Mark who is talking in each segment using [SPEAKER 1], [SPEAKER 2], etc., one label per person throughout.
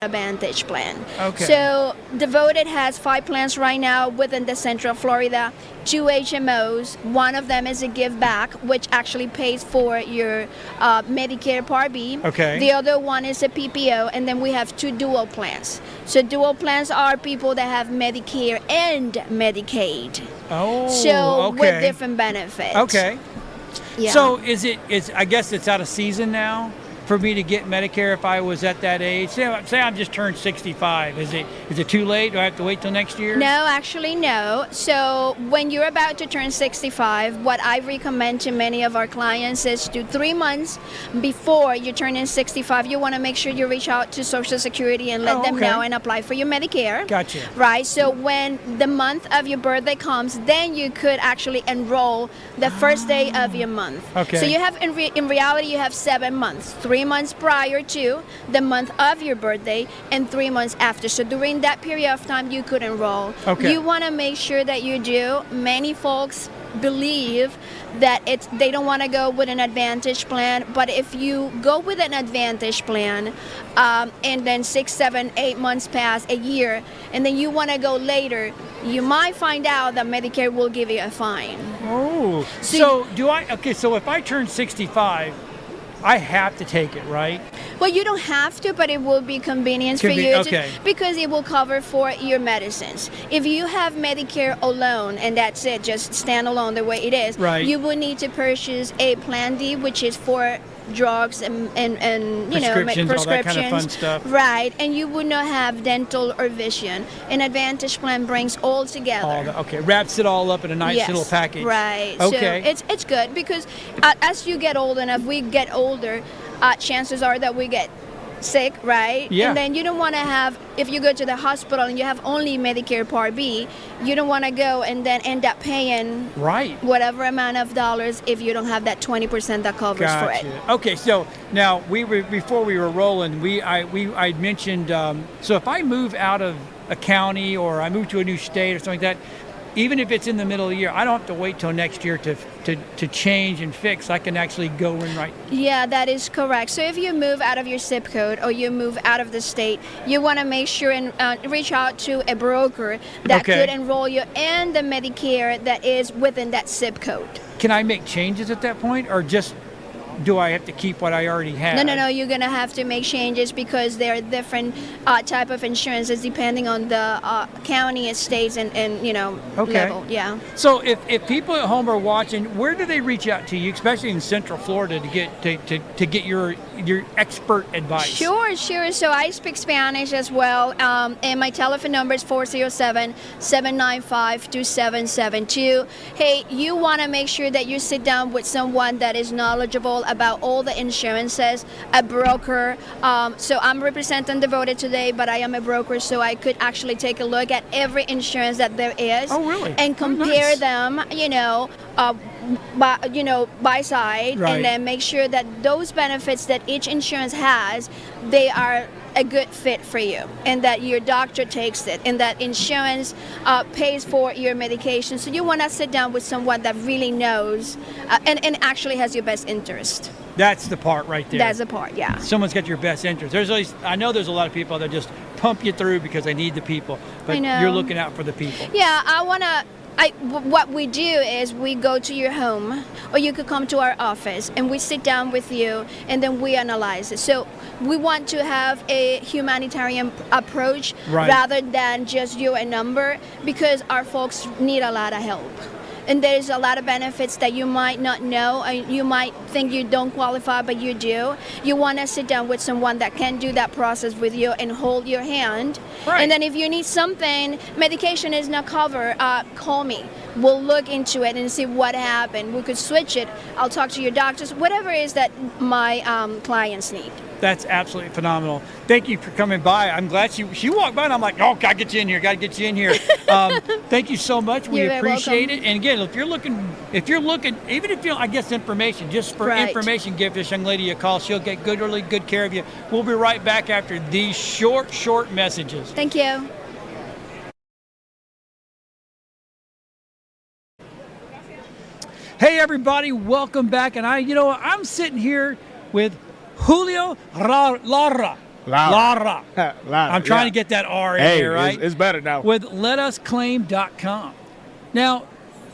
[SPEAKER 1] Advantage plan.
[SPEAKER 2] Okay.
[SPEAKER 1] So Devoted has 5 plans right now within the Central Florida, 2 HMOs. One of them is a give back, which actually pays for your Medicare Part B.
[SPEAKER 2] Okay.
[SPEAKER 1] The other one is a PPO, and then we have 2 dual plans. So dual plans are people that have Medicare and Medicaid.
[SPEAKER 2] Oh,
[SPEAKER 1] So
[SPEAKER 2] okay.
[SPEAKER 1] with different benefits.
[SPEAKER 2] Okay.
[SPEAKER 1] Yeah.
[SPEAKER 2] So I guess it's out of season now for me to get Medicare if I was at that age. Say I'm just turned 65. Is it too late? Do I have to wait till next year?
[SPEAKER 1] No, actually no. So when you're about to turn 65, what I recommend to many of our clients is to 3 months before you turn in 65, you want to make sure you reach out to Social Security and let them
[SPEAKER 2] okay.
[SPEAKER 1] know and apply for your Medicare.
[SPEAKER 2] Gotcha.
[SPEAKER 1] Right? So when the month of your birthday comes, then you could actually enroll the first day of your month.
[SPEAKER 2] Okay.
[SPEAKER 1] So you have, in reality, you have 7 months. 3 months prior to the month of your birthday and 3 months after. So during that period of time, you could enroll.
[SPEAKER 2] Okay.
[SPEAKER 1] You want to make sure that you do. Many folks believe that they don't want to go with an Advantage plan, but if you go with an Advantage plan and then 6, 7, 8 months pass, a year, and then you want to go later, you might find out that Medicare will give you a fine.
[SPEAKER 2] Oh. So if I turn 65, I have to take it, right?
[SPEAKER 1] Well, you don't have to, but it will be convenience for you
[SPEAKER 2] okay.
[SPEAKER 1] because it will cover for your medicines. If you have Medicare alone and that's it, just stand alone the way it is,
[SPEAKER 2] right.
[SPEAKER 1] You will need to purchase a Plan D, which is for drugs and prescriptions,
[SPEAKER 2] all that kind of fun stuff.
[SPEAKER 1] Right, and you would not have dental or vision. An Advantage plan brings all together.
[SPEAKER 2] Wraps it all up in a nice little package.
[SPEAKER 1] Right.
[SPEAKER 2] Okay.
[SPEAKER 1] So it's good because as you get old enough, we get older, chances are that we get sick, right?
[SPEAKER 2] Yeah.
[SPEAKER 1] And then you don't want to have, if you go to the hospital and you have only Medicare Part B, you don't want to go and then end up paying whatever amount of dollars if you don't have that 20% that covers for it.
[SPEAKER 2] Okay, so now before we were rolling, I mentioned so if I move out of a county or I move to a new state or something like that, even if it's in the middle of the year, I don't have to wait till next year to change and fix. I can actually go in right.
[SPEAKER 1] Yeah, that is correct. So if you move out of your zip code or you move out of the state, you want to make sure and reach out to a broker that could enroll you in the Medicare that is within that zip code.
[SPEAKER 2] Can I make changes at that point, or just do I have to keep what I already have?
[SPEAKER 1] No. You're going to have to make changes because there are different type of insurances depending on the county, states, and level. Yeah.
[SPEAKER 2] So if people at home are watching, where do they reach out to you, especially in Central Florida, to get your expert advice?
[SPEAKER 1] Sure. So I speak Spanish as well, and my telephone number is 407-795-2772. Hey, you want to make sure that you sit down with someone that is knowledgeable about all the insurances, a broker. So I'm representing Devoted today, but I am a broker, so I could actually take a look at every insurance that there is.
[SPEAKER 2] Oh, really?
[SPEAKER 1] And compare them, by side, and then make sure that those benefits that each insurance has, they are a good fit for you, and that your doctor takes it, and that insurance pays for your medication. So you want to sit down with someone that really knows and actually has your best interest.
[SPEAKER 2] That's the part right there.
[SPEAKER 1] That's the part, yeah.
[SPEAKER 2] Someone's got your best interest. I know there's a lot of people that just pump you through because they need the people, but you're looking out for the people.
[SPEAKER 1] Yeah, what we do is we go to your home, or you could come to our office, and we sit down with you, and then we analyze it. So we want to have a humanitarian approach rather than just you a number, because our folks need a lot of help. And there's a lot of benefits that you might not know, and you might think you don't qualify, but you do. You want to sit down with someone that can do that process with you and hold your hand.
[SPEAKER 2] Right.
[SPEAKER 1] And then if you need something, medication is not covered, call me. We'll look into it and see what happened. We could switch it. I'll talk to your doctors, whatever it is that my clients need.
[SPEAKER 2] That's absolutely phenomenal. Thank you for coming by. I'm glad she walked by, and I'm like, oh, gotta get you in here. Thank you so much. We appreciate it. And again, if you're looking, even if you, I guess, information, just for information, give this young lady a call. She'll get really good care of you. We'll be right back after these short messages.
[SPEAKER 1] Thank you.
[SPEAKER 2] Hey everybody, welcome back. And I'm sitting here with Julio Lara. Lara.
[SPEAKER 3] Lara,
[SPEAKER 2] I'm trying
[SPEAKER 3] yeah.
[SPEAKER 2] to get that R in
[SPEAKER 3] Hey,
[SPEAKER 2] there, right?
[SPEAKER 3] it's better now.
[SPEAKER 2] With letusclaim.com. Now,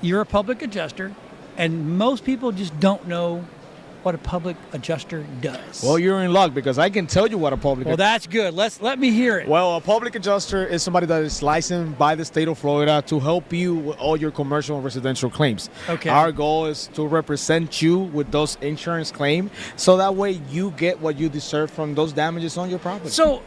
[SPEAKER 2] you're a public adjuster, and most people just don't know what a public adjuster does.
[SPEAKER 3] Well, you're in luck because I can tell you what a public.
[SPEAKER 2] Well, that's good. Let me hear it.
[SPEAKER 3] Well, a public adjuster is somebody that is licensed by the state of Florida to help you with all your commercial and residential claims.
[SPEAKER 2] Okay.
[SPEAKER 3] Our goal is to represent you with those insurance claims, so that way you get what you deserve from those damages on your property.
[SPEAKER 2] So,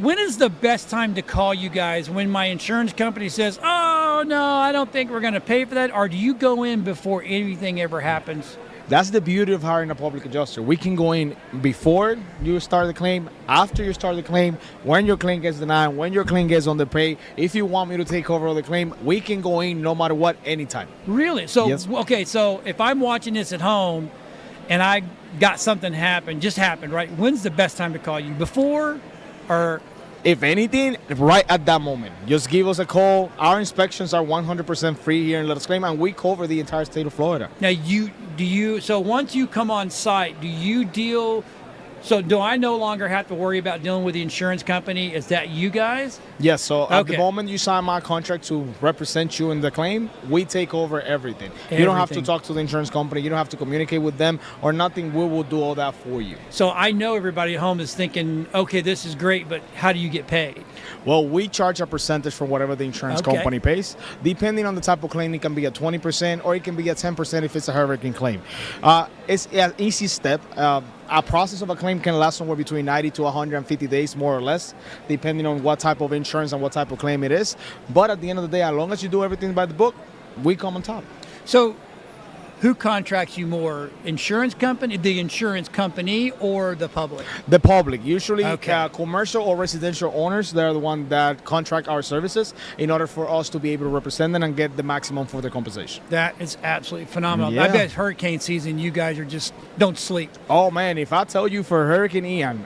[SPEAKER 2] when is the best time to call you guys? When my insurance company says, "Oh no, I don't think we're going to pay for that," or do you go in before anything ever happens?
[SPEAKER 3] That's the beauty of hiring a public adjuster. We can go in before you start the claim, after you start the claim, when your claim gets denied, when your claim gets on the pay. If you want me to take over the claim, we can go in no matter what, anytime.
[SPEAKER 2] Really? So,
[SPEAKER 3] Yes.
[SPEAKER 2] okay, so if I'm watching this at home and I got something just happened, right? When's the best time to call you? Before or
[SPEAKER 3] If anything, right at that moment, just give us a call. Our inspections are 100% free here in Let Us Claim, and we cover the entire state of Florida.
[SPEAKER 2] now so once you come on site, do I no longer have to worry about dealing with the insurance company? Is that you guys?
[SPEAKER 3] Yes, so at the
[SPEAKER 2] Okay.
[SPEAKER 3] moment you sign my contract to represent you in the claim, we take over everything. You don't have to
[SPEAKER 2] Everything.
[SPEAKER 3] talk to the insurance company. You don't have to communicate with them or nothing. We will do all that for you.
[SPEAKER 2] So I know everybody at home is thinking, okay, this is great, but how do you get paid?
[SPEAKER 3] Well, we charge a percentage for whatever the insurance
[SPEAKER 2] Okay.
[SPEAKER 3] company pays. Depending on the type of claim, it can be at 20% or it can be at 10% if it's a hurricane claim. It's an easy step. A process of a claim can last somewhere between 90 to 150 days, more or less, depending on what type of insurance and what type of claim it is. But at the end of the day, as long as you do everything by the book, we come on top.
[SPEAKER 2] So who contracts you more, the insurance company or the public?
[SPEAKER 3] The public, usually
[SPEAKER 2] Okay.
[SPEAKER 3] commercial or residential owners, they're the one that contract our services in order for us to be able to represent them and get the maximum for their compensation.
[SPEAKER 2] That is absolutely phenomenal.
[SPEAKER 3] Yeah.
[SPEAKER 2] I bet hurricane season, you guys are just don't sleep.
[SPEAKER 3] Oh man, if I tell you for Hurricane Ian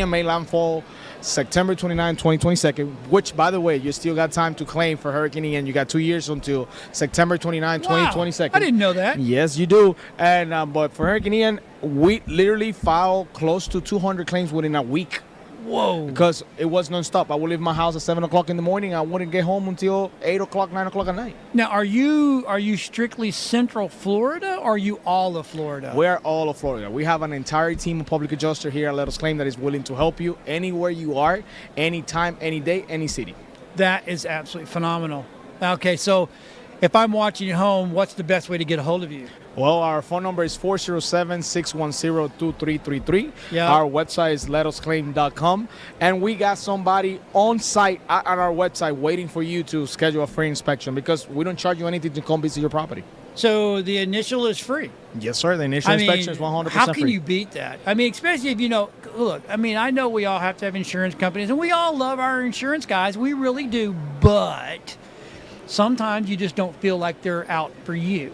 [SPEAKER 3] made landfall September 29, 2022, which by the way, you still got time to claim for Hurricane Ian. You got 2 years until September 29,
[SPEAKER 2] Wow,
[SPEAKER 3] 2022.
[SPEAKER 2] I didn't know that.
[SPEAKER 3] Yes, you do. And but for Hurricane Ian, we literally filed close to 200 claims within a week.
[SPEAKER 2] Whoa.
[SPEAKER 3] Because it was nonstop. I would leave my house at 7 o'clock in the morning. I wouldn't get home until 8 o'clock, 9 o'clock at night.
[SPEAKER 2] Now, are you strictly Central Florida or are you all of Florida?
[SPEAKER 3] We're all of Florida. We have an entire team of public adjuster here at Let Us Claim that is willing to help you anywhere you are, anytime, any day, any city.
[SPEAKER 2] That is absolutely phenomenal. Okay, so if I'm watching at home, what's the best way to get a hold of you?
[SPEAKER 3] Well, our phone number is 407-610-2333.
[SPEAKER 2] Yeah.
[SPEAKER 3] Our website is letusclaim.com. And we got somebody on site at our website waiting for you to schedule a free inspection because we don't charge you anything to come visit your property.
[SPEAKER 2] So the initial is free.
[SPEAKER 3] Yes, sir. The initial
[SPEAKER 2] I mean,
[SPEAKER 3] inspection is 100%
[SPEAKER 2] how can
[SPEAKER 3] free.
[SPEAKER 2] you beat that? I mean, especially if look, I mean, I know we all have to have insurance companies and we all love our insurance guys. We really do. But sometimes you just don't feel like they're out for you.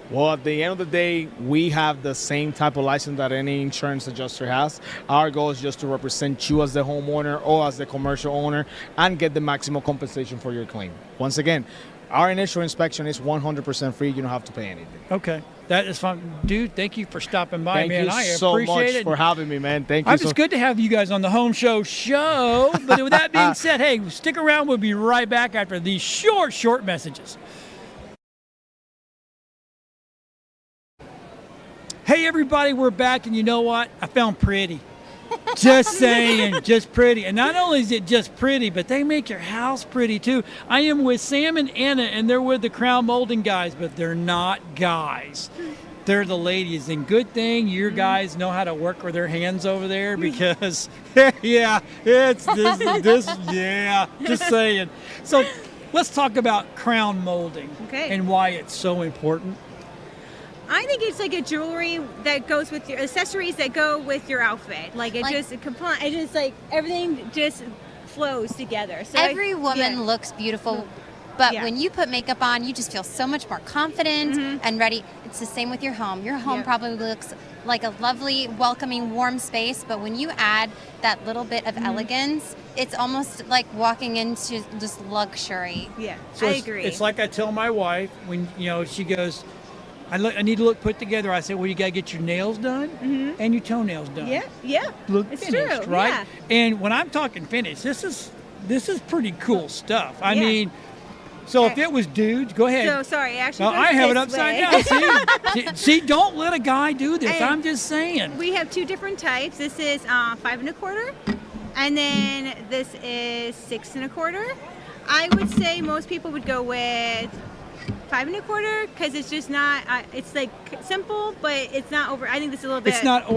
[SPEAKER 3] Well, at the end of the day, we have the same type of license that any insurance adjuster has. Our goal is just to represent you as the homeowner or as the commercial owner and get the maximum compensation for your claim. Once again, our initial inspection is 100% free. You don't have to pay anything.
[SPEAKER 2] Okay. That is fun. Dude, thank you for stopping by,
[SPEAKER 3] Thank
[SPEAKER 2] man.
[SPEAKER 3] you
[SPEAKER 2] I
[SPEAKER 3] so
[SPEAKER 2] appreciate
[SPEAKER 3] much
[SPEAKER 2] it.
[SPEAKER 3] for having me, man. Thank you.
[SPEAKER 2] It's good to have you guys on the Home Show. But with that being said, hey, stick around. We'll be right back after these short messages. Hey, everybody, we're back. And you know what? I found pretty. Just saying, just pretty. And not only is it just pretty, but they make your house pretty too. I am with Sam and Anna, and they're with the Crown Molding guys, but they're not guys. They're the ladies. And good thing your guys know how to work with their hands over there because, yeah, it's this, yeah, just saying. So let's talk about Crown Molding and why it's so important.
[SPEAKER 4] I think it's like a jewelry that goes with your accessories that go with your outfit. Like it just like everything just flows together. So
[SPEAKER 5] every woman looks beautiful, but when you put makeup on, you just feel so much more confident and ready. It's the same with your home. Your home probably looks like a lovely, welcoming, warm space, but when you add that little bit of elegance, it's almost like walking into just luxury.
[SPEAKER 4] Yeah,
[SPEAKER 2] So
[SPEAKER 4] I
[SPEAKER 2] it's-
[SPEAKER 4] agree.
[SPEAKER 2] It's like I tell my wife when, she goes, I need to look put together. I say, well, you got to get your nails done and your toenails done.
[SPEAKER 4] Yeah.
[SPEAKER 2] Look
[SPEAKER 4] It's
[SPEAKER 2] finished,
[SPEAKER 4] true,
[SPEAKER 2] right?
[SPEAKER 4] yeah.
[SPEAKER 2] And when I'm talking finished, this is pretty cool stuff. I
[SPEAKER 4] Yeah.
[SPEAKER 2] mean, so if it was dudes, go ahead.
[SPEAKER 4] So sorry, actually.
[SPEAKER 2] No,
[SPEAKER 4] goes
[SPEAKER 2] I have it
[SPEAKER 4] this
[SPEAKER 2] upside
[SPEAKER 4] way.
[SPEAKER 2] down. See, don't let a guy do this.
[SPEAKER 4] And
[SPEAKER 2] I'm just saying.
[SPEAKER 4] We have two different types. This is 5 1/4, and then this is 6 1/4. I would say most people would go with 5 1/4 because it's just not. It's like simple, but it's not over. I think this is a little bit.
[SPEAKER 2] It's not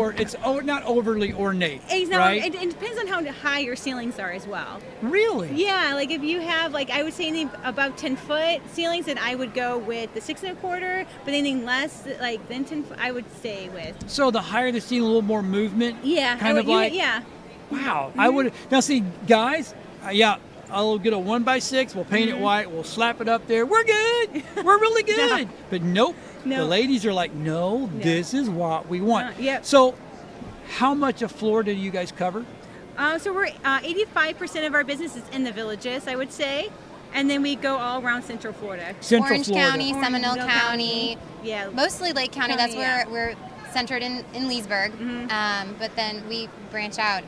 [SPEAKER 2] not overly ornate.
[SPEAKER 4] It's not.
[SPEAKER 2] right?
[SPEAKER 4] It depends on how high your ceilings are as well.
[SPEAKER 2] Really?
[SPEAKER 4] Yeah, like if you have I would say anything above 10-foot ceilings, then I would go with the 6 1/4. But anything less than 10, I would stay with.
[SPEAKER 2] So the higher the ceiling, a little more movement.
[SPEAKER 4] Yeah,
[SPEAKER 2] Kind of like.
[SPEAKER 4] yeah.
[SPEAKER 2] Wow. I would now see guys. I'll get a 1x6. We'll paint it white. We'll slap it up there. We're good. We're really good. But nope.
[SPEAKER 4] No.
[SPEAKER 2] The ladies are like, no, this is what we want.
[SPEAKER 4] Yep.
[SPEAKER 2] So, how much of Florida do you guys cover?
[SPEAKER 4] So we're 85% of our business is in the villages, I would say, and then we go all around Central Florida.
[SPEAKER 2] Central
[SPEAKER 5] Orange
[SPEAKER 2] Florida.
[SPEAKER 5] County, Seminole
[SPEAKER 4] Seminole
[SPEAKER 5] County,
[SPEAKER 4] Yeah.
[SPEAKER 5] mostly Lake County.
[SPEAKER 4] County,
[SPEAKER 5] That's where we're centered in Leesburg. But then we branch out.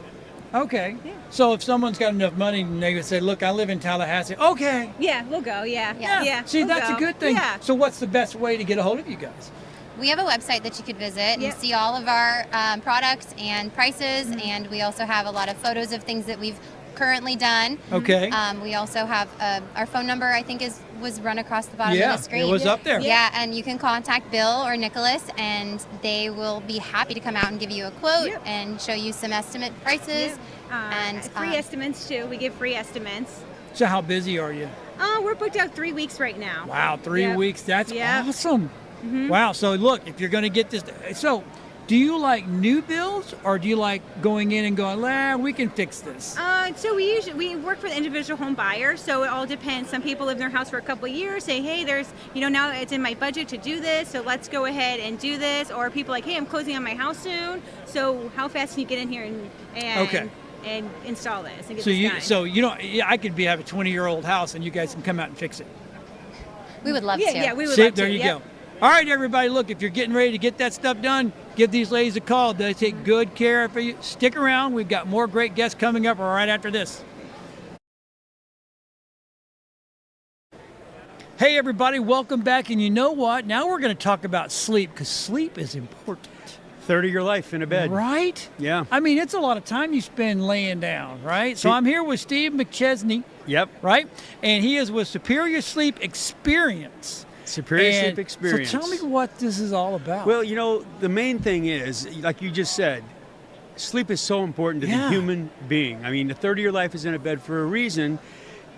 [SPEAKER 2] Okay. So if someone's got enough money, and they would say, "Look, I live in Tallahassee." Okay.
[SPEAKER 4] Yeah, we'll go. Yeah.
[SPEAKER 2] See,
[SPEAKER 4] we'll
[SPEAKER 2] that's
[SPEAKER 4] go.
[SPEAKER 2] a good thing.
[SPEAKER 4] Yeah.
[SPEAKER 2] So what's the best way to get a hold of you guys?
[SPEAKER 5] We have a website that you could visit
[SPEAKER 4] Yep.
[SPEAKER 5] and see all of our products and prices, and we also have a lot of photos of things that we've currently done.
[SPEAKER 2] Okay.
[SPEAKER 5] We also have our phone number. I think was run across the bottom
[SPEAKER 2] Yeah,
[SPEAKER 5] of the screen.
[SPEAKER 2] it was up there.
[SPEAKER 5] Yeah, and you can contact Bill or Nicholas, and they will be happy to come out and give you a quote
[SPEAKER 4] Yep.
[SPEAKER 5] and show you some estimate prices. And
[SPEAKER 4] free estimates too. We give free estimates.
[SPEAKER 2] So how busy are you?
[SPEAKER 4] We're booked out 3 weeks right now.
[SPEAKER 2] Wow, 3
[SPEAKER 4] Yep.
[SPEAKER 2] weeks. That's
[SPEAKER 4] Yep.
[SPEAKER 2] awesome. Wow. So look, if you're going to get this, so do you like new builds or do you like going in and going, we can fix this?
[SPEAKER 4] So we work for the individual home buyer, so it all depends. Some people live in their house for a couple of years, say, hey, there's, now it's in my budget to do this, so let's go ahead and do this. Or people like, hey, I'm closing on my house soon, so how fast can you get in here and install this and get this done?
[SPEAKER 2] I could have a 20-year-old house and you guys can come out and fix it.
[SPEAKER 5] We would love to.
[SPEAKER 4] Yeah, we would
[SPEAKER 2] See,
[SPEAKER 4] love to.
[SPEAKER 2] there you
[SPEAKER 4] Yep.
[SPEAKER 2] go. All right, everybody, look, if you're getting ready to get that stuff done, give these ladies a call. They take good care of you. Stick around. We've got more great guests coming up right after this. Hey, everybody, welcome back. And you know what? Now we're going to talk about sleep because sleep is important.
[SPEAKER 6] Third of your life in a bed.
[SPEAKER 2] Right?
[SPEAKER 6] Yeah.
[SPEAKER 2] I mean, it's a lot of time you spend laying down, right? So I'm here with Steve McChesney,
[SPEAKER 6] Yep.
[SPEAKER 2] right? And he is with Superior Sleep Experience.
[SPEAKER 6] Superior
[SPEAKER 2] And
[SPEAKER 6] Sleep Experience.
[SPEAKER 2] So tell me what this is all about.
[SPEAKER 6] Well, the main thing is, like you just said, sleep is so important to the human being. I mean, the third of your life is in a bed for a reason,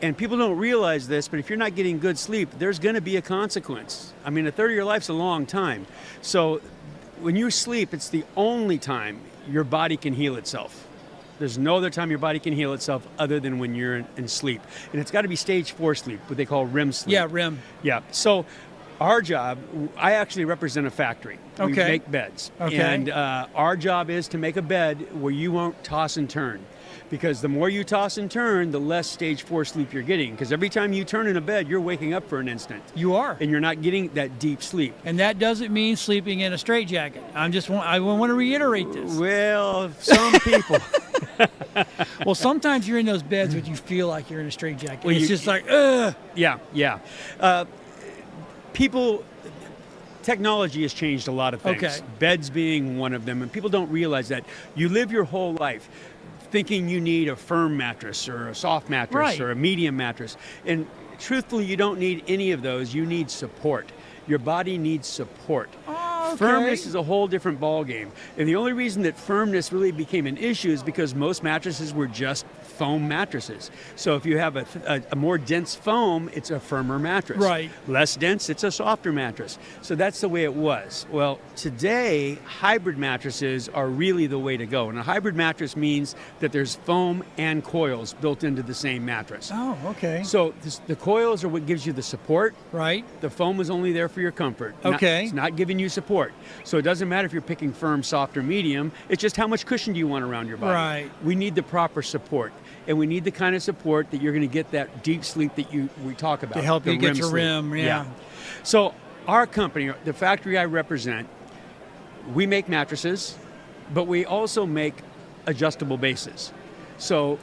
[SPEAKER 6] and people don't realize this, but if you're not getting good sleep, there's going to be a consequence. I mean, a third of your life's a long time. So when you sleep, it's the only time your body can heal itself. There's no other time your body can heal itself other than when you're in sleep. And it's got to be stage 4 sleep, what they call REM sleep.
[SPEAKER 2] Yeah, REM.
[SPEAKER 6] Yeah. So our job, I actually represent a factory. We
[SPEAKER 2] Okay.
[SPEAKER 6] make beds.
[SPEAKER 2] Okay.
[SPEAKER 6] And our job is to make a bed where you won't toss and turn. Because the more you toss and turn, the less stage 4 sleep you're getting. Because every time you turn in a bed, you're waking up for an instant.
[SPEAKER 2] You are.
[SPEAKER 6] And you're not getting that deep sleep.
[SPEAKER 2] And that doesn't mean sleeping in a straitjacket. I want to reiterate this.
[SPEAKER 6] Well, some people.
[SPEAKER 2] Well, sometimes you're in those beds where you feel like you're in a straitjacket.
[SPEAKER 6] Well,
[SPEAKER 2] It's just like, ugh.
[SPEAKER 6] Yeah. Technology has changed a lot of things.
[SPEAKER 2] Okay.
[SPEAKER 6] Beds being one of them, and people don't realize that. You live your whole life thinking you need a firm mattress or a soft mattress
[SPEAKER 2] Right.
[SPEAKER 6] or a medium mattress. And truthfully, you don't need any of those. You need support. Your body needs support.
[SPEAKER 2] Oh, okay.
[SPEAKER 6] Firmness is a whole different ballgame. And the only reason that firmness really became an issue is because most mattresses were just foam mattresses. So if you have a more dense foam, it's a firmer mattress.
[SPEAKER 2] Right.
[SPEAKER 6] Less dense, it's a softer mattress. So that's the way it was. Well, today, hybrid mattresses are really the way to go. And a hybrid mattress means that there's foam and coils built into the same mattress.
[SPEAKER 2] Oh, okay.
[SPEAKER 6] So the coils are what gives you the support.
[SPEAKER 2] Right.
[SPEAKER 6] The foam is only there for your comfort.
[SPEAKER 2] Okay.
[SPEAKER 6] It's not giving you support. So it doesn't matter if you're picking firm, soft, or medium. It's just how much cushion do you want around your body.
[SPEAKER 2] Right.
[SPEAKER 6] We need the proper support. And we need the kind of support that you're going to get that deep sleep that we talk about.
[SPEAKER 2] To help
[SPEAKER 6] the
[SPEAKER 2] you get
[SPEAKER 6] REM
[SPEAKER 2] your
[SPEAKER 6] sleep.
[SPEAKER 2] REM, yeah.
[SPEAKER 6] So our company, the factory I represent, we make mattresses, but we also make adjustable bases. So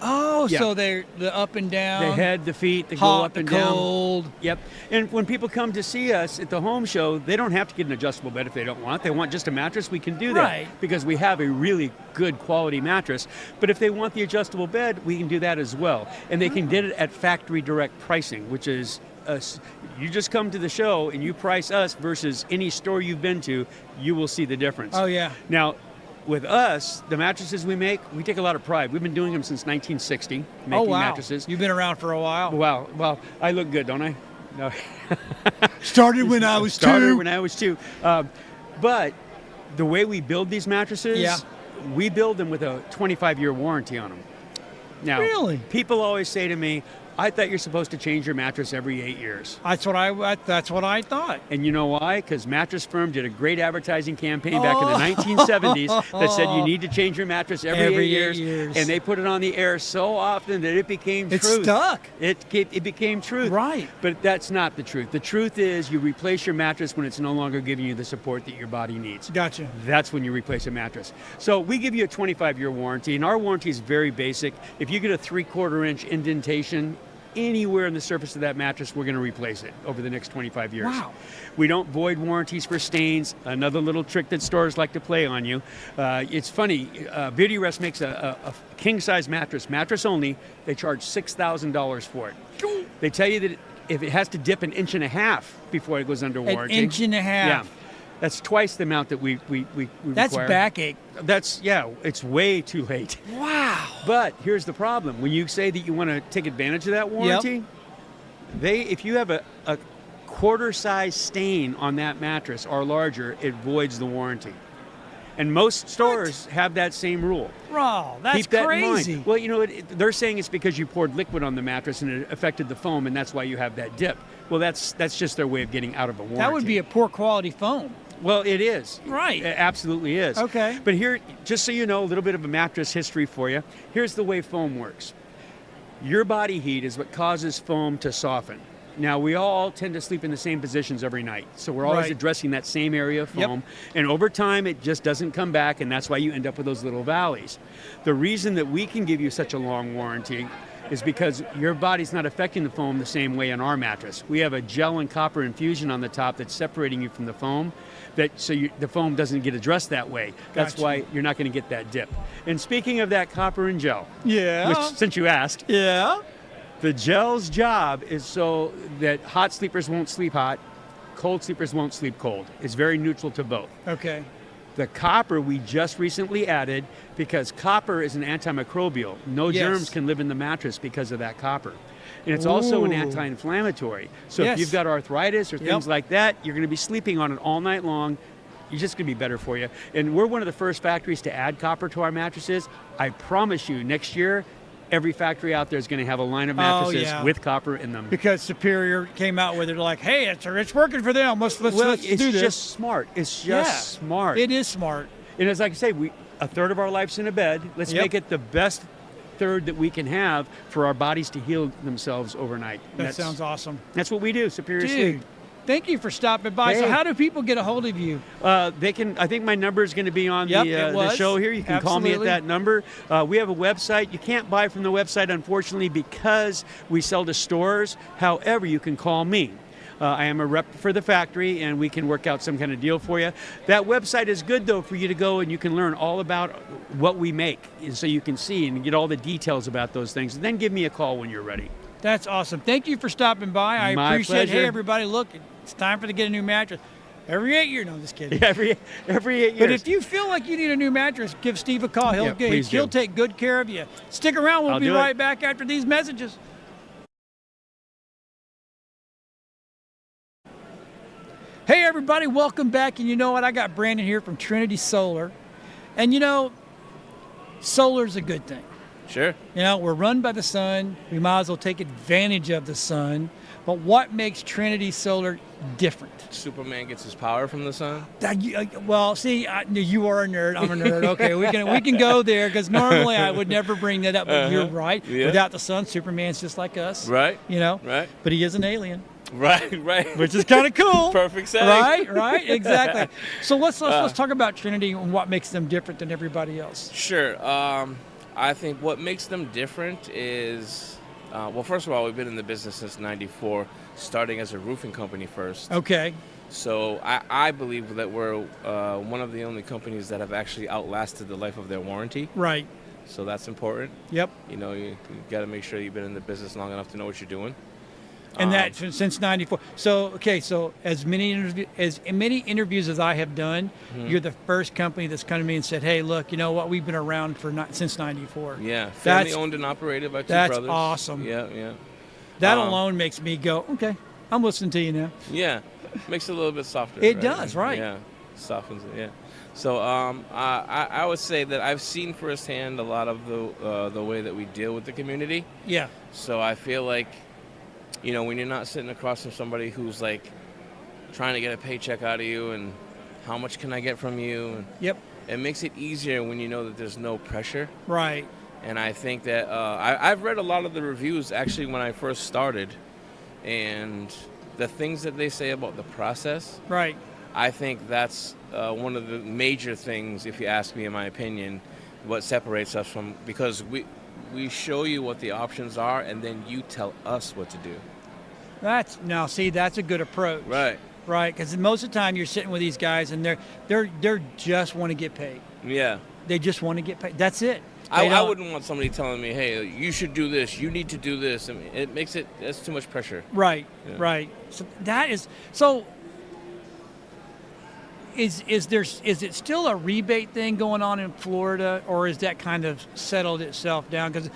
[SPEAKER 2] Oh,
[SPEAKER 6] Yeah.
[SPEAKER 2] so they're the up and down.
[SPEAKER 6] the head, the feet, they go
[SPEAKER 2] hot,
[SPEAKER 6] up
[SPEAKER 2] the
[SPEAKER 6] and down.
[SPEAKER 2] cold.
[SPEAKER 6] Yep. And when people come to see us at the home show, they don't have to get an adjustable bed if they don't want. They want just a mattress, we can do that.
[SPEAKER 2] Right.
[SPEAKER 6] Because we have a really good quality mattress. But if they want the adjustable bed, we can do that as well. And they can get it at factory direct pricing, which is you just come to the show and you price us versus any store you've been to, you will see the difference.
[SPEAKER 2] Oh, yeah.
[SPEAKER 6] Now, with us, the mattresses we make, we take a lot of pride. We've been doing them since 1960, making
[SPEAKER 2] Oh, wow.
[SPEAKER 6] mattresses.
[SPEAKER 2] You've been around for a while.
[SPEAKER 6] Wow. Well, I look good, don't I? No.
[SPEAKER 2] Started when I was
[SPEAKER 6] Started
[SPEAKER 2] two.
[SPEAKER 6] when I was 2. But the way we build these mattresses,
[SPEAKER 2] Yeah.
[SPEAKER 6] we build them with a 25-year warranty on them. Now,
[SPEAKER 2] Really?
[SPEAKER 6] people always say to me, I thought you're supposed to change your mattress every 8 years.
[SPEAKER 2] That's what I thought.
[SPEAKER 6] And you know why? Because Mattress Firm did a great advertising campaign back in the 1970s that said you need to change your mattress every 8 years. And they put it on the air so often that it became
[SPEAKER 2] It
[SPEAKER 6] truth.
[SPEAKER 2] stuck.
[SPEAKER 6] It became truth.
[SPEAKER 2] Right.
[SPEAKER 6] But that's not the truth. The truth is you replace your mattress when it's no longer giving you the support that your body needs.
[SPEAKER 2] Gotcha.
[SPEAKER 6] That's when you replace a mattress. So we give you a 25-year warranty, and our warranty is very basic. If you get a 3/4 inch indentation anywhere in the surface of that mattress, we're going to replace it over the next 25 years.
[SPEAKER 2] Wow.
[SPEAKER 6] We don't void warranties for stains. Another little trick that stores like to play on you. It's funny. Beautyrest makes a king-size mattress only. They charge $6,000 for it. They tell you that if it has to dip 1.5 inches before it goes under warranty.
[SPEAKER 2] 1.5 inches.
[SPEAKER 6] Yeah. That's twice the amount that we
[SPEAKER 2] That's
[SPEAKER 6] require.
[SPEAKER 2] backache.
[SPEAKER 6] It's way too late.
[SPEAKER 2] Wow.
[SPEAKER 6] But here's the problem. When you say that you want to take advantage of that warranty, if you have a quarter-size stain on that mattress or larger, it voids the warranty. And most stores have that same rule.
[SPEAKER 2] Bro, that's
[SPEAKER 6] Keep that
[SPEAKER 2] crazy.
[SPEAKER 6] in mind. Well, you know, they're saying it's because you poured liquid on the mattress and it affected the foam, and that's why you have that dip. Well, that's just their way of getting out of a warranty.
[SPEAKER 2] That would be a poor quality foam.
[SPEAKER 6] Well, it is.
[SPEAKER 2] Right.
[SPEAKER 6] It absolutely is.
[SPEAKER 2] Okay.
[SPEAKER 6] But here, just so you know, a little bit of a mattress history for you. Here's the way foam works. Your body heat is what causes foam to soften. Now, we all tend to sleep in the same positions every night, so we're always
[SPEAKER 2] Right.
[SPEAKER 6] addressing that same area of
[SPEAKER 2] Yep.
[SPEAKER 6] foam. And over time, it just doesn't come back, and that's why you end up with those little valleys. The reason that we can give you such a long warranty is because your body's not affecting the foam the same way in our mattress. We have a gel and copper infusion on the top that's separating you from the foam, the foam doesn't get addressed that way. That's
[SPEAKER 2] Gotcha.
[SPEAKER 6] why you're not going to get that dip. And speaking of that copper and gel,
[SPEAKER 2] Yeah.
[SPEAKER 6] which since you asked,
[SPEAKER 2] Yeah.
[SPEAKER 6] the gel's job is so that hot sleepers won't sleep hot, cold sleepers won't sleep cold. It's very neutral to both.
[SPEAKER 2] Okay.
[SPEAKER 6] The copper we just recently added because copper is an antimicrobial. No
[SPEAKER 2] Yes.
[SPEAKER 6] germs can live in the mattress because of that copper. And it's also an
[SPEAKER 2] Ooh.
[SPEAKER 6] anti-inflammatory. So
[SPEAKER 2] Yes.
[SPEAKER 6] if you've got arthritis or things
[SPEAKER 2] Yep.
[SPEAKER 6] like that, you're going to be sleeping on it all night long. It's just going to be better for you. And we're one of the first factories to add copper to our mattresses. I promise you, next year, every factory out there is going to have a line of mattresses
[SPEAKER 2] yeah.
[SPEAKER 6] with copper in them.
[SPEAKER 2] Because Superior came out with it, like, hey, it's working for them. Let's
[SPEAKER 6] Well,
[SPEAKER 2] do
[SPEAKER 6] it's
[SPEAKER 2] this.
[SPEAKER 6] just smart. It's
[SPEAKER 2] Yeah.
[SPEAKER 6] just smart.
[SPEAKER 2] It is smart.
[SPEAKER 6] And as like I say, a third of our life's in a bed. Let's
[SPEAKER 2] Yep.
[SPEAKER 6] make it the best third that we can have for our bodies to heal themselves overnight. And
[SPEAKER 2] That sounds awesome.
[SPEAKER 6] That's what we do, Superior
[SPEAKER 2] Dude,
[SPEAKER 6] Sleep.
[SPEAKER 2] thank you for stopping by. So
[SPEAKER 6] Hey.
[SPEAKER 2] how do people get a hold of you?
[SPEAKER 6] They can. I think my number is going to be on
[SPEAKER 2] Yep,
[SPEAKER 6] the
[SPEAKER 2] it was.
[SPEAKER 6] show here. You can call me at
[SPEAKER 2] Absolutely.
[SPEAKER 6] that number. We have a website. You can't buy from the website, unfortunately, because we sell to stores. However, you can call me. I am a rep for the factory, and we can work out some kind of deal for you. That website is good, though, for you to go and you can learn all about what we make, and so you can see and get all the details about those things. And then give me a call when you're ready.
[SPEAKER 2] That's awesome. Thank you for stopping by. I
[SPEAKER 6] My
[SPEAKER 2] appreciate it. Hey,
[SPEAKER 6] pleasure.
[SPEAKER 2] everybody, look, it's time for to get a new mattress. Every 8 years, no, just kidding.
[SPEAKER 6] Every 8 years.
[SPEAKER 2] But if you feel like you need a new mattress, give Steve a call.
[SPEAKER 6] Yeah, please do.
[SPEAKER 2] He'll take good care of you. Stick around. We'll
[SPEAKER 6] I'll
[SPEAKER 2] be
[SPEAKER 6] do it.
[SPEAKER 2] right back after these messages. Hey, everybody, welcome back. And you know what? I got Brandon here from Trinity Solar. And you know, solar is a good thing.
[SPEAKER 7] Sure.
[SPEAKER 2] You know, we're run by the sun. We might as well take advantage of the sun. But what makes Trinity Solar different?
[SPEAKER 7] Superman gets his power from the sun.
[SPEAKER 2] Well, see, you are a nerd. I'm a nerd. Okay, we can go there because normally I would never bring that up. But you're right.
[SPEAKER 7] Yeah.
[SPEAKER 2] Without the sun, Superman's just like us.
[SPEAKER 7] Right.
[SPEAKER 2] You know.
[SPEAKER 7] Right.
[SPEAKER 2] But he is an alien.
[SPEAKER 7] Right.
[SPEAKER 2] which is kind of cool.
[SPEAKER 7] Perfect setting.
[SPEAKER 2] Right, exactly. So let's talk about Trinity and what makes them different than everybody else.
[SPEAKER 7] Sure. I think what makes them different is, well, first of all, we've been in the business since '94, starting as a roofing company first.
[SPEAKER 2] Okay.
[SPEAKER 7] So I believe that we're one of the only companies that have actually outlasted the life of their warranty.
[SPEAKER 2] Right.
[SPEAKER 7] So that's important.
[SPEAKER 2] Yep.
[SPEAKER 7] You know, you got to make sure you've been in the business long enough to know what you're doing.
[SPEAKER 2] And that since '94. So okay, so as many interviews as I have done, you're the first company that's come to me and said, "Hey, look, you know what? We've been around since '94."
[SPEAKER 7] Yeah, family owned and operated by two
[SPEAKER 2] that's
[SPEAKER 7] brothers.
[SPEAKER 2] That's awesome.
[SPEAKER 7] Yeah.
[SPEAKER 2] That alone makes me go, "Okay, I'm listening to you now."
[SPEAKER 7] Yeah, makes it a little bit softer.
[SPEAKER 2] It
[SPEAKER 7] right?
[SPEAKER 2] does, right?
[SPEAKER 7] Yeah, softens it. Yeah. So I would say that I've seen firsthand a lot of the way that we deal with the community.
[SPEAKER 2] Yeah.
[SPEAKER 7] So I feel like, you know, when you're not sitting across from somebody who's like trying to get a paycheck out of you and how much can I get from you? And
[SPEAKER 2] Yep.
[SPEAKER 7] it makes it easier when you know that there's no pressure.
[SPEAKER 2] Right.
[SPEAKER 7] And I think that I've read a lot of the reviews actually when I first started, and the things that they say about the process.
[SPEAKER 2] Right.
[SPEAKER 7] I think that's one of the major things, if you ask me, in my opinion, what separates us from, because we show you what the options are, and then you tell us what to do.
[SPEAKER 2] That's a good approach.
[SPEAKER 7] Right.
[SPEAKER 2] Right, because most of the time you're sitting with these guys and they're just want to get paid.
[SPEAKER 7] Yeah.
[SPEAKER 2] They just want to get paid. That's it.
[SPEAKER 7] I wouldn't want somebody telling me, "Hey, you should do this. You need to do this." I mean, that's too much pressure.
[SPEAKER 2] Right.
[SPEAKER 7] Yeah.
[SPEAKER 2] Right. So so. Is it still a rebate thing going on in Florida, or is that kind of settled itself down? Because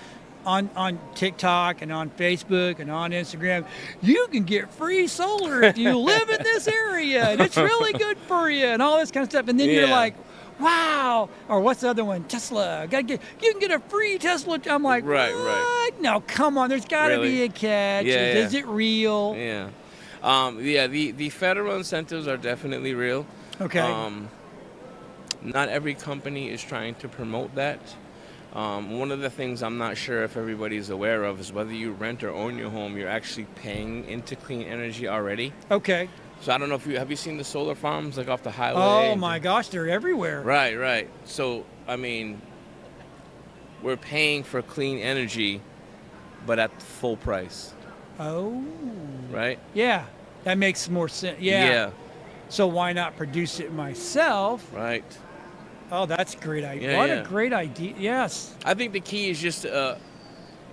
[SPEAKER 2] on TikTok and on Facebook and on Instagram, you can get free solar if you live in this area, and it's really good for you, and all this kind of stuff. And then you're like, wow. Or what's the other one? Tesla. You can get a free Tesla. I'm like,
[SPEAKER 7] right.
[SPEAKER 2] No, come on. There's got to be a catch.
[SPEAKER 7] Yeah,
[SPEAKER 2] Is it real?
[SPEAKER 7] Yeah. The federal incentives are definitely real.
[SPEAKER 2] Okay.
[SPEAKER 7] Not every company is trying to promote that. One of the things I'm not sure if everybody's aware of is whether you rent or own your home, you're actually paying into clean energy already.
[SPEAKER 2] Okay.
[SPEAKER 7] So I don't know if have you seen the solar farms like off the highway?
[SPEAKER 2] Oh my gosh, they're everywhere.
[SPEAKER 7] Right. So I mean, we're paying for clean energy, but at full price.
[SPEAKER 2] Oh.
[SPEAKER 7] Right.
[SPEAKER 2] Yeah, that makes more sense.
[SPEAKER 7] Yeah.
[SPEAKER 2] So why not produce it myself?
[SPEAKER 7] Right.
[SPEAKER 2] Oh, that's a great idea.
[SPEAKER 7] Yeah,
[SPEAKER 2] what a great idea. Yes.
[SPEAKER 7] I think the key is just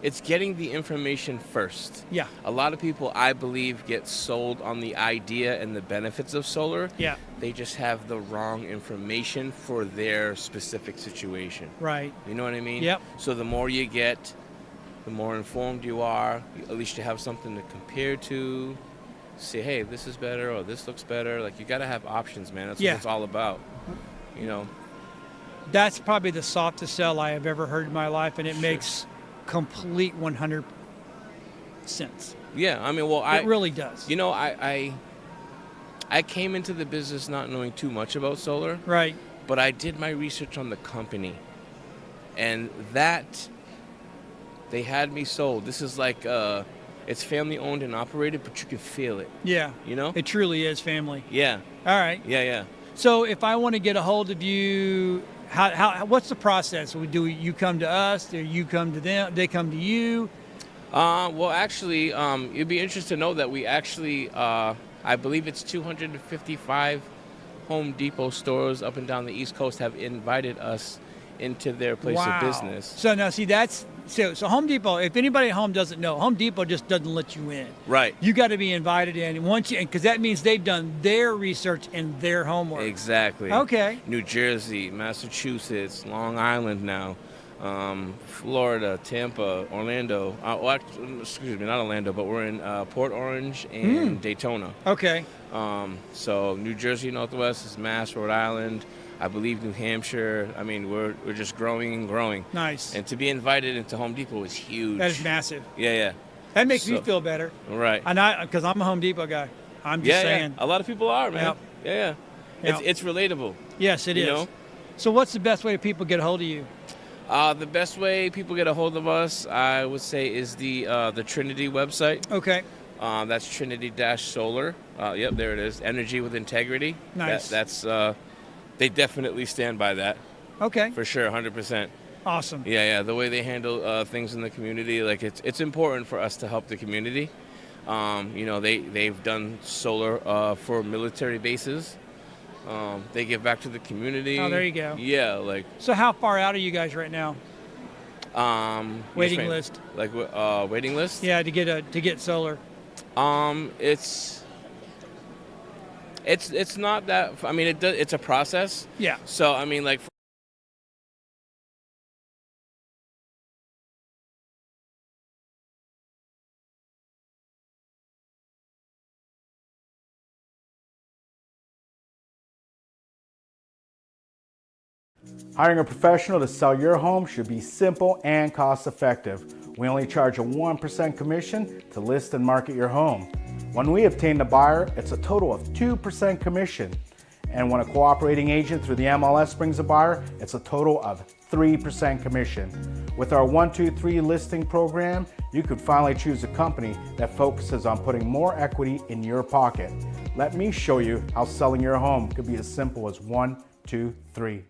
[SPEAKER 7] it's getting the information first.
[SPEAKER 2] Yeah.
[SPEAKER 7] A lot of people, I believe, get sold on the idea and the benefits of solar.
[SPEAKER 2] Yeah.
[SPEAKER 7] They just have the wrong information for their specific situation.
[SPEAKER 2] Right.
[SPEAKER 7] You know what I mean?
[SPEAKER 2] Yep.
[SPEAKER 7] So the more you get, the more informed you are. At least you have something to compare to. Say, hey, this is better, or this looks better. Like, you got to have options, man. That's what it's all about. You know.
[SPEAKER 2] That's probably the softest sell I have ever heard in my life, and it makes complete 100 sense.
[SPEAKER 7] Yeah, I mean, well,
[SPEAKER 2] it really does.
[SPEAKER 7] You know, I came into the business not knowing too much about solar.
[SPEAKER 2] Right.
[SPEAKER 7] But I did my research on the company, and that they had me sold. This is like it's family owned and operated, but you can feel it.
[SPEAKER 2] Yeah.
[SPEAKER 7] You know?
[SPEAKER 2] It truly is family.
[SPEAKER 7] Yeah.
[SPEAKER 2] All right.
[SPEAKER 7] Yeah.
[SPEAKER 2] So if I want to get a hold of you, what's the process? Do you come to us? Do you come to them? They come to you?
[SPEAKER 7] Well, actually, you'd be interested to know that we actually, I believe it's 255 Home Depot stores up and down the East Coast have invited us into their place of business.
[SPEAKER 2] So now, see, so Home Depot. If anybody at home doesn't know, Home Depot just doesn't let you in.
[SPEAKER 7] Right.
[SPEAKER 2] You got to be invited in, because that means they've done their research and their homework.
[SPEAKER 7] Exactly.
[SPEAKER 2] Okay.
[SPEAKER 7] New Jersey, Massachusetts, Long Island now, Florida, Tampa, Orlando. Excuse me, not Orlando, but we're in Port Orange and Daytona.
[SPEAKER 2] Okay.
[SPEAKER 7] So New Jersey, Northwest is Mass, Rhode Island. I believe New Hampshire. I mean, we're just growing and growing.
[SPEAKER 2] Nice.
[SPEAKER 7] And to be invited into Home Depot is huge.
[SPEAKER 2] That is massive.
[SPEAKER 7] Yeah.
[SPEAKER 2] That makes me feel better.
[SPEAKER 7] Right.
[SPEAKER 2] And because I'm a Home Depot guy. I'm just saying.
[SPEAKER 7] A lot of people are, man.
[SPEAKER 2] Yep.
[SPEAKER 7] Yeah. It's relatable.
[SPEAKER 2] Yes, it is.
[SPEAKER 7] Know?
[SPEAKER 2] So what's the best way people get a hold of you?
[SPEAKER 7] The best way people get a hold of us, I would say, is the Trinity website.
[SPEAKER 2] Okay.
[SPEAKER 7] That's Trinity-Solar. Yep, there it is. Energy with integrity.
[SPEAKER 2] Nice.
[SPEAKER 7] They definitely stand by that
[SPEAKER 2] Okay.
[SPEAKER 7] for sure, 100%.
[SPEAKER 2] Awesome.
[SPEAKER 7] Yeah. The way they handle things in the community, like it's important for us to help the community. They've done solar for military bases. They give back to the community.
[SPEAKER 2] Oh, there you go.
[SPEAKER 7] Yeah,
[SPEAKER 2] So how far out are you guys right now? Waiting list.
[SPEAKER 7] Waiting list.
[SPEAKER 2] Yeah, to get solar.
[SPEAKER 7] It's not that. I mean, it's a process.
[SPEAKER 2] Yeah.
[SPEAKER 7] So I mean,
[SPEAKER 8] Hiring a professional to sell your home should be simple and cost effective. We only charge a 1% commission to list and market your home. When we obtain the buyer, it's a total of 2% commission. And when a cooperating agent through the MLS brings a buyer, it's a total of 3% commission. With our 1-2-3 listing program, you could finally choose a company that focuses on putting more equity in your pocket. Let me show you how selling your home could be as simple as 1, 2, 3.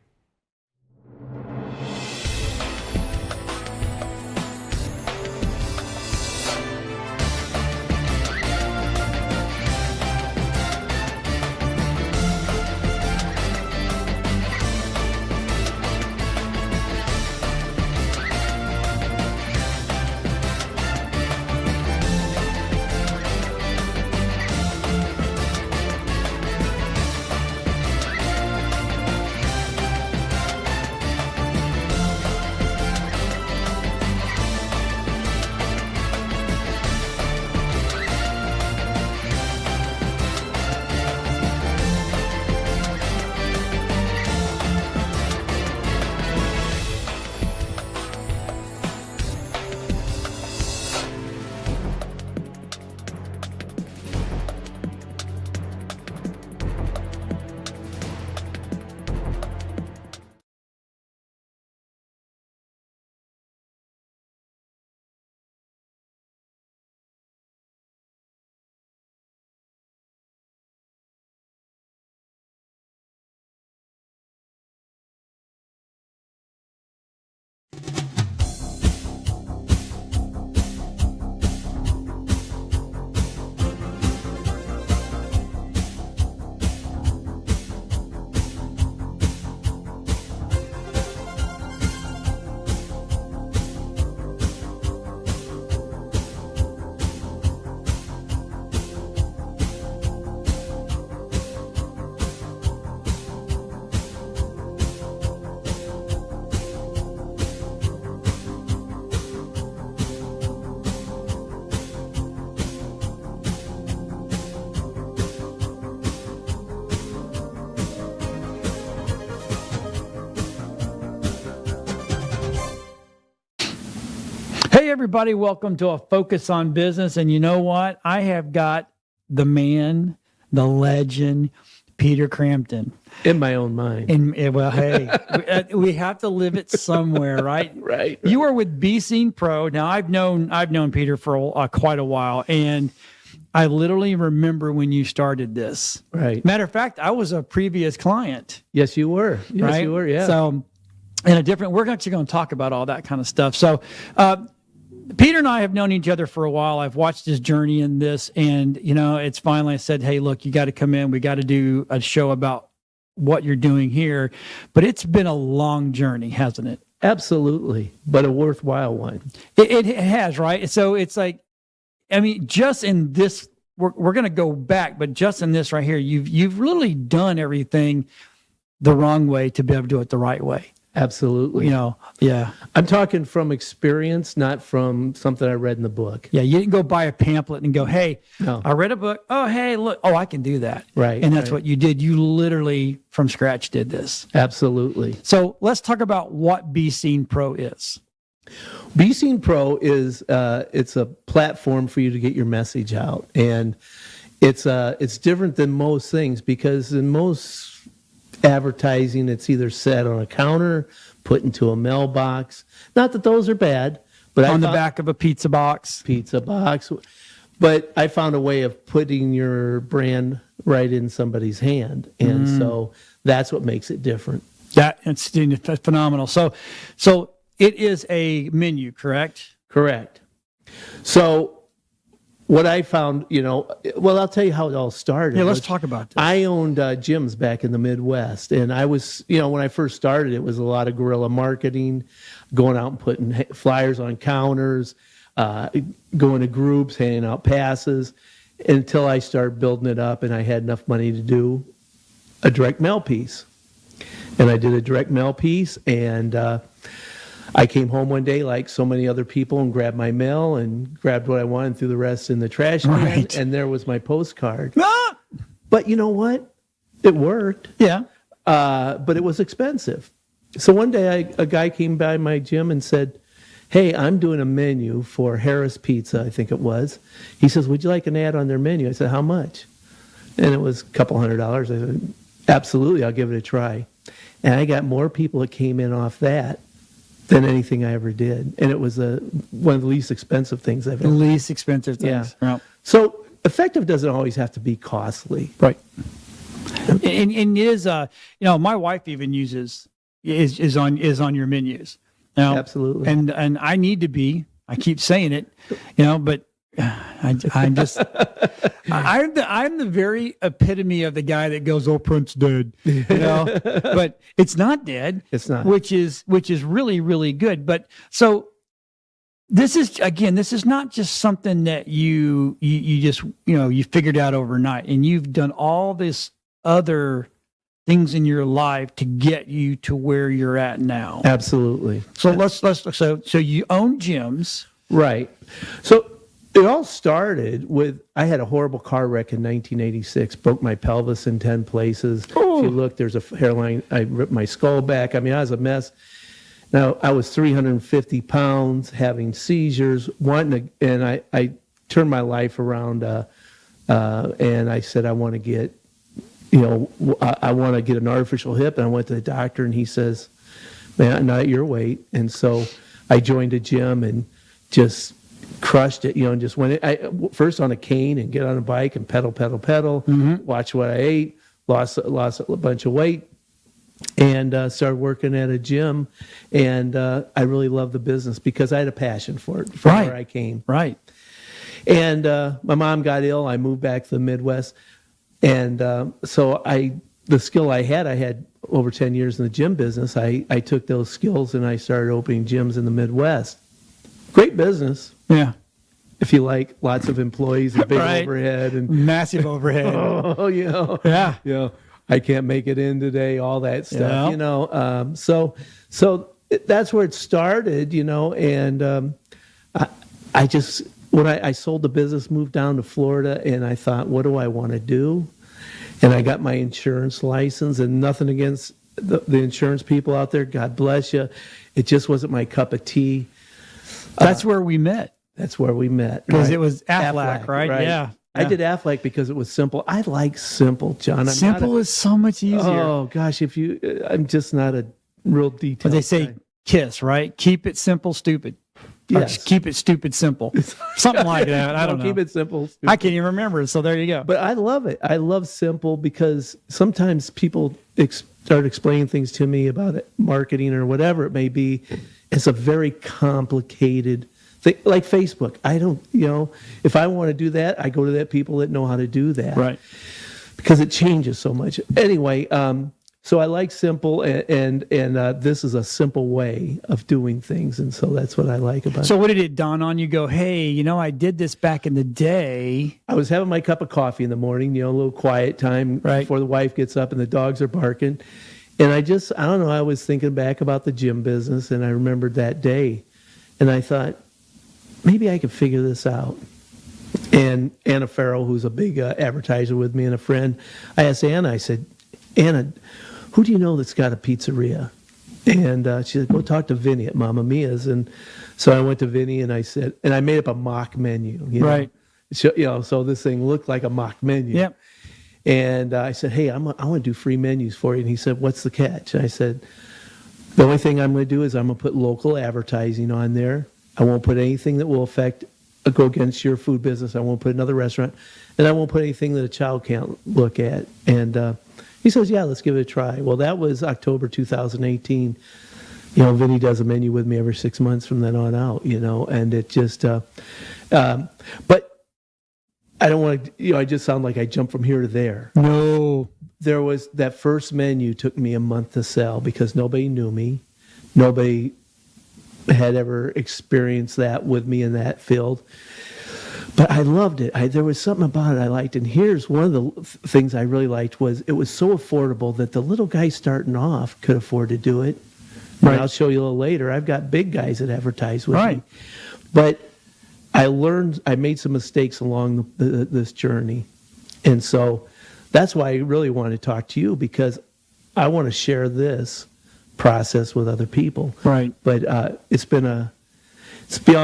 [SPEAKER 2] Hey, everybody, welcome to A Focus on Business. And you know what? I have got the man, the legend, Peter Crampton.
[SPEAKER 9] In my own mind.
[SPEAKER 2] Well, hey, we have to live it somewhere, right?
[SPEAKER 9] Right.
[SPEAKER 2] You are with Be Seen Pro. Now, I've known Peter for quite a while, and I literally remember when you started this.
[SPEAKER 9] Right.
[SPEAKER 2] Matter of fact, I was a previous client.
[SPEAKER 9] Yes, you were. Yes,
[SPEAKER 2] right?
[SPEAKER 9] you were. Yeah.
[SPEAKER 2] So, we're actually going to talk about all that kind of stuff. So, Peter and I have known each other for a while. I've watched his journey in this, and it's finally I said, "Hey, look, you got to come in. We got to do a show about what you're doing here." But it's been a long journey, hasn't it?
[SPEAKER 9] Absolutely, but a worthwhile one.
[SPEAKER 2] It has, right? So it's like, I mean, just in this, we're going to go back, but just in this right here, you've literally done everything the wrong way to be able to do it the right way.
[SPEAKER 9] Absolutely.
[SPEAKER 2] Yeah.
[SPEAKER 9] I'm talking from experience, not from something I read in the book.
[SPEAKER 2] Yeah, you didn't go buy a pamphlet and go, "Hey,
[SPEAKER 9] No.
[SPEAKER 2] I read a book. Oh, hey, look. Oh, I can do that."
[SPEAKER 9] Right.
[SPEAKER 2] And that's
[SPEAKER 9] right.
[SPEAKER 2] what you did. You literally from scratch did this.
[SPEAKER 9] Absolutely.
[SPEAKER 2] So let's talk about what Be Seen Pro is.
[SPEAKER 9] Be Seen Pro is it's a platform for you to get your message out, and it's different than most things because in most advertising, it's either set on a counter, put into a mailbox. Not that those are bad, but
[SPEAKER 2] on the back of a pizza box.
[SPEAKER 9] but I found a way of putting your brand right in somebody's hand, and so that's what makes it different.
[SPEAKER 2] It's phenomenal. So it is a menu, correct?
[SPEAKER 9] Correct. So what I found, well, I'll tell you how it all started.
[SPEAKER 2] Yeah, let's talk about this.
[SPEAKER 9] I owned gyms back in the Midwest, and I was, when I first started, it was a lot of guerrilla marketing, going out and putting flyers on counters, going to groups, handing out passes, until I started building it up and I had enough money to do a direct mail piece. And I did a direct mail piece, and I came home one day like so many other people and grabbed my mail and grabbed what I wanted and threw the rest in the trash can,
[SPEAKER 2] Right.
[SPEAKER 9] and there was my postcard.
[SPEAKER 2] Ah!
[SPEAKER 9] But you know what? It worked.
[SPEAKER 2] Yeah.
[SPEAKER 9] But it was expensive. So one day a guy came by my gym and said, "Hey, I'm doing a menu for Harris Pizza," I think it was. He says, "Would you like an ad on their menu?" I said, "How much?" And it was a couple $100. I said, "Absolutely, I'll give it a try." And I got more people that came in off that than anything I ever did. And it was one of the least expensive things I've
[SPEAKER 2] The
[SPEAKER 9] ever.
[SPEAKER 2] least expensive things.
[SPEAKER 9] Yeah.
[SPEAKER 2] Right.
[SPEAKER 9] So effective doesn't always have to be costly.
[SPEAKER 2] Right. And it is, my wife even uses is on your menus. Now,
[SPEAKER 9] Absolutely.
[SPEAKER 2] And I need to be. I keep saying it, but I'm just I'm the very epitome of the guy that goes, "Oh, Prince dead," but it's not dead.
[SPEAKER 9] It's not.
[SPEAKER 2] which is really, really good. But so this is not just something that you just you figured out overnight, and you've done all this other things in your life to get you to where you're at now.
[SPEAKER 9] Absolutely.
[SPEAKER 2] So so you own gyms.
[SPEAKER 9] Right. So it all started with, I had a horrible car wreck in 1986, broke my pelvis in 10 places.
[SPEAKER 2] Oh.
[SPEAKER 9] If you look, there's a hairline. I ripped my skull back. I mean, I was a mess. Now, I was 350 pounds, having seizures, and I turned my life around, and I said, I want to get, I want to get an artificial hip. And I went to the doctor, and he says, "Man, not at your weight." And so I joined a gym and just crushed it, and just went first on a cane and get on a bike and pedal, watch what I ate, lost a bunch of weight, and started working at a gym. And I really loved the business because I had a passion for it from
[SPEAKER 2] Right.
[SPEAKER 9] where I came.
[SPEAKER 2] Right.
[SPEAKER 9] And my mom got ill. I moved back to the Midwest. And so the skill I had over 10 years in the gym business. I took those skills and I started opening gyms in the Midwest. Great business.
[SPEAKER 2] Yeah.
[SPEAKER 9] If you like, lots of employees and big
[SPEAKER 2] Right.
[SPEAKER 9] overhead and
[SPEAKER 2] Massive overhead.
[SPEAKER 9] yeah, I can't make it in today, all that stuff,
[SPEAKER 2] Yeah.
[SPEAKER 9] So that's where it started, and I just, when I sold the business, moved down to Florida, and I thought, what do I want to do? And I got my insurance license, and nothing against the insurance people out there. God bless you. It just wasn't my cup of tea.
[SPEAKER 2] That's where we met.
[SPEAKER 9] That's where we met.
[SPEAKER 2] Because
[SPEAKER 9] right?
[SPEAKER 2] it was Aflac, right? Yeah.
[SPEAKER 9] I did Aflac because it was simple. I like simple, John.
[SPEAKER 2] Simple is so much easier.
[SPEAKER 9] Oh gosh, I'm just not a real detail.
[SPEAKER 2] But they say KISS, right? Keep it simple, stupid. Or
[SPEAKER 9] Yes.
[SPEAKER 2] keep it stupid, simple. Something like that. I don't know.
[SPEAKER 9] Keep it simple.
[SPEAKER 2] I can't even remember. So there you go.
[SPEAKER 9] But I love it. I love simple because sometimes people start explaining things to me about it, marketing or whatever it may be. It's a very complicated thing, like Facebook. I don't, if I want to do that, I go to that people that know how to do that.
[SPEAKER 2] Right.
[SPEAKER 9] Because it changes so much. Anyway, so I like simple, and this is a simple way of doing things, and so that's what I like about it.
[SPEAKER 2] So what did it dawn on you? Go, hey, I did this back in the day.
[SPEAKER 9] I was having my cup of coffee in the morning, a little quiet time
[SPEAKER 2] Right.
[SPEAKER 9] before the wife gets up and the dogs are barking. And I don't know, I was thinking back about the gym business, and I remembered that day. And I thought, maybe I could figure this out. And Anna Farrell, who's a big advertiser with me and a friend, I asked Anna, I said, "Anna, who do you know that's got a pizzeria?" And she said, "Go talk to Vinny at Mamma Mia's." And so I went to Vinny and I said, and I made up a mock menu.
[SPEAKER 2] Right.
[SPEAKER 9] So this thing looked like a mock menu.
[SPEAKER 2] Yep.
[SPEAKER 9] And I said, "Hey, I want to do free menus for you." And he said, "What's the catch?" And I said, "The only thing I'm going to do is I'm going to put local advertising on there. I won't put anything that will affect go against your food business. I won't put another restaurant, and I won't put anything that a child can't look at. And he says, yeah, let's give it a try. Well, that was October 2018. Vinny does a menu with me every 6 months from then on out, and it just, but I don't want to, I just sound like I jumped from here to there.
[SPEAKER 2] No.
[SPEAKER 9] There was that first menu took me a month to sell because nobody knew me. Nobody had ever experienced that with me in that field. But I loved it. There was something about it I liked. And here's one of the things I really liked was it was so affordable that the little guy starting off could afford to do it. Right. And I'll show you a little later. I've got big guys that advertise with me. But I made some mistakes along this journey. And so that's why I really want to talk to you, because I want to share this process with other people.
[SPEAKER 2] Right.
[SPEAKER 9] But it's beyond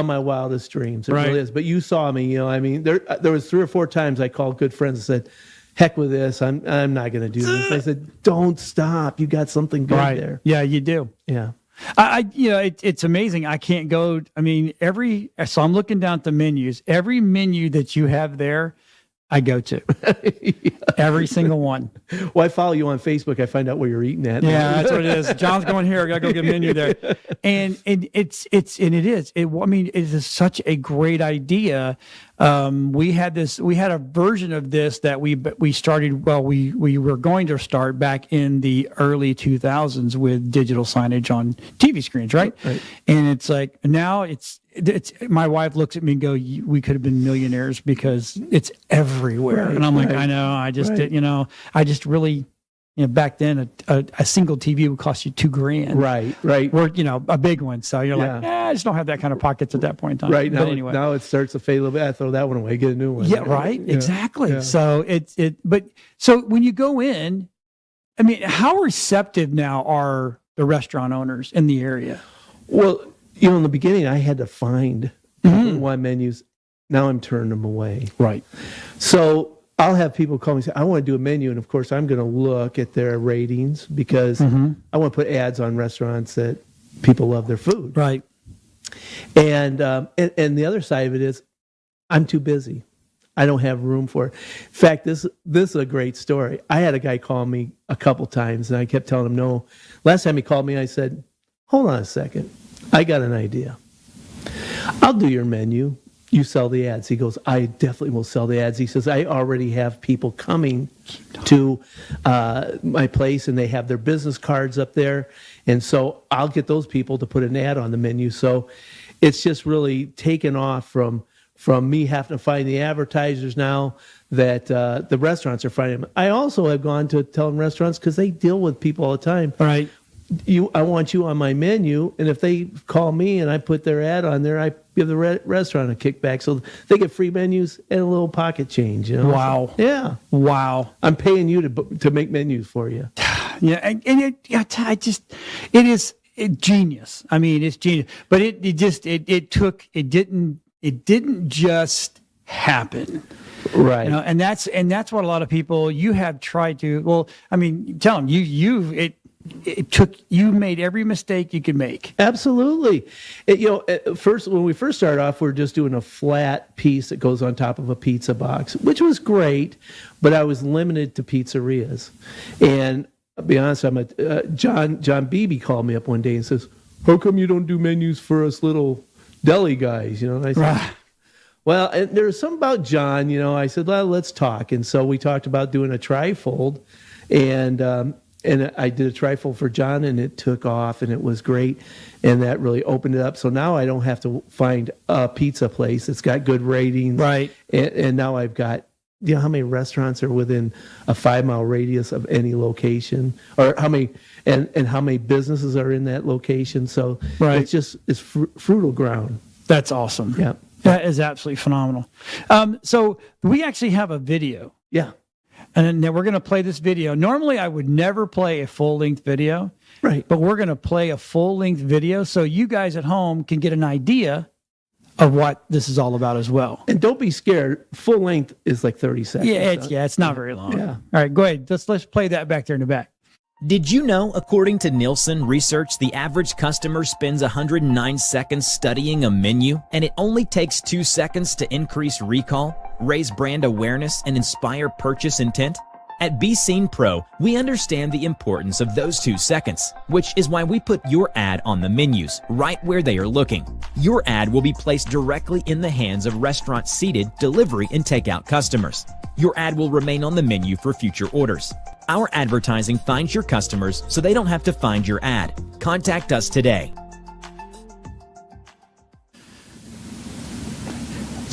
[SPEAKER 9] my wildest dreams. It
[SPEAKER 2] right.
[SPEAKER 9] really is. But you saw me, there was 3 or 4 times I called good friends and said, heck with this. I'm not going to do this. I said, don't stop. You got something good
[SPEAKER 2] right.
[SPEAKER 9] there.
[SPEAKER 2] Yeah, you do.
[SPEAKER 9] Yeah.
[SPEAKER 2] It's amazing. I can't go. So I'm looking down at the menus. Every menu that you have there, I go to. Yeah. Every single one.
[SPEAKER 9] Well, I follow you on Facebook. I find out where you're eating at.
[SPEAKER 2] Yeah, that's what it is. John's going here. I gotta go get a menu there. And it is such a great idea. We had a version of this that we started. Well, we were going to start back in the early 2000s with digital signage on TV screens, right? And it's like now it's my wife looks at me and go, we could have been millionaires because it's everywhere.
[SPEAKER 9] Right,
[SPEAKER 2] and I'm like,
[SPEAKER 9] right,
[SPEAKER 2] I know, I just
[SPEAKER 9] right.
[SPEAKER 2] did, I just really, back then a single TV would cost you $2,000.
[SPEAKER 9] Right.
[SPEAKER 2] Or, a big one. So you're
[SPEAKER 9] Yeah.
[SPEAKER 2] like, I just don't have that kind of pockets at that point in time.
[SPEAKER 9] Right.
[SPEAKER 2] But anyway.
[SPEAKER 9] Now it starts to fade a little bit. I throw that one away, get a new one.
[SPEAKER 2] Yeah, right.
[SPEAKER 9] Yeah.
[SPEAKER 2] Exactly.
[SPEAKER 9] Yeah.
[SPEAKER 2] So so when you go in, how receptive now are the restaurant owners in the area?
[SPEAKER 9] Well, in the beginning, I had to find one menus. Now I'm turning them away.
[SPEAKER 2] Right.
[SPEAKER 9] So I'll have people call me and say, I want to do a menu. And of course, I'm going to look at their ratings because I want to put ads on restaurants that people love their food.
[SPEAKER 2] Right.
[SPEAKER 9] And the other side of it is I'm too busy. I don't have room for it. In fact, this is a great story. I had a guy call me a couple times and I kept telling him no. Last time he called me, I said, hold on a second. I got an idea. I'll do your menu. You sell the ads. He goes, I definitely will sell the ads. He says, I already have people coming to my place and they have their business cards up there. And so I'll get those people to put an ad on the menu. So it's just really taken off from me having to find the advertisers now that the restaurants are finding them. I also have gone to telling restaurants because they deal with people all the time.
[SPEAKER 2] Right.
[SPEAKER 9] I want you on my menu, and if they call me and I put their ad on there, I give the restaurant a kickback, so they get free menus and a little pocket change.
[SPEAKER 2] Wow.
[SPEAKER 9] So, yeah.
[SPEAKER 2] Wow.
[SPEAKER 9] I'm paying you to make menus for you.
[SPEAKER 2] Yeah, and it is genius. It's genius, but it didn't just happen.
[SPEAKER 9] Right.
[SPEAKER 2] And that's what a lot of people you have tried to. Well, tell them you made every mistake you could make.
[SPEAKER 9] Absolutely. When we first started off, we were just doing a flat piece that goes on top of a pizza box, which was great, but I was limited to pizzerias. And I'll be honest, John Beebe called me up one day and says, how come you don't do menus for us little deli guys? And I said,
[SPEAKER 2] right.
[SPEAKER 9] Well, and there was something about John, I said, well, let's talk. And so we talked about doing a trifold, and I did a trifold for John, and it took off, and it was great, and that really opened it up. So now I don't have to find a pizza place that's got good ratings.
[SPEAKER 2] Right.
[SPEAKER 9] And now I've got, how many restaurants are within a 5-mile radius of any location, or how many businesses are in that location. So
[SPEAKER 2] right.
[SPEAKER 9] it's fertile ground.
[SPEAKER 2] That's awesome.
[SPEAKER 9] Yeah.
[SPEAKER 2] That is absolutely phenomenal. So we actually have a video.
[SPEAKER 9] Yeah.
[SPEAKER 2] And then we're going to play this video. Normally, I would never play a full-length video.
[SPEAKER 9] Right.
[SPEAKER 2] But we're going to play a full-length video so you guys at home can get an idea of what this is all about as well.
[SPEAKER 9] And don't be scared. Full length is like 30 seconds.
[SPEAKER 2] Yeah, it's not very long.
[SPEAKER 9] Yeah.
[SPEAKER 2] All right, go ahead. Let's play that back there in the back.
[SPEAKER 10] Did you know, according to Nielsen research, the average customer spends 109 seconds studying a menu, and it only takes 2 seconds to increase recall, raise brand awareness, and inspire purchase intent? At Be Seen Pro, we understand the importance of those 2 seconds, which is why we put your ad on the menus, right where they are looking. Your ad will be placed directly in the hands of restaurant-seated, delivery, and takeout customers. Your ad will remain on the menu for future orders. Our advertising finds your customers so they don't have to find your ad. Contact us today.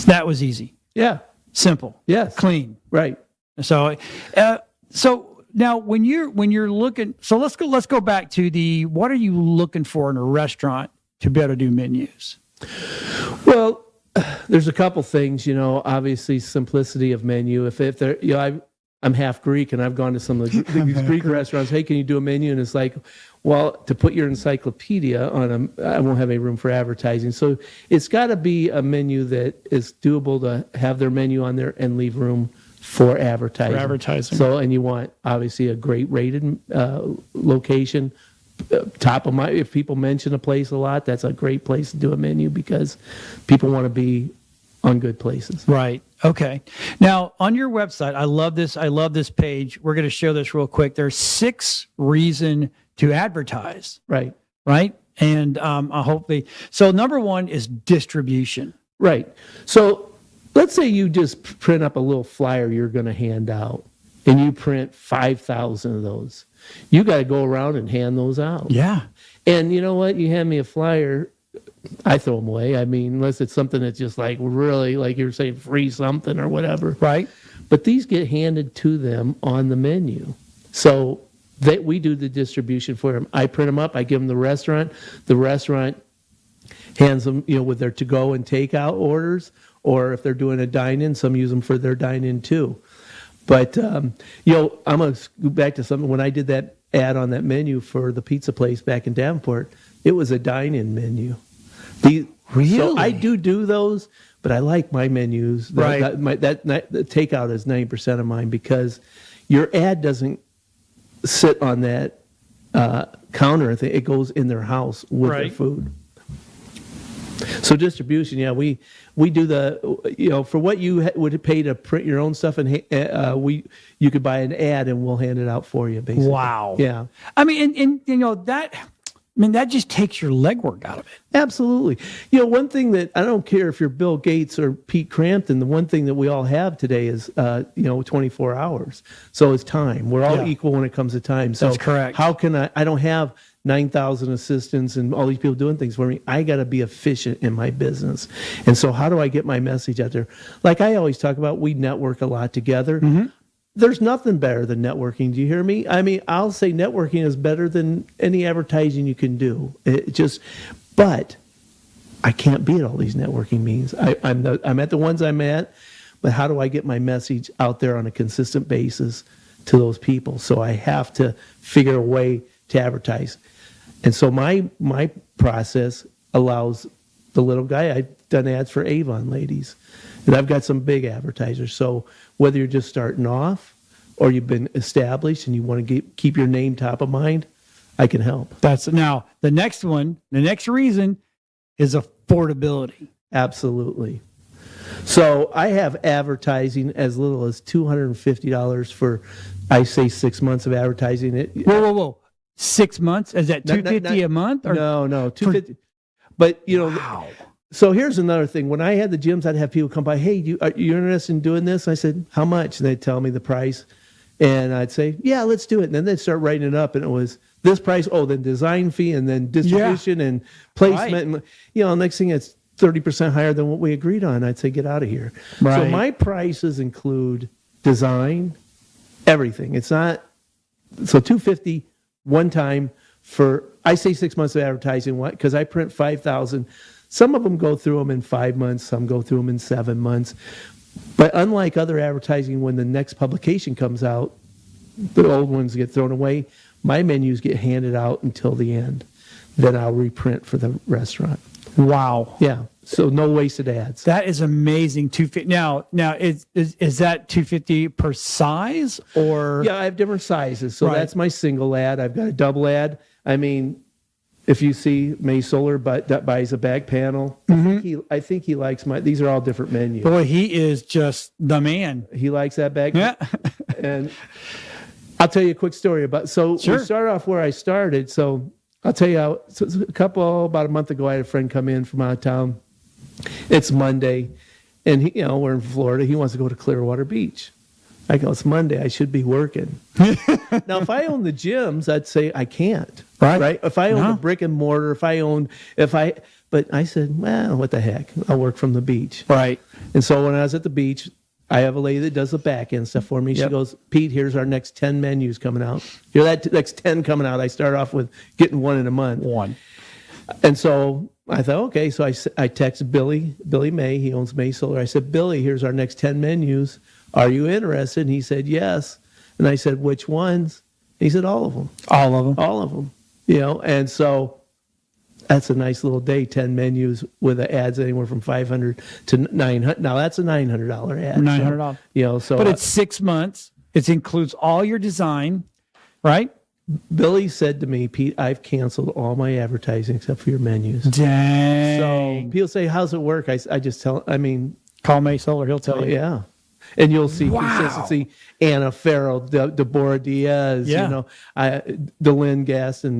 [SPEAKER 2] That was easy.
[SPEAKER 9] Yeah.
[SPEAKER 2] Simple.
[SPEAKER 9] Yes.
[SPEAKER 2] Clean.
[SPEAKER 9] Right.
[SPEAKER 2] So, so now when you're looking, so let's go back to what are you looking for in a restaurant to be able to do menus?
[SPEAKER 9] Well, there's a couple things, obviously simplicity of menu. If they're, I'm half Greek and I've gone to some of these Greek restaurants. Hey, can you do a menu? And it's like, well, to put your encyclopedia on I won't have any room for advertising. So it's got to be a menu that is doable to have their menu on there and leave room for advertising. So, and you want obviously a great rated location. Top of mind, if people mention a place a lot, that's a great place to do a menu because people want to be on good places.
[SPEAKER 2] Right. Okay. Now on your website, I love this page. We're going to show this real quick. There's 6 reasons to advertise.
[SPEAKER 9] Right.
[SPEAKER 2] Right. And I hope so number 1 is distribution.
[SPEAKER 9] Right. So let's say you just print up a little flyer you're going to hand out and you print 5,000 of those. You got to go around and hand those out.
[SPEAKER 2] Yeah.
[SPEAKER 9] And you know what? You hand me a flyer, I throw them away. I mean, unless it's something that's just like really, like you're saying, free something or whatever.
[SPEAKER 2] Right.
[SPEAKER 9] But these get handed to them on the menu. So we do the distribution for them. I print them up. I give them the restaurant. The restaurant hands them, with their to-go and takeout orders. Or if they're doing a dine-in, some use them for their dine-in too. But, I'm going to go back to something. When I did that ad on that menu for the pizza place back in Davenport, it was a dine-in menu.
[SPEAKER 2] Really?
[SPEAKER 9] So I do those, but I like my menus.
[SPEAKER 2] Right.
[SPEAKER 9] The takeout is 90% of mine because your ad doesn't sit on that counter. It goes in their house with their food. So distribution, yeah, we do for what you would pay to print your own stuff, and you could buy an ad and we'll hand it out for you, basically.
[SPEAKER 2] Wow.
[SPEAKER 9] Yeah.
[SPEAKER 2] I mean, that just takes your legwork out of it.
[SPEAKER 9] Absolutely. One thing that I don't care if you're Bill Gates or Pete Crampton, the one thing that we all have today is 24 hours. So it's time. We're all equal when it comes to time. So
[SPEAKER 2] that's correct.
[SPEAKER 9] How can I don't have 9,000 assistants and all these people doing things for me. I got to be efficient in my business. And so how do I get my message out there? Like I always talk about, we network a lot together. Mm-hmm. There's nothing better than networking. Do you hear me? I mean, I'll say networking is better than any advertising you can do. But I can't be at all these networking meetings. I'm at the ones I'm at, but how do I get my message out there on a consistent basis to those people? So I have to figure a way to advertise. And so my process allows the little guy. I've done ads for Avon ladies, and I've got some big advertisers. So whether you're just starting off or you've been established and you want to keep your name top of mind, I can help.
[SPEAKER 2] Now the next reason is affordability.
[SPEAKER 9] Absolutely. So I have advertising as little as $250 for, I say, 6 months of advertising.
[SPEAKER 2] Whoa. 6 months? Is that $250 a month? Or
[SPEAKER 9] no, $250. But
[SPEAKER 2] wow.
[SPEAKER 9] So here's another thing. When I had the gyms, I'd have people come by. Hey, are you interested in doing this? And I said, how much? And they'd tell me the price, and I'd say, yeah, let's do it. And then they'd start writing it up, and it was this price. Oh, then design fee, and then distribution and placement. Right. And next thing it's 30% higher than what we agreed on. I'd say, get out of here. Right. So my prices include design, everything. It's not so $250 one time for, I say 6 months of advertising, because I print 5,000. Some of them go through them in 5 months, some go through them in 7 months. But unlike other advertising, when the next publication comes out, the old ones get thrown away. My menus get handed out until the end. Then I'll reprint for the restaurant.
[SPEAKER 2] Wow.
[SPEAKER 9] Yeah. So no wasted ads.
[SPEAKER 2] That is amazing. 250. Now is that 250 per size or?
[SPEAKER 9] Yeah, I have different sizes. So
[SPEAKER 2] Right.
[SPEAKER 9] that's my single ad. I've got a double ad. I mean, if you see May Solar that buys a back panel, I think he likes these are all different menus.
[SPEAKER 2] Boy, he is just the man.
[SPEAKER 9] He likes that back.
[SPEAKER 2] Yeah.
[SPEAKER 9] And I'll tell you a quick story
[SPEAKER 2] Sure.
[SPEAKER 9] we started off where I started. So I'll tell you about a month ago, I had a friend come in from out of town. It's Monday, and we're in Florida. He wants to go to Clearwater Beach. I go, it's Monday. I should be working. Now, if I own the gyms, I'd say I can't. Right? If I own a brick and mortar, but I said, well, what the heck? I'll work from the beach.
[SPEAKER 2] Right.
[SPEAKER 9] And so when I was at the beach, I have a lady that does the back end stuff for me. She goes, Pete, here's our next 10 menus coming out. Hear that? Next 10 coming out. I start off with getting one in a month. And so I thought, okay. So I texted Billy May. He owns May Solar. I said, Billy, here's our next 10 menus. Are you interested? And he said, yes. And I said, which ones? He said, all of them.
[SPEAKER 2] All of them.
[SPEAKER 9] All of them. And so that's a nice little day, 10 menus with the ads anywhere from $500 to $900. Now that's a $900 ad.
[SPEAKER 2] $900.
[SPEAKER 9] So
[SPEAKER 2] But it's 6 months. It includes all your design, right?
[SPEAKER 9] Billy said to me, Pete, I've canceled all my advertising except for your menus.
[SPEAKER 2] Dang.
[SPEAKER 9] So people say, how's it work? I just tell,
[SPEAKER 2] call May Solar. He'll tell you.
[SPEAKER 9] Yeah. And you'll see consistency. Anna Farrell, Deborah Diaz, Delynn Gaston.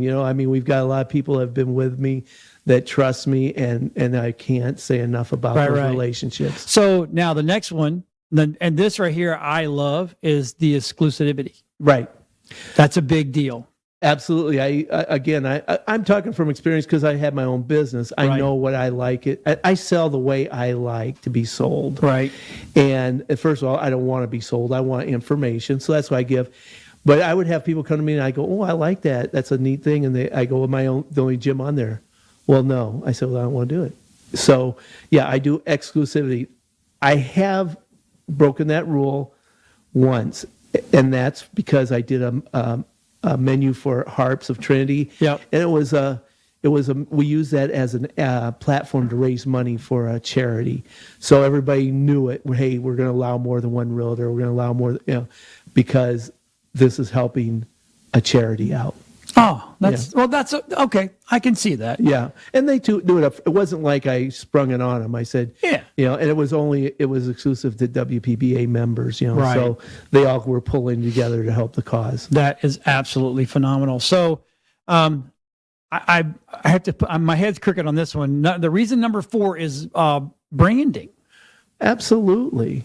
[SPEAKER 9] We've got a lot of people that have been with me that trust me, and I can't say enough about those relationships.
[SPEAKER 2] So now the next one, and this right here I love, is the exclusivity.
[SPEAKER 9] Right.
[SPEAKER 2] That's a big deal.
[SPEAKER 9] Absolutely. I'm talking from experience because I have my own business. I know what I like. I sell the way I like to be sold.
[SPEAKER 2] Right.
[SPEAKER 9] And first of all, I don't want to be sold. I want information. So that's what I give. But I would have people come to me and I go, oh, I like that. That's a neat thing. And I go, the only gym on there. Well, no. I said, well, I don't want to do it. So yeah, I do exclusivity. I have broken that rule once. And that's because I did a menu for Harps of Trinity.
[SPEAKER 2] Yep.
[SPEAKER 9] And we use that as a platform to raise money for a charity. So everybody knew it. Hey, we're going to allow more than one realtor. We're going to allow more, because this is helping a charity out.
[SPEAKER 2] Oh, that's okay. I can see that.
[SPEAKER 9] Yeah. And they do it up. It wasn't like I sprung it on them. I said,
[SPEAKER 2] yeah.
[SPEAKER 9] And it was exclusive to WPBA members,
[SPEAKER 2] Right.
[SPEAKER 9] So they all were pulling together to help the cause.
[SPEAKER 2] That is absolutely phenomenal. So, I have to put my head's crooked on this one. The reason number 4 is branding.
[SPEAKER 9] Absolutely.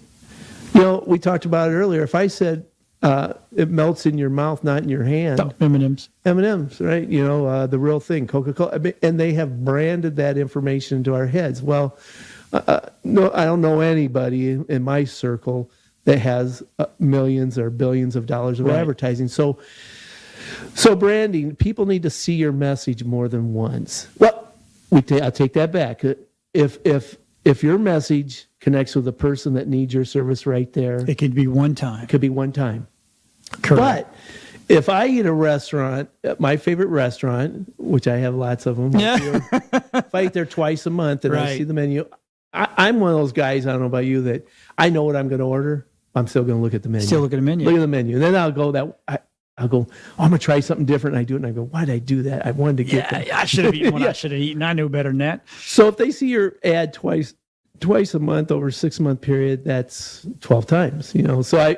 [SPEAKER 9] We talked about it earlier. If I said it melts in your mouth, not in your hand.
[SPEAKER 2] M&Ms.
[SPEAKER 9] M&Ms, right? The real thing, Coca-Cola. And they have branded that information into our heads. Well, no, I don't know anybody in my circle that has millions or billions of dollars of advertising. So branding, people need to see your message more than once. Well, I'll take that back. If your message connects with a person that needs your service right there,
[SPEAKER 2] it could be one time.
[SPEAKER 9] Correct. But if I eat a restaurant, my favorite restaurant, which I have lots of them, if I eat there twice a month and I see the menu, I'm one of those guys, I don't know about you, that I know what I'm going to order. I'm still going to look at the menu.
[SPEAKER 2] Look at the menu.
[SPEAKER 9] And then I'll go, I'm going to try something different. And I do it and I go, why did I do that? I wanted to get that.
[SPEAKER 2] I should have eaten what I should have eaten. I knew better than that.
[SPEAKER 9] So if they see your ad twice a month over a 6-month period, that's 12 times, So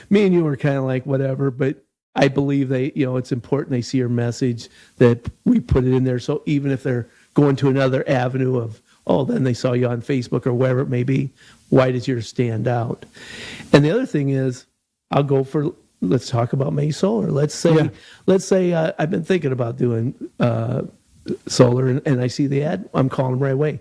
[SPEAKER 9] me and you were kind of like whatever, but I believe it's important they see your message, that we put it in there. So even if they're going to another avenue of, then they saw you on Facebook or wherever it may be, why does yours stand out? And the other thing is, let's talk about May Solar. Let's say I've been thinking about doing solar and I see the ad, I'm calling them right away.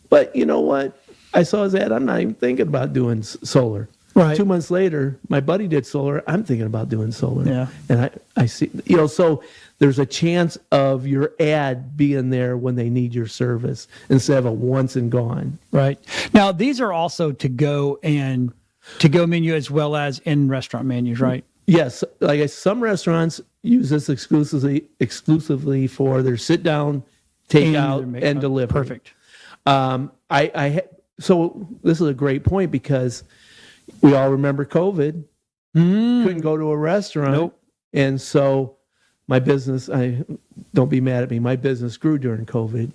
[SPEAKER 9] But you know what? I saw his ad, I'm not even thinking about doing solar.
[SPEAKER 2] Right.
[SPEAKER 9] 2 months later, my buddy did solar. I'm thinking about doing solar.
[SPEAKER 2] Yeah.
[SPEAKER 9] And I see, so there's a chance of your ad being there when they need your service instead of a once and gone.
[SPEAKER 2] Right. Now, these are also to-go menu as well as in restaurant menus, right?
[SPEAKER 9] Yes. Some restaurants use this exclusively for their sit down, take out, and deliver.
[SPEAKER 2] Perfect.
[SPEAKER 9] So this is a great point because we all remember COVID. Couldn't go to a restaurant.
[SPEAKER 2] Nope.
[SPEAKER 9] And so my business, don't be mad at me, my business grew during COVID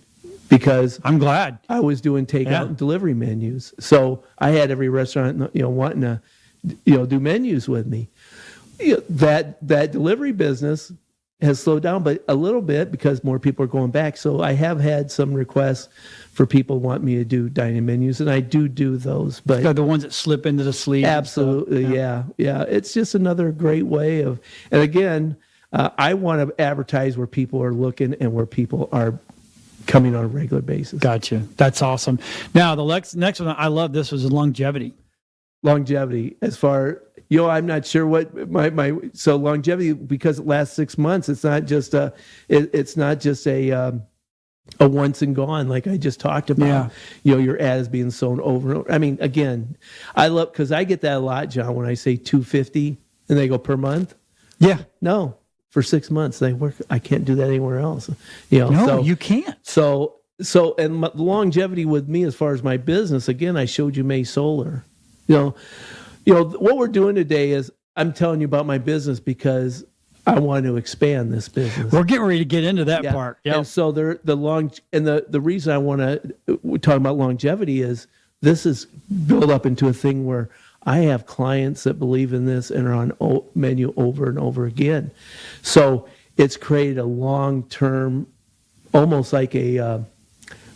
[SPEAKER 9] because
[SPEAKER 2] I'm glad
[SPEAKER 9] I was doing takeout and delivery menus. So I had every restaurant, wanting to, do menus with me. That delivery business has slowed down, but a little bit because more people are going back. So I have had some requests for people want me to do dining menus, and I do those. But
[SPEAKER 2] the ones that slip into the sleeve.
[SPEAKER 9] Absolutely, yeah. It's just another great way of. And again, I want to advertise where people are looking and where people are coming on a regular basis.
[SPEAKER 2] Gotcha. That's awesome. Now the next one, I love this, was longevity.
[SPEAKER 9] Longevity, as far. I'm not sure what so longevity, because it lasts 6 months. It's not just a once and gone like I just talked about.
[SPEAKER 2] Yeah.
[SPEAKER 9] Your ad is being sown over and over. I mean, again, I love, because I get that a lot, John, when I say $250 and they go per month.
[SPEAKER 2] Yeah.
[SPEAKER 9] No, for 6 months they work. I can't do that anywhere else.
[SPEAKER 2] No,
[SPEAKER 9] so,
[SPEAKER 2] you can't.
[SPEAKER 9] So and the longevity with me as far as my business, again, I showed you May Solar. What we're doing today is I'm telling you about my business because I want to expand this business.
[SPEAKER 2] We're getting ready to get into that part. Yeah.
[SPEAKER 9] And so the reason I want to talk about longevity is this is built up into a thing where I have clients that believe in this and are on menu over and over again. So it's created a long-term, almost like a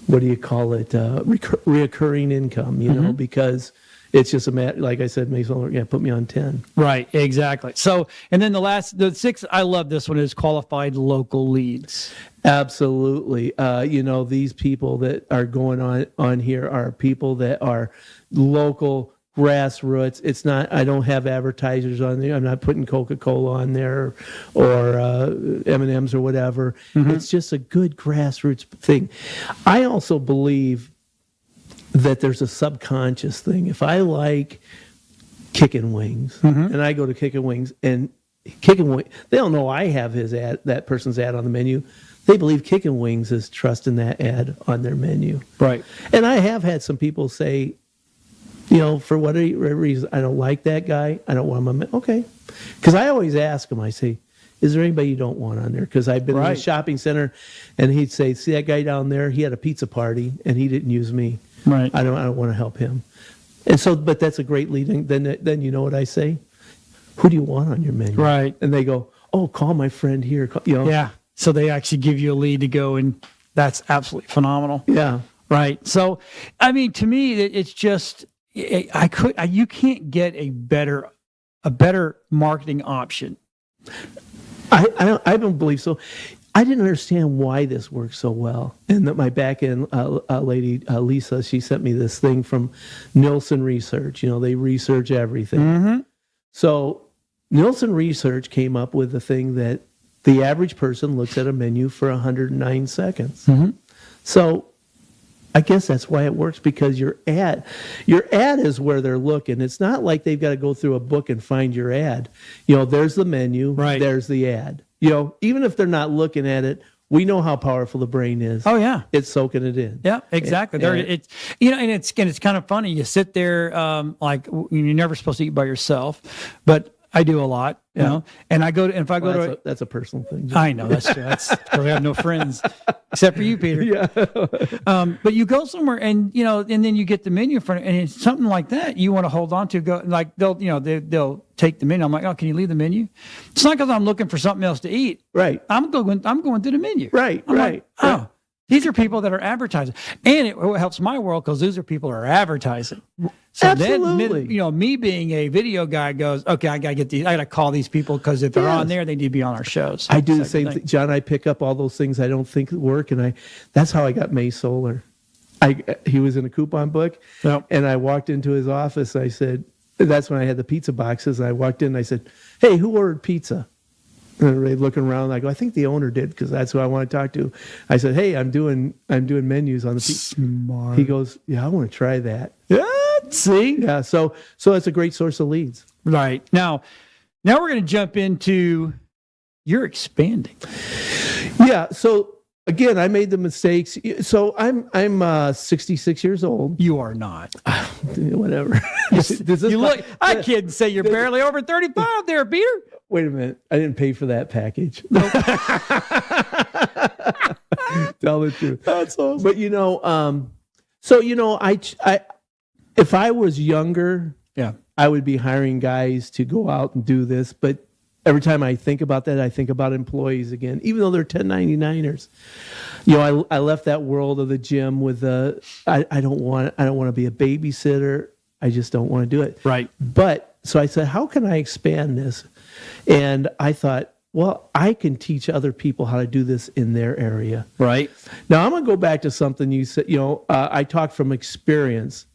[SPEAKER 9] what do you call it? Reoccurring income, because it's just a matter, like I said, Mason, put me on 10.
[SPEAKER 2] Right, exactly. So, and then the 6, I love this one, is qualified local leads.
[SPEAKER 9] Absolutely. These people that are going on here are people that are local, grassroots. It's not, I don't have advertisers on there. I'm not putting Coca-Cola on there or M&Ms or whatever. Mm-hmm. It's just a good grassroots thing. I also believe that there's a subconscious thing. If I like Kickin' Wings, and I go to Kickin' Wings, and Kickin' Wings, they don't know I have that person's ad on the menu. They believe Kickin' Wings is trusting that ad on their menu.
[SPEAKER 2] Right.
[SPEAKER 9] And I have had some people say, for whatever reason, I don't like that guy. I don't want him on. Okay. Because I always ask him, I say, is there anybody you don't want on there? Because I've been in a shopping center, and he'd say, see that guy down there? He had a pizza party, and he didn't use me.
[SPEAKER 2] Right.
[SPEAKER 9] I don't want to help him. And so, but that's a great leading. Then you know what I say? Who do you want on your menu?
[SPEAKER 2] Right.
[SPEAKER 9] And they go, oh, call my friend here.
[SPEAKER 2] Yeah. So they actually give you a lead to go, and that's absolutely phenomenal.
[SPEAKER 9] Yeah.
[SPEAKER 2] Right. So, I mean, to me, it's just, you can't get a better marketing option.
[SPEAKER 9] I don't believe so. I didn't understand why this worked so well. And that my back end lady, Lisa, she sent me this thing from Nielsen Research. They research everything. Mm-hmm. So Nielsen Research came up with the thing that the average person looks at a menu for 109 seconds. Mm-hmm. So I guess that's why it works, because your ad is where they're looking. It's not like they've got to go through a book and find your ad. There's the menu, right. There's the ad. Even if they're not looking at it, we know how powerful the brain is.
[SPEAKER 2] Oh yeah,
[SPEAKER 9] it's soaking it in.
[SPEAKER 2] Yeah, exactly. And it's kind of funny. You sit there, like you're never supposed to eat by yourself, but I do a lot, you know. And I go to, and if I go to,
[SPEAKER 9] that's a personal thing.
[SPEAKER 2] I know that's true. That's because I have no friends except for you, Peter. Yeah. But you go somewhere, and and then you get the menu in front, and it's something like that you want to hold on to. Go like they'll take the menu. I'm like, oh, can you leave the menu? It's not because I'm looking for something else to eat.
[SPEAKER 9] Right.
[SPEAKER 2] I'm going to the menu.
[SPEAKER 9] Right.
[SPEAKER 2] I'm
[SPEAKER 9] right.
[SPEAKER 2] Like, oh. These are people that are advertising, and it helps my world because these are people who are advertising. So
[SPEAKER 9] absolutely.
[SPEAKER 2] Then, me being a video guy goes, okay, I got to get these. I got to call these people because if they're on there, they need to be on our shows.
[SPEAKER 9] I do the same thing, John. I pick up all those things I don't think work, and that's how I got May Solar. He was in a coupon book, and I walked into his office. I said, that's when I had the pizza boxes. And I walked in, and I said, hey, who ordered pizza? And everybody looking around, I go, I think the owner did, because that's who I want to talk to. I said, hey, I'm doing menus on the pizza.
[SPEAKER 2] Smart.
[SPEAKER 9] He goes, yeah, I want to try that.
[SPEAKER 2] Yeah, see?
[SPEAKER 9] Yeah, so it's a great source of leads.
[SPEAKER 2] Right. Now we're going to jump into, you're expanding.
[SPEAKER 9] Yeah, so again, I made the mistakes. So I'm 66 years old.
[SPEAKER 2] You are not.
[SPEAKER 9] Whatever.
[SPEAKER 2] You look. I can't say you're barely over 35 there, Peter.
[SPEAKER 9] Wait a minute. I didn't pay for that package. Tell the truth.
[SPEAKER 2] That's awesome.
[SPEAKER 9] But so I if I was younger,
[SPEAKER 2] Yeah.
[SPEAKER 9] I would be hiring guys to go out and do this. But every time I think about that, I think about employees again, even though they're 1099ers. I left that world of the gym with I don't want to be a babysitter. I just don't want to do it.
[SPEAKER 2] Right.
[SPEAKER 9] But so I said, how can I expand this? And I thought, well, I can teach other people how to do this in their area.
[SPEAKER 2] Right.
[SPEAKER 9] Now I'm going to go back to something you said. I talked from experience,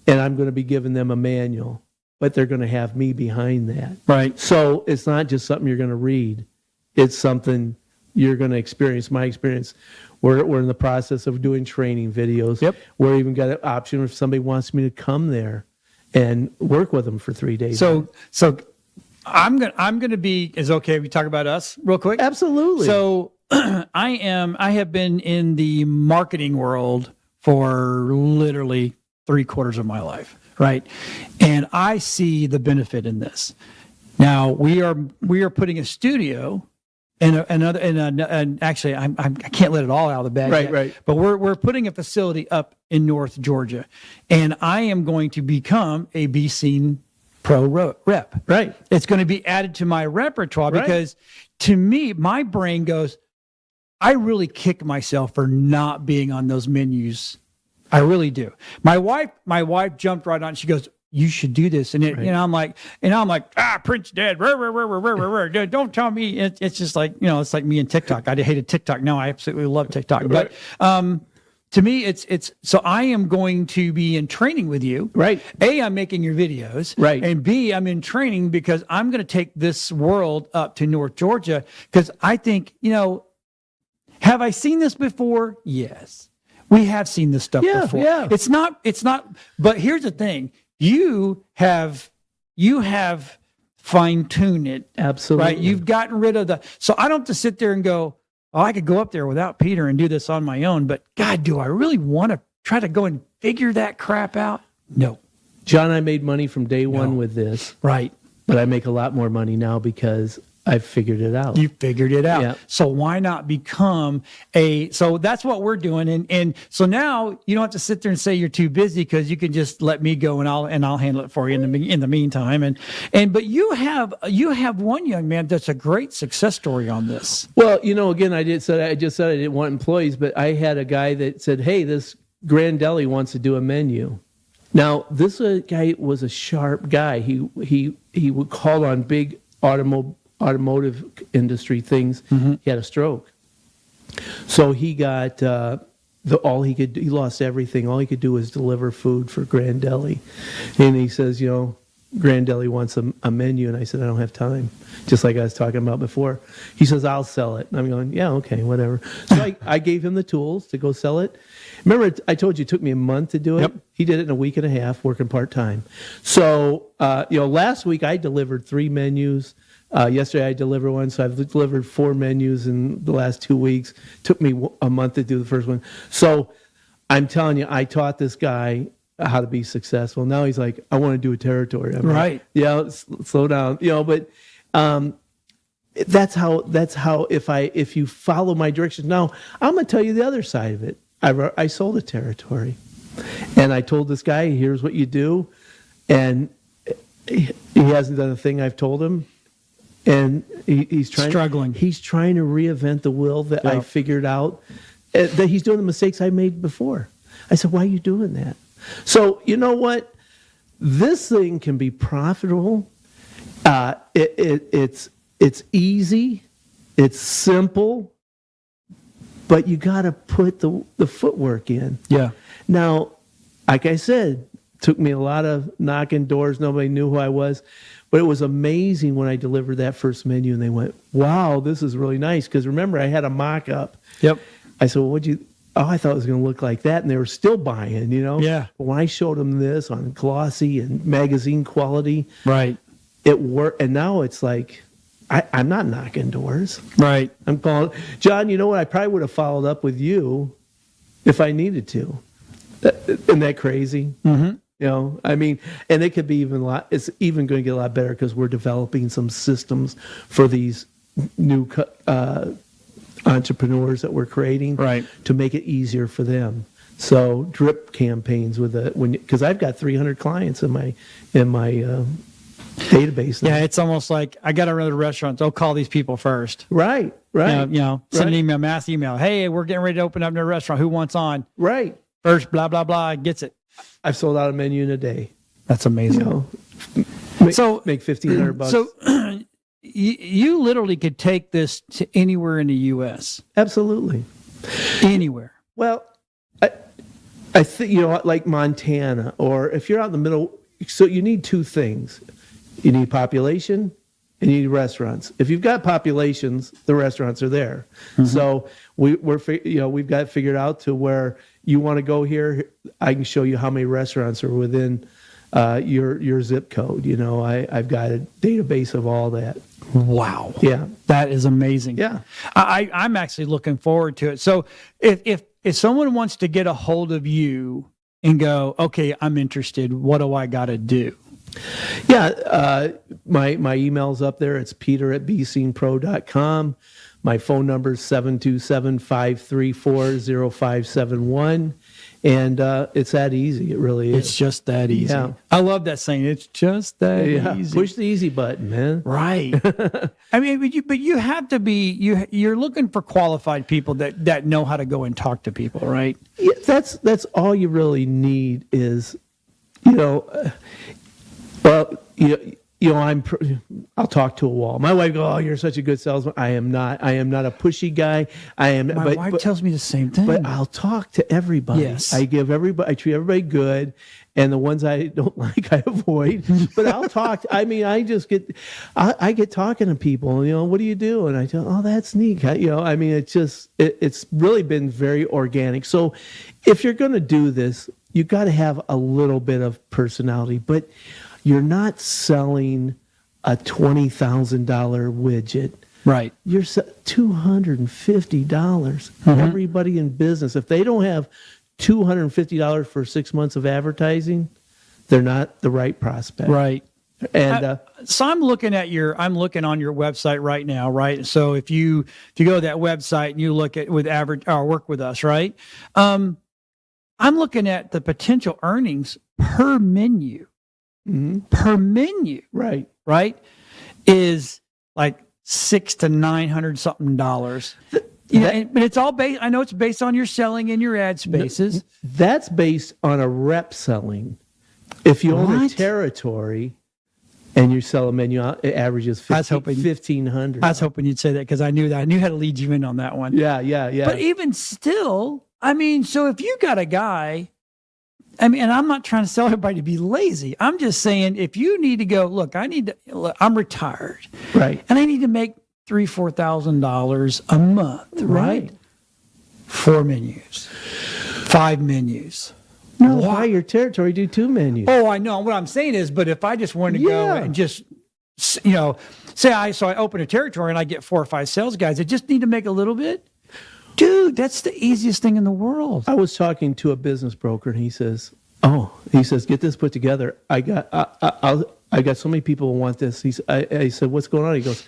[SPEAKER 9] and I'm going to be giving them a manual, but they're going to have me behind that.
[SPEAKER 2] Right.
[SPEAKER 9] So it's not just something you're going to read; it's something you're going to experience. My experience. We're in the process of doing training videos.
[SPEAKER 2] Yep.
[SPEAKER 9] We're even got an option if somebody wants me to come there and work with them for 3 days.
[SPEAKER 2] So I'm gonna be. Is it okay if we talk about us real quick?
[SPEAKER 9] Absolutely.
[SPEAKER 2] So I have been in the marketing world for literally 3/4 of my life, right? And I see the benefit in this. Now we are putting a studio and actually I can't let it all out of the bag
[SPEAKER 9] Right,
[SPEAKER 2] yet,
[SPEAKER 9] right.
[SPEAKER 2] but we're putting a facility up in North Georgia, and I am going to become a Be Seen Pro rep.
[SPEAKER 9] Right.
[SPEAKER 2] It's going to be added to my repertoire
[SPEAKER 9] Right.
[SPEAKER 2] because to me, my brain goes, I really kick myself for not being on those menus. I really do. My wife jumped right on. She goes, you should do this. And
[SPEAKER 9] Right.
[SPEAKER 2] I'm like, Prince dead. Don't tell me. It's just like, it's like me and TikTok. I hated TikTok. Now I absolutely love TikTok.
[SPEAKER 9] Right.
[SPEAKER 2] But, to me, it's so I am going to be in training with you.
[SPEAKER 9] Right.
[SPEAKER 2] A, I'm making your videos.
[SPEAKER 9] Right.
[SPEAKER 2] And B, I'm in training because I'm going to take this world up to North Georgia because I think, have I seen this before? Yes. We have seen this stuff before.
[SPEAKER 9] Yeah.
[SPEAKER 2] It's not, but here's the thing. You have fine-tuned it.
[SPEAKER 9] Absolutely.
[SPEAKER 2] Right. You've gotten rid of so I don't have to sit there and go, oh, I could go up there without Peter and do this on my own, but God, do I really want to try to go and figure that crap out? No.
[SPEAKER 9] John, I made money from day one
[SPEAKER 2] No.
[SPEAKER 9] with this,
[SPEAKER 2] Right.
[SPEAKER 9] but I make a lot more money now because I've figured it out.
[SPEAKER 2] You figured it out.
[SPEAKER 9] Yeah.
[SPEAKER 2] So why not become so that's what we're doing. And so now you don't have to sit there and say you're too busy because you can just let me go and I'll handle it for you in the meantime. But you have one young man that's a great success story on this.
[SPEAKER 9] Well, again, I just said I didn't want employees, but I had a guy that said, hey, this Grand Deli wants to do a menu. Now, this guy was a sharp guy. He would call on big automotive industry things.
[SPEAKER 2] Mm-hmm.
[SPEAKER 9] He had a stroke. So he got he lost everything. All he could do was deliver food for Grand Deli. And he says, Grand Deli wants a menu. And I said, I don't have time. Just like I was talking about before. He says, I'll sell it. And I'm going, yeah, okay, whatever. So I gave him the tools to go sell it. Remember, I told you it took me a month to do it?
[SPEAKER 2] Yep.
[SPEAKER 9] He did it in a week and a half, working part-time. So, last week I delivered 3 menus. Yesterday I delivered one, so I've delivered 4 menus in the last 2 weeks. Took me a month to do the first one. So I'm telling you, I taught this guy how to be successful. Now he's like, I want to do a territory. I'm
[SPEAKER 2] Right.
[SPEAKER 9] like, yeah, slow down. But that's how if you follow my directions. Now I'm going to tell you the other side of it. I sold a territory, and I told this guy, here's what you do, and he hasn't done a thing I've told him. And he's
[SPEAKER 2] Struggling.
[SPEAKER 9] He's trying to reinvent the wheel that I
[SPEAKER 2] Yeah.
[SPEAKER 9] figured out, that he's doing the mistakes I made before. I said, why are you doing that? So you know what? This thing can be profitable. It's easy. It's simple. But you got to put the footwork in.
[SPEAKER 2] Yeah.
[SPEAKER 9] Now, like I said, took me a lot of knocking doors. Nobody knew who I was. But it was amazing when I delivered that first menu and they went, wow, this is really nice. Because remember, I had a mock-up.
[SPEAKER 2] Yep.
[SPEAKER 9] I said, well, I thought it was going to look like that. And they were still buying,
[SPEAKER 2] Yeah.
[SPEAKER 9] But when I showed them this on glossy and magazine quality,
[SPEAKER 2] Right.
[SPEAKER 9] it worked. And now it's like, I'm not knocking doors.
[SPEAKER 2] Right.
[SPEAKER 9] I'm calling John. You know what? I probably would have followed up with you if I needed to. Isn't that crazy? Mm-hmm. You know, I mean, and it could be even a lot. It's even going to get a lot better because we're developing some systems for these new entrepreneurs that we're creating,
[SPEAKER 2] Right.
[SPEAKER 9] to make it easier for them. So drip campaigns because I've got 300 clients in my database now.
[SPEAKER 2] Yeah, it's almost like I got to run to the restaurant. I'll call these people first.
[SPEAKER 9] Right.
[SPEAKER 2] Send
[SPEAKER 9] Right.
[SPEAKER 2] an email, mass email. Hey, we're getting ready to open up a restaurant. Who wants on?
[SPEAKER 9] Right.
[SPEAKER 2] First, blah, blah, blah, gets it.
[SPEAKER 9] I've sold out a menu in a day.
[SPEAKER 2] That's amazing.
[SPEAKER 9] You know, make $1,500.
[SPEAKER 2] So you literally could take this to anywhere in the U.S.
[SPEAKER 9] Absolutely.
[SPEAKER 2] Anywhere.
[SPEAKER 9] Well, I think, like Montana, or if you're out in the middle, so you need two things. You need population and you need restaurants. If you've got populations, the restaurants are there. Mm-hmm. So we've got it figured out to where you want to go here. I can show you how many restaurants are within your zip code. I've got a database of all that.
[SPEAKER 2] Wow.
[SPEAKER 9] Yeah.
[SPEAKER 2] That is amazing.
[SPEAKER 9] Yeah.
[SPEAKER 2] I'm actually looking forward to it. So if someone wants to get a hold of you and go, okay, I'm interested, what do I got to do?
[SPEAKER 9] Yeah. My email's up there. It's peter@bscenepro.com. My phone number is 727-534-0571. And it's that easy. It really is.
[SPEAKER 2] It's just that easy.
[SPEAKER 9] Yeah.
[SPEAKER 2] I love that saying. It's just that easy.
[SPEAKER 9] Push the easy button, man.
[SPEAKER 2] Right. I mean, but you have to be, you're looking for qualified people that know how to go and talk to people, right?
[SPEAKER 9] Yeah, that's all you really need is, I'll talk to a wall. My wife goes, "Oh, you're such a good salesman." I am not a pushy guy.
[SPEAKER 2] My wife tells me the same thing.
[SPEAKER 9] But I'll talk to everybody.
[SPEAKER 2] Yes.
[SPEAKER 9] I treat everybody good, and the ones I don't like, I avoid. But I'll talk. I get talking to people. What do you do? And I tell, "Oh, that's neat." It's really been very organic. So, if you're going to do this, you got to have a little bit of personality, but you're not selling a $20,000 widget.
[SPEAKER 2] Right.
[SPEAKER 9] You're $250. Mm-hmm. Everybody in business, if they don't have $250 for 6 months of advertising, they're not the right prospect.
[SPEAKER 2] Right.
[SPEAKER 9] And
[SPEAKER 2] so I'm looking on your website right now, right? So if you go to that website and you look at work with us, right? I'm looking at the potential earnings per menu.
[SPEAKER 9] mm-hmm.
[SPEAKER 2] Per menu,
[SPEAKER 9] right,
[SPEAKER 2] is like $600 to $900 something. But it's all based. I know it's based on your selling in your ad spaces.
[SPEAKER 9] That's based on a rep selling. If you own a territory and you sell a menu, it averages $1,500.
[SPEAKER 2] I was hoping you'd say that because I knew how to lead you in on that one.
[SPEAKER 9] Yeah.
[SPEAKER 2] But even still, so if you got a guy. And I'm not trying to sell everybody to be lazy. I'm just saying, if you need to go, look, I'm retired.
[SPEAKER 9] Right.
[SPEAKER 2] And I need to make $3,000-$4,000 a month, right? 4 menus, 5 menus.
[SPEAKER 9] No, why your territory do 2 menus?
[SPEAKER 2] Oh, I know. What I'm saying is, but if I just wanted to go and just, say I open a territory and I get 4 or 5 sales guys that just need to make a little bit. Dude, that's the easiest thing in the world.
[SPEAKER 9] I was talking to a business broker, and he says, "Get this put together. I got so many people who want this." I said, "What's going on?" He goes,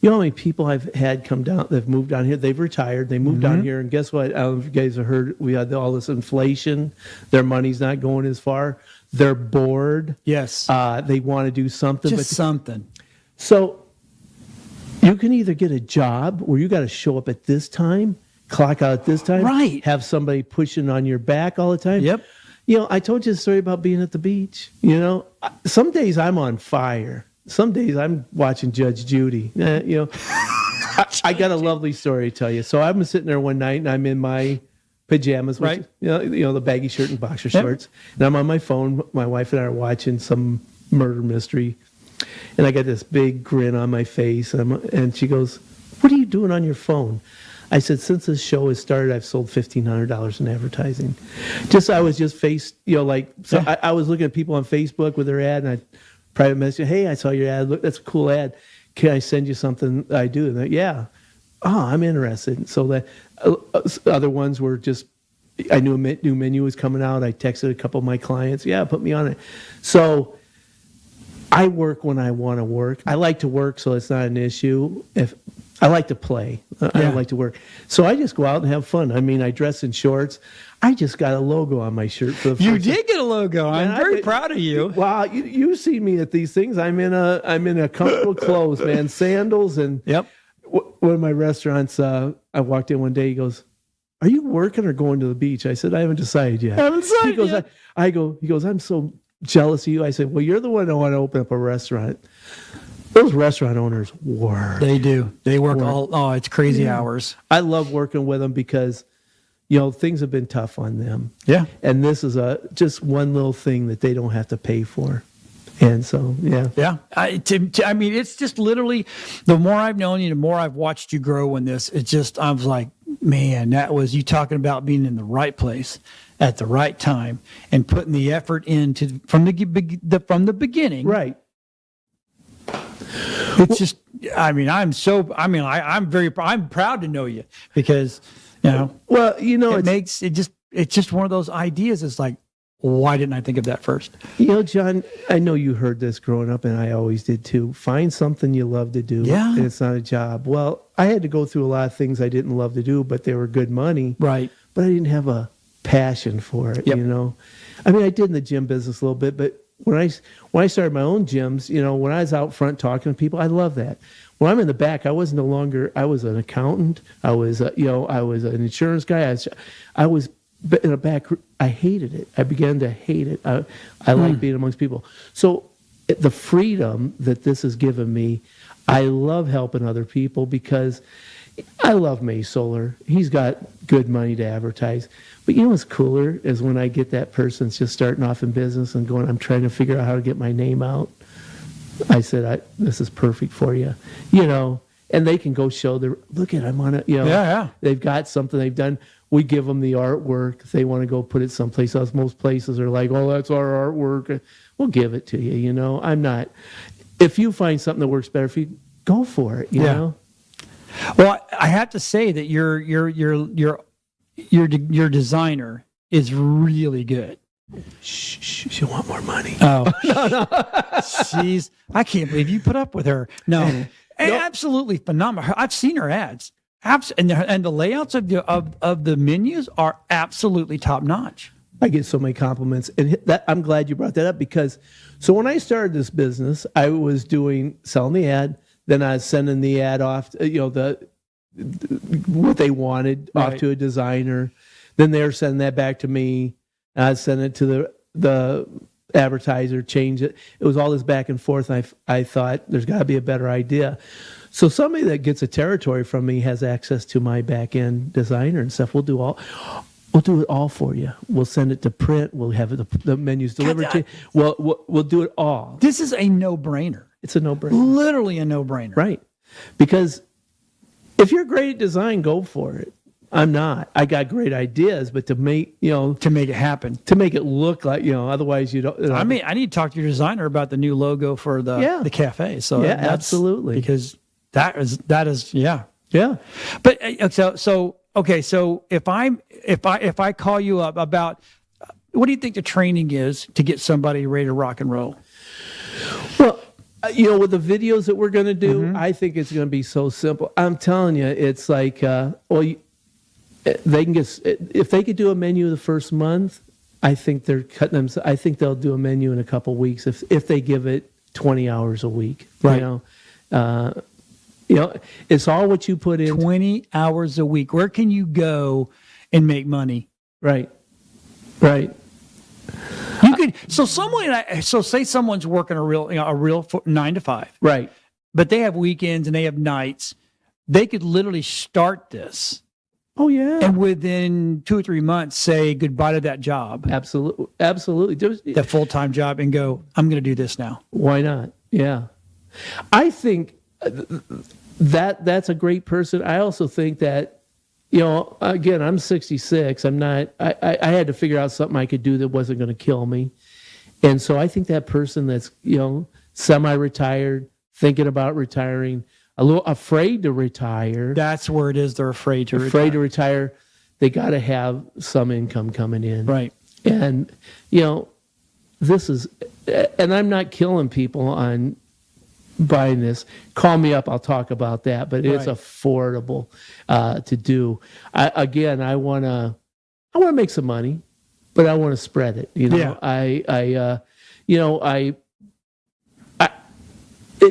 [SPEAKER 9] "You know how many people I've had come down? They've moved down here. They've retired. They moved down here, and guess what? I don't know if you guys have heard. We had all this inflation. Their money's not going as far. They're bored.
[SPEAKER 2] Yes.
[SPEAKER 9] They want to do something.
[SPEAKER 2] Just something.
[SPEAKER 9] So you can either get a job where you got to show up at this time." Clock out at this time,
[SPEAKER 2] right?
[SPEAKER 9] Have somebody pushing on your back all the time.
[SPEAKER 2] Yep.
[SPEAKER 9] I told you the story about being at the beach. Some days I'm on fire. Some days I'm watching Judge Judy. I got a lovely story to tell you. So I'm sitting there one night and I'm in my pajamas, which, the baggy shirt and boxer shorts, and I'm on my phone. My wife and I are watching some murder mystery, and I got this big grin on my face, and she goes, "What are you doing on your phone?" I said, "Since this show has started, I've sold $1,500 in advertising." I was looking at people on Facebook with their ad, and I private message, "Hey, I saw your ad. Look, that's a cool ad. can I send you something I do? And yeah. Oh, I'm interested. So that other ones were just, I knew a new menu was coming out. I texted a couple of my clients. Yeah, put me on it. So I work when I want to work. I like to work, so it's not an issue. If I like to play, I don't like to work. So I just go out and have fun. I mean, I dress in shorts. I just got a logo on my shirt for the first
[SPEAKER 2] You did get a logo. I'm very proud of you.
[SPEAKER 9] Wow, you see me at these things. I'm in a comfortable clothes, man, sandals and.
[SPEAKER 2] Yep.
[SPEAKER 9] One of my restaurants, I walked in one day. He goes, "Are you working or going to the beach?" I said, "I haven't decided yet." He goes, He goes, "I'm so jealous of you." I said, "Well, you're the one that want to open up a restaurant." Those restaurant owners work.
[SPEAKER 2] They do. They work it's crazy hours.
[SPEAKER 9] I love working with them because, things have been tough on them.
[SPEAKER 2] Yeah.
[SPEAKER 9] And this is just one little thing that they don't have to pay for. And so, yeah.
[SPEAKER 2] Yeah. I mean, it's just literally, the more I've known you, the more I've watched you grow in this. It's just, I was like, man, that was you talking about being in the right place at the right time and putting the effort into from the beginning.
[SPEAKER 9] Right.
[SPEAKER 2] It's just, I mean, I'm proud to know you because,
[SPEAKER 9] well,
[SPEAKER 2] it's just one of those ideas. It's like, why didn't I think of that first?
[SPEAKER 9] John, I know you heard this growing up, and I always did too. Find something you love to do,
[SPEAKER 2] and
[SPEAKER 9] it's not a job. Well, I had to go through a lot of things I didn't love to do, but they were good money.
[SPEAKER 2] Right.
[SPEAKER 9] But I didn't have a passion for it, I mean, I did in the gym business a little bit, but when I started my own gyms, when I was out front talking to people, I love that. When I'm in the back, I was an accountant. I was an insurance guy. I was in the back. I hated it. I began to hate it. I like being amongst people. So the freedom that this has given me, I love helping other people because I love May Solar. He's got good money to advertise. But what's cooler is when I get that person that's just starting off in business and going, I'm trying to figure out how to get my name out. I said, this is perfect for you. And they can go show look at, I'm on it. They've got something they've done. We give them the artwork. If they want to go put it someplace else, most places are like, oh, that's our artwork. We'll give it to you, I'm not. If you find something that works better for you, go for it, you know?
[SPEAKER 2] Well, I have to say that your designer is really good.
[SPEAKER 9] Shh, you want more money.
[SPEAKER 2] Oh, no. Jeez, I can't believe you put up with her. No. Absolutely phenomenal. I've seen her ads. And the layouts of the menus are absolutely top notch.
[SPEAKER 9] I get so many compliments, and I'm glad you brought that up because so when I started this business, I was selling the ad, then I was sending the ad off, what they wanted off to a designer, then they were sending that back to me. I sent it to the advertiser, change it. It was all this back and forth. I thought there's got to be a better idea. So somebody that gets a territory from me has access to my back end designer and stuff. We'll do it all for you. We'll send it to print. We'll have the menus delivered to you. We'll do it all.
[SPEAKER 2] This is a no-brainer.
[SPEAKER 9] It's a no-brainer.
[SPEAKER 2] Literally a no-brainer.
[SPEAKER 9] Right. Because if you're great at design, go for it. I'm not. I got great ideas, but to make it happen, to make it look like, otherwise you don't.
[SPEAKER 2] I need to talk to your designer about the new logo for the cafe. So
[SPEAKER 9] absolutely.
[SPEAKER 2] Because that is.
[SPEAKER 9] Yeah.
[SPEAKER 2] But so if I call you up about, what do you think the training is to get somebody ready to rock and roll?
[SPEAKER 9] Well, with the videos that we're going to do, I think it's going to be so simple. I'm telling you, it's like, they can if they could do a menu the first month, I think they're cutting them. I think they'll do a menu in a couple weeks if they give it 20 hours a week.
[SPEAKER 2] Right.
[SPEAKER 9] It's all what you put in.
[SPEAKER 2] 20 hours a week. Where can you go and make money?
[SPEAKER 9] Right.
[SPEAKER 2] You could. So say someone's working a real 9 to 5.
[SPEAKER 9] Right.
[SPEAKER 2] But they have weekends and they have nights. They could literally start this.
[SPEAKER 9] Oh yeah.
[SPEAKER 2] And within 2 or 3 months, say goodbye to that job.
[SPEAKER 9] Absolutely.
[SPEAKER 2] That full-time job, and go, I'm going to do this now.
[SPEAKER 9] Why not? Yeah. I think that's a great person. I also think that, again, I'm 66. I'm not. I had to figure out something I could do that wasn't going to kill me, and so I think that person that's semi-retired, thinking about retiring, a little afraid to retire.
[SPEAKER 2] That's where it is. They're afraid to
[SPEAKER 9] Afraid to retire. They got to have some income coming in.
[SPEAKER 2] Right.
[SPEAKER 9] And, this is, and I'm not killing people on buying this. Call me up. I'll talk about that. But it's
[SPEAKER 2] Right.
[SPEAKER 9] affordable to do. I want to make some money, but I want to spread it.
[SPEAKER 2] Yeah.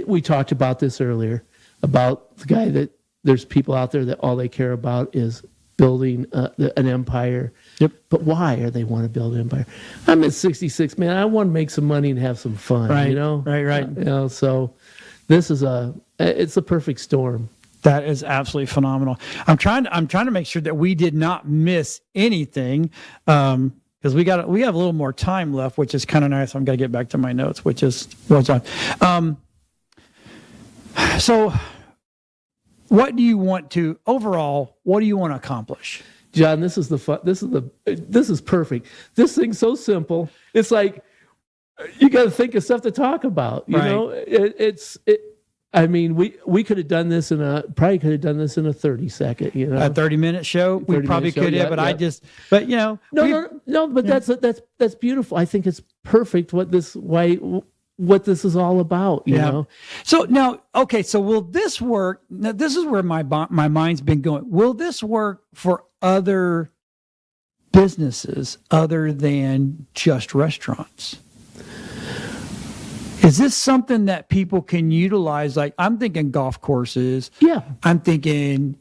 [SPEAKER 9] We talked about this earlier about the guy that there's people out there that all they care about is building an empire.
[SPEAKER 2] Yep.
[SPEAKER 9] But why are they want to build an empire? I'm at 66, man. I want to make some money and have some fun.
[SPEAKER 2] Right.
[SPEAKER 9] You know.
[SPEAKER 2] Right.
[SPEAKER 9] So this is it's a perfect storm.
[SPEAKER 2] That is absolutely phenomenal. I'm trying to make sure that we did not miss anything, because we have a little more time left, which is kind of nice. I'm going to get back to my notes, which is what's on. So, what do you want to accomplish?
[SPEAKER 9] John, this is the fun. This is perfect. This thing's so simple. It's like you got to think of stuff to talk about. You know, I mean, we could have done this in a 30-second. You know,
[SPEAKER 2] A 30-minute show. We
[SPEAKER 9] 30-minute
[SPEAKER 2] probably
[SPEAKER 9] show,
[SPEAKER 2] could have,
[SPEAKER 9] yeah,
[SPEAKER 2] but
[SPEAKER 9] No, but that's beautiful. I think it's perfect what this is all about, you know.
[SPEAKER 2] So now, okay, so will this work? Now, this is where my mind's been going. Will this work for other businesses other than just restaurants? Is this something that people can utilize? Like, I'm thinking golf courses.
[SPEAKER 9] Yeah.
[SPEAKER 2] I'm thinking,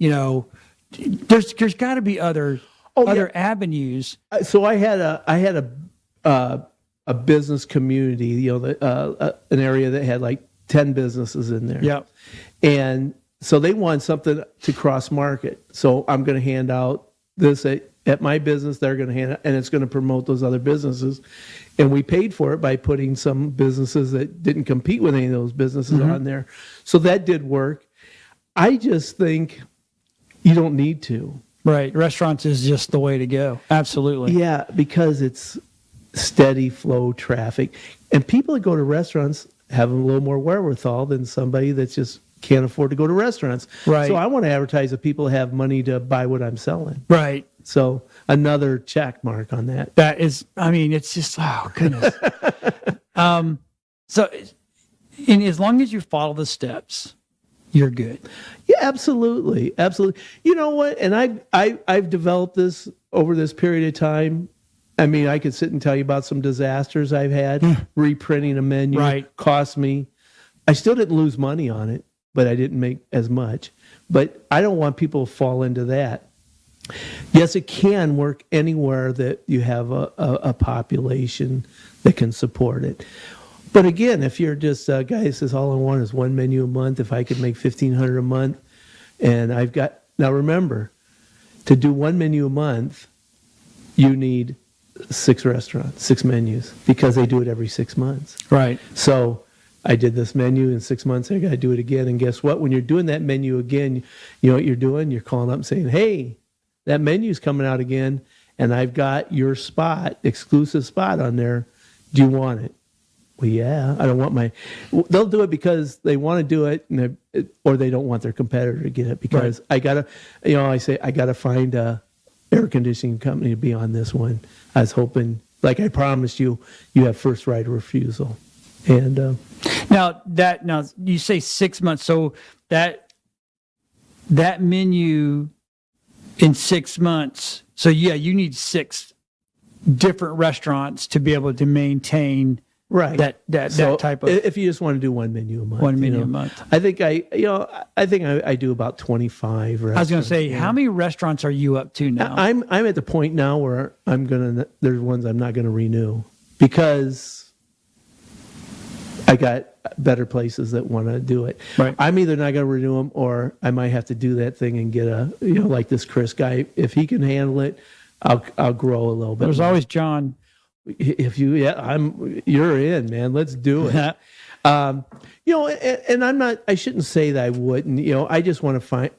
[SPEAKER 2] there's got to be other avenues.
[SPEAKER 9] So I had a business community, an area that had like 10 businesses in there.
[SPEAKER 2] Yep.
[SPEAKER 9] And so they want something to cross market. So I'm going to hand out this at my business. They're going to hand it, and it's going to promote those other businesses. And we paid for it by putting some businesses that didn't compete with any of those businesses on there. So that did work. I just think you don't need to.
[SPEAKER 2] Right. Restaurants is just the way to go. Absolutely.
[SPEAKER 9] Yeah, because it's steady flow traffic. And people that go to restaurants have a little more wherewithal than somebody that just can't afford to go to restaurants.
[SPEAKER 2] Right.
[SPEAKER 9] So I want to advertise that people have money to buy what I'm selling.
[SPEAKER 2] Right.
[SPEAKER 9] So another check mark on that.
[SPEAKER 2] That is, I mean, it's just, oh, goodness. So, and as long as you follow the steps, you're good.
[SPEAKER 9] Yeah, absolutely. Absolutely. You know what? And I've developed this over this period of time. I mean, I could sit and tell you about some disasters I've had. Reprinting a menu cost me. I still didn't lose money on it, but I didn't make as much. But I don't want people to fall into that. Yes, it can work anywhere that you have a population that can support it. But again, if you're just a guy who says all I want is one menu a month, if I could make $1,500 a month, and I've got, now remember, to do one menu a month, you need 6 restaurants, 6 menus, because they do it every 6 months.
[SPEAKER 2] Right.
[SPEAKER 9] So I did this menu in 6 months. I got to do it again. And guess what? When you're doing that menu again, you know what you're doing? You're calling up and saying, hey, that menu's coming out again, and I've got your spot, exclusive spot on there. Do you want it? Well, yeah, I don't want my. They'll do it because they want to do it, or they don't want their competitor to get it. Because I gotta, I say I gotta find a air conditioning company to be on this one. I was hoping, like I promised you, you have first right of refusal. And
[SPEAKER 2] now you say 6 months, so that menu in 6 months. So yeah, you need 6 different restaurants to be able to maintain that type of.
[SPEAKER 9] If you just want to do one menu a month,
[SPEAKER 2] a month.
[SPEAKER 9] I think I do about 25 restaurants.
[SPEAKER 2] I was going to say, how many restaurants are you up to now?
[SPEAKER 9] I'm at the point now where there's ones I'm not gonna renew because I got better places that want to do it.
[SPEAKER 2] Right.
[SPEAKER 9] I'm either not gonna renew them, or I might have to do that thing and get like this Chris guy. If he can handle it, I'll grow a little bit.
[SPEAKER 2] There's always John.
[SPEAKER 9] If you're in, man. Let's do it. And I'm not. I shouldn't say that I wouldn't. I just want to find.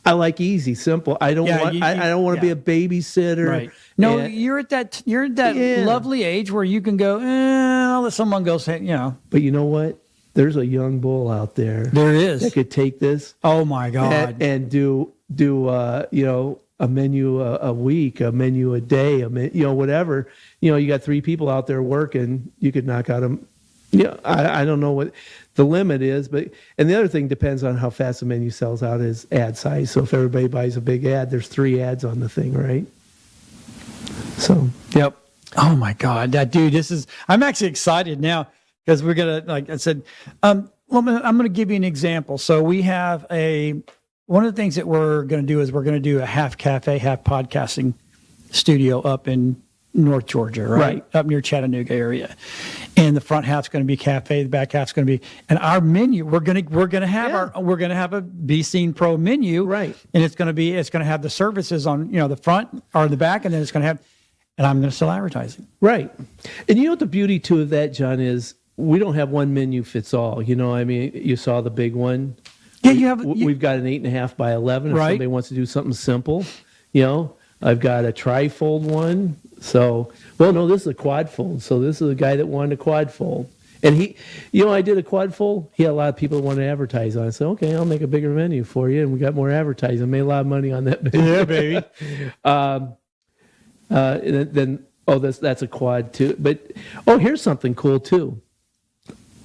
[SPEAKER 9] I like easy, simple. I don't want. I don't want to be a babysitter.
[SPEAKER 2] Right. No, you're at that lovely age where you can go. I'll let someone go say.
[SPEAKER 9] But you know what? there's a young bull out there.
[SPEAKER 2] There is.
[SPEAKER 9] That could take this.
[SPEAKER 2] Oh my God.
[SPEAKER 9] And do a menu a week, a menu a day, whatever. You got 3 people out there working. You could knock out them. I don't know what the limit is, and the other thing depends on how fast the menu sells out is ad size. So if everybody buys a big ad, there's 3 ads on the thing, right? So.
[SPEAKER 2] Yep. Oh my God, I'm actually excited now because we're gonna, like I said, I'm gonna give you an example. So we have one of the things that we're gonna do is we're gonna do a half cafe, half podcasting studio up in North Georgia, right? Up near Chattanooga area. And the front half's going to be cafe, the back half's going to be, and our menu, we're going to have a Be Seen Pro menu,
[SPEAKER 9] right?
[SPEAKER 2] And it's going to have the services on, the front or the back, and then it's going to have, and I'm going to sell advertising,
[SPEAKER 9] right? And what the beauty too of that, John, is we don't have one menu fits all. You saw the big one.
[SPEAKER 2] Yeah,
[SPEAKER 9] we've got an 8.5 by 11. If
[SPEAKER 2] right.
[SPEAKER 9] somebody wants to do something simple, I've got a tri-fold one. So, this is a quad fold. So this is a guy that wanted a quad fold. And he, I did a quad fold. He had a lot of people that want to advertise on it. I said, okay, I'll make a bigger menu for you. And we got more advertising. Made a lot of money on that menu.
[SPEAKER 2] Yeah, baby.
[SPEAKER 9] And then, that's a quad too. But, here's something cool too.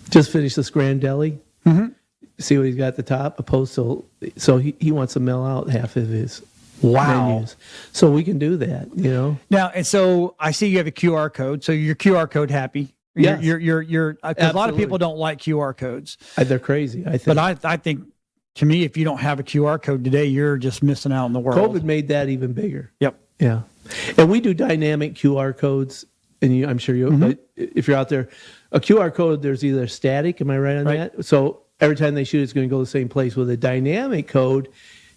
[SPEAKER 9] Just finished this Grand Deli.
[SPEAKER 2] Mm-hmm.
[SPEAKER 9] See what he's got at the top? A postal. So he wants to mail out half of his menus. So we can do that,
[SPEAKER 2] Now, and so I see you have a QR code. So you're QR code happy.
[SPEAKER 9] Yes.
[SPEAKER 2] You're because a lot of people don't like QR codes.
[SPEAKER 9] They're crazy, I think.
[SPEAKER 2] But I think, to me, if you don't have a QR code today, you're just missing out on the world.
[SPEAKER 9] COVID made that even bigger.
[SPEAKER 2] Yep.
[SPEAKER 9] Yeah. And we do dynamic QR codes, and I'm sure but if you're out there, a QR code, there's either static, am I right on that? So every time they shoot, it's going to go to the same place. With a dynamic code,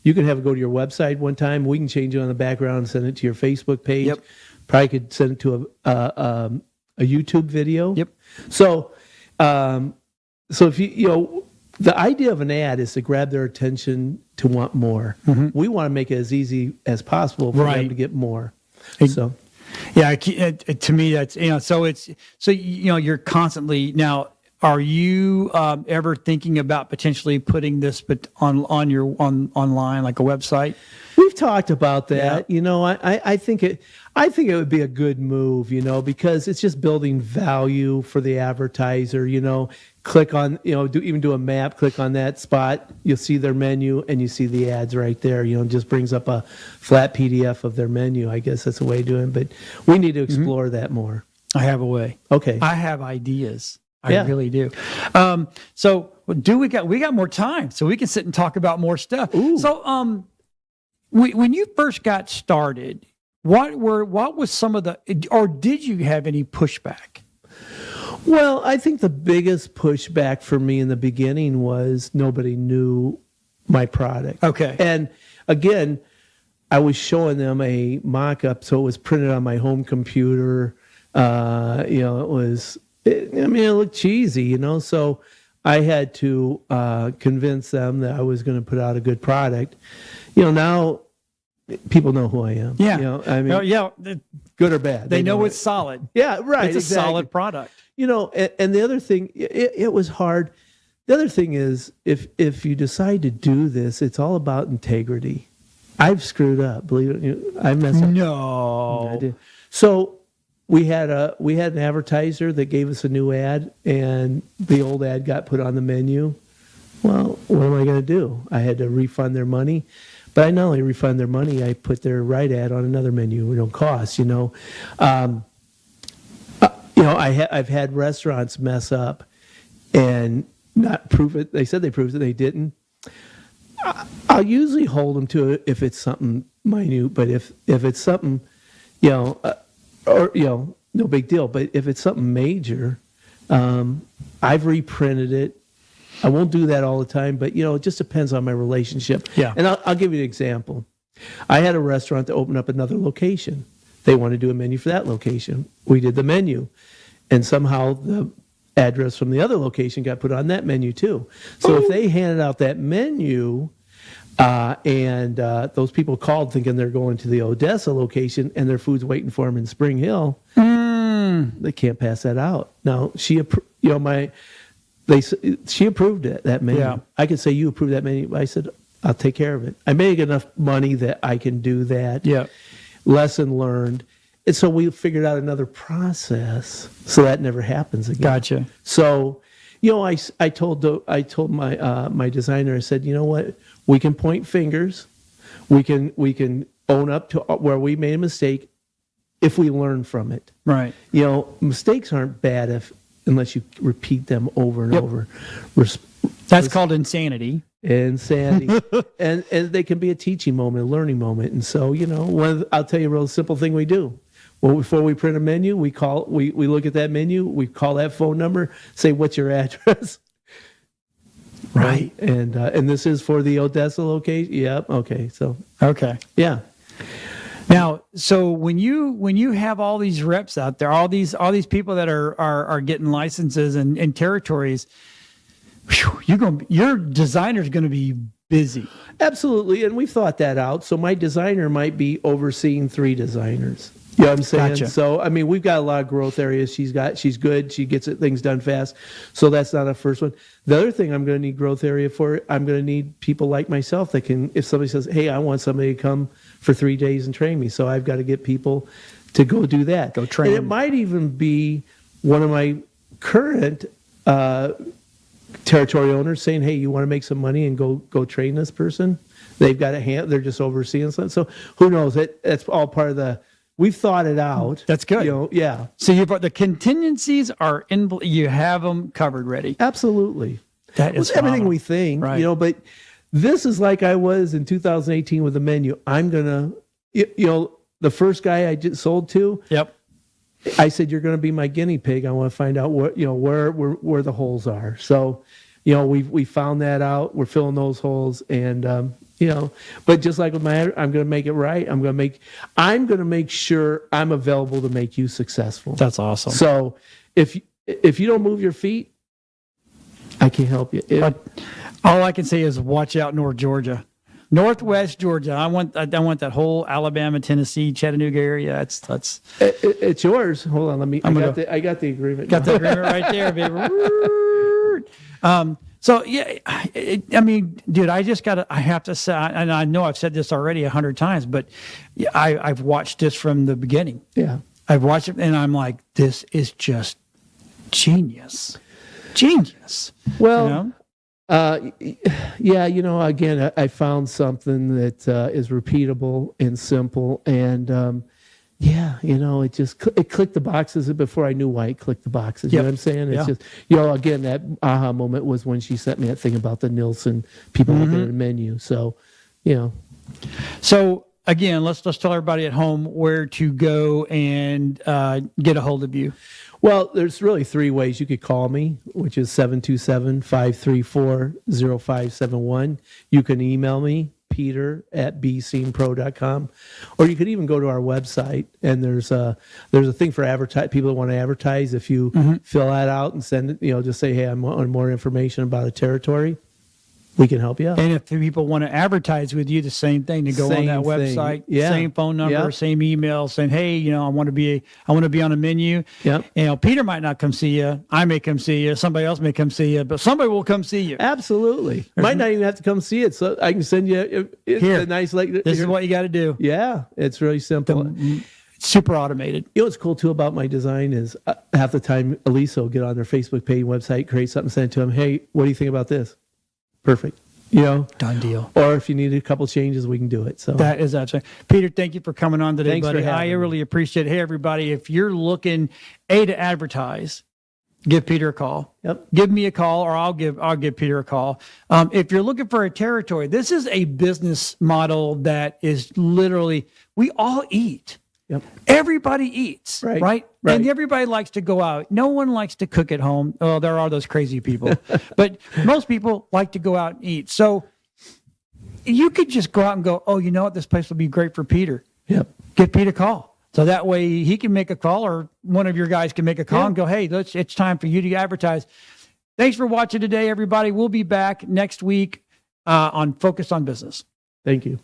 [SPEAKER 9] you can have it go to your website one time. We can change it on the background and send it to your Facebook page.
[SPEAKER 2] Yep.
[SPEAKER 9] Probably could send it to a YouTube video.
[SPEAKER 2] Yep.
[SPEAKER 9] So, if the idea of an ad is to grab their attention to want more.
[SPEAKER 2] Mm-hmm.
[SPEAKER 9] We want to make it as easy as possible for them to get more. So,
[SPEAKER 2] yeah, to me, that's you're constantly now. Are you ever thinking about potentially putting this online, like a website?
[SPEAKER 9] We've talked about that. Yeah. I think it would be a good move, because it's just building value for the advertiser. Click on, do a map. Click on that spot. You'll see their menu, and you see the ads right there. It just brings up a flat PDF of their menu. I guess that's a way of doing it, but we need to explore that more.
[SPEAKER 2] I have a way.
[SPEAKER 9] Okay.
[SPEAKER 2] I have ideas. I really do. So we got more time, so we can sit and talk about more stuff.
[SPEAKER 9] Ooh.
[SPEAKER 2] So when you first got started, what was some of or did you have any pushback?
[SPEAKER 9] Well, I think the biggest pushback for me in the beginning was nobody knew my product.
[SPEAKER 2] Okay.
[SPEAKER 9] And again, I was showing them a mock-up, so it was printed on my home computer. It looked cheesy, so I had to convince them that I was going to put out a good product. Now people know who I am.
[SPEAKER 2] Yeah.
[SPEAKER 9] Good or bad.
[SPEAKER 2] They know it's solid.
[SPEAKER 9] Yeah, right.
[SPEAKER 2] It's a solid product.
[SPEAKER 9] And the other thing, it was hard. The other thing is, if you decide to do this, it's all about integrity. I've screwed up. Believe it. I messed up.
[SPEAKER 2] No.
[SPEAKER 9] I did. So we had an advertiser that gave us a new ad, and the old ad got put on the menu. Well, what am I going to do? I had to refund their money, but I not only refund their money, I put their right ad on another menu. It don't cost, I've had restaurants mess up and not prove it. They said they proved it, they didn't. I'll usually hold them to it if it's something minute, but if it's something, no big deal. But if it's something major, I've reprinted it. I won't do that all the time, but it just depends on my relationship.
[SPEAKER 2] Yeah.
[SPEAKER 9] And I'll give you an example. I had a restaurant that opened up another location. They wanted to do a menu for that location. We did the menu, and somehow the address from the other location got put on that menu too. So if they handed out that menu, and those people called thinking they're going to the Odessa location, and their food's waiting for them in Spring Hill, they can't pass that out. Now she approved it, that menu.
[SPEAKER 2] Yeah.
[SPEAKER 9] I could say, you approved that menu. I said, I'll take care of it. I make enough money that I can do that.
[SPEAKER 2] Yeah.
[SPEAKER 9] Lesson learned. And so we figured out another process so that never happens again.
[SPEAKER 2] Gotcha.
[SPEAKER 9] So, I told my designer, I said, you know what? We can point fingers. We can own up to where we made a mistake if we learn from it.
[SPEAKER 2] Right.
[SPEAKER 9] Mistakes aren't bad unless you repeat them over and over.
[SPEAKER 2] That's called insanity.
[SPEAKER 9] Insanity. and they can be a teaching moment, a learning moment. And so, I'll tell you a real simple thing we do. Well, before we print a menu, we look at that menu, we call that phone number, say, what's your address? Right. And this is for the Odessa location? Yep. Okay. So.
[SPEAKER 2] Okay.
[SPEAKER 9] Yeah.
[SPEAKER 2] Now, so when you have all these reps out there, all these people that are getting licenses and territories, your designer's going to be busy.
[SPEAKER 9] Absolutely, and we've thought that out. So my designer might be overseeing 3 designers. You know what I'm saying?
[SPEAKER 2] Gotcha.
[SPEAKER 9] So I mean, we've got a lot of growth areas. She's good. She gets things done fast. So that's not a first one. The other thing I'm going to need growth area for, I'm going to need people like myself that can, if somebody says, hey, I want somebody to come for 3 days and train me. So I've got to get people to go do that.
[SPEAKER 2] Go train.
[SPEAKER 9] And it might even be one of my current territory owners saying, hey, you want to make some money and go train this person? They've got a hand. They're just overseeing something. So who knows? That's all part of the. We've thought it out.
[SPEAKER 2] That's good.
[SPEAKER 9] Yeah.
[SPEAKER 2] So the contingencies are in. You have them covered, ready.
[SPEAKER 9] Absolutely.
[SPEAKER 2] That is
[SPEAKER 9] everything we think.
[SPEAKER 2] Right.
[SPEAKER 9] But this is like I was in 2018 with the menu. I'm gonna. The first guy I just sold to.
[SPEAKER 2] Yep.
[SPEAKER 9] I said, you're going to be my guinea pig. I want to find out where the holes are. So, we found that out. We're filling those holes, and but just like with I'm going to make it right. I'm going to make sure I'm available to make you successful.
[SPEAKER 2] That's awesome.
[SPEAKER 9] So, if you don't move your feet, I can't help you.
[SPEAKER 2] All I can say is watch out, Northwest Georgia. I want that whole Alabama, Tennessee, Chattanooga area. It's
[SPEAKER 9] yours. Hold on, I got the agreement.
[SPEAKER 2] Got the agreement right there, baby. So yeah, I mean, dude, I have to say, and I know I've said this already 100 times, but I've watched this from the beginning.
[SPEAKER 9] Yeah,
[SPEAKER 2] I've watched it, and I'm like, this is just genius.
[SPEAKER 9] Well. Yeah, again, I found something that is repeatable and simple, and it clicked the boxes before I knew why it clicked the boxes. You know what I'm saying? It's just, again, that aha moment was when she sent me that thing about the Nielsen people looking at the menu. So,
[SPEAKER 2] So again, let's tell everybody at home where to go and get a hold of you.
[SPEAKER 9] Well, there's really 3 ways you could call me, which is 727-534-0571. You can email me, peter@bscenepro.com, or you could even go to our website, and there's a thing for people that want to advertise. If you fill that out and send it, just say, hey, I want more information about a territory, we can help you out.
[SPEAKER 2] And if people want to advertise with you, the same thing, to go on that website, same phone number, same email, saying, hey, I want to be on a menu.
[SPEAKER 9] Yep.
[SPEAKER 2] Peter might not come see you. I may come see you. Somebody else may come see you, but somebody will come see you.
[SPEAKER 9] Absolutely. Might not even have to come see it. So I can send you a nice,
[SPEAKER 2] this is what you got to do.
[SPEAKER 9] Yeah. It's really simple.
[SPEAKER 2] Super automated.
[SPEAKER 9] What's cool too about my design is half the time Elisa will get on their Facebook page, website, create something, send it to them. Hey, what do you think about this? Perfect.
[SPEAKER 2] Done deal.
[SPEAKER 9] Or if you need a couple changes, we can do it. So
[SPEAKER 2] that is absolutely. Peter, thank you for coming on today,
[SPEAKER 9] Thanks
[SPEAKER 2] buddy. I really appreciate it. Hey, everybody, if you're looking to advertise, give Peter a call.
[SPEAKER 9] Yep.
[SPEAKER 2] Give me a call, or I'll give Peter a call. If you're looking for a territory, this is a business model that is literally, we all eat.
[SPEAKER 9] Yep.
[SPEAKER 2] Everybody eats, right?
[SPEAKER 9] Right.
[SPEAKER 2] And everybody likes to go out. No one likes to cook at home. Oh, there are those crazy people. But most people like to go out and eat. So you could just go out and go, oh, you know what? This place will be great for Peter.
[SPEAKER 9] Yep.
[SPEAKER 2] Give Peter a call. So that way he can make a call, or one of your guys can make a call and go, hey, it's time for you to advertise. Thanks for watching today, everybody. We'll be back next week on Focus on Business.
[SPEAKER 9] Thank you.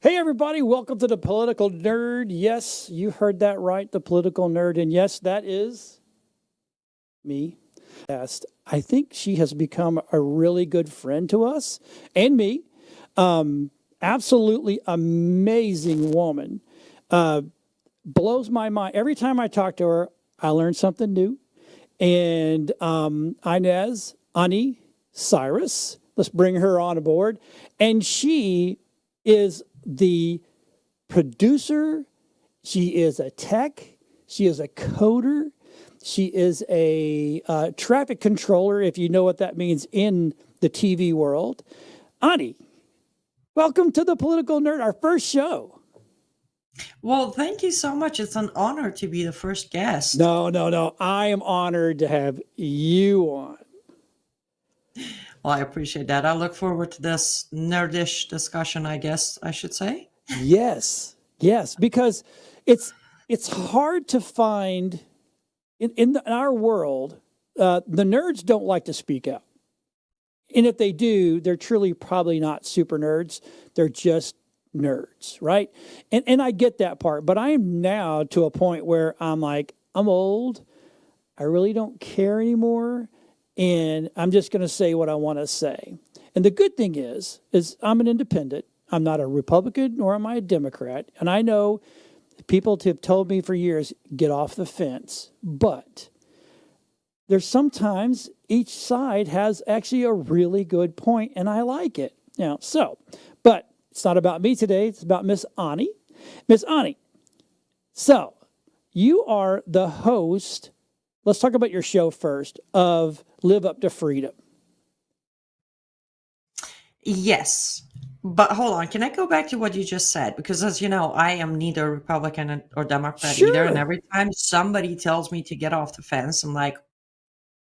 [SPEAKER 2] Hey, everybody, welcome to the Political Nerd. Yes, you heard that right, the Political Nerd. And yes, that is me. Yes, I think she has become a really good friend to us and me. Absolutely amazing woman. Blows my mind. Every time I talk to her, I learn something new. And Inez, Ani Cyrus, let's bring her on board. And she is the producer. She is a tech. She is a coder. She is a traffic controller, if you know what that means in the TV world. Ani, welcome to the Political Nerd, our first show.
[SPEAKER 11] Well, thank you so much. It's an honor to be the first guest.
[SPEAKER 2] No. I am honored to have you on.
[SPEAKER 11] Well, I appreciate that. I look forward to this nerdish discussion, I guess I should say.
[SPEAKER 2] Yes, because it's hard to find in our world. The nerds don't like to speak out, and if they do, they're truly probably not super nerds. They're just nerds, right? And I get that part, but I am now to a point where I'm like, I'm old. I really don't care anymore. And I'm just going to say what I want to say. And the good thing is I'm an independent. I'm not a Republican nor am I a Democrat. And I know people have told me for years, get off the fence. But there's sometimes each side has actually a really good point, and I like it. But it's not about me today. It's about Miss Ani. Miss Ani, so you are the host. Let's talk about your show first of Live Up to Freedom.
[SPEAKER 11] Yes. But hold on. Can I go back to what you just said? Because as you know, I am neither Republican or Democrat either. And every time somebody tells me to get off the fence, I'm like,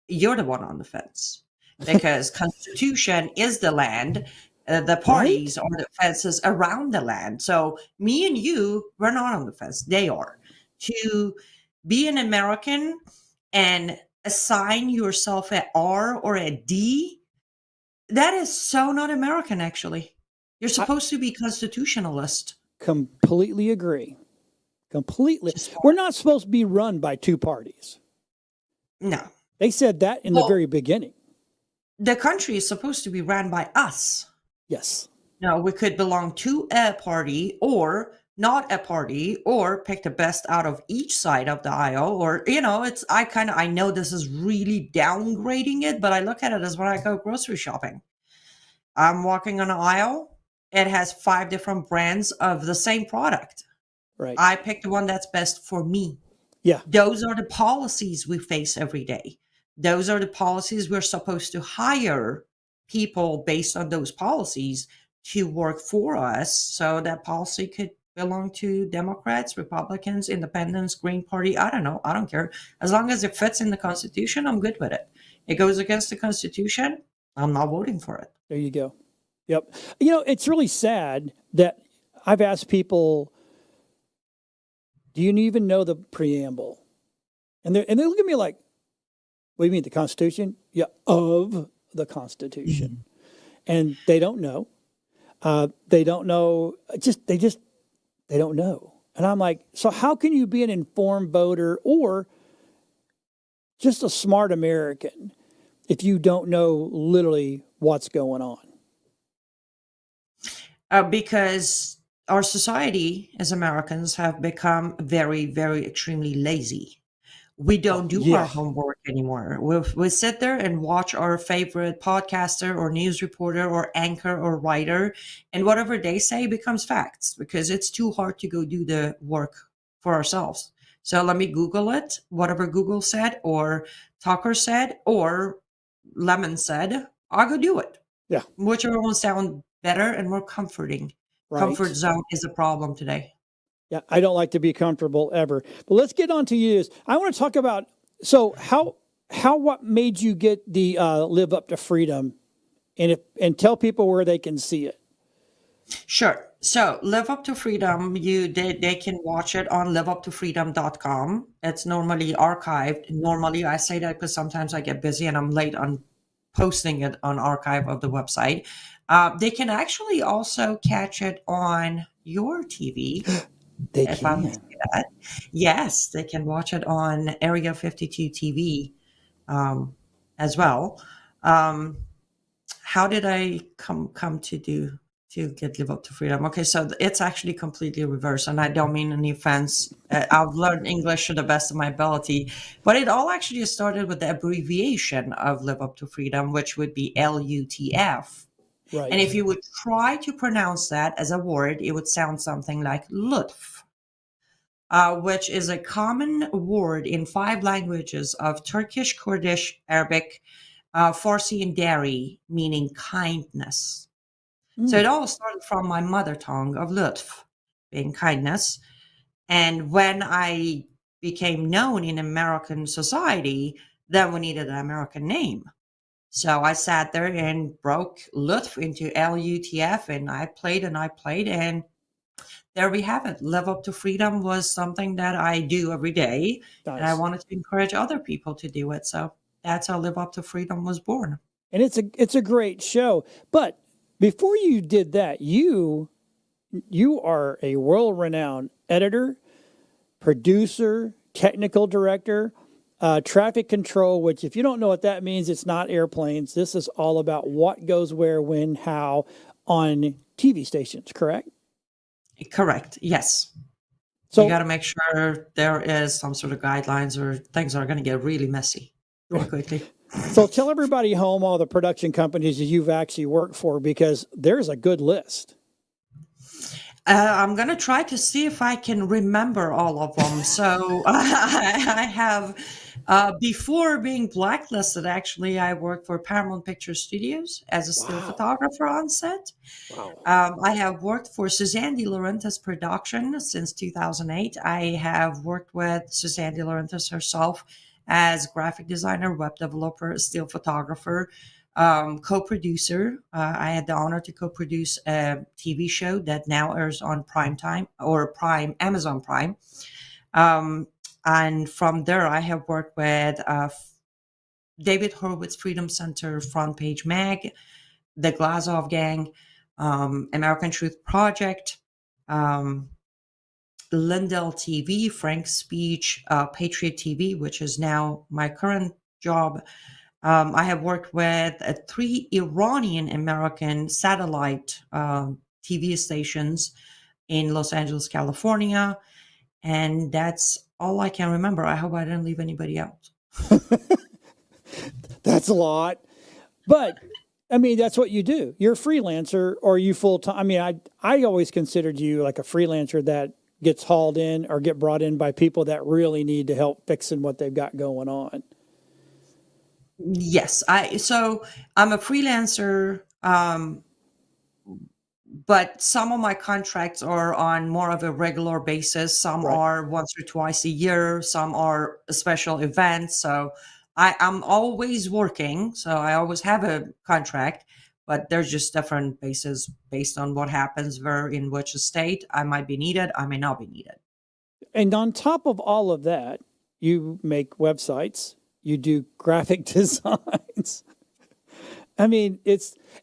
[SPEAKER 11] you're the one on the fence. Because Constitution is the land. The parties are the fences around the land. So me and you, we're not on the fence. They are. To be an American and assign yourself an R or a D, that is so not American, actually. You're supposed to be constitutionalist.
[SPEAKER 2] Completely agree. Completely. We're not supposed to be run by two parties.
[SPEAKER 11] No.
[SPEAKER 2] They said that in the very beginning.
[SPEAKER 11] The country is supposed to be run by us.
[SPEAKER 2] Yes.
[SPEAKER 11] No, we could belong to a party or not a party or pick the best out of each side of the aisle. Or, I know this is really downgrading it, but I look at it as when I go grocery shopping. I'm walking on an aisle. It has 5 different brands of the same product.
[SPEAKER 2] Right.
[SPEAKER 11] I pick the one that's best for me.
[SPEAKER 2] Yeah.
[SPEAKER 11] Those are the policies we face every day. Those are the policies we're supposed to hire people based on those policies to work for us. So that policy could belong to Democrats, Republicans, Independents, Green Party. I don't know. I don't care. As long as it fits in the Constitution, I'm good with it. It goes against the Constitution, I'm not voting for it.
[SPEAKER 2] There you go. Yep. It's really sad that I've asked people, do you even know the preamble? And they look at me like, what do you mean, the Constitution? Yeah, of the Constitution. And they don't know. They don't know. They don't know. And I'm like, so how can you be an informed voter or just a smart American if you don't know literally what's going on?
[SPEAKER 11] Because our society as Americans have become very, very extremely lazy. We don't do our homework anymore. We sit there and watch our favorite podcaster or news reporter or anchor or writer, and whatever they say becomes facts because it's too hard to go do the work for ourselves. So let me Google it, whatever Google said or Tucker said or Lemon said, I'll go do it.
[SPEAKER 2] Yeah.
[SPEAKER 11] Whichever one sounds better and more comforting.
[SPEAKER 2] Right.
[SPEAKER 11] Comfort zone is a problem today.
[SPEAKER 2] Yeah, I don't like to be comfortable ever. But let's get on to you. I want to talk about, so what made you get the Live Up to Freedom and tell people where they can see it.
[SPEAKER 11] Sure. So Live Up to Freedom, they can watch it on liveuptofreedom.com. It's normally archived. Normally, I say that because sometimes I get busy and I'm late on posting it on archive of the website. They can actually also catch it on your TV.
[SPEAKER 12] They
[SPEAKER 11] if I may
[SPEAKER 12] can.
[SPEAKER 11] say that. Yes, they can watch it on Area 52 TV as well. How did I come to get Live Up to Freedom? Okay, so it's actually completely reversed, and I don't mean any offense. I've learned English to the best of my ability, but it all actually started with the abbreviation of Live Up to Freedom, which would be LUTF.
[SPEAKER 12] Right.
[SPEAKER 11] And if you would try to pronounce that as a word, it would sound something like Lutf, which is a common word in 5 languages of Turkish, Kurdish, Arabic, Farsi, and Dari, meaning kindness. So it all started from my mother tongue of Lutf, being kindness. And when I became known in American society, then we needed an American name. So I sat there and broke Lutf into LUTF, and I played, and there we have it. Live Up to Freedom was something that I do every day, and I
[SPEAKER 12] Nice.
[SPEAKER 11] wanted to encourage other people to do it. So that's how Live Up to Freedom was born.
[SPEAKER 12] And it's a great show. But before you did that, you are a world-renowned editor, producer, technical director, traffic control, which if you don't know what that means, it's not airplanes. This is all about what goes where, when, how on TV stations, correct?
[SPEAKER 11] Correct. Yes.
[SPEAKER 12] So
[SPEAKER 11] you got to make sure there is some sort of guidelines, or things are going to get really messy really quickly.
[SPEAKER 12] So tell everybody home all the production companies that you've actually worked for, because there's a good list.
[SPEAKER 11] I'm going to try to see if I can remember all of them. So I have, before being blacklisted, actually, I worked for Paramount Picture Studios as a still photographer on set.
[SPEAKER 12] Wow.
[SPEAKER 11] I have worked for Suzanne De Laurentiis Production since 2008. I have worked with Suzanne De Laurentiis herself as graphic designer, web developer, still photographer, co-producer. I had the honor to co-produce a TV show that now airs on Primetime or Amazon Prime. And from there, I have worked with David Horowitz Freedom Center, Front Page Mag, the Glazov Gang, American Truth Project, Lindell TV, Frank's Speech, Patriot TV, which is now my current job. I have worked with 3 Iranian American satellite TV stations in Los Angeles, California. And that's all I can remember. I hope I didn't leave anybody out.
[SPEAKER 12] That's a lot. But I mean, that's what you do. You're a freelancer, or you full-time. I mean, I always considered you like a freelancer that gets hauled in or get brought in by people that really need to help fixing what they've got going on.
[SPEAKER 11] Yes, so I'm a freelancer, but some of my contracts are on more of a regular basis. Some are once or twice a year. Some are special events. So I'm always working. So I always have a contract, but there's just different bases based on what happens where in which state I might be needed. I may not be needed.
[SPEAKER 12] And on top of all of that, you make websites. You do graphic designs. I mean,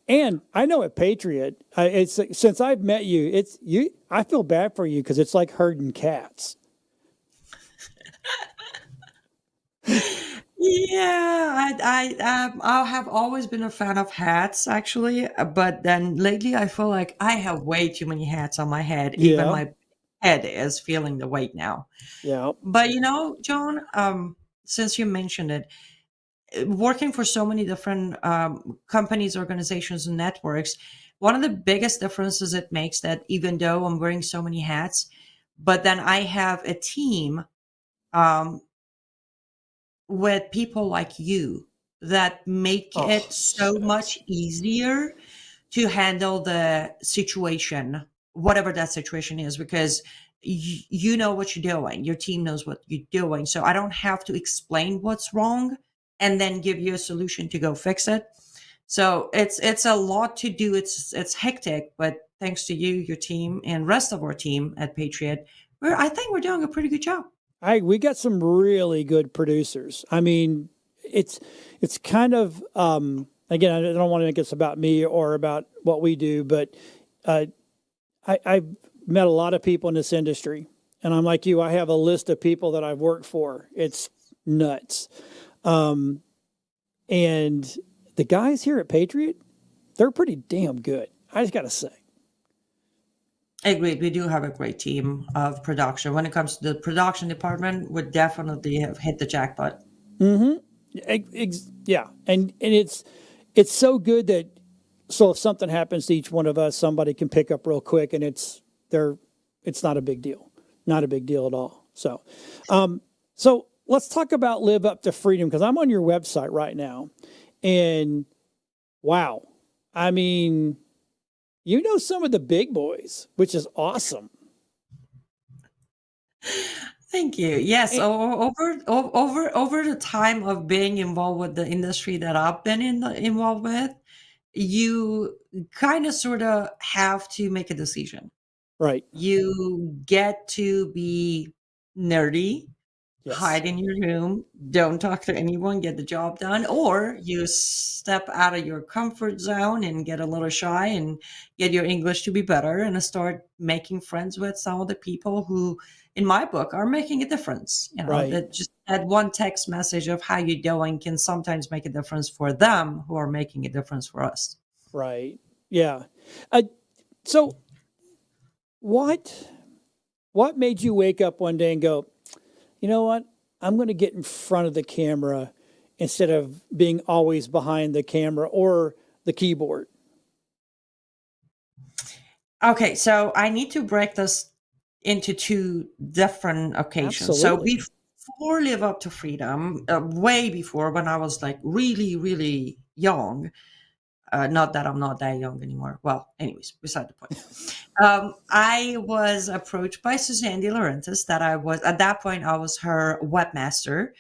[SPEAKER 12] and I know at Patriot, it's since I've met you, I feel bad for you because it's like herding cats.
[SPEAKER 11] Yeah, I have always been a fan of hats, actually, but then lately I feel like I have way too many hats on my head. Even my head is feeling the weight now.
[SPEAKER 12] Yeah.
[SPEAKER 11] But John, since you mentioned it, working for so many different companies, organizations, and networks, one of the biggest differences it makes that even though I'm wearing so many hats, but then I have a team with people like you that make it so much easier to handle the situation, whatever that situation is, because you know what you're doing. Your team knows what you're doing. So I don't have to explain what's wrong and then give you a solution to go fix it. So it's a lot to do. It's hectic, but thanks to you, your team, and rest of our team at Patriot, I think we're doing a pretty good job.
[SPEAKER 12] We got some really good producers. I mean, it's kind of, again, I don't want to make this about me or about what we do, but I've met a lot of people in this industry, and I'm like you. I have a list of people that I've worked for. It's nuts. And the guys here at Patriot, they're pretty damn good. I just got to say.
[SPEAKER 11] Agreed. We do have a great team of production. When it comes to the production department, we definitely have hit the jackpot.
[SPEAKER 12] Mm-hmm. Yeah, and it's so good that if something happens to each one of us, somebody can pick up real quick, and it's not a big deal, not a big deal at all. So, so let's talk about Live Up to Freedom, because I'm on your website right now, and wow, I mean, you know some of the big boys, which is awesome.
[SPEAKER 11] Thank you. Yes, over the time of being involved with the industry that I've been involved with, you kind of sort of have to make a decision.
[SPEAKER 12] Right.
[SPEAKER 11] You get to be nerdy, hide in your room, don't talk to anyone, get the job done, or you step out of your comfort zone and get a little shy and get your English to be better and start making friends with some of the people who, in my book, are making a difference. You know,
[SPEAKER 12] Right.
[SPEAKER 11] that just that one text message of how you doing can sometimes make a difference for them who are making a difference for us.
[SPEAKER 12] Right. Yeah. So what made you wake up one day and go, you know what? I'm going to get in front of the camera instead of being always behind the camera or the keyboard?
[SPEAKER 11] Okay, so I need to break this into two different occasions.
[SPEAKER 12] Absolutely.
[SPEAKER 11] So before Live Up to Freedom, way before, when I was like really, really young, not that I'm not that young anymore. Well, anyways, beside the point. I was approached by Suzanne De Laurentiis that at that point, I was her webmaster.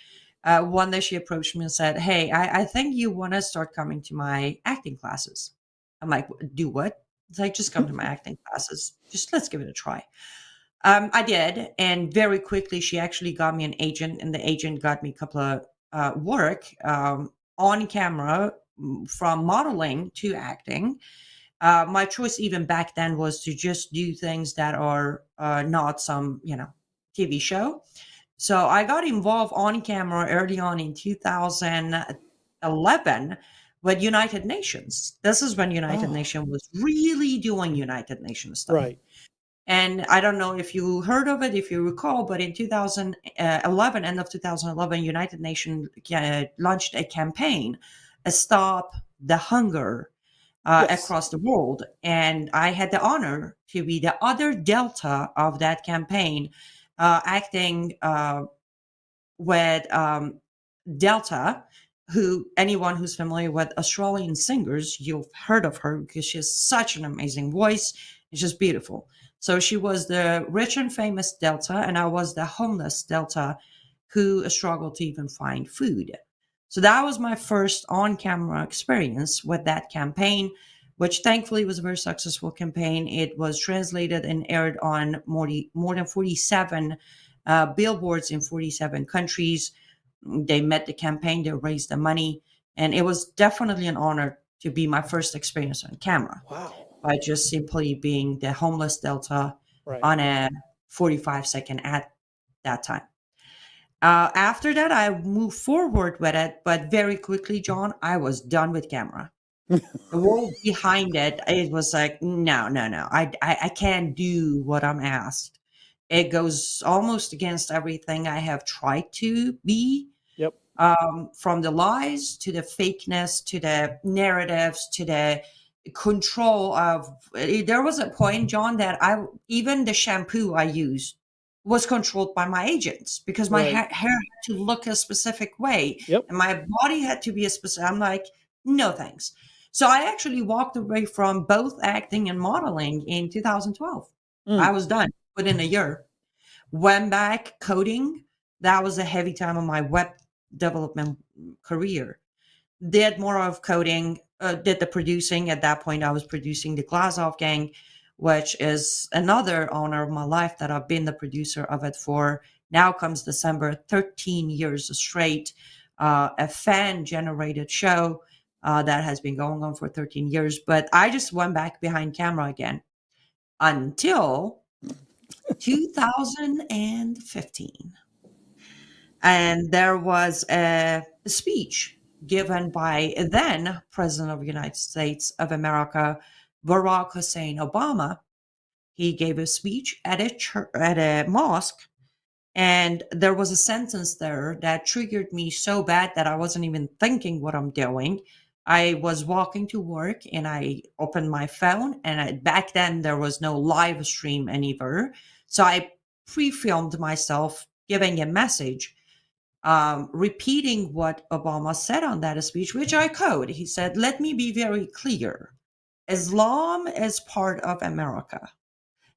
[SPEAKER 11] One day she approached me and said, hey, I think you want to start coming to my acting classes. I'm like, do what? It's like, just come to my acting classes. Just let's give it a try. I did. And very quickly, she actually got me an agent, and the agent got me a couple of work on camera, from modeling to acting. My choice even back then was to just do things that are not some, TV show. So I got involved on camera early on in 2011 with United Nations. This is when United Nations was really doing United Nations stuff.
[SPEAKER 12] Right.
[SPEAKER 11] And I don't know if you heard of it, if you recall, but in 2011, end of 2011, United Nations launched a campaign, Stop the Hunger, across the world. And I had the honor to be the other Delta of that campaign, acting with Delta, who anyone who's familiar with Australian singers, you've heard of her because she has such an amazing voice. It's just beautiful. So she was the rich and famous Delta, and I was the homeless Delta who struggled to even find food. So that was my first on-camera experience with that campaign, which thankfully was a very successful campaign. It was translated and aired on more than 47 billboards in 47 countries. They met the campaign, they raised the money, and it was definitely an honor to be my first experience on camera.
[SPEAKER 12] Wow.
[SPEAKER 11] By just simply being the homeless Delta on a 45-second ad that time. After that, I moved forward with it, but very quickly, John, I was done with camera. The world behind it, it was like, no, I can't do what I'm asked. It goes almost against everything I have tried to be.
[SPEAKER 12] Yep.
[SPEAKER 11] From the lies to the fakeness to the narratives to the control of. There was a point, John, that even the shampoo I used was controlled by my agents because my hair had to look a specific way, and my body had to be a specific. I'm like, no thanks. So I actually walked away from both acting and modeling in 2012. I was done within a year. Went back coding. That was a heavy time of my web development career. Did more of coding, did the producing. At that point, I was producing the Glazov Gang, which is another honor of my life that I've been the producer of it for. Now comes December, 13 years straight, a fan-generated show That has been going on for 13 years. But I just went back behind camera again until 2015. And there was a speech given by then President of the United States of America, Barack Hussein Obama. He gave a speech at a mosque, and there was a sentence there that triggered me so bad that I wasn't even thinking what I'm doing. I was walking to work and I opened my phone, and back then there was no live stream anywhere. So I pre-filmed myself giving a message, repeating what Obama said on that speech, which I quote. He said, "Let me be very clear. Islam is part of America."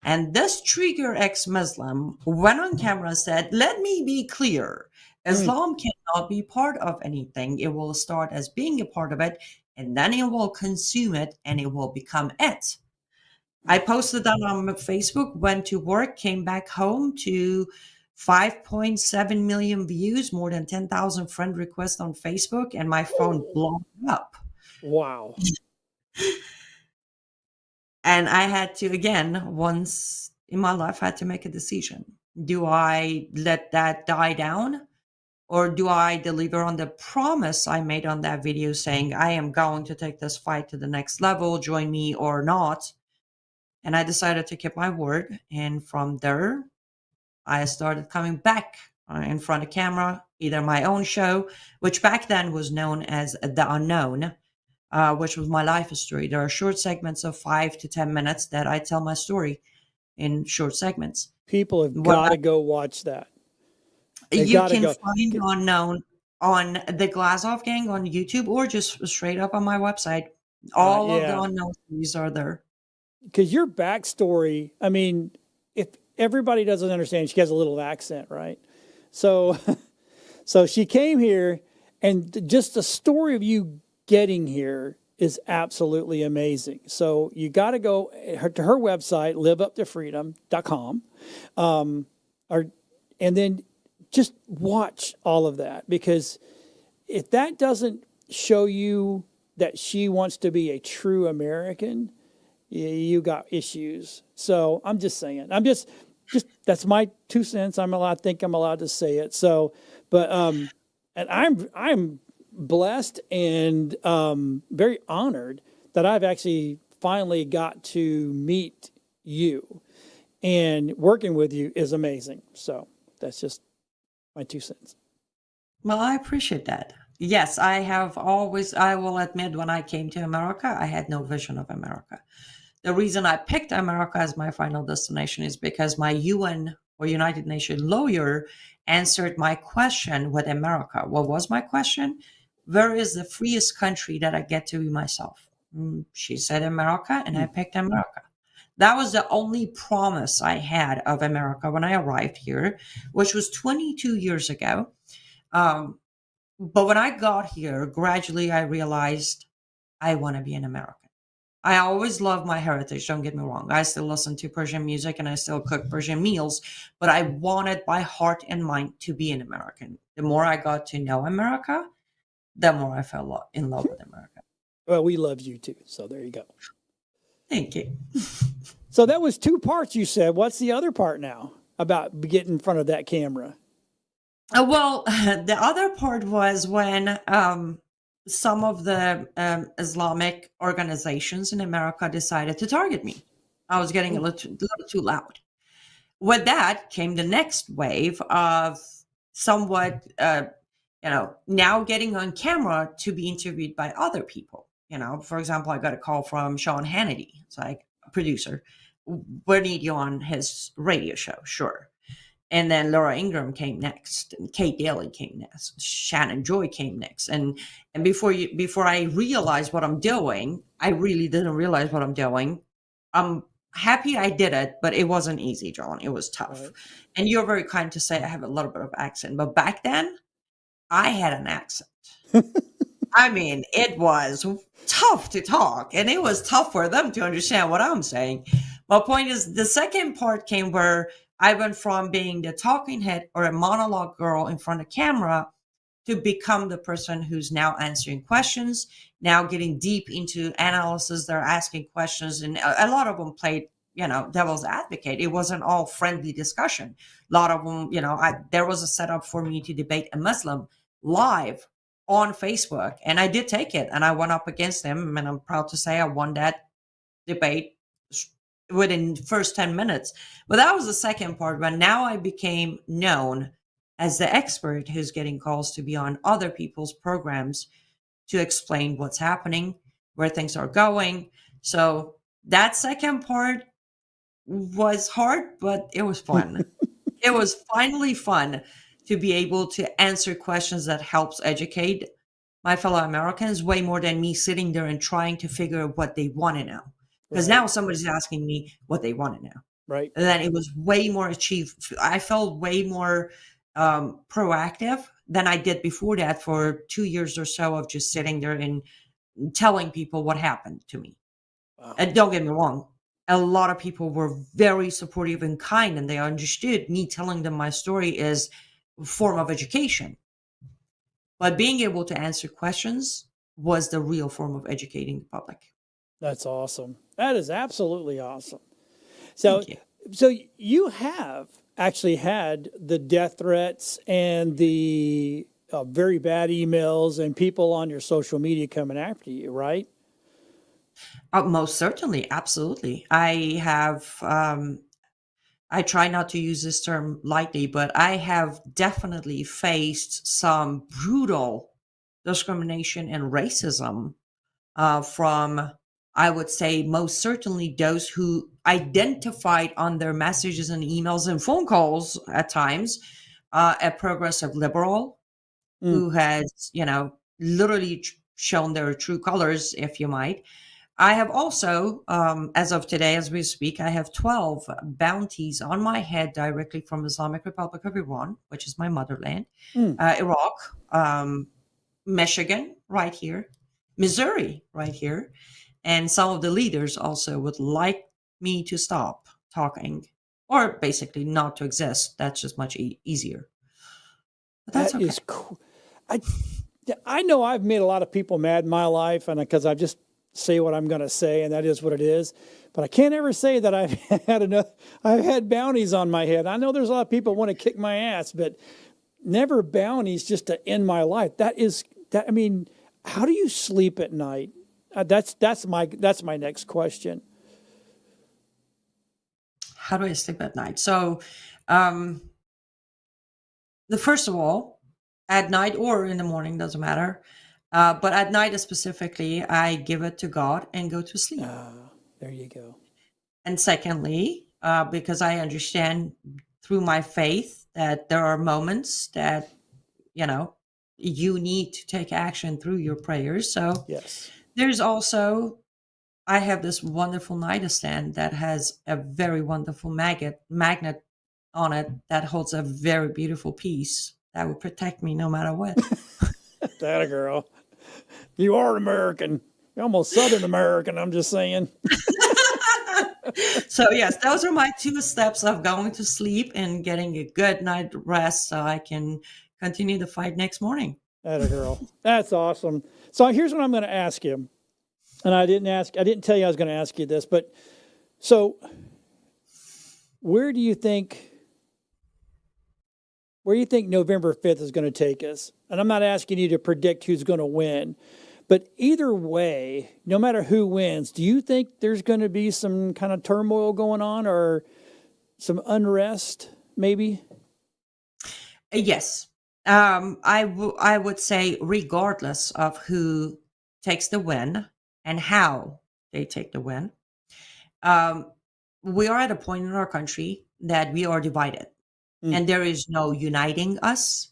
[SPEAKER 11] And this trigger ex-Muslim went on camera and said, "Let me be clear. Islam cannot be part of anything. It will start as being a part of it, and then it will consume it, and it will become it." I posted that on Facebook, went to work, came back home to 5.7 million views, more than 10,000 friend requests on Facebook, and my phone blew up.
[SPEAKER 12] Wow.
[SPEAKER 11] And I had to, again, once in my life, I had to make a decision. Do I let that die down? Or do I deliver on the promise I made on that video saying, I am going to take this fight to the next level, join me or not? And I decided to keep my word. And from there, I started coming back in front of camera, either my own show, which back then was known as The Unknown, which was my life story. There are short segments of 5 to 10 minutes that I tell my story in short segments.
[SPEAKER 12] People have got to go watch that.
[SPEAKER 11] You can find Unknown on the Glazov Gang on YouTube, or just straight up on my website. All of the Unknown series are there.
[SPEAKER 12] Because your backstory, I mean, if everybody doesn't understand, she has a little accent, right? So, so she came here, and just the story of you getting here is absolutely amazing. So you got to go to her website, liveuptofreedom.com, and then just watch all of that, because if that doesn't show you that she wants to be a true American, you got issues. So I'm just saying, just that's my 2 cents. I think I'm allowed to say it. So, but and I'm blessed and very honored that I've actually finally got to meet you, and working with you is amazing. So that's just my 2 cents.
[SPEAKER 11] Well, I appreciate that. Yes, I will admit, when I came to America, I had no vision of America. The reason I picked America as my final destination is because my UN or United Nations lawyer answered my question with America. What was my question? Where is the freest country that I get to be myself? She said America, and I picked America. That was the only promise I had of America when I arrived here, which was 22 years ago. But when I got here, gradually I realized I want to be an American. I always love my heritage, don't get me wrong. I still listen to Persian music and I still cook Persian meals, but I wanted by heart and mind to be an American. The more I got to know America, the more I fell in love with America.
[SPEAKER 12] Well, we love you too, so there you go.
[SPEAKER 11] Thank you.
[SPEAKER 12] So that was 2 parts you said. What's the other part now about getting in front of that camera?
[SPEAKER 11] Well, the other part was when some of the Islamic organizations in America decided to target me. I was getting a little too loud. With that came the next wave of somewhat, now getting on camera to be interviewed by other people. For example, I got a call from Sean Hannity. It's like, a producer, we need you on his radio show. Sure. And then Laura Ingraham came next, and Kate Daly came next, Shannon Joy came next. And before I realized what I'm doing, I really didn't realize what I'm doing. I'm happy I did it, but it wasn't easy, John. It was tough. Right. And you're very kind to say I have a little bit of accent, but back then I had an accent. I mean, it was tough to talk, and it was tough for them to understand what I'm saying. My point is, the second part came where I went from being the talking head or a monologue girl in front of camera to become the person who's now answering questions, now getting deep into analysis. They're asking questions, and a lot of them played, devil's advocate. It wasn't all friendly discussion. A lot of them, there was a setup for me to debate a Muslim live on Facebook, and I did take it, and I went up against him, and I'm proud to say I won that debate within the first 10 minutes. But that was the second part, when now I became known as the expert who's getting calls to be on other people's programs to explain what's happening, where things are going. So that second part was hard, but it was fun. It was finally fun to be able to answer questions that helps educate my fellow Americans way more than me sitting there and trying to figure out what they want to know. Because now somebody's asking me what they want to know.
[SPEAKER 12] Right.
[SPEAKER 11] And then it was way more achieved. I felt way more proactive than I did before that for 2 years or so of just sitting there and telling people what happened to me.
[SPEAKER 12] Wow.
[SPEAKER 11] And don't get me wrong, a lot of people were very supportive and kind, and they understood me telling them my story is a form of education. But being able to answer questions was the real form of educating the public.
[SPEAKER 12] That's awesome. That is absolutely awesome. So you have actually had the death threats and the very bad emails and people on your social media coming after you, right?
[SPEAKER 11] Most certainly. Absolutely. I have, I try not to use this term lightly, but I have definitely faced some brutal discrimination and racism from, I would say, most certainly those who identified on their messages and emails and phone calls at times a progressive liberal who has, literally shown their true colors, if you might. I have also, as of today, as we speak, I have 12 bounties on my head directly from Islamic Republic of Iran, which is my motherland, Iraq, Michigan, right here, Missouri, right here. And some of the leaders also would like me to stop talking, or basically not to exist. That's just much easier. But that's
[SPEAKER 12] That
[SPEAKER 11] okay.
[SPEAKER 12] is cool. I know I've made a lot of people mad in my life, and because I just say what I'm going to say, and that is what it is. But I can't ever say that I've had enough. I've had bounties on my head. I know there's a lot of people who want to kick my ass, but never bounties just to end my life. I mean, how do you sleep at night? That's my next question.
[SPEAKER 11] How do I sleep at night? So, first of all, at night or in the morning, doesn't matter. But at night specifically, I give it to God and go to sleep.
[SPEAKER 12] There you go.
[SPEAKER 11] And secondly, because I understand through my faith that there are moments that, you need to take action through your prayers. So
[SPEAKER 12] yes,
[SPEAKER 11] there's also, I have this wonderful nightstand that has a very wonderful magnet on it that holds a very beautiful piece that will protect me no matter what.
[SPEAKER 12] That a girl. You are American. You're almost Southern American, I'm just saying.
[SPEAKER 11] So yes, those are my 2 steps of going to sleep and getting a good night rest so I can continue the fight next morning.
[SPEAKER 12] That a girl. That's awesome. So here's what I'm going to ask you. And I didn't tell you I was going to ask you this, but so where do you think November 5th is going to take us? And I'm not asking you to predict who's going to win, but either way, no matter who wins, do you think there's going to be some kind of turmoil going on or some unrest maybe?
[SPEAKER 11] Yes. I would say regardless of who takes the win and how they take the win, we are at a point in our country that we are divided. And there is no uniting us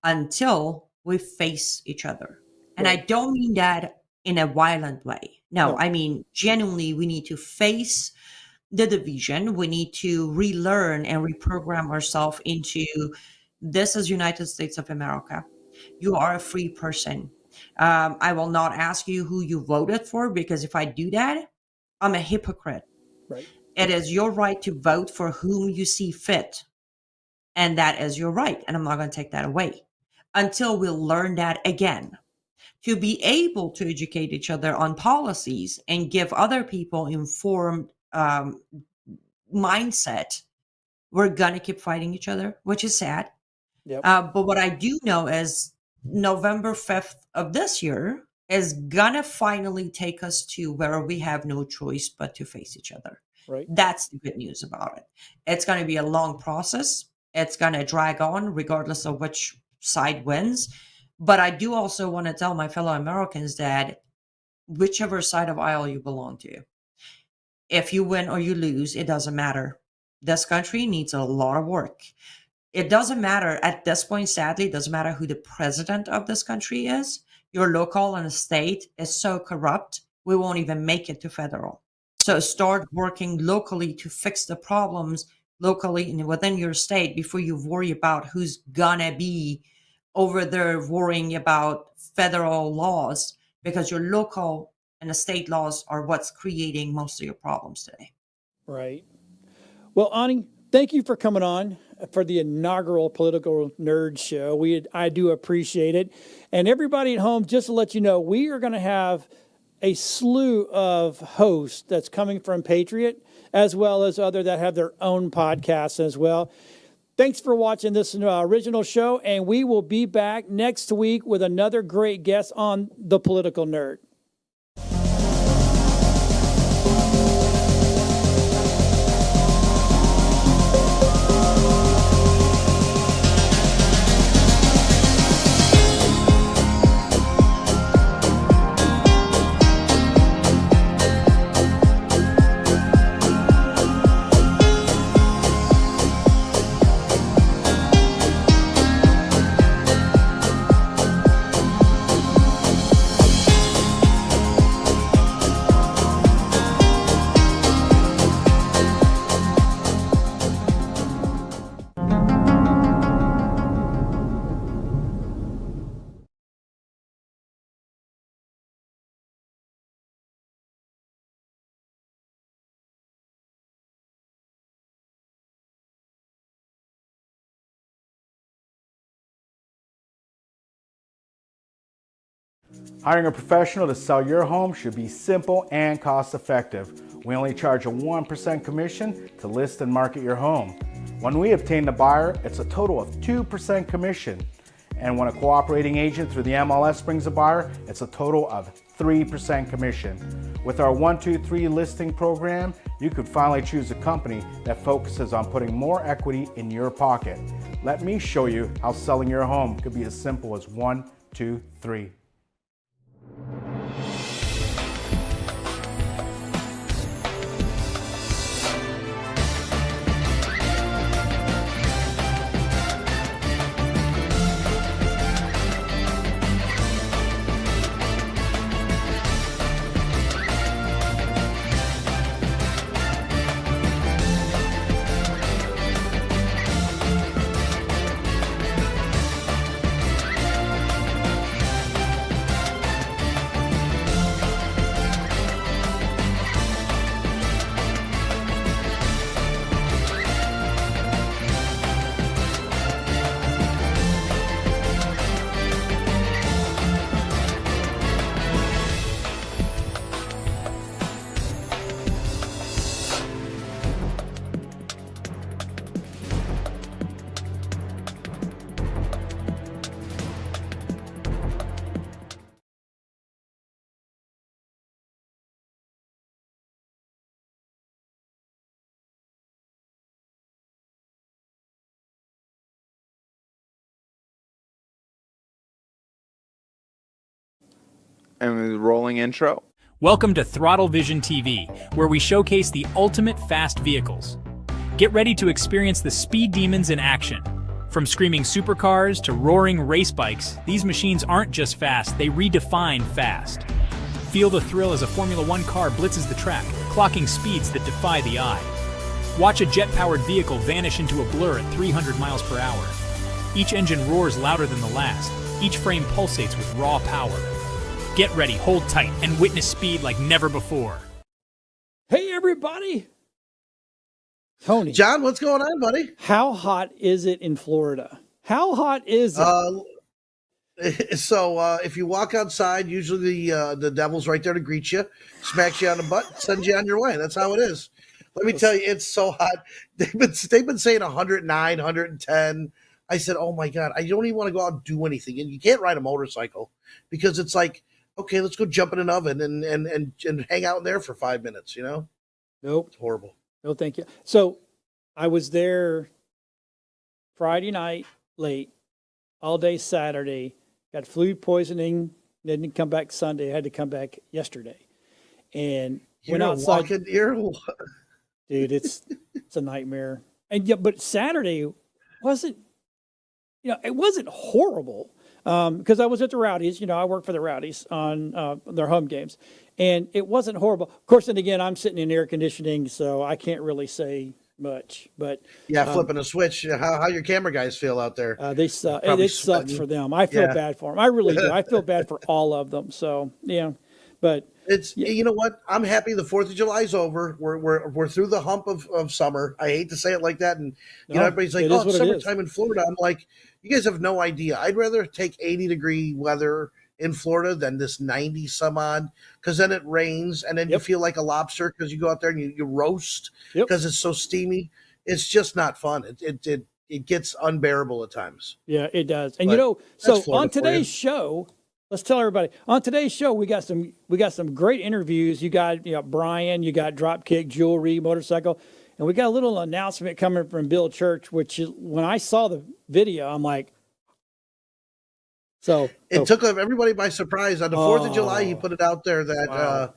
[SPEAKER 11] until we face each other. And I don't mean that in a violent way. No, I mean, genuinely, we need to face the division. We need to relearn and reprogram ourselves into this is United States of America. You are a free person. I will not ask you who you voted for, because if I do that, I'm a hypocrite.
[SPEAKER 12] Right.
[SPEAKER 11] It is your right to vote for whom you see fit. And that is your right. And I'm not going to take that away. until we learn that again. To be able to educate each other on policies and give other people informed mindset, we're gonna keep fighting each other, which is sad.
[SPEAKER 12] Yep.
[SPEAKER 11] But what I do know is November 5th of this year is gonna finally take us to where we have no choice but to face each other.
[SPEAKER 12] Right.
[SPEAKER 11] That's the good news about it. It's gonna be a long process. It's gonna drag on regardless of which side wins. But I do also want to tell my fellow Americans that whichever side of aisle you belong to, if you win or you lose, it doesn't matter. This country needs a lot of work. It doesn't matter at this point, sadly, it doesn't matter who the president of this country is. Your local and state is so corrupt, we won't even make it to federal. So start working locally to fix the problems locally and within your state before you worry about who's gonna be over there worrying about federal laws, because your local and the state laws are what's creating most of your problems today.
[SPEAKER 12] Right. Well, Ani, thank you for coming on for the inaugural Political Nerd Show. I do appreciate it. And everybody at home, just to let you know, we are going to have a slew of hosts that's coming from Patriot, as well as other that have their own podcasts as well. Thanks for watching this original show, and we will be back next week with another great guest on The Political Nerd.
[SPEAKER 8] Hiring a professional to sell your home should be simple and cost-effective. We only charge a 1% commission to list and market your home. When we obtain the buyer, it's a total of 2% commission. And when a cooperating agent through the MLS brings a buyer, it's a total of 3% commission. With our 1-2-3 listing program, you could finally choose a company that focuses on putting more equity in your pocket. Let me show you how selling your home could be as simple as 1, 2, 3.
[SPEAKER 13] And the rolling intro.
[SPEAKER 14] Welcome to Throttle Vision TV, where we showcase the ultimate fast vehicles. Get ready to experience the speed demons in action. From screaming supercars to roaring race bikes, these machines aren't just fast, they redefine fast. Feel the thrill as a Formula One car blitzes the track, clocking speeds that defy the eye. Watch a jet-powered vehicle vanish into a blur at 300 miles per hour. Each engine roars louder than the last. Each frame pulsates with raw power. Get ready, hold tight, and witness speed like never before.
[SPEAKER 12] Hey, everybody. Tony.
[SPEAKER 15] John, what's going on, buddy?
[SPEAKER 12] How hot is it in Florida? How hot is it?
[SPEAKER 15] So if you walk outside, usually the devil's right there to greet you, smacks you on the butt, sends you on your way. That's how it is. Let me tell you, it's so hot. They've been saying 109, 110. I said, oh my God, I don't even want to go out and do anything. And you can't ride a motorcycle because it's like, okay, let's go jump in an oven and hang out in there for 5 minutes, you know?
[SPEAKER 12] Nope.
[SPEAKER 15] It's horrible.
[SPEAKER 12] No, thank you. So I was there Friday night late, all day Saturday, got food poisoning, didn't come back Sunday. I had to come back yesterday. And went outside. Dude, it's a nightmare. And yeah, but Saturday wasn't, it wasn't horrible. Because I was at the Rowdies, I work for the Rowdies on their home games, and it wasn't horrible. Of course, then again, I'm sitting in air conditioning, so I can't really say much. But
[SPEAKER 15] yeah, flipping a switch. How your camera guys feel out there?
[SPEAKER 12] They suck. It sucks for them. I feel bad for them. I really do. I feel bad for all of them. So yeah, but
[SPEAKER 15] you know what? I'm happy the 4th of July is over. We're through the hump of summer. I hate to say it like that, and everybody's like, "Oh, it's summertime in Florida." I'm like, you guys have no idea. I'd rather take 80-degree weather in Florida than this 90 some odd, because then it rains and then you feel like a lobster because you go out there and you roast because it's so steamy. It's just not fun. It gets unbearable at times.
[SPEAKER 12] Yeah, it does. And so on today's show, let's tell everybody on today's show we got some great interviews. You got Brian, you got Dropkick Jewelry Motorcycle, and we got a little announcement coming from Bill Church, which is, when I saw the video, I'm like,
[SPEAKER 15] it took everybody by surprise. On the 4th of July, he put it out there that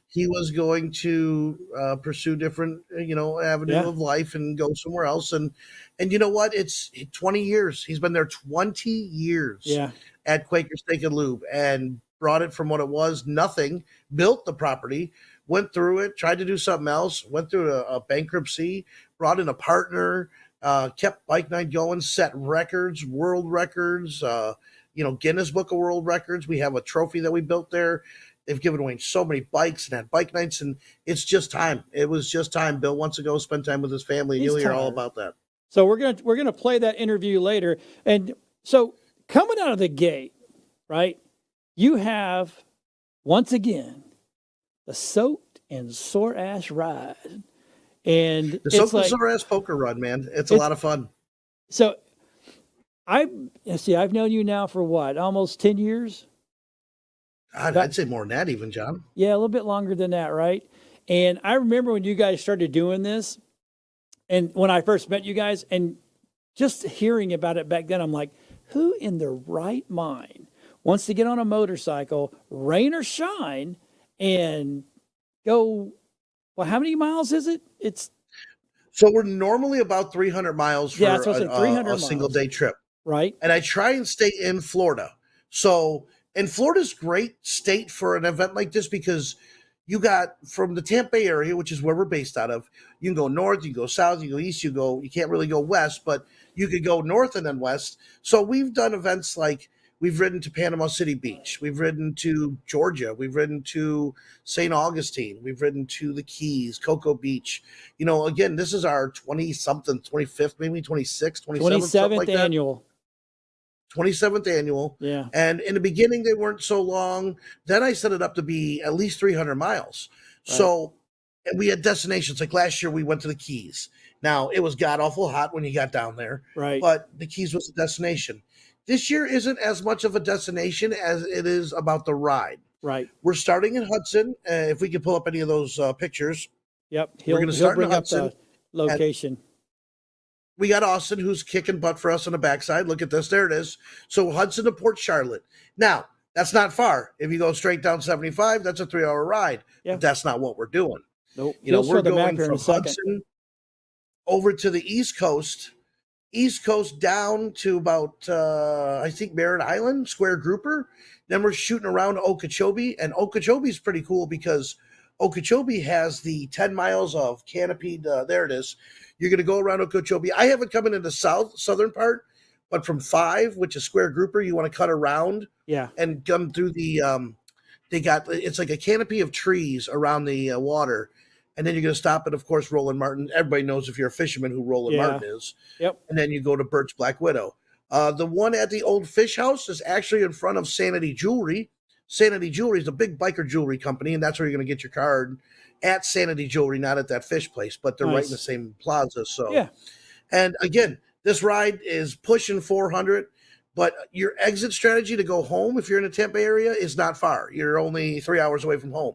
[SPEAKER 15] he was going to pursue different, avenue of life and go somewhere else. And you know what? It's 20 years. He's been there 20 years at Quaker Steak and Lube and brought it from what it was, nothing, built the property, went through it, tried to do something else, went through a bankruptcy, brought in a partner, kept Bike Night going, set records, world records, Guinness Book of World Records. We have a trophy that we built there. They've given away so many bikes and had bike nights, and it's just time. It was just time. Bill wants to go spend time with his family, and you'll hear all about that.
[SPEAKER 12] So we're gonna play that interview later. And so coming out of the gate, right? You have once again the Soaked and Sore Ass Ride, and
[SPEAKER 15] the Soaked and Sore Ass Poker Run, man. It's a lot of fun.
[SPEAKER 12] So I've known you now for what, almost 10 years?
[SPEAKER 15] I'd say more than that even, John.
[SPEAKER 12] Yeah, a little bit longer than that, right? And I remember when you guys started doing this, and when I first met you guys, and just hearing about it back then, I'm like, who in their right mind wants to get on a motorcycle, rain or shine, and go, well, how many miles is it?
[SPEAKER 15] So we're normally about 300 miles for a single day trip.
[SPEAKER 12] Right.
[SPEAKER 15] And I try and stay in Florida. And Florida's great state for an event like this because you got from the Tampa Bay area, which is where we're based out of, you can go north, you can go south, you can go east, you can't really go west, but you could go north and then west. So we've done events like we've ridden to Panama City Beach, we've ridden to Georgia, we've ridden to St. Augustine, we've ridden to the Keys, Cocoa Beach. Again, this is our 20-something, 25th, maybe 26th,
[SPEAKER 12] 27th annual.
[SPEAKER 15] 27th annual.
[SPEAKER 12] Yeah.
[SPEAKER 15] And in the beginning, they weren't so long. Then I set it up to be at least 300 miles. Right. So, and we had destinations. Like last year, we went to the Keys. Now, it was god-awful hot when you got down there.
[SPEAKER 12] Right.
[SPEAKER 15] But the Keys was a destination. This year isn't as much of a destination as it is about the ride.
[SPEAKER 12] Right.
[SPEAKER 15] We're starting in Hudson. If we can pull up any of those pictures.
[SPEAKER 12] Yep.
[SPEAKER 15] We're going to start
[SPEAKER 12] bring
[SPEAKER 15] in Hudson.
[SPEAKER 12] Up the location.
[SPEAKER 15] We got Austin, who's kicking butt for us on the backside. Look at this. There it is. So Hudson to Port Charlotte. Now, that's not far. If you go straight down 75, that's a 3-hour ride.
[SPEAKER 12] Yeah.
[SPEAKER 15] But that's not what we're doing.
[SPEAKER 12] Nope.
[SPEAKER 15] We're going from Hudson over to the East Coast down to about, I think, Merritt Island, Square Grouper. Then we're shooting around Okeechobee. And Okeechobee is pretty cool because Okeechobee has the 10 miles of canopied, there it is. You're going to go around Okeechobee. I haven't come into the southern part, but from 5, which is Square Grouper, you want to cut around and come through the, it's like a canopy of trees around the water. And then you're going to stop at, of course, Roland Martin. Everybody knows if you're a fisherman who Roland Martin is.
[SPEAKER 12] Yep.
[SPEAKER 15] And then you go to Birch Black Widow. The one at the old fish house is actually in front of Sanity Jewelry. Sanity Jewelry is a big biker jewelry company, and that's where you're going to get your card at Sanity Jewelry, not at that fish place, but they're right in the same plaza. So,
[SPEAKER 12] Yeah.
[SPEAKER 15] And again, this ride is pushing 400, but your exit strategy to go home if you're in the Tampa area is not far. You're only 3 hours away from home.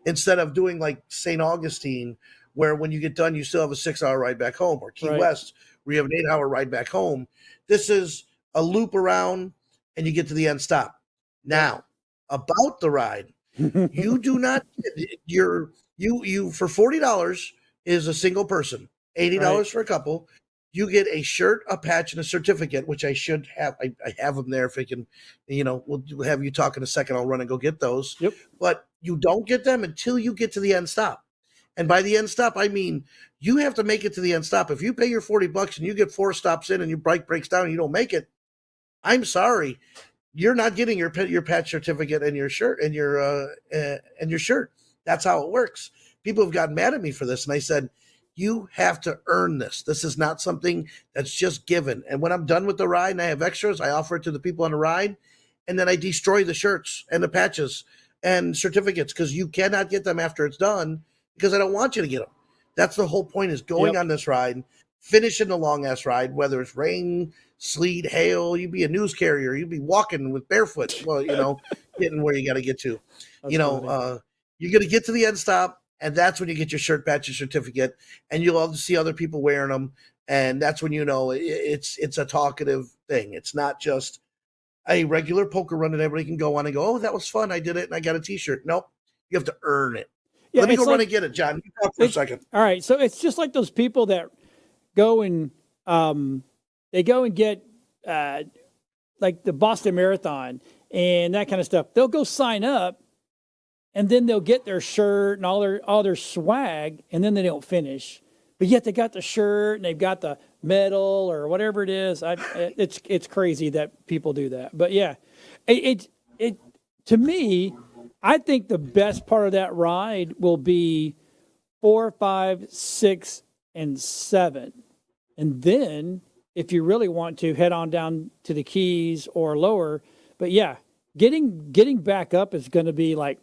[SPEAKER 15] Instead of doing like St. Augustine, where when you get done, you still have a 6-hour ride back home, or Key
[SPEAKER 12] Right.
[SPEAKER 15] West, where you have an 8-hour ride back home. This is a loop around and you get to the end stop. Now, about the ride, you do not you for $40 is a single person, $80 for a couple. You get a shirt, a patch, and a certificate, which I should have. I have them there if I can, we'll have you talk in a second. I'll run and go get those.
[SPEAKER 12] Yep.
[SPEAKER 15] But you don't get them until you get to the end stop. And by the end stop, I mean you have to make it to the end stop. If you pay your $40 and you get 4 stops in and your bike breaks down and you don't make it, I'm sorry, you're not getting your patch certificate and your shirt and your shirt. That's how it works. People have gotten mad at me for this, and I said, you have to earn this. This is not something that's just given. And when I'm done with the ride and I have extras, I offer it to the people on the ride, and then I destroy the shirts and the patches and certificates because you cannot get them after it's done because I don't want you to get them. That's the whole point, is going on this ride, finishing the long-ass ride, whether it's rain, sleet, hail, you'd be a news carrier, you'd be walking with barefoot, getting where you got to get to.
[SPEAKER 12] That's
[SPEAKER 15] you're going to get to the end stop, and that's when you get your shirt, patch, and certificate, and you'll see other people wearing them, and that's when you know it's a talkative thing. It's not just a regular poker run that everybody can go on and go, oh, that was fun, I did it, and I got a T-shirt. Nope, you have to earn it.
[SPEAKER 12] Yeah,
[SPEAKER 15] Let me
[SPEAKER 12] it's
[SPEAKER 15] go run
[SPEAKER 12] like-
[SPEAKER 15] and get it, John. You talk for a second.
[SPEAKER 12] All right, so it's just like those people that go and they go and get like the Boston Marathon and that kind of stuff. They'll go sign up, and then they'll get their shirt and all their swag, and then they don't finish. But yet they got the shirt and they've got the medal or whatever it is. It's crazy that people do that. But yeah, it to me, I think the best part of that ride will be 4, 5, 6, and 7. And then if you really want to, head on down to the Keys or lower. But yeah, getting back up is going to be like,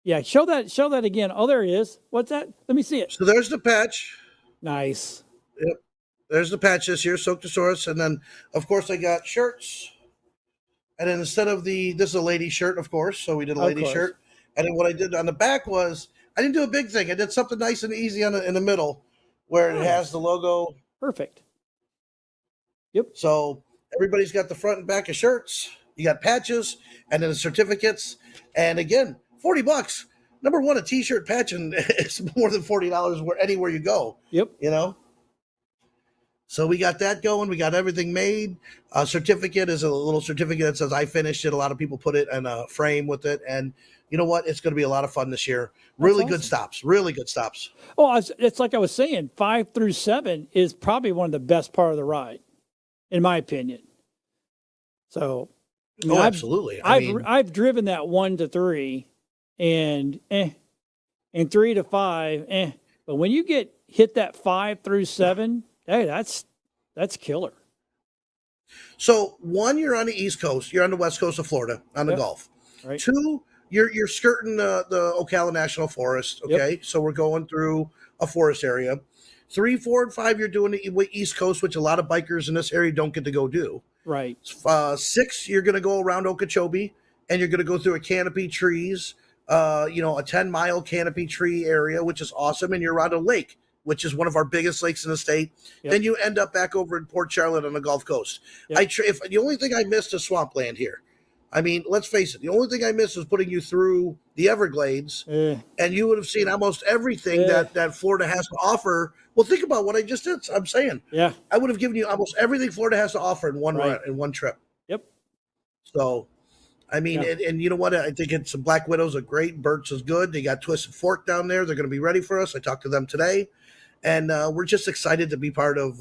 [SPEAKER 12] yeah, show that again. Oh, there it is. What's that? Let me see it.
[SPEAKER 15] So there's the patch.
[SPEAKER 12] Nice.
[SPEAKER 15] Yep. There's the patch this year, Soaktosaurus. And then, of course, I got shirts. And then instead of this is a lady shirt, of course. So we did a
[SPEAKER 12] Of
[SPEAKER 15] lady
[SPEAKER 12] course.
[SPEAKER 15] shirt. And then what I did on the back was, I didn't do a big thing. I did something nice and easy in the middle where it has the logo.
[SPEAKER 12] Perfect.
[SPEAKER 15] So everybody's got the front and back of shirts. You got patches and then the certificates. And again, $40. Number one, a T-shirt patch, and it's more than $40 anywhere you go.
[SPEAKER 12] Yep.
[SPEAKER 15] So we got that going. We got everything made. A certificate is a little certificate that says I finished it. A lot of people put it in a frame with it. And you know what? It's going to be a lot of fun this year. Really good stops. Really good stops.
[SPEAKER 12] Oh, it's like I was saying, 5 through 7 is probably one of the best part of the ride, in my opinion. So, I mean,
[SPEAKER 15] absolutely.
[SPEAKER 12] I've driven that 1 to 3, and 3 to 5, But when you hit that 5 through 7, hey, that's killer.
[SPEAKER 15] So one, you're on the East Coast. You're on the West Coast of Florida on the Gulf.
[SPEAKER 12] Right. 2,
[SPEAKER 15] you're skirting the Ocala National Forest. Okay, so we're going through a forest area. 3, 4, and 5, you're doing the East Coast, which a lot of bikers in this area don't get to go do.
[SPEAKER 12] Right.
[SPEAKER 15] 6, you're going to go around Okeechobee, and you're going to go through a canopy trees, a 10-mile canopy tree area, which is awesome, and you're around a lake, which is one of our biggest lakes in the state. Then you end up back over in Port Charlotte on the Gulf Coast. If the only thing I missed is swampland here. I mean, let's face it. The only thing I missed was putting you through the Everglades, and you would have seen almost everything that Florida has to offer. Well, think about what I just did. I'm saying, I would have given you almost everything Florida has to offer in one run, in one trip.
[SPEAKER 12] Yep.
[SPEAKER 15] So, I mean, and you know what? I think some Black Widows are great. Burt's is good. They got Twisted Fork down there. They're going to be ready for us. I talked to them today, and we're just excited to be part of,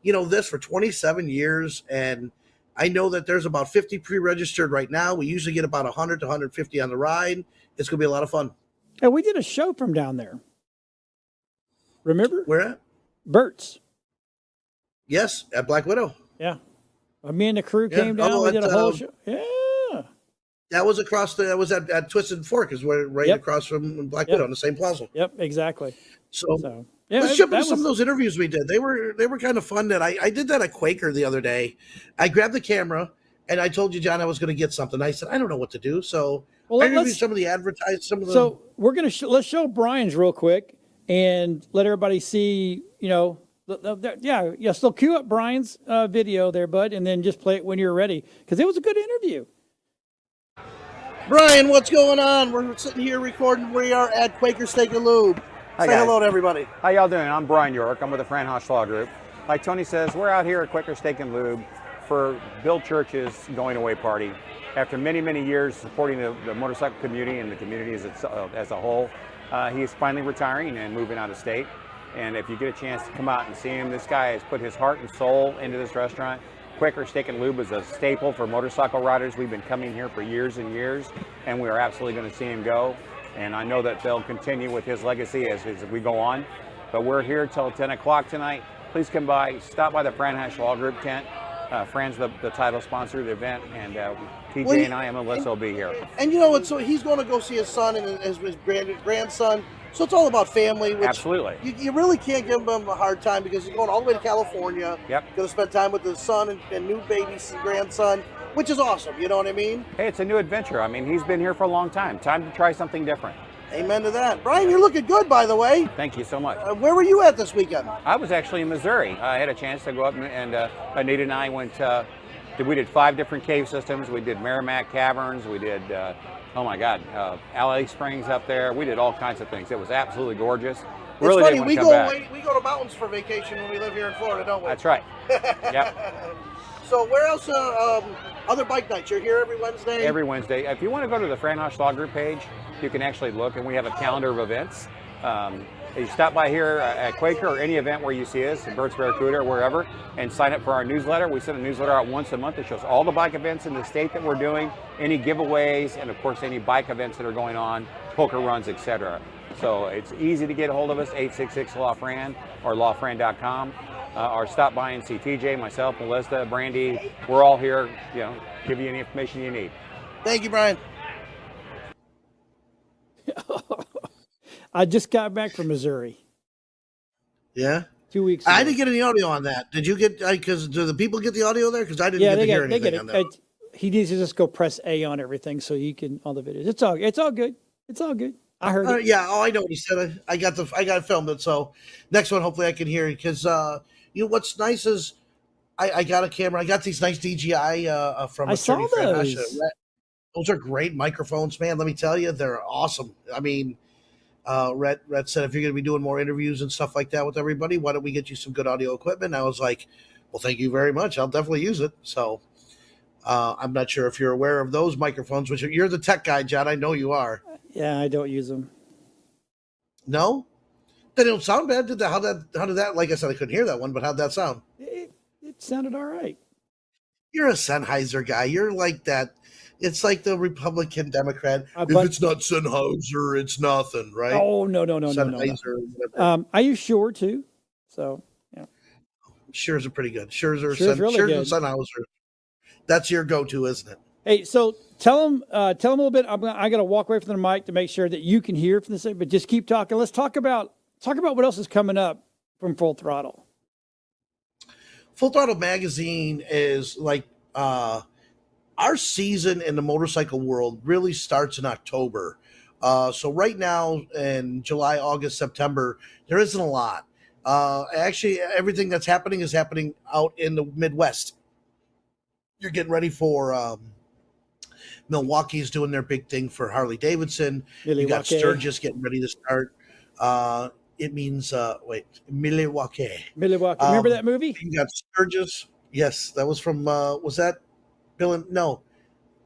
[SPEAKER 15] this for 27 years. And I know that there's about 50 pre-registered right now. We usually get about 100 to 150 on the ride. It's going to be a lot of fun.
[SPEAKER 12] And we did a show from down there. Remember?
[SPEAKER 15] Where at?
[SPEAKER 12] Burt's.
[SPEAKER 15] Yes, at Black Widow.
[SPEAKER 12] Yeah. Me and the crew
[SPEAKER 15] Yeah.
[SPEAKER 12] came down.
[SPEAKER 15] Oh,
[SPEAKER 12] We did a whole
[SPEAKER 15] at,
[SPEAKER 12] show. Yeah.
[SPEAKER 15] that was at Twisted Fork, is where right
[SPEAKER 12] Yep.
[SPEAKER 15] across from Black
[SPEAKER 12] Yep.
[SPEAKER 15] Widow on the same plaza.
[SPEAKER 12] Yep. Exactly.
[SPEAKER 15] So
[SPEAKER 12] yeah,
[SPEAKER 15] let's jump
[SPEAKER 12] that
[SPEAKER 15] into some of
[SPEAKER 12] was-
[SPEAKER 15] those interviews we did. They were kind of fun. That I did that at Quaker the other day. I grabbed the camera and I told you, John, I was going to get something. I said I don't know what to do, so
[SPEAKER 12] Well,
[SPEAKER 15] I interviewed
[SPEAKER 12] let's-
[SPEAKER 15] some of the advertised, some of the.
[SPEAKER 12] So we're gonna let's show Brian's real quick and let everybody see. So cue up Brian's video there, bud, and then just play it when you're ready because it was a good interview.
[SPEAKER 15] Brian, what's going on? We're sitting here recording. We are at Quaker Steak and Lube.
[SPEAKER 16] Hi,
[SPEAKER 15] Say
[SPEAKER 16] guys.
[SPEAKER 15] hello to everybody.
[SPEAKER 16] How y'all doing? I'm Brian York. I'm with the Fran Hosh Law Group. Like Tony says, we're out here at Quaker Steak and Lube for Bill Church's going away party. After many, many years supporting the motorcycle community and the community as a whole, he's finally retiring and moving out of state. And if you get a chance to come out and see him, this guy has put his heart and soul into this restaurant. Quaker Steak and Lube is a staple for motorcycle riders. We've been coming here for years and years, and we are absolutely going to see him go. And I know that they'll continue with his legacy as we go on. But we're here till 10 o'clock tonight. Please come by, stop by the Fran Hosh Law Group tent. Fran's the title sponsor of the event, and TJ
[SPEAKER 15] Well,
[SPEAKER 16] and I and Melissa will be here.
[SPEAKER 15] And you know what? So he's going to go see his son and his grandson. So it's all about family. Which
[SPEAKER 16] Absolutely.
[SPEAKER 15] You really can't give him a hard time because he's going all the way to California.
[SPEAKER 16] Yep.
[SPEAKER 15] Going to spend time with his son and new baby grandson, which is awesome. You know what I mean?
[SPEAKER 16] Hey, it's a new adventure. I mean, he's been here for a long time. Time to try something different.
[SPEAKER 15] Amen to that. Brian, you're looking good, by the way.
[SPEAKER 16] Thank you so much.
[SPEAKER 15] Where were you at this weekend?
[SPEAKER 16] I was actually in Missouri. I had a chance to go up and Anita and I went. We did 5 different cave systems. We did Merrimack Caverns. We did, Alley Springs up there. We did all kinds of things. It was absolutely gorgeous. Really
[SPEAKER 15] it's funny.
[SPEAKER 16] didn't
[SPEAKER 15] We
[SPEAKER 16] want to come back.
[SPEAKER 15] we go to mountains for vacation when we live here in Florida, don't we?
[SPEAKER 16] That's right. Yep.
[SPEAKER 15] So where else? Other bike nights. You're here every Wednesday.
[SPEAKER 16] Every Wednesday. If you want to go to the Fran Hosh Law Group page, you can actually look, and we have a calendar of events. You stop by here at Quaker or any event where you see us, in Burt's Barracuda or wherever, and sign up for our newsletter. We send a newsletter out once a month that shows all the bike events in the state that we're doing, any giveaways, and of course any bike events that are going on, poker runs, etc. So it's easy to get a hold of us, 866-LAW-FRAN or lawfran.com. Or stop by and see TJ, myself, Melissa, Brandy. We're all here, give you any information you need.
[SPEAKER 15] Thank you, Brian.
[SPEAKER 12] I just got back from Missouri.
[SPEAKER 15] Yeah.
[SPEAKER 12] 2 weeks ago.
[SPEAKER 15] I didn't get any audio on that. Did you get? Because do the people get the audio there? Because I didn't get to hear anything on that.
[SPEAKER 12] He needs to just go press A on everything so you can all the videos. It's all good. It's all good. I heard it.
[SPEAKER 15] Yeah. Oh, I know what he said. I got it filmed it. So next one, hopefully, I can hear it. Because what's nice is I got a camera. I got these nice DJI from.
[SPEAKER 12] I saw those.
[SPEAKER 15] Those are great microphones, man. Let me tell you, they're awesome. I mean. Rhett said, if you're going to be doing more interviews and stuff like that with everybody, why don't we get you some good audio equipment? And I was like, well, thank you very much. I'll definitely use it. So I'm not sure if you're aware of those microphones, which you're the tech guy, John. I know you are.
[SPEAKER 12] Yeah, I don't use them.
[SPEAKER 15] No? They don't sound bad. How did that, like I said, I couldn't hear that one, but how'd that sound?
[SPEAKER 12] It sounded all right.
[SPEAKER 15] You're a Sennheiser guy. You're like that. It's like the Republican Democrat. If it's not Sennheiser, it's nothing, right?
[SPEAKER 12] Oh, no.
[SPEAKER 15] Sennheiser.
[SPEAKER 12] I use Shure too. So, yeah.
[SPEAKER 15] Shure's are pretty good. Shure's
[SPEAKER 12] really good.
[SPEAKER 15] and Sennheiser. That's your go-to, isn't it?
[SPEAKER 12] Hey, so tell them a little bit. I got to walk away from the mic to make sure that you can hear from this, but just keep talking. Let's talk about what else is coming up from Full Throttle.
[SPEAKER 15] Full Throttle Magazine is like our season in the motorcycle world really starts in October. So right now in July, August, September, there isn't a lot. Actually, everything that's happening is happening out in the Midwest. You're getting ready for Milwaukee's doing their big thing for Harley Davidson. You got Sturgis getting ready to start. It means Milwaukee.
[SPEAKER 12] Milwaukee. Remember that movie?
[SPEAKER 15] You got Sturgis. Yes, that was from was that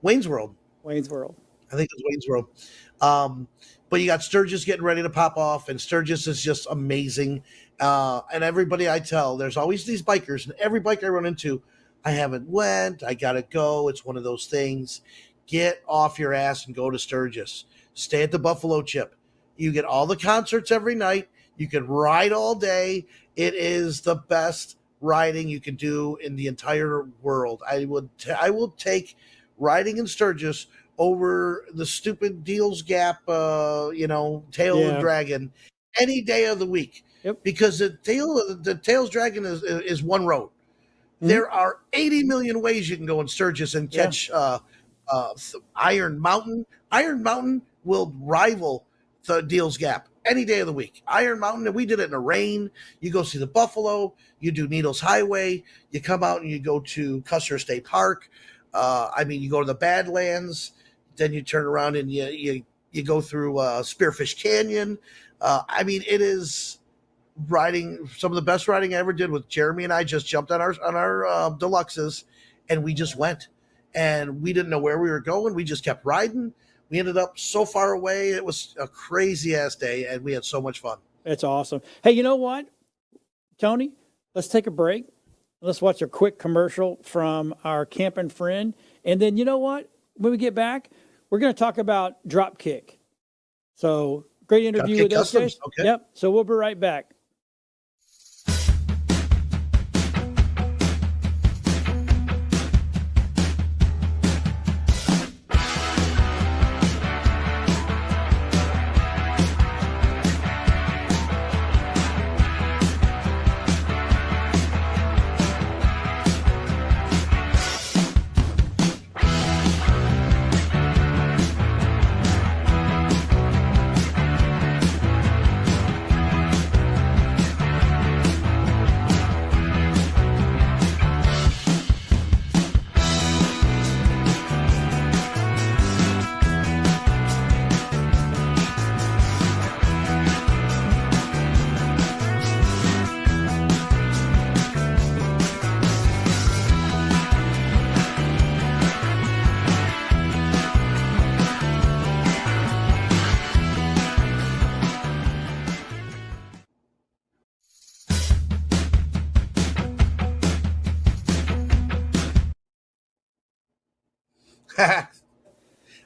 [SPEAKER 15] Wayne's World.
[SPEAKER 12] Wayne's World.
[SPEAKER 15] I think it's Wayne's World. But you got Sturgis getting ready to pop off, and Sturgis is just amazing. And everybody I tell, there's always these bikers, and every bike I run into, I haven't went, I gotta go. It's one of those things. Get off your ass and go to Sturgis. Stay at the Buffalo Chip. You get all the concerts every night. You can ride all day. It is the best riding you can do in the entire world. I will take riding in Sturgis over the stupid Deals Gap, Tail
[SPEAKER 12] Yeah.
[SPEAKER 15] and Dragon any day of the week.
[SPEAKER 12] Yep.
[SPEAKER 15] Because the Tails Dragon is one road.
[SPEAKER 12] Mhm.
[SPEAKER 15] There are 80 million ways you can go in Sturgis and catch Iron Mountain. Iron Mountain will rival the Deals Gap any day of the week. Iron Mountain, and we did it in the rain. You go see the buffalo. You do Needles Highway. You come out and you go to Custer State Park. You go to the Badlands. Then you turn around and you go through Spearfish Canyon. It is riding, some of the best riding I ever did. With Jeremy and I just jumped on our deluxes, and we just went, and we didn't know where we were going. We just kept riding. We ended up so far away. It was a crazy ass day, and we had so much fun.
[SPEAKER 12] It's awesome. Hey, you know what, Tony? Let's take a break. Let's watch a quick commercial from our camping friend, and then you know what? When we get back, we're going to talk about Dropkick. So great interview with those guys.
[SPEAKER 15] Okay.
[SPEAKER 12] Yep. So we'll be right back.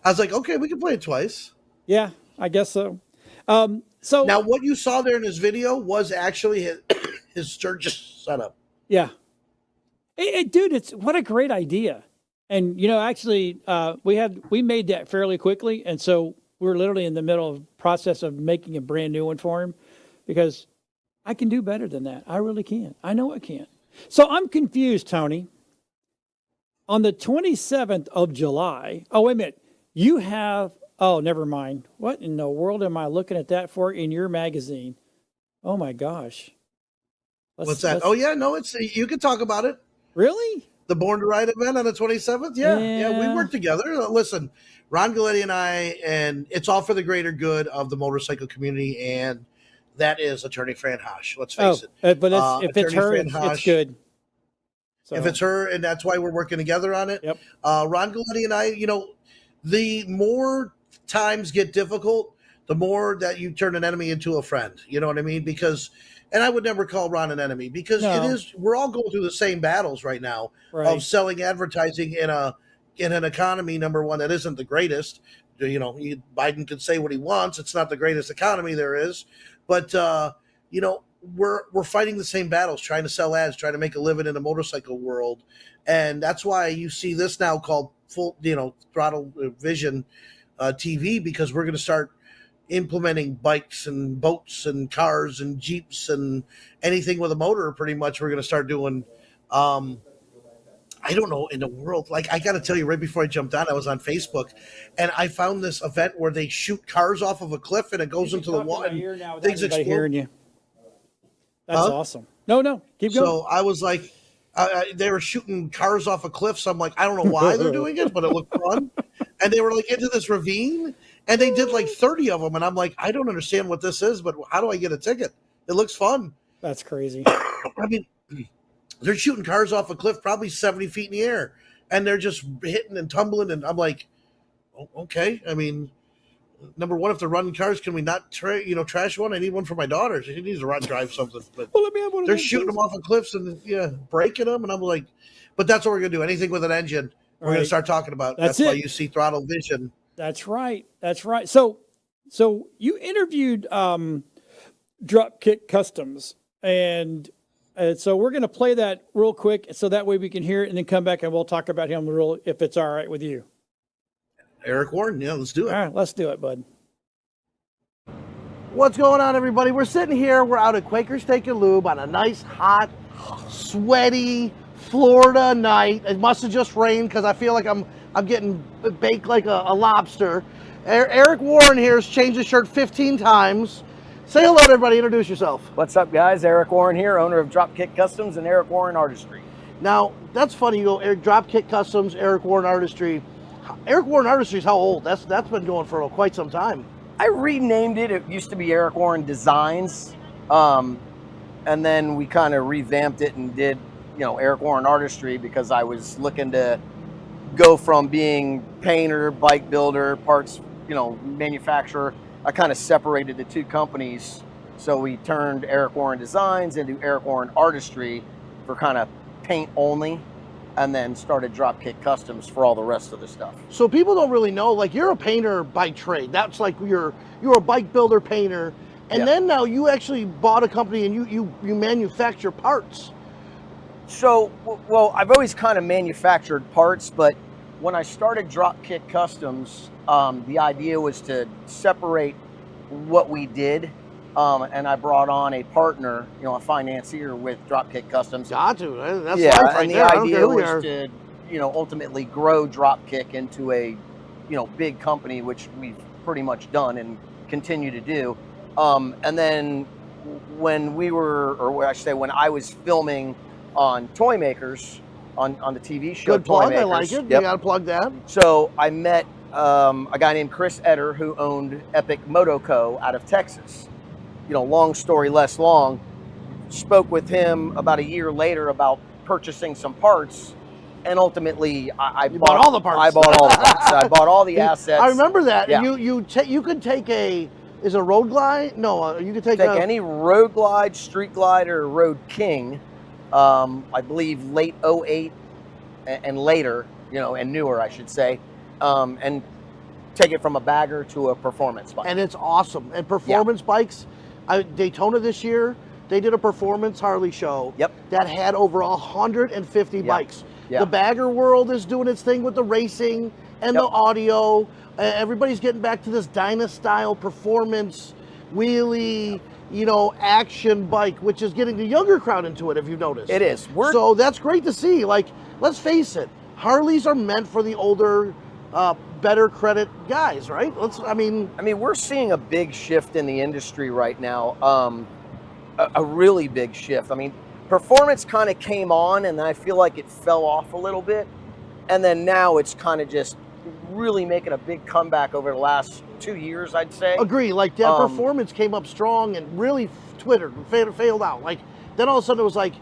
[SPEAKER 15] I was like, okay, we can play it twice.
[SPEAKER 12] Yeah, I guess so. So
[SPEAKER 15] now, what you saw there in his video was actually his Sturgis setup.
[SPEAKER 12] Yeah. Dude, it's what a great idea. And actually, we made that fairly quickly, and so we're literally in the middle of process of making a brand new one for him, because I can do better than that. I really can. I know I can. So I'm confused, Tony. On the 27th of July, oh, wait a minute. You have, oh, never mind. What in the world am I looking at that for in your magazine? Oh, my gosh.
[SPEAKER 15] What's that? Oh, yeah, no, you can talk about it.
[SPEAKER 12] Really?
[SPEAKER 15] The Born to Ride event on the 27th? Yeah, we worked together. Listen, Ron Galletti and I, and it's all for the greater good of the motorcycle community, and that is Attorney Fran Haas. Let's face it.
[SPEAKER 12] But if it's her, it's good. So.
[SPEAKER 15] If it's her, and that's why we're working together on it.
[SPEAKER 12] Yep.
[SPEAKER 15] Ron Galletti and I, the more times get difficult, the more that you turn an enemy into a friend. You know what I mean? And I would never call Ron an enemy, because we're all going through the same battles right now of selling advertising in an economy, number one, that isn't the greatest. Biden can say what he wants. It's not the greatest economy there is, but we're fighting the same battles, trying to sell ads, trying to make a living in the motorcycle world. And that's why you see this now called Full Throttle Vision TV, because we're going to start implementing bikes and boats and cars and Jeeps and anything with a motor. Pretty much we're going to start doing, I don't know, in the world. Like, I got to tell you, right before I jumped on, I was on Facebook, and I found this event where they shoot cars off of a cliff and it goes into the water and things explode.
[SPEAKER 12] Hearing you. That's awesome. No, keep going.
[SPEAKER 15] So I was like, they were shooting cars off of cliffs. I'm like, I don't know why they're doing it, but it looked fun. And they were like into this ravine, and they did like 30 of them. And I'm like, I don't understand what this is, but how do I get a ticket? It looks fun.
[SPEAKER 12] That's crazy.
[SPEAKER 15] I mean, they're shooting cars off a cliff, probably 70 feet in the air, and they're just hitting and tumbling. And I'm like, oh, okay. I mean, number one, if they're running cars, can we not trash one? I need one for my daughter. She needs to drive something. But
[SPEAKER 12] well, let me have one.
[SPEAKER 15] They're shooting them off of cliffs and breaking them. And I'm like, but that's what we're gonna do. Anything with an engine, we're gonna start talking about. That's why you see Throttle Vision.
[SPEAKER 12] That's right. So you interviewed Dropkick Customs, and So we're going to play that real quick so that way we can hear it and then come back and we'll talk about him real if it's all right with you.
[SPEAKER 15] Eric Warren, yeah, let's do it.
[SPEAKER 12] All right, let's do it, bud.
[SPEAKER 15] What's going on, everybody? We're sitting here. We're out at Quaker Steak and Lube on a nice, hot, sweaty Florida night. It must have just rained because I feel like I'm getting baked like a lobster. Eric Warren here has changed his shirt 15 times. Say hello to everybody. Introduce yourself.
[SPEAKER 17] What's up, guys? Eric Warren here, owner of Dropkick Customs and Eric Warren Artistry.
[SPEAKER 15] Now, that's funny. You go Dropkick Customs, Eric Warren Artistry. Eric Warren Artistry is how old? That's been going for quite some time.
[SPEAKER 17] I renamed it. It used to be Eric Warren Designs, and then we kind of revamped it and did, Eric Warren Artistry because I was looking to go from being painter, bike builder, parts, manufacturer. I kind of separated the two companies, so we turned Eric Warren Designs into Eric Warren Artistry for kind of paint only, and then started Dropkick Customs for all the rest of the stuff.
[SPEAKER 15] So people don't really know, like, you're a painter by trade. That's like you're a bike builder painter, and then now you actually bought a company and you manufacture parts.
[SPEAKER 17] So, well, I've always kind of manufactured parts, but when I started Dropkick Customs, the idea was to separate what we did, and I brought on a partner, a financier with Dropkick Customs.
[SPEAKER 15] Got to. That's
[SPEAKER 17] yeah,
[SPEAKER 15] life right
[SPEAKER 17] and the
[SPEAKER 15] there.
[SPEAKER 17] idea was to, ultimately grow Dropkick into a, big company, which we've pretty much done and continue to do. And then when when I was filming on Toy Makers, on the TV show.
[SPEAKER 15] Good plug.
[SPEAKER 17] Toy Makers.
[SPEAKER 15] I like it.
[SPEAKER 17] Yep.
[SPEAKER 15] You got to plug that.
[SPEAKER 17] So I met a guy named Chris Etter who owned Epic Moto Co. out of Texas. Long story less long. Spoke with him about a year later about purchasing some parts, and ultimately I
[SPEAKER 15] bought all the parts.
[SPEAKER 17] I bought all the parts. I bought all the assets.
[SPEAKER 15] I remember that.
[SPEAKER 17] Yeah.
[SPEAKER 15] You could take is a Road Glide? No, you could take
[SPEAKER 17] any Road Glide, Street Glide, or Road King. I believe late 08 and later, and newer, I should say, and take it from a bagger to a performance bike.
[SPEAKER 15] And it's awesome. And performance bikes, Daytona this year, they did a performance Harley show that had over 150 bikes. The bagger world is doing its thing with the racing and the audio. Everybody's getting back to this Dyna style performance wheelie, action bike, which is getting the younger crowd into it, if you've noticed.
[SPEAKER 17] It is.
[SPEAKER 15] So that's great to see. Like, let's face it, Harleys are meant for the older, better credit guys, right? I mean,
[SPEAKER 17] we're seeing a big shift in the industry right now. A really big shift. Performance kind of came on, and then I feel like it fell off a little bit, and then now it's kind of just really making a big comeback over the last 2 years, I'd say.
[SPEAKER 15] Agree. Like, that performance came up strong and really twittered and failed out. Like, then all of a sudden it was like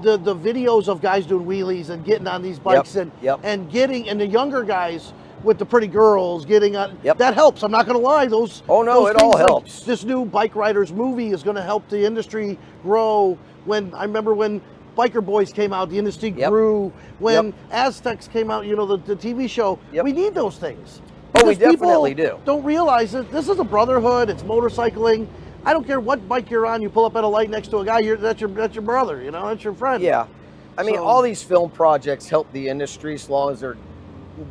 [SPEAKER 15] the videos of guys doing wheelies and getting on these bikes and the younger guys with the pretty girls getting on. That helps. I'm not going to lie. It all
[SPEAKER 17] helps.
[SPEAKER 15] This new Bike Riders movie is going to help the industry grow. I remember when Biker Boys came out, the industry grew. When Aztecs came out, the TV show, we need those things.
[SPEAKER 17] Oh, we definitely do.
[SPEAKER 15] Don't realize that this is a brotherhood. It's motorcycling. I don't care what bike you're on. You pull up at a light next to a guy. That's your brother. That's your friend.
[SPEAKER 17] Yeah, all these film projects help the industry as long as they're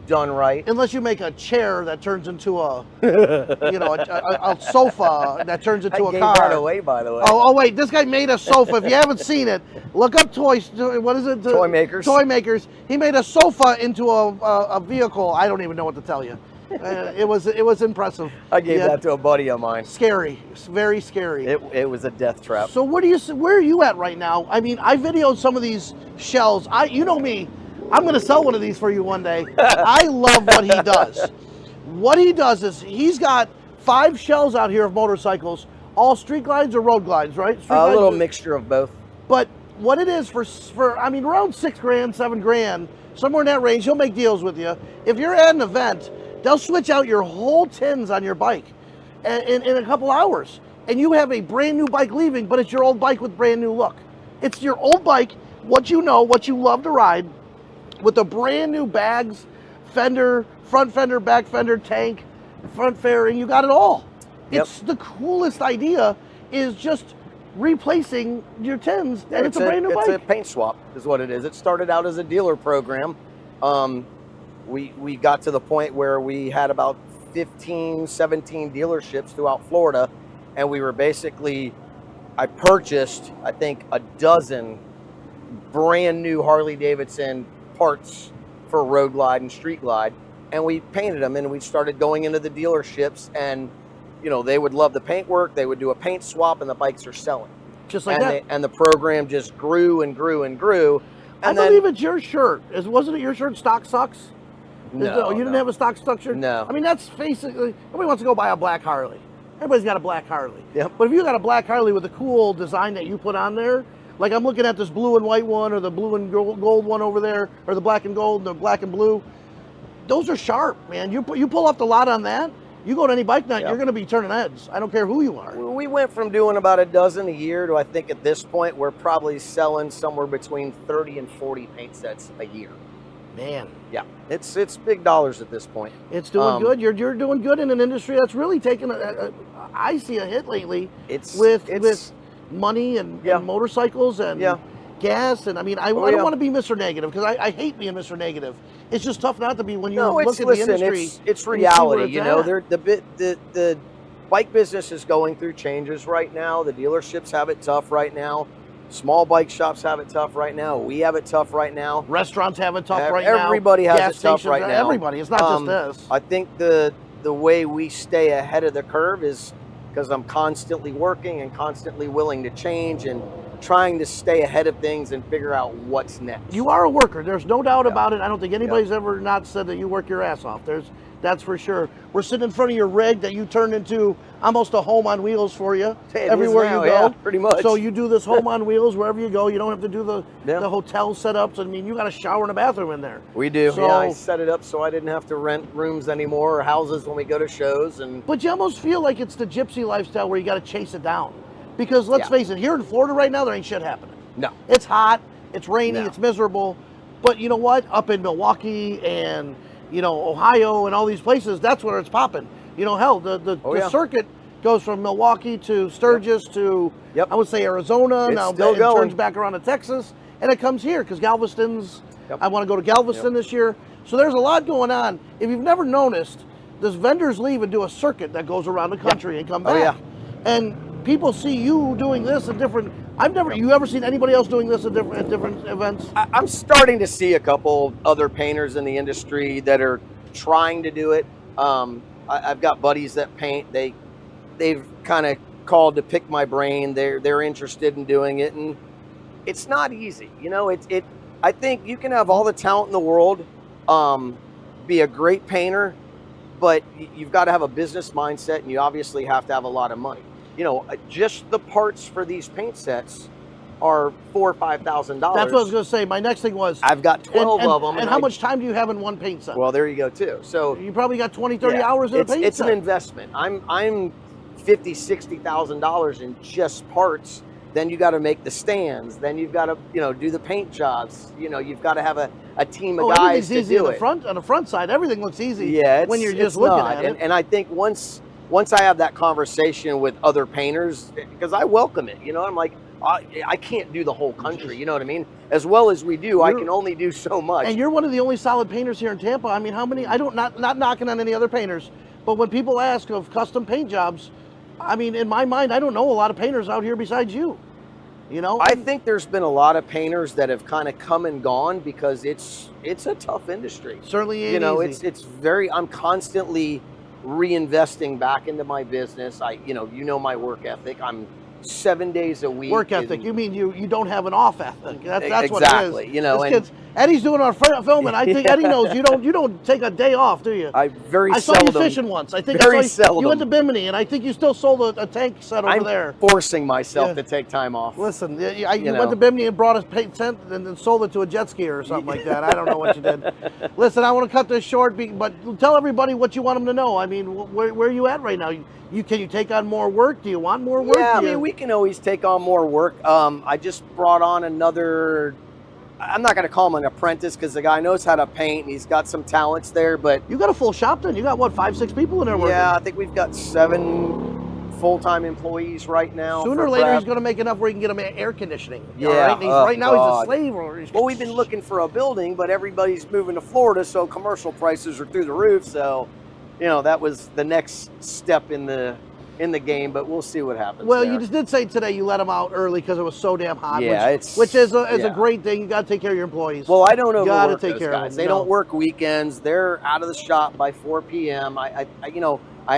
[SPEAKER 17] done right.
[SPEAKER 15] Unless you make a chair that turns into a sofa that turns into a car.
[SPEAKER 17] Right away, by the way.
[SPEAKER 15] Oh wait, this guy made a sofa. If you haven't seen it, look up Toy Makers. Toy Makers. He made a sofa into a vehicle. I don't even know what to tell you. It was impressive.
[SPEAKER 17] I gave that to a buddy of mine.
[SPEAKER 15] Scary. It's very scary.
[SPEAKER 17] It was a death trap.
[SPEAKER 15] So where are you at right now? I videoed some of these shells. You know me. I'm going to sell one of these for you one day. I love what he does. What he does is he's got 5 shells out here of motorcycles, all street glides or road glides, right?
[SPEAKER 17] A little mixture of both.
[SPEAKER 15] But what it is for around $6,000, $7,000, somewhere in that range, he'll make deals with you. If you're at an event, they'll switch out your whole tins on your bike in a couple hours. And you have a brand new bike leaving, but it's your old bike with brand new look. It's your old bike, what you love to ride, with the brand new bags, fender, front fender, back fender, tank, front fairing, you got it all. It's the coolest idea is just replacing your tins, and it's a brand new
[SPEAKER 17] It's
[SPEAKER 15] bike.
[SPEAKER 17] a paint swap, is what it is. It started out as a dealer program. We got to the point where we had about 15, 17 dealerships throughout Florida, and we were basically, I purchased, I think, a dozen brand new Harley Davidson parts for Road Glide and Street Glide, and we painted them, and we started going into the dealerships, and you know, they would love the paint work. They would do a paint swap, and the bikes are selling.
[SPEAKER 15] Just like
[SPEAKER 17] and
[SPEAKER 15] that.
[SPEAKER 17] And the program just grew and grew and grew. And
[SPEAKER 15] I believe it's your shirt. Wasn't it your shirt, Stock Sucks?
[SPEAKER 17] No,
[SPEAKER 15] you didn't have a Stock Sucks shirt?
[SPEAKER 17] No.
[SPEAKER 15] I mean, that's basically, nobody wants to go buy a black Harley. Everybody's got a black Harley.
[SPEAKER 17] Yep.
[SPEAKER 15] But if you got a black Harley with a cool design that you put on there, like I'm looking at this blue and white one, or the blue and gold one over there, or the black and gold, and the black and blue, those are sharp, man. You pull off the lot on that, you go to any bike night, you're going to be turning heads. I don't care who you are.
[SPEAKER 17] We went from doing about a dozen a year to, I think at this point, we're probably selling somewhere between 30 and 40 paint sets a year.
[SPEAKER 15] Man.
[SPEAKER 17] Yeah, it's big dollars at this point.
[SPEAKER 15] It's doing good. You're doing good in an industry that's really taken I see a hit lately with money and motorcycles and gas. And I mean, I don't want to be Mr. Negative, because I hate being Mr. Negative. It's just tough not to be when you look at the industry.
[SPEAKER 17] It's reality. You know, the bike business is going through changes right now. The dealerships have it tough right now. Small bike shops have it tough right now. We have it tough right now.
[SPEAKER 15] Restaurants have it tough right now.
[SPEAKER 17] Everybody has
[SPEAKER 15] Gas
[SPEAKER 17] it tough
[SPEAKER 15] stations,
[SPEAKER 17] right now.
[SPEAKER 15] Everybody. It's not just us.
[SPEAKER 17] I think the way we stay ahead of the curve is because I'm constantly working and constantly willing to change and trying to stay ahead of things and figure out what's next.
[SPEAKER 15] You are a worker. There's no doubt about it. I don't think anybody's ever not said that you work your ass off. That's for sure. We're sitting in front of your rig that you turned into almost a home on wheels for you everywhere you go.
[SPEAKER 17] Yeah, pretty much.
[SPEAKER 15] So you do this home on wheels wherever you go. You don't have to do the hotel setups. I mean, you got a shower and a bathroom in there.
[SPEAKER 17] We do.
[SPEAKER 15] So,
[SPEAKER 17] I set it up so I didn't have to rent rooms anymore or houses when we go to shows.
[SPEAKER 15] But you almost feel like it's the gypsy lifestyle where you got to chase it down. Because let's face it, here in Florida right now, there ain't shit happening.
[SPEAKER 17] No.
[SPEAKER 15] It's hot, it's rainy, it's miserable. But you know what? Up in Milwaukee and, you know, Ohio and all these places, that's where it's popping. You know, hell, the circuit goes from Milwaukee to Sturgis to, I would say, Arizona.
[SPEAKER 17] It's
[SPEAKER 15] now
[SPEAKER 17] still
[SPEAKER 15] it
[SPEAKER 17] going.
[SPEAKER 15] turns back around to Texas. And it comes here because Galveston's, I want to go to Galveston this year. So there's a lot going on. If you've never noticed, there's vendors leave and do a circuit that goes around the country and come back. And people see you doing this at different. You ever seen anybody else doing this at different events?
[SPEAKER 17] I'm starting to see a couple other painters in the industry that are trying to do it. I've got buddies that paint. They've kind of called to pick my brain. They're interested in doing it, and it's not easy. You know, I think you can have all the talent in the world, be a great painter, but you've got to have a business mindset, and you obviously have to have a lot of money. You know, just the parts for these paint sets are $4,000 or $5,000.
[SPEAKER 15] That's what I was going to say. My next thing was,
[SPEAKER 17] I've got 12 of them.
[SPEAKER 15] And how much time do you have in one paint set?
[SPEAKER 17] Well, there you go too. So
[SPEAKER 15] you probably got 20, 30 hours in a paint set.
[SPEAKER 17] It's an investment. I'm $50,000, $60,000 in just parts. Then you got to make the stands. Then you've got to, you know, do the paint jobs. You know, you've got to have a team of guys to do it.
[SPEAKER 15] On the front side, everything looks easy.
[SPEAKER 17] Yeah,
[SPEAKER 15] when you're just looking at it.
[SPEAKER 17] And I think once I have that conversation with other painters, because I welcome it, you know, I'm like, I can't do the whole country, you know what I mean? As well as we do, I can only do so much.
[SPEAKER 15] And you're one of the only solid painters here in Tampa. I mean, how many? I don't not knocking on any other painters, but when people ask of custom paint jobs, I mean, in my mind, I don't know a lot of painters out here besides you. You know,
[SPEAKER 17] I think there's been a lot of painters that have kind of come and gone because it's a tough industry.
[SPEAKER 15] Certainly ain't
[SPEAKER 17] you know,
[SPEAKER 15] easy.
[SPEAKER 17] it's very. I'm constantly reinvesting back into my business. You know my work ethic. I'm 7 days a week.
[SPEAKER 15] Work ethic. You mean you don't have an off ethic? That's
[SPEAKER 17] exactly.
[SPEAKER 15] what it is.
[SPEAKER 17] You know,
[SPEAKER 15] Eddie's doing our film, and I think Eddie knows you don't take a day off, do you?
[SPEAKER 17] I saw
[SPEAKER 15] you fishing once. I think
[SPEAKER 17] very
[SPEAKER 15] I saw you,
[SPEAKER 17] seldom.
[SPEAKER 15] You went to Bimini, and I think you still sold a tank set over there.
[SPEAKER 17] I'm forcing myself to take time off.
[SPEAKER 15] Listen, you went to Bimini and brought a paint tent and then sold it to a jet skier or something like that. I don't know what you did. Listen, I want to cut this short, but tell everybody what you want them to know. I mean, where are you at right now? Can you take on more work? Do you want more work?
[SPEAKER 17] Yeah, I mean, we can always take on more work. I just brought on another. I'm not going to call him an apprentice because the guy knows how to paint and he's got some talents there. But
[SPEAKER 15] you got a full shop then. You got what, 5, 6 people in there working?
[SPEAKER 17] Yeah, I think we've got 7 full-time employees right now.
[SPEAKER 15] Sooner
[SPEAKER 17] for
[SPEAKER 15] or later,
[SPEAKER 17] prep.
[SPEAKER 15] he's going to make enough where he can get him air conditioning.
[SPEAKER 17] Yeah.
[SPEAKER 15] All right? And right now, he's a slave.
[SPEAKER 17] Well, we've been looking for a building, but everybody's moving to Florida, so commercial prices are through the roof. So, that was the next step in the game, but we'll see what happens.
[SPEAKER 15] Well,
[SPEAKER 17] there.
[SPEAKER 15] you just did say today you let him out early because it was so damn hot.
[SPEAKER 17] Yeah,
[SPEAKER 15] which is a great thing. You got to take care of your employees.
[SPEAKER 17] Well, I don't
[SPEAKER 15] You got to
[SPEAKER 17] overwork
[SPEAKER 15] take
[SPEAKER 17] those
[SPEAKER 15] care
[SPEAKER 17] guys.
[SPEAKER 15] of them.
[SPEAKER 17] They don't work weekends. They're out of the shop by 4 p.m. I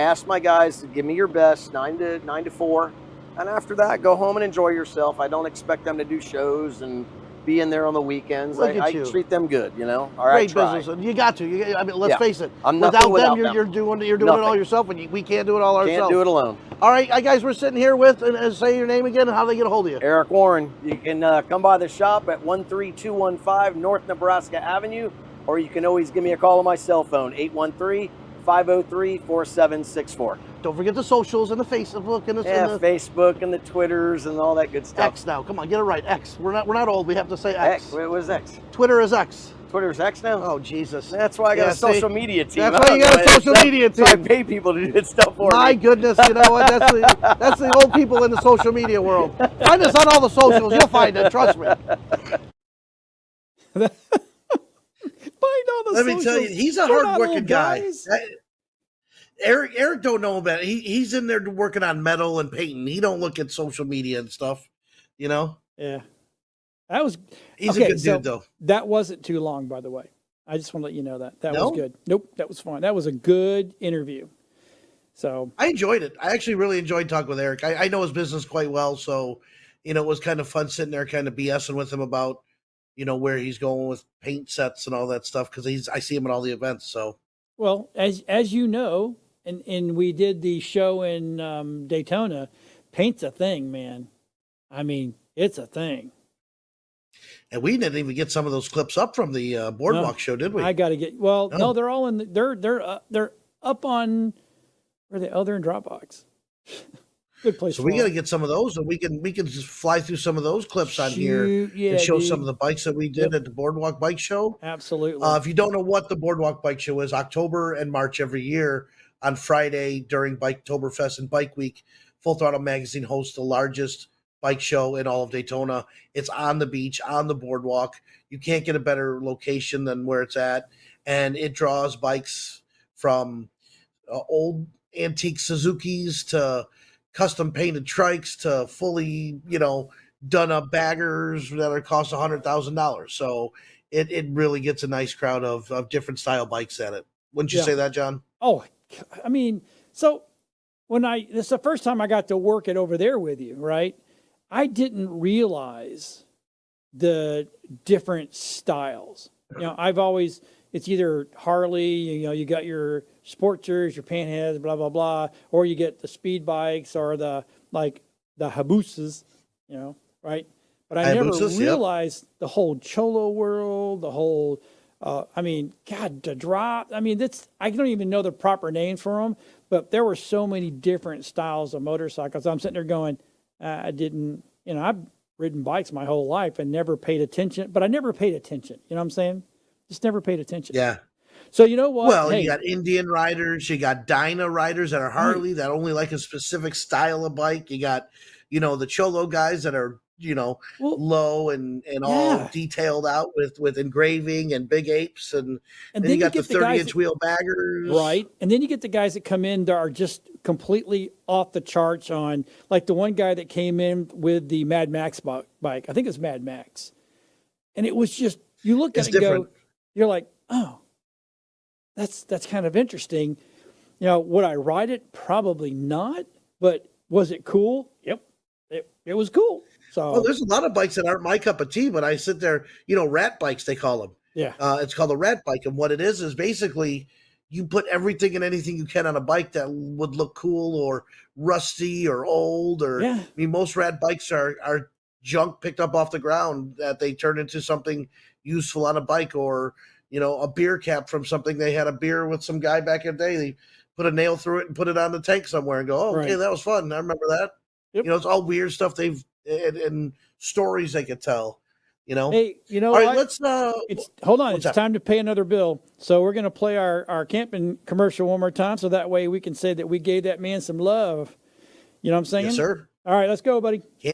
[SPEAKER 17] asked my guys to give me your best 9 to 4, and after that, go home and enjoy yourself. I don't expect them to do shows and be in there on the weekends.
[SPEAKER 15] Look at
[SPEAKER 17] I
[SPEAKER 15] you.
[SPEAKER 17] treat them good, All right,
[SPEAKER 15] Great business. And you got to. Let's
[SPEAKER 17] Yeah.
[SPEAKER 15] face it.
[SPEAKER 17] I'm nothing
[SPEAKER 15] without them,
[SPEAKER 17] without
[SPEAKER 15] you're
[SPEAKER 17] them.
[SPEAKER 15] doing it
[SPEAKER 17] Nothing.
[SPEAKER 15] all yourself, and we can't do it all ourselves.
[SPEAKER 17] Can't do it alone.
[SPEAKER 15] All right, guys, we're sitting here with, and say your name again and how they get a hold of you.
[SPEAKER 17] Eric Warren. You can come by the shop at 13215 North Nebraska Avenue, or you can always give me a call on my cell phone, 813-503-4764.
[SPEAKER 15] Don't forget the socials and the Facebook and the
[SPEAKER 17] Facebook and the Twitters and all that good stuff.
[SPEAKER 15] X now. Come on, get it right. X. We're not old. We have to say X.
[SPEAKER 17] What is X?
[SPEAKER 15] Twitter is X.
[SPEAKER 17] Twitter's X now?
[SPEAKER 15] Oh, Jesus.
[SPEAKER 17] That's why I got a social media team.
[SPEAKER 15] That's why you got a social media team.
[SPEAKER 17] So I pay people to do this stuff for me.
[SPEAKER 15] My goodness, you know what? That's the old people in the social media world. Find us on all the socials. You'll find it. Trust me. Let me tell you, he's a hard-working guy. Eric don't know about it. He's in there working on metal and painting. He don't look at social media and stuff,
[SPEAKER 12] Yeah. That was
[SPEAKER 15] He's a good dude, though.
[SPEAKER 12] That wasn't too long, by the way. I just want to let you know that. That
[SPEAKER 15] No?
[SPEAKER 12] was good. Nope, that was fine. That was a good interview. So
[SPEAKER 15] I enjoyed it. I actually really enjoyed talking with Eric. I know his business quite well, so it was kind of fun sitting there kind of BSing with him about where he's going with paint sets and all that stuff, because I see him at all the events. So
[SPEAKER 12] well, as you know, and we did the show in Daytona, paint's a thing, man. I mean, it's a thing.
[SPEAKER 15] And we didn't even get some of those clips up from the boardwalk show, did we?
[SPEAKER 12] I got to get. Well, no, they're all in. They're up on. Where are they? Oh, they're in Dropbox. Good place.
[SPEAKER 15] So
[SPEAKER 12] for
[SPEAKER 15] we got to
[SPEAKER 12] them.
[SPEAKER 15] get some of those, and we can just fly through some of those clips on here
[SPEAKER 12] Yeah,
[SPEAKER 15] and show
[SPEAKER 12] dude.
[SPEAKER 15] some of the bikes that we did at the Boardwalk Bike Show.
[SPEAKER 12] Absolutely.
[SPEAKER 15] If you don't know what the Boardwalk Bike Show is, October and March every year on Friday during Biketoberfest and Bike Week, Full Throttle Magazine hosts the largest bike show in all of Daytona. It's on the beach, on the boardwalk. You can't get a better location than where it's at, and it draws bikes from old antique Suzukis to custom painted trikes to fully, done up baggers that are cost $100,000. So it really gets a nice crowd of different style bikes at it. Wouldn't you
[SPEAKER 12] Yeah.
[SPEAKER 15] say that, John?
[SPEAKER 12] Oh, I mean, so this is the first time I got to work it over there with you, right? I didn't realize the different styles. It's either Harley, you got your Sportsters, your Panheads, blah, blah, blah, or you get the speed bikes or the Habusas, right? But I never
[SPEAKER 15] Hayabusas, yep.
[SPEAKER 12] realized the whole Cholo world, the whole, God, the drop. I don't even know the proper names for them, but there were so many different styles of motorcycles. I'm sitting there going, I've ridden bikes my whole life and never paid attention, but I never paid attention. You know what I'm saying? Just never paid attention.
[SPEAKER 15] Yeah.
[SPEAKER 12] So you know what?
[SPEAKER 15] Well,
[SPEAKER 12] Hey,
[SPEAKER 15] you got Indian riders, you got Dyna riders that are Harley that only like a specific style of bike. You got, the Cholo guys that are, low and all
[SPEAKER 12] Yeah.
[SPEAKER 15] detailed out with engraving and big apes, and then
[SPEAKER 12] then
[SPEAKER 15] you got the
[SPEAKER 12] get the guys
[SPEAKER 15] 30-inch wheel baggers,
[SPEAKER 12] right? And then you get the guys that come in that are just completely off the charts on, like the one guy that came in with the Mad Max bike. I think it's Mad Max. And it was just, you look at
[SPEAKER 15] It's
[SPEAKER 12] it and
[SPEAKER 15] different.
[SPEAKER 12] go, you're like, oh, that's kind of interesting. Would I ride it? Probably not. But was it cool? Yep. It was cool. So
[SPEAKER 15] Oh, there's a lot of bikes that aren't my cup of tea, but I sit there, rat bikes, they call them.
[SPEAKER 12] yeah.
[SPEAKER 15] It's called a rat bike. And what it is basically you put everything and anything you can on a bike that would look cool or rusty or old.
[SPEAKER 12] Yeah.
[SPEAKER 15] Most rat bikes are junk picked up off the ground that they turn into something useful on a bike, or, a beer cap from something. They had a beer with some guy back in the day. They put a nail through it and put it on the tank somewhere and go, oh, okay,
[SPEAKER 12] Right.
[SPEAKER 15] that was fun. I remember that.
[SPEAKER 12] Yep.
[SPEAKER 15] It's all weird stuff and stories they could tell,
[SPEAKER 12] Hey, you know
[SPEAKER 15] All right,
[SPEAKER 12] what?
[SPEAKER 15] let's
[SPEAKER 12] Hold on.
[SPEAKER 15] what's
[SPEAKER 12] It's
[SPEAKER 15] that?
[SPEAKER 12] time to pay another bill. So we're going to play our camping commercial one more time, so that way we can say that we gave that man some love. You know what I'm saying?
[SPEAKER 15] Yes, sir.
[SPEAKER 12] All right, let's go, buddy.
[SPEAKER 15] Yeah.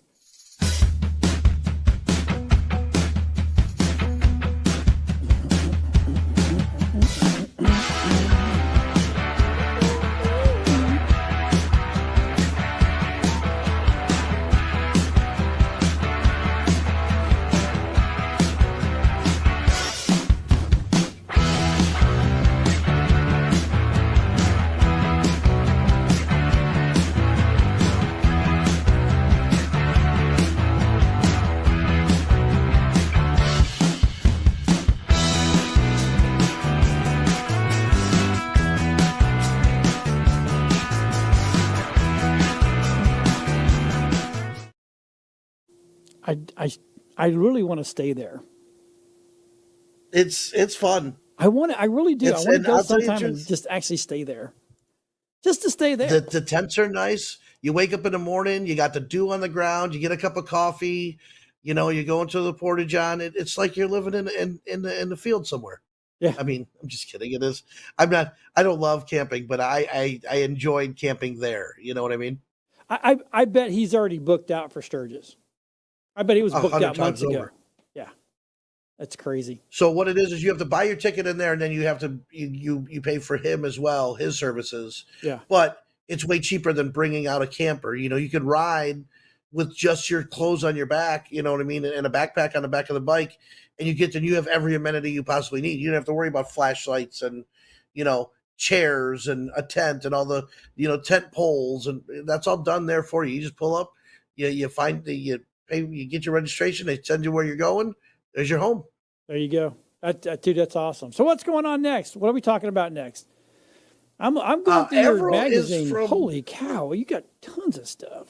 [SPEAKER 12] I really want to stay there.
[SPEAKER 15] It's fun.
[SPEAKER 12] I really do. I want to go
[SPEAKER 15] I'll tell you the
[SPEAKER 12] sometime and
[SPEAKER 15] truth.
[SPEAKER 12] just actually stay there. Just to stay there.
[SPEAKER 15] The tents are nice. You wake up in the morning, you got the dew on the ground, you get a cup of coffee, you go into the portage on. It's like you're living in the field somewhere.
[SPEAKER 12] Yeah.
[SPEAKER 15] I mean, I'm just kidding. It is. I don't love camping, but I enjoyed camping there. You know what I mean?
[SPEAKER 12] I bet he's already booked out for Sturgis. I bet he was booked
[SPEAKER 15] 100
[SPEAKER 12] out months
[SPEAKER 15] times
[SPEAKER 12] ago.
[SPEAKER 15] over.
[SPEAKER 12] Yeah. That's crazy.
[SPEAKER 15] So what it is you have to buy your ticket in there, and then you have to you pay for him as well, his services.
[SPEAKER 12] Yeah.
[SPEAKER 15] But it's way cheaper than bringing out a camper. You could ride with just your clothes on your back, you know what I mean, and a backpack on the back of the bike, and you have every amenity you possibly need. You don't have to worry about flashlights and chairs and a tent and all the tent poles, and that's all done there for you. You just pull up, you find you pay, you get your registration, they send you where you're going. There's your home.
[SPEAKER 12] There you go. Dude, that's awesome. So what's going on next? What are we talking about next? I'm going through your magazine. Holy cow, you got tons of stuff.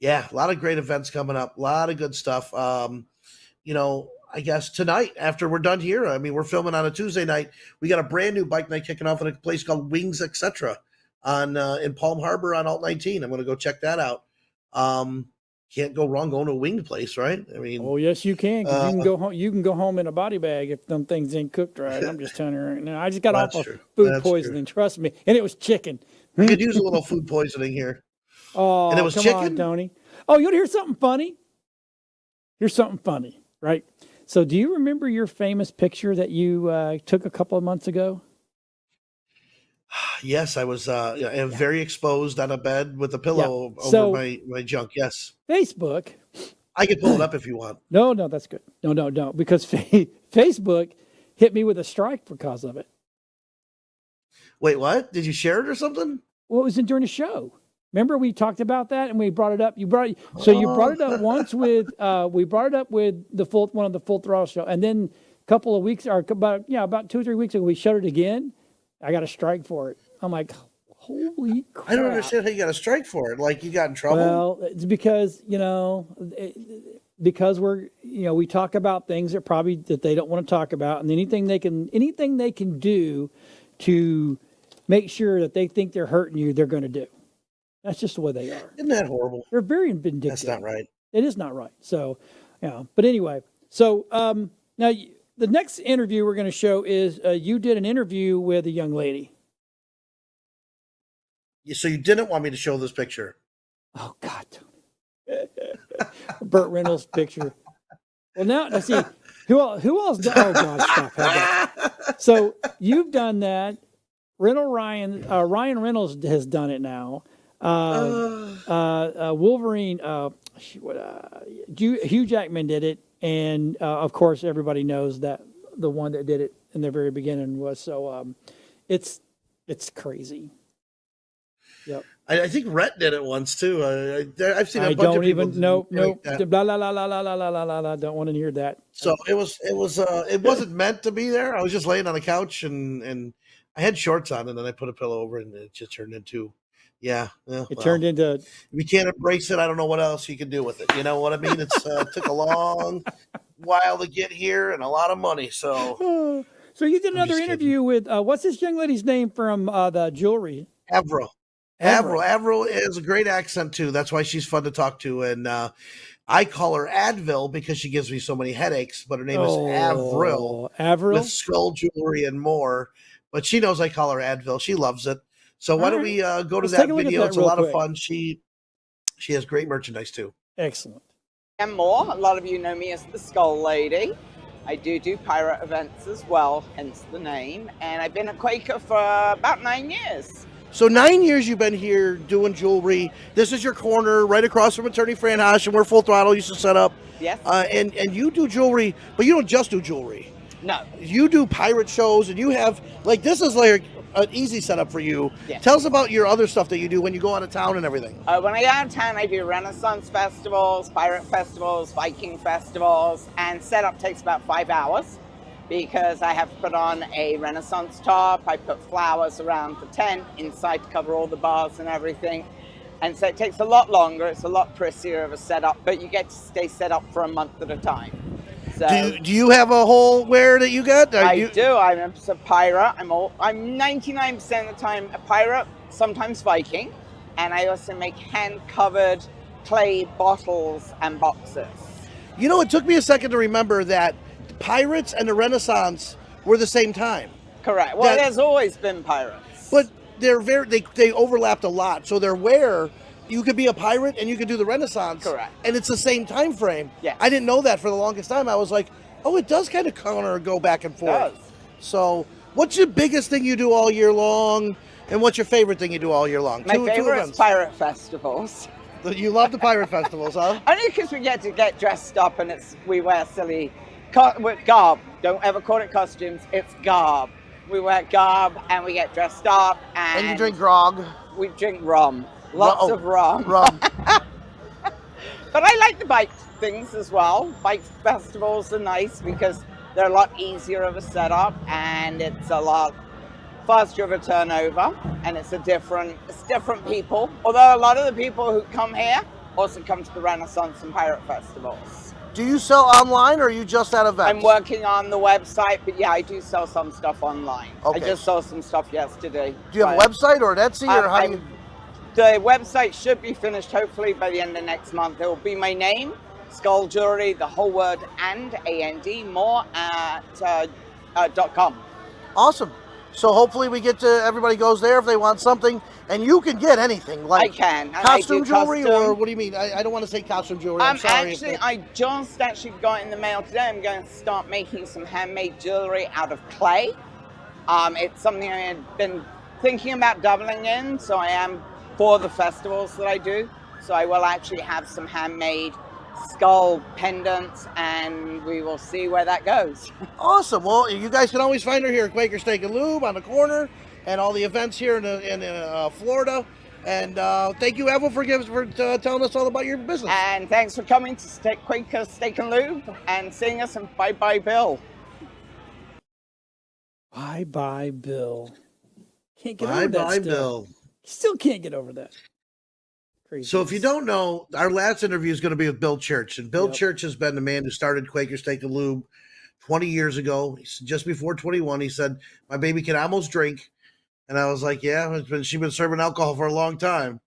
[SPEAKER 15] Yeah, a lot of great events coming up. A lot of good stuff. I guess tonight after we're done here, I mean, we're filming on a Tuesday night. We got a brand new bike night kicking off at a place called Wings Etc. on in Palm Harbor on Alt 19. I'm going to go check that out. Can't go wrong going to a winged place, right? I mean,
[SPEAKER 12] oh yes, you can. 'Cause you can go home. You can go home in a body bag if them things ain't cooked right. I'm just telling you right now. I just got off of food poisoning. Trust me, and it was chicken.
[SPEAKER 15] You could use a little food poisoning here.
[SPEAKER 12] Oh,
[SPEAKER 15] and it was
[SPEAKER 12] come
[SPEAKER 15] chicken,
[SPEAKER 12] on, Tony. Oh, you want to hear something funny? Here's something funny, right? So, do you remember your famous picture that you took a couple of months ago?
[SPEAKER 15] Yes, I was very exposed on a bed with a pillow over my junk. Yes.
[SPEAKER 12] Facebook.
[SPEAKER 15] I can pull it up if you want.
[SPEAKER 12] No, that's good. No, because Facebook hit me with a strike because of it.
[SPEAKER 15] Wait, what? Did you share it or something?
[SPEAKER 12] Well, it was during the show. Remember we talked about that and we brought it up. You brought it up once with we brought it up with one of the Full Throttle show, and then a couple of weeks or about 2 or 3 weeks ago we shut it again. I got a strike for it. I'm like, holy crap.
[SPEAKER 15] I don't understand how you got a strike for it. Like you got in trouble?
[SPEAKER 12] Well, it's because, because we're, we talk about things that they don't want to talk about, and anything they can do to make sure that they think they're hurting you, they're going to do. That's just the way they are.
[SPEAKER 15] Isn't that horrible?
[SPEAKER 12] They're very vindictive.
[SPEAKER 15] That's not right.
[SPEAKER 12] It is not right. So, but anyway, now the next interview we're going to show is you did an interview with a young lady.
[SPEAKER 15] So you didn't want me to show this picture?
[SPEAKER 12] Oh God, Burt Reynolds picture. Well, now let's see who else. Oh God, stop. So you've done that. Ryan Reynolds has done it now. Wolverine. Hugh Jackman did it, and of course everybody knows that the one that did it in the very beginning was it's crazy. Yep.
[SPEAKER 15] I think Rhett did it once too. I've seen.
[SPEAKER 12] I don't even know. No. Blah la la la la la la la la. Don't want to hear that.
[SPEAKER 15] So it wasn't meant to be there. I was just laying on the couch and I had shorts on, and then I put a pillow over, and it just turned into.
[SPEAKER 12] Turned into.
[SPEAKER 15] If you can't embrace it, I don't know what else you can do with it. You know what I mean? It's took a long while to get here and a lot of money. So
[SPEAKER 12] you did another interview with what's this young lady's name from the jewelry?
[SPEAKER 15] Avril has a great accent too. That's why she's fun to talk to. And I call her Advil because she gives me so many headaches. But her name is Avril.
[SPEAKER 12] Avril
[SPEAKER 15] with skull jewelry and more. But she knows I call her Advil. She loves it. So why
[SPEAKER 12] All
[SPEAKER 15] don't
[SPEAKER 12] right.
[SPEAKER 15] we go to
[SPEAKER 12] Let's
[SPEAKER 15] that
[SPEAKER 12] take a look at
[SPEAKER 15] video?
[SPEAKER 12] that
[SPEAKER 15] It's a
[SPEAKER 12] real
[SPEAKER 15] lot of
[SPEAKER 12] quick.
[SPEAKER 15] fun. She has great merchandise too.
[SPEAKER 12] Excellent.
[SPEAKER 18] And more. A lot of you know me as the Skull Lady. I do pirate events as well, hence the name. And I've been a Quaker for about 9 years.
[SPEAKER 15] So 9 years you've been here doing jewelry. This is your corner right across from Attorney Fran Hash, and where Full Throttle used to set up.
[SPEAKER 18] Yes.
[SPEAKER 15] And you do jewelry, but you don't just do jewelry.
[SPEAKER 18] No.
[SPEAKER 15] You do pirate shows, and you have, like, this is like an easy setup for you.
[SPEAKER 18] Yes.
[SPEAKER 15] Tell us about your other stuff that you do when you go out of town and everything.
[SPEAKER 18] When I go out of town, I do Renaissance festivals, pirate festivals, Viking festivals, and setup takes about 5 hours because I have to put on a Renaissance top. I put flowers around the tent inside to cover all the bars and everything. And so it takes a lot longer. It's a lot prettier of a setup, but you get to stay set up for a month at a time. So
[SPEAKER 15] Do you have a whole wear that you got?
[SPEAKER 18] I do. I'm a pirate. I'm 99% of the time a pirate, sometimes Viking, and I also make hand-covered clay bottles and boxes.
[SPEAKER 15] You know, it took me a second to remember that pirates and the Renaissance were the same time.
[SPEAKER 18] Correct. Well, there's always been pirates.
[SPEAKER 15] But they overlapped a lot. So their wear, you could be a pirate and you could do the Renaissance.
[SPEAKER 18] Correct.
[SPEAKER 15] And it's the same time frame.
[SPEAKER 18] Yes.
[SPEAKER 15] I didn't know that for the longest time. I was like, oh, it does kind of counter or go back and forth.
[SPEAKER 18] It does.
[SPEAKER 15] So what's your biggest thing you do all year long? And what's your favorite thing you do all year long?
[SPEAKER 18] My
[SPEAKER 15] Two
[SPEAKER 18] favorite is
[SPEAKER 15] events.
[SPEAKER 18] pirate festivals.
[SPEAKER 15] You love the pirate festivals, huh?
[SPEAKER 18] Only because we get to get dressed up and we wear silly garb. Don't ever call it costumes. It's garb. We wear garb and we get dressed up. And
[SPEAKER 15] you drink grog?
[SPEAKER 18] We drink rum. Lots of rum.
[SPEAKER 15] Rum.
[SPEAKER 18] But I like the bike things as well. Bike festivals are nice because they're a lot easier of a setup and it's a lot faster of a turnover, and it's different people. Although a lot of the people who come here also come to the Renaissance and Pirate Festivals.
[SPEAKER 15] Do you sell online or are you just at events?
[SPEAKER 18] I'm working on the website, but yeah, I do sell some stuff online.
[SPEAKER 15] Okay.
[SPEAKER 18] I just sold some stuff yesterday.
[SPEAKER 15] Do you have a website or an Etsy or how do you?
[SPEAKER 18] The website should be finished hopefully by the end of next month. It will be my name, Skull Jewelry, the whole word and A-N-D, more at .com.
[SPEAKER 15] Awesome. So hopefully we get to, everybody goes there if they want something, and you can get anything like
[SPEAKER 18] I can. And
[SPEAKER 15] costume
[SPEAKER 18] I do
[SPEAKER 15] jewelry,
[SPEAKER 18] custom.
[SPEAKER 15] or what do you mean? I don't want to say costume jewelry. I'm sorry.
[SPEAKER 18] Actually, I just got in the mail today. I'm going to start making some handmade jewelry out of clay. It's something I had been thinking about doubling in, so I am for the festivals that I do. So I will actually have some handmade skull pendants, and we will see where that goes.
[SPEAKER 15] Awesome. Well, you guys can always find her here at Quaker Steak and Lube on the corner, and all the events here in Florida. And thank you, Evel, for telling us all about your business.
[SPEAKER 18] And thanks for coming to Quaker Steak and Lube and seeing us, and bye-bye, Bill.
[SPEAKER 12] Bye-bye, Bill. Can't get over that
[SPEAKER 15] Bye-bye,
[SPEAKER 12] still.
[SPEAKER 15] Bill.
[SPEAKER 12] Still can't get over that. Crazy.
[SPEAKER 15] So if you don't know, our last interview is going to be with Bill Church. And Bill Church has been the man who started Quaker Steak and Lube 20 years ago. Just before 21, he said, my baby can almost drink. And I was like, yeah, she's been serving alcohol for a long time.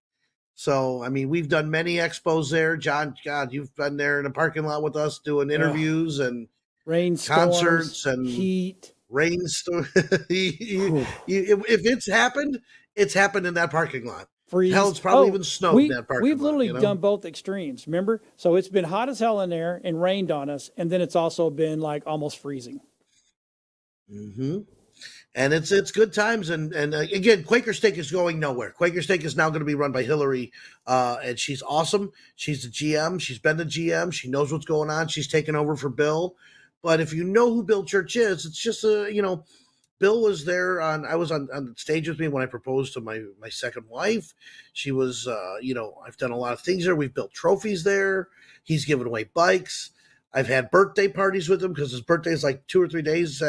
[SPEAKER 15] So, I mean, we've done many expos there. John, God, you've been there in the parking lot with us doing interviews and concerts and
[SPEAKER 12] heat.
[SPEAKER 15] Rainstorm. If it's happened in that parking lot.
[SPEAKER 12] Freeze.
[SPEAKER 15] Hell, it's probably even snowed in that parking lot.
[SPEAKER 12] We've literally done both extremes, remember? So it's been hot as hell in there and rained on us, and then it's also been like almost freezing.
[SPEAKER 15] Mm-hmm. And it's good times. And again, Quaker Steak is going nowhere. Quaker Steak is now going to be run by Hillary, and she's awesome. She's the GM. She's been the GM. She knows what's going on. She's taken over for Bill. But if you know who Bill Church is, it's just Bill was there I was on the stage with me when I proposed to my second wife. She was, I've done a lot of things there. We've built trophies there. He's given away bikes. I've had birthday parties with him because his birthday is like 2 or 3 days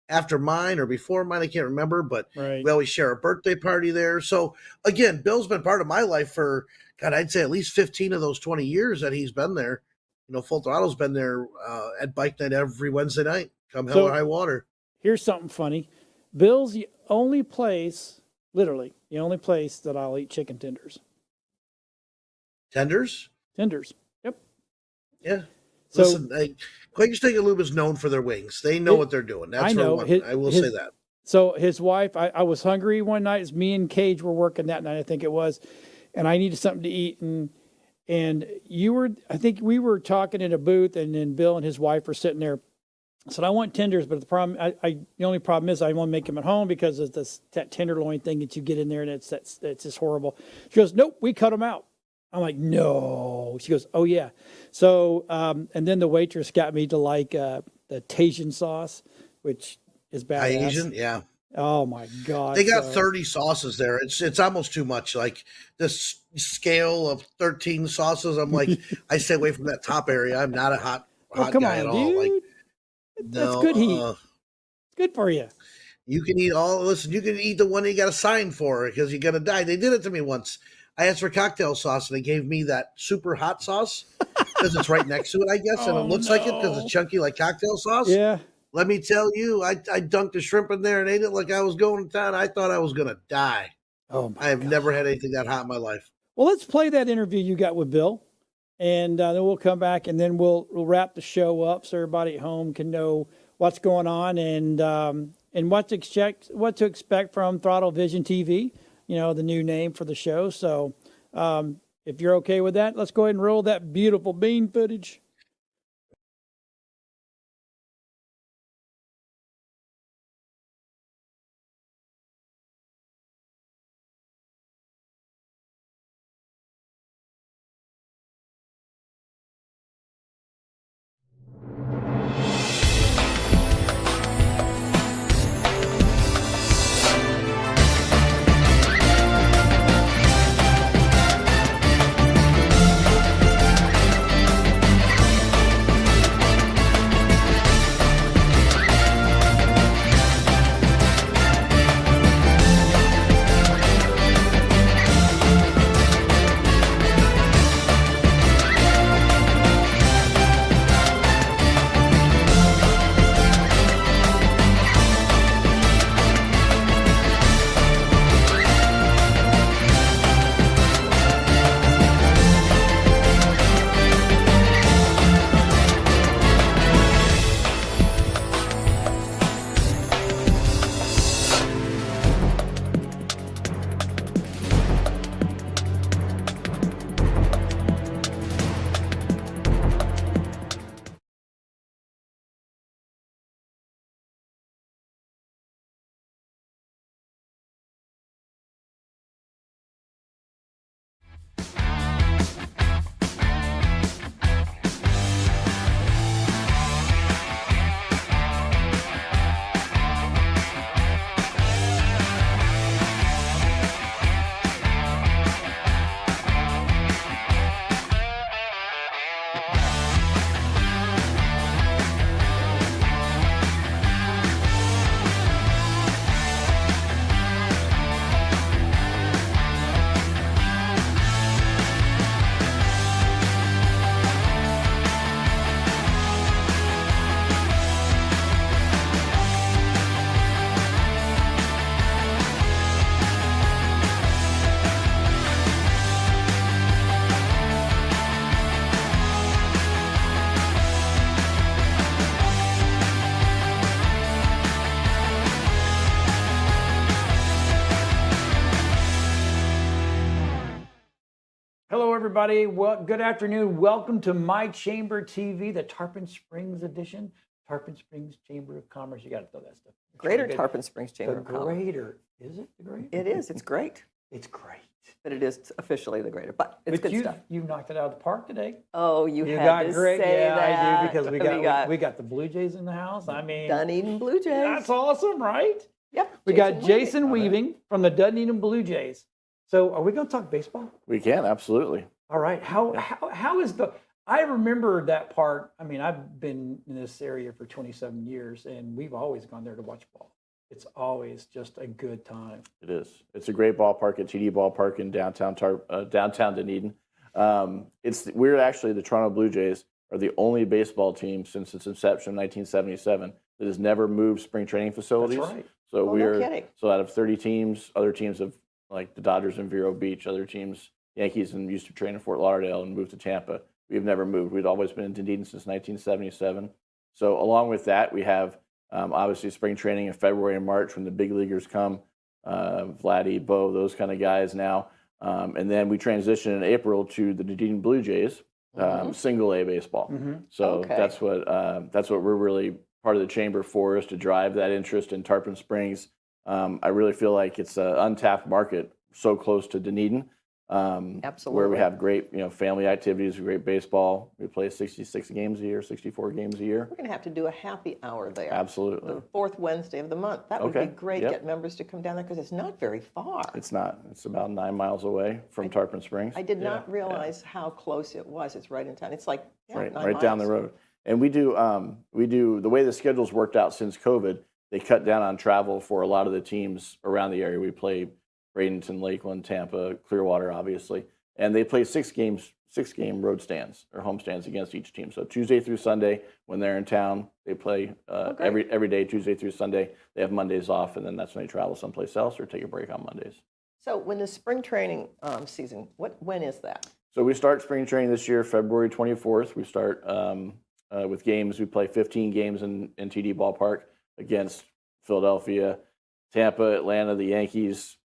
[SPEAKER 15] after mine or before mine. I can't remember, but we always share a birthday party there. So again, Bill's been part of my life for, God, I'd say at least 15 of those 20 years that he's been there. Full Throttle's been there at bike night every Wednesday night, come hell or high water.
[SPEAKER 12] Here's something funny. Bill's the only place, literally, the only place that I'll eat chicken tenders.
[SPEAKER 15] Tenders?
[SPEAKER 12] Tenders. Yep.
[SPEAKER 15] Yeah.
[SPEAKER 12] So,
[SPEAKER 15] listen, Quaker Steak and Lube is known for their wings. They know what they're doing. That's
[SPEAKER 12] I know.
[SPEAKER 15] I will say that.
[SPEAKER 12] So his wife, I was hungry one night. It's me and Cage were working that night, I think it was, and I needed something to eat. And I think we were talking in a booth, and then Bill and his wife were sitting there. I said, I want tenders, but the only problem is I want to make them at home because of that tenderloin thing that you get in there, and it's just horrible. She goes, nope, we cut them out. I'm like, no. She goes, oh yeah. So, and then the waitress got me to like the Tajin sauce, which is badass.
[SPEAKER 15] Asian, yeah.
[SPEAKER 12] Oh my God.
[SPEAKER 15] They got 30 sauces there. It's almost too much. Like this scale of 13 sauces. I'm like, I stay away from that top area. I'm not a hot guy at all.
[SPEAKER 12] Dude.
[SPEAKER 15] Like,
[SPEAKER 12] That's
[SPEAKER 15] no,
[SPEAKER 12] good heat. It's good for you.
[SPEAKER 15] You can eat you can eat the one you got a sign for because you're gonna die. They did it to me once. I asked for cocktail sauce and they gave me that super hot sauce because it's right next to it, I guess, and it looks like it because it's chunky like cocktail sauce.
[SPEAKER 12] Yeah.
[SPEAKER 15] Let me tell you, I dunked the shrimp in there and ate it like I was going to town. I thought I was gonna die.
[SPEAKER 12] Oh my
[SPEAKER 15] I have never had anything that hot in my life.
[SPEAKER 12] Well, let's play that interview you got with Bill, and then we'll come back and then we'll wrap the show up so everybody at home can know what's going on and what to expect from Throttle Vision TV. You know, the new name for the show. So, if you're okay with that, let's go ahead and roll that beautiful bean footage. Hello, everybody. Well, good afternoon. Welcome to My Chamber TV, the Tarpon Springs edition. Tarpon Springs Chamber of Commerce. You got to throw that stuff.
[SPEAKER 19] Greater Tarpon Springs Chamber of Commerce.
[SPEAKER 12] Greater. Is it the greater?
[SPEAKER 19] It is. It's great.
[SPEAKER 12] It's great.
[SPEAKER 19] But it is officially the greater. But it's good stuff.
[SPEAKER 12] You knocked it out of the park today.
[SPEAKER 19] Oh, you had
[SPEAKER 12] got
[SPEAKER 19] to
[SPEAKER 12] great.
[SPEAKER 19] say
[SPEAKER 12] Yeah,
[SPEAKER 19] that.
[SPEAKER 12] I do because we got the Blue Jays in the house. I mean,
[SPEAKER 19] Dunedin Blue Jays.
[SPEAKER 12] That's awesome, right?
[SPEAKER 19] Yep.
[SPEAKER 12] We got Jason Weaving from the Dunedin Blue Jays. So, are we going to talk baseball?
[SPEAKER 20] We can, absolutely.
[SPEAKER 12] All right. How is I remember that part. I mean, I've been in this area for 27 years, and we've always gone there to watch ball. It's always just a good time.
[SPEAKER 20] It is. It's a great ballpark at TD Ballpark in downtown Dunedin. We're actually, the Toronto Blue Jays are the only baseball team since its inception in 1977 that has never moved spring training facilities.
[SPEAKER 12] That's right.
[SPEAKER 20] So
[SPEAKER 19] no kidding.
[SPEAKER 20] So out of 30 teams, other teams have, like the Dodgers in Vero Beach, other teams, Yankees, and used to train in Fort Lauderdale and moved to Tampa. We've never moved. We'd always been in Dunedin since 1977. So along with that, we have Obviously, spring training in February and March when the big leaguers come, Vladdy, Bo, those kind of guys now. And then we transition in April to the Dunedin Blue Jays, single A baseball. So that's what we're really part of the chamber for, is to drive that interest in Tarpon Springs. I really feel like it's an untapped market so close to Dunedin.
[SPEAKER 19] Absolutely.
[SPEAKER 20] Where we have great, family activities, great baseball. We play 66 games a year, 64 games a year.
[SPEAKER 19] We're going to have to do a happy hour there.
[SPEAKER 20] Absolutely.
[SPEAKER 19] The fourth Wednesday of the month. That would be great.
[SPEAKER 20] Yep.
[SPEAKER 19] Get members to come down there because it's not very far.
[SPEAKER 20] It's not. It's about 9 miles away from Tarpon Springs.
[SPEAKER 19] I did not realize how close it was. It's right in town. It's like
[SPEAKER 20] right down the road. And we do the way the schedule's worked out since COVID. They cut down on travel for a lot of the teams around the area. We play Bradenton, Lakeland, Tampa, Clearwater, obviously, and they play 6-game road stands or home stands against each team. So Tuesday through Sunday, when they're in town, they play every day, Tuesday through Sunday. They have Mondays off, and then that's when they travel someplace else or take a break on Mondays.
[SPEAKER 19] So when the spring training season, when is that?
[SPEAKER 20] So we start spring training this year, February 24th. We start with games. We play 15 games in TD Ballpark against Philadelphia, Tampa, Atlanta, the Yankees,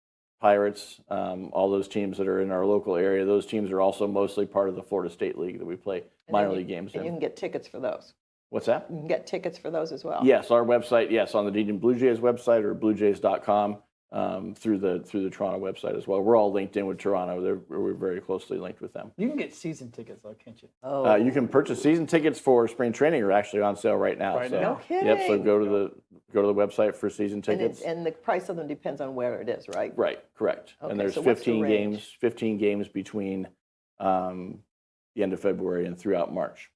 [SPEAKER 20] Pirates, all those teams that are in our local area. Those teams are also mostly part of the Florida State League that we play minor league games in.
[SPEAKER 19] And you can get tickets for those.
[SPEAKER 20] What's that?
[SPEAKER 19] You can get tickets for those as well.
[SPEAKER 20] Yes, our website. Yes, on the Dunedin Blue Jays website or bluejays.com through the Toronto website as well. We're all linked in with Toronto. We're very closely linked with them.
[SPEAKER 12] You can get season tickets, though, can't you?
[SPEAKER 19] Oh.
[SPEAKER 20] You can purchase season tickets for spring training are actually on sale right now.
[SPEAKER 12] Right now.
[SPEAKER 19] No kidding.
[SPEAKER 20] Yep. So go to the website for season tickets.
[SPEAKER 19] And the price of them depends on where it is, right?
[SPEAKER 20] Right. Correct.
[SPEAKER 19] Okay,
[SPEAKER 20] And there's
[SPEAKER 19] so what's the
[SPEAKER 20] 15
[SPEAKER 19] range?
[SPEAKER 20] games. 15 games between the end of February and throughout March.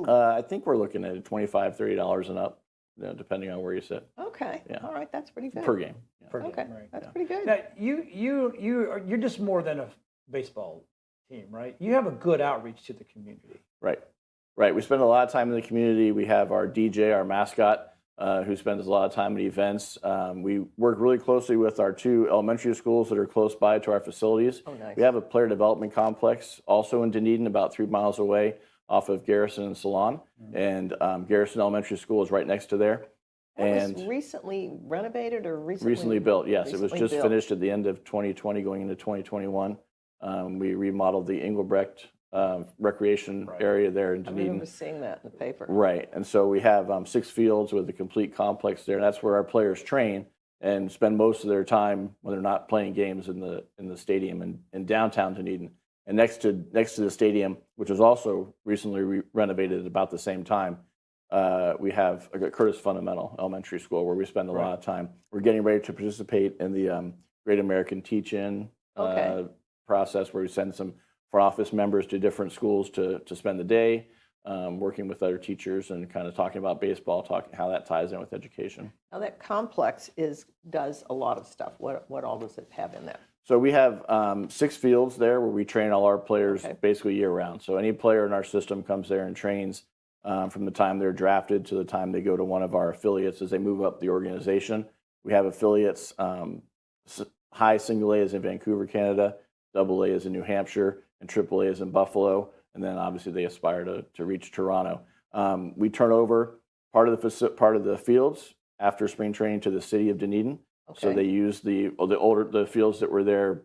[SPEAKER 20] I think we're looking at $25, $30 and up, depending on where you sit.
[SPEAKER 19] Okay.
[SPEAKER 20] Yeah.
[SPEAKER 19] All right. That's pretty good.
[SPEAKER 20] Per game. Yeah.
[SPEAKER 12] Per game,
[SPEAKER 19] Okay.
[SPEAKER 12] right.
[SPEAKER 19] That's pretty good.
[SPEAKER 12] Now, you're just more than a baseball team, right? You have a good outreach to the community.
[SPEAKER 20] Right. Right. We spend a lot of time in the community. We have our DJ, our mascot, who spends a lot of time at events. We work really closely with our 2 elementary schools that are close by to our facilities.
[SPEAKER 19] Oh, nice.
[SPEAKER 20] We have a player development complex also in Dunedin, about 3 miles away off of Garrison and Salon. And Garrison Elementary School is right next to there.
[SPEAKER 19] That was recently renovated or
[SPEAKER 20] Recently built, yes. It was
[SPEAKER 19] recently
[SPEAKER 20] just
[SPEAKER 19] built.
[SPEAKER 20] finished at the end of 2020, going into 2021. We remodeled the Engelbrecht recreation area there in
[SPEAKER 19] I
[SPEAKER 20] Dunedin.
[SPEAKER 19] remember seeing that in the paper.
[SPEAKER 20] Right, and so we have 6 fields with a complete complex there, and that's where our players train and spend most of their time when they're not playing games in the stadium in downtown Dunedin. And next to the stadium, which was also recently renovated at about the same time, we have a Curtis Fundamental Elementary School where we spend a lot of time. We're getting ready to participate in the Great American Teach-In process, where we send some front office members to different schools to spend the day, working with other teachers and kind of talking about baseball, talking how that ties in with education.
[SPEAKER 19] Now that complex does a lot of stuff. What all does it have in there?
[SPEAKER 20] So we have 6 fields there where we train all our players basically year round. So any player in our system comes there and trains from the time they're drafted to the time they go to one of our affiliates as they move up the organization. We have affiliates, high single A is in Vancouver, Canada, double A is in New Hampshire, and triple A is in Buffalo. And then obviously they aspire to reach Toronto. We turn over part of the fields after spring training to the city of Dunedin. So they use the fields that were there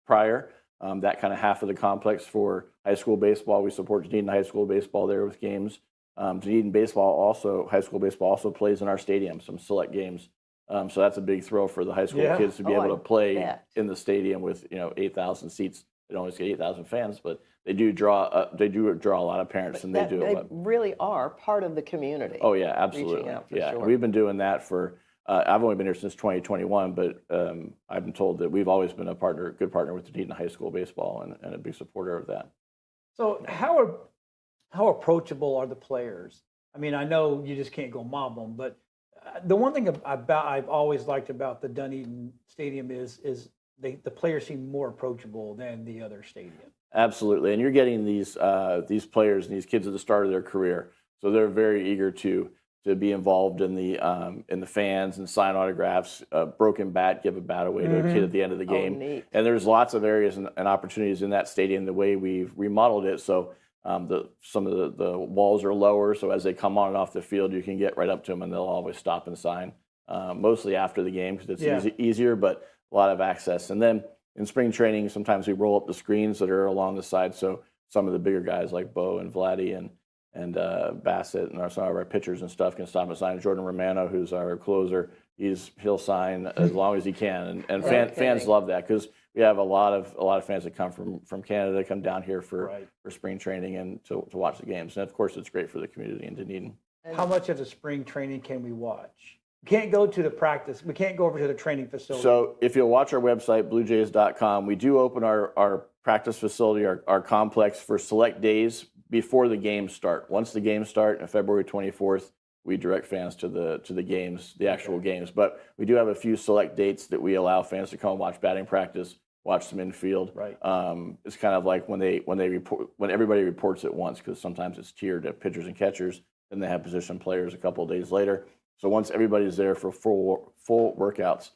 [SPEAKER 20] prior, that kind of half of the complex for high school baseball. We support Dunedin high school baseball there with games. Dunedin high school baseball also plays in our stadium, some select games. So that's a big thrill for the high school kids to be able to play in the stadium with 8,000 seats. They don't always get 8,000 fans, but they do draw a lot of parents, and
[SPEAKER 19] They really are part of the community.
[SPEAKER 20] Oh yeah, absolutely.
[SPEAKER 19] Reaching out for
[SPEAKER 20] yeah,
[SPEAKER 19] sure.
[SPEAKER 20] We've been doing that for. I've only been here since 2021, but I've been told that we've always been a good partner with Dunedin high school baseball, and a big supporter of that.
[SPEAKER 12] So how approachable are the players? I mean, I know you just can't go mob them, but the one thing I've always liked about the Dunedin Stadium is the players seem more approachable than the other stadium.
[SPEAKER 20] Absolutely, and you're getting these players and these kids at the start of their career, so they're very eager to be involved in the fans and sign autographs. Broken bat, give a bat away to a kid at the end of the game.
[SPEAKER 19] Neat.
[SPEAKER 20] And there's lots of areas and opportunities in that stadium the way we've remodeled it. So Some of the walls are lower, so as they come on and off the field, you can get right up to them, and they'll always stop and sign. Mostly after the game because it's easier, but a lot of access. And then in spring training, sometimes we roll up the screens that are along the side, so some of the bigger guys like Bo and Vladdy and Bassett and some of our pitchers and stuff can stop and sign. Jordan Romano, who's our closer, he'll sign as long as he can, and fans love that because we have a lot of fans that come from Canada, come down here for spring training and to watch the games. And of course, it's great for the community in Dunedin.
[SPEAKER 12] How much of the spring training can we watch? We can't go to the practice. We can't go over to the training facility.
[SPEAKER 20] So if you'll watch our website, bluejays.com, we do open our practice facility, our complex for select days before the games start. Once the games start on February 24th, we direct fans to the games, the actual games. But we do have a few select dates that we allow fans to come and watch batting practice, watch some infield.
[SPEAKER 12] Right.
[SPEAKER 20] It's kind of like when everybody reports at once, because sometimes it's tiered to pitchers and catchers, then they have position players a couple of days later. So once everybody's there for full workouts,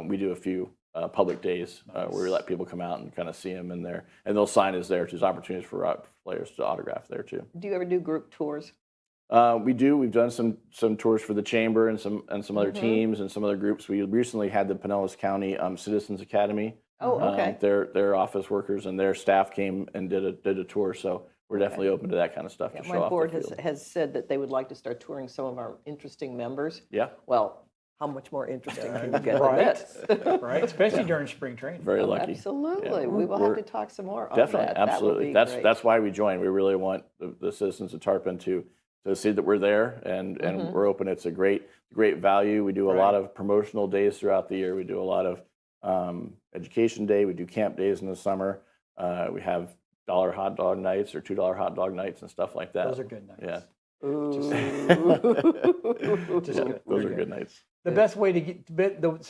[SPEAKER 20] we do a few public days where we let people come out and kind of see them in there, and they'll sign us there. There's opportunities for players to autograph there too.
[SPEAKER 19] Do you ever do group tours?
[SPEAKER 20] We do. We've done some tours for the chamber and some other teams and some other groups. We recently had the Pinellas County Citizens Academy.
[SPEAKER 19] Oh, okay.
[SPEAKER 20] Their office workers and their staff came and did a tour. So we're definitely open to that kind of stuff.
[SPEAKER 19] Yeah,
[SPEAKER 20] to show
[SPEAKER 19] my
[SPEAKER 20] off
[SPEAKER 19] board
[SPEAKER 20] the field.
[SPEAKER 19] has said that they would like to start touring some of our interesting members.
[SPEAKER 20] Yeah.
[SPEAKER 19] Well, how much more interesting can you get
[SPEAKER 12] Right.
[SPEAKER 19] than this?
[SPEAKER 12] Right, especially during spring training.
[SPEAKER 20] Very lucky.
[SPEAKER 19] Absolutely.
[SPEAKER 20] Yeah,
[SPEAKER 19] We will have
[SPEAKER 20] we're-
[SPEAKER 19] to talk some more on
[SPEAKER 20] Definitely,
[SPEAKER 19] that.
[SPEAKER 20] absolutely.
[SPEAKER 19] That would be great.
[SPEAKER 20] That's why we joined. We really want the citizens of Tarpon to see that we're there and we're open. It's a great value. We do a lot of promotional days throughout the year. We do a lot of education day. We do camp days in the summer. We have $1 hot dog nights or $2 hot dog nights and stuff like that.
[SPEAKER 12] Those are good nights.
[SPEAKER 20] Yeah.
[SPEAKER 12] Just good.
[SPEAKER 20] Those are good nights.
[SPEAKER 12] The best way to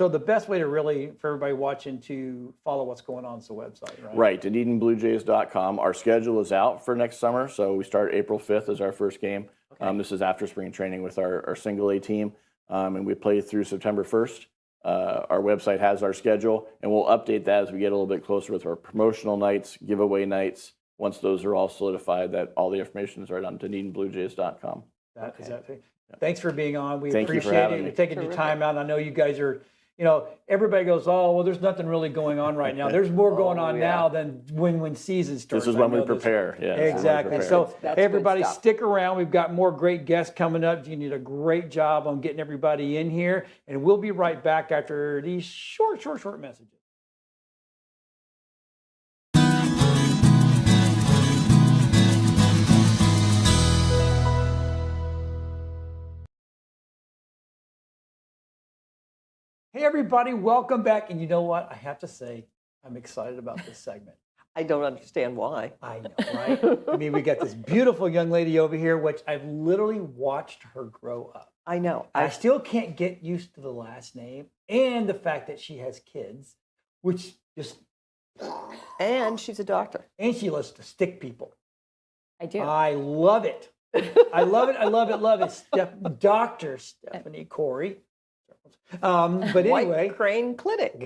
[SPEAKER 12] the best way to really, for everybody watching, to follow what's going on is the website, right?
[SPEAKER 20] Right, DunedinBlueJays.com. Our schedule is out for next summer, so we start April 5th as our first game. This is after spring training with our single A team, and we play through September 1st. Our website has our schedule, and we'll update that as we get a little bit closer with our promotional nights, giveaway nights. Once those are all solidified, that all the information is right on DunedinBlueJays.com.
[SPEAKER 12] Is that Thanks for being on. We
[SPEAKER 20] Thank you for
[SPEAKER 12] appreciate
[SPEAKER 20] having
[SPEAKER 12] it.
[SPEAKER 20] me.
[SPEAKER 12] You're taking your time out. I know you guys are, everybody goes, oh, well, there's nothing really going on right now. There's more going on now than when season starts.
[SPEAKER 20] This is when we prepare. Yeah,
[SPEAKER 12] exactly. So
[SPEAKER 19] That's
[SPEAKER 12] everybody
[SPEAKER 19] good stuff.
[SPEAKER 12] stick around. We've got more great guests coming up. You did a great job on getting everybody in here. And we'll be right back after these short messages. Hey, everybody, welcome back. And you know what? I have to say, I'm excited about this segment.
[SPEAKER 19] I don't understand why.
[SPEAKER 12] I know, right? I mean, we got this beautiful young lady over here, which I've literally watched her grow up.
[SPEAKER 19] I know.
[SPEAKER 12] I still can't get used to the last name and the fact that she has kids, which just...
[SPEAKER 19] And she's a doctor.
[SPEAKER 12] And she loves to stick people.
[SPEAKER 5] I do.
[SPEAKER 12] I love it. I love it. I love it. Love it. Dr. Stephanie Corey. But anyway,
[SPEAKER 19] White Crane Clinic.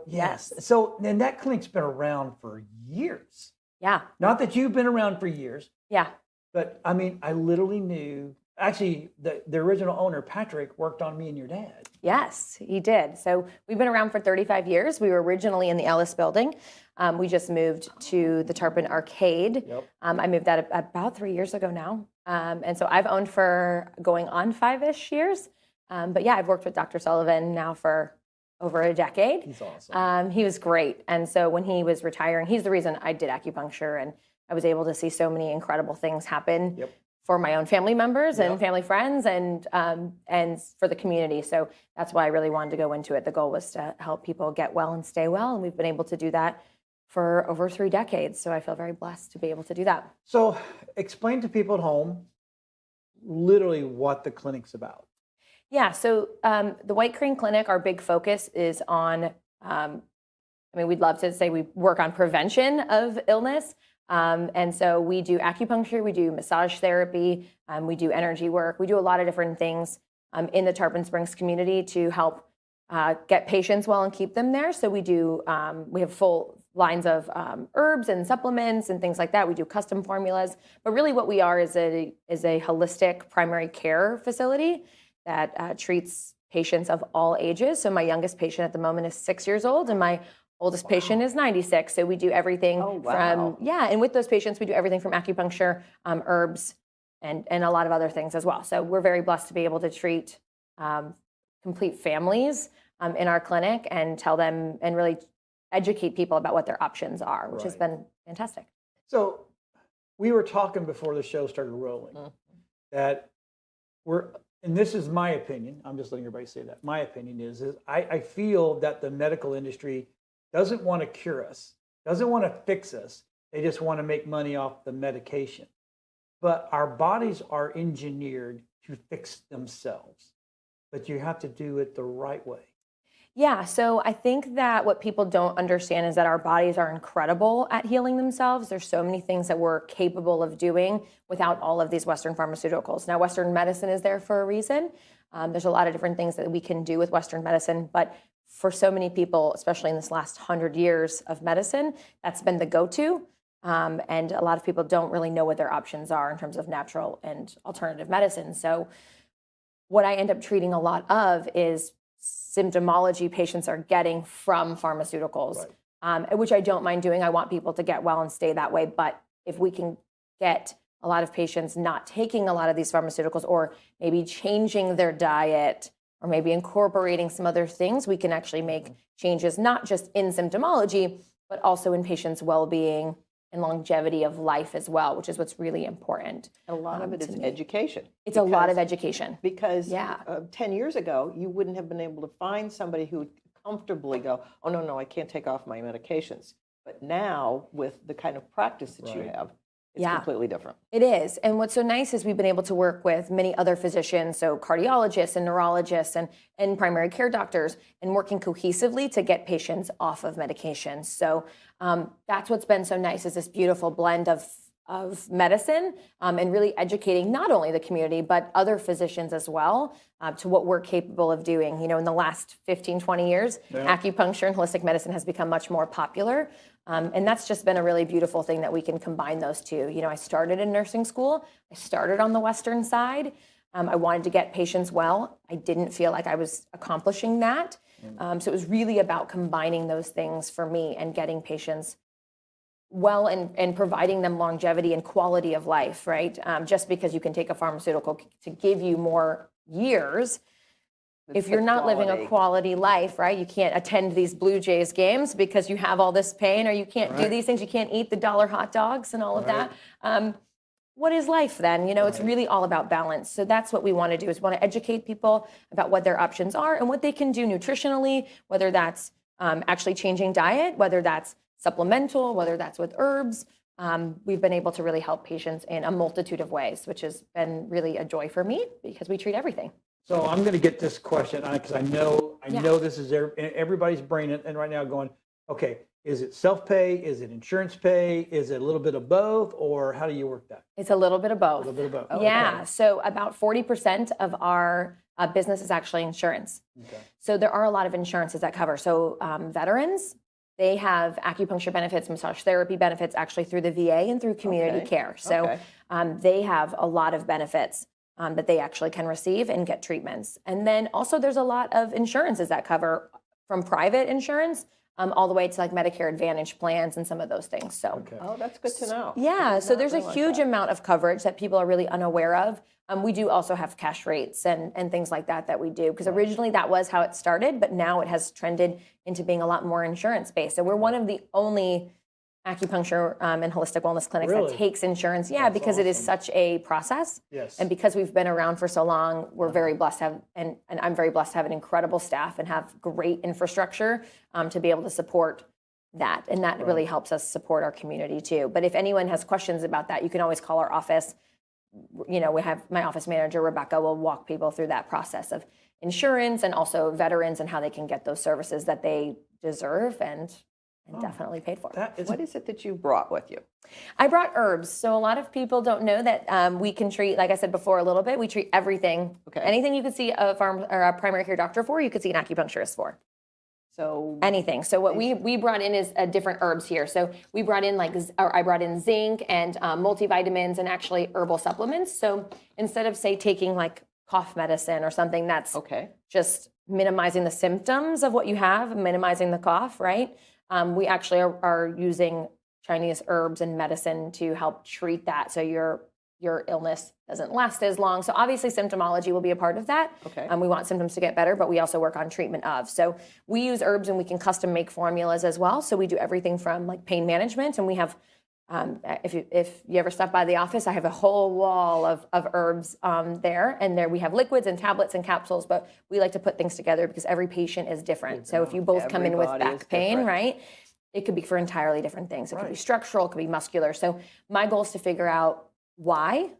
[SPEAKER 12] Yes. So, and that clinic's been around for years.
[SPEAKER 21] Yeah.
[SPEAKER 12] Not that you've been around for years.
[SPEAKER 21] Yeah.
[SPEAKER 12] But I mean, I literally knew. Actually, the original owner, Patrick, worked on me and your dad.
[SPEAKER 21] Yes, he did. So we've been around for 35 years. We were originally in the Ellis building. We just moved to the Tarpon Arcade.
[SPEAKER 12] Yep.
[SPEAKER 21] I moved that about 3 years ago now. And so I've owned for going on 5-ish years. But yeah, I've worked with Dr. Sullivan now for over a decade.
[SPEAKER 12] He's awesome.
[SPEAKER 21] He was great. And so when he was retiring, he's the reason I did acupuncture, and I was able to see so many incredible things happen for my own family members and family friends and for the community. So that's why I really wanted to go into it. The goal was to help people get well and stay well. And we've been able to do that for over 3 decades. So I feel very blessed to be able to do that.
[SPEAKER 12] So explain to people at home literally what the clinic's about.
[SPEAKER 21] Yeah, so the White Crane Clinic, our big focus is on, we'd love to say we work on prevention of illness. And so we do acupuncture, we do massage therapy, we do energy work. We do a lot of different things in the Tarpon Springs community to help get patients well and keep them there. So we do, we have full lines of herbs and supplements and things like that. We do custom formulas, but really what we are is a holistic primary care facility that treats patients of all ages. So my youngest patient at the moment is 6 years old, and my oldest patient is 96. So we do everything from and with those patients we do everything from acupuncture, herbs, and a lot of other things as well. So we're very blessed to be able to treat complete families in our clinic and tell them and really educate people about what their options are, which has been fantastic.
[SPEAKER 12] So we were talking before the show started rolling that and this is my opinion, I'm just letting everybody say that. My opinion is I feel that the medical industry doesn't want to cure us, doesn't want to fix us. They just want to make money off the medication. But our bodies are engineered to fix themselves. But you have to do it the right way.
[SPEAKER 21] Yeah, so I think that what people don't understand is that our bodies are incredible at healing themselves. There's so many things that we're capable of doing without all of these Western pharmaceuticals. Now, Western medicine is there for a reason. There's a lot of different things that we can do with Western medicine, but for so many people, especially in this last 100 years of medicine, that's been the go-to. And a lot of people don't really know what their options are in terms of natural and alternative medicine. So what I end up treating a lot of is symptomology patients are getting from pharmaceuticals, which I don't mind doing. I want people to get well and stay that way. But if we can get a lot of patients not taking a lot of these pharmaceuticals, or maybe changing their diet, or maybe incorporating some other things, we can actually make changes, not just in symptomology, but also in patients' well-being and longevity of life as well, which is what's really important.
[SPEAKER 19] A lot of it is education.
[SPEAKER 21] It's a lot of education.
[SPEAKER 19] Because 10 years ago, you wouldn't have been able to find somebody who would comfortably go, oh, no, I can't take off my medications. But now, with the kind of practice that you have, it's completely different.
[SPEAKER 21] It is. And what's so nice is we've been able to work with many other physicians, so cardiologists and neurologists and primary care doctors, and working cohesively to get patients off of medications. So that's what's been so nice, is this beautiful blend of medicine and really educating not only the community, but other physicians as well to what we're capable of doing. You know, in the last 15, 20 years, acupuncture and holistic medicine has become much more popular. And that's just been a really beautiful thing that we can combine those two. You know, I started in nursing school. I started on the Western side. I wanted to get patients well. I didn't feel like I was accomplishing that. So it was really about combining those things for me and getting patients well and providing them longevity and quality of life, right? Just because you can take a pharmaceutical to give you more years, if you're not living a quality life, right? You can't attend these Blue Jays games because you have all this pain, or you can't do these things. You can't eat the dollar hot dogs and all of that. What is life then? You know, it's really all about balance. So that's what we want to do, is want to educate people about what their options are and what they can do nutritionally, whether that's actually changing diet, whether that's supplemental, whether that's with herbs. We've been able to really help patients in a multitude of ways, which has been really a joy for me because we treat everything.
[SPEAKER 12] So I'm going to get this question on it because I know this is everybody's brain and right now going, okay, is it self-pay? Is it insurance pay? Is it a little bit of both? Or how do you work that?
[SPEAKER 21] It's a little bit of both.
[SPEAKER 12] A little bit of both.
[SPEAKER 21] Yeah.
[SPEAKER 12] Okay.
[SPEAKER 21] So about 40% of our business is actually insurance.
[SPEAKER 12] Okay.
[SPEAKER 21] So there are a lot of insurances that cover. So veterans, they have acupuncture benefits, massage therapy benefits actually through the VA and through community care. So they have a lot of benefits that they actually can receive and get treatments. And then also there's a lot of insurances that cover, from private insurance all the way to like Medicare Advantage plans and some of those things. So
[SPEAKER 19] oh, that's good to know.
[SPEAKER 21] Yeah, so there's a huge amount of coverage that people are really unaware of. We do also have cash rates and things like that we do, because originally that was how it started, but now it has trended into being a lot more insurance-based. So we're one of the only acupuncture and holistic wellness clinics that takes insurance. Yeah,
[SPEAKER 12] That's
[SPEAKER 21] because it is such a process.
[SPEAKER 12] Yes.
[SPEAKER 21] And because we've been around for so long, we're very blessed to have, and I'm very blessed to have an incredible staff and have great infrastructure to be able to support that. And that really helps us support our community too. But if anyone has questions about that, you can always call our office. You know, we have my office manager, Rebecca, will walk people through that process of insurance and also veterans and how they can get those services that they deserve and definitely paid for.
[SPEAKER 19] What is it that you brought with you?
[SPEAKER 21] I brought herbs. So a lot of people don't know that we can treat, like I said before a little bit, we treat everything. Okay. Anything you could see a primary care doctor for, you could see an acupuncturist for.
[SPEAKER 19] So
[SPEAKER 21] anything. So what we brought in is different herbs here. So we brought in I brought in zinc and multivitamins and actually herbal supplements. So instead of say taking like cough medicine or something that's just minimizing the symptoms of what you have, minimizing the cough, right? We actually are using Chinese herbs and medicine to help treat that. So your illness doesn't last as long. So obviously symptomology will be a part of that.
[SPEAKER 19] Okay.
[SPEAKER 21] We want symptoms to get better, but we also work on treatment of. So we use herbs and we can custom make formulas as well. So we do everything from like pain management, and we have, if you ever stop by the office, I have a whole wall of herbs there, and there we have liquids and tablets and capsules, but we like to put things together because every patient is different. So if you both come in with
[SPEAKER 19] Everybody is
[SPEAKER 21] back pain,
[SPEAKER 19] different.
[SPEAKER 21] right? It could be for entirely different things. It could be structural, it could be muscular. So my goal is to figure out why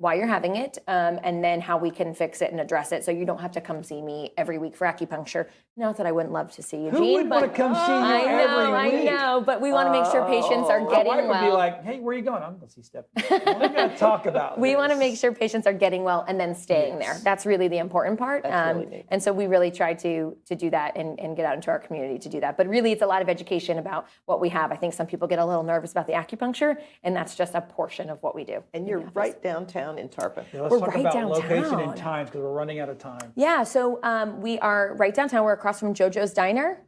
[SPEAKER 21] you're having it, and then how we can fix it and address it. So you don't have to come see me every week for acupuncture. Not that I wouldn't love to see you,
[SPEAKER 12] Who
[SPEAKER 21] Gene,
[SPEAKER 12] would want to
[SPEAKER 21] but
[SPEAKER 12] come see you every week?
[SPEAKER 21] I know, but we want to make sure patients are getting
[SPEAKER 12] My wife would be
[SPEAKER 21] well.
[SPEAKER 12] like, hey, where are you going? I'm going to see Stephanie. We're going to talk about
[SPEAKER 21] We
[SPEAKER 12] this.
[SPEAKER 21] want to make sure patients are getting well and then staying there. That's really the important part.
[SPEAKER 19] That's really neat.
[SPEAKER 21] And so we really try to do that and get out into our community to do that. But really, it's a lot of education about what we have. I think some people get a little nervous about the acupuncture, and that's just a portion of what we do.
[SPEAKER 19] And you're right downtown in Tarpon.
[SPEAKER 12] Yeah, let's
[SPEAKER 21] We're
[SPEAKER 12] talk
[SPEAKER 21] right
[SPEAKER 12] about location
[SPEAKER 21] downtown.
[SPEAKER 12] and times because we're running out of time.
[SPEAKER 21] Yeah, so we are right downtown. We're across from JoJo's Diner.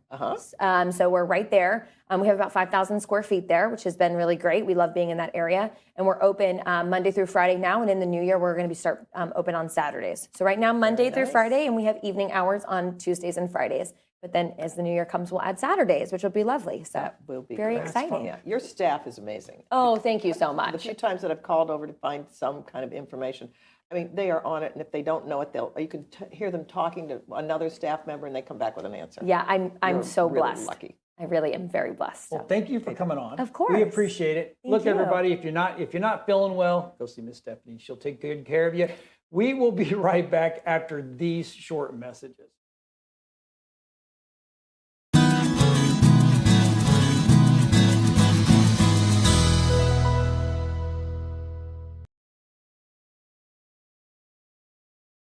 [SPEAKER 21] So we're right there. We have about 5,000 square feet there, which has been really great. We love being in that area. And we're open Monday through Friday now. And in the new year, we're going to be open on Saturdays. So right now, Monday through Friday, and we have evening hours on Tuesdays and Fridays. But then as the new year comes, we'll add Saturdays, which will be lovely. So
[SPEAKER 19] That will be
[SPEAKER 21] very
[SPEAKER 19] great.
[SPEAKER 21] exciting.
[SPEAKER 19] Yeah, your staff is amazing.
[SPEAKER 21] Oh, thank you so
[SPEAKER 19] The
[SPEAKER 21] much.
[SPEAKER 19] few times that I've called over to find some kind of information, I mean, they are on it, and if they don't know it, you can hear them talking to another staff member, and they come back with an answer.
[SPEAKER 21] Yeah, I'm
[SPEAKER 19] You're
[SPEAKER 21] so
[SPEAKER 19] really
[SPEAKER 21] blessed.
[SPEAKER 19] lucky.
[SPEAKER 21] I really am very blessed.
[SPEAKER 12] Well, thank you for coming on.
[SPEAKER 21] Of course.
[SPEAKER 12] We appreciate it.
[SPEAKER 21] Thank
[SPEAKER 12] Look,
[SPEAKER 21] you.
[SPEAKER 12] everybody, if you're not feeling well, go see Miss Stephanie. She'll take good care of you. We will be right back after these short messages.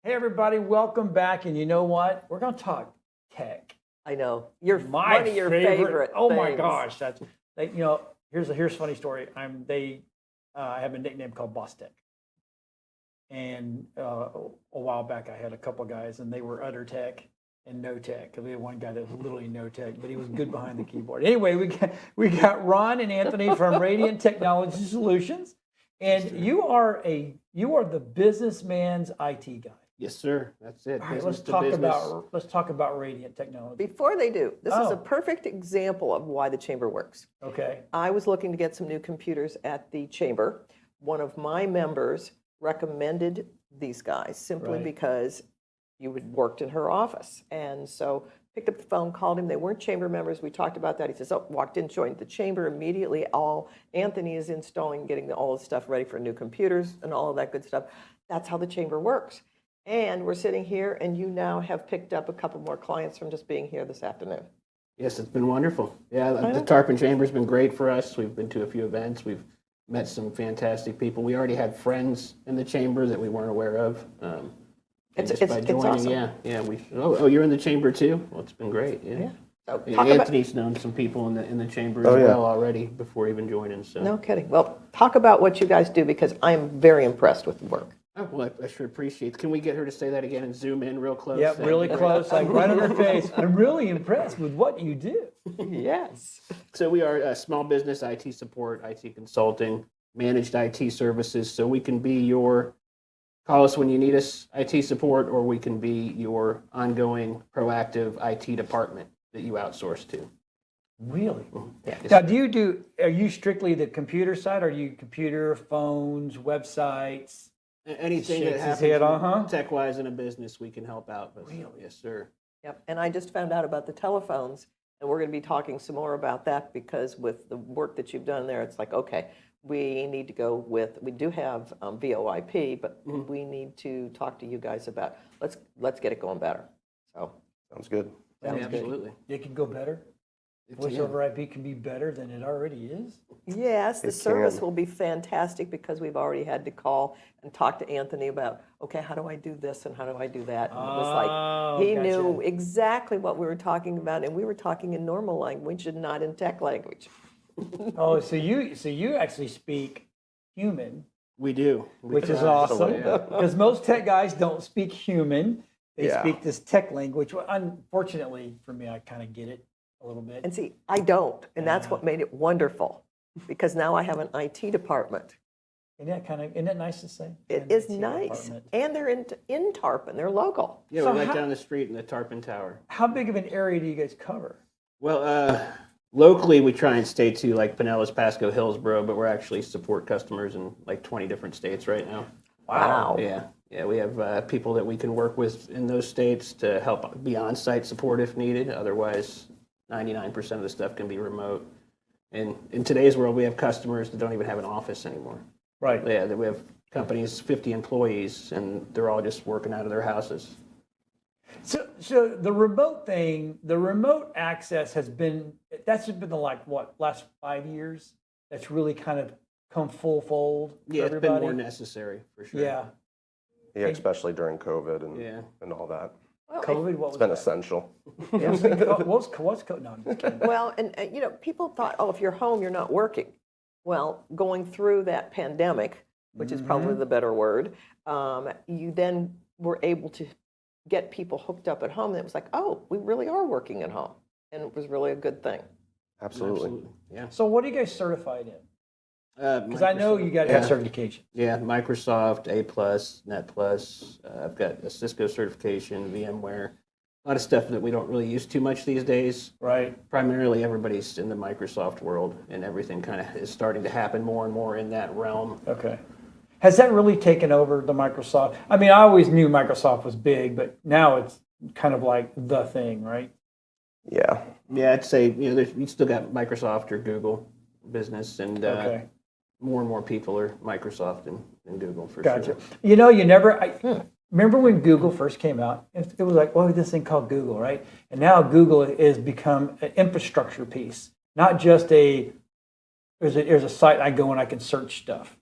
[SPEAKER 12] Hey, everybody, welcome back. And you know what? We're going to talk tech.
[SPEAKER 19] I know. You're
[SPEAKER 12] My
[SPEAKER 19] one of your favorite
[SPEAKER 12] Oh my
[SPEAKER 19] things.
[SPEAKER 12] gosh, that's here's a funny story. I have a nickname called Boss Tech, and a while back I had a couple guys, and they were utter tech and no tech. We had one guy that was literally no tech, but he was good behind the keyboard. Anyway, we got Ron and Anthony from Radiant Technology Solutions, and you are the businessman's IT guy.
[SPEAKER 1] Yes, sir. That's it.
[SPEAKER 12] All right,
[SPEAKER 1] Business
[SPEAKER 12] let's
[SPEAKER 1] to
[SPEAKER 12] talk
[SPEAKER 1] business.
[SPEAKER 12] about Radiant Technology.
[SPEAKER 19] Before they do, this is
[SPEAKER 12] Oh.
[SPEAKER 19] a perfect example of why the chamber works.
[SPEAKER 12] Okay.
[SPEAKER 19] I was looking to get some new computers at the chamber. One of my members recommended these guys simply
[SPEAKER 12] Right.
[SPEAKER 19] because you had worked in her office. And so picked up the phone, called him. They weren't chamber members. We talked about that. He says, oh, walked in, joined the chamber immediately. Anthony is installing, getting all the stuff ready for new computers and all of that good stuff. That's how the chamber works. And we're sitting here, and you now have picked up a couple more clients from just being here this afternoon.
[SPEAKER 1] Yes, it's been wonderful. Yeah,
[SPEAKER 19] I
[SPEAKER 1] the
[SPEAKER 19] know.
[SPEAKER 1] Tarpon Chamber's been great for us. We've been to a few events. We've met some fantastic people. We already had friends in the chamber that we weren't aware of. And
[SPEAKER 19] It's
[SPEAKER 1] just by joining,
[SPEAKER 19] awesome.
[SPEAKER 1] yeah. You're in the chamber too? Well, it's been great. Yeah.
[SPEAKER 19] So
[SPEAKER 1] Yeah,
[SPEAKER 19] talk about-
[SPEAKER 1] Anthony's known some people in the chamber
[SPEAKER 19] Oh,
[SPEAKER 1] as
[SPEAKER 19] yeah.
[SPEAKER 1] well already before even joining. So.
[SPEAKER 19] No kidding. Well, talk about what you guys do, because I'm very impressed with the work.
[SPEAKER 1] Oh, well, I sure appreciate it. Can we get her to say that again and zoom in real close?
[SPEAKER 12] Yep, really close, like right on her face. I'm really impressed with what you do.
[SPEAKER 19] Yes.
[SPEAKER 1] So we are a small business IT support, IT consulting, managed IT services. So we can be call us when you need us, IT support, or we can be your ongoing proactive IT department that you outsource to.
[SPEAKER 12] Really?
[SPEAKER 1] Yeah.
[SPEAKER 12] Now, are you strictly the computer side? Or are you computer, phones, websites?
[SPEAKER 1] Anything that
[SPEAKER 12] Shakes his
[SPEAKER 1] happens
[SPEAKER 12] head,
[SPEAKER 1] tech-wise in a business, we can help out with. Really? Yes, sir.
[SPEAKER 19] Yep. And I just found out about the telephones, and we're going to be talking some more about that, because with the work that you've done there, it's like, okay, we need to go with, we do have VoIP, but we need to talk to you guys about, let's get it going better. So
[SPEAKER 22] sounds good.
[SPEAKER 19] Sounds good.
[SPEAKER 1] Absolutely.
[SPEAKER 12] It can go better. Voice over IP can be better than it already is?
[SPEAKER 19] Yes, the
[SPEAKER 12] It
[SPEAKER 19] service
[SPEAKER 12] can.
[SPEAKER 19] will be fantastic because we've already had to call and talk to Anthony about, okay, how do I do this and how do I do that? And it was like, he knew exactly what we were talking about, and we were talking in normal language and not in tech language.
[SPEAKER 12] Oh, so you actually speak human.
[SPEAKER 1] We do.
[SPEAKER 12] Which is awesome. Because most tech guys don't speak human. They
[SPEAKER 19] Yeah.
[SPEAKER 12] speak this tech language. Well, unfortunately for me, I kind of get it a little bit.
[SPEAKER 19] And see, I don't, and that's what made it wonderful, because now I have an IT department.
[SPEAKER 12] Isn't that nice to say?
[SPEAKER 19] It is nice, and they're in Tarpon, they're local.
[SPEAKER 1] Yeah, we're right down the street in the Tarpon Tower.
[SPEAKER 12] How big of an area do you guys cover?
[SPEAKER 1] Well, locally we try and stay to like Pinellas, Pasco, Hillsborough, but we're actually support customers in like 20 different states right now.
[SPEAKER 19] Wow.
[SPEAKER 1] Yeah. Yeah, we have people that we can work with in those states to help be on-site support if needed. Otherwise, 99% of the stuff can be remote. And in today's world, we have customers that don't even have an office anymore.
[SPEAKER 12] Right.
[SPEAKER 1] Yeah, we have companies, 50 employees, and they're all just working out of their houses.
[SPEAKER 12] So the remote thing, the remote access that's been the last 5 years? That's really kind of come full fold for
[SPEAKER 1] Yeah, it's
[SPEAKER 12] everybody?
[SPEAKER 1] been more necessary for sure.
[SPEAKER 12] Yeah.
[SPEAKER 3] Yeah, especially during COVID and all that.
[SPEAKER 12] COVID, what
[SPEAKER 3] It's
[SPEAKER 12] was
[SPEAKER 3] been
[SPEAKER 12] that?
[SPEAKER 3] essential.
[SPEAKER 12] What's COVID? No, I'm just kidding.
[SPEAKER 19] Well, and people thought, oh, if you're home, you're not working. Well, going through that pandemic, which is probably the better word, you then were able to get people hooked up at home. And it was like, oh, we really are working at home. And it was really a good thing.
[SPEAKER 3] Absolutely.
[SPEAKER 1] Yeah.
[SPEAKER 12] So what are you guys certified in? Because I know you got to have certification.
[SPEAKER 1] Yeah, Microsoft, A+, Net+. I've got a Cisco certification, VMware. A lot of stuff that we don't really use too much these days.
[SPEAKER 12] Right.
[SPEAKER 1] Primarily everybody's in the Microsoft world, and everything kind of is starting to happen more and more in that realm.
[SPEAKER 12] Okay. Has that really taken over the Microsoft? I mean, I always knew Microsoft was big, but now it's kind of like the thing, right?
[SPEAKER 3] Yeah.
[SPEAKER 1] Yeah, I'd say you still got Microsoft or Google business, and
[SPEAKER 12] Okay.
[SPEAKER 1] more and more people are Microsoft and Google for
[SPEAKER 12] Gotcha.
[SPEAKER 1] sure.
[SPEAKER 12] You know, I remember when Google first came out, it was like, well, this thing called Google, right? And now Google has become an infrastructure piece, not just there's a site I go and I can search stuff.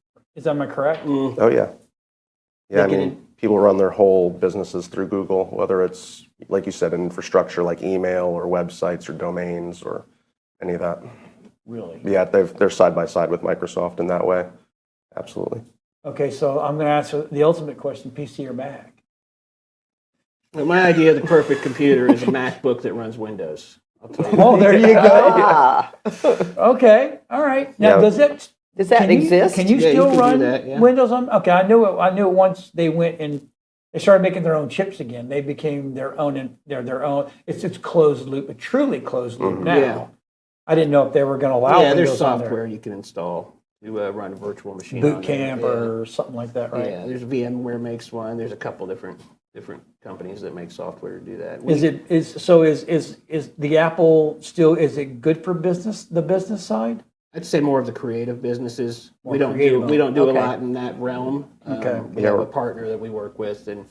[SPEAKER 12] Am I correct?
[SPEAKER 3] Oh, yeah. Yeah, I mean, people run their whole businesses through Google, whether it's, like you said, infrastructure like email or websites or domains or any of that.
[SPEAKER 12] Really?
[SPEAKER 3] Yeah, they're side by side with Microsoft in that way. Absolutely.
[SPEAKER 12] Okay, so I'm going to answer the ultimate question, PC or Mac?
[SPEAKER 1] Well, my idea of the perfect computer is a MacBook that runs Windows. I'll tell you.
[SPEAKER 12] Oh, there you go. Okay, all right. Now,
[SPEAKER 1] Yeah.
[SPEAKER 12] does that
[SPEAKER 19] exist?
[SPEAKER 12] Can you
[SPEAKER 1] Yeah, you
[SPEAKER 12] still
[SPEAKER 1] can do
[SPEAKER 12] run
[SPEAKER 1] that, yeah.
[SPEAKER 12] Windows on? Okay, I knew it once they went and they started making their own chips again. They became their own, and they're their own. It's closed loop, a truly closed loop now.
[SPEAKER 1] Yeah.
[SPEAKER 12] I didn't know if they were going to allow
[SPEAKER 1] Yeah, there's
[SPEAKER 12] Windows on
[SPEAKER 1] software
[SPEAKER 12] there.
[SPEAKER 1] you can install to run a virtual machine.
[SPEAKER 12] Boot
[SPEAKER 1] on there.
[SPEAKER 12] Camp
[SPEAKER 1] Yeah.
[SPEAKER 12] or something like that, right?
[SPEAKER 1] Yeah, there's VMware makes one. There's a couple different companies that make software to do that.
[SPEAKER 12] Is the Apple still, is it good for business, the business side?
[SPEAKER 1] I'd say more of the creative businesses.
[SPEAKER 12] More
[SPEAKER 1] We don't
[SPEAKER 12] creative,
[SPEAKER 1] do
[SPEAKER 12] okay.
[SPEAKER 1] a lot in that realm.
[SPEAKER 12] Okay.
[SPEAKER 1] We have a partner that we work with, and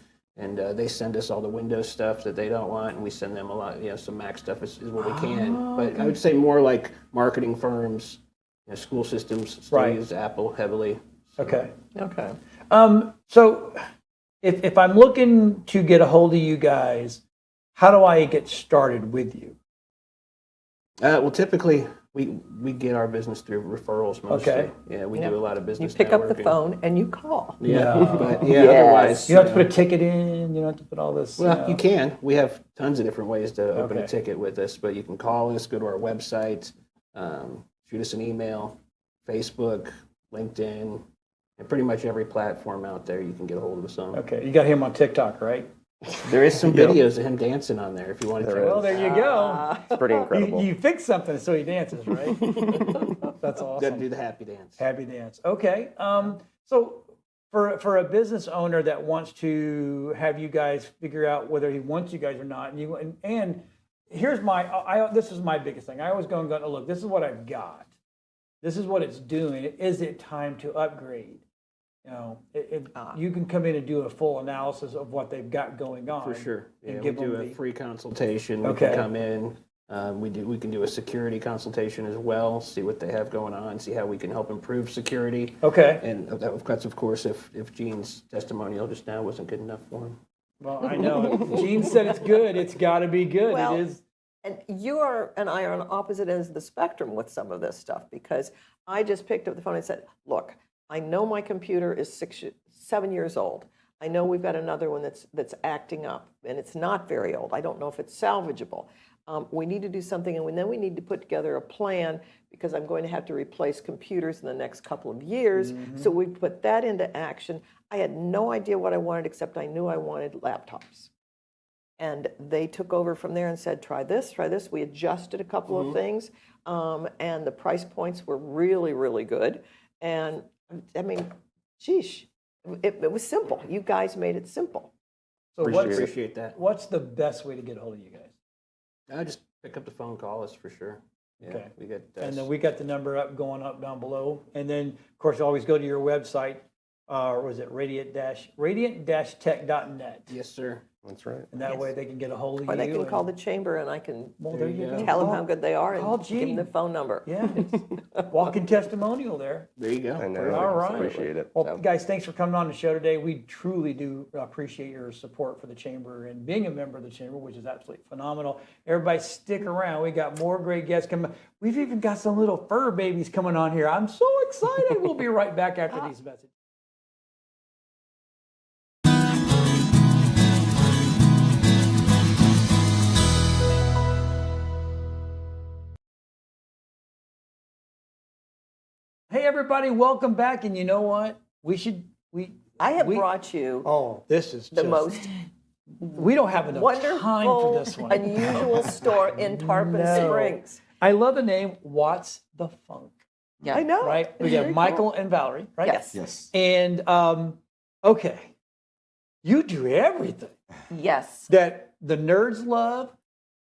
[SPEAKER 1] they send us all the Windows stuff that they don't want, and we send them a lot. Some Mac stuff is what we can. But I would say more like marketing firms, school systems still
[SPEAKER 12] Right.
[SPEAKER 1] use Apple heavily.
[SPEAKER 12] Okay.
[SPEAKER 19] Okay.
[SPEAKER 12] So if I'm looking to get a hold of you guys, how do I get started with you?
[SPEAKER 1] Well, typically we get our business through referrals mostly.
[SPEAKER 12] Okay.
[SPEAKER 1] Yeah, we
[SPEAKER 19] Yeah.
[SPEAKER 1] do a lot of business.
[SPEAKER 19] You pick up the
[SPEAKER 1] networking.
[SPEAKER 19] phone and you call.
[SPEAKER 1] Yeah,
[SPEAKER 12] No.
[SPEAKER 1] but otherwise
[SPEAKER 12] You don't have to put a ticket in. You don't have to put all this.
[SPEAKER 1] Well, you can. We have tons of different ways to open
[SPEAKER 12] Okay.
[SPEAKER 1] a ticket with us, but you can call us, go to our website, shoot us an email, Facebook, LinkedIn, and pretty much every platform out there you can get a hold of us on.
[SPEAKER 12] Okay, you got him on TikTok, right?
[SPEAKER 1] There is some
[SPEAKER 12] Yep.
[SPEAKER 1] videos of him dancing on there if you want to check
[SPEAKER 12] Well,
[SPEAKER 1] it
[SPEAKER 12] there you go.
[SPEAKER 3] It's pretty incredible.
[SPEAKER 12] You fix something so he dances, right? That's awesome.
[SPEAKER 1] Doesn't do the happy dance.
[SPEAKER 12] Happy dance. Okay. So for a business owner that wants to have you guys figure out whether he wants you guys or not, and here's this is my biggest thing. I always go, look, this is what I've got. This is what it's doing. Is it time to upgrade? You can come in and do a full analysis of what they've got going on.
[SPEAKER 1] For sure.
[SPEAKER 12] and
[SPEAKER 1] Yeah, we
[SPEAKER 12] give
[SPEAKER 1] do
[SPEAKER 12] them
[SPEAKER 1] a
[SPEAKER 12] the-
[SPEAKER 1] free consultation. We
[SPEAKER 12] Okay.
[SPEAKER 1] can come in, We can do a security consultation as well, see what they have going on, see how we can help improve security.
[SPEAKER 12] Okay.
[SPEAKER 1] And that's of course if Gene's testimonial just now wasn't good enough for him.
[SPEAKER 12] Well, I know. Gene said it's good. It's got to be good.
[SPEAKER 19] Well,
[SPEAKER 12] it is.
[SPEAKER 19] And you and I are on opposite ends of the spectrum with some of this stuff, because I just picked up the phone and said, look, I know my computer is 7 years old. I know we've got another one that's acting up, and it's not very old. I don't know if it's salvageable. We need to do something, and then we need to put together a plan, because I'm going to have to replace computers in the next couple of years. So we put that into action. I had no idea what I wanted, except I knew I wanted laptops. And they took over from there and said, try this, try this. We adjusted a couple of things, and the price points were really, really good. And I mean, sheesh, it was simple. You guys made it simple.
[SPEAKER 12] So
[SPEAKER 1] Appreciate that.
[SPEAKER 12] What's the best way to get a hold of you guys?
[SPEAKER 1] I just pick up the phone, call us for sure. Yeah,
[SPEAKER 12] Okay.
[SPEAKER 1] we get
[SPEAKER 12] And then we got the number going up down below. And then, of course, you always go to your website. Or was it radiant-tech.net?
[SPEAKER 1] Yes, sir.
[SPEAKER 3] That's right.
[SPEAKER 12] And that way they can get a hold of you.
[SPEAKER 19] Or they can call the chamber, and I can
[SPEAKER 12] there you go.
[SPEAKER 19] tell them how good they are
[SPEAKER 12] Call
[SPEAKER 19] and give them
[SPEAKER 12] Gene.
[SPEAKER 19] the phone number.
[SPEAKER 12] Yeah, it's walking testimonial there.
[SPEAKER 1] There you go.
[SPEAKER 3] I know.
[SPEAKER 12] All right.
[SPEAKER 3] Appreciate it.
[SPEAKER 12] Well, guys, thanks for coming on the show today. We truly do appreciate your support for the Chamber and being a member of the Chamber, which is absolutely phenomenal. Everybody stick around. We got more great guests coming. We've even got some little fur babies coming on here. I'm so excited. We'll be right back after these messages. Hey everybody, welcome back. And you know what?
[SPEAKER 19] I have brought you
[SPEAKER 12] Oh, this is
[SPEAKER 19] the
[SPEAKER 12] just,
[SPEAKER 19] most
[SPEAKER 12] we don't have enough
[SPEAKER 19] wonderful,
[SPEAKER 12] time for this one.
[SPEAKER 19] unusual store in Tarpon
[SPEAKER 12] No.
[SPEAKER 19] Springs.
[SPEAKER 12] I love the name What's the Funk.
[SPEAKER 19] Yeah. I know.
[SPEAKER 12] Right? We
[SPEAKER 19] It's
[SPEAKER 12] got
[SPEAKER 19] very
[SPEAKER 12] Michael
[SPEAKER 19] cool.
[SPEAKER 12] and Valerie, right?
[SPEAKER 19] Yes.
[SPEAKER 4] Yes.
[SPEAKER 12] And okay. You do everything
[SPEAKER 19] Yes.
[SPEAKER 12] that the nerds love,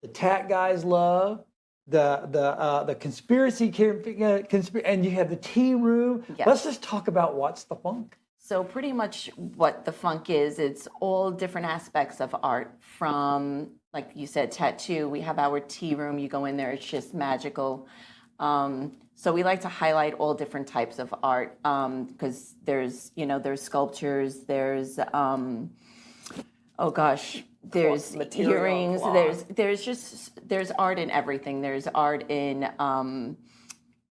[SPEAKER 12] the tat guys love, the conspiracy and you have the tea room.
[SPEAKER 22] Yes.
[SPEAKER 12] Let's just talk about What's the Funk.
[SPEAKER 22] So pretty much what the funk is, it's all different aspects of art, from, like you said, tattoo. We have our tea room. You go in there, it's just magical. So we like to highlight all different types of art, because there's sculptures, there's there's
[SPEAKER 19] Material,
[SPEAKER 22] earrings,
[SPEAKER 19] cloth.
[SPEAKER 22] there's art in everything. There's art in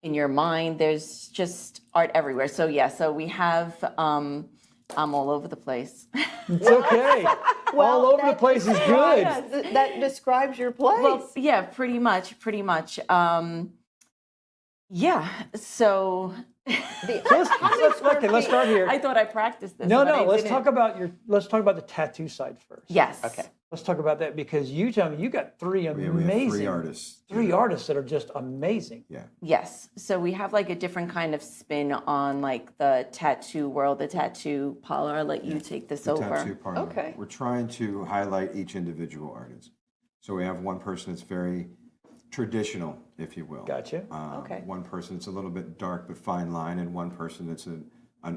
[SPEAKER 22] your mind. There's just art everywhere. So yeah, so we have I'm all over the place.
[SPEAKER 12] It's okay. All over the place is good.
[SPEAKER 19] Yeah, that describes your place.
[SPEAKER 22] Well, yeah, pretty much. Yeah, so
[SPEAKER 12] Let's start here.
[SPEAKER 22] I thought I practiced this.
[SPEAKER 12] No,
[SPEAKER 22] but I
[SPEAKER 12] let's
[SPEAKER 22] didn't.
[SPEAKER 12] talk about the tattoo side first.
[SPEAKER 22] Yes.
[SPEAKER 12] Okay. Let's talk about that, because you tell me you got three amazing,
[SPEAKER 4] we have three artists.
[SPEAKER 12] Three artists that are just amazing.
[SPEAKER 4] Yeah.
[SPEAKER 22] Yes. So we have like a different kind of spin on like the tattoo world, the tattoo parlor. I'll let you take this
[SPEAKER 4] The
[SPEAKER 22] over.
[SPEAKER 4] tattoo parlor.
[SPEAKER 22] Okay.
[SPEAKER 4] We're trying to highlight each individual artist. So we have one person that's very traditional, if you will.
[SPEAKER 12] Gotcha.
[SPEAKER 19] Okay.
[SPEAKER 4] One person that's a little bit dark but fine line, and one person that's an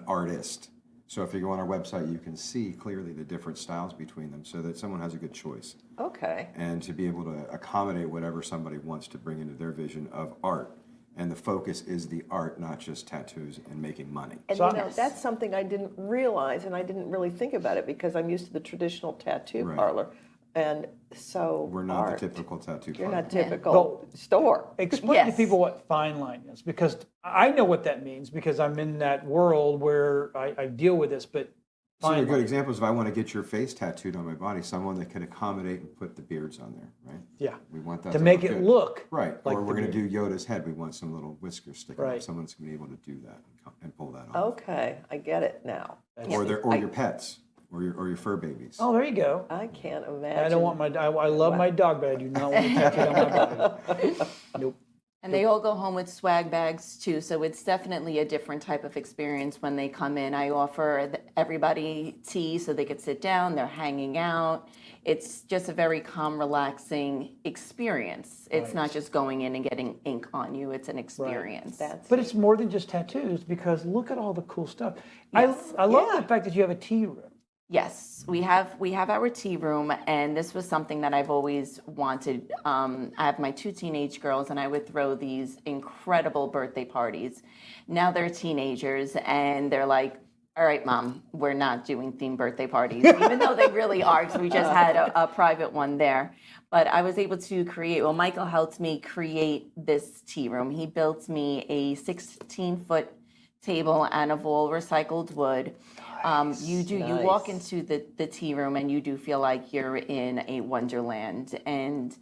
[SPEAKER 4] artist. So if you go on our website, you can see clearly the different styles between them, so that someone has a good choice.
[SPEAKER 19] Okay.
[SPEAKER 4] And to be able to accommodate whatever somebody wants to bring into their vision of art. And the focus is the art, not just tattoos and making money.
[SPEAKER 19] And that's something I didn't realize, and I didn't really think about it, because I'm used to the traditional tattoo parlor. And so
[SPEAKER 4] We're not
[SPEAKER 19] art.
[SPEAKER 4] the typical tattoo
[SPEAKER 19] You're
[SPEAKER 4] parlor.
[SPEAKER 19] not typical store.
[SPEAKER 12] Explain to people what fine line is, because I know what that means, because I'm in that world where I deal with this. But
[SPEAKER 4] So a
[SPEAKER 12] fine
[SPEAKER 4] good
[SPEAKER 12] line.
[SPEAKER 4] example is if I want to get your face tattooed on my body, someone that can accommodate and put the beards on there, right?
[SPEAKER 12] Yeah.
[SPEAKER 4] We want that
[SPEAKER 12] To make it
[SPEAKER 4] good.
[SPEAKER 12] look
[SPEAKER 4] right.
[SPEAKER 12] like
[SPEAKER 4] or
[SPEAKER 12] the
[SPEAKER 4] we're going to
[SPEAKER 12] beard.
[SPEAKER 4] do Yoda's head. We want some little whiskers sticking up.
[SPEAKER 12] Right.
[SPEAKER 4] Someone's going to be able to do that and pull that off.
[SPEAKER 19] Okay, I get it now.
[SPEAKER 4] Or your pets, or your fur babies.
[SPEAKER 12] Oh, there you go.
[SPEAKER 19] I can't imagine.
[SPEAKER 12] I don't want my. I love my dog, but I do not want to tattoo on my body. Nope.
[SPEAKER 22] And they all go home with swag bags too, so it's definitely a different type of experience when they come in. I offer everybody tea so they could sit down, they're hanging out. It's just a very calm, relaxing experience. It's
[SPEAKER 12] Right.
[SPEAKER 22] not just going in and getting ink on you, it's an experience.
[SPEAKER 12] But it's more than just tattoos, because look at all the cool stuff. I love the fact that you have a tea room.
[SPEAKER 22] Yes, we have our tea room, and this was something that I've always wanted. I have my 2 teenage girls, and I would throw these incredible birthday parties. Now they're teenagers, and they're like, all right, Mom, we're not doing themed birthday parties, even though they really are, because we just had a private one there. But I was able to create, well, Michael helped me create this tea room. He built me a 16-foot table and of all recycled wood. You walk into the tea room and you do feel like you're in a wonderland. And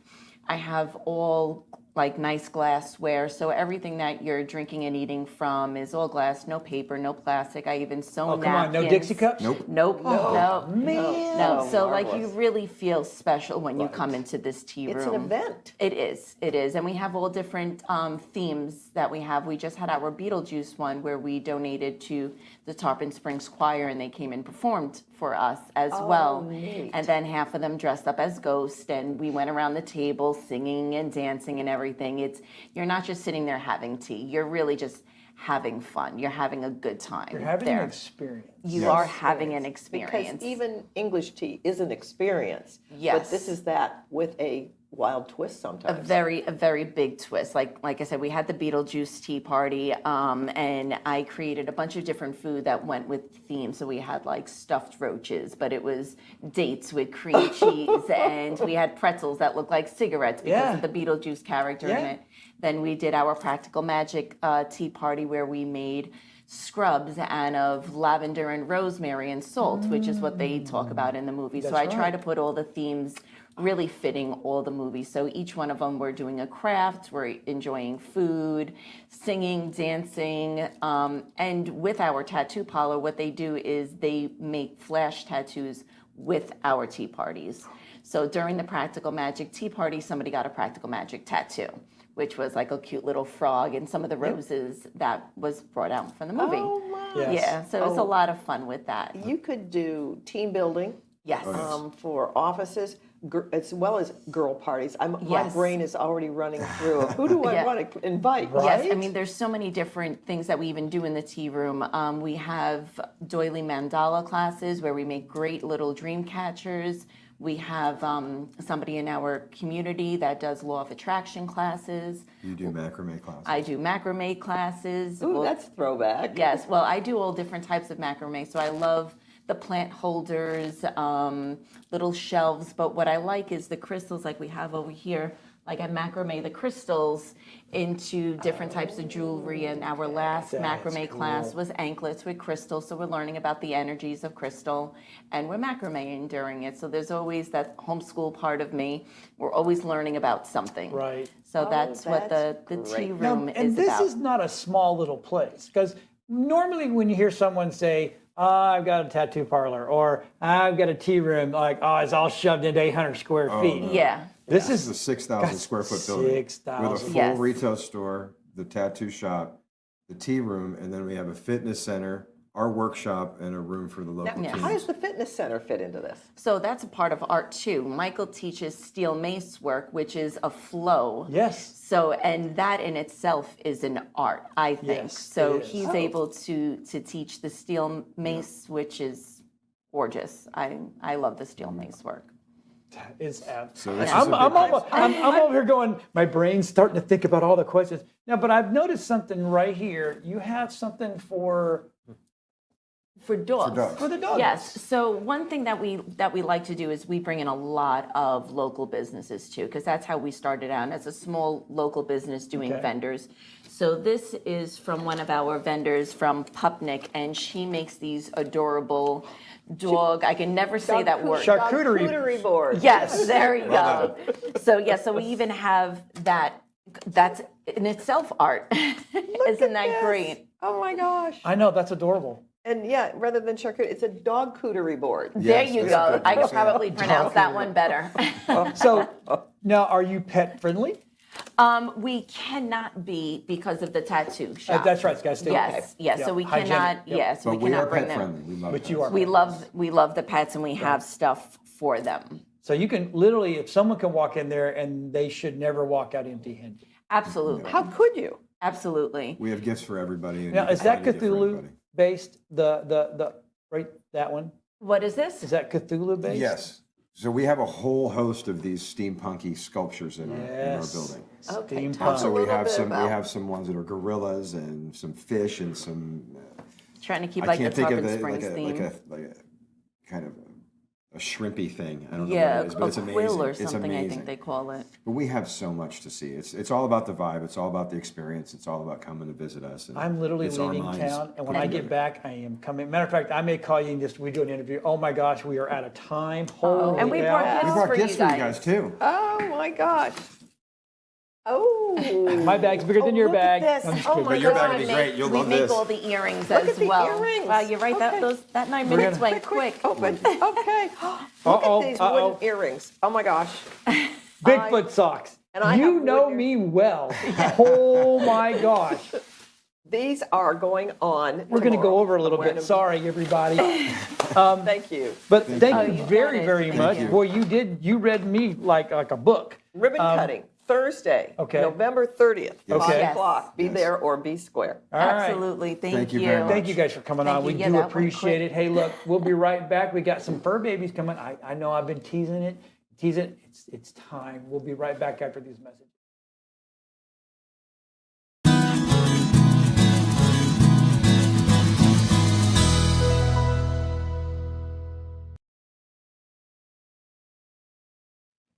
[SPEAKER 22] I have all like nice glassware, so everything that you're drinking and eating from is all glass, no paper, no plastic. I even sew
[SPEAKER 2] Oh, come on, no
[SPEAKER 22] napkins.
[SPEAKER 2] Dixie cups?
[SPEAKER 22] Nope.
[SPEAKER 2] Oh,
[SPEAKER 22] No.
[SPEAKER 2] man.
[SPEAKER 22] No. So
[SPEAKER 19] Oh,
[SPEAKER 22] like you
[SPEAKER 19] marvelous.
[SPEAKER 22] really feel special when you come into this tea room.
[SPEAKER 19] It's an event.
[SPEAKER 22] It is. And we have all different themes that we have. We just had our Beetlejuice one where we donated to the Tarpon Springs Choir, and they came and performed for us as well.
[SPEAKER 19] Neat.
[SPEAKER 22] And then half of them dressed up as ghosts, and we went around the table singing and dancing and everything. You're not just sitting there having tea. You're really just having fun. You're having a good time.
[SPEAKER 12] You're having
[SPEAKER 22] there.
[SPEAKER 12] an experience.
[SPEAKER 22] You are having an experience.
[SPEAKER 19] Because even English tea is an experience.
[SPEAKER 22] Yes.
[SPEAKER 19] But this is that with a wild twist
[SPEAKER 22] A
[SPEAKER 19] sometimes.
[SPEAKER 22] very big twist. Like I said, we had the Beetlejuice tea party, and I created a bunch of different food that went with themes. So we had like stuffed roaches, but it was dates with cream cheese, and we had pretzels that looked like cigarettes because of the Beetlejuice character in it. Then we did our Practical Magic tea party where we made scrubs and of lavender and rosemary and salt, which is what they talk about in the movie. So I try to put all the themes really fitting all the movies. So each one of them, we're doing a craft, we're enjoying food, singing, dancing, and with our tattoo parlor, what they do is they make flash tattoos with our tea parties. So during the Practical Magic tea party, somebody got a Practical Magic tattoo, which was like a cute little frog and some of the roses that was brought out from the movie.
[SPEAKER 19] Oh, my.
[SPEAKER 22] Yeah, so it was a lot of fun with that.
[SPEAKER 19] You could do team building.
[SPEAKER 22] Yes.
[SPEAKER 19] For offices, as well as girl parties. My
[SPEAKER 22] Yes.
[SPEAKER 19] brain is already running through. Who do I
[SPEAKER 22] Yeah.
[SPEAKER 19] want to invite?
[SPEAKER 22] Yes, I mean, there's so many different things that we even do in the tea room. We have doily mandala classes where we make great little dream catchers. We have somebody in our community that does law of attraction classes.
[SPEAKER 4] You do macrame classes.
[SPEAKER 22] I do macrame classes.
[SPEAKER 19] Ooh, that's throwback.
[SPEAKER 22] Yes, well, I do all different types of macrame, so I love the plant holders, little shelves, but what I like is the crystals like we have over here. Like I macrame the crystals into different types of jewelry, and our last macrame class was anklets with crystals, so we're learning about the energies of crystal, and we're macrameing during it, so there's always that homeschool part of me. We're always learning about something.
[SPEAKER 12] Right.
[SPEAKER 22] So that's what the tea room
[SPEAKER 12] And
[SPEAKER 22] is
[SPEAKER 12] this
[SPEAKER 22] about.
[SPEAKER 12] is not a small little place, because normally when you hear someone say, I've got a tattoo parlor, or I've got a tea room, like, it's all shoved into 800 square feet.
[SPEAKER 4] no.
[SPEAKER 22] Yeah.
[SPEAKER 12] This
[SPEAKER 4] This is
[SPEAKER 12] is
[SPEAKER 4] a 6,000 square foot building with a
[SPEAKER 12] 6,000.
[SPEAKER 4] full
[SPEAKER 22] Yes.
[SPEAKER 4] retail store, the tattoo shop, the tea room, and then we have a fitness center, our workshop, and a room for the local
[SPEAKER 19] Now,
[SPEAKER 4] teams.
[SPEAKER 19] how does the fitness center fit into this?
[SPEAKER 22] So that's a part of art too. Michael teaches steel mace work, which is a flow.
[SPEAKER 12] Yes.
[SPEAKER 22] So, and that in itself is an art, I think.
[SPEAKER 12] Yes,
[SPEAKER 22] So
[SPEAKER 12] it is.
[SPEAKER 22] he's able to teach the steel mace, which is gorgeous. I love the steel mace work.
[SPEAKER 12] It's
[SPEAKER 4] So this is a big
[SPEAKER 12] I'm over here going, my brain's starting to think about all the questions. Now, but I've noticed something right here. You have something for
[SPEAKER 22] dogs.
[SPEAKER 4] dogs.
[SPEAKER 12] For the dogs.
[SPEAKER 22] Yes. So one thing that we like to do is we bring in a lot of local businesses too, because that's how we started out as a small local business doing
[SPEAKER 12] Okay.
[SPEAKER 22] vendors. So this is from one of our vendors from Pupnik, and she makes these adorable dog. I can never say that word.
[SPEAKER 12] Charcuterie
[SPEAKER 19] board.
[SPEAKER 22] Yes, there you go. So yeah, so we even have that. That's in itself art. Isn't that great?
[SPEAKER 19] Oh my gosh.
[SPEAKER 12] I know, that's adorable.
[SPEAKER 19] And yeah, rather than charcuterie, it's a dog cooterie board.
[SPEAKER 22] There
[SPEAKER 4] Yes,
[SPEAKER 22] you
[SPEAKER 4] that's
[SPEAKER 22] go.
[SPEAKER 4] good.
[SPEAKER 22] I could
[SPEAKER 4] Yes, yeah.
[SPEAKER 22] probably pronounce that one better.
[SPEAKER 12] So now, are you pet friendly?
[SPEAKER 22] We cannot be because of the tattoo shop.
[SPEAKER 12] That's right, it's gotta stay
[SPEAKER 22] Yes,
[SPEAKER 12] okay.
[SPEAKER 22] yes.
[SPEAKER 12] Yeah,
[SPEAKER 22] So we
[SPEAKER 12] hygienic,
[SPEAKER 22] cannot.
[SPEAKER 12] yep.
[SPEAKER 22] Yes,
[SPEAKER 4] But
[SPEAKER 22] we
[SPEAKER 4] we are
[SPEAKER 22] cannot bring
[SPEAKER 4] pet
[SPEAKER 22] them.
[SPEAKER 4] friendly. We love
[SPEAKER 12] But
[SPEAKER 4] pets.
[SPEAKER 12] you are.
[SPEAKER 22] We love the pets, and we have stuff for them.
[SPEAKER 12] So you can literally, if someone can walk in there and they should never walk out empty-handed.
[SPEAKER 22] Absolutely.
[SPEAKER 19] How could you?
[SPEAKER 22] Absolutely.
[SPEAKER 4] We have gifts for everybody. And
[SPEAKER 12] Now,
[SPEAKER 4] you
[SPEAKER 12] is
[SPEAKER 4] can
[SPEAKER 12] that
[SPEAKER 4] find a gift for
[SPEAKER 12] Cthulhu
[SPEAKER 4] everybody.
[SPEAKER 12] based? The right that one?
[SPEAKER 22] What is this?
[SPEAKER 12] Is that Cthulhu based?
[SPEAKER 4] Yes. So we have a whole host of these steampunky sculptures in our
[SPEAKER 12] Yes.
[SPEAKER 4] building.
[SPEAKER 22] Okay,
[SPEAKER 12] Steampunk.
[SPEAKER 4] So we have some ones that are gorillas and some fish and some.
[SPEAKER 22] Trying to keep
[SPEAKER 4] I
[SPEAKER 22] like the
[SPEAKER 4] can't think of
[SPEAKER 22] Tarpon
[SPEAKER 4] the
[SPEAKER 22] Springs theme.
[SPEAKER 4] like a kind of a shrimpy thing. I don't know
[SPEAKER 22] Yeah,
[SPEAKER 4] what it is, but it's
[SPEAKER 22] a
[SPEAKER 4] amazing.
[SPEAKER 22] quill or
[SPEAKER 4] It's
[SPEAKER 22] something, I
[SPEAKER 4] amazing.
[SPEAKER 22] think they call it.
[SPEAKER 4] But we have so much to see. It's all about the vibe. It's all about the experience. It's all about coming to visit us. And
[SPEAKER 12] I'm literally
[SPEAKER 4] it's our
[SPEAKER 12] leaving
[SPEAKER 4] minds
[SPEAKER 12] town, and when I
[SPEAKER 4] putting
[SPEAKER 12] get
[SPEAKER 4] together.
[SPEAKER 12] back, I am coming. Matter of fact, I may call you and just we do an interview. Oh my gosh, we are out of time. Holy
[SPEAKER 22] And we
[SPEAKER 12] cow.
[SPEAKER 22] brought gifts
[SPEAKER 4] We brought
[SPEAKER 22] for
[SPEAKER 4] gifts
[SPEAKER 22] you
[SPEAKER 4] for you
[SPEAKER 22] guys.
[SPEAKER 4] guys too.
[SPEAKER 19] Oh my gosh. Oh.
[SPEAKER 12] My bag's bigger than your
[SPEAKER 19] look at
[SPEAKER 12] bag.
[SPEAKER 19] this.
[SPEAKER 12] I'm just
[SPEAKER 19] Oh
[SPEAKER 12] kidding.
[SPEAKER 19] my
[SPEAKER 4] But your
[SPEAKER 19] God.
[SPEAKER 4] bag would be great. You'll
[SPEAKER 22] we
[SPEAKER 4] love
[SPEAKER 22] make
[SPEAKER 4] this.
[SPEAKER 22] all the earrings
[SPEAKER 19] Look
[SPEAKER 22] as
[SPEAKER 19] at the
[SPEAKER 22] well.
[SPEAKER 19] earrings.
[SPEAKER 22] Wow, you're right.
[SPEAKER 19] Okay.
[SPEAKER 22] That 9 minutes went quick.
[SPEAKER 19] Open. Okay. Look at these wooden earrings. Oh my gosh.
[SPEAKER 12] Bigfoot socks.
[SPEAKER 19] and I
[SPEAKER 12] You
[SPEAKER 19] have
[SPEAKER 12] know
[SPEAKER 19] wooden
[SPEAKER 12] me well. Oh my gosh.
[SPEAKER 19] These are going on.
[SPEAKER 12] We're going to go
[SPEAKER 19] tomorrow.
[SPEAKER 12] over a little
[SPEAKER 19] I'm
[SPEAKER 12] bit.
[SPEAKER 19] wearing
[SPEAKER 12] Sorry, everybody.
[SPEAKER 19] them. Thank you.
[SPEAKER 12] But thank you
[SPEAKER 22] you
[SPEAKER 12] very,
[SPEAKER 22] got it.
[SPEAKER 12] very
[SPEAKER 22] Thank
[SPEAKER 12] much.
[SPEAKER 4] you.
[SPEAKER 12] Boy, you read me like a book.
[SPEAKER 19] Ribbon cutting Thursday,
[SPEAKER 12] okay.
[SPEAKER 19] November 30th,
[SPEAKER 4] Yes.
[SPEAKER 19] 5
[SPEAKER 22] Yes.
[SPEAKER 19] o'clock. Be
[SPEAKER 4] Yes.
[SPEAKER 19] there or be square.
[SPEAKER 12] All right.
[SPEAKER 22] Absolutely. Thank
[SPEAKER 4] you very much.
[SPEAKER 12] Thank you guys for coming
[SPEAKER 22] Thank
[SPEAKER 12] on.
[SPEAKER 22] you.
[SPEAKER 12] We
[SPEAKER 22] Yeah,
[SPEAKER 12] do
[SPEAKER 22] that went
[SPEAKER 12] appreciate
[SPEAKER 22] quick.
[SPEAKER 12] it. Hey, look, we'll be right back. We got some fur babies coming. I know I've been teasing it. It's time. We'll be right back after these messages.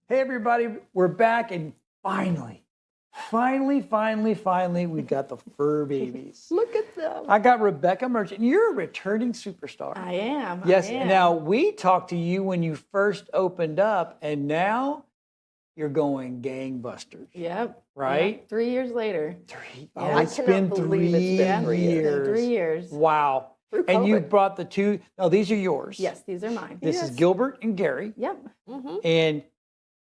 [SPEAKER 12] Hey everybody, we're back and finally, we got the fur babies.
[SPEAKER 19] Look at them.
[SPEAKER 12] I got Rebecca Merchant. You're a returning superstar.
[SPEAKER 6] I am.
[SPEAKER 12] Yes.
[SPEAKER 6] I am.
[SPEAKER 12] Now we talked to you when you first opened up, and now you're going gangbusters.
[SPEAKER 6] Yep.
[SPEAKER 12] Right?
[SPEAKER 6] Yep. 3 years later.
[SPEAKER 12] Oh,
[SPEAKER 19] I
[SPEAKER 12] it's
[SPEAKER 19] cannot
[SPEAKER 12] been
[SPEAKER 19] believe
[SPEAKER 12] 3
[SPEAKER 19] it's been 3 years.
[SPEAKER 6] It's been
[SPEAKER 12] years.
[SPEAKER 6] 3 years.
[SPEAKER 12] Wow.
[SPEAKER 19] Through
[SPEAKER 12] And you
[SPEAKER 19] COVID.
[SPEAKER 12] brought the two. No, these are yours.
[SPEAKER 6] Yes, these are mine.
[SPEAKER 12] This is Gilbert and Gary.
[SPEAKER 6] Yep.
[SPEAKER 12] And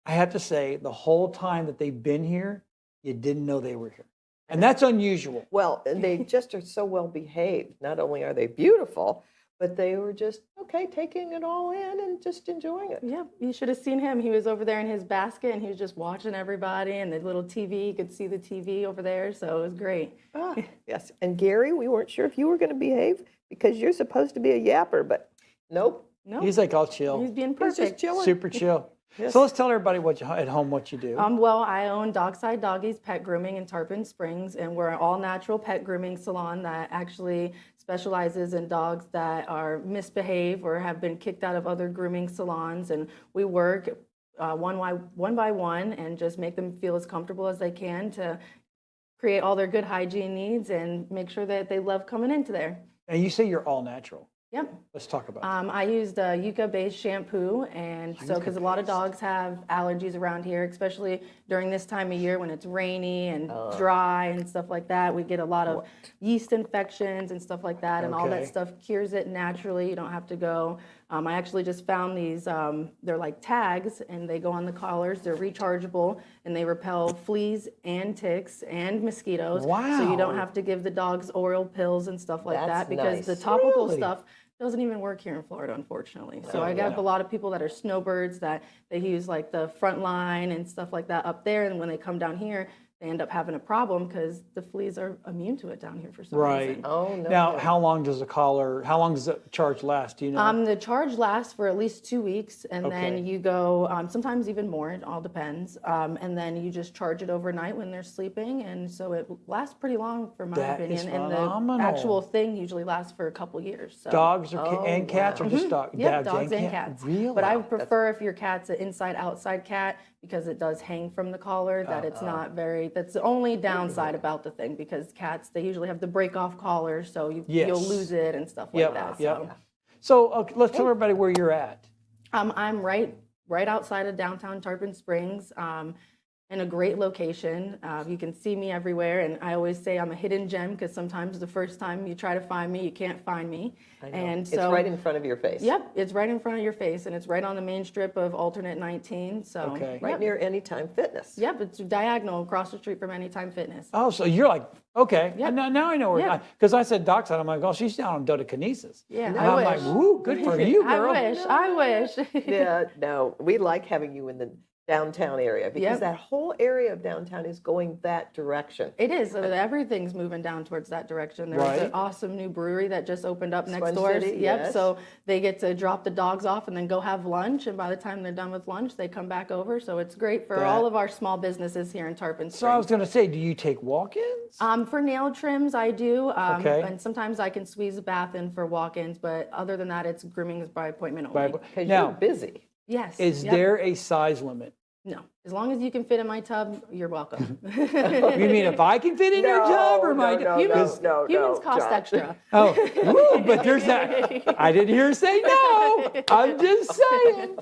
[SPEAKER 12] I have to say, the whole time that they've been here, you didn't know they were here. And that's unusual.
[SPEAKER 19] Well, and they just are so well behaved. Not only are they beautiful, but they were just, okay, taking it all in and just enjoying it.
[SPEAKER 6] Yep. You should have seen him. He was over there in his basket and he was just watching everybody and the little TV. You could see the TV over there. So it was great.
[SPEAKER 19] Ah, yes. And Gary, we weren't sure if you were going to behave because you're supposed to be a yapper, but nope.
[SPEAKER 6] No.
[SPEAKER 12] He's like all chill.
[SPEAKER 6] He's being
[SPEAKER 19] He's
[SPEAKER 6] perfect.
[SPEAKER 19] just chilling.
[SPEAKER 12] Super chill.
[SPEAKER 19] Yes.
[SPEAKER 12] So let's tell everybody at home what you do.
[SPEAKER 6] Well, I own Dogside Doggies Pet Grooming in Tarpon Springs, and we're an all-natural pet grooming salon that actually specializes in dogs that are misbehave or have been kicked out of other grooming salons. And we work one by one and just make them feel as comfortable as they can to create all their good hygiene needs and make sure that they love coming into there.
[SPEAKER 12] And you say you're all natural.
[SPEAKER 6] Yep.
[SPEAKER 12] Let's talk about
[SPEAKER 6] I used a yucca-based shampoo, and so because a lot of dogs have allergies around here, especially during this time of year when it's rainy and dry and stuff like that, we get a lot of yeast infections and stuff like that, and all that
[SPEAKER 12] Okay.
[SPEAKER 6] stuff cures it naturally. You don't have to go. I actually just found these. They're like tags, and they go on the collars. They're rechargeable, and they repel fleas and ticks and mosquitoes. So you don't
[SPEAKER 12] Wow.
[SPEAKER 6] have to give the dogs oral pills and stuff like
[SPEAKER 19] That's
[SPEAKER 6] that because the
[SPEAKER 19] nice.
[SPEAKER 6] topical
[SPEAKER 12] Really?
[SPEAKER 6] stuff doesn't even work here in Florida, unfortunately. So
[SPEAKER 12] Oh,
[SPEAKER 6] I got
[SPEAKER 12] yeah.
[SPEAKER 6] a lot of people that are snowbirds that they use like the front line and stuff like that up there, and when they come down here, they end up having a problem because the fleas are immune to it down here for some
[SPEAKER 12] Right.
[SPEAKER 6] reason.
[SPEAKER 19] Oh, no.
[SPEAKER 12] Now, how long does the charge last? Do you know?
[SPEAKER 6] The charge lasts for at least 2 weeks, and
[SPEAKER 12] Okay.
[SPEAKER 6] then you go, sometimes even more, it all depends. And then you just charge it overnight when they're sleeping, and so it lasts pretty long, for my
[SPEAKER 12] That is
[SPEAKER 6] opinion. And the
[SPEAKER 12] phenomenal.
[SPEAKER 6] actual thing usually lasts for a couple years. So.
[SPEAKER 12] Dogs or
[SPEAKER 19] Oh,
[SPEAKER 12] and cats, or just
[SPEAKER 6] Mhm.
[SPEAKER 12] dogs?
[SPEAKER 6] Yep, dogs and cats.
[SPEAKER 12] Really?
[SPEAKER 6] But I would prefer if your cat's an inside-outside cat because it does hang from the collar, that it's not very, that's the only downside about the thing, because cats, they usually have the break-off collar, so you'll
[SPEAKER 12] Yes.
[SPEAKER 6] lose it and stuff like
[SPEAKER 12] Yep.
[SPEAKER 6] that.
[SPEAKER 12] Yep.
[SPEAKER 6] So.
[SPEAKER 12] So okay, let's tell everybody where you're at.
[SPEAKER 6] I'm right outside of downtown Tarpon Springs, in a great location. You can see me everywhere, and I always say I'm a hidden gem because sometimes the first time you try to find me, you can't find me.
[SPEAKER 19] I know.
[SPEAKER 6] And
[SPEAKER 19] It's
[SPEAKER 6] so
[SPEAKER 19] right in front of your face.
[SPEAKER 6] Yep, it's right in front of your face, and it's right on the main strip of Alternate 19. So
[SPEAKER 12] Okay.
[SPEAKER 19] Right
[SPEAKER 6] yep.
[SPEAKER 19] near Anytime Fitness.
[SPEAKER 6] Yep, it's diagonal across the street from Anytime Fitness.
[SPEAKER 12] Oh, so you're like, okay.
[SPEAKER 6] Yep.
[SPEAKER 12] Now I know where.
[SPEAKER 6] Yeah.
[SPEAKER 12] Because I said Dockside, I'm like, oh, she's down on Dodecanesis.
[SPEAKER 6] Yeah,
[SPEAKER 12] And
[SPEAKER 6] I
[SPEAKER 12] I'm
[SPEAKER 6] wish.
[SPEAKER 12] like, woo, good for you, girl.
[SPEAKER 6] I wish.
[SPEAKER 19] Yeah, no, we like having you in the downtown area because
[SPEAKER 6] Yep.
[SPEAKER 19] that whole area of downtown is going that direction.
[SPEAKER 6] It is. Everything's moving down towards that direction. There's
[SPEAKER 19] Right.
[SPEAKER 6] an awesome new brewery that just opened up next
[SPEAKER 19] Swan
[SPEAKER 6] door.
[SPEAKER 19] City,
[SPEAKER 6] Yep.
[SPEAKER 19] yes.
[SPEAKER 6] So they get to drop the dogs off and then go have lunch. And by the time they're done with lunch, they come back over. So it's great for
[SPEAKER 2] That-
[SPEAKER 6] all of our small businesses here in Tarpon Springs.
[SPEAKER 2] So I was going to say, do you take walk-ins?
[SPEAKER 6] For nail trims, I do.
[SPEAKER 2] Okay.
[SPEAKER 6] And sometimes I can squeeze a bath in for walk-ins. But other than that, it's grooming is by appointment
[SPEAKER 2] By-
[SPEAKER 6] only.
[SPEAKER 19] Because
[SPEAKER 2] Now-
[SPEAKER 19] you're busy.
[SPEAKER 6] Yes.
[SPEAKER 2] Is
[SPEAKER 6] yep.
[SPEAKER 2] there a size limit?
[SPEAKER 6] No. As long as you can fit in my tub, you're welcome.
[SPEAKER 2] You mean if I can fit in your tub or my
[SPEAKER 6] humans cost
[SPEAKER 19] John.
[SPEAKER 6] extra.
[SPEAKER 2] Oh, ooh, but there's that. I didn't hear her say no. I'm just saying.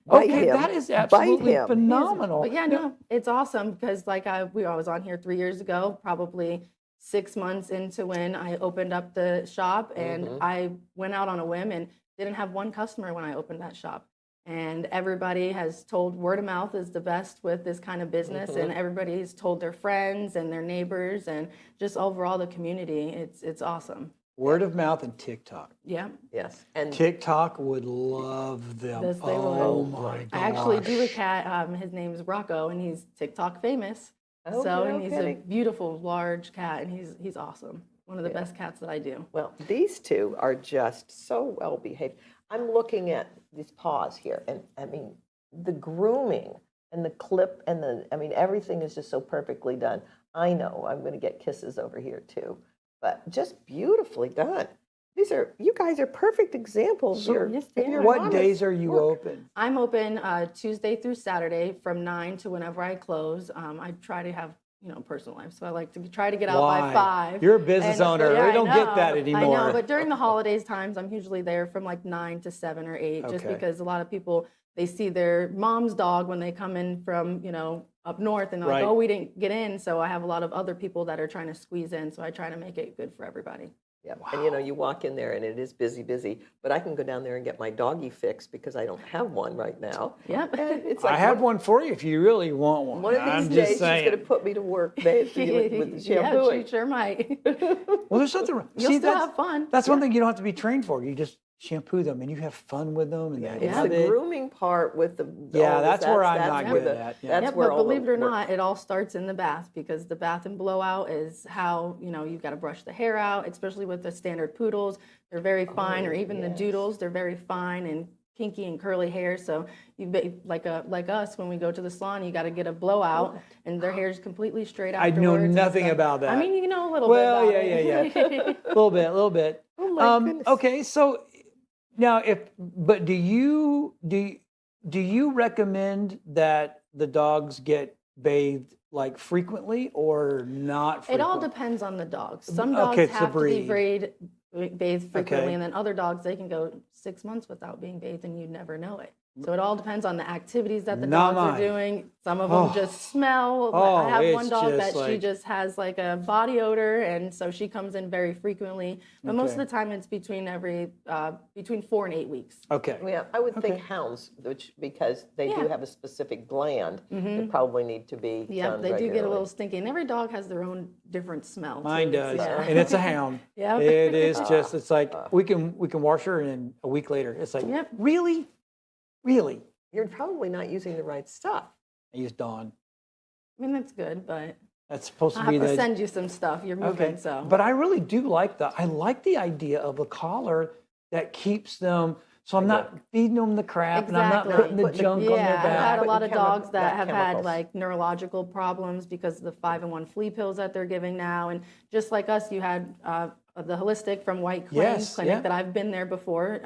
[SPEAKER 19] Bite
[SPEAKER 2] Okay,
[SPEAKER 19] him.
[SPEAKER 2] that is
[SPEAKER 19] Bite
[SPEAKER 2] absolutely
[SPEAKER 19] him.
[SPEAKER 2] phenomenal.
[SPEAKER 6] But yeah, no, it's awesome because like I was on here 3 years ago, probably 6 months into when I opened up the shop, and I went out on a whim and didn't have one customer when I opened that shop. And everybody has told word of mouth is the best with this kind of business, and everybody's told their friends and their neighbors and just overall the community. It's awesome.
[SPEAKER 2] Word of mouth and TikTok.
[SPEAKER 6] Yeah.
[SPEAKER 19] Yes. And
[SPEAKER 2] TikTok would love them.
[SPEAKER 6] Yes, they
[SPEAKER 2] Oh
[SPEAKER 6] would.
[SPEAKER 2] my gosh.
[SPEAKER 6] I actually do a cat. His name's Rocco, and he's TikTok famous.
[SPEAKER 19] Oh,
[SPEAKER 6] So,
[SPEAKER 19] no
[SPEAKER 6] and he's a
[SPEAKER 19] kidding.
[SPEAKER 6] beautiful, large cat, and he's awesome. One of the best cats that I do.
[SPEAKER 19] Well, these two are just so well behaved. I'm looking at these paws here, and I mean, the grooming and the clip and everything is just so perfectly done. I know I'm going to get kisses over here too, but just beautifully done. You guys are perfect examples.
[SPEAKER 2] So,
[SPEAKER 19] You're-
[SPEAKER 6] yes,
[SPEAKER 19] if
[SPEAKER 6] they
[SPEAKER 19] you're
[SPEAKER 6] are.
[SPEAKER 2] What
[SPEAKER 19] honest,
[SPEAKER 2] days are you
[SPEAKER 19] work.
[SPEAKER 2] open?
[SPEAKER 6] I'm open Tuesday through Saturday from 9 to whenever I close. I try to have personal life, so I like to try to get out
[SPEAKER 2] Why?
[SPEAKER 6] by 5.
[SPEAKER 2] You're a business owner.
[SPEAKER 6] Yeah,
[SPEAKER 2] We
[SPEAKER 6] I
[SPEAKER 2] don't get
[SPEAKER 6] know.
[SPEAKER 2] that
[SPEAKER 6] I
[SPEAKER 2] anymore.
[SPEAKER 6] know, but during the holidays times, I'm usually there from like 9 to 7 or 8, just
[SPEAKER 2] Okay.
[SPEAKER 6] because a lot of people, they see their mom's dog when they come in from up north, and they're
[SPEAKER 2] Right.
[SPEAKER 6] like, oh, we didn't get in. So I have a lot of other people that are trying to squeeze in. So I try to make it good for everybody.
[SPEAKER 19] Yeah, and you walk in there and it is busy, but I can go down there and get my doggy fixed because I don't have one right now.
[SPEAKER 6] Yep.
[SPEAKER 19] And it's
[SPEAKER 2] I
[SPEAKER 19] like
[SPEAKER 2] have one for you if you really want one.
[SPEAKER 19] one of
[SPEAKER 2] I'm
[SPEAKER 19] these
[SPEAKER 2] just
[SPEAKER 19] days
[SPEAKER 2] saying.
[SPEAKER 19] she's going to put me to work, babe, with the
[SPEAKER 6] Yeah,
[SPEAKER 19] shampooing.
[SPEAKER 6] she sure might.
[SPEAKER 2] Well, there's something wrong.
[SPEAKER 6] You'll
[SPEAKER 2] See,
[SPEAKER 6] still
[SPEAKER 2] that's,
[SPEAKER 6] have fun.
[SPEAKER 2] That's one thing you don't have to be trained for. You just shampoo them and you have fun with them. And they
[SPEAKER 19] It's
[SPEAKER 2] love
[SPEAKER 19] the
[SPEAKER 2] it.
[SPEAKER 19] grooming part with the
[SPEAKER 2] Yeah,
[SPEAKER 19] all this,
[SPEAKER 2] that's where I'm
[SPEAKER 19] that's
[SPEAKER 2] not
[SPEAKER 19] where
[SPEAKER 2] good
[SPEAKER 19] the-
[SPEAKER 2] at, yeah.
[SPEAKER 19] That's
[SPEAKER 6] Yep,
[SPEAKER 19] where
[SPEAKER 6] but
[SPEAKER 19] all the
[SPEAKER 6] believe it or
[SPEAKER 19] work-
[SPEAKER 6] not, it all starts in the bath, because the bath and blowout is how, you've got to brush the hair out, especially with the standard poodles. They're very fine, or even the doodles, they're very fine and kinky and curly hair. So like us, when we go to the salon, you got to get a blowout, and their hair's completely straight
[SPEAKER 2] I
[SPEAKER 6] afterwards.
[SPEAKER 2] know
[SPEAKER 6] and
[SPEAKER 2] nothing
[SPEAKER 6] stuff.
[SPEAKER 2] about that.
[SPEAKER 6] I mean, you know a little
[SPEAKER 2] Well,
[SPEAKER 6] bit about
[SPEAKER 2] yeah.
[SPEAKER 6] it.
[SPEAKER 2] A little bit.
[SPEAKER 19] Oh my goodness.
[SPEAKER 2] Okay, so now do you recommend that the dogs get bathed like frequently or not
[SPEAKER 6] It
[SPEAKER 2] frequently?
[SPEAKER 6] all depends on the dogs. Some dogs
[SPEAKER 2] Okay, it's the
[SPEAKER 6] have to be
[SPEAKER 2] breed.
[SPEAKER 6] bathed frequently,
[SPEAKER 2] Okay.
[SPEAKER 6] and then other dogs, they can go 6 months without being bathed, and you'd never know it. So it all depends on the activities that the
[SPEAKER 2] Not
[SPEAKER 6] dogs
[SPEAKER 2] mine.
[SPEAKER 6] are doing. Some of them
[SPEAKER 2] Oh.
[SPEAKER 6] just smell.
[SPEAKER 2] Oh,
[SPEAKER 6] I have one
[SPEAKER 2] it's
[SPEAKER 6] dog
[SPEAKER 2] just
[SPEAKER 6] that she
[SPEAKER 2] like-
[SPEAKER 6] just has like a body odor, and so she comes in very frequently. But most of
[SPEAKER 2] Okay.
[SPEAKER 6] the time, it's between 4 and 8 weeks.
[SPEAKER 2] Okay.
[SPEAKER 19] Yeah, I would think hounds, because they do
[SPEAKER 6] Yeah.
[SPEAKER 19] have a specific gland,
[SPEAKER 6] Mhm.
[SPEAKER 19] that probably need to be
[SPEAKER 6] Yep,
[SPEAKER 19] done
[SPEAKER 6] they do get a
[SPEAKER 19] regularly.
[SPEAKER 6] little stinky, and every dog has their own different smell.
[SPEAKER 2] Mine
[SPEAKER 6] too,
[SPEAKER 2] does,
[SPEAKER 6] so-
[SPEAKER 2] and it's a hound.
[SPEAKER 6] Yep.
[SPEAKER 2] It is just. It's like we can wash her, and a week later, it's like,
[SPEAKER 6] Yep.
[SPEAKER 2] really.
[SPEAKER 19] You're probably not using the right stuff.
[SPEAKER 2] I use Dawn.
[SPEAKER 6] I mean, that's good, but
[SPEAKER 2] That's supposed to
[SPEAKER 6] I'll
[SPEAKER 2] be
[SPEAKER 6] have to
[SPEAKER 2] the.
[SPEAKER 6] send you some stuff. You're moving,
[SPEAKER 2] Okay,
[SPEAKER 6] so.
[SPEAKER 2] but I really do like the idea of a collar that keeps them. So I'm not feeding them the crap, and I'm not putting the junk on their
[SPEAKER 6] Yeah, I've had
[SPEAKER 2] back.
[SPEAKER 6] a lot of dogs that
[SPEAKER 19] back
[SPEAKER 6] have had
[SPEAKER 19] chemicals.
[SPEAKER 6] like neurological problems because of the 5-in-1 flea pills that they're giving now. And just like us, you had the Holistic from White Plains
[SPEAKER 2] Yes,
[SPEAKER 6] Clinic
[SPEAKER 2] yeah.
[SPEAKER 6] that I've been there before.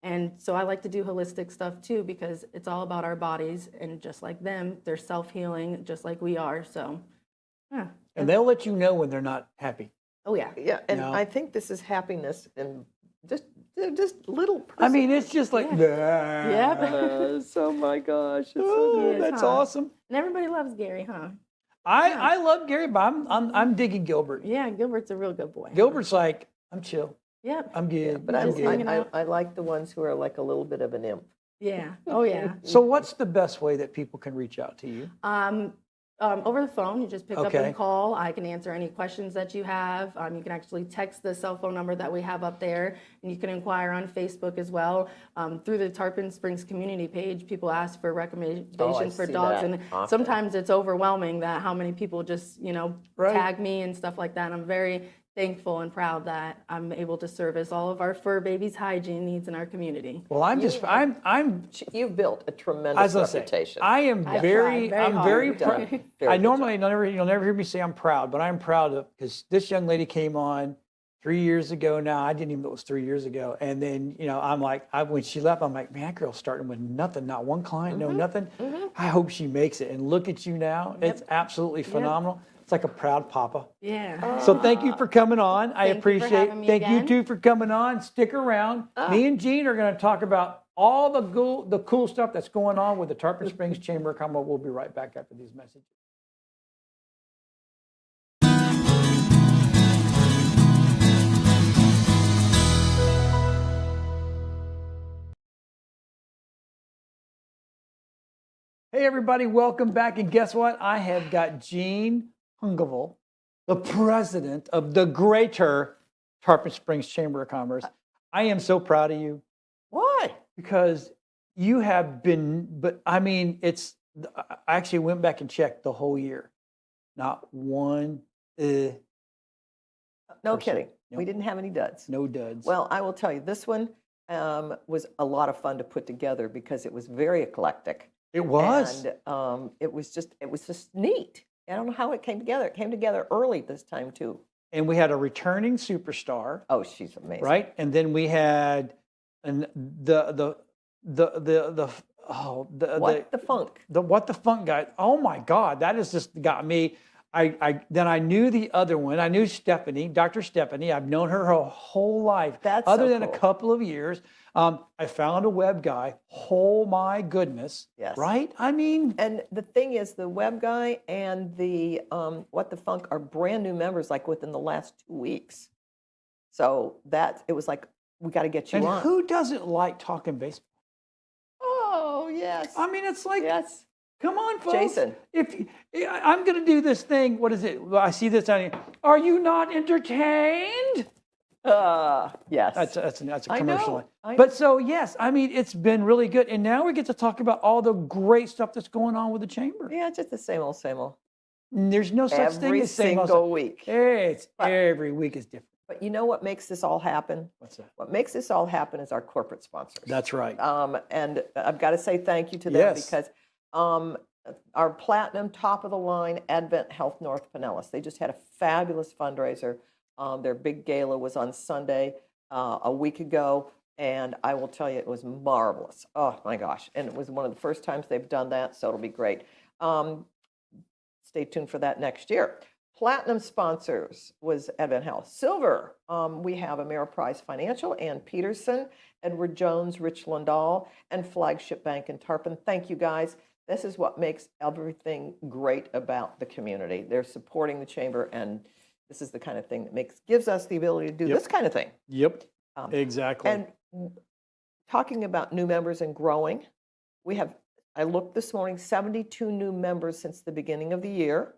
[SPEAKER 6] And so I like to do holistic stuff too, because it's all about our bodies, and just like them, they're self-healing just like we are. So, yeah.
[SPEAKER 2] And they'll let you know when they're not happy.
[SPEAKER 6] Oh yeah.
[SPEAKER 19] Yeah, and
[SPEAKER 2] No.
[SPEAKER 19] I think this is happiness and just little.
[SPEAKER 2] I mean, it's just like,
[SPEAKER 6] Yep.
[SPEAKER 19] Oh my gosh, it's so
[SPEAKER 2] Oh,
[SPEAKER 19] good.
[SPEAKER 2] that's
[SPEAKER 6] huh?
[SPEAKER 2] awesome.
[SPEAKER 6] And everybody loves Gary, huh?
[SPEAKER 2] I love Gary, but I'm digging Gilbert.
[SPEAKER 6] Yeah, Gilbert's a real good boy.
[SPEAKER 2] Gilbert's like, I'm chill.
[SPEAKER 6] Yep.
[SPEAKER 2] I'm good.
[SPEAKER 19] But
[SPEAKER 2] I'm
[SPEAKER 6] Just hanging
[SPEAKER 2] good.
[SPEAKER 6] out.
[SPEAKER 19] I like the ones who are like a little bit of an imp.
[SPEAKER 6] Yeah. Oh yeah.
[SPEAKER 2] So what's the best way that people can reach out to you?
[SPEAKER 6] Over the phone, you just pick up
[SPEAKER 12] Okay.
[SPEAKER 6] and call. I can answer any questions that you have. You can actually text the cell phone number that we have up there, and you can inquire on Facebook as well. Through the Tarpon Springs community page, people ask for recommendations for
[SPEAKER 19] see
[SPEAKER 6] dogs,
[SPEAKER 19] that
[SPEAKER 6] and
[SPEAKER 19] often.
[SPEAKER 6] sometimes it's overwhelming that how many people just
[SPEAKER 12] Right.
[SPEAKER 6] tag me and stuff like that. I'm very thankful and proud that I'm able to service all of our fur babies' hygiene needs in our community.
[SPEAKER 12] Well,
[SPEAKER 19] You've built a
[SPEAKER 12] I
[SPEAKER 19] tremendous
[SPEAKER 12] was gonna say,
[SPEAKER 19] reputation.
[SPEAKER 12] I am
[SPEAKER 6] I've
[SPEAKER 12] very,
[SPEAKER 6] tried very
[SPEAKER 12] I'm
[SPEAKER 6] hard.
[SPEAKER 12] very
[SPEAKER 6] You've
[SPEAKER 12] proud.
[SPEAKER 19] done a very
[SPEAKER 12] I
[SPEAKER 19] good
[SPEAKER 12] normally you'll never hear me say I'm proud, but I'm proud of because this young lady came on 3 years ago now. I didn't even know it was 3 years ago. And then, I'm like, when she left, I'm like, man, that girl's starting with nothing, not one client, no nothing. I hope she makes it. And look at you now. It's absolutely phenomenal. It's like a proud papa.
[SPEAKER 6] Yeah.
[SPEAKER 12] So thank you for coming on. I
[SPEAKER 6] Thank you for
[SPEAKER 12] appreciate it.
[SPEAKER 6] having me
[SPEAKER 12] Thank you
[SPEAKER 6] again.
[SPEAKER 12] too for coming on. Stick around. Me and Gene are going to talk about all the cool stuff that's going on with the Tarpon Springs Chamber of Commerce. We'll be right back after these messages. Hey everybody, welcome back. And guess what? I have got Gene Hungevel, the president of the Greater Tarpon Springs Chamber of Commerce. I am so proud of you.
[SPEAKER 19] Why?
[SPEAKER 12] Because you have been, but I mean, I actually went back and checked the whole year. Not one.
[SPEAKER 19] No
[SPEAKER 12] person.
[SPEAKER 19] kidding.
[SPEAKER 12] Nope.
[SPEAKER 19] We didn't have any duds.
[SPEAKER 12] No duds.
[SPEAKER 19] Well, I will tell you, this one was a lot of fun to put together because it was very eclectic.
[SPEAKER 12] It was.
[SPEAKER 19] And it was just neat. I don't know how it came together. It came together early this time too.
[SPEAKER 12] And we had a returning superstar.
[SPEAKER 19] Oh, she's amazing.
[SPEAKER 12] Right? And then we had the
[SPEAKER 19] What the Funk.
[SPEAKER 12] The What the Funk guy. Oh my God, that has just got me. Then I knew the other one. I knew Stephanie, Dr. Stephanie. I've known her whole life.
[SPEAKER 19] That's
[SPEAKER 12] other
[SPEAKER 19] so
[SPEAKER 12] than
[SPEAKER 19] cool.
[SPEAKER 12] a couple of years. I found a web guy. Oh my goodness.
[SPEAKER 19] Yes.
[SPEAKER 12] Right? I mean,
[SPEAKER 19] And the thing is, the web guy and the What the Funk are brand new members, like within the last 2 weeks. So it was like, we got to get you
[SPEAKER 12] and
[SPEAKER 19] on.
[SPEAKER 12] who doesn't like talking baseball?
[SPEAKER 19] Oh, yes.
[SPEAKER 12] I mean, it's like,
[SPEAKER 19] Yes.
[SPEAKER 12] come on, folks.
[SPEAKER 19] Jason.
[SPEAKER 12] I'm going to do this thing. What is it? Well, I see this on here. Are you not entertained?
[SPEAKER 19] Yes.
[SPEAKER 12] That's a
[SPEAKER 19] I
[SPEAKER 12] commercial.
[SPEAKER 19] know. I
[SPEAKER 12] But so yes, I mean it's been really good, and now we get to talk about all the great stuff that's going on with the chamber.
[SPEAKER 19] Yeah, just the same old, same old.
[SPEAKER 12] And there's no such thing
[SPEAKER 19] Every
[SPEAKER 12] as same old.
[SPEAKER 19] single week.
[SPEAKER 12] It's every week is different.
[SPEAKER 19] But you know what makes this all happen?
[SPEAKER 12] What's that?
[SPEAKER 19] What makes this all happen is our corporate sponsors.
[SPEAKER 12] That's right.
[SPEAKER 19] And I've got to say thank you to them
[SPEAKER 12] Yes.
[SPEAKER 19] because our platinum top of the line Advent Health North Pinellas, they just had a fabulous fundraiser. Their big gala was on Sunday a week ago, and I will tell you it was marvelous. Oh my gosh. And it was one of the first times they've done that, so it'll be great. Stay tuned for that next year. Platinum sponsors was Advent Health. Silver, we have Ameriprise Financial, Ann Peterson, Edward Jones, Rich Lindahl, and Flagship Bank in Tarpon. Thank you guys. This is what makes everything great about the community. They're supporting the chamber, and this is the kind of thing that gives us the ability to do this kind of thing.
[SPEAKER 12] Yep. Exactly.
[SPEAKER 19] And talking about new members and growing, I looked this morning, 72 new members since the beginning of the year.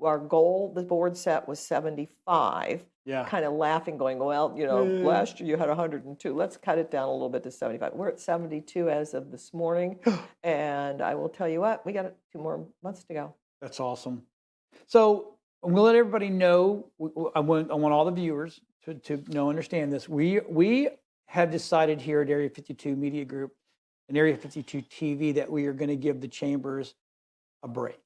[SPEAKER 19] Our goal, the board set, was 75.
[SPEAKER 12] Yeah.
[SPEAKER 19] Kind of laughing, going, well, last year you had 102. Let's cut it down a little bit to 75. We're at 72 as of this morning. And I will tell you what, we got 2 more months to go.
[SPEAKER 12] That's awesome. So I'm going to let everybody know. I want all the viewers to understand this. We have decided here at Area 52 Media Group and Area 52 TV that we are going to give the chambers a break.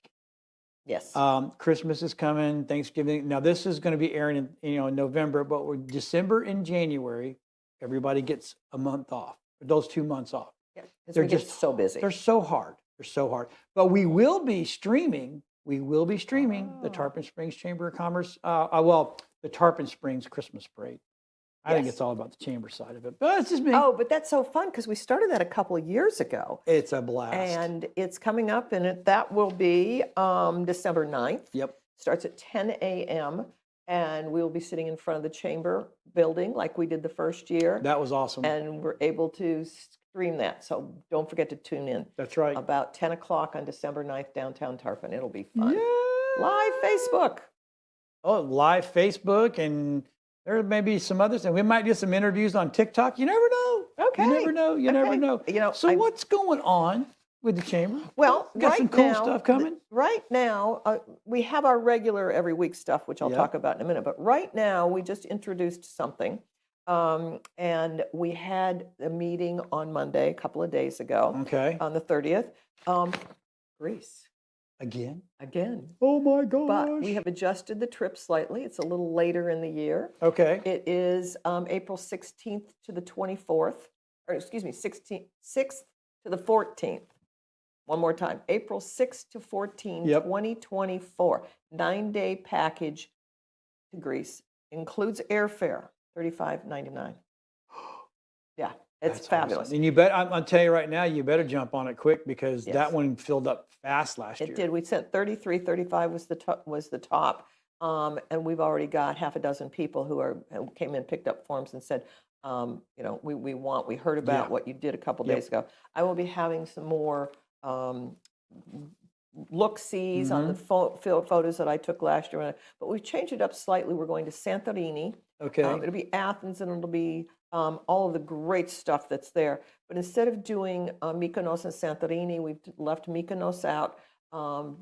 [SPEAKER 19] Yes.
[SPEAKER 12] Christmas is coming, Thanksgiving. Now this is going to be airing in November, but we're December and January. Everybody gets a month off. Those 2 months off.
[SPEAKER 19] Yeah,
[SPEAKER 12] They're
[SPEAKER 19] we get so busy.
[SPEAKER 12] They're so hard. They're so hard. But we will be streaming. We will be streaming the Tarpon Springs Chamber of Commerce. The Tarpon Springs Christmas Parade. I think it's all about the chamber side of it. But it's just me.
[SPEAKER 19] Oh, but that's so fun because we started that a couple of years ago.
[SPEAKER 12] It's a blast.
[SPEAKER 19] And it's coming up, and that will be December 9th.
[SPEAKER 12] Yep.
[SPEAKER 19] Starts at 10 a.m. And we will be sitting in front of the chamber building like we did the first year.
[SPEAKER 12] That was awesome.
[SPEAKER 19] And we're able to stream that. So don't forget to tune in.
[SPEAKER 12] That's right.
[SPEAKER 19] About 10 o'clock on December 9th, downtown Tarpon. It'll be fun. Live Facebook.
[SPEAKER 12] Oh, live Facebook, and there may be some others, and we might do some interviews on TikTok. You never know.
[SPEAKER 19] Okay.
[SPEAKER 12] You never know. You never know.
[SPEAKER 19] You know,
[SPEAKER 12] so what's going on with the chamber?
[SPEAKER 19] Well,
[SPEAKER 12] got
[SPEAKER 19] right
[SPEAKER 12] some cool
[SPEAKER 19] now,
[SPEAKER 12] stuff coming.
[SPEAKER 19] Right now, we have our regular every week stuff, which I'll talk about in a minute. But right now, we just introduced something, and we had a meeting on Monday, a couple of days ago.
[SPEAKER 12] Okay.
[SPEAKER 19] On the 30th. Greece.
[SPEAKER 12] Again?
[SPEAKER 19] Again.
[SPEAKER 12] Oh my gosh.
[SPEAKER 19] But we have adjusted the trip slightly. It's a little later in the year.
[SPEAKER 12] Okay.
[SPEAKER 19] It is April 16th to the 24th, or excuse me, 6th to the 14th. One more time, April 6th to 14th, 2024. 9-day package to Greece. Includes airfare, $35.99. Yeah, it's fabulous.
[SPEAKER 12] Awesome. And you bet, I'll tell you right now, you better jump on it quick because that one filled up fast last year.
[SPEAKER 19] It did. We sent 33, 35 was the top. And we've already got half a dozen people who came in, picked up forms and said, you know, we heard about what you did a couple days ago. I will be having some more look-sees on the photos that I took last year. But we've changed it up slightly. We're going to Santorini.
[SPEAKER 12] Okay.
[SPEAKER 19] It'll be Athens, and it'll be all of the great stuff that's there. But instead of doing Mykonos and Santorini, we've left Mykonos out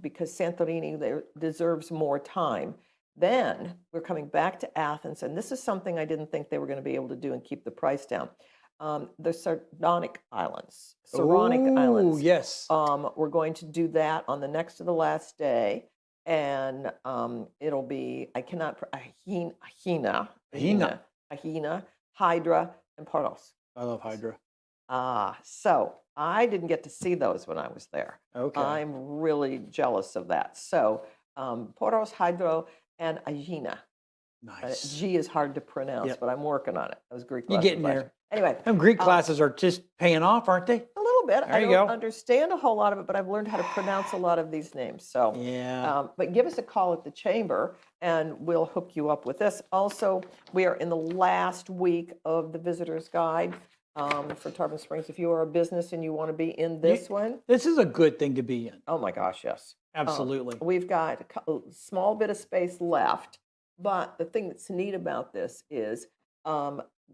[SPEAKER 19] because Santorini there deserves more time. Then we're coming back to Athens, and this is something I didn't think they were going to be able to do and keep the price down. The Saronic Islands.
[SPEAKER 12] Oh, yes.
[SPEAKER 19] We're going to do that on the next to the last day, and it'll be Ahina, Hydra, and Poros.
[SPEAKER 12] I love Hydra.
[SPEAKER 19] So I didn't get to see those when I was there.
[SPEAKER 12] Okay.
[SPEAKER 19] I'm really jealous of that. So Poros, Hydro, and Ahina.
[SPEAKER 12] Nice.
[SPEAKER 19] G is hard to pronounce, but I'm working on it. Those Greek
[SPEAKER 12] You're
[SPEAKER 19] classes
[SPEAKER 12] getting
[SPEAKER 19] last
[SPEAKER 12] there.
[SPEAKER 19] year. Anyway.
[SPEAKER 12] Them Greek classes are just paying off, aren't they?
[SPEAKER 19] A little bit.
[SPEAKER 12] There you
[SPEAKER 19] I don't
[SPEAKER 12] go.
[SPEAKER 19] understand a whole lot of it, but I've learned how to pronounce a lot of these names. So, but give us a call at the chamber, and we'll hook you up with this. Also, we are in the last week of the visitor's guide for Tarpon Springs. If you are a business and you want to be in this one,
[SPEAKER 12] this is a good thing to be in.
[SPEAKER 19] Oh my gosh, yes,
[SPEAKER 12] absolutely.
[SPEAKER 19] We've got a small bit of space left, but the thing that's neat about this is.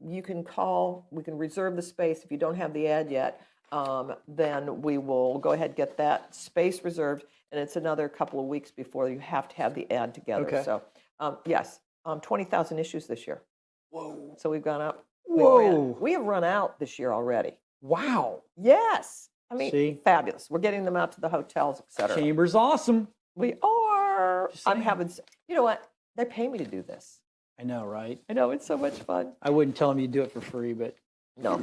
[SPEAKER 19] You can call, we can reserve the space. If you don't have the ad yet, then we will go ahead and get that space reserved. And it's another couple of weeks before you have to have the ad together.
[SPEAKER 12] Okay.
[SPEAKER 19] So, yes, 20,000 issues this year.
[SPEAKER 12] Whoa.
[SPEAKER 19] So we've gone up.
[SPEAKER 12] Whoa.
[SPEAKER 19] We have run out this year already.
[SPEAKER 12] Wow.
[SPEAKER 19] Yes. I mean,
[SPEAKER 12] See?
[SPEAKER 19] fabulous. We're getting them out to the hotels, et cetera.
[SPEAKER 12] Chamber's awesome.
[SPEAKER 19] We are. I'm having, you know what? They pay me to do this.
[SPEAKER 12] I know, right?
[SPEAKER 19] I know, it's so much fun.
[SPEAKER 12] I wouldn't tell them you do it for free, but
[SPEAKER 19] no.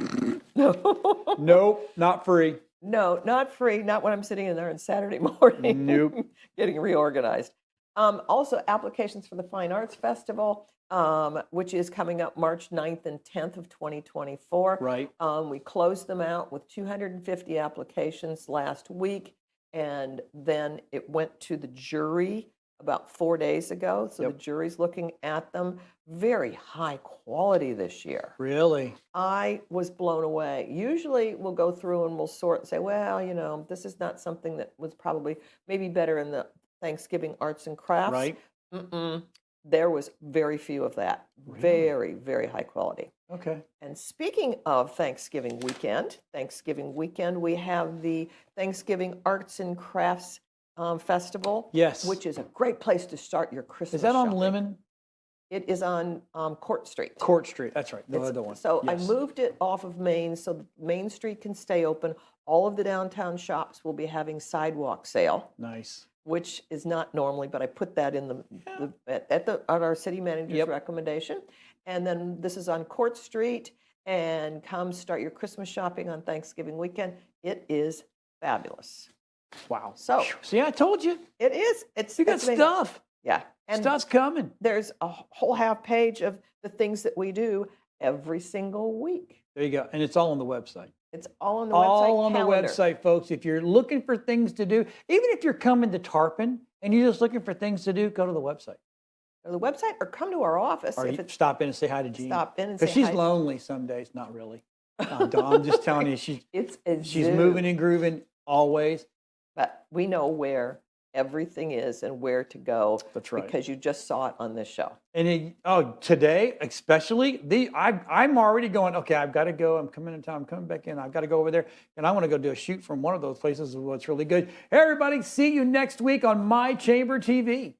[SPEAKER 12] Nope, not free.
[SPEAKER 19] No, not free. Not when I'm sitting in there on Saturday morning.
[SPEAKER 12] Nope.
[SPEAKER 19] Getting reorganized. Also, applications for the Fine Arts Festival, which is coming up March 9th and 10th of 2024.
[SPEAKER 12] Right.
[SPEAKER 19] We closed them out with 250 applications last week, and then it went to the jury about 4 days ago. So the jury's looking at them. Very high quality this year.
[SPEAKER 12] Really?
[SPEAKER 19] I was blown away. Usually we'll go through and we'll sort and say, well, you know, this is not something that was probably maybe better in the Thanksgiving arts and crafts.
[SPEAKER 12] Right.
[SPEAKER 19] There was very few of that.
[SPEAKER 12] Really?
[SPEAKER 19] Very, very high quality.
[SPEAKER 12] Okay.
[SPEAKER 19] And speaking of Thanksgiving weekend, we have the Thanksgiving Arts and Crafts Festival.
[SPEAKER 12] Yes.
[SPEAKER 19] Which is a great place to start your Christmas
[SPEAKER 12] Is that on
[SPEAKER 19] shopping.
[SPEAKER 12] Lemon?
[SPEAKER 19] It is on Court Street.
[SPEAKER 12] Court Street, that's right, the other one.
[SPEAKER 19] So
[SPEAKER 12] Yes.
[SPEAKER 19] I moved it off of Main so that Main Street can stay open. All of the downtown shops will be having sidewalk sale.
[SPEAKER 12] Nice.
[SPEAKER 19] Which is not normally, but I put that in at our city manager's recommendation. And then this is on Court Street, and come start your Christmas shopping on Thanksgiving weekend. It is fabulous.
[SPEAKER 12] Wow.
[SPEAKER 19] So
[SPEAKER 12] see, I told you.
[SPEAKER 19] It is.
[SPEAKER 12] You got
[SPEAKER 19] it's amazing.
[SPEAKER 12] stuff.
[SPEAKER 19] Yeah. And
[SPEAKER 12] Stuff's coming.
[SPEAKER 19] There's a whole half page of the things that we do every single week.
[SPEAKER 12] There you go. And it's all on the website.
[SPEAKER 19] It's all on the
[SPEAKER 12] All
[SPEAKER 19] website.
[SPEAKER 12] on
[SPEAKER 19] calendar.
[SPEAKER 12] the website, folks. If you're looking for things to do, even if you're coming to Tarpon and you're just looking for things to do, go to the website.
[SPEAKER 19] Go to the website or come to our office.
[SPEAKER 12] Or
[SPEAKER 19] if
[SPEAKER 12] you
[SPEAKER 19] it's
[SPEAKER 12] stop in and say hi to Jean.
[SPEAKER 19] Stop in and
[SPEAKER 12] Because
[SPEAKER 19] say
[SPEAKER 12] she's
[SPEAKER 19] hi.
[SPEAKER 12] lonely some days. Not really.
[SPEAKER 2] I'm just telling you,
[SPEAKER 19] It's a
[SPEAKER 2] she's
[SPEAKER 19] zoo.
[SPEAKER 2] moving and grooving always.
[SPEAKER 19] But we know where everything is and where to go.
[SPEAKER 2] That's right.
[SPEAKER 19] Because you just saw it on this show.
[SPEAKER 2] And today, especially, I'm already going, okay, I've got to go. I'm coming in town. I'm coming back in. I've got to go over there. And I want to go do a shoot from one of those places. What's really good. Hey, everybody, see you next week on My Chamber TV.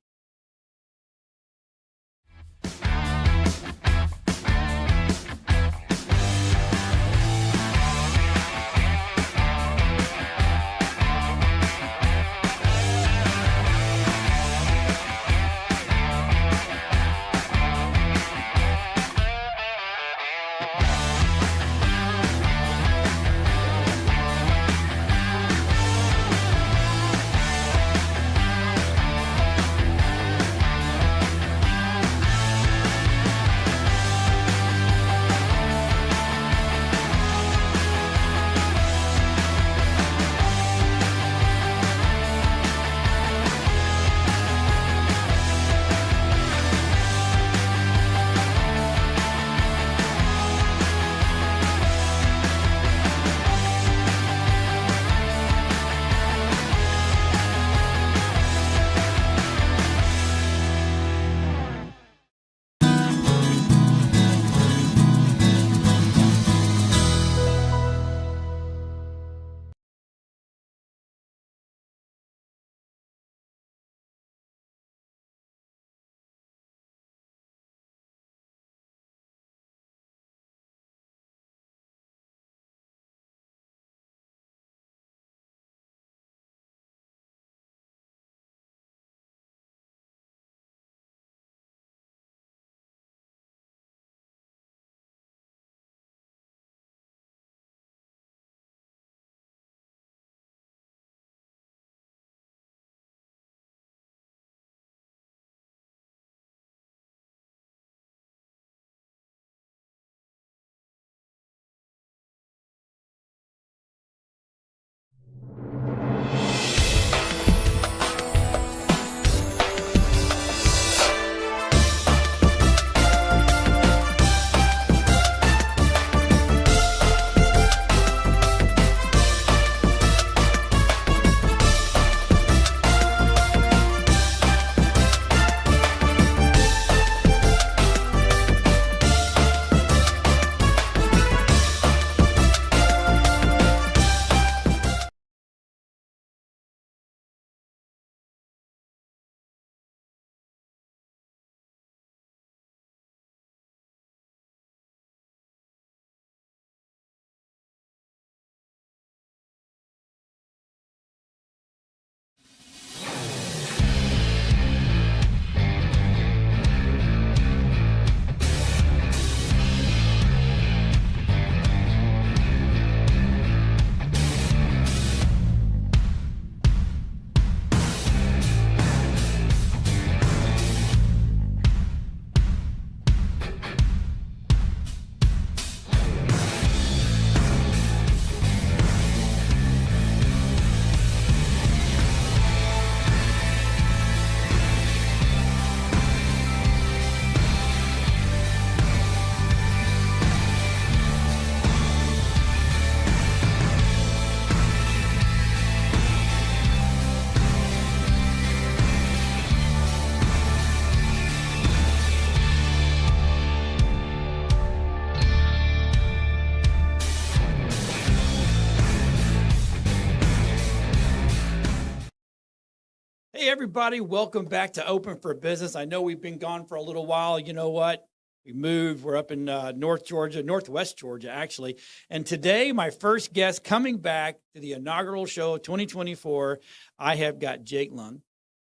[SPEAKER 2] Hey, everybody, welcome back to Open for Business. I know we've been gone for a little while. You know what? We moved. We're up in Northwest Georgia, actually. And today, my first guest coming back to the inaugural show of 2024, I have got Jake Lund,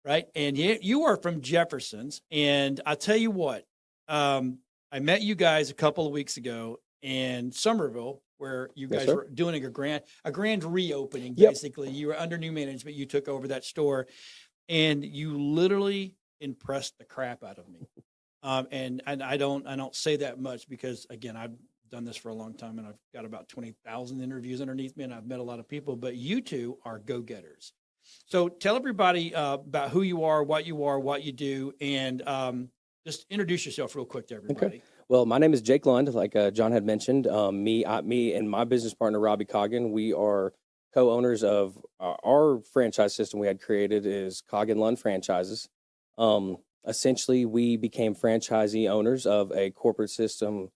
[SPEAKER 2] right? And you are from Jefferson's. And I'll tell you what, I met you guys a couple of weeks ago in Somerville, where you guys were doing a grand reopening, basically. You were under new management. You took over that store. And you literally impressed the crap out of me. And I don't say that much because, again, I've done this for a long time and I've got about 20,000 interviews underneath me and I've met a lot of people, but you two are go-getters. So tell everybody about who you are, what you do, and just introduce yourself real quick to everybody.
[SPEAKER 7] Okay. Well, my name is Jake Lund, like John had mentioned. Me and my business partner, Robbie Coggin, we are co-owners of our franchise system we had created is Coggin Lund Franchises. Essentially, we became franchisee owners of a corporate system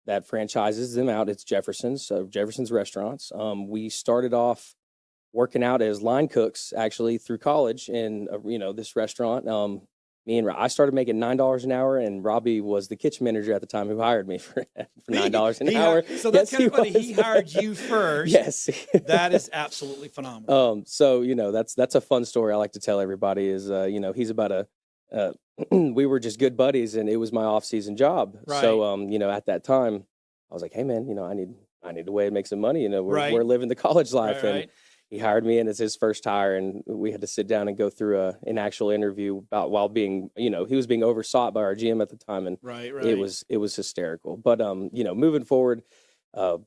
[SPEAKER 7] that franchises them out. It's Jefferson's, Jefferson's Restaurants. We started off working out as line cooks, actually, through college in, this restaurant. I started making $9 an hour, and Robbie was the kitchen manager at the time who hired me for $9 an hour.
[SPEAKER 2] So that's
[SPEAKER 7] Yes,
[SPEAKER 2] kind of funny.
[SPEAKER 7] was.
[SPEAKER 2] He hired you first.
[SPEAKER 7] Yes.
[SPEAKER 2] That is absolutely phenomenal.
[SPEAKER 7] So that's a fun story I like to tell everybody. Is he's about we were just good buddies, and it was my off-season job.
[SPEAKER 2] Right.
[SPEAKER 7] So at that time, I was like, hey man, I need a way to make some money.
[SPEAKER 2] Right.
[SPEAKER 7] We're living the college life,
[SPEAKER 2] Right.
[SPEAKER 7] and he hired me in as his first hire, and we had to sit down and go through an actual interview about while being, he was being oversought by our GM at the time, and
[SPEAKER 2] Right.
[SPEAKER 7] it was hysterical. But moving forward,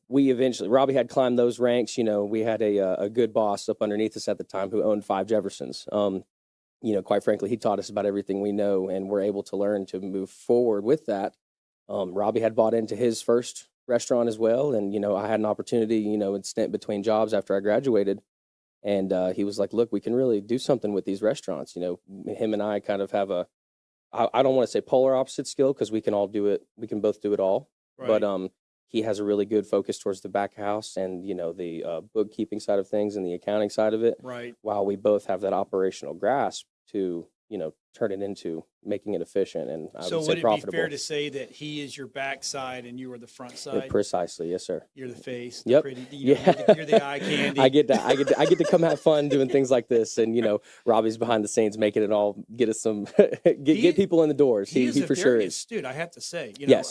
[SPEAKER 7] we eventually Robbie had climbed those ranks. We had a good boss up underneath us at the time who owned 5 Jeffersons. Quite frankly, he taught us about everything we know, and we're able to learn to move forward with that. Robbie had bought into his first restaurant as well, and I had an opportunity, in stint between jobs after I graduated. And he was like, look, we can really do something with these restaurants. Him and I kind of have I don't want to say polar opposite skill because we can all do it. We can both do it all.
[SPEAKER 2] Right.
[SPEAKER 7] But he has a really good focus towards the back house and, the bookkeeping side of things and the accounting side of it.
[SPEAKER 2] Right.
[SPEAKER 7] While we both have that operational grasp to, turn it into making it efficient and I
[SPEAKER 2] So
[SPEAKER 7] would
[SPEAKER 2] would
[SPEAKER 7] say
[SPEAKER 2] it
[SPEAKER 7] profitable.
[SPEAKER 2] be fair to say that he is your backside and you are the front side?
[SPEAKER 7] Precisely, yes, sir.
[SPEAKER 2] You're the face.
[SPEAKER 7] Yep.
[SPEAKER 2] You're the eye candy.
[SPEAKER 7] I get to come have fun doing things like this, and Robbie's behind the scenes making it all get us some get people in the doors. He
[SPEAKER 2] is a
[SPEAKER 7] for
[SPEAKER 2] very
[SPEAKER 7] sure is.
[SPEAKER 2] astute, I have to say.
[SPEAKER 7] Yes.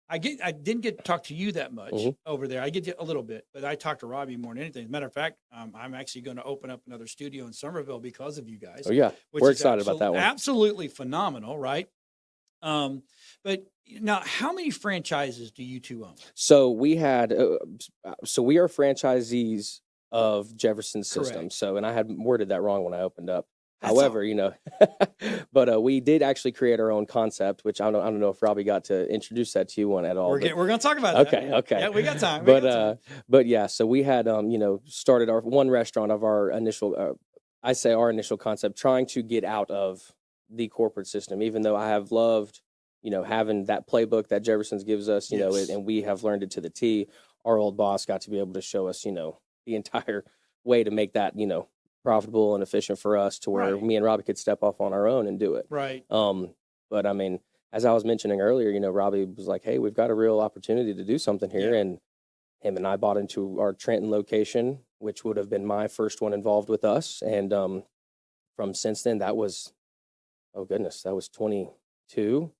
[SPEAKER 2] I didn't get to talk to you that much
[SPEAKER 7] Mhm.
[SPEAKER 2] over there. I get to a little bit, but I talk to Robbie more than anything. As a matter of fact, I'm actually going to open up another studio in Somerville because of you guys.
[SPEAKER 7] Oh yeah,
[SPEAKER 2] which
[SPEAKER 7] we're
[SPEAKER 2] is
[SPEAKER 7] excited about that one.
[SPEAKER 2] Absolutely phenomenal, right? But now, how many franchises do you two own?
[SPEAKER 7] So we had, we are franchisees of Jefferson System.
[SPEAKER 2] Correct.
[SPEAKER 7] So, and I had worded that wrong when I opened up. However, but we did actually create our own concept, which I don't know if Robbie got to introduce that to you one at all.
[SPEAKER 2] We're going to talk about that.
[SPEAKER 7] Okay.
[SPEAKER 2] Yeah, we got time.
[SPEAKER 7] But yeah, so we had, started our one restaurant of our initial, our initial concept, trying to get out of the corporate system, even though I have loved, having that playbook that Jefferson's gives us, and we have learned it to the T. Our old boss got to be able to show us, the entire way to make that, profitable and efficient for us to where me and Robbie could step off on our own and do it.
[SPEAKER 2] Right.
[SPEAKER 7] But I mean, as I was mentioning earlier, Robbie was like, hey, we've got a real opportunity to do something here. Yeah. And him and I bought into our Trenton location, which would have been my first one involved with us. And from since then, that was 22.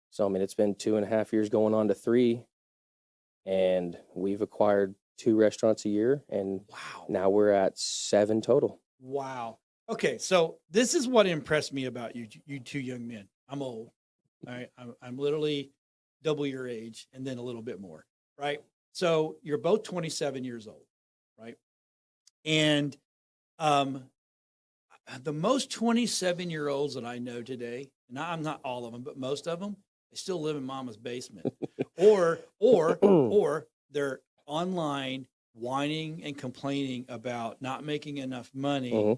[SPEAKER 7] So, I mean, it's been 2.5 years going on to 3. And we've acquired 2 restaurants a year. And now we're at 7 total.
[SPEAKER 2] Wow. Okay, so this is what impressed me about you two young men. I'm old. All right. I'm literally double your age and then a little bit more, right? So you're both 27 years old, right? And the most 27-year-olds that I know today, and I'm not all of them, but most of them, they still live in mama's basement. or they're online whining and complaining about not making enough money,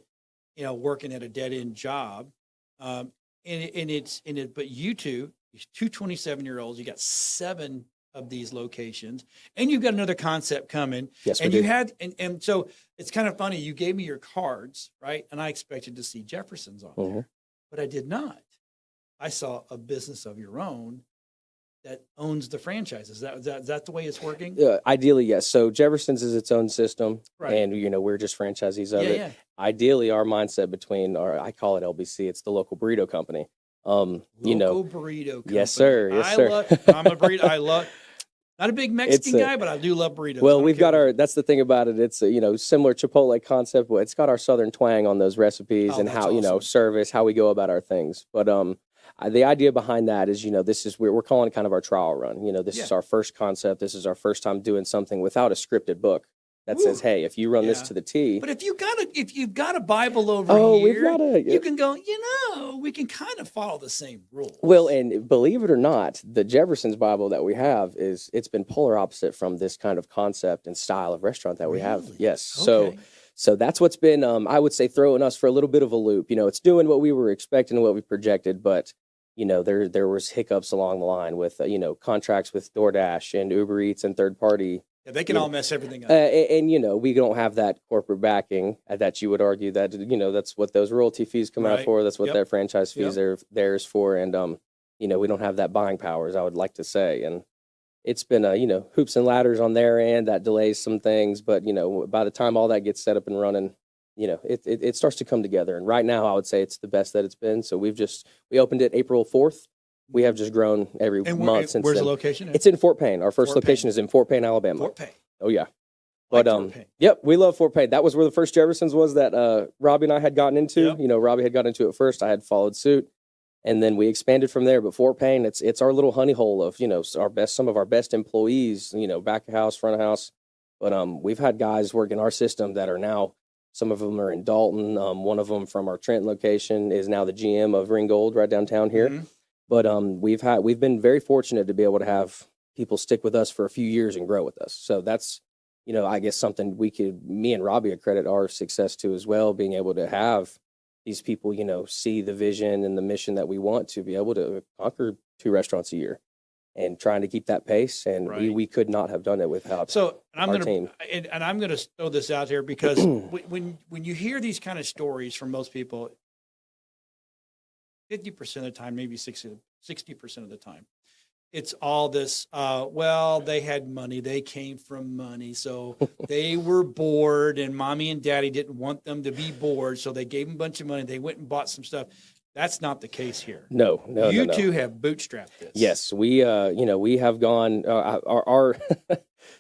[SPEAKER 2] working at a dead-end job. But you two 27-year-olds, you got 7 of these locations, and you've got another concept coming.
[SPEAKER 7] Yes,
[SPEAKER 2] and
[SPEAKER 7] we
[SPEAKER 2] you
[SPEAKER 7] do.
[SPEAKER 2] had, and so it's kind of funny. You gave me your cards, right? And I expected to see Jefferson's on there, but I did not. I saw a business of your own that owns the franchises. Is that the way it's working?
[SPEAKER 7] Ideally, yes. So Jefferson's is its own system,
[SPEAKER 2] Right.
[SPEAKER 7] and we're just franchisees of
[SPEAKER 2] Yeah,
[SPEAKER 7] it.
[SPEAKER 2] yeah.
[SPEAKER 7] Ideally, our mindset between I call it LBC. It's the local burrito company.
[SPEAKER 2] Local burrito company.
[SPEAKER 7] Yes, sir. Yes, sir.
[SPEAKER 2] I'm a burrito. I love. Not a big Mexican guy, but I do love burritos.
[SPEAKER 7] Well, we've got that's the thing about it. It's similar Chipotle concept, but it's got our Southern twang on those recipes and how
[SPEAKER 2] awesome.
[SPEAKER 7] Service, how we go about our things. But the idea behind that is this is we're calling it kind of our trial run. This is our first concept. This is our first time doing something without a scripted book that says, hey, if you run this to the T.
[SPEAKER 2] But if you've got a Bible over
[SPEAKER 7] we've
[SPEAKER 2] here,
[SPEAKER 7] got a,
[SPEAKER 2] you can go, we can kind of follow the same rules.
[SPEAKER 7] Well, and believe it or not, the Jefferson's Bible that we have it's been polar opposite from this kind of concept and style of restaurant that we have. Yes.
[SPEAKER 2] Okay.
[SPEAKER 7] So that's what's been, I would say, throwing us for a little bit of a loop. It's doing what we were expecting and what we projected, but there was hiccups along the line with contracts with DoorDash and Uber Eats and third party.
[SPEAKER 2] Yeah, they can all mess everything up.
[SPEAKER 7] And we don't have that corporate backing that you would argue that that's what those royalty fees come out
[SPEAKER 2] Right.
[SPEAKER 7] for. That's what
[SPEAKER 2] Yep.
[SPEAKER 7] their franchise fees
[SPEAKER 2] Yep.
[SPEAKER 7] are theirs for, and we don't have that buying power, as I would like to say, and it's been hoops and ladders on their end that delays some things, but by the time all that gets set up and running, it starts to come together. And right now, I would say it's the best that it's been. So we opened it April 4th. We have just grown every
[SPEAKER 2] And
[SPEAKER 7] month since
[SPEAKER 2] where's
[SPEAKER 7] then.
[SPEAKER 2] the location?
[SPEAKER 7] It's in Fort Payne. Our first
[SPEAKER 2] Fort
[SPEAKER 7] location
[SPEAKER 2] Payne.
[SPEAKER 7] is in Fort Payne, Alabama.
[SPEAKER 2] Fort Payne.
[SPEAKER 7] Oh yeah.
[SPEAKER 2] Like
[SPEAKER 7] But
[SPEAKER 2] Fort Payne.
[SPEAKER 7] yep, we love Fort Payne. That was where the first Jefferson's was that Robbie and I had gotten into.
[SPEAKER 2] Yep.
[SPEAKER 7] Robbie had gotten into it first. I had followed suit, and then we expanded from there. But Fort Payne, it's our little honey hole of some of our best employees. Back of house, front of house. But we've had guys work in our system that are now. Some of them are in Dalton. One of them from our Trenton location is now the GM of Ringgold right downtown here.
[SPEAKER 2] Mhm.
[SPEAKER 7] But we've been very fortunate to be able to have people stick with us for a few years and grow with us. So that's, I guess something me and Robbie accredit our success to as well, being able to have these people, see the vision and the mission that we want to be able to conquer 2 restaurants a year and trying to keep that pace. And
[SPEAKER 2] Right.
[SPEAKER 7] we could not have done it without
[SPEAKER 2] So
[SPEAKER 7] our team.
[SPEAKER 2] and I'm gonna throw this out here because when you hear these kind of stories from most people, 50% of the time, maybe 60% of the time, it's all this. Well, they had money, they came from money, so they were bored, and mommy and daddy didn't want them to be bored, so they gave them a bunch of money. They went and bought some stuff. That's not the case here.
[SPEAKER 7] No.
[SPEAKER 2] You
[SPEAKER 7] no.
[SPEAKER 2] two have bootstrapped this.
[SPEAKER 7] Yes, we we have gone our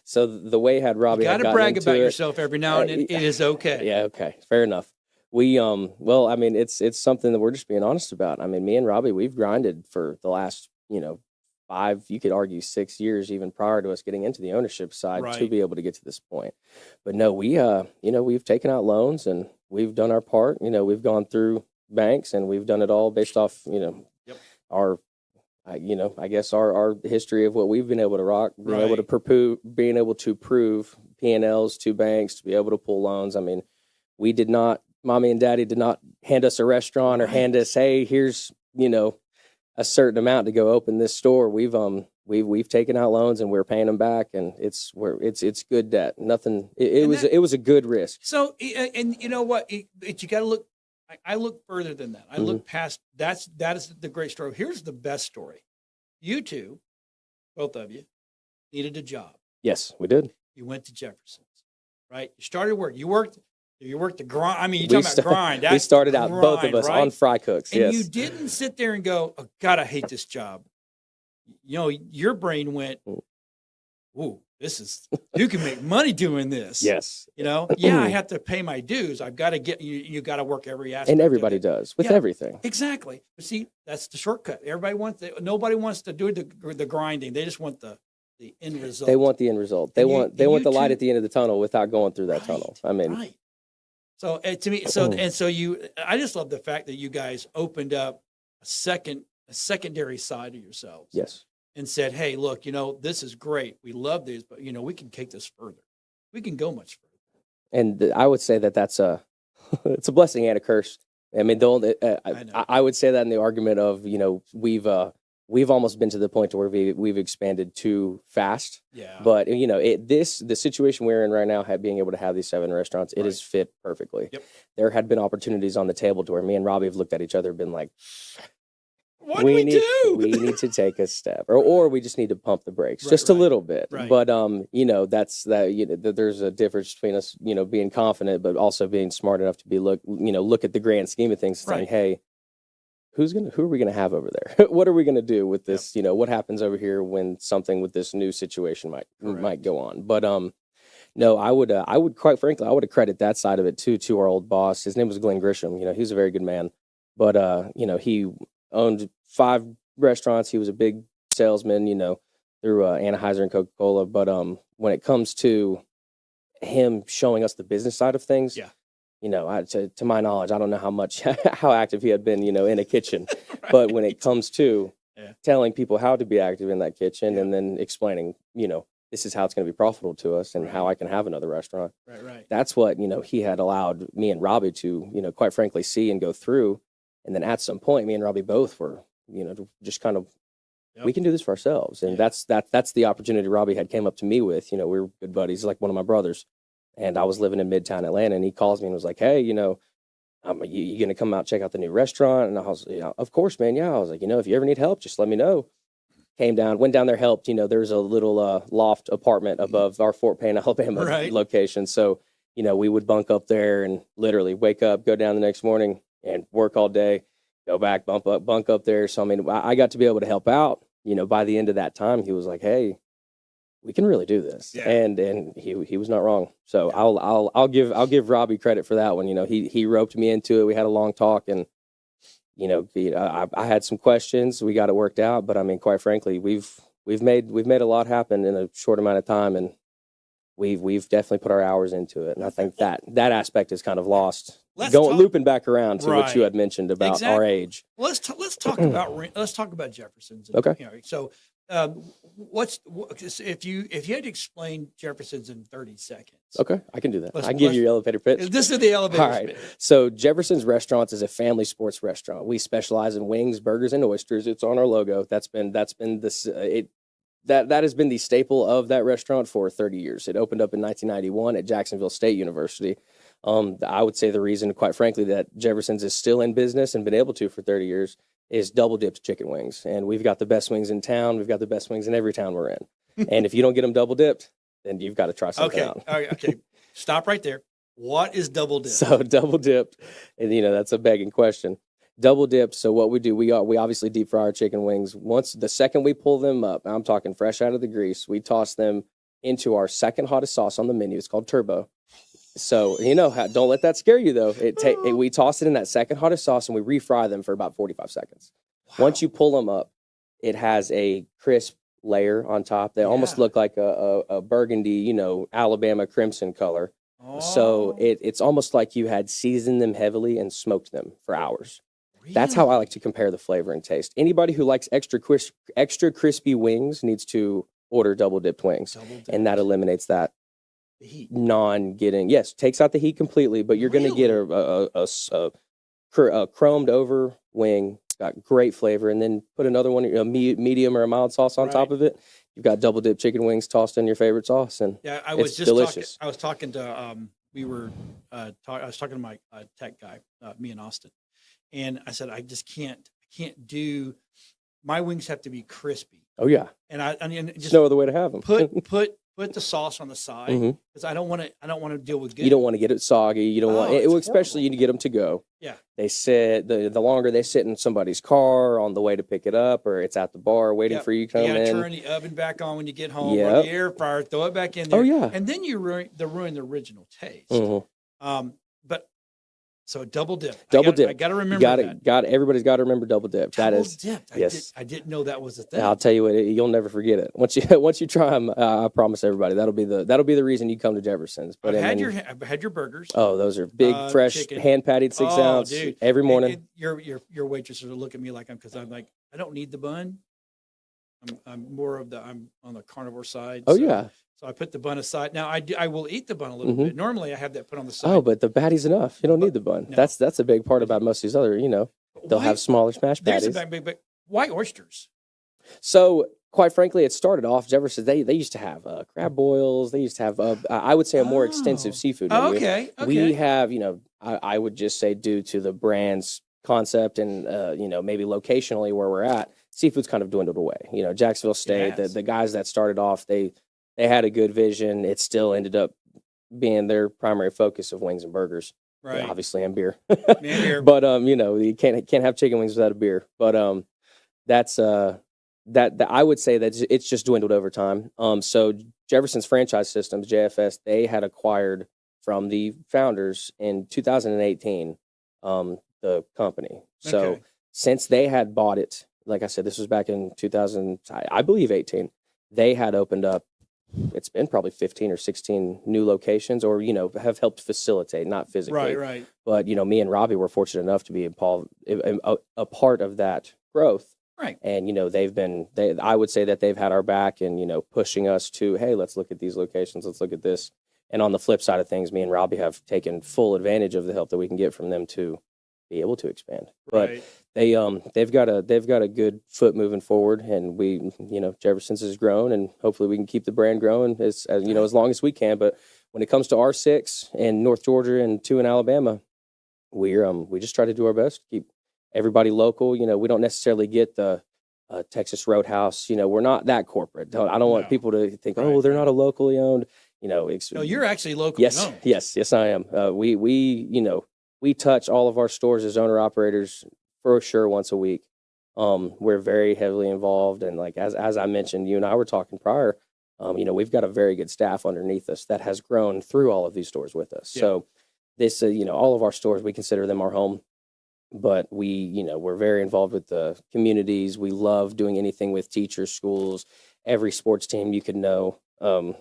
[SPEAKER 7] so the way had Robbie
[SPEAKER 2] You
[SPEAKER 7] had
[SPEAKER 2] got to
[SPEAKER 7] gotten
[SPEAKER 2] brag
[SPEAKER 7] into
[SPEAKER 2] about
[SPEAKER 7] it-
[SPEAKER 2] yourself every now and then. It is okay.
[SPEAKER 7] Yeah, okay, fair enough. We well, I mean, it's something that we're just being honest about. I mean, me and Robbie, we've grinded for the last 5, you could argue 6 years, even prior to us getting into the ownership side, to
[SPEAKER 2] Right.
[SPEAKER 7] be able to get to this point. But no, we we've taken out loans and we've done our part. We've gone through banks and we've done it all based off our I guess our history of what we've been able to rock, being able to prove P&Ls to banks, to be able to pull loans. I mean, mommy and daddy did not hand us a restaurant or hand us, hey, here's a certain amount to go open this store. We've taken out loans and we're paying them back, and it's good debt. Nothing. It was a good risk.
[SPEAKER 2] So, and you know what? You got to look. I look further than that. I look past. That is the great story. Here's the best story. You two, both of you, needed a job.
[SPEAKER 7] Yes, we did.
[SPEAKER 2] You went to Jefferson's, right? You started work. You worked the grind. I mean, you're talking about grind.
[SPEAKER 7] We
[SPEAKER 2] That's
[SPEAKER 7] started out, both of
[SPEAKER 2] grind,
[SPEAKER 7] us,
[SPEAKER 2] right?
[SPEAKER 7] on fry cooks.
[SPEAKER 2] And
[SPEAKER 7] Yes.
[SPEAKER 2] you didn't sit there and go, "Oh God, I hate this job." Your brain went, "Ooh, you can make money doing this."
[SPEAKER 7] Yes.
[SPEAKER 2] Yeah, I have to pay my dues. I've got to get you. Got to work every aspect.
[SPEAKER 7] And
[SPEAKER 2] of
[SPEAKER 7] everybody
[SPEAKER 2] it.
[SPEAKER 7] does with
[SPEAKER 2] Yeah,
[SPEAKER 7] everything.
[SPEAKER 2] Exactly. But see, that's the shortcut. Nobody wants to do the grinding. They just want the end result.
[SPEAKER 7] They want the end result. They want the light at the end of the tunnel without going through that tunnel. I mean,
[SPEAKER 2] Right. So to me, I just love the fact that you guys opened up a secondary side of yourselves.
[SPEAKER 7] yes.
[SPEAKER 2] And said, "Hey, look, this is great. We love this, but we can take this further. We can go much further."
[SPEAKER 7] And I would say that that's it's a blessing and a curse. I mean, I would say that in the argument of we've almost been to the point to where we've expanded too fast.
[SPEAKER 2] Yeah.
[SPEAKER 7] But the situation we're in right now, being able to have these 7 restaurants, it is fit perfectly.
[SPEAKER 2] Yep.
[SPEAKER 7] There had been opportunities on the table to where me and Robbie have looked at each other and been like,
[SPEAKER 2] What do we do?
[SPEAKER 7] We need to take a step, or we just need to pump the brakes
[SPEAKER 2] Right,
[SPEAKER 7] just a little bit.
[SPEAKER 2] right.
[SPEAKER 7] But that's there's a difference between us, being confident, but also being smart enough to look at the grand scheme of things, and saying,
[SPEAKER 2] Right.
[SPEAKER 7] hey, who are we gonna have over there? What are we gonna do with this? What happens over here when something with this new situation might go on? But no, I would quite frankly, I would accredit that side of it too to our old boss. His name was Glenn Grisham. He was a very good man, but he owned 5 restaurants. He was a big salesman, through Anheuser and Coca-Cola. But when it comes to him showing us the business side of things.
[SPEAKER 2] Yeah.
[SPEAKER 7] You know, to my knowledge, I don't know how active he had been, you know, in a kitchen, but when it comes to telling people how to be active in that kitchen and then explaining, you know, this is how it's going to be profitable to us and how I can have another restaurant.
[SPEAKER 2] Right.
[SPEAKER 7] That's what, you know, he had allowed me and Robbie to, you know, quite frankly, see and go through. And then at some point, me and Robbie both were, you know, just kind of, we can do this for ourselves. And that's the opportunity Robbie had came up to me with. You know, we were good buddies, like one of my brothers. And I was living in Midtown Atlanta, and he calls me and was like, hey, you know, you going to come out, check out the new restaurant? And I was, you know, of course, man. Yeah. I was like, you know, if you ever need help, just let me know. Came down, went down there, helped. You know, there's a little loft apartment above our Fort Payne, Alabama location. So, you know, we would bunk up there and literally wake up, go down the next morning and work all day, go back, bunk up there. So, I mean, I got to be able to help out. You know, by the end of that time, he was like, hey, we can really do this.
[SPEAKER 2] Yeah.
[SPEAKER 7] And he was not wrong. So I'll give Robbie credit for that one. You know, he roped me into it. We had a long talk, and you know, I had some questions. We got it worked out, but I mean, quite frankly, we've made a lot happen in a short amount of time, and we've definitely put our hours into it. And I think that aspect is kind of lost. Looping back around to what you had mentioned about our age.
[SPEAKER 2] Let's talk about Jefferson's.
[SPEAKER 7] Okay.
[SPEAKER 2] You know, so if you had to explain Jefferson's in 30 seconds?
[SPEAKER 7] Okay, I can do that. I can give you your elevator pitch.
[SPEAKER 2] This is the elevator
[SPEAKER 7] All right.
[SPEAKER 2] pitch.
[SPEAKER 7] So Jefferson's Restaurants is a family sports restaurant. We specialize in wings, burgers, and oysters. It's on our logo. That has been the staple of that restaurant for 30 years. It opened up in 1991 at Jacksonville State University. I would say the reason, quite frankly, that Jefferson's is still in business and been able to for 30 years is double dipped chicken wings. And we've got the best wings in town. We've got the best wings in every town we're in. And if you don't get them double dipped, then you've got to try something out.
[SPEAKER 2] Okay. Stop right there. What is double dip?
[SPEAKER 7] So double dipped, and you know, that's a begging question. Double dipped. So what we do, we obviously deep fry our chicken wings. Once the second we pull them up, I'm talking fresh out of the grease, we toss them into our second hottest sauce on the menu. It's called Turbo. So, you know, don't let that scare you, though. We toss it in that second hottest sauce, and we refry them for about 45 seconds. Wow. Once you pull them up, it has a crisp layer on top. They almost look like a burgundy, you know, Alabama crimson color. Oh. So it's almost like you had seasoned them heavily and smoked them for hours. Really? That's how I like to compare the flavor and taste. Anybody who likes extra crispy wings needs to order double dipped wings, and that eliminates that. Takes out the heat completely, but you're going to get a chromed over wing, got great flavor, and then put another one, a medium or a mild sauce on top of it. You've got double dip chicken wings tossed in your favorite sauce, and
[SPEAKER 2] I was
[SPEAKER 7] it's delicious.
[SPEAKER 2] I was talking to I was talking to my tech guy, me and Austin, and I said I can't do, my wings have to be crispy.
[SPEAKER 7] Oh yeah,
[SPEAKER 2] and
[SPEAKER 7] just no other way to have them.
[SPEAKER 2] Put the sauce on the side because I don't want to deal with.
[SPEAKER 7] You don't want to get it soggy. You don't want it, especially you need to get them to go.
[SPEAKER 2] Yeah,
[SPEAKER 7] they sit the longer they sit in somebody's car on the way to pick it up, or it's at the bar waiting for you to come in.
[SPEAKER 2] You gotta turn the oven back on when you get home, or the air fryer, throw it back in there.
[SPEAKER 7] Oh yeah,
[SPEAKER 2] and then you ruin the original taste. But so double dip. I got to remember that.
[SPEAKER 7] Everybody's got to remember double dip.
[SPEAKER 2] Double dipped. Yes, I didn't know that was a thing.
[SPEAKER 7] I'll tell you what, you'll never forget it. Once you try them, I promise everybody that'll be the reason you come to Jefferson's. But
[SPEAKER 2] I've had your burgers.
[SPEAKER 7] Oh, those are big, fresh,
[SPEAKER 2] chicken.
[SPEAKER 7] hand patted 6 ounce
[SPEAKER 2] dude.
[SPEAKER 7] every morning.
[SPEAKER 2] Your waitresses will look at me like because I'm like, I don't need the bun. I'm on the carnivore side.
[SPEAKER 7] Oh yeah.
[SPEAKER 2] So I put the bun aside. Now I will eat the bun a little bit. Normally I have that put on the side.
[SPEAKER 7] Oh, but the patty's enough. You don't need the bun. No. That's a big part about most of these other. You know, they'll have smaller smash patties.
[SPEAKER 2] But why oysters?
[SPEAKER 7] So quite frankly, it started off Jefferson. They used to have crab boils. They used to have I would say a more extensive seafood menu.
[SPEAKER 2] Okay.
[SPEAKER 7] We have, you know, I would just say due to the brand's concept and you know, maybe locationally where we're at, seafood's kind of dwindled away. You know, Jacksonville State, the guys that started off, they had a good vision. It still ended up being their primary focus of wings and burgers,
[SPEAKER 2] right?
[SPEAKER 7] Obviously, and beer.
[SPEAKER 2] Beer.
[SPEAKER 7] But you know, you can't have chicken wings without a beer. But that's that I would say that it's just dwindled over time. So Jefferson's Franchise Systems, JFS, they had acquired from the founders in 2018 the company. So since they had bought it, like I said, this was back in 2000, I believe 18. They had opened up it's been probably 15 or 16 new locations, or have helped facilitate, not physically.
[SPEAKER 2] Right.
[SPEAKER 7] But me and Robbie were fortunate enough to be a part of that growth.
[SPEAKER 2] Right.
[SPEAKER 7] And I would say that they've had our back and pushing us to, hey, let's look at these locations, let's look at this. And on the flip side of things, me and Robbie have taken full advantage of the help that we can get from them to be able to expand. But they've got a good foot moving forward, and we Jefferson's has grown, and hopefully we can keep the brand growing as long as we can. But when it comes to R6 in North Georgia and 2 in Alabama, we just try to do our best to keep everybody local. We don't necessarily get the Texas Roadhouse. We're not that corporate. I don't want people to think, oh, they're not a locally owned.
[SPEAKER 2] No, you're actually locally owned.
[SPEAKER 7] Yes, I am. We touch all of our stores as owner operators for sure once a week. We're very heavily involved, and like as I mentioned, you and I were talking prior. We've got a very good staff underneath us that has grown through all of these stores with us.
[SPEAKER 2] Yeah.
[SPEAKER 7] So this, all of our stores, we consider them our home. But we're very involved with the communities. We love doing anything with teachers, schools, every sports team you could know.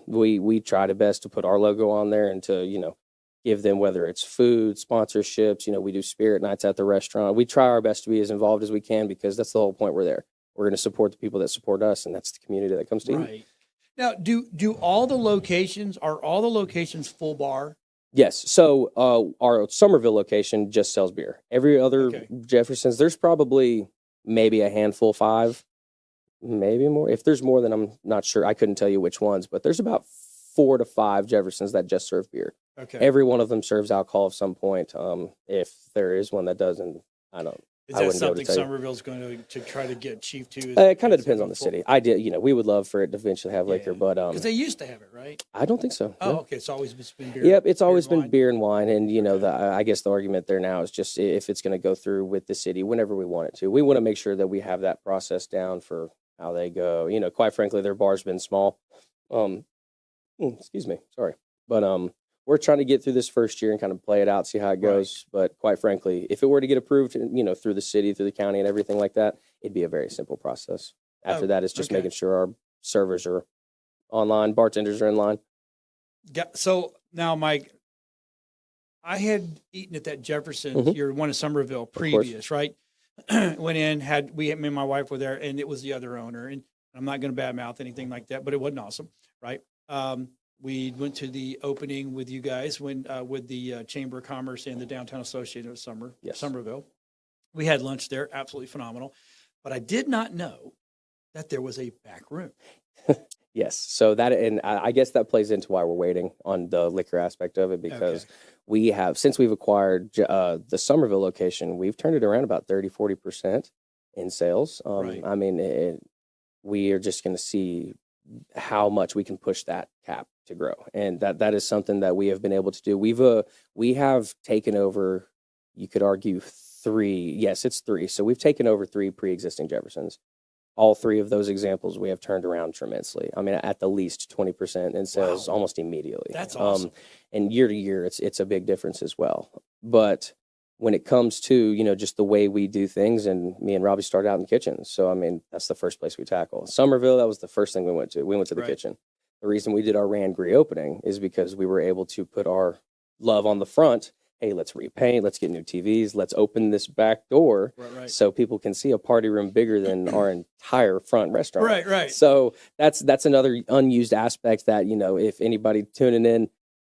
[SPEAKER 7] We try to best to put our logo on there and to give them, whether it's food, sponsorships. We do spirit nights at the restaurant. We try our best to be as involved as we can, because that's the whole point. We're there. We're going to support the people that support us, and that's the community that comes to eat.
[SPEAKER 2] Right. Now, are all the locations full bar?
[SPEAKER 7] Yes. So our Somerville location just sells beer. Every other Jefferson's, there's probably maybe a handful, 5, maybe more. If there's more, then I'm not sure. I couldn't tell you which ones, but there's about 4 to 5 Jeffersons that just serve beer.
[SPEAKER 2] Okay.
[SPEAKER 7] Every one of them serves alcohol of some point. If there is one that doesn't, I
[SPEAKER 2] Is that
[SPEAKER 7] wouldn't be able
[SPEAKER 2] something
[SPEAKER 7] to tell you.
[SPEAKER 2] Somerville's going to try to get Chief to?
[SPEAKER 7] It kind of depends on the city. We would love for it to eventually have liquor, but
[SPEAKER 2] Because they used to have it, right?
[SPEAKER 7] I don't think so.
[SPEAKER 2] Oh,
[SPEAKER 7] no.
[SPEAKER 2] okay. It's always been beer.
[SPEAKER 7] Yep, it's always been beer and wine, and I guess the argument there now is just if it's going to go through with the city whenever we want it to. We want to make sure that we have that process down for how they go. Quite frankly, their bar's been small. Excuse me, sorry, but we're trying to get through this first year and kind of play it out, see how it goes. But quite frankly, if it were to get approved, through the city, through the county, and everything like that, it'd be a very simple process. After that, it's just making sure our servers are online, bartenders are in line.
[SPEAKER 2] So now, Mike, I had eaten at that Jefferson's, your one in Somerville previous, right? Went in, me and my wife were there, and it was the other owner. And I'm not going to badmouth anything like that, but it wasn't awesome, right? We went to the opening with you guys with the Chamber of Commerce and the Downtown Association of Somerville. We had lunch there, absolutely phenomenal. But I did not know that there was a back room.
[SPEAKER 7] Yes. So and I guess that plays into why we're waiting on the liquor aspect of it, because we have, since we've acquired the Somerville location, we've turned it around about 30-40% in sales.
[SPEAKER 2] Right.
[SPEAKER 7] I mean, we are just going to see how much we can push that cap to grow, and that is something that we have been able to do. We have taken over, you could argue 3. Yes, it's 3. So we've taken over 3 pre-existing Jeffersons. All 3 of those examples we have turned around tremendously. I mean, at the least 20% in sales almost immediately.
[SPEAKER 2] That's awesome.
[SPEAKER 7] And year to year, it's a big difference as well. But when it comes to, just the way we do things, and me and Robbie started out in the kitchen. So, I mean, that's the first place we tackle. Somerville, that was the first thing we went to. We went to the kitchen. The reason we did our Rand opening is because we were able to put our love on the front. Hey, let's repaint, let's get new TVs, let's open this back door so people can see a party room bigger than our entire front restaurant.
[SPEAKER 2] Right.
[SPEAKER 7] So that's another unused aspect that, if anybody tuning in,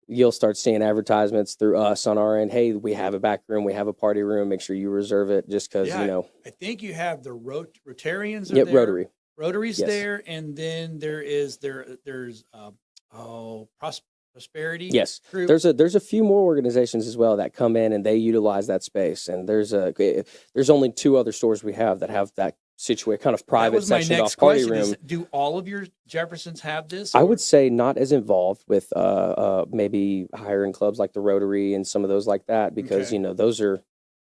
[SPEAKER 7] you'll start seeing advertisements through us on our end. Hey, we have a back room, we have a party room, make sure you reserve it, just because,
[SPEAKER 2] I think you have the Rotarians are
[SPEAKER 7] Yep,
[SPEAKER 2] there.
[SPEAKER 7] Rotary.
[SPEAKER 2] Rotary's
[SPEAKER 7] Yes.
[SPEAKER 2] there, and then there's Prosperity.
[SPEAKER 7] Yes,
[SPEAKER 2] Group.
[SPEAKER 7] there's a few more organizations as well that come in and they utilize that space. And there's only 2 other stores we have that have that kind of private section off party room.
[SPEAKER 2] Do all of your Jeffersons have this?
[SPEAKER 7] I would say not as involved with maybe higher end clubs like the Rotary and some of those like that, because those are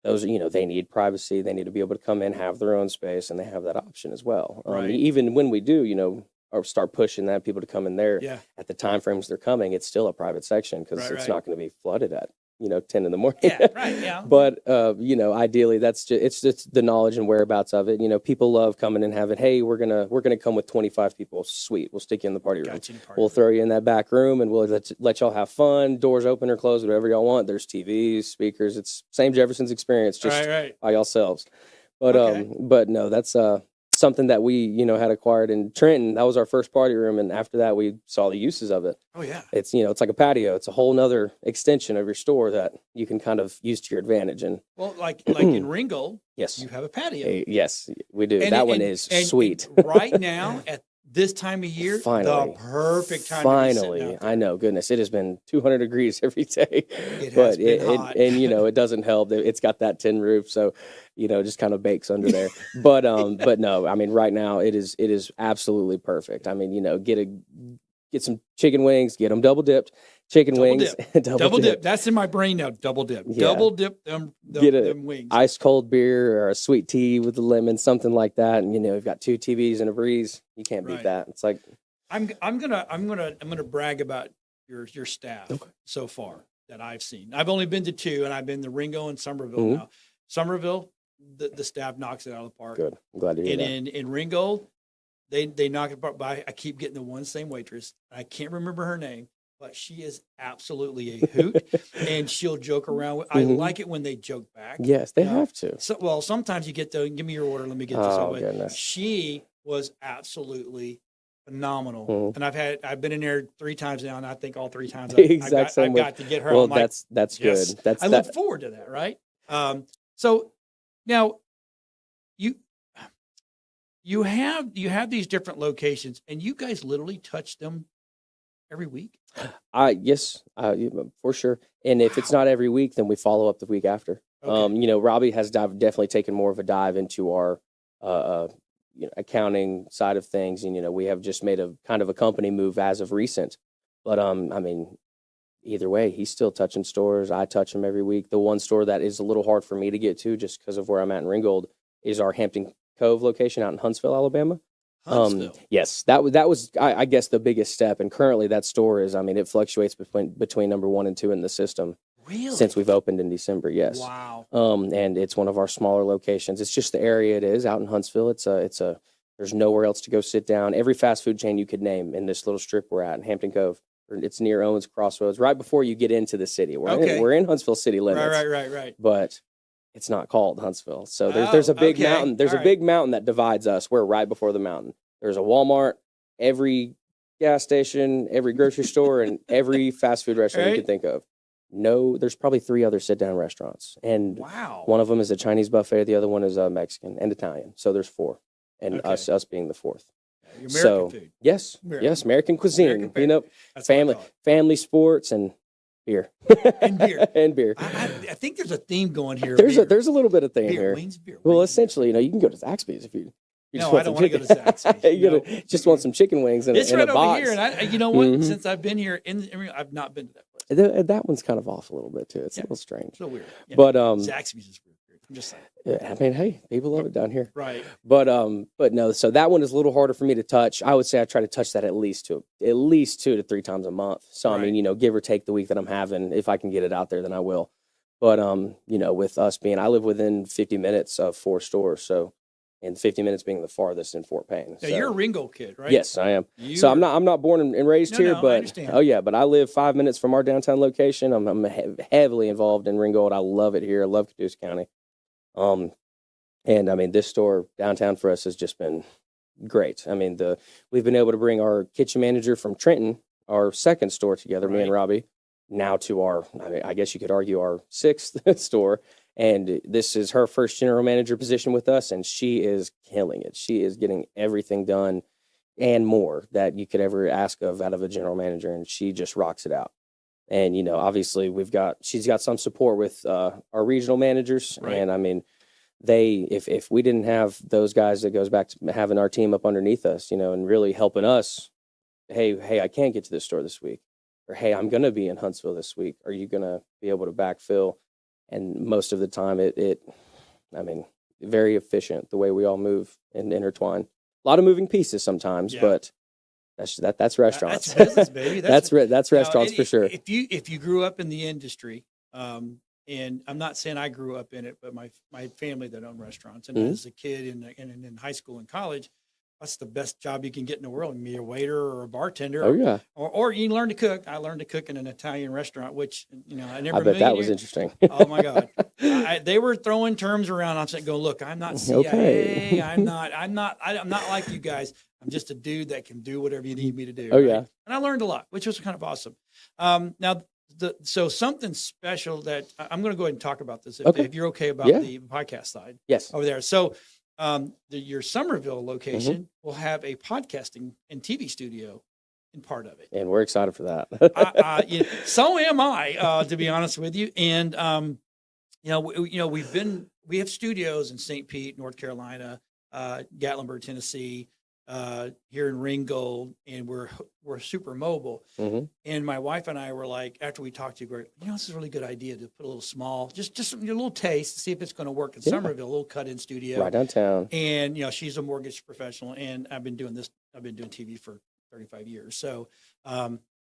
[SPEAKER 7] they need privacy, they need to be able to come in, have their own space, and they have that option as well. Even when we do or start pushing that people to come in there at the time frames they're coming, it's still a private section because it's not going to be flooded at 10 in the morning.
[SPEAKER 2] Yeah, right, yeah.
[SPEAKER 7] But, ideally it's just the knowledge and whereabouts of it. People love coming and having, hey, we're going to come with 25 people. Sweet. We'll stick you in the party room. We'll throw you in that back room and we'll let y'all have fun. Doors open or closed, whatever y'all want. There's TVs, speakers. It's same Jefferson's experience, just
[SPEAKER 2] Right.
[SPEAKER 7] by yourselves. But, but no, that's, something that we, had acquired in Trenton. That was our first party room. And after that, we saw the uses of it.
[SPEAKER 2] Oh yeah.
[SPEAKER 7] It's, it's like a patio. It's a whole nother extension of your store that you can kind of use to your advantage. And
[SPEAKER 2] Well, like in Ringgold,
[SPEAKER 7] yes,
[SPEAKER 2] you have a patio.
[SPEAKER 7] yes, we do.
[SPEAKER 2] And-
[SPEAKER 7] that one
[SPEAKER 2] and-
[SPEAKER 7] is
[SPEAKER 2] and
[SPEAKER 7] sweet.
[SPEAKER 2] Right now, at this time of year,
[SPEAKER 7] Finally.
[SPEAKER 2] the perfect time to be sitting
[SPEAKER 7] Finally,
[SPEAKER 2] out.
[SPEAKER 7] I know. Goodness, it has been 200 degrees every day.
[SPEAKER 2] It
[SPEAKER 7] but
[SPEAKER 2] has been hot.
[SPEAKER 7] and it doesn't help. It's got that tin roof, so just kind of bakes under there. but no, I mean, right now it is absolutely perfect. I mean, get some chicken wings, get them double dipped, chicken wings,
[SPEAKER 2] Double dip. That's in my brain now. Double dip.
[SPEAKER 7] Yeah.
[SPEAKER 2] Double dip them
[SPEAKER 7] Get a
[SPEAKER 2] them wings.
[SPEAKER 7] ice cold beer or a sweet tea with the lemon, something like that. And we've got 2 TVs and a breeze. You can't beat
[SPEAKER 2] Right.
[SPEAKER 7] that. It's like
[SPEAKER 2] I'm gonna brag about your staff so far that I've seen. I've only been to 2, and I've been to Ringo and Somerville
[SPEAKER 7] Mhm.
[SPEAKER 2] now. Somerville, the staff knocks it out of the park.
[SPEAKER 7] good. I'm glad to hear
[SPEAKER 2] And
[SPEAKER 7] that.
[SPEAKER 2] in Ringo, they knock it apart. By I keep getting the one same waitress. I can't remember her name, but she is absolutely a hoot, and she'll joke around. I
[SPEAKER 7] Mhm.
[SPEAKER 2] like it when they joke back.
[SPEAKER 7] Yes, they have to.
[SPEAKER 2] So, sometimes you get the give me your order. Let me get this
[SPEAKER 7] Oh,
[SPEAKER 2] over.
[SPEAKER 7] goodness.
[SPEAKER 2] She was absolutely phenomenal,
[SPEAKER 7] Mhm.
[SPEAKER 2] and I've been in there 3 times now, and I think all 3 times
[SPEAKER 7] The exact same
[SPEAKER 2] I've
[SPEAKER 7] way.
[SPEAKER 2] got to get her.
[SPEAKER 7] Well,
[SPEAKER 2] I'm like,
[SPEAKER 7] that's
[SPEAKER 2] yes.
[SPEAKER 7] good. That's
[SPEAKER 2] I
[SPEAKER 7] that.
[SPEAKER 2] look forward to that. Right. So now you have these different locations, and you guys literally touch them every week.
[SPEAKER 7] Yes, for sure. And if it's not every week, then we follow up the week after. Robbie has definitely taken more of a dive into our accounting side of things, and we have just made a kind of a company move as of recent. But I mean, either way, he's still touching stores. I touch them every week. The one store that is a little hard for me to get to, just because of where I'm at in Ringgold, is our Hampton Cove location out in Huntsville, Alabama.
[SPEAKER 2] Huntsville.
[SPEAKER 7] Yes, that was I guess the biggest step. And currently, that store is, it fluctuates between number 1 and 2 in the system.
[SPEAKER 2] Really?
[SPEAKER 7] Since we've opened in December, yes.
[SPEAKER 2] Wow.
[SPEAKER 7] And it's one of our smaller locations. It's just the area it is out in Huntsville. There's nowhere else to go sit down. Every fast food chain you could name in this little strip we're at in Hampton Cove. It's near Owens Crossroads, right before you get into the city. We're in Huntsville city limits.
[SPEAKER 2] Right.
[SPEAKER 7] But it's not called Huntsville. So there's a big mountain. There's a big mountain that divides us. We're right before the mountain. There's a Walmart, every gas station, every grocery store, and every fast food restaurant you
[SPEAKER 2] Right.
[SPEAKER 7] can think of. No, there's probably 3 other sit-down restaurants, and
[SPEAKER 2] Wow.
[SPEAKER 7] one of them is a Chinese buffet. The other one is a Mexican and Italian. So there's 4, and us being the 4th.
[SPEAKER 2] Your American
[SPEAKER 7] So
[SPEAKER 2] food.
[SPEAKER 7] yes,
[SPEAKER 2] American
[SPEAKER 7] yes, American cuisine.
[SPEAKER 2] American fare. That's what I
[SPEAKER 7] family
[SPEAKER 2] call it.
[SPEAKER 7] family sports and beer
[SPEAKER 2] And beer.
[SPEAKER 7] and beer.
[SPEAKER 2] I think there's a theme going here.
[SPEAKER 7] There's
[SPEAKER 2] beer.
[SPEAKER 7] a little bit of thing
[SPEAKER 2] Beer,
[SPEAKER 7] here.
[SPEAKER 2] wings, beer,
[SPEAKER 7] Well, essentially, you can go to Zaxby's if you.
[SPEAKER 2] No,
[SPEAKER 7] just
[SPEAKER 2] I don't
[SPEAKER 7] some
[SPEAKER 2] want to go to
[SPEAKER 7] chicken-
[SPEAKER 2] Zaxby's.
[SPEAKER 7] you just want some chicken wings in,
[SPEAKER 2] It's
[SPEAKER 7] in
[SPEAKER 2] right
[SPEAKER 7] a
[SPEAKER 2] over
[SPEAKER 7] box.
[SPEAKER 2] here, and you know what?
[SPEAKER 7] Mhm.
[SPEAKER 2] Since I've been here, I've not been to that place.
[SPEAKER 7] That one's kind of off a little bit too. It's a little strange.
[SPEAKER 2] So weird. Yeah.
[SPEAKER 7] But
[SPEAKER 2] Zaxby's is weird. I'm just saying.
[SPEAKER 7] yeah, I mean, hey, people love it down here.
[SPEAKER 2] Right.
[SPEAKER 7] But no. So that one is a little harder for me to touch. I would say I try to touch that at least 2 to 3 times a month. So I mean, give or take the week that I'm having, if I can get it out there, then I will. But with us being, I live within 50 minutes of 4 stores, so. And 50 minutes being the farthest in Fort Payne.
[SPEAKER 2] Now
[SPEAKER 7] so.
[SPEAKER 2] you're a Ringo kid, right?
[SPEAKER 7] Yes, I am.
[SPEAKER 2] You
[SPEAKER 7] So
[SPEAKER 2] are-
[SPEAKER 7] I'm not born and raised
[SPEAKER 2] No,
[SPEAKER 7] here,
[SPEAKER 2] no, I
[SPEAKER 7] but
[SPEAKER 2] understand.
[SPEAKER 7] but I live 5 minutes from our downtown location. I'm heavily involved in Ringgold. I love it here. I love Caduce County. And I mean, this store downtown for us has just been great. I mean, we've been able to bring our kitchen manager from Trenton, our second store together, me and Robbie, now to I guess you could argue our 6th store. And this is her first general manager position with us, and she is killing it. She is getting everything done and more that you could ever ask of out of a general manager, and she just rocks it out. And obviously she's got some support with our regional managers, and I mean, if we didn't have those guys, that goes back to having our team up underneath us, and really helping us. Hey, I can't get to this store this week, or hey, I'm gonna be in Huntsville this week. Are you gonna be able to backfill? And most of the time, very efficient the way we all move and intertwine. A lot of moving pieces sometimes, but that's restaurants.
[SPEAKER 2] That's business, baby.
[SPEAKER 7] that's
[SPEAKER 2] Now,
[SPEAKER 7] restaurants for sure.
[SPEAKER 2] If you grew up in the industry, And I'm not saying I grew up in it, but my family that owned restaurants. And
[SPEAKER 7] Mhm.
[SPEAKER 2] as a kid in high school and college, that's the best job you can get in the world. Be a waiter or a bartender.
[SPEAKER 7] Oh, yeah.
[SPEAKER 2] Or you can learn to cook. I learned to cook in an Italian restaurant, which, I never.
[SPEAKER 7] I bet that was
[SPEAKER 2] millionaire-
[SPEAKER 7] interesting.
[SPEAKER 2] Oh my God. They were throwing terms around. I'm saying, go, look, I'm not CIA.
[SPEAKER 7] Okay.
[SPEAKER 2] I'm not like you guys. I'm just a dude that can do whatever you need me to do.
[SPEAKER 7] Oh,
[SPEAKER 2] right?
[SPEAKER 7] yeah.
[SPEAKER 2] And I learned a lot, which was kind of awesome. Now, so something special that I'm going to go ahead and talk about this if you're okay about
[SPEAKER 7] Yeah.
[SPEAKER 2] the podcast side.
[SPEAKER 7] Yes.
[SPEAKER 2] Over there. So your Somerville location
[SPEAKER 7] Mm-hmm.
[SPEAKER 2] will have a podcasting and TV studio in part of it.
[SPEAKER 7] And we're excited for that.
[SPEAKER 2] So am I, to be honest with you. And we have studios in St. Pete, North Carolina, Gatlinburg, Tennessee, here in Ringgold, and we're super mobile.
[SPEAKER 7] Mhm.
[SPEAKER 2] And my wife and I were like, after we talked to you, this is a really good idea to put a little small, just a little taste to see if it's going to work in
[SPEAKER 7] Yeah.
[SPEAKER 2] Somerville, a little cut-in studio.
[SPEAKER 7] Right downtown.
[SPEAKER 2] And she's a mortgage professional, and I've been doing TV for 35 years. So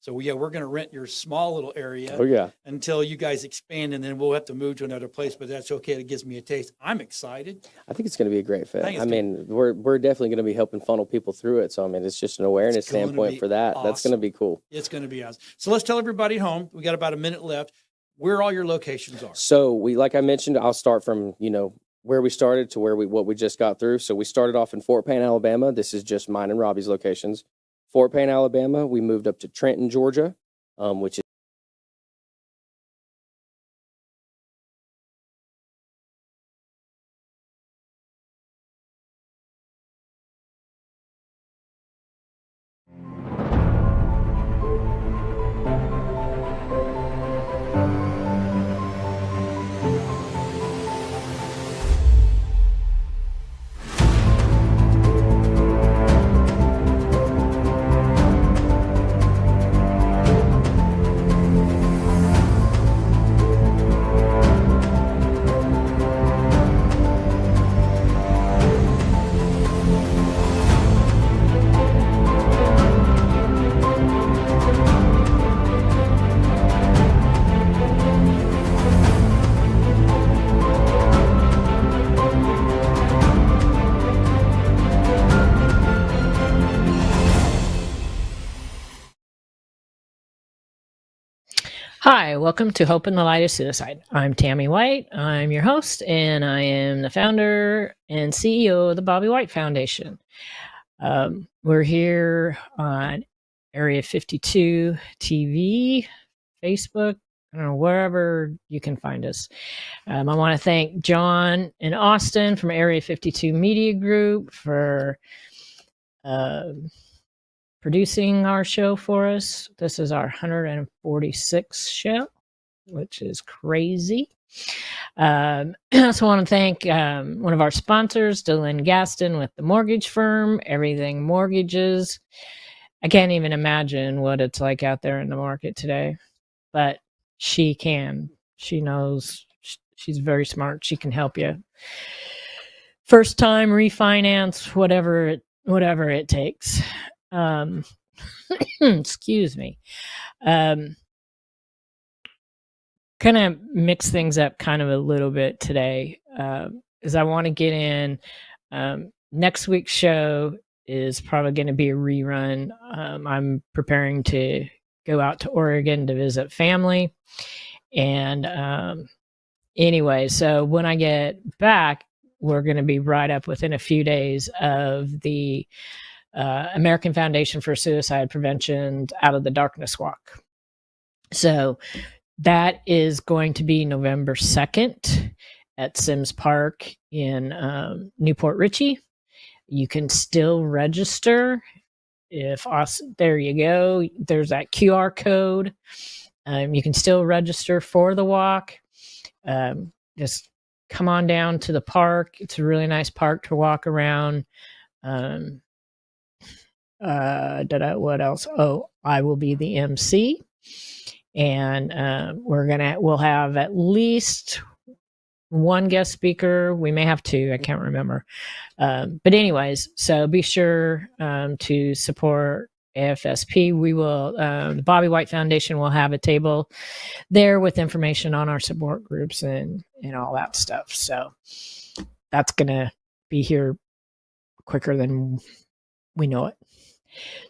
[SPEAKER 2] we're going to rent your small little area.
[SPEAKER 7] Oh, yeah.
[SPEAKER 2] Until you guys expand, and then we'll have to move to another place. But that's okay. It gives me a taste. I'm excited.
[SPEAKER 7] I think it's going to be a great fit.
[SPEAKER 2] I think
[SPEAKER 7] I
[SPEAKER 2] it's
[SPEAKER 7] mean, we're definitely going to be helping funnel people through it. So I mean, it's just an awareness
[SPEAKER 2] It's gonna
[SPEAKER 7] standpoint
[SPEAKER 2] be
[SPEAKER 7] for that. That's going to
[SPEAKER 2] awesome.
[SPEAKER 7] be cool.
[SPEAKER 2] It's going to be awesome. So let's tell everybody at home. We got about a minute left. Where all your locations are.
[SPEAKER 7] So like I mentioned, I'll start from where we started to what we just got through. So we started off in Fort Payne, Alabama. This is just mine and Robbie's locations. Fort Payne, Alabama. We moved up to Trenton, Georgia, which is
[SPEAKER 9] Hi, welcome to Hope in the Light of Suicide. I'm Tammy White. I'm your host, and I am the founder and CEO of the Bobby White Foundation. We're here on Area 52 TV, Facebook, I don't know, wherever you can find us. I want to thank John and Austin from Area 52 Media Group for producing our show for us. This is our 146th show, which is crazy. I also want to thank one of our sponsors, Dylan Gaston with the mortgage firm, Everything Mortgages. I can't even imagine what it's like out there in the market today, but she can. She knows. She's very smart. She can help you. First time refinance, whatever it takes. Excuse me. Kind of mix things up kind of a little bit today, is I want to get in. Next week's show is probably going to be a rerun. I'm preparing to go out to Oregon to visit family. And anyway, so when I get back, we're going to be right up within a few days of the American Foundation for Suicide Prevention Out of the Darkness Walk. So that is going to be November 2nd at Sims Park in Newport Richey. You can still register. There you go. There's that QR code. You can still register for the walk. Just come on down to the park. It's a really nice park to walk around. What else? Oh, I will be the MC, and we'll have at least one guest speaker. We may have two. I can't remember. But anyways, so be sure to support AFSP. We will, the Bobby White Foundation will have a table there with information on our support groups and all that stuff. So that's going to be here quicker than we know it.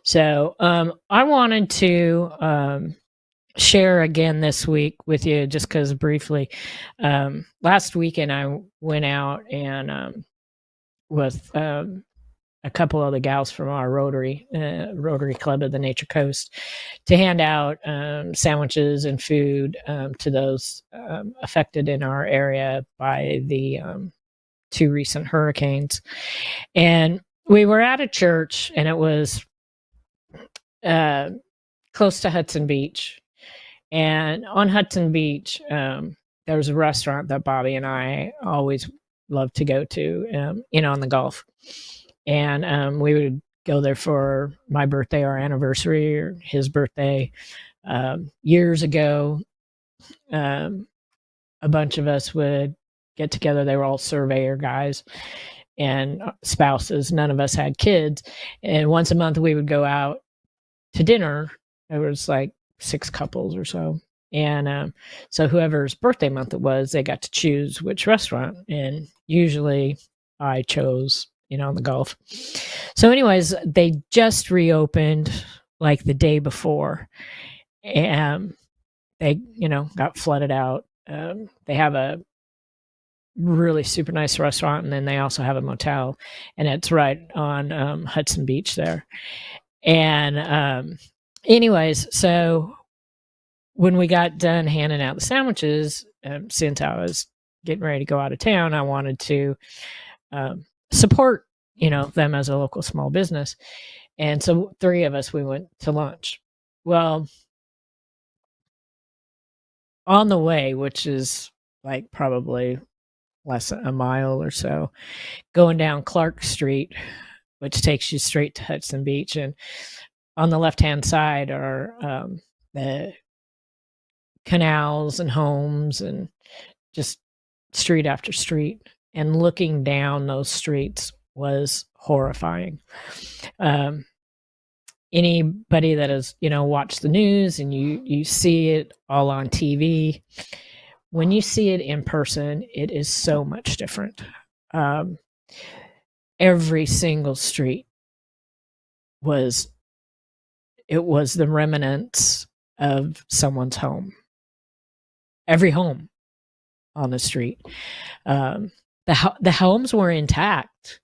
[SPEAKER 9] So I wanted to share again this week with you, just because briefly. Last weekend I went out and with a couple of the gals from our Rotary Club of the Nature Coast to hand out sandwiches and food to those affected in our area by the 2 recent hurricanes. And we were at a church, and it was close to Hudson Beach. And on Hudson Beach, there was a restaurant that Bobby and I always loved to go to, on the Gulf. And we would go there for my birthday or anniversary or his birthday. Years ago, a bunch of us would get together. They were all surveyor guys and spouses. None of us had kids. And once a month, we would go out to dinner. There was like 6 couples or so. And so whoever's birthday month it was, they got to choose which restaurant. And usually I chose, the Gulf. So anyways, they just reopened like the day before. And they, got flooded out. They have a really super nice restaurant, and then they also have a motel, and it's right on Hudson Beach there. And anyways, so when we got done handing out the sandwiches, since I was getting ready to go out of town, I wanted to support, them as a local small business. And so 3 of us, we went to lunch. Well, on the way, which is like probably less than a mile or so, going down Clark Street, which takes you straight to Hudson Beach. And on the left-hand side are the canals and homes and just street after street. And looking down those streets was horrifying. Anybody that has, watched the news and you see it all on TV, when you see it in person, it is so much different. Every single street was the remnants of someone's home. Every home on the street. The homes were intact,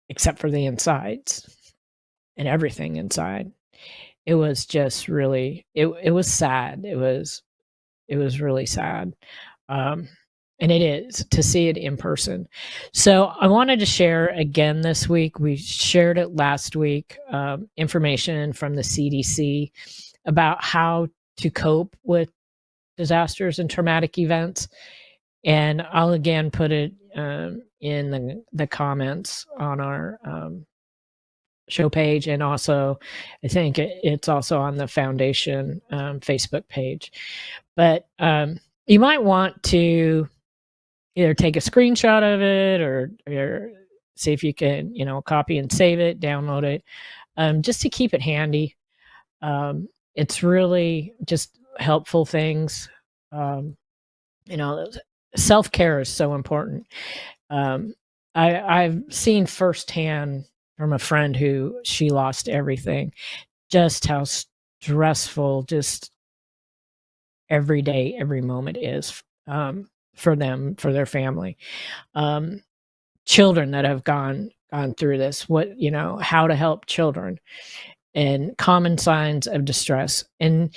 [SPEAKER 9] except for the insides and everything inside. It was just really, it was sad. It was really sad. And it is to see it in person. So I wanted to share again this week. We shared it last week, information from the CDC about how to cope with disasters and traumatic events. And I'll again put it in the comments on our show page. And also, I think it's also on the foundation Facebook page. But you might want to either take a screenshot of it or see if you can, copy and save it, download it, just to keep it handy. It's really just helpful things. Self-care is so important. I've seen firsthand from a friend who she lost everything, just how stressful just every day, every moment is for them, for their family. Children that have gone through this, how to help children and common signs of distress. And,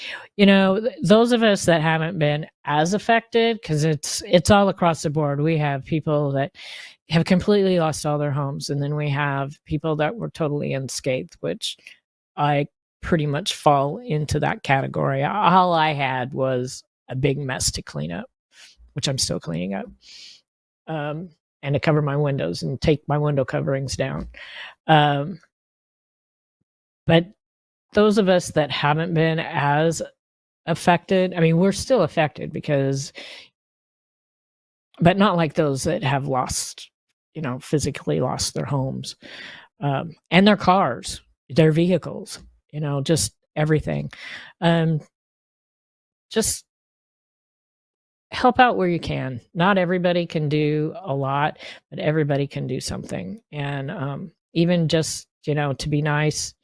[SPEAKER 9] those of us that haven't been as affected, because it's all across the board. We have people that have completely lost all their homes. And then we have people that were totally unscathed, which I pretty much fall into that category. All I had was a big mess to clean up, which I'm still cleaning up, and to cover my windows and take my window coverings down. But those of us that haven't been as affected, we're still affected but not like those that have lost, physically lost their homes and their cars. their vehicles, just everything. Just help out where you can. Not everybody can do a lot, but everybody can do something. And even just, to be nice,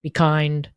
[SPEAKER 9] be kind,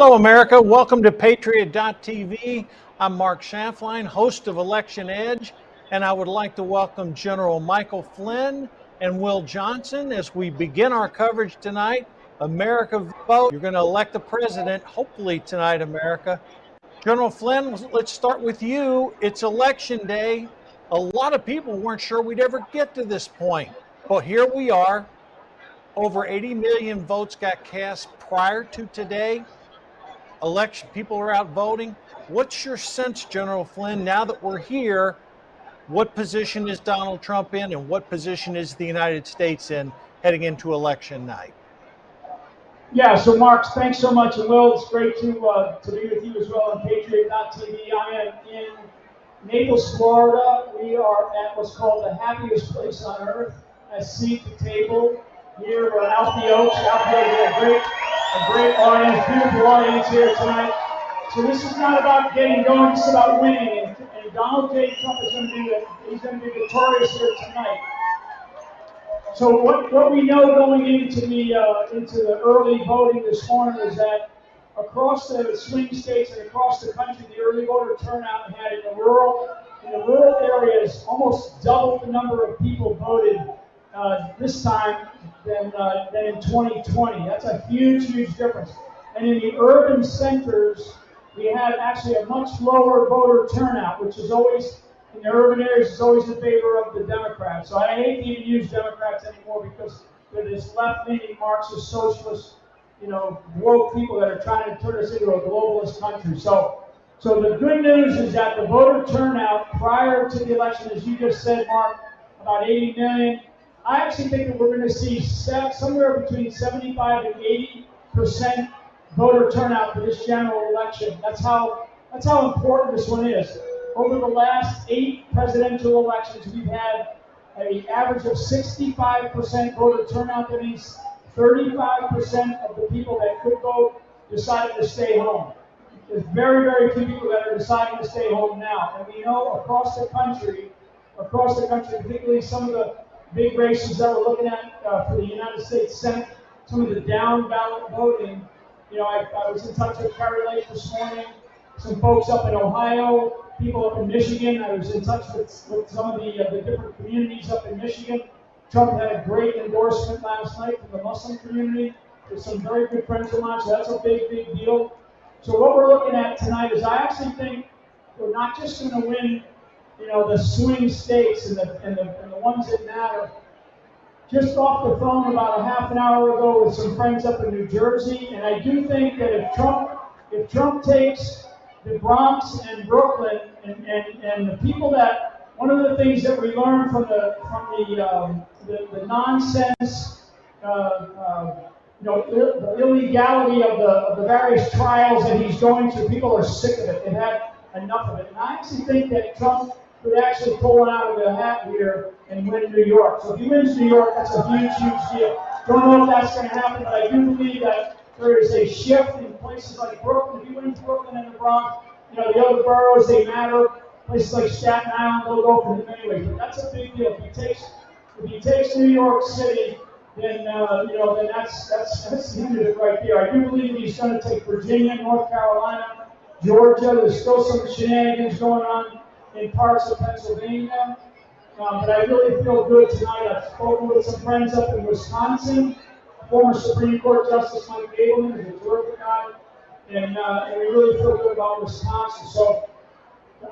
[SPEAKER 10] Hello, America. Welcome to Patriot.tv. I'm Mark Schaffline, host of Election Edge, and I would like to welcome General Michael Flynn and Will Johnson as we begin our coverage tonight. America vote. You're going to elect the president, hopefully tonight, America. General Flynn, let's start with you. It's Election Day. A lot of people weren't sure we'd ever get to this point, but here we are. Over 80 million votes got cast prior to today. Election, people are out voting. What's your sense, General Flynn, now that we're here? What position is Donald Trump in, and what position is the United States in heading into election night?
[SPEAKER 11] Yeah, so Mark, thanks so much, and Will, it's great to be with you as well on Patriot.tv. I am in Naples, Florida. We are at what's called the happiest place on earth, a seat at the table here at Alfie Oaks. Alfie Oaks, a great audience, beautiful audience here tonight. So this is not about getting going, it's about winning. And Donald J. Trump is going to be victorious here tonight. So what we know going into the early voting this morning is that across the swing states and across the country, the early voter turnout had in the rural areas almost double the number of people voted this time than in 2020. That's a huge difference. And in the urban centers, we had actually a much lower voter turnout, which is always, in the urban areas, is always in favor of the Democrats. So I hate to even use Democrats anymore because they're this left-leaning Marxist, socialist, woke people that are trying to turn us into a globalist country. So the good news is that the voter turnout prior to the election, as you just said, Mark, about 80 million. I actually think that we're going to see somewhere between 75 and 80% voter turnout for this general election. That's how important this one is. Over the last 8 presidential elections, we've had an average of 65% voter turnout. That means 35% of the people that could vote decided to stay home. There's very few people that are deciding to stay home now. And we know across the country, particularly some of the big races that we're looking at for the United States Senate, some of the down ballot voting. I was in touch with Kari Lake this morning, some folks up in Ohio, people up in Michigan. I was in touch with some of the different communities up in Michigan. Trump had a great endorsement last night from the Muslim community with some very good friends of mine, so that's a big deal. So what we're looking at tonight is I actually think we're not just going to win, the swing states and the ones that matter. Just off the phone about a half an hour ago with some friends up in New Jersey, and I do think that if Trump takes the Bronx and Brooklyn and the people that, one of the things that we learned from the nonsense, the illegality of the various trials that he's going through, people are sick of it. They've had enough of it. And I actually think that Trump could actually pull one out of the hat here and win New York. So if he wins New York, that's a huge deal. Don't know if that's going to happen, but I do believe that there is a shift in places like Brooklyn. If he wins Brooklyn and the Bronx, the other boroughs, they matter. Places like Staten Island, they'll go for him anyway. But that's a big deal. If he takes New York City, then then that's the end of it right there. I do believe he's going to take Virginia, North Carolina, Georgia. There's still some shenanigans going on in parts of Pennsylvania. But I really feel good tonight. I've spoken with some friends up in Wisconsin. Former Supreme Court Justice Mike Gableman is a terrific guy. And we really feel good about Wisconsin. So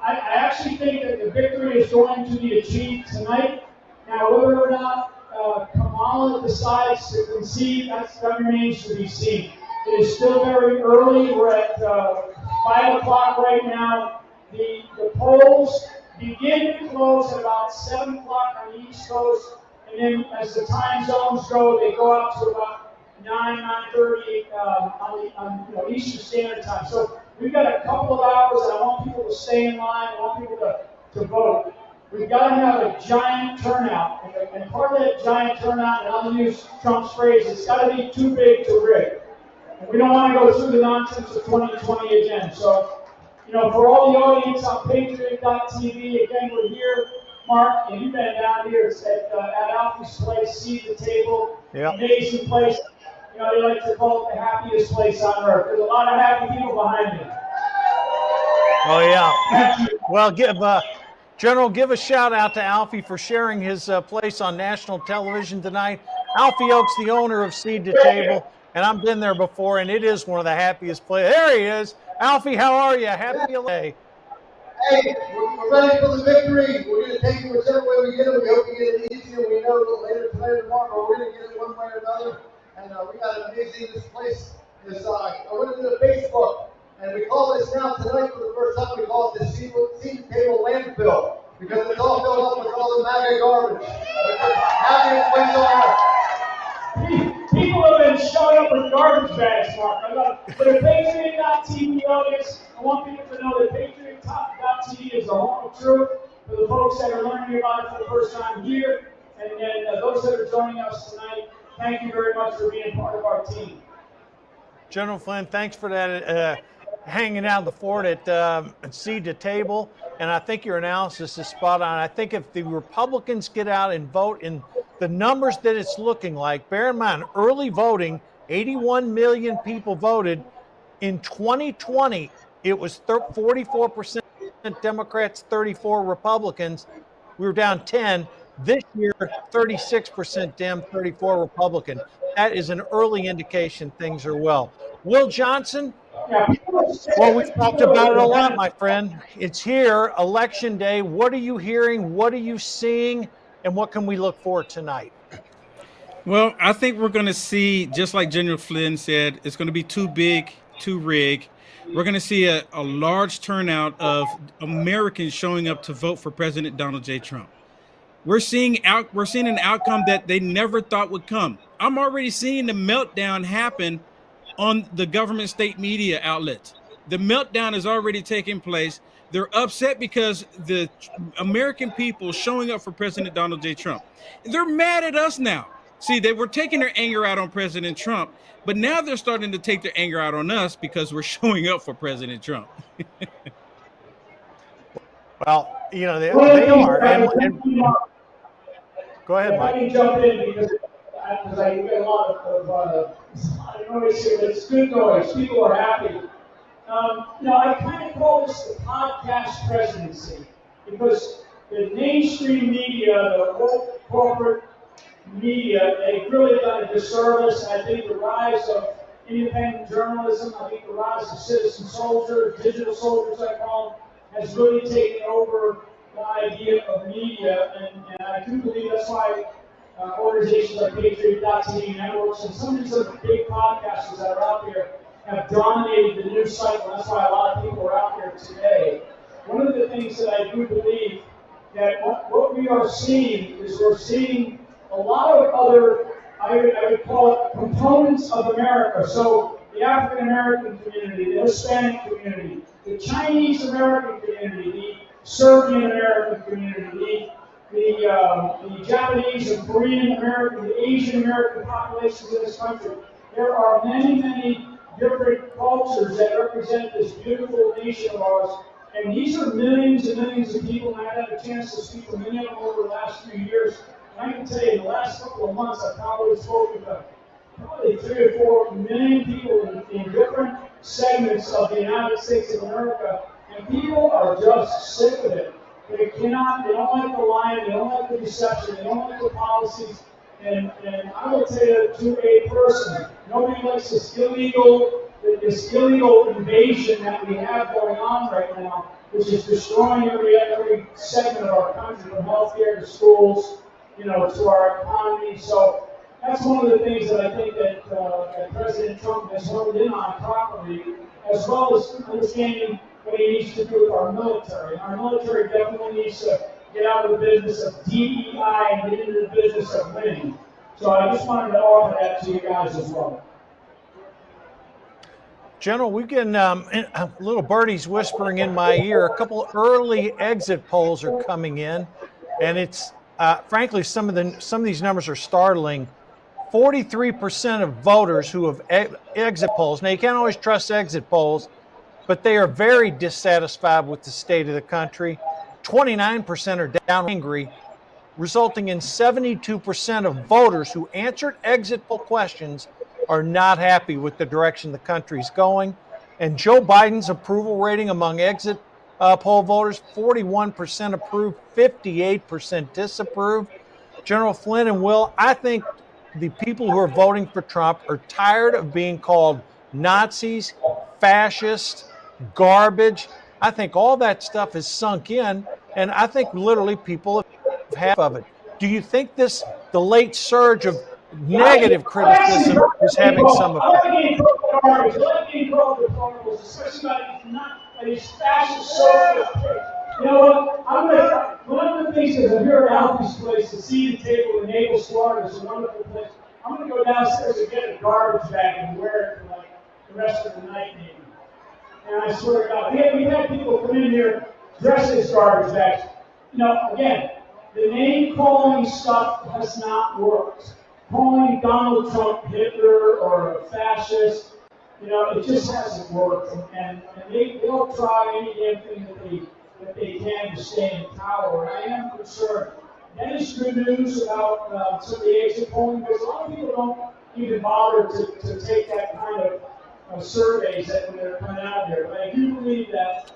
[SPEAKER 11] I actually think that the victory is going to be achieved tonight. Now, whether or not Kamala decides to concede, that remains to be seen. It is still very early. We're at 5 o'clock right now. The polls begin to close at about 7 o'clock on the East Coast, and then as the time zones go, they go out to about 9:30 on Eastern Standard Time. So we've got a couple of hours, and I want people to stay in line. I want people to vote. We've got to have a giant turnout, and part of that giant turnout, and I'll use Trump's phrase, it's got to be too big to rig. And we don't want to go through the nonsense of 2020 again. So, for all the audience on Patriot.tv, again, we're here, Mark, and you've been down here at Alfie's place, seat at the table, amazing place. You know, they like to call it the happiest place on earth. There's a lot of happy people behind me.
[SPEAKER 10] Oh, yeah. Well, General, give a shout out to Alfie for sharing his place on national television tonight. Alfie Oaks, the owner of Seed to Table, and I've been there before, and it is one of the happiest places. There he is. Alfie, how are you? Happy day.
[SPEAKER 8] Hey, we're ready for the victory. We're going to take it whichever way we get it. We hope we get it easy, and we know that later tonight or tomorrow, but we're going to get it one way or another. And we got an amazing, this place is, I went into Facebook, and we call this now tonight for the first time, we call it the Seed Table Landfill, because it's all filled up with all the MAGA garbage. It's the happiest place on earth.
[SPEAKER 11] People have been showing up with garbage bags, Mark. For the Patriot.tv audience, I want people to know that Patriot.tv is the home of truth. For the folks that are learning about it for the first time here, and then those that are joining us tonight, thank you very much for being part of our team.
[SPEAKER 10] General Flynn, thanks for that, hanging out in the fort at Seed to Table. And I think your analysis is spot on. I think if the Republicans get out and vote in the numbers that it's looking like, bear in mind, early voting, 81 million people voted. In 2020, it was 44% Democrats, 34 Republicans. We were down 10. This year, 36% Dem, 34 Republican. That is an early indication things are well. Will Johnson? Well, we've talked about it a lot, my friend. It's here, Election Day. What are you hearing? What are you seeing? And what can we look for tonight?
[SPEAKER 13] Well, I think we're going to see, just like General Flynn said, it's going to be too big, too rigged. We're going to see a large turnout of Americans showing up to vote for President Donald J. Trump. We're seeing an outcome that they never thought would come. I'm already seeing the meltdown happen on the government state media outlets. The meltdown is already taking place. They're upset because the American people showing up for President Donald J. Trump. They're mad at us now. See, they were taking their anger out on President Trump, but now they're starting to take their anger out on us because we're showing up for President Trump.
[SPEAKER 10] Well, you know, they are. And go ahead, Mike.
[SPEAKER 11] Let me jump in because I get a lot of noise here, but it's good noise. People are happy. I kind of call this the podcast presidency because the mainstream media, the corporate media, they've really done a disservice. I think the rise of independent journalism, I think the rise of citizen soldiers, digital soldiers I call them, has really taken over the idea of media, and I do believe that's why organizations like Patriot.tv networks and some of these other big podcasters that are out there have dominated the news cycle. That's why a lot of people are out there today. One of the things that I do believe that what we are seeing is we're seeing a lot of other, I would call it components of America. So the African American community, the Hispanic community, the Chinese American community, the Serbian American community, the Japanese and Korean American, the Asian American populations in this country. There are many, many different cultures that represent this beautiful nation of ours. And these are millions and millions of people, and I've had a chance to speak to many of them over the last few years. And I can tell you, in the last couple of months, I've probably spoken to probably 3 or 4 million people in different segments of the United States of America. And people are just sick of it. They don't like the lying, they don't like the deception, they don't like the policies. And I will tell you, to a person, nobody likes this illegal invasion that we have going on right now, which is destroying every segment of our country, from healthcare to schools, to our economy. So that's one of the things that I think that President Trump has honed in on properly, as well as understanding what he needs to do with our military. Our military definitely needs to get out of the business of DEI and get into the business of winning. So I just wanted to offer that to you guys as well.
[SPEAKER 10] General, we're getting little birdies whispering in my ear. A couple early exit polls are coming in, and it's frankly some of these numbers are startling. 43% of voters who have exit polls. Now you can't always trust exit polls, but they are very dissatisfied with the state of the country. 29% are down angry, resulting in 72% of voters who answered exit poll questions are not happy with the direction the country's going. And Joe Biden's approval rating among exit poll voters, 41% approve, 58% disapprove. General Flynn and Will, I think the people who are voting for Trump are tired of being called Nazis, fascists, garbage. I think all that stuff has sunk in, and I think literally people have half of it. Do you think the late surge of negative criticism is having some effect?
[SPEAKER 11] These fascist socialist kids. You know what? One of the things is I'm here at Alfie's place, the seating table in Naples, Florida is a wonderful place. I'm going to go downstairs and get a garbage bag and wear it for like the rest of the night, maybe. And I swear to God, we've had people come in here dressed as garbage bags. You know, again, the name calling stuff has not worked. Calling Donald Trump Hitler or a fascist, you know, it just hasn't worked, and they'll try any damn thing that they can to stay in power. And I am concerned. That is good news about some of the exit polling, because a lot of people don't even bother to take that kind of surveys that when they're coming out there. But I do believe that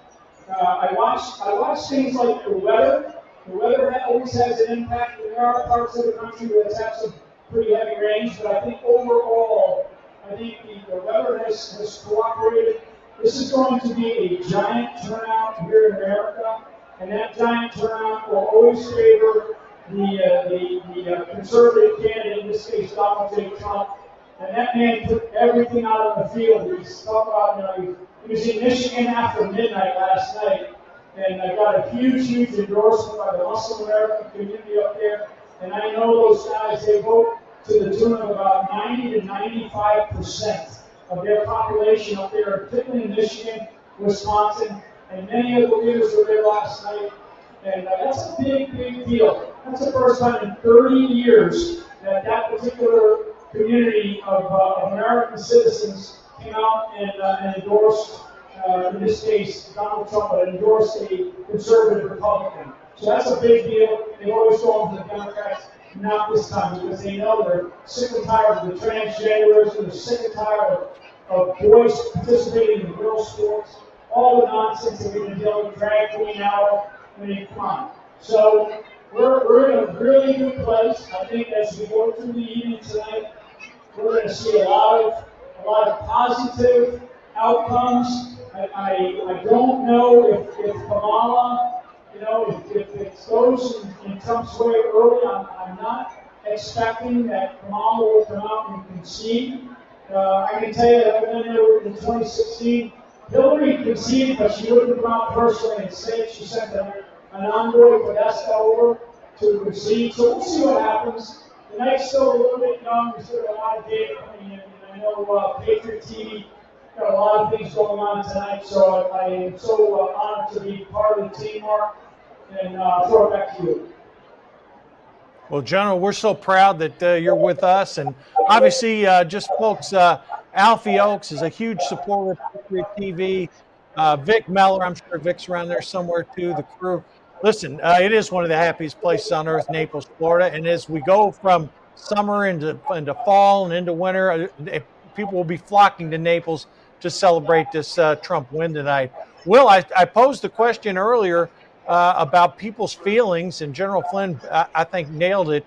[SPEAKER 11] I watch things like the weather. The weather always has an impact. There are parts of the country where it's had some pretty heavy rains, but I think overall, I think the weather has cooperated. This is going to be a giant turnout here in America, and that giant turnout will always favor the conservative candidate, in this case Donald J. Trump. And that man took everything out of the field. He's talking about, he was in Michigan after midnight last night, and I got a huge endorsement by the Muslim American community up there. And I know those guys, they vote to the tune of about 90 to 95% of their population up there, particularly in Michigan, Wisconsin, and many of the leaders were there last night. And that's a big deal. That's the first time in 30 years that particular community of American citizens came out and endorsed, in this case, Donald Trump, but endorsed a conservative Republican. So that's a big deal. They've always gone to the Democrats, not this time, because they know they're sick and tired of the transgenders, and they're sick and tired of boys participating in girls' sports, all the nonsense that we've been dealing with, drag queen hour, come on. So we're in a really good place. I think as we go through the evening tonight, we're going to see a lot of positive outcomes. I don't know if Kamala, if it goes in Trump's way early, I'm not expecting that Kamala will come out and concede. I can tell you that I've been there in 2016. Hillary conceded, but she wouldn't come out personally and say it. She sent an envoy Podesta over to concede. So we'll see what happens. The night's still a little bit young. There's still a lot of data coming in. And I know Patriot TV got a lot of things going on tonight. So I am so honored to be part of the team, Mark. And throw it back to you.
[SPEAKER 10] Well, General, we're so proud that you're with us. And obviously, just folks, Alfie Oakes is a huge supporter of Patriot TV. Vic Meller, I'm sure Vic's around there somewhere too, the crew. Listen, it is one of the happiest places on earth, Naples, Florida. And as we go from summer into fall and into winter, people will be flocking to Naples to celebrate this Trump win tonight. Will, I posed the question earlier about people's feelings, and General Flynn, I think, nailed it.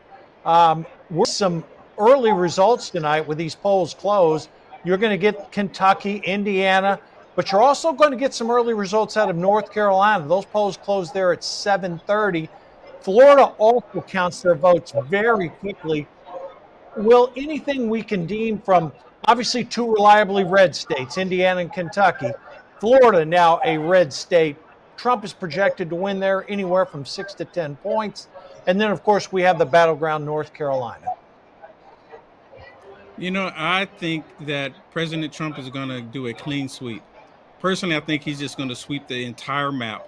[SPEAKER 10] With some early results tonight with these polls closed, you're going to get Kentucky, Indiana, but you're also going to get some early results out of North Carolina. Those polls closed there at 7:30. Florida also counts their votes very quickly. Will anything we can deem from obviously two reliably red states, Indiana and Kentucky, Florida now a red state, Trump is projected to win there anywhere from 6 to 10 points. And then, of course, we have the battleground North Carolina.
[SPEAKER 13] I think that President Trump is going to do a clean sweep. Personally, I think he's just going to sweep the entire map.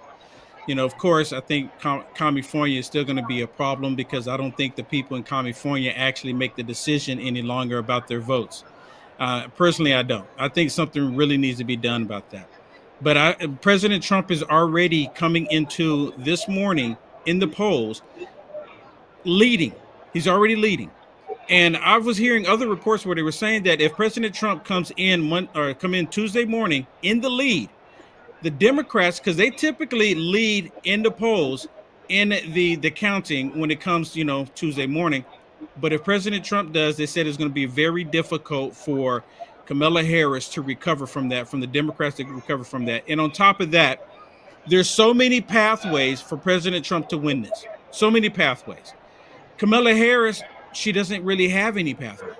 [SPEAKER 13] Of course, I think California is still going to be a problem because I don't think the people in California actually make the decision any longer about their votes. Personally, I don't. I think something really needs to be done about that. But President Trump is already coming into this morning in the polls leading. He's already leading. And I was hearing other reports where they were saying that if President Trump comes in Tuesday morning in the lead, the Democrats, because they typically lead in the polls in the counting when it comes, Tuesday morning. But if President Trump does, they said it's going to be very difficult for Kamala Harris to recover from that, from the Democrats to recover from that. And on top of that, there's so many pathways for President Trump to win this. So many pathways. Kamala Harris, she doesn't really have any pathways.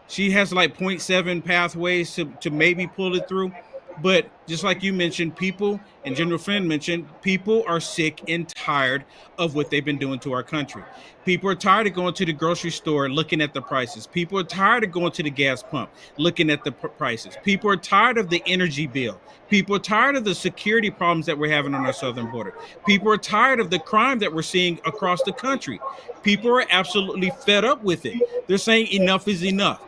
[SPEAKER 13] She has like 0.7 pathways to maybe pull it through. But just like you mentioned, people, and General Flynn mentioned, people are sick and tired of what they've been doing to our country. People are tired of going to the grocery store looking at the prices. People are tired of going to the gas pump looking at the prices. People are tired of the energy bill. People are tired of the security problems that we're having on our southern border. People are tired of the crime that we're seeing across the country. People are absolutely fed up with it. They're saying enough is enough.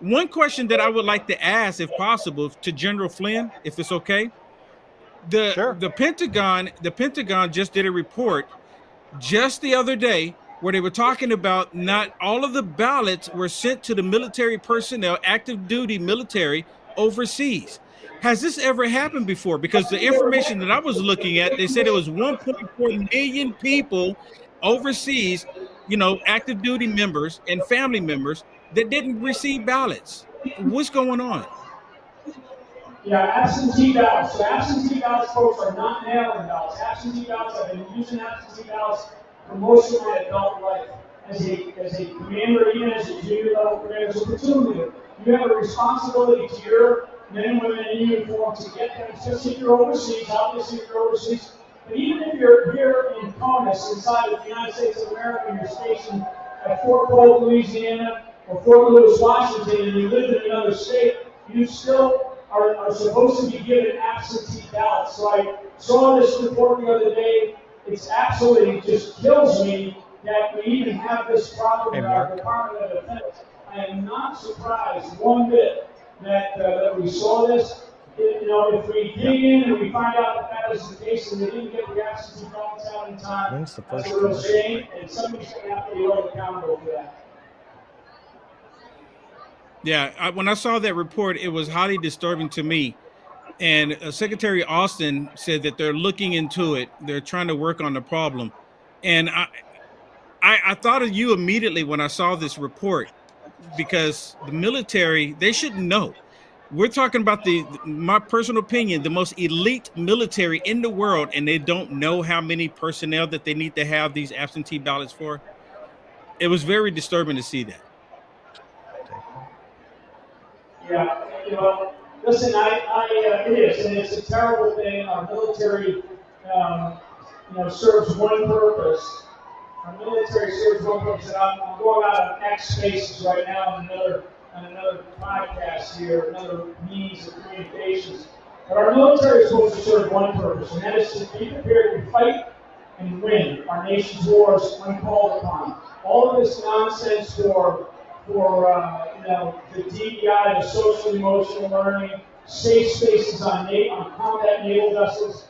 [SPEAKER 13] One question that I would like to ask, if possible, to General Flynn, if it's okay. The Pentagon just did a report just the other day where they were talking about not all of the ballots were sent to the military personnel, active duty military overseas. Has this ever happened before? Because the information that I was looking at, they said it was 1.4 million people overseas, active duty members and family members that didn't receive ballots. What's going on?
[SPEAKER 11] Yeah, absentee ballots. So absentee ballots, folks, are not mail-in ballots. Absentee ballots, I've been using absentee ballots for most of my adult life. As a commander, even as a junior level commander, as a platoon leader, you have a responsibility to your men and women in uniform to get them, especially if you're overseas, obviously if you're overseas. But even if you're here in CONUS, inside of the United States of America, and you're stationed at Fort Polk, Louisiana, or Fort Lewis, Washington, and you live in another state, you still are supposed to be given absentee ballots. So I saw this report the other day. It's absolutely just kills me that we even have this problem in our Department of Defense. I am not surprised one bit that we saw this. If we dig in and we find out that is the case and we didn't get the absentee ballots out in time, that's a real shame, and somebody's going to have to be held accountable for that.
[SPEAKER 13] Yeah, when I saw that report, it was highly disturbing to me. And Secretary Austin said that they're looking into it. They're trying to work on the problem. And I thought of you immediately when I saw this report, because the military, they should know. We're talking about my personal opinion, the most elite military in the world, and they don't know how many personnel that they need to have these absentee ballots for. It was very disturbing to see that.
[SPEAKER 11] Yeah, listen, it is, and it's a terrible thing. Our military, serves one purpose. Our military serves one purpose, and I'm going out on X Spaces right now on another podcast here, another means of communications. But our military is supposed to serve one purpose, and that is to be prepared to fight and win our nation's wars when called upon. All of this nonsense for the DEI, the social emotional learning, safe spaces on combat naval vessels.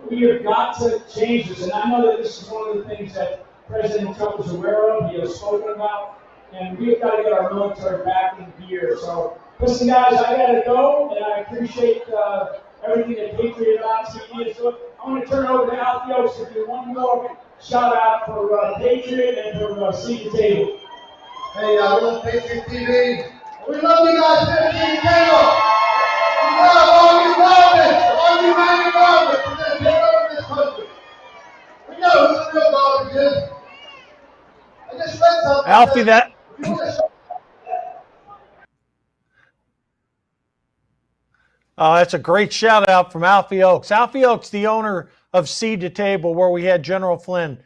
[SPEAKER 11] We have got to change this, and I know that this is one of the things that President Trump is aware of, he has spoken about, and we've got to get our military back in gear. So, listen, guys, I got to go, and I appreciate everything that Patriot.tv is doing. I want to turn it over to Alfie Oaks to do one more shout out for Patriot and for Seat the Table.
[SPEAKER 8] Hey, I love Patriot TV. We love you guys, Patriot Table. We love all you governments, all you mighty governments. We're going to take over this country. We know who the real government is. I just read something.
[SPEAKER 10] Alfie, that. That's a great shout out from Alfie Oaks. Alfie Oaks, the owner of Seed to Table, where we had General Flynn.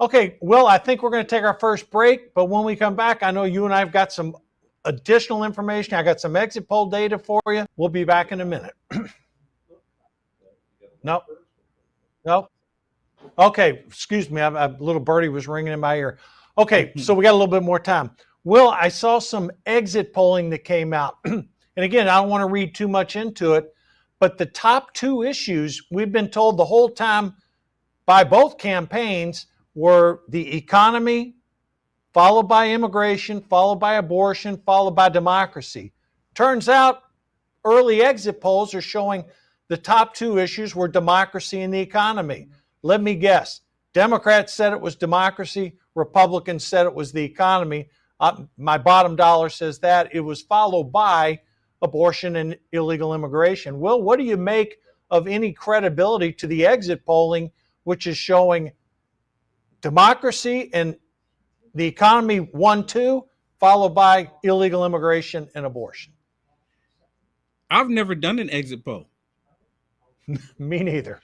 [SPEAKER 10] Okay, Will, I think we're going to take our first break, but when we come back, I know you and I have got some additional information. I got some exit poll data for you. We'll be back in a minute. No. Okay, excuse me. A little birdie was ringing in my ear. Okay, so we got a little bit more time. Will, I saw some exit polling that came out. And again, I don't want to read too much into it, but the top two issues we've been told the whole time by both campaigns were the economy followed by immigration, followed by abortion, followed by democracy. Turns out early exit polls are showing the top two issues were democracy and the economy. Let me guess. Democrats said it was democracy. Republicans said it was the economy. My bottom dollar says that. It was followed by abortion and illegal immigration. Will, what do you make of any credibility to the exit polling, which is showing democracy and the economy 1-2, followed by illegal immigration and abortion?
[SPEAKER 13] I've never done an exit poll.
[SPEAKER 10] Me neither.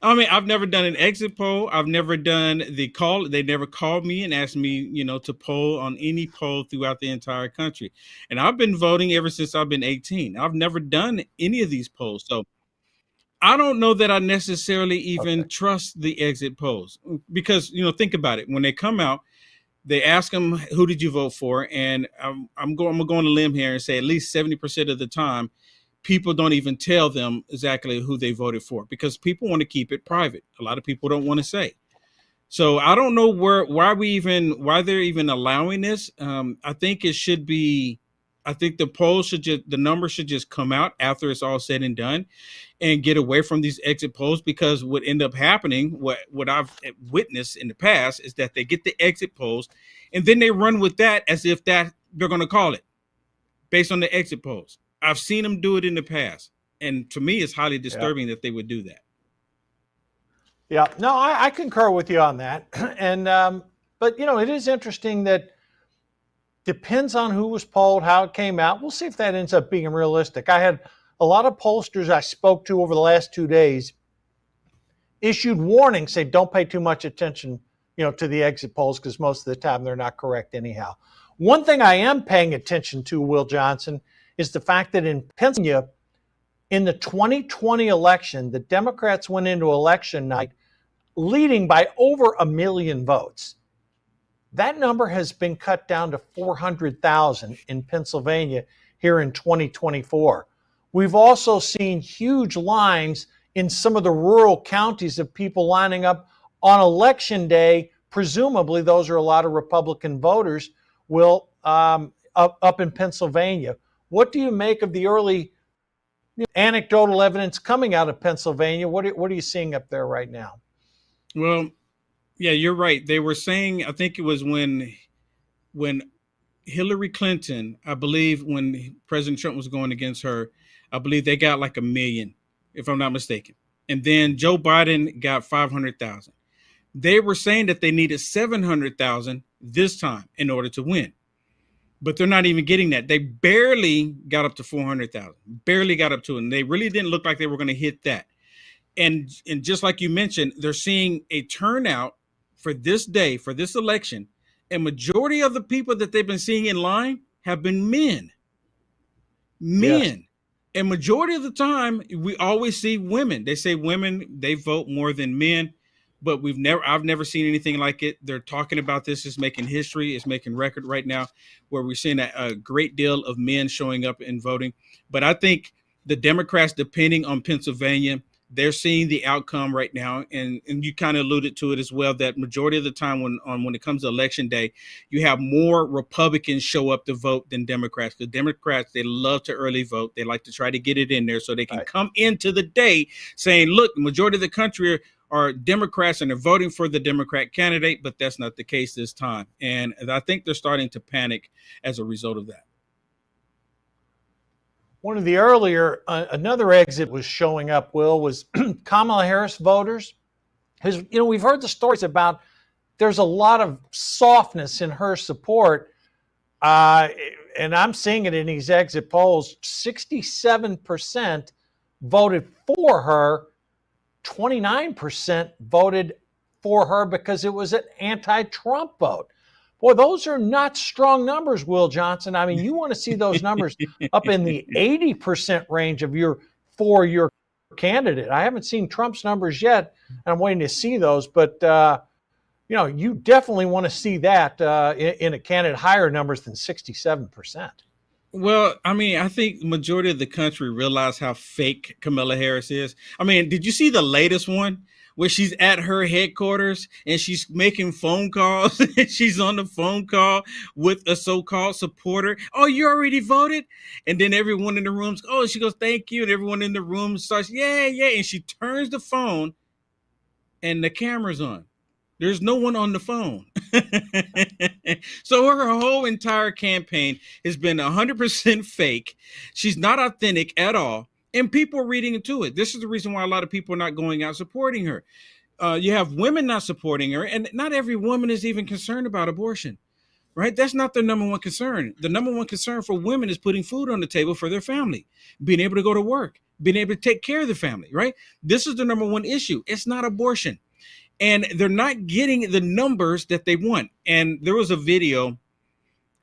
[SPEAKER 13] I mean, I've never done an exit poll. I've never done the call. They never called me and asked me, to poll on any poll throughout the entire country. And I've been voting ever since I've been 18. I've never done any of these polls. So I don't know that I necessarily even trust the exit polls because, think about it. When they come out, they ask them, who did you vote for? And I'm going to go on a limb here and say at least 70% of the time, people don't even tell them exactly who they voted for because people want to keep it private. A lot of people don't want to say. So I don't know why they're even allowing this. I think it should be. I think the numbers should just come out after it's all said and done, and get away from these exit polls because what end up happening, what I've witnessed in the past, is that they get the exit polls, and then they run with that as if that they're going to call it based on the exit polls. I've seen them do it in the past. And to me, it's highly disturbing that they would do that.
[SPEAKER 10] Yeah, no, I concur with you on that. And, but, it is interesting that depends on who was polled, how it came out. We'll see if that ends up being realistic. I had a lot of pollsters I spoke to over the last 2 days issued warnings, say don't pay too much attention, to the exit polls because most of the time they're not correct anyhow. One thing I am paying attention to, Will Johnson, is the fact that in Pennsylvania, in the 2020 election, the Democrats went into election night leading by over 1 million votes. That number has been cut down to 400,000 in Pennsylvania here in 2024. We've also seen huge lines in some of the rural counties of people lining up on election day. Presumably, those are a lot of Republican voters, up in Pennsylvania. What do you make of the early anecdotal evidence coming out of Pennsylvania? What are you seeing up there right now?
[SPEAKER 13] Well, yeah, you're right. They were saying, I think it was when Hillary Clinton, I believe when President Trump was going against her, I believe they got like 1 million, if I'm not mistaken. And then Joe Biden got 500,000. They were saying that they needed 700,000 this time in order to win. But they're not even getting that. They barely got up to 400,000, barely got up to it. And they really didn't look like they were going to hit that. And just like you mentioned, they're seeing a turnout for this day, for this election. A majority of the people that they've been seeing in line have been men. Yes. And majority of the time, we always see women. They say women, they vote more than men. But I've never seen anything like it. They're talking about this. It's making history. It's making record right now where we're seeing a great deal of men showing up and voting. But I think the Democrats, depending on Pennsylvania, they're seeing the outcome right now. And you kind of alluded to it as well, that majority of the time when it comes to election day, you have more Republicans show up to vote than Democrats. The Democrats, they love to early vote. They like to try to get it in there so they can come into the day saying, look, the majority of the country are Democrats and they're voting for the Democrat candidate, but that's not the case this time. And I think they're starting to panic as a result of that.
[SPEAKER 10] One of the earlier, another exit was showing up, was Kamala Harris voters. We've heard the stories about there's a lot of softness in her support. And I'm seeing it in these exit polls. 67% voted for her. 29% voted for her because it was an anti-Trump vote. Boy, those are not strong numbers, Will Johnson. I mean, you want to see those numbers up in the 80% range for your candidate. I haven't seen Trump's numbers yet, and I'm waiting to see those. But, you definitely want to see that in a candidate higher numbers than 67%.
[SPEAKER 13] Well, I mean, I think the majority of the country realize how fake Kamala Harris is. I mean, did you see the latest one where she's at her headquarters and she's making phone calls and she's on the phone call with a so-called supporter. Oh, you already voted? And then everyone in the room, oh, she goes, thank you. And everyone in the room starts, yeah. And she turns the phone and the camera's on. There's no one on the phone. So her whole entire campaign has been 100% fake. She's not authentic at all. And people are reading into it. This is the reason why a lot of people are not going out supporting her. You have women not supporting her, and not every woman is even concerned about abortion, right? That's not their number one concern. The number one concern for women is putting food on the table for their family, being able to go to work, being able to take care of the family, right? This is the number one issue. It's not abortion. And they're not getting the numbers that they want. And there was a video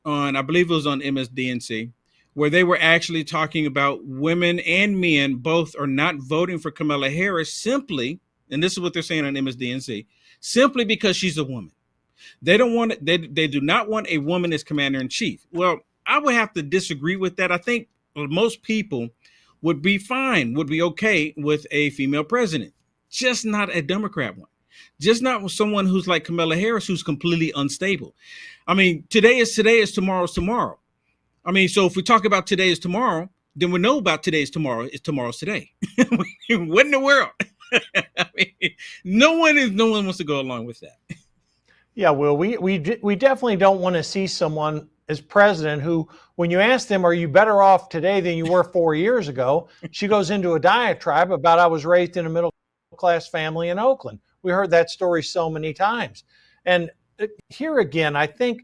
[SPEAKER 13] on, I believe it was on MSDNC, where they were actually talking about women and men both are not voting for Kamala Harris simply, and this is what they're saying on MSDNC, simply because she's a woman. They don't want it, they do not want a woman as commander in chief. Well, I would have to disagree with that. I think most people would be fine, would be okay with a female president, just not a Democrat one. Just not with someone who's like Kamala Harris, who's completely unstable. I mean, today is tomorrow's tomorrow. I mean, so if we talk about today is tomorrow, then we know about today's tomorrow is tomorrow's today. What in the world? I mean, no one wants to go along with that.
[SPEAKER 10] Yeah, Will, we definitely don't want to see someone as president who, when you ask them, are you better off today than you were 4 years ago? She goes into a diatribe about, I was raised in a middle-class family in Oakland. We heard that story so many times. And here again, I think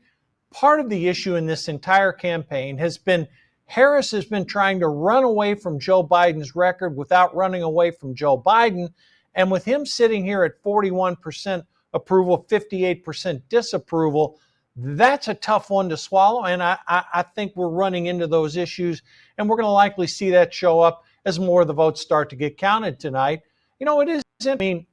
[SPEAKER 10] part of the issue in this entire campaign has been Harris has been trying to run away from Joe Biden's record without running away from Joe Biden. And with him sitting here at 41% approval, 58% disapproval, that's a tough one to swallow. And I think we're running into those issues, and we're going to likely see that show up as more of the votes start to get counted tonight. You know, it isn't, I mean,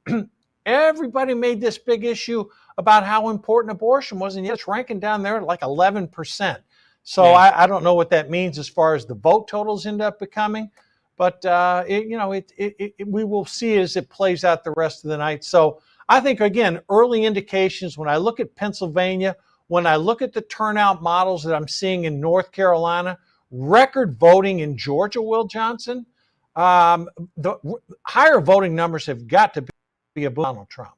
[SPEAKER 10] everybody made this big issue about how important abortion was, and yet it's ranking down there at like 11%. So yeah. I don't know what that means as far as the vote totals end up becoming, but we will see as it plays out the rest of the night. So I think, again, early indications, when I look at Pennsylvania, when I look at the turnout models that I'm seeing in North Carolina, record voting in Georgia, Will Johnson, the higher voting numbers have got to be about Donald Trump.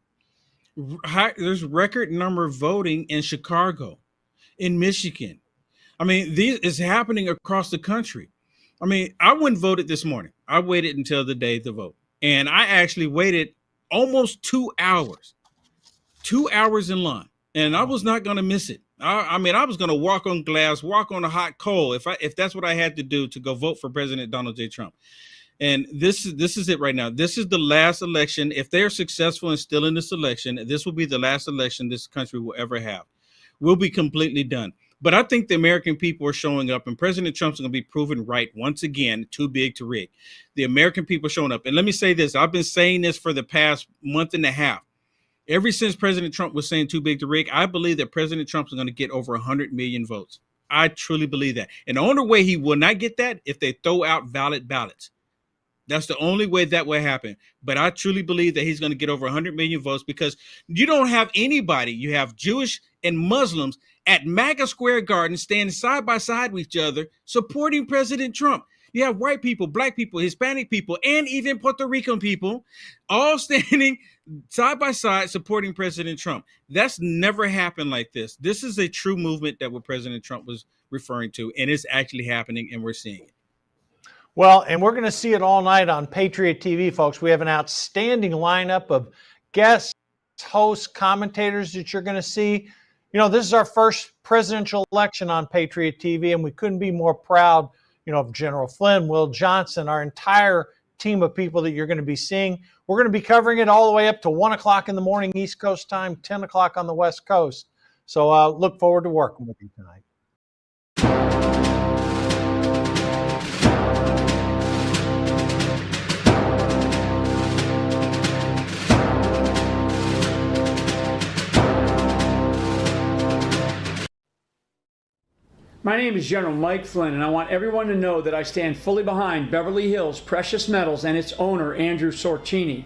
[SPEAKER 13] There's record number voting in Chicago, in Michigan. I mean, this is happening across the country. I mean, I went and voted this morning. I waited until the day to vote. And I actually waited almost 2 hours. 2 hours in line. And I was not going to miss it. I mean, I was going to walk on glass, walk on a hot coal if that's what I had to do to go vote for President Donald J. Trump. And this is it right now. This is the last election. If they're successful and still in this election, this will be the last election this country will ever have. We'll be completely done. But I think the American people are showing up, and President Trump's going to be proven right once again, too big to rig. The American people are showing up. And let me say this. I've been saying this for the past month and a half. Ever since President Trump was saying too big to rig, I believe that President Trump is going to get over 100 million votes. I truly believe that. And the only way he will not get that if they throw out valid ballots. That's the only way that will happen. But I truly believe that he's going to get over 100 million votes, because you don't have anybody. You have Jewish and Muslims at MAGA Square Garden standing side by side with each other supporting President Trump. You have white people, black people, Hispanic people, and even Puerto Rican people all standing side by side supporting President Trump. That's never happened like this. This is a true movement that what President Trump was referring to, and it's actually happening, and we're seeing it.
[SPEAKER 10] Well, and we're going to see it all night on Patriot TV, folks. We have an outstanding lineup of guests, hosts, commentators that you're going to see. You know, this is our first presidential election on Patriot TV, and we couldn't be more proud, you know, of General Flynn, Will Johnson, our entire team of people that you're going to be seeing. We're going to be covering it all the way up to 1 o'clock in the morning East Coast time, 10 o'clock on the West Coast. So look forward to working with you tonight.
[SPEAKER 11] My name is General Mike Flynn, and I want everyone to know that I stand fully behind Beverly Hills Precious Metals and its owner, Andrew Sorcini.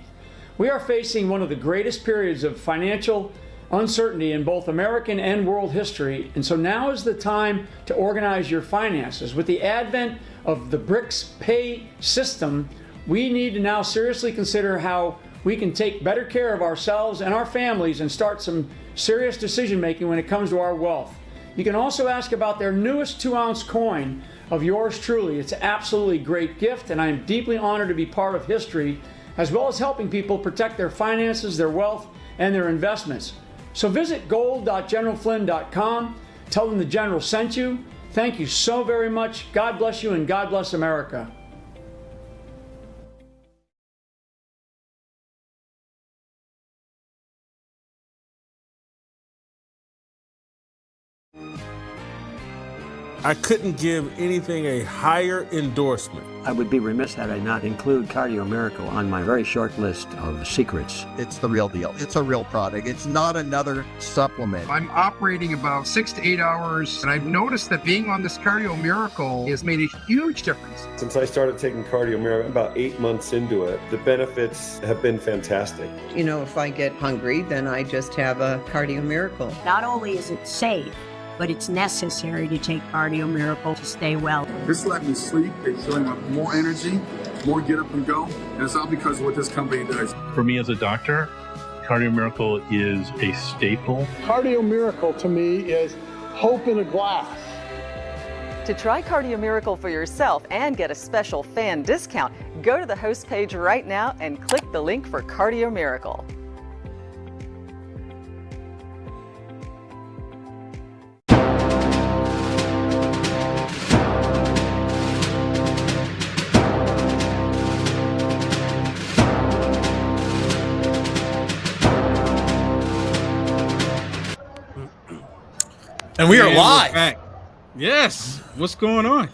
[SPEAKER 14] We are facing one of the greatest periods of financial uncertainty in both American and world history, and so now is the time to organize your finances. With the advent of the BRICS pay system, we need to now seriously consider how we can take better care of ourselves and our families and start some serious decision making when it comes to our wealth. You can also ask about their newest 2-ounce coin of yours truly. It's an absolutely great gift, and I am deeply honored to be part of history, as well as helping people protect their finances, their wealth, and their investments. So visit gold.generalflynn.com. Tell them the General sent you. Thank you so very much. God bless you, and God bless America.
[SPEAKER 16] I couldn't give anything a higher endorsement.
[SPEAKER 23] I would be remiss had I not include Cardio Miracle on my very short list of secrets.
[SPEAKER 24] It's the real deal. It's a real product. It's not another supplement.
[SPEAKER 25] I'm operating about 6 to 8 hours, and I've noticed that being on this Cardio Miracle has made a huge difference.
[SPEAKER 26] Since I started taking Cardio Miracle, about 8 months into it, the benefits have been fantastic.
[SPEAKER 27] You know, if I get hungry, then I just have a Cardio Miracle.
[SPEAKER 28] Not only is it safe, but it's necessary to take Cardio Miracle to stay well.
[SPEAKER 29] This let me sleep. It's showing up more energy, more get up and go. And it's all because of what this company does.
[SPEAKER 30] For me as a doctor, Cardio Miracle is a staple.
[SPEAKER 31] Cardio Miracle to me is hope in a glass.
[SPEAKER 32] To try Cardio Miracle for yourself and get a special fan discount, go to the host page right now and click the link for Cardio Miracle.
[SPEAKER 33] And we are
[SPEAKER 13] And
[SPEAKER 33] live.
[SPEAKER 13] we're back. Yes. What's going on?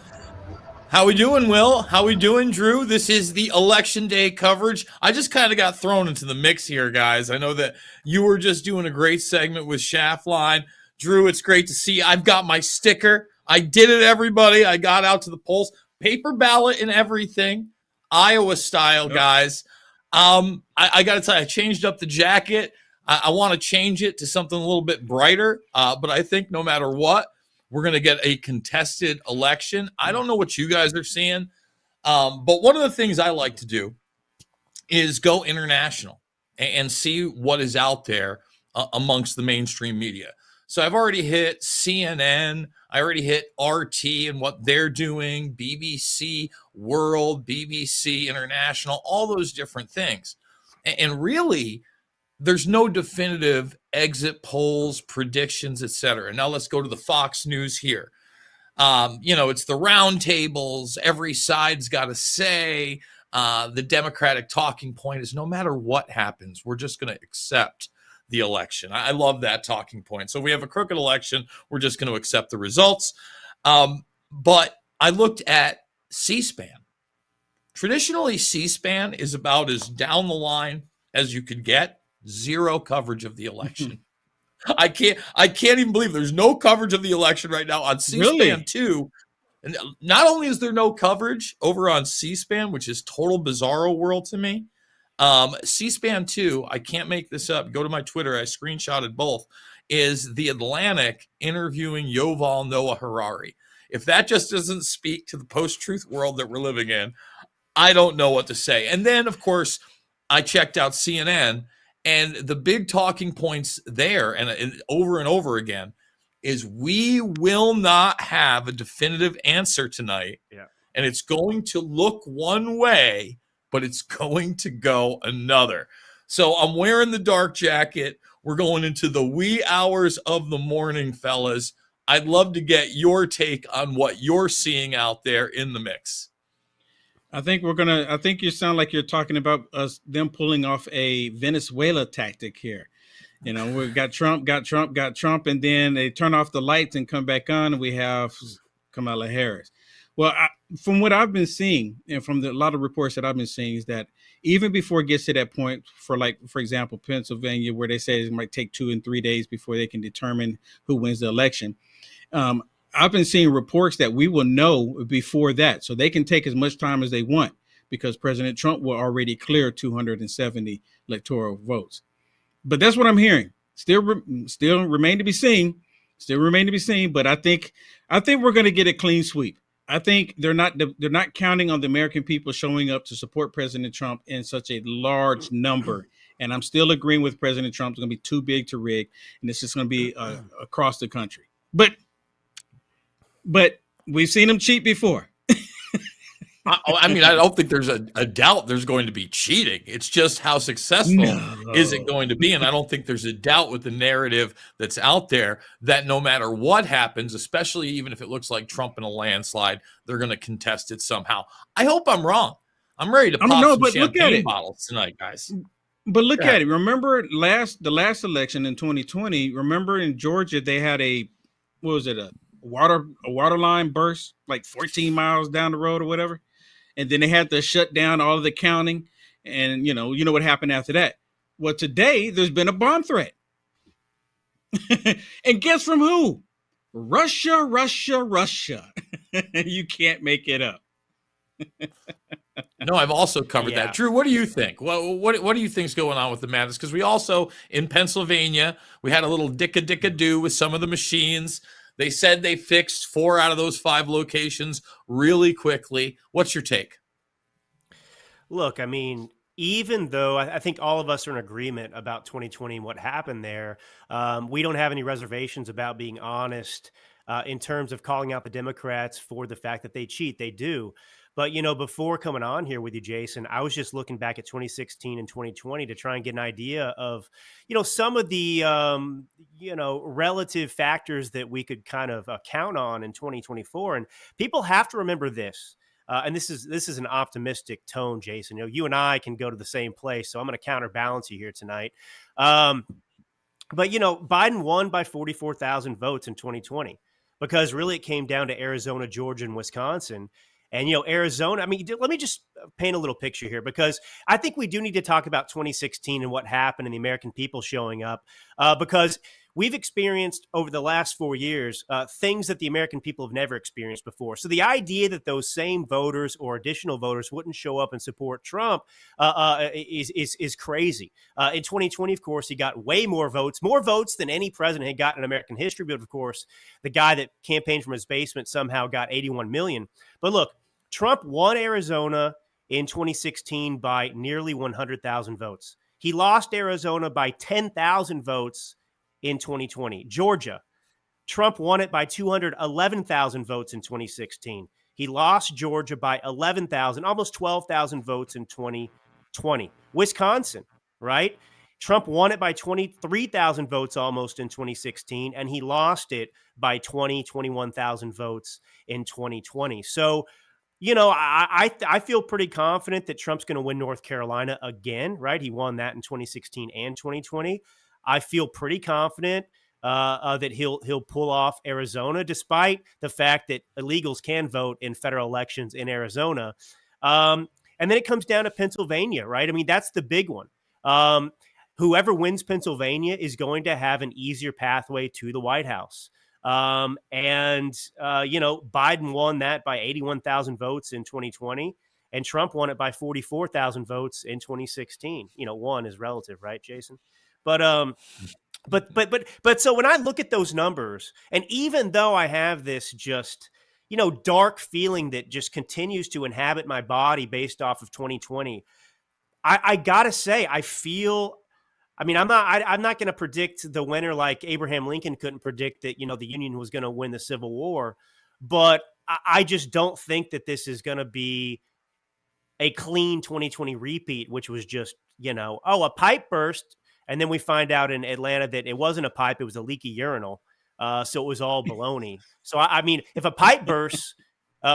[SPEAKER 33] How we doing, Will? How we doing, Drew? This is the election day coverage. I just kind of got thrown into the mix here, guys. I know that you were just doing a great segment with Shaftline. Drew, it's great to see. I've got my sticker. I did it, everybody. I got out to the polls. Paper ballot and everything. Iowa style, guys. I got to tell you, I changed up the jacket. I want to change it to something a little bit brighter, but I think no matter what, we're going to get a contested election. I don't know what you guys are seeing, but one of the things I like to do is go international and see what is out there amongst the mainstream media. So I've already hit CNN. I already hit RT and what they're doing, BBC World, BBC International, all those different things. And really, there's no definitive exit polls, predictions, etc. Now let's go to the Fox News here. It's the roundtables. Every side's got a say. The Democratic talking point is no matter what happens, we're just going to accept the election. I love that talking point. So we have a crooked election. We're just going to accept the results. But I looked at C-SPAN. Traditionally, C-SPAN is about as down the line as you could get. Zero coverage of the election. I can't even believe there's no coverage of the election right now on C-SPAN
[SPEAKER 13] Really?
[SPEAKER 33] too. And not only is there no coverage over on C-SPAN, which is total bizarro world to me, C-SPAN 2, I can't make this up. Go to my Twitter. I screenshotted both. Is The Atlantic interviewing Yuval Noah Harari. If that just doesn't speak to the post-truth world that we're living in, I don't know what to say. And then, of course, I checked out CNN, and the big talking points there, and over again, is we will not have a definitive answer tonight.
[SPEAKER 1] Yeah.
[SPEAKER 33] And it's going to look one way, but it's going to go another. So I'm wearing the dark jacket. We're going into the wee hours of the morning, fellas. I'd love to get your take on what you're seeing out there in the mix.
[SPEAKER 13] I think you sound like you're talking about them pulling off a Venezuela tactic here. We've got Trump, and then they turn off the lights and come back on, and we have Kamala Harris. Well, from what I've been seeing, and from a lot of reports that I've been seeing, is that even before it gets to that point, for example, Pennsylvania, where they say it might take 2 and 3 days before they can determine who wins the election, I've been seeing reports that we will know before that, so they can take as much time as they want. because President Trump will already clear 270 electoral votes. But that's what I'm hearing. Still remain to be seen. Still remain to be seen. But I think we're going to get a clean sweep. I think they're not counting on the American people showing up to support President Trump in such a large number. And I'm still agreeing with President Trump. It's going to be too big to rig, and it's just going to be across the country. But we've seen them cheat before.
[SPEAKER 33] I mean, I don't think there's a doubt there's going to be cheating. It's just how successful is it going to be? And I don't think there's a doubt with the narrative that's out there that no matter what happens, especially even if it looks like Trump in a landslide, they're going to contest it somehow. I hope I'm wrong. I'm ready to pop some champagne bottles tonight, guys.
[SPEAKER 13] But look at it. Remember the last election in 2020, remember in Georgia, they had a water line burst like 14 miles down the road or whatever. And then they had to shut down all of the counting. And you know what happened after that. Well, today there's been a bomb threat. And guess from who? Russia. You can't make it up.
[SPEAKER 33] No, I've also covered that. Drew, what do you think? What do you think's going on with the madness? Because we also, in Pennsylvania, we had a little dicka-dicka-do with some of the machines. They said they fixed 4 out of those 5 locations really quickly. What's your take?
[SPEAKER 2] Look, I mean, even though I think all of us are in agreement about 2020 and what happened there, we don't have any reservations about being honest in terms of calling out the Democrats for the fact that they cheat. They do. But, before coming on here with you, Jason, I was just looking back at 2016 and 2020 to try and get an idea of, some of the, relative factors that we could kind of count on in 2024. And people have to remember this. And this is an optimistic tone, Jason. You and I can go to the same place, so I'm going to counterbalance you here tonight. But, Biden won by 44,000 votes in 2020 because really it came down to Arizona, Georgia, and Wisconsin. And, Arizona, I mean, let me just paint a little picture here because I think we do need to talk about 2016 and what happened and the American people showing up because we've experienced over the last 4 years things that the American people have never experienced before. So the idea that those same voters or additional voters wouldn't show up and support Trump is crazy. In 2020, of course, he got way more votes than any president had gotten in American history. But of course, the guy that campaigned from his basement somehow got 81 million. But look, Trump won Arizona in 2016 by nearly 100,000 votes. He lost Arizona by 10,000 votes in 2020. Georgia, Trump won it by 211,000 votes in 2016. He lost Georgia by 11,000, almost 12,000 votes in 2020. Wisconsin, right? Trump won it by 23,000 votes almost in 2016, and he lost it by 21,000 votes in 2020. So, I feel pretty confident that Trump's going to win North Carolina again, right? He won that in 2016 and 2020. I feel pretty confident that he'll pull off Arizona, despite the fact that illegals can vote in federal elections in Arizona. And then it comes down to Pennsylvania, right? I mean, that's the big one. Whoever wins Pennsylvania is going to have an easier pathway to the White House. Biden won that by 81,000 votes in 2020, and Trump won it by 44,000 votes in 2016. One is relative, right, Jason? But so when I look at those numbers, and even though I have this just, dark feeling that just continues to inhabit my body based off of 2020, I gotta say, I feel. I mean, I'm not going to predict the winner like Abraham Lincoln couldn't predict that, the Union was going to win the Civil War. But I just don't think that this is going to be a clean 2020 repeat, which was just, a pipe burst. And then we find out in Atlanta that it wasn't a pipe, it was a leaky urinal. So it was all baloney. So, I mean, if a pipe bursts,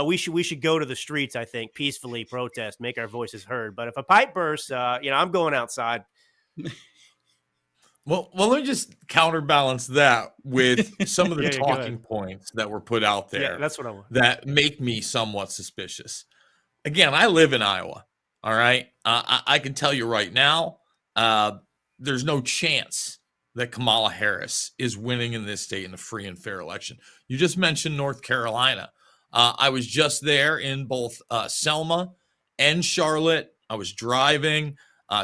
[SPEAKER 2] we should go to the streets, I think, peacefully protest, make our voices heard. But if a pipe bursts, I'm going outside.
[SPEAKER 33] Well, let me just counterbalance that with some of the talking points that were put out there.
[SPEAKER 2] Yeah, that's what I want.
[SPEAKER 33] That make me somewhat suspicious. Again, I live in Iowa. All right. I can tell you right now, there's no chance that Kamala Harris is winning in this state in a free and fair election. You just mentioned North Carolina. I was just there in both Selma and Charlotte. I was driving,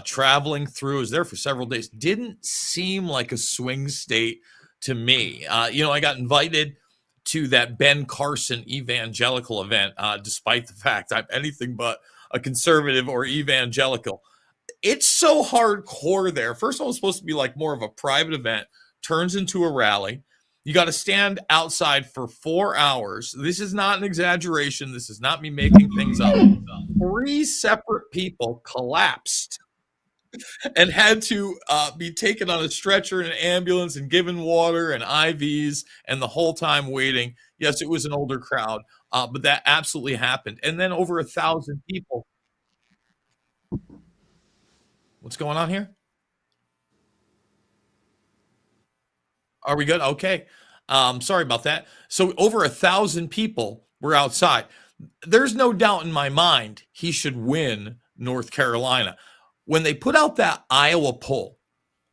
[SPEAKER 33] traveling through. I was there for several days. Didn't seem like a swing state to me. I got invited to that Ben Carson evangelical event, despite the fact I'm anything but a conservative or evangelical. It's so hardcore there. First of all, it's supposed to be like more of a private event, turns into a rally. You got to stand outside for 4 hours. This is not an exaggeration. This is not me making things up. 3 separate people collapsed and had to be taken on a stretcher in an ambulance and given water and IVs, and the whole time waiting. Yes, it was an older crowd, but that absolutely happened. And then over 1,000 people. What's going on here? Are we good? Okay. Sorry about that. So over 1,000 people were outside. There's no doubt in my mind he should win North Carolina. When they put out that Iowa poll,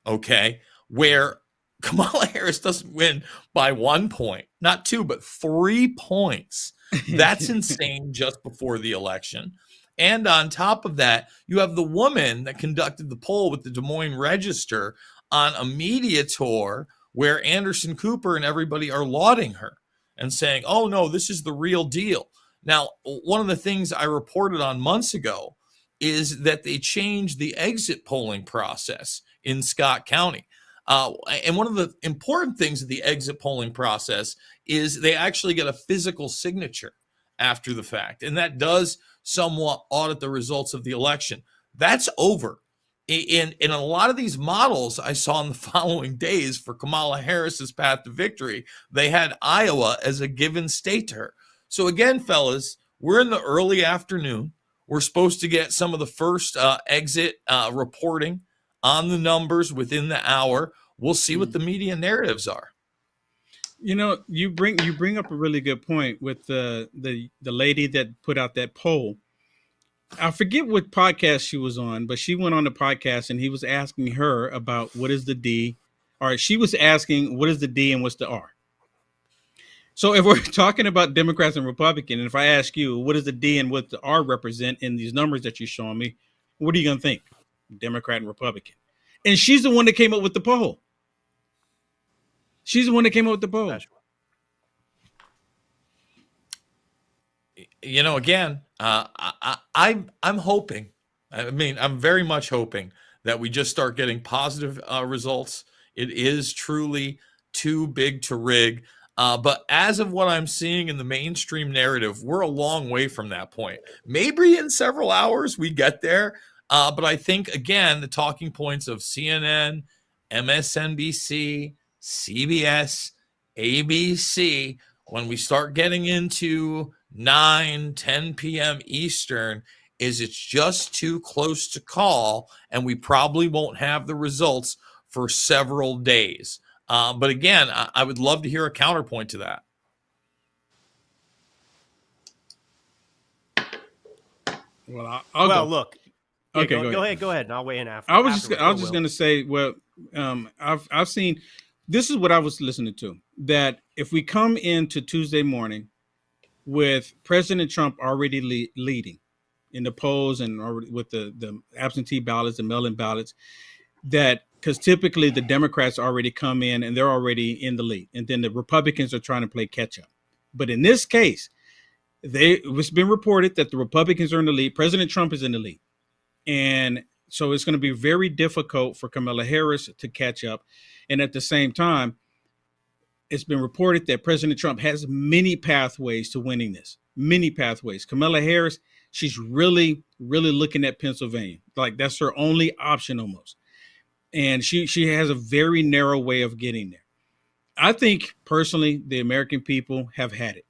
[SPEAKER 33] okay, where Kamala Harris doesn't win by 1 point, not 2, but 3 points, that's insane just before the election. And on top of that, you have the woman that conducted the poll with the Des Moines Register on a media tour where Anderson Cooper and everybody are lauding her and saying, oh, no, this is the real deal. Now, one of the things I reported on months ago is that they changed the exit polling process in Scott County. And one of the important things of the exit polling process is they actually get a physical signature after the fact. And that does somewhat audit the results of the election. That's over. In a lot of these models I saw in the following days for Kamala Harris's path to victory, they had Iowa as a given state to her. So again, fellas, we're in the early afternoon. We're supposed to get some of the first exit reporting on the numbers within the hour. We'll see what the media narratives are.
[SPEAKER 13] You bring up a really good point with the lady that put out that poll. I forget what podcast she was on, but she went on the podcast and he was asking her about what is the D, or she was asking what is the D and what's the R. So if we're talking about Democrats and Republicans, and if I ask you what does the D and what the R represent in these numbers that you're showing me, what are you going to think? Democrat and Republican. And she's the one that came up with the poll. She's the one that came up with the poll.
[SPEAKER 33] Again, I'm hoping. I mean, I'm very much hoping that we just start getting positive results. It is truly too big to rig. But as of what I'm seeing in the mainstream narrative, we're a long way from that point. Maybe in several hours we get there. But I think, again, the talking points of CNN, MSNBC, CBS, ABC, when we start getting into 9, 10 p.m. Eastern, is it's just too close to call, and we probably won't have the results for several days. But again, I would love to hear a counterpoint to that.
[SPEAKER 13] Well, I'll go.
[SPEAKER 2] Look.
[SPEAKER 13] Okay,
[SPEAKER 2] go ahead, and I'll weigh in after.
[SPEAKER 13] I was just going to say, I've seen. This is what I was listening to. That if we come into Tuesday morning with President Trump already leading in the polls and already with the absentee ballots and mail-in ballots, that because typically the Democrats already come in and they're already in the lead, and then the Republicans are trying to play catch up. But in this case, it's been reported that the Republicans are in the lead. President Trump is in the lead. And so it's going to be very difficult for Kamala Harris to catch up. And at the same time, it's been reported that President Trump has many pathways to winning this, many pathways. Kamala Harris, she's really, really looking at Pennsylvania. Like that's her only option almost. And she has a very narrow way of getting there. I think personally, the American people have had it.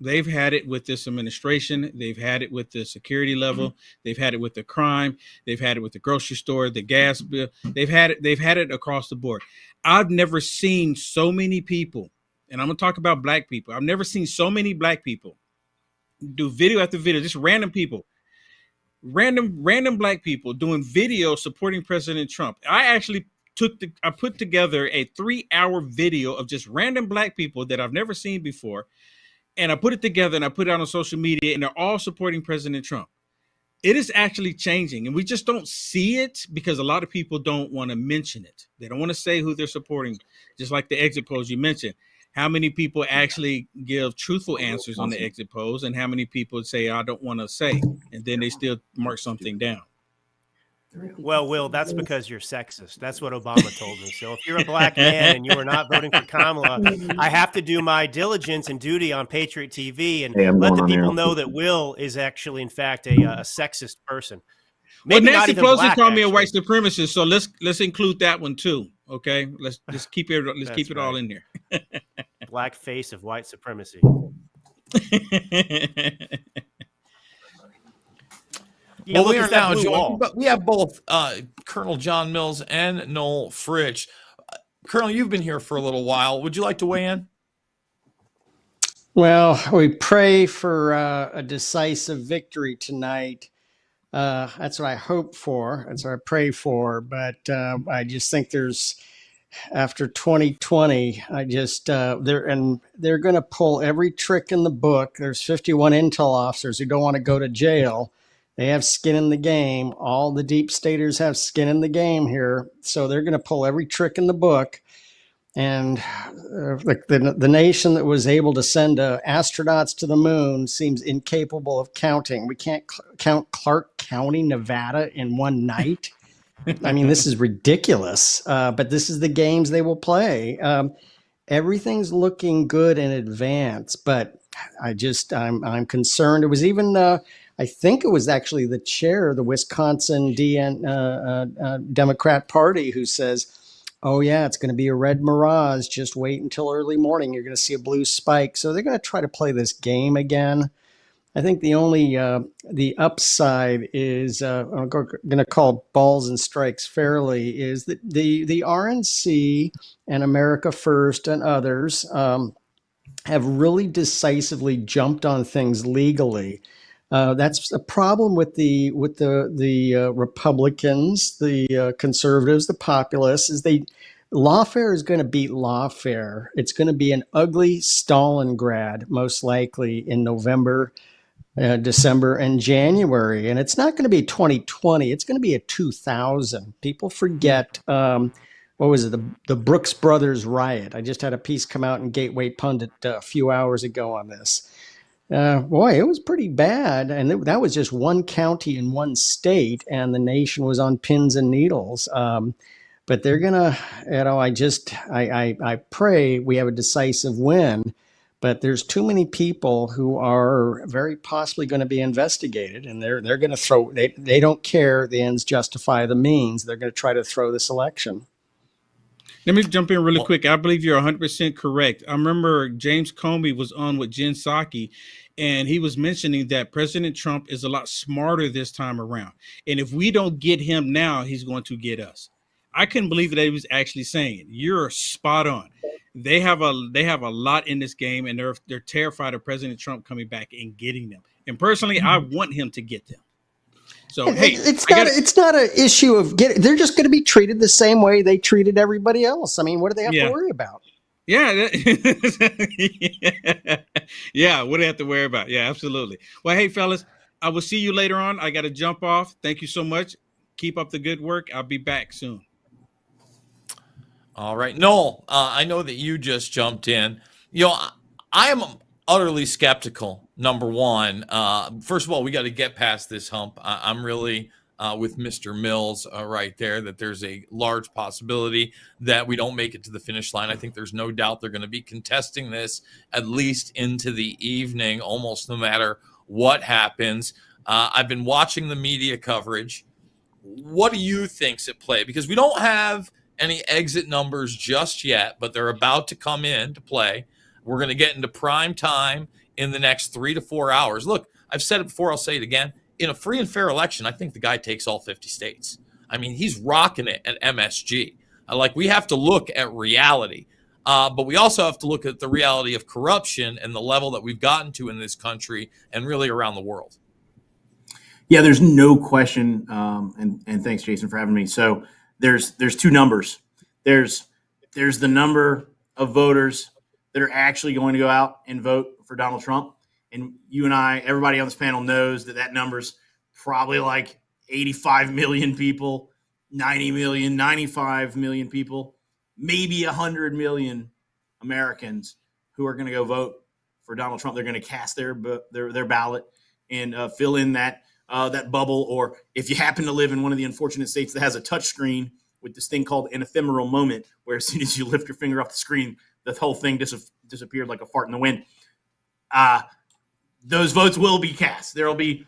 [SPEAKER 13] They've had it with this administration. They've had it with the security level. Mm-hmm. They've had it with the crime. They've had it with the grocery store, the gas bill. They've had it across the board. I've never seen so many people, and I'm going to talk about black people. I've never seen so many black people do video after video, just random people, random black people doing video supporting President Trump. I actually put together a 3-hour video of just random black people that I've never seen before. And I put it together and I put it out on social media, and they're all supporting President Trump. it is actually changing, and we just don't see it because a lot of people don't want to mention it. They don't want to say who they're supporting, just like the exit polls you mentioned. How many people actually give truthful answers on the exit polls, and how many people say, I don't want to say, and then they still mark something down?
[SPEAKER 2] Well, Will, that's because you're sexist. That's what Obama told me. So if you're a black man and you are not voting for Kamala, I have to do my diligence and duty on Patriot TV and let the people know that Will is actually, in fact, a sexist person. Maybe
[SPEAKER 13] well,
[SPEAKER 2] not
[SPEAKER 13] Nancy
[SPEAKER 2] even
[SPEAKER 13] Pelosi
[SPEAKER 2] black,
[SPEAKER 13] called me a
[SPEAKER 2] actually.
[SPEAKER 13] white supremacist, so let's include that one too. Okay, let's keep it keep it all in there.
[SPEAKER 2] Black face of white supremacy.
[SPEAKER 33] Well, we
[SPEAKER 2] look
[SPEAKER 33] are
[SPEAKER 2] at that
[SPEAKER 33] now
[SPEAKER 2] blue
[SPEAKER 33] joined,
[SPEAKER 2] wall.
[SPEAKER 33] but we have both Colonel John Mills and Noel Fritsch. Colonel, you've been here for a little while. Would you like to weigh in?
[SPEAKER 3] Well, we pray for a decisive victory tonight. That's what I hope for. That's what I pray for. But I just think after 2020, they're going to pull every trick in the book. There's 51 intel officers who don't want to go to jail. They have skin in the game. All the deep staters have skin in the game here. So they're going to pull every trick in the book. And the nation that was able to send astronauts to the moon seems incapable of counting. We can't count Clark County, Nevada in one night. I mean, this is ridiculous. But this is the games they will play. Everything's looking good in advance, but I'm concerned. It was even I think it was actually the chair of the Wisconsin Democrat Party who says, oh, yeah, it's going to be a red mirage. Just wait until early morning. You're going to see a blue spike. So they're going to try to play this game again. I think the only the upside is I'm going to call balls and strikes fairly is that the RNC and America First and others have really decisively jumped on things legally. That's a problem with the Republicans, the conservatives, the populists. Lawfare is going to beat lawfare. It's going to be an ugly Stalingrad, most likely in November, December, and January. And it's not going to be 2020. It's going to be a 2000. People forget. What was it? The Brooks Brothers riot. I just had a piece come out in Gateway Pundit a few hours ago on this. Boy, it was pretty bad. And that was just one county in one state, and the nation was on pins and needles. But they're going to, I pray we have a decisive win, but there's too many people who are very possibly going to be investigated, and they're going to they don't care. The ends justify the means. They're going to try to throw this election.
[SPEAKER 13] Let me jump in really quick. I believe you're 100% correct. I remember James Comey was on with Jen Psaki, and he was mentioning that President Trump is a lot smarter this time around. And if we don't get him now, he's going to get us. I couldn't believe that he was actually saying it. You're spot on. They have a lot in this game, and they're terrified of President Trump coming back and getting them. And personally, I want him to get them. So
[SPEAKER 3] it's not an issue of they're just going to be treated the same way they treated everybody else. I mean, what do they have to worry about?
[SPEAKER 13] Yeah. Yeah, what do they have to worry about? Yeah, absolutely. Well, hey, fellas, I will see you later on. I got to jump off. Thank you so much. Keep up the good work. I'll be back soon.
[SPEAKER 33] All right. Noel, I know that you just jumped in. I am utterly skeptical, number one. First of all, we got to get past this hump. I'm really with Mr. Mills right there, that there's a large possibility that we don't make it to the finish line. I think there's no doubt they're going to be contesting this at least into the evening, almost no matter what happens. I've been watching the media coverage. What do you think's at play? Because we don't have any exit numbers just yet, but they're about to come in to play. We're going to get into prime time in the next 3 to 4 hours. Look, I've said it before. I'll say it again. In a free and fair election, I think the guy takes all 50 states. I mean, he's rocking it at MSG. We have to look at reality, but we also have to look at the reality of corruption and the level that we've gotten to in this country and really around the world.
[SPEAKER 4] Yeah, there's no question. And thanks, Jason, for having me. So there's two numbers. There's the number of voters that are actually going to go out and vote for Donald Trump. And you and I, everybody on this panel knows that number's probably like 85 million people, 90 million, 95 million people, maybe 100 million Americans who are going to go vote for Donald Trump. They're going to cast their ballot and fill in that bubble. Or if you happen to live in one of the unfortunate states that has a touch screen with this thing called an ephemeral moment, where as soon as you lift your finger off the screen, the whole thing disappeared like a fart in the wind. Those votes will be cast. There will be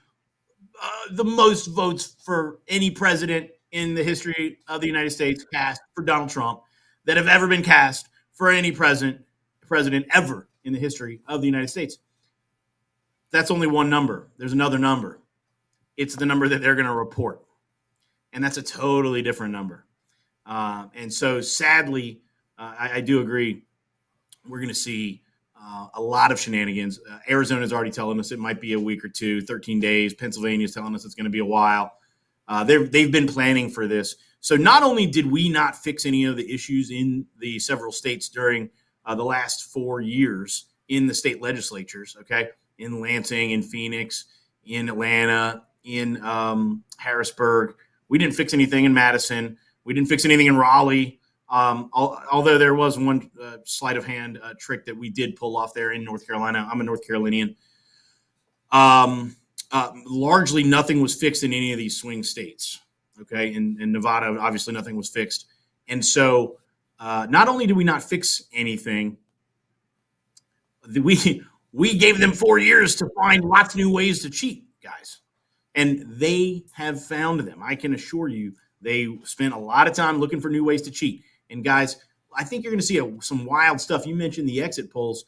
[SPEAKER 4] the most votes for any president in the history of the United States cast for Donald Trump that have ever been cast for any president ever in the history of the United States. That's only one number. There's another number. It's the number that they're going to report. And that's a totally different number. And so sadly, I do agree. We're going to see a lot of shenanigans. Arizona's already telling us it might be a week or two, 13 days. Pennsylvania's telling us it's going to be a while. They've been planning for this. So not only did we not fix any of the issues in the several states during the last 4 years in the state legislatures, okay, in Lansing, in Phoenix, in Atlanta, in Harrisburg. We didn't fix anything in Madison. We didn't fix anything in Raleigh. Although there was one sleight of hand trick that we did pull off there in North Carolina. I'm a North Carolinian. Largely nothing was fixed in any of these swing states. Okay. In Nevada, obviously nothing was fixed. And so not only did we not fix anything, we gave them 4 years to find lots of new ways to cheat, guys. And they have found them. I can assure you, they spent a lot of time looking for new ways to cheat. And guys, I think you're going to see some wild stuff. You mentioned the exit polls.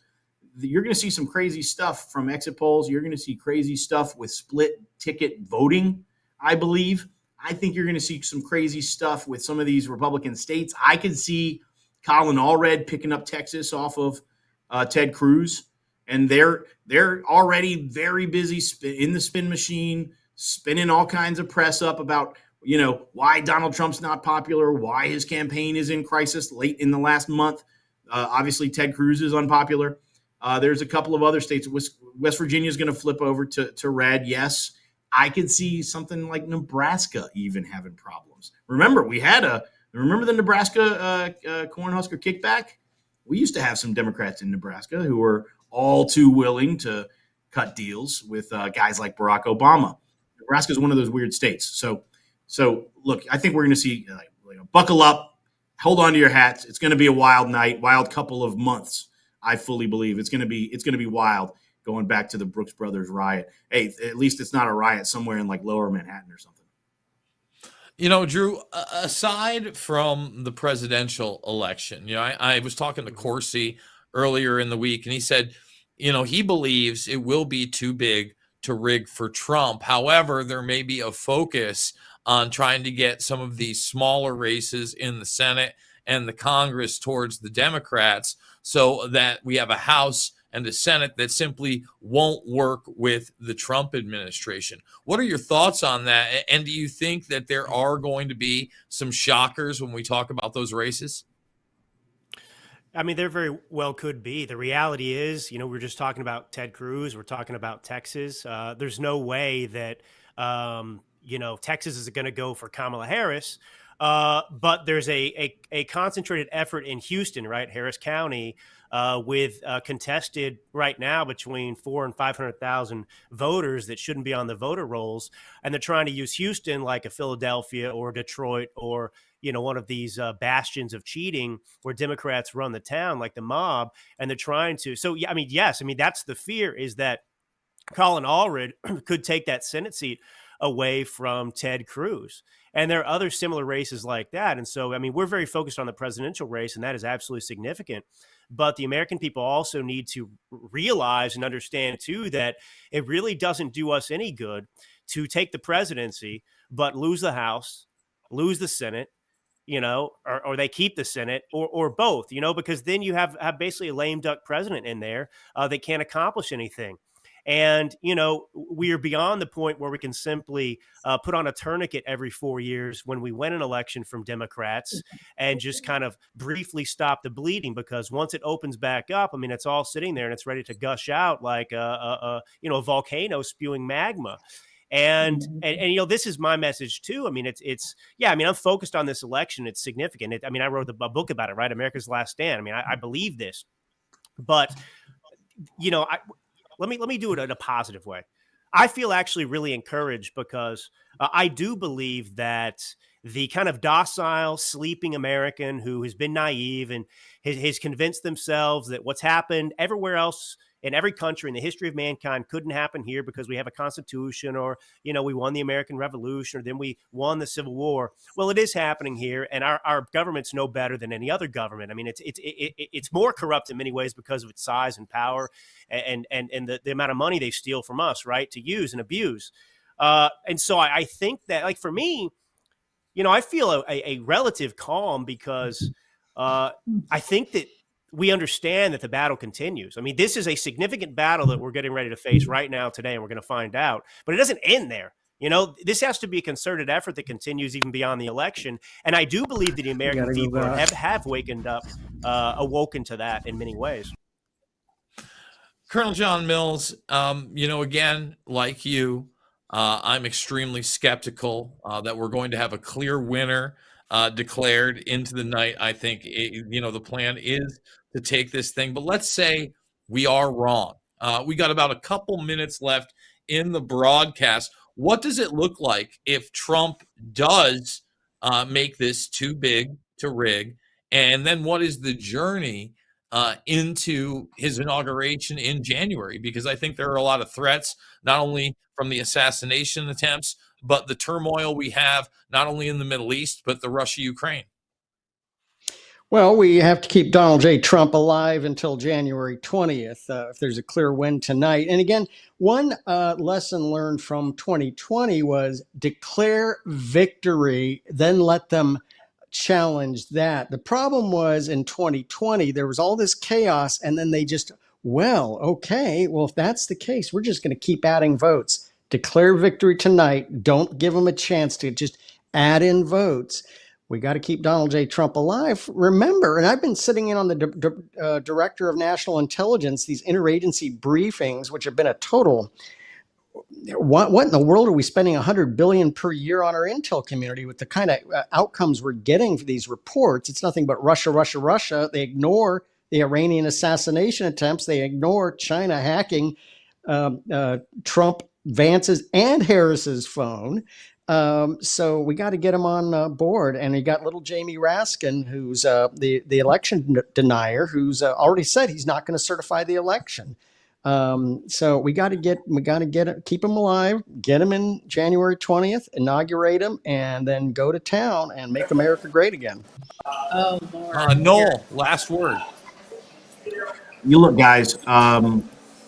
[SPEAKER 4] You're going to see some crazy stuff from exit polls. You're going to see crazy stuff with split ticket voting, I believe. I think you're going to see some crazy stuff with some of these Republican states. I could see Colin Allred picking up Texas off of Ted Cruz. And they're already very busy in the spin machine, spinning all kinds of press up about, why Donald Trump's not popular, why his campaign is in crisis late in the last month. Obviously, Ted Cruz is unpopular. There's a couple of other states. West Virginia is going to flip over to red. Yes, I could see something like Nebraska even having problems. Remember the Nebraska Cornhusker kickback? We used to have some Democrats in Nebraska who were all too willing to cut deals with guys like Barack Obama. Nebraska is one of those weird states. So look, I think we're going to see buckle up, hold on to your hats. It's going to be a wild night, wild couple of months. I fully believe it's going to be wild going back to the Brooks Brothers riot. Hey, at least it's not a riot somewhere in like lower Manhattan or something.
[SPEAKER 33] Drew, aside from the presidential election, I was talking to Corsi earlier in the week, and he said, he believes it will be too big to rig for Trump. However, there may be a focus on trying to get some of these smaller races in the Senate and the Congress towards the Democrats so that we have a House and a Senate that simply won't work with the Trump administration. What are your thoughts on that? And do you think that there are going to be some shockers when we talk about those races?
[SPEAKER 2] I mean, there very well could be. The reality is, we're just talking about Ted Cruz. We're talking about Texas. There's no way that, Texas is going to go for Kamala Harris. But there's a concentrated effort in Houston, right? Harris County, with contested right now between 400,000 and 500,000 voters that shouldn't be on the voter rolls. And they're trying to use Houston like a Philadelphia or Detroit or, one of these bastions of cheating where Democrats run the town like the mob. And they're trying to. So, yeah, yes, that's the fear, is that Colin Allred could take that Senate seat away from Ted Cruz. And there are other similar races like that. And so, we're very focused on the presidential race, and that is absolutely significant. But the American people also need to realize and understand, too, that it really doesn't do us any good to take the presidency, but lose the House, lose the Senate, or they keep the Senate or both, because then you have basically a lame duck president in there that can't accomplish anything. And, we are beyond the point where we can simply put on a tourniquet every 4 years when we win an election from Democrats and just kind of briefly stop the bleeding, because once it opens back up, it's all sitting there and it's ready to gush out like a volcano spewing magma. And you know, this is my message too. I mean, it's yeah. I mean, I'm focused on this election. It's significant. I mean, I wrote a book about it, right? America's Last Stand. I mean, I believe this, but you know, let me do it in a positive way. I feel actually really encouraged because I do believe that the kind of docile, sleeping American who has been naive and has convinced themselves that what's happened everywhere else in every country in the history of mankind couldn't happen here because we have a constitution, or, you know, we won the American Revolution, or then we won the Civil War. Well, it is happening here, and our government's no better than any other government. I mean, it's more corrupt in many ways because of its size and power and the amount of money they steal from us, right, to use and abuse. And so I think that, like, for me, you know, I feel a relative calm because I think that we understand that the battle continues. I mean, this is a significant battle that we're getting ready to face right now today, and we're going to find out. But it doesn't end there. You know, this has to be a concerted effort that continues even beyond the election. And I do believe that the American people have awoken to that in many ways.
[SPEAKER 33] Colonel John Mills, you know, again, like you, I'm extremely skeptical that we're going to have a clear winner declared into the night. I think, you know, the plan is to take this thing, but let's say we are wrong. We got about a couple minutes left in the broadcast. What does it look like if Trump does make this too big to rig? And then what is the journey into his inauguration in January? Because I think there are a lot of threats, not only from the assassination attempts, but the turmoil we have not only in the Middle East, but the Russia-Ukraine.
[SPEAKER 3] Well, we have to keep Donald J. Trump alive until January 20th, if there's a clear win tonight. And again, one lesson learned from 2020 was declare victory, then let them challenge that. The problem was in 2020, there was all this chaos, and then they just, if that's the case, we're just going to keep adding votes. Declare victory tonight. Don't give them a chance to just add in votes. We got to keep Donald J. Trump alive. Remember, and I've been sitting in on the Director of National Intelligence, these interagency briefings, which have been a total, what in the world are we spending $100 billion per year on our intel community with the kind of outcomes we're getting for these reports? It's nothing but Russia, Russia, Russia. They ignore the Iranian assassination attempts. They ignore China hacking Trump, Vance's, and Harris's phone. So we got to get him on board. And you got little Jamie Raskin, who's the election denier, who's already said he's not going to certify the election. So we got to keep him alive, get him in January 20th, inaugurate him, and then go to town and make America great again.
[SPEAKER 33] Noel, last word.
[SPEAKER 4] You look, guys,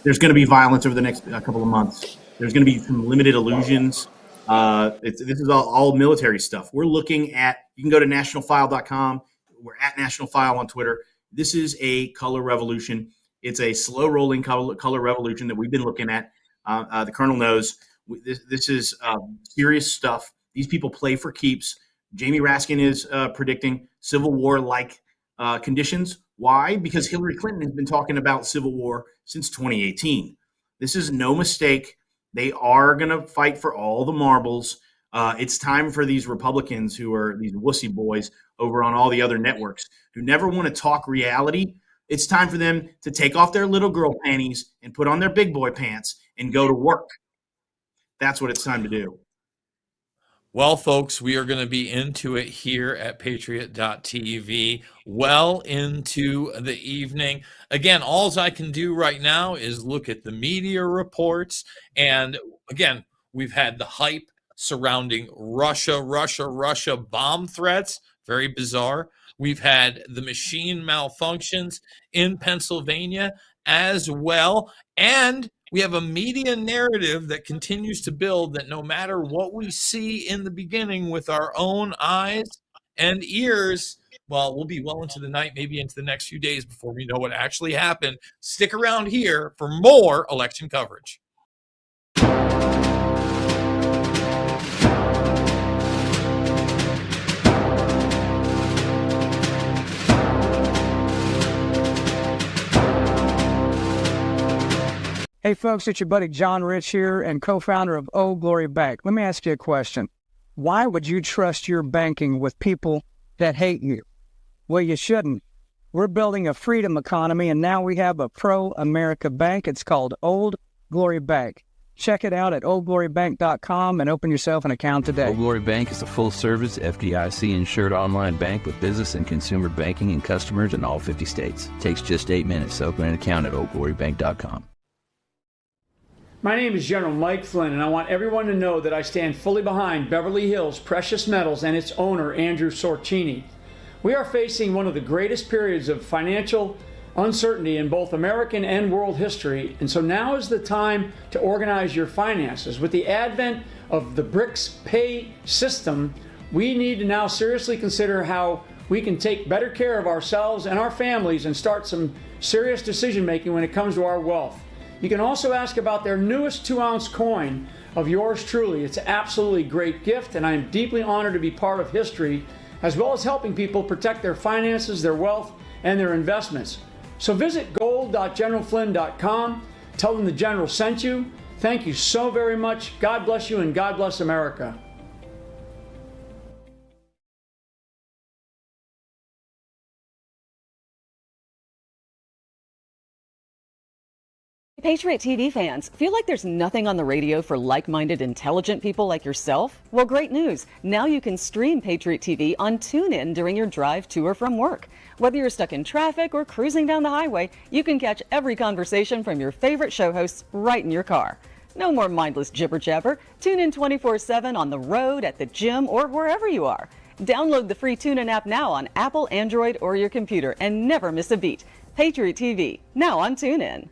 [SPEAKER 4] there's going to be violence over the next couple of months. There's going to be some limited illusions. This is all military stuff. We're looking at, you can go to nationalfile.com. We're at National File on Twitter. This is a color revolution. It's a slow rolling color revolution that we've been looking at. The Colonel knows this is serious stuff. These people play for keeps. Jamie Raskin is predicting Civil War-like conditions. Why? Because Hillary Clinton has been talking about Civil War since 2018. This is no mistake. They are going to fight for all the marbles. It's time for these Republicans who are these wussy boys over on all the other networks who never want to talk reality. It's time for them to take off their little girl panties and put on their big boy pants and go to work. That's what it's time to do.
[SPEAKER 33] Well, folks, we are going to be into it here at Patriot.tv well into the evening. Again, all I can do right now is look at the media reports. And again, we've had the hype surrounding Russia bomb threats. Very bizarre. We've had the machine malfunctions in Pennsylvania as well. And we have a media narrative that continues to build that no matter what we see in the beginning with our own eyes and ears, well, we'll be well into the night, maybe into the next few days before we know what actually happened. Stick around here for more election coverage.
[SPEAKER 5] Hey, folks, it's your buddy John Rich here and co-founder of Old Glory Bank. Let me ask you a question. Why would you trust your banking with people that hate you? Well, you shouldn't. We're building a freedom economy, and now we have a pro-America bank. It's called Old Glory Bank. Check it out at oldglorybank.com and open yourself an account today.
[SPEAKER 6] Old Glory Bank is a full-service, FDIC-insured online bank with business and consumer banking and customers in all 50 states. It takes just 8 minutes to open an account at oldglorybank.com.
[SPEAKER 14] My name is General Mike Flynn, and I want everyone to know that I stand fully behind Beverly Hills Precious Metals and its owner, Andrew Sorcini. We are facing one of the greatest periods of financial uncertainty in both American and world history, and so now is the time to organize your finances. With the advent of the BRICS pay system, we need to now seriously consider how we can take better care of ourselves and our families and start some serious decision making when it comes to our wealth. You can also ask about their newest 2-ounce coin of yours truly. It's an absolutely great gift, and I am deeply honored to be part of history, as well as helping people protect their finances, their wealth, and their investments. So visit gold.generalflynn.com. Tell them the General sent you. Thank you so very much. God bless you, and God bless America.
[SPEAKER 32] Patriot TV fans, feel like there's nothing on the radio for like-minded, intelligent people like yourself? Well, great news. Now you can stream Patriot TV on TuneIn during your drive to or from work. Whether you're stuck in traffic or cruising down the highway, you can catch every conversation from your favorite show hosts right in your car. No more mindless jibber-jabber. Tune in 24/7 on the road, at the gym, or wherever you are. Download the free TuneIn app now on Apple, Android, or your computer and never miss a beat. Patriot TV, now on TuneIn.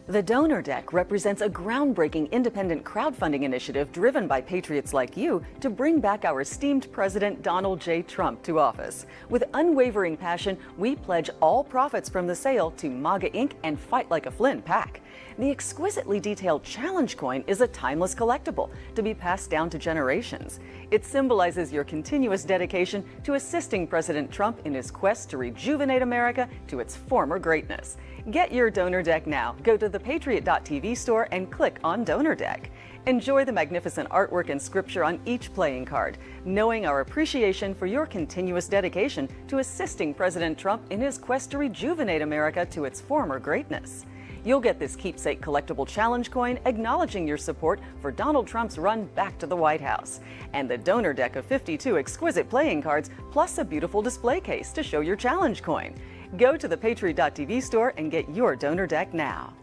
[SPEAKER 32] The Donor Deck represents a groundbreaking independent crowdfunding initiative driven by patriots like you to bring back our esteemed President Donald J. Trump to office. With unwavering passion, we pledge all profits from the sale to MAGA Inc. and Fight Like a Flynn PAC. The exquisitely detailed challenge coin is a timeless collectible to be passed down to generations. It symbolizes your continuous dedication to assisting President Trump in his quest to rejuvenate America to its former greatness. Get your Donor Deck now. Go to the Patriot.tv store and click on Donor Deck. Enjoy the magnificent artwork and scripture on each playing card, knowing our appreciation for your continuous dedication to assisting President Trump in his quest to rejuvenate America to its former greatness. You'll get this keepsake collectible challenge coin acknowledging your support for Donald Trump's run back to the White House, and the Donor Deck of 52 exquisite playing cards, plus a beautiful display case to show your challenge coin. Go to the Patriot.tv store and get your Donor Deck now.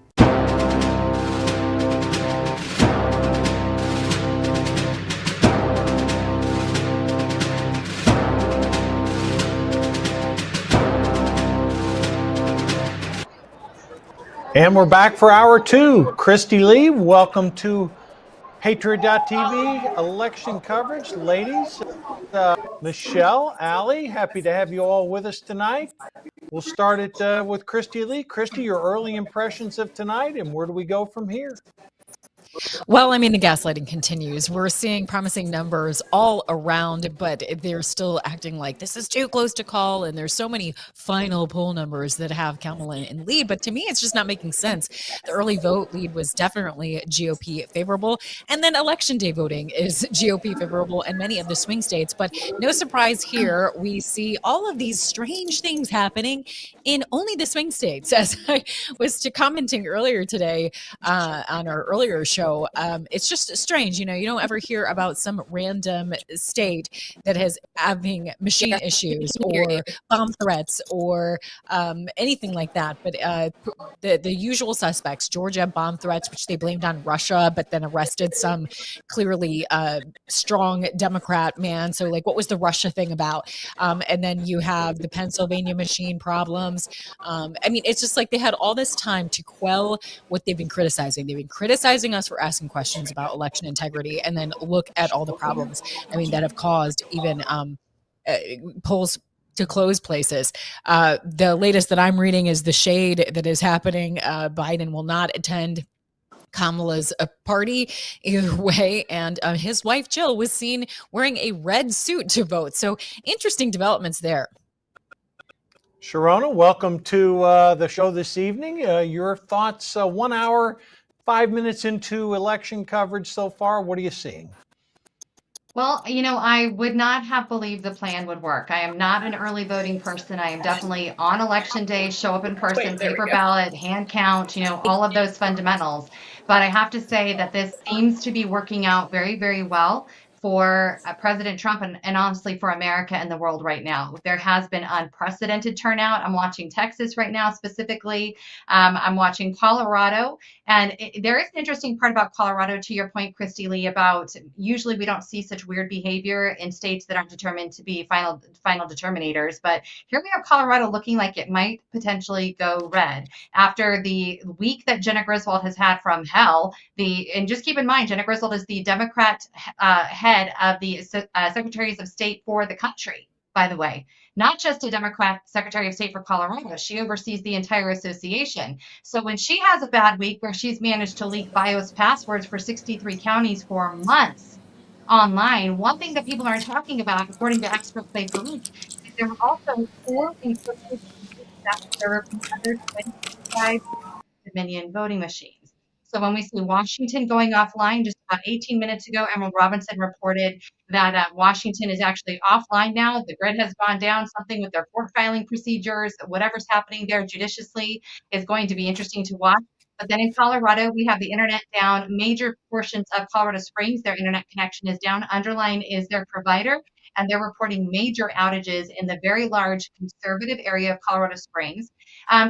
[SPEAKER 10] And we're back for hour 2. Christy Lee, welcome to Patriot.tv election coverage. Ladies, Michelle, Allie, happy to have you all with us tonight. We'll start it with Christy Lee. Christy, your early impressions of tonight, and where do we go from here?
[SPEAKER 7] Well, I mean, the gaslighting continues. We're seeing promising numbers all around, but they're still acting like this is too close to call. And there's so many final poll numbers that have Kamala in lead. But to me, it's just not making sense. The early vote lead was definitely GOP favorable. And then election day voting is GOP favorable in many of the swing states. But no surprise here, we see all of these strange things happening in only the swing states. As I was commenting earlier today on our earlier show, it's just strange. You know, you don't ever hear about some random state that has having machine issues or bomb threats or anything like that. But the usual suspects, Georgia bomb threats, which they blamed on Russia, but then arrested some clearly strong Democrat man. So like, what was the Russia thing about? And then you have the Pennsylvania machine problems. I mean, it's just like they had all this time to quell what they've been criticizing. They've been criticizing us for asking questions about election integrity, and then look at all the problems, I mean, that have caused even polls to close places. The latest that I'm reading is the shade that is happening. Biden will not attend Kamala's party either way, and his wife Jill was seen wearing a red suit to vote. So interesting developments there.
[SPEAKER 10] Sharona, welcome to the show this evening. Your thoughts, 1 hour, 5 minutes into election coverage so far. What are you seeing?
[SPEAKER 8] Well, I would not have believed the plan would work. I am not an early voting person. I am definitely on election day, show up in person, paper ballot, hand count, all of those fundamentals. But I have to say that this seems to be working out very, very well for President Trump and honestly for America and the world right now. There has been unprecedented turnout. I'm watching Texas right now specifically. I'm watching Colorado. And there is an interesting part about Colorado, to your point, Christy Lee, about usually we don't see such weird behavior in states that aren't determined to be final determinators. But here we have Colorado looking like it might potentially go red after the week that Jenna Griswold has had from hell. And just keep in mind, Jenna Griswold is the Democrat head of the secretaries of state for the country, by the way. Not just a Democrat Secretary of State for Colorado. She oversees the entire association. So when she has a bad week where she's managed to leak BIOS passwords for 63 counties for months online, one thing that people aren't talking about, according to Expert Play for Week, is there were also 4 encrypted that served 125 Dominion voting machines. So when we see Washington going offline, just about 18 minutes ago, Emerald Robinson reported that Washington is actually offline now. The grid has gone down. Something with their court filing procedures, whatever's happening there judiciously is going to be interesting to watch. But then in Colorado, we have the internet down. Major portions of Colorado Springs, their internet connection is down. Underline is their provider, and they're reporting major outages in the very large conservative area of Colorado Springs.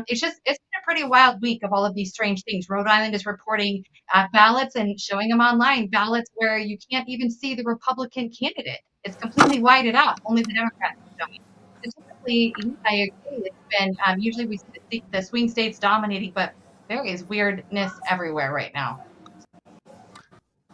[SPEAKER 8] It's been a pretty wild week of all of these strange things. Rhode Island is reporting ballots and showing them online, ballots where you can't even see the Republican candidate. It's completely whited out. Only the Democrats are showing. Typically, I agree. It's been usually we see the swing states dominating, but there is weirdness everywhere right now.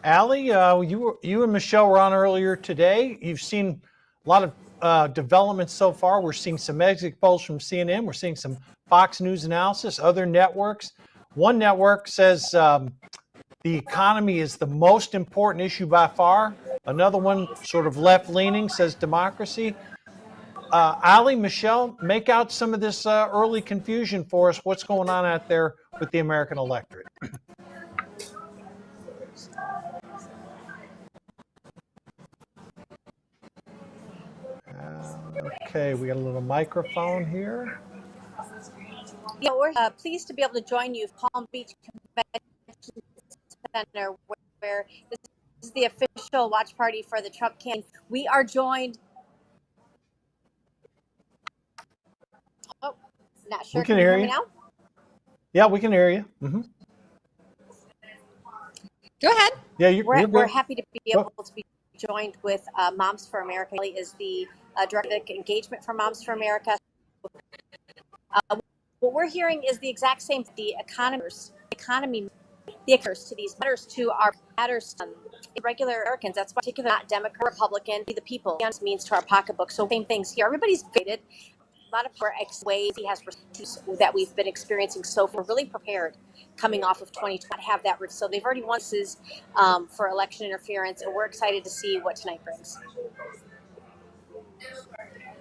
[SPEAKER 10] Allie, you and Michelle were on earlier today. You've seen a lot of developments so far. We're seeing some exit polls from CNN. We're seeing some Fox News analysis, other networks. One network says the economy is the most important issue by far. Another one, sort of left-leaning, says democracy. Allie, Michelle, make out some of this early confusion for us. What's going on out there with the American electorate? Okay, we got a little microphone here.
[SPEAKER 9] Yeah, we're pleased to be able to join you at Palm Beach Convention Center, where this is the official watch party for the Trump campaign. We are joined. Oh, not sure.
[SPEAKER 10] We can hear you
[SPEAKER 9] now.
[SPEAKER 10] Yeah, we can hear you. Mm-hmm.
[SPEAKER 9] Go ahead.
[SPEAKER 10] Yeah,
[SPEAKER 9] we're happy to be able to be joined with Moms for America. He is the Director of Engagement for Moms for America. What we're hearing is the exact same. The economy, the occurs to these matters to our matters regular Americans. That's particularly not Democrat, Republican. The people means to our pocketbook. So same things here. Everybody's faded. A lot of ways he has that we've been experiencing. So we're really prepared coming off of 2020 to have that. So they've already won this for election interference, and we're excited to see what tonight brings.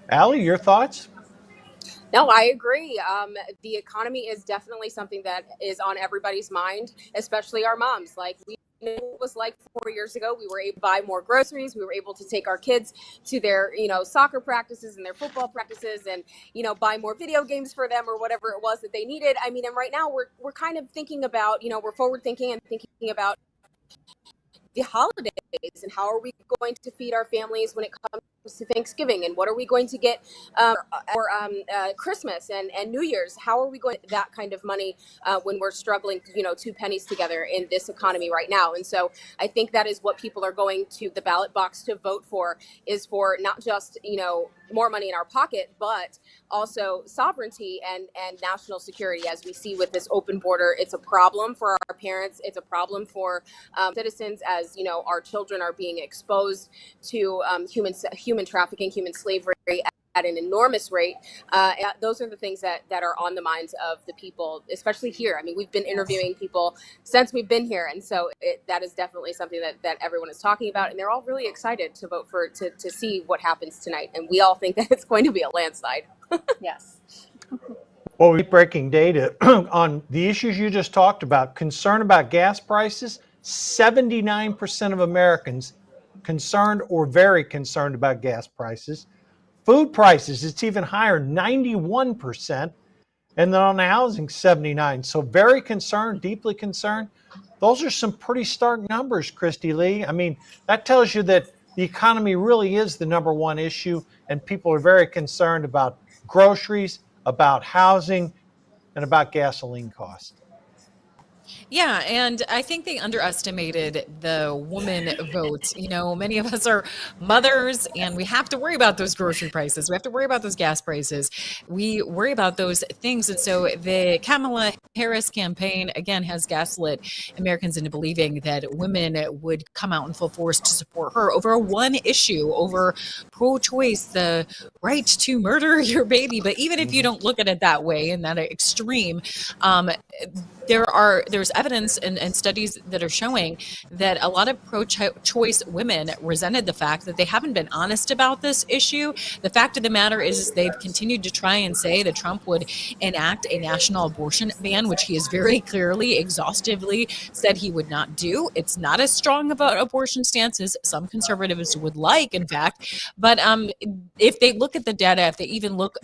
[SPEAKER 10] Allie, your thoughts?
[SPEAKER 11] No, I agree. The economy is definitely something that is on everybody's mind, especially our moms. Like we knew what it was like 4 years ago. We were able to buy more groceries. We were able to take our kids to their, soccer practices and their football practices and, buy more video games for them or whatever it was that they needed. I mean, and right now we're kind of thinking about, we're forward thinking and thinking about the holidays and how are we going to feed our families when it comes to Thanksgiving, and what are we going to get for Christmas and New Year's? How are we going to that kind of money when we're struggling, 2 pennies together in this economy right now? And so I think that is what people are going to the ballot box to vote for, is for not just, more money in our pocket, but also sovereignty and national security. As we see with this open border, it's a problem for our parents. It's a problem for citizens, as our children are being exposed to human trafficking, human slavery at an enormous rate. Those are the things that are on the minds of the people, especially here. I mean, we've been interviewing people since we've been here. And so that is definitely something that everyone is talking about. And they're all really excited to vote to see what happens tonight. And we all think that it's going to be a landslide.
[SPEAKER 9] Yes.
[SPEAKER 10] Well, we keep breaking data on the issues you just talked about. Concern about gas prices. 79% of Americans concerned or very concerned about gas prices. Food prices, it's even higher, 91%. And then on the housing, 79. So very concerned, deeply concerned. Those are some pretty stark numbers, Christy Lee. I mean, that tells you that the economy really is the number one issue, and people are very concerned about groceries, about housing, and about gasoline costs.
[SPEAKER 7] Yeah, and I think they underestimated the woman vote. You know, many of us are mothers and we have to worry about those grocery prices. We have to worry about those gas prices. We worry about those things. And so the Kamala Harris campaign, again, has gaslit Americans into believing that women would come out in full force to support her over one issue, over pro-choice, the right to murder your baby. But even if you don't look at it that way, in that extreme, there's evidence and studies that are showing that a lot of pro-choice women resented the fact that they haven't been honest about this issue. The fact of the matter is they've continued to try and say that Trump would enact a national abortion ban, which he has very clearly, exhaustively said he would not do. It's not as strong of an abortion stance as some conservatives would like, in fact. But if they look at the data, if they even look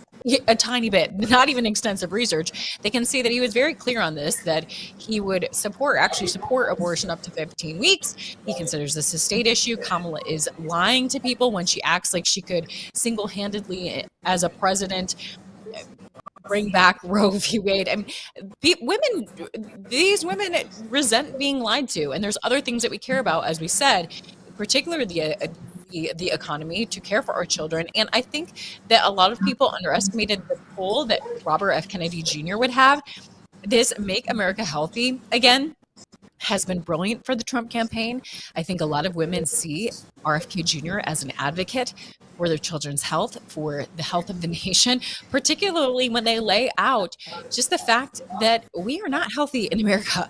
[SPEAKER 7] a tiny bit, not even extensive research, they can see that he was very clear on this, that he would actually support abortion up to 15 weeks. He considers this a state issue. Kamala is lying to people when she acts like she could single-handedly, as a president, bring back Roe v. Wade. I mean, these women resent being lied to. And there's other things that we care about, as we said, particularly the economy, to care for our children. And I think that a lot of people underestimated the pull that Robert F. Kennedy Jr. would have. This Make America Healthy Again has been brilliant for the Trump campaign. I think a lot of women see RFK Jr. as an advocate for their children's health, for the health of the nation, particularly when they lay out just the fact that we are not healthy in America.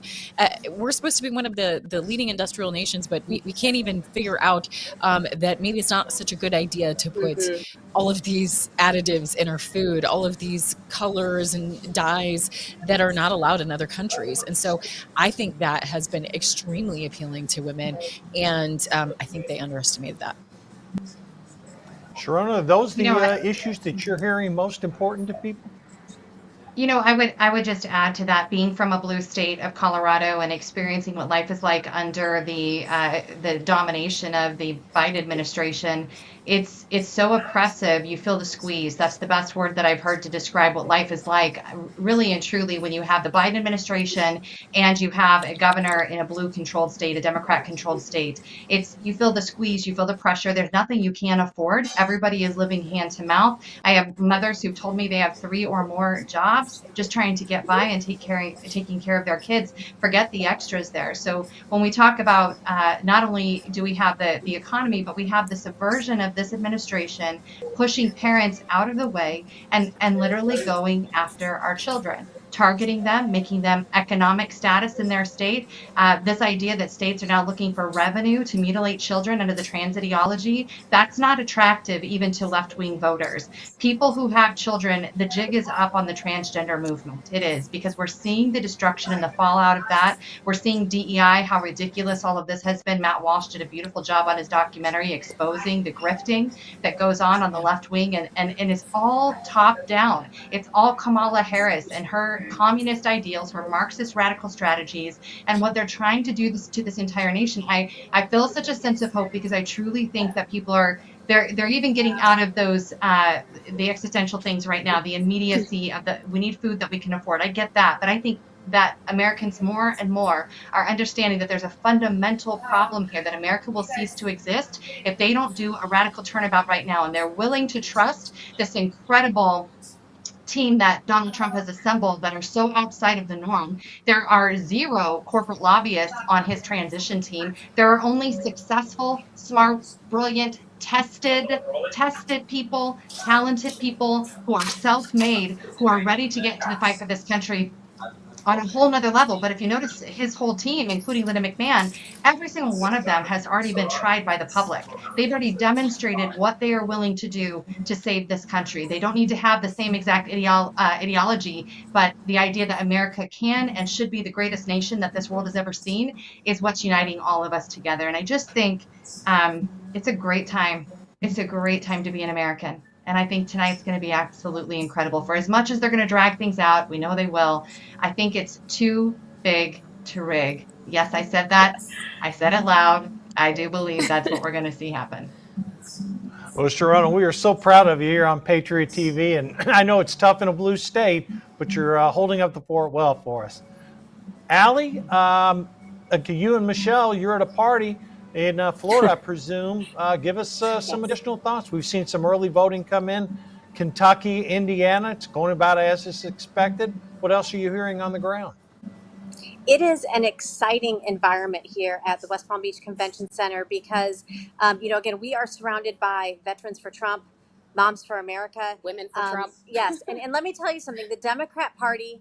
[SPEAKER 7] We're supposed to be one of the leading industrial nations, but we can't even figure out that maybe it's not such a good idea to put all of these additives in our food, all of these colors and dyes that are not allowed in other countries. And so I think that has been extremely appealing to women, and I think they underestimated that.
[SPEAKER 10] Sharona, are those the issues that you're hearing most important to people?
[SPEAKER 8] You know, I would just add to that, being from a blue state of Colorado and experiencing what life is like under the domination of the Biden administration. It's so oppressive. You feel the squeeze. That's the best word that I've heard to describe what life is like, really and truly, when you have the Biden administration and you have a governor in a blue controlled state, a Democrat controlled state. You feel the squeeze, you feel the pressure. There's nothing you can't afford. Everybody is living hand to mouth. I have mothers who've told me they have 3 or more jobs just trying to get by and taking care of their kids. Forget the extras there. So when we talk about not only do we have the economy, but we have the subversion of this administration pushing parents out of the way and literally going after our children, targeting them, making them economic status in their state. This idea that states are now looking for revenue to mutilate children under the trans ideology, that's not attractive even to left-wing voters. People who have children, the jig is up on the transgender movement. It is, because we're seeing the destruction and the fallout of that. We're seeing DEI, how ridiculous all of this has been. Matt Walsh did a beautiful job on his documentary exposing the grifting that goes on the left wing, and it's all top down. It's all Kamala Harris and her communist ideals, her Marxist radical strategies, and what they're trying to do to this entire nation. I feel such a sense of hope, because I truly think that people are they're even getting out of those the existential things right now, the immediacy of we need food that we can afford. I get that, but I think that Americans more and more are understanding that there's a fundamental problem here, that America will cease to exist if they don't do a radical turnabout right now, and they're willing to trust this incredible team that Donald Trump has assembled that are so outside of the norm. There are 0 corporate lobbyists on his transition team. There are only successful, smart, brilliant, tested people, talented people who are self-made, who are ready to get to the fight for this country. on a whole nother level. But if you notice his whole team, including Linda McMahon, every single one of them has already been tried by the public. They've already demonstrated what they are willing to do to save this country. They don't need to have the same exact ideology, but the idea that America can and should be the greatest nation that this world has ever seen is what's uniting all of us together. And I just think it's a great time. It's a great time to be an American. And I think tonight's going to be absolutely incredible. For as much as they're going to drag things out, we know they will. I think it's too big to rig. Yes, I said that. I said it loud. I do believe that's what we're going to see happen.
[SPEAKER 10] Well, Sharona, we are so proud of you here on Patriot TV. And I know it's tough in a blue state, but you're holding up the fort well for us. Allie, you and Michelle, you're at a party in Florida, I presume. Give us some additional thoughts. We've seen some early voting come in. Kentucky, Indiana, it's going about as is expected. What else are you hearing on the ground?
[SPEAKER 9] It is an exciting environment here at the West Palm Beach Convention Center because, again, we are surrounded by Veterans for Trump, Moms for America.
[SPEAKER 11] Women for Trump.
[SPEAKER 9] Yes. And let me tell you something. The Democrat Party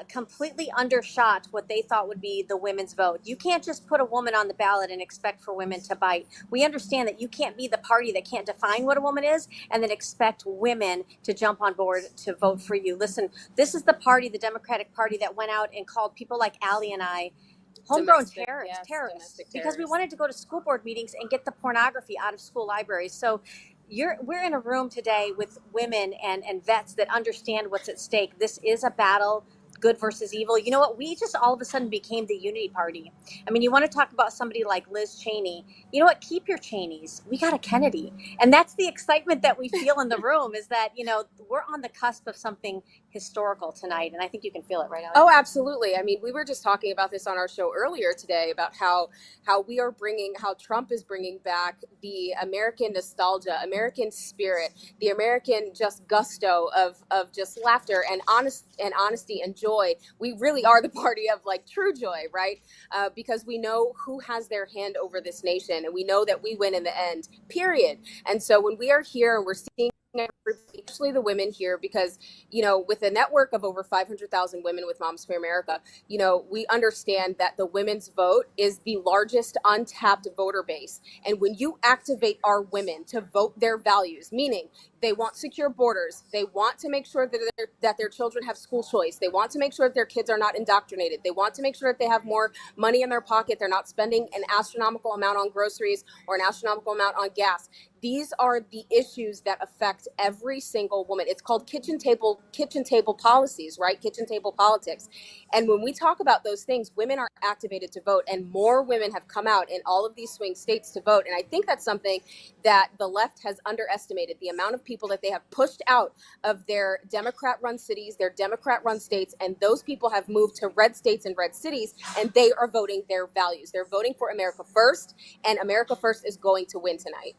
[SPEAKER 9] completely undershot what they thought would be the women's vote. You can't just put a woman on the ballot and expect for women to bite. We understand that you can't be the party that can't define what a woman is and then expect women to jump on board to vote for you. Listen, this is the party, the Democratic Party, that went out and called people like Allie and I homegrown terrorists because we wanted to go to school board meetings and get the pornography out of school libraries. So we're in a room today with women and vets that understand what's at stake. This is a battle, good versus evil. You know what? We just all of a sudden became the unity party. I mean, you want to talk about somebody like Liz Cheney. You know what? Keep your Cheneys. We got a Kennedy. And that's the excitement that we feel in the room is that, we're on the cusp of something historical tonight. And I think you can feel it right now.
[SPEAKER 11] Oh, absolutely. I mean, we were just talking about this on our show earlier today about how Trump is bringing back the American nostalgia, American spirit, the American just gusto of just laughter and honesty and joy. We really are the party of like true joy, right? Because we know who has their hand over this nation and we know that we win in the end, period. And so when we are here and we're seeing especially the women here, because, with a network of over 500,000 women with Moms for America, we understand that the women's vote is the largest untapped voter base. And when you activate our women to vote their values, meaning they want secure borders, they want to make sure that their children have school choice, they want to make sure that their kids are not indoctrinated, they want to make sure that they have more money in their pocket, they're not spending an astronomical amount on groceries or an astronomical amount on gas. These are the issues that affect every single woman. It's called kitchen table policies, right? Kitchen table politics. And when we talk about those things, women are activated to vote, and more women have come out in all of these swing states to vote. And I think that's something that the left has underestimated, the amount of people that they have pushed out of their Democrat-run cities, their Democrat-run states, and those people have moved to red states and red cities, and they are voting their values. They're voting for America first, and America first is going to win tonight.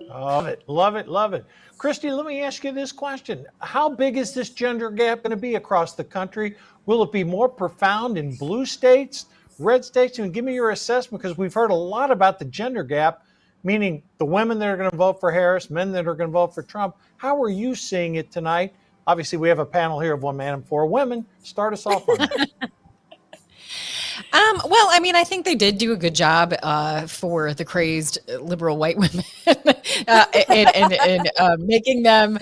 [SPEAKER 10] Love it, love it, love it. Christy, let me ask you this question. How big is this gender gap going to be across the country? Will it be more profound in blue states, red states? And give me your assessment, because we've heard a lot about the gender gap, meaning the women that are going to vote for Harris, men that are going to vote for Trump. How are you seeing it tonight? Obviously, we have a panel here of one man and four women. Start us off on that.
[SPEAKER 7] Well, I mean, I think they did do a good job for the crazed liberal white women and making them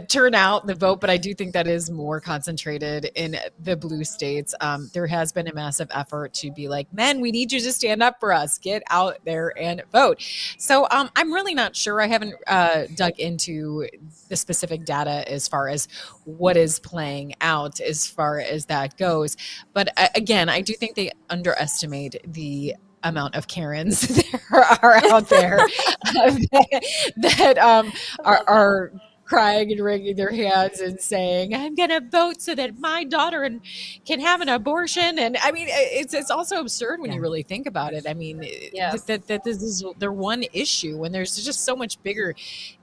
[SPEAKER 7] turn out the vote. But I do think that is more concentrated in the blue states. There has been a massive effort to be like, men, we need you to stand up for us. Get out there and vote. So I'm really not sure. I haven't dug into the specific data as far as what is playing out as far as that goes. But again, I do think they underestimate the amount of Karens there are out there that are crying and wringing their hands and saying, I'm going to vote so that my daughter can have an abortion. And I mean, it's also absurd when you really think about it. I mean, that this is their one issue when there's just so much bigger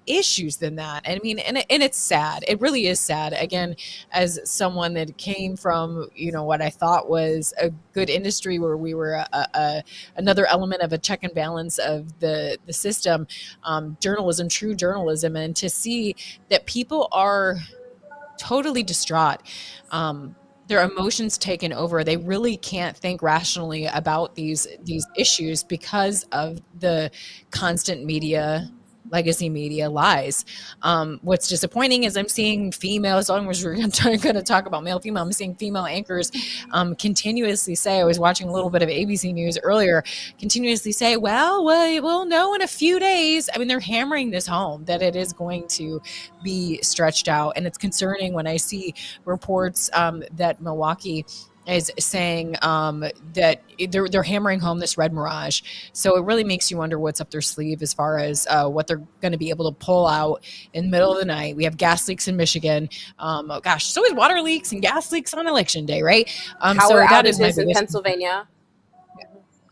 [SPEAKER 7] issues than that. And I mean, and it's sad. It really is sad. Again, as someone that came from, what I thought was a good industry where we were another element of a check and balance of the system, journalism, true journalism, and to see that people are totally distraught. their emotions taken over. They really can't think rationally about these issues because of the constant media, legacy media lies. What's disappointing is I'm seeing females, as long as we're going to talk about male female, I'm seeing female anchors continuously say, I was watching a little bit of ABC News earlier, continuously say, well, we'll know in a few days. I mean, they're hammering this home that it is going to be stretched out. And it's concerning when I see reports that Milwaukee is saying that they're hammering home this red mirage. So it really makes you wonder what's up their sleeve as far as what they're going to be able to pull out in the middle of the night. We have gas leaks in Michigan. Oh gosh, so is water leaks and gas leaks on election day, right? So
[SPEAKER 11] Power
[SPEAKER 7] that is my
[SPEAKER 11] outages in
[SPEAKER 7] biggest.
[SPEAKER 11] Pennsylvania.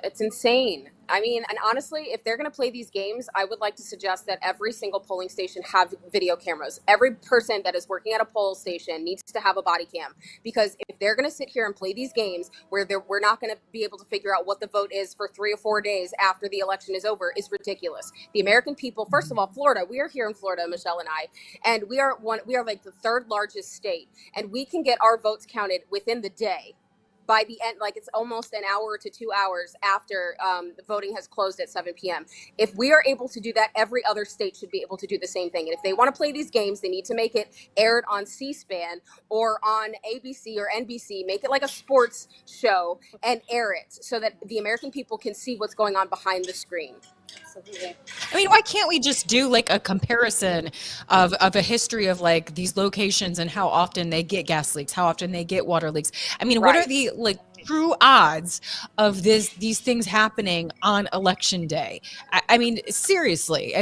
[SPEAKER 11] It's insane. I mean, and honestly, if they're going to play these games, I would like to suggest that every single polling station have video cameras. Every person that is working at a poll station needs to have a body cam, because if they're going to sit here and play these games where we're not going to be able to figure out what the vote is for 3 or 4 days after the election is over is ridiculous. The American people, first of all, Florida, we are here in Florida, Michelle and I, and we are like the 3rd largest state, and we can get our votes counted within the day. By the end, like it's almost an hour to 2 hours after the voting has closed at 7 p.m. If we are able to do that, every other state should be able to do the same thing. And if they want to play these games, they need to make it aired on C-SPAN or on ABC or NBC. Make it like a sports show and air it so that the American people can see what's going on behind the screen.
[SPEAKER 7] I mean, why can't we just do like a comparison of a history of like these locations and how often they get gas leaks, how often they get water leaks? I mean, what are the like true odds of these things happening on election day? I mean, seriously,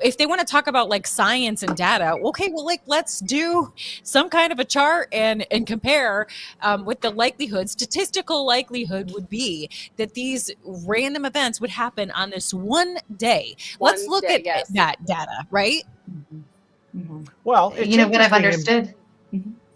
[SPEAKER 7] if they want to talk about like science and data, okay, well, like let's do some kind of a chart and compare what the likelihood, statistical likelihood would be that these random events would happen on this one day. Let's look at that data, right?
[SPEAKER 10] Well, it's
[SPEAKER 8] you know what I've
[SPEAKER 10] interesting.
[SPEAKER 8] understood.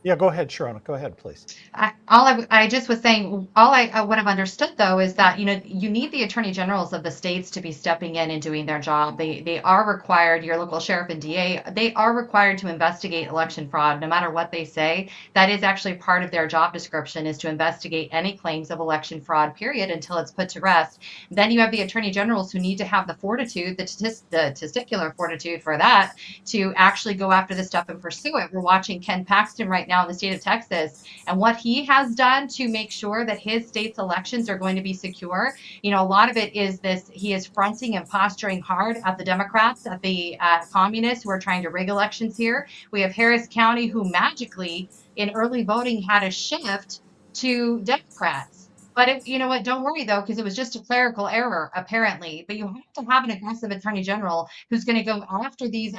[SPEAKER 10] Yeah, go ahead, Sharona. Go ahead, please.
[SPEAKER 8] I just was saying, what I've understood though is that, you know, you need the attorney generals of the states to be stepping in and doing their job. They are required, your local sheriff and DA, they are required to investigate election fraud, no matter what they say. That is actually part of their job description, is to investigate any claims of election fraud, period, until it's put to rest. Then you have the attorney generals who need to have the fortitude, the testicular fortitude for that, to actually go after this stuff and pursue it. We're watching Ken Paxton right now in the state of Texas, and what he has done to make sure that his state's elections are going to be secure. You know, a lot of it is this: he is fronting and posturing hard at the Democrats, at the communists who are trying to rig elections here. We have Harris County, who magically in early voting had a shift to Democrats. But you know what? Don't worry though, because it was just a clerical error apparently. But you have to have an aggressive attorney general who's going to go after these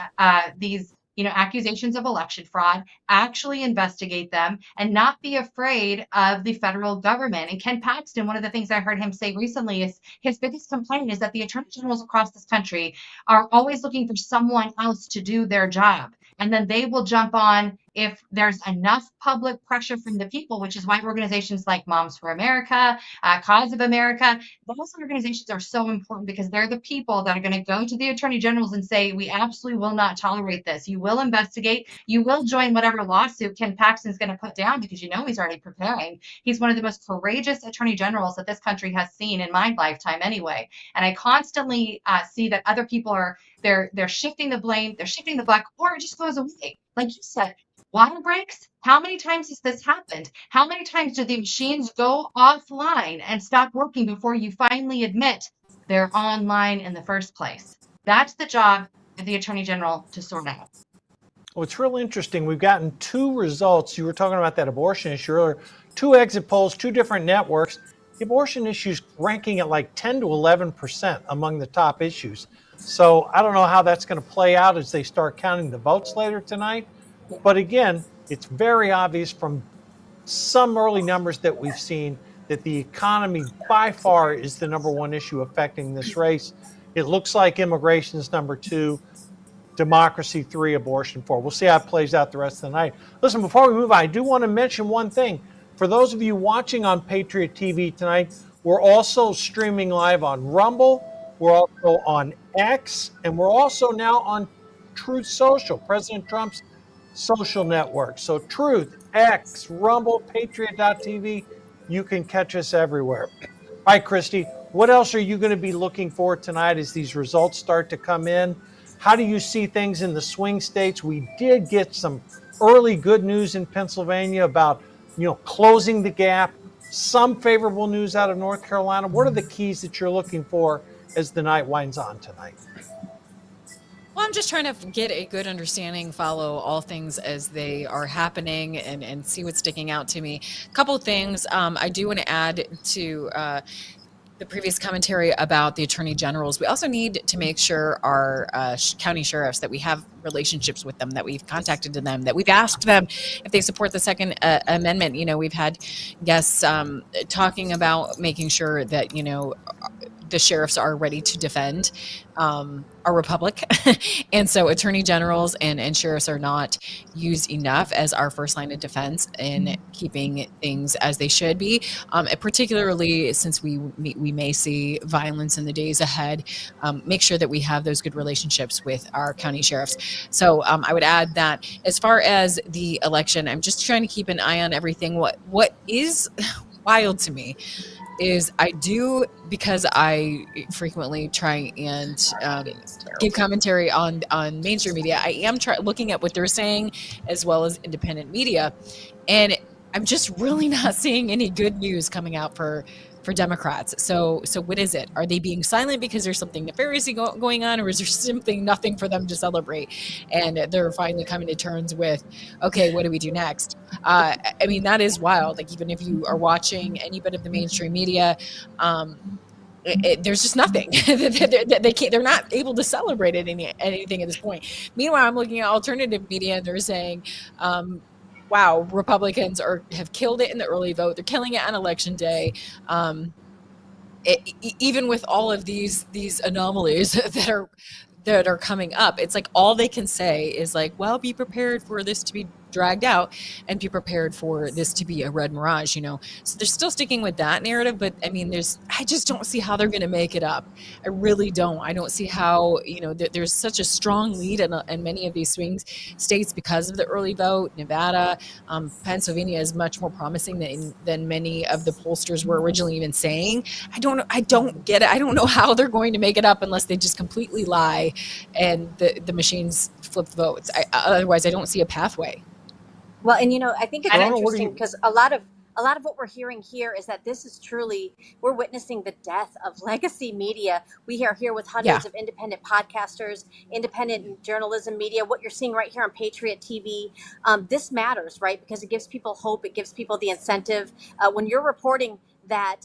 [SPEAKER 8] accusations of election fraud, actually investigate them, and not be afraid of the federal government. And Ken Paxton, one of the things I heard him say recently is his biggest complaint is that the attorney generals across this country are always looking for someone else to do their job. And then they will jump on if there's enough public pressure from the people, which is why organizations like Moms for America, Cause of America, those organizations are so important, because they're the people that are going to go to the attorney generals and say, we absolutely will not tolerate this. You will investigate. You will join whatever lawsuit Ken Paxton's going to put down, because you know he's already preparing. He's one of the most courageous attorney generals that this country has seen in my lifetime anyway. And I constantly see that other people are, they're shifting the blame, they're shifting the buck, or it just goes away. Like you said, water breaks. How many times has this happened? How many times do the machines go offline and stop working before you finally admit they're online in the first place? That's the job of the attorney general to sort out.
[SPEAKER 10] Well, it's real interesting. We've gotten 2 results. You were talking about that abortion issue earlier. 2 exit polls, 2 different networks. The abortion issue's ranking at like 10 to 11% among the top issues. So I don't know how that's going to play out as they start counting the votes later tonight. But again, it's very obvious from some early numbers that we've seen that the economy by far is the #1 issue affecting this race. It looks like immigration is number 2, democracy 3, abortion 4. We'll see how it plays out the rest of the night. Listen, before we move on, I do want to mention one thing. For those of you watching on Patriot TV tonight, we're also streaming live on Rumble. We're also on X, and we're also now on Truth Social, President Trump's social networks. So Truth, X, Rumble, Patriot.tv, you can catch us everywhere. All right, Christy, what else are you going to be looking for tonight as these results start to come in? How do you see things in the swing states? We did get some early good news in Pennsylvania about, closing the gap. Some favorable news out of North Carolina. What are the keys that you're looking for as the night winds on tonight?
[SPEAKER 7] Well, I'm just trying to get a good understanding, follow all things as they are happening, and see what's sticking out to me. A couple things I do want to add to the previous commentary about the attorney generals. We also need to make sure our county sheriffs, that we have relationships with them, that we've contacted them, that we've asked them if they support the Second Amendment. We've had guests talking about making sure that, the sheriffs are ready to defend our republic. And so attorney generals and sheriffs are not used enough as our first line of defense in keeping things as they should be, particularly since we may see violence in the days ahead. Make sure that we have those good relationships with our county sheriffs. So I would add that as far as the election, I'm just trying to keep an eye on everything. What is wild to me is because I frequently try and give commentary on mainstream media. I am looking at what they're saying as well as independent media, and I'm just really not seeing any good news coming out for Democrats. So what is it? Are they being silent because there's something nefarious going on, or is there nothing for them to celebrate? And they're finally coming to terms with, okay, what do we do next? That is wild. Like, even if you are watching any bit of the mainstream media, there's just nothing. They're not able to celebrate anything at this point. Meanwhile, I'm looking at alternative media, and they're saying, wow, Republicans have killed it in the early vote. They're killing it on election day. Even with all of these anomalies that are coming up, it's like all they can say is like, well, be prepared for this to be dragged out and be prepared for this to be a red mirage, So they're still sticking with that narrative, but I just don't see how they're going to make it up. I really don't. I don't see how, there's such a strong lead in many of these swing states because of the early vote. Nevada, Pennsylvania is much more promising than many of the pollsters were originally even saying. I don't get it. I don't know how they're going to make it up unless they just completely lie and the machines flip the votes. Otherwise, I don't see a pathway.
[SPEAKER 9] Well, and I think it's interesting because a lot of what we're hearing here is that this is truly, we're witnessing the death of legacy media. We are here with hundreds of independent podcasters, independent journalism media. What you're seeing right here on Patriot TV, this matters, right? Because it gives people hope. It gives people the incentive. When you're reporting that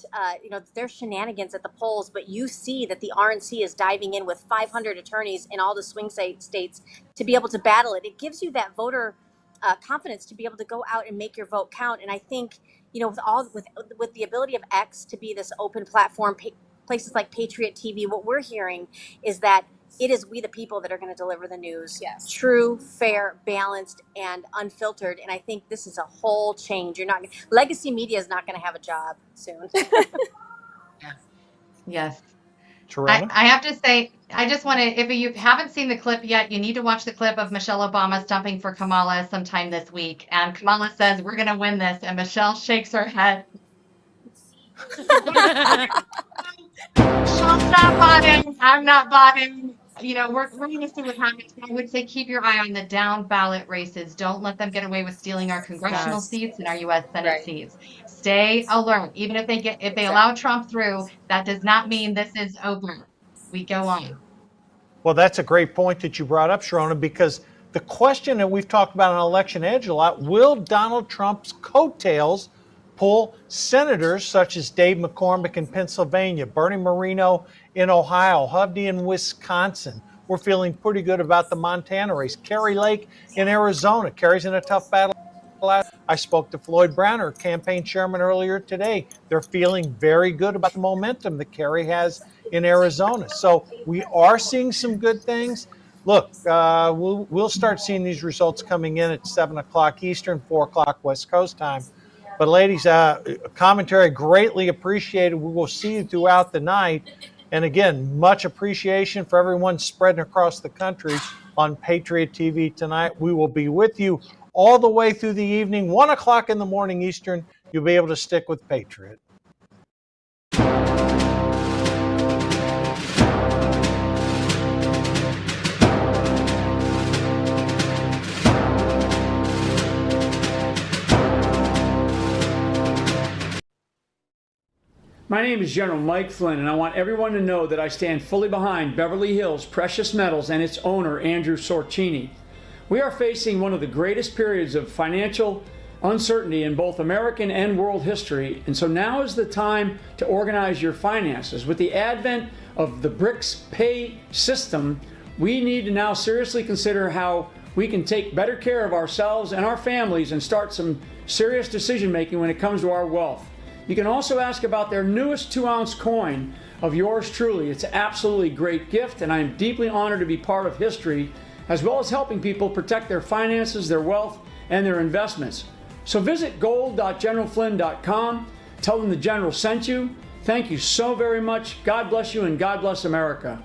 [SPEAKER 9] there's shenanigans at the polls, but you see that the RNC is diving in with 500 attorneys in all the swing states to be able to battle it. It gives you that voter confidence to be able to go out and make your vote count. And I think, with the ability of X to be this open platform, places like Patriot TV, what we're hearing is that it is we the people that are going to deliver the news.
[SPEAKER 11] Yes.
[SPEAKER 9] True, fair, balanced, and unfiltered. And I think this is a whole change. Legacy media is not going to have a job soon.
[SPEAKER 8] Yes.
[SPEAKER 10] Tarana?
[SPEAKER 8] I have to say, I just want to, if you haven't seen the clip yet, you need to watch the clip of Michelle Obama stumping for Kamala sometime this week. And Kamala says, we're going to win this. And Michelle shakes her head. Michelle's not botting. I'm not botting. We're going to see what happens. I would say keep your eye on the down ballot races. Don't let them get away with stealing our congressional seats and our U.S. Senate seats. Stay alert. Even if they allow Trump through, that does not mean this is over. We go on.
[SPEAKER 10] Well, that's a great point that you brought up, Sharona, because the question that we've talked about on Election Edge a lot, will Donald Trump's coattails pull senators such as Dave McCormick in Pennsylvania, Bernie Moreno in Ohio, Hovde in Wisconsin? We're feeling pretty good about the Montana race. Kerry Lake in Arizona. Kerry's in a tough battle. I spoke to Floyd Brown, her campaign chairman, earlier today. They're feeling very good about the momentum that Kerry has in Arizona. So we are seeing some good things. Look, we'll start seeing these results coming in at 7 o'clock Eastern, 4 o'clock West Coast time. But ladies, commentary greatly appreciated. We will see you throughout the night. And again, much appreciation for everyone spreading across the country on Patriot TV tonight. We will be with you all the way through the evening, 1 o'clock in the morning Eastern. You'll be able to stick with Patriot.
[SPEAKER 14] My name is General Mike Flynn, and I want everyone to know that I stand fully behind Beverly Hills Precious Metals and its owner, Andrew Sorcini. We are facing one of the greatest periods of financial uncertainty in both American and world history, and so now is the time to organize your finances. With the advent of the BRICS pay system, we need to now seriously consider how we can take better care of ourselves and our families and start some serious decision making when it comes to our wealth. You can also ask about their newest 2-ounce coin of yours truly. It's an absolutely great gift, and I am deeply honored to be part of history, as well as helping people protect their finances, their wealth, and their investments. So visit gold.generalflynn.com. Tell them the General sent you. Thank you so very much. God bless you, and God bless America.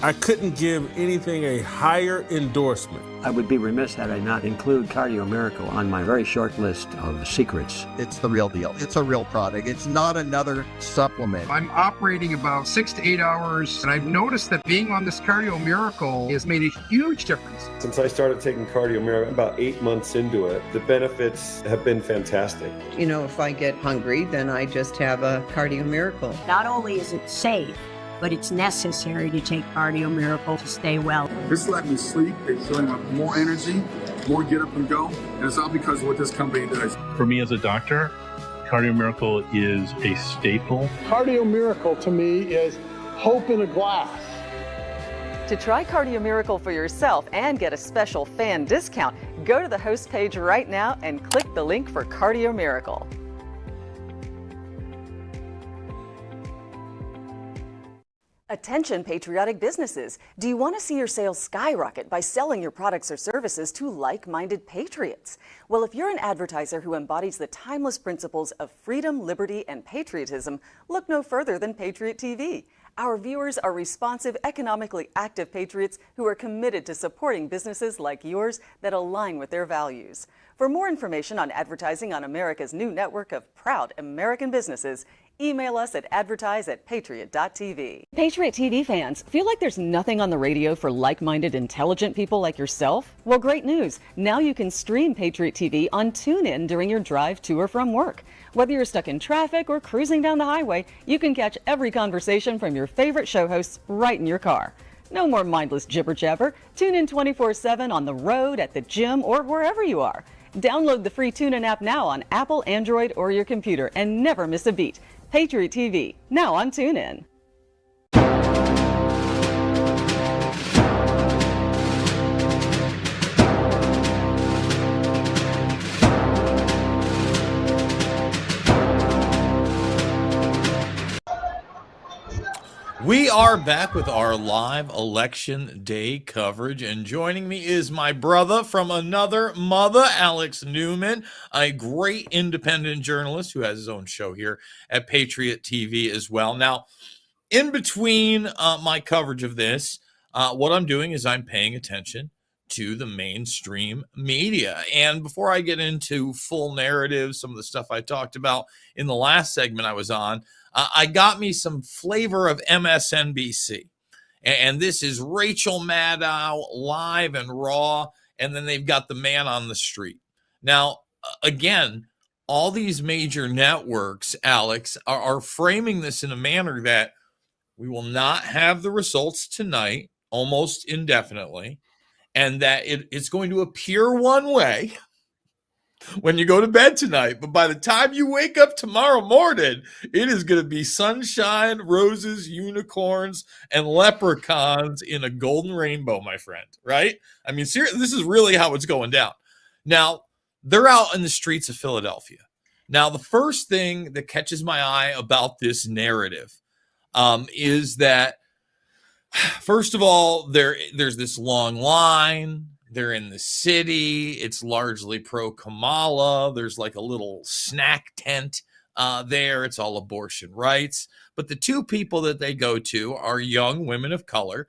[SPEAKER 12] I couldn't give anything a higher endorsement.
[SPEAKER 15] I would be remiss had I not include Cardio Miracle on my very short list of secrets.
[SPEAKER 16] It's the real deal. It's a real product. It's not another supplement.
[SPEAKER 17] I'm operating about 6 to 8 hours, and I've noticed that being on this Cardio Miracle has made a huge difference.
[SPEAKER 18] Since I started taking Cardio Miracle, about 8 months into it, the benefits have been fantastic.
[SPEAKER 27] You know, if I get hungry, then I just have a Cardio Miracle.
[SPEAKER 28] Not only is it safe, but it's necessary to take Cardio Miracle to stay well.
[SPEAKER 29] This let me sleep. It's showing up more energy, more get up and go. And it's all because of what this company does.
[SPEAKER 30] For me as a doctor, Cardio Miracle is a staple.
[SPEAKER 31] Cardio Miracle to me is hope in a glass.
[SPEAKER 32] To try Cardio Miracle for yourself and get a special fan discount, go to the host page right now and click the link for Cardio Miracle. Attention patriotic businesses. Do you want to see your sales skyrocket by selling your products or services to like-minded patriots? Well, if you're an advertiser who embodies the timeless principles of freedom, liberty, and patriotism, look no further than Patriot TV. Our viewers are responsive, economically active patriots who are committed to supporting businesses like yours that align with their values. For more information on advertising on America's new network of proud American businesses, email us at advertise@patriot.tv. Patriot TV fans, feel like there's nothing on the radio for like-minded, intelligent people like yourself? Well, great news. Now you can stream Patriot TV on TuneIn during your drive to or from work. Whether you're stuck in traffic or cruising down the highway, you can catch every conversation from your favorite show hosts right in your car. No more mindless jibber-jabber. Tune in 24/7 on the road, at the gym, or wherever you are. Download the free TuneIn app now on Apple, Android, or your computer and never miss a beat. Patriot TV, now on TuneIn.
[SPEAKER 33] We are back with our live election day coverage, and joining me is my brother from another mother, Alex Newman, a great independent journalist who has his own show here at Patriot TV as well. Now, in between my coverage of this, what I'm doing is I'm paying attention to the mainstream media. And before I get into full narratives, some of the stuff I talked about in the last segment I was on, I got me some flavor of MSNBC. And this is Rachel Maddow live and raw. And then they've got the man on the street. Now, again, all these major networks, Alex, are framing this in a manner that we will not have the results tonight, almost indefinitely, and that it's going to appear one way when you go to bed tonight. But by the time you wake up tomorrow morning, it is going to be sunshine, roses, unicorns, and leprechauns in a golden rainbow, my friend, right? I mean, seriously, this is really how it's going down. Now, they're out in the streets of Philadelphia. Now, the first thing that catches my eye about this narrative is that, first of all, there's this long line. They're in the city. It's largely pro Kamala. There's like a little snack tent there. It's all abortion rights. But the two people that they go to are young women of color,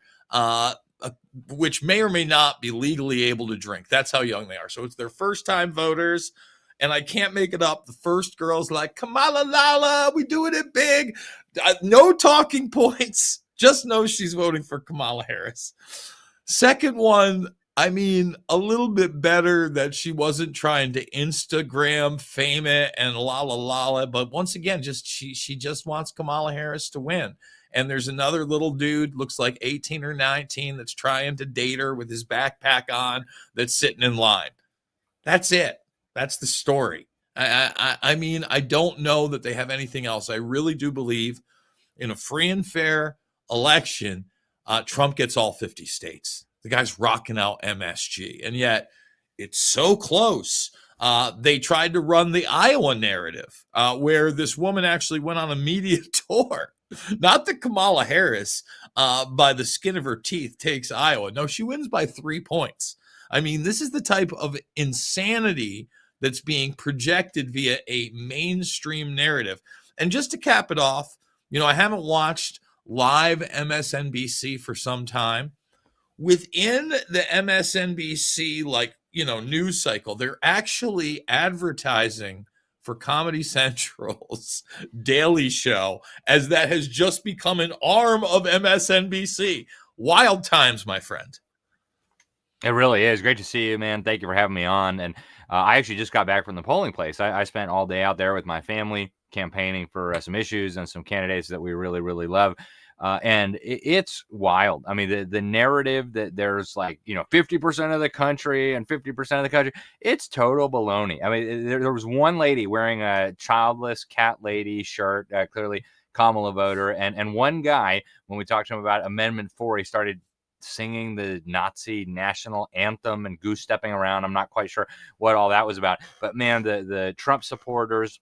[SPEAKER 33] which may or may not be legally able to drink. That's how young they are. So it's their first time voters. And I can't make it up. The first girl's like, Kamala Lala, we doing it big. No talking points. Just know she's voting for Kamala Harris. Second one, I mean, a little bit better that she wasn't trying to Instagram fame it and la. But once again, she just wants Kamala Harris to win. And there's another little dude, looks like 18 or 19, that's trying to date her with his backpack on, that's sitting in line. That's it. That's the story. I mean, I don't know that they have anything else. I really do believe in a free and fair election, Trump gets all 50 states. The guy's rocking out MSG. And yet it's so close. They tried to run the Iowa narrative where this woman actually went on a media tour. Not that Kamala Harris, by the skin of her teeth, takes Iowa. No, she wins by 3 points. I mean, this is the type of insanity that's being projected via a mainstream narrative. And just to cap it off, you know, I haven't watched live MSNBC for some time. Within the MSNBC, news cycle, they're actually advertising for Comedy Central's Daily Show, as that has just become an arm of MSNBC. Wild times, my friend.
[SPEAKER 1] It really is. Great to see you, man. Thank you for having me on. And I actually just got back from the polling place. I spent all day out there with my family campaigning for some issues and some candidates that we really, really love. And it's wild. I mean, the narrative that there's 50% of the country and 50% of the country, it's total baloney. I mean, there was one lady wearing a childless cat lady shirt, clearly Kamala voter. And one guy, when we talked to him about Amendment 4, he started singing the Nazi national anthem and goose stepping around. I'm not quite sure what all that was about. But man, the Trump supporters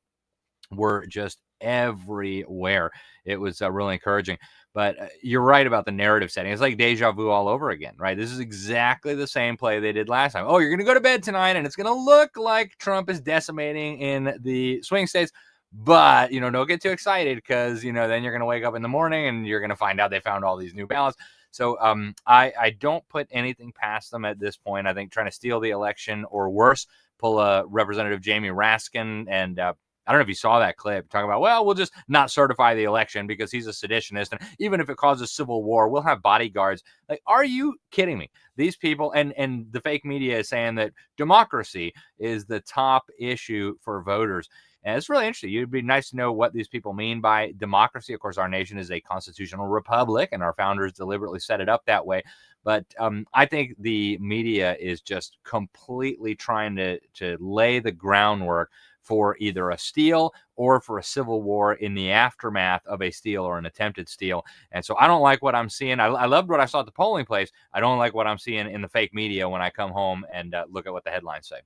[SPEAKER 1] were just everywhere. It was really encouraging. But you're right about the narrative setting. It's like deja vu all over again, right? This is exactly the same play they did last time. Oh, you're going to go to bed tonight, and it's going to look like Trump is decimating in the swing states. But, don't get too excited because, then you're going to wake up in the morning and you're going to find out they found all these new ballots. So I don't put anything past them at this point. I think trying to steal the election or worse, pull a Representative Jamie Raskin and I don't know if you saw that clip talking about, well, we'll just not certify the election because he's a seditionist. And even if it causes civil war, we'll have bodyguards. Like, are you kidding me? These people and the fake media is saying that democracy is the top issue for voters. And it's really interesting. It'd be nice to know what these people mean by democracy. Of course, our nation is a constitutional republic, and our founders deliberately set it up that way. But I think the media is just completely trying to lay the groundwork for either a steal or for a civil war in the aftermath of a steal or an attempted steal. And so I don't like what I'm seeing. I loved what I saw at the polling place. I don't like what I'm seeing in the fake media when I come home and look at what the headlines say.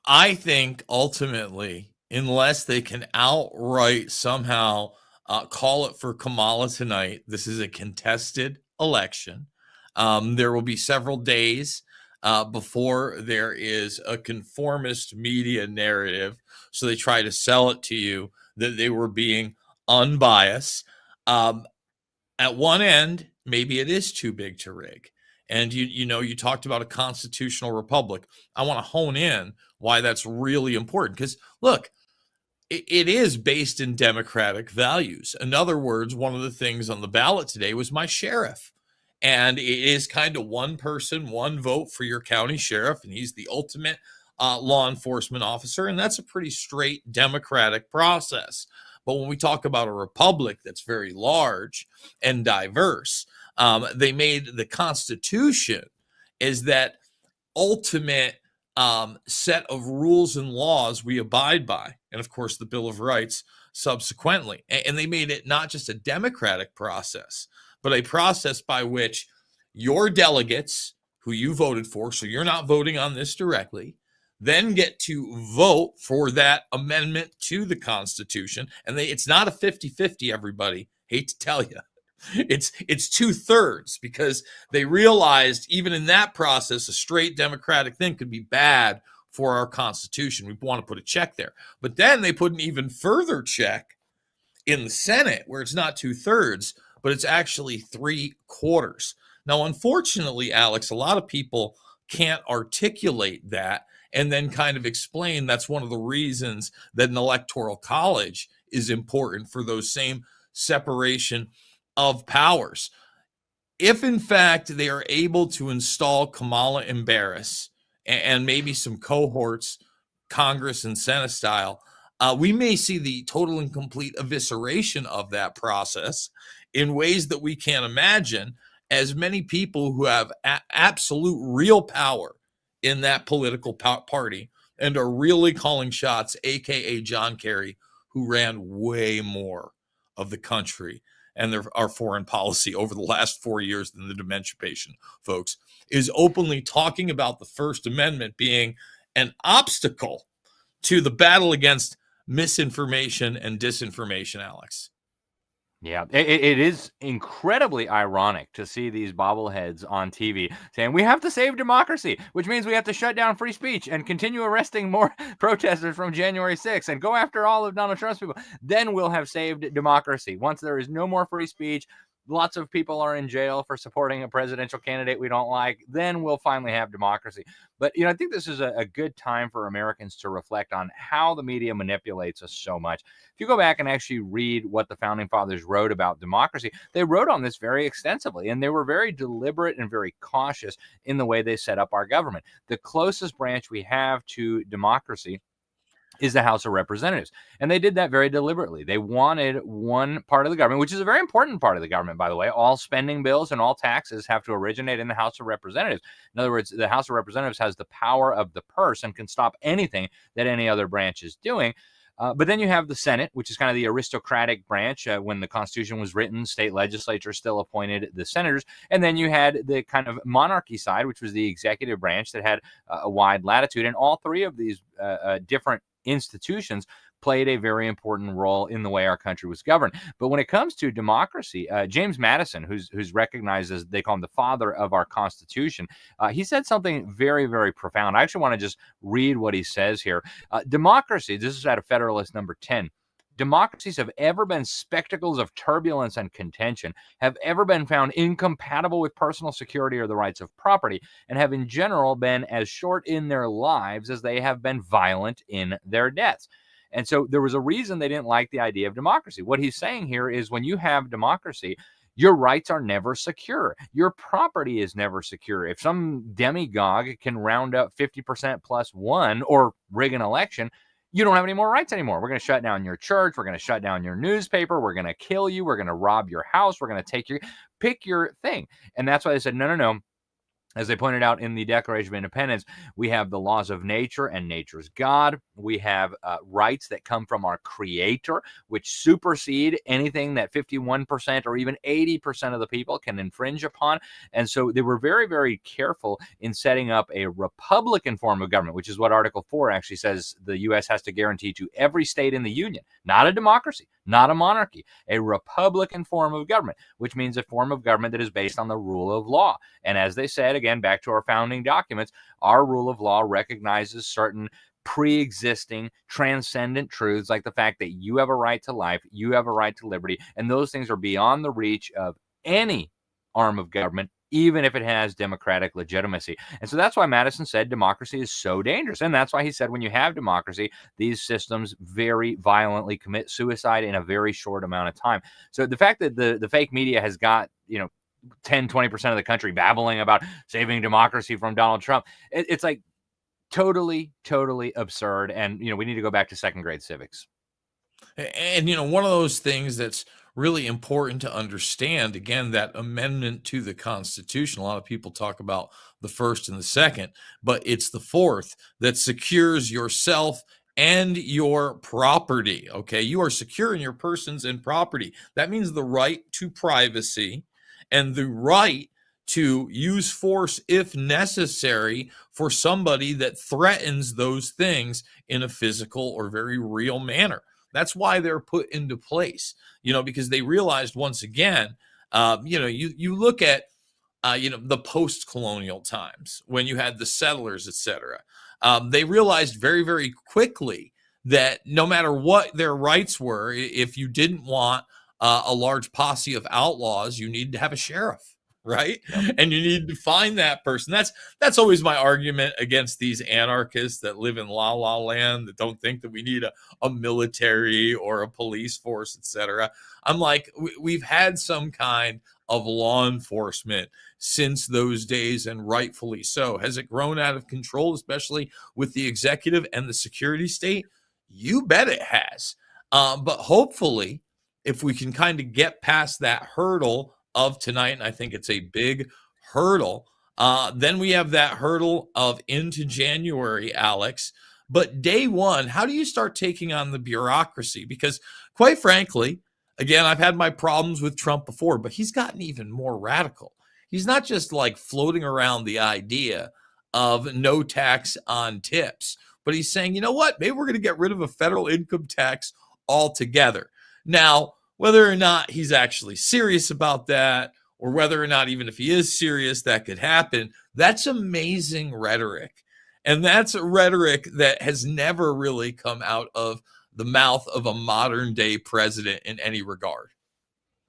[SPEAKER 33] I think ultimately, unless they can outright somehow call it for Kamala tonight, this is a contested election. There will be several days before there is a conformist media narrative. So they try to sell it to you that they were being unbiased. At one end, maybe it is too big to rig. And you talked about a constitutional republic. I want to hone in why that's really important. Because look, it is based in democratic values. In other words, one of the things on the ballot today was my sheriff. And it is kind of one person, one vote for your county sheriff. And he's the ultimate law enforcement officer. And that's a pretty straight democratic process. But when we talk about a republic that's very large and diverse, they made the Constitution is that ultimate set of rules and laws we abide by. And of course, the Bill of Rights subsequently. And they made it not just a democratic process, but a process by which your delegates who you voted for, so you're not voting on this directly, then get to vote for that amendment to the Constitution. And it's not a 50-50, everybody. Hate to tell you. It's 2/3 because they realized even in that process, a straight Democratic thing could be bad for our Constitution. We want to put a check there. But then they put an even further check in the Senate where it's not 2/3, but it's actually 3/4. Now, unfortunately, Alex, a lot of people can't articulate that and then kind of explain that's one of the reasons that an electoral college is important for those same separation of powers. If in fact they are able to install Kamala Harris and maybe some cohorts, Congress and Senate style, we may see the total and complete evisceration of that process in ways that we can't imagine, as many people who have absolute real power in that political party and are really calling shots, aka John Kerry, who ran way more of the country and our foreign policy over the last 4 years than the dementia patient, folks, is openly talking about the First Amendment being an obstacle to the battle against misinformation and disinformation, Alex.
[SPEAKER 1] Yeah, it is incredibly ironic to see these bobbleheads on TV saying we have to save democracy, which means we have to shut down free speech and continue arresting more protesters from January 6th and go after all of Donald Trump's people. Then we'll have saved democracy. Once there is no more free speech, lots of people are in jail for supporting a presidential candidate we don't like, then we'll finally have democracy. But, I think this is a good time for Americans to reflect on how the media manipulates us so much. If you go back and actually read what the Founding Fathers wrote about democracy, they wrote on this very extensively, and they were very deliberate and very cautious in the way they set up our government. The closest branch we have to democracy is the House of Representatives. And they did that very deliberately. They wanted one part of the government, which is a very important part of the government, by the way. All spending bills and all taxes have to originate in the House of Representatives. In other words, the House of Representatives has the power of the purse and can stop anything that any other branch is doing. But then you have the Senate, which is kind of the aristocratic branch. When the Constitution was written, state legislature still appointed the senators. And then you had the kind of monarchy side, which was the executive branch that had a wide latitude. And all three of these different institutions played a very important role in the way our country was governed. But when it comes to democracy, James Madison, who's recognized as, they call him the father of our Constitution, he said something very, very profound. I actually want to just read what he says here. Democracy, this is out of Federalist number 10. Democracies have ever been spectacles of turbulence and contention, have ever been found incompatible with personal security or the rights of property, and have in general been as short in their lives as they have been violent in their deaths. And so there was a reason they didn't like the idea of democracy. What he's saying here is when you have democracy, your rights are never secure. Your property is never secure. If some demagogue can round up 50% plus one or rig an election, you don't have any more rights anymore. We're going to shut down your church. We're going to shut down your newspaper. We're going to kill you. We're going to rob your house. We're going to take pick your thing. And that's why they said, no. As they pointed out in the Declaration of Independence, we have the laws of nature and nature's God. We have rights that come from our Creator, which supersede anything that 51% or even 80% of the people can infringe upon. And so they were very, very careful in setting up a Republican form of government, which is what Article 4 actually says the U.S. has to guarantee to every state in the Union. Not a democracy, not a monarchy, a Republican form of government, which means a form of government that is based on the rule of law. And as they said, again, back to our founding documents, our rule of law recognizes certain pre-existing transcendent truths, like the fact that you have a right to life, you have a right to liberty, and those things are beyond the reach of any arm of government, even if it has democratic legitimacy. And so that's why Madison said democracy is so dangerous. And that's why he said when you have democracy, these systems very violently commit suicide in a very short amount of time. So the fact that the fake media has got, 10-20% of the country babbling about saving democracy from Donald Trump, it's like totally absurd. And we need to go back to second grade civics.
[SPEAKER 33] And one of those things that's really important to understand, again, that amendment to the Constitution, a lot of people talk about the first and the second, but it's the fourth that secures yourself and your property. Okay, you are secure in your persons and property. That means the right to privacy and the right to use force if necessary for somebody that threatens those things in a physical or very real manner. That's why they're put into place, because they realized once again, You look at the post-colonial times when you had the settlers, etc. They realized very, very quickly that no matter what their rights were, if you didn't want a large posse of outlaws, you needed to have a sheriff, right? And you need to find that person. That's always my argument against these anarchists that live in la la land, that don't think that we need a military or a police force, etc. I'm like, we've had some kind of law enforcement since those days, and rightfully so. Has it grown out of control, especially with the executive and the security state? You bet it has. But hopefully, if we can kind of get past that hurdle of tonight, and I think it's a big hurdle, then we have that hurdle of into January, Alex. But day one, how do you start taking on the bureaucracy? Because quite frankly, again, I've had my problems with Trump before, but he's gotten even more radical. He's not just like floating around the idea of no tax on tips, but he's saying, you know what, maybe we're going to get rid of a federal income tax altogether. Now, whether or not he's actually serious about that, or whether or not even if he is serious, that could happen, that's amazing rhetoric. And that's a rhetoric that has never really come out of the mouth of a modern day president in any regard.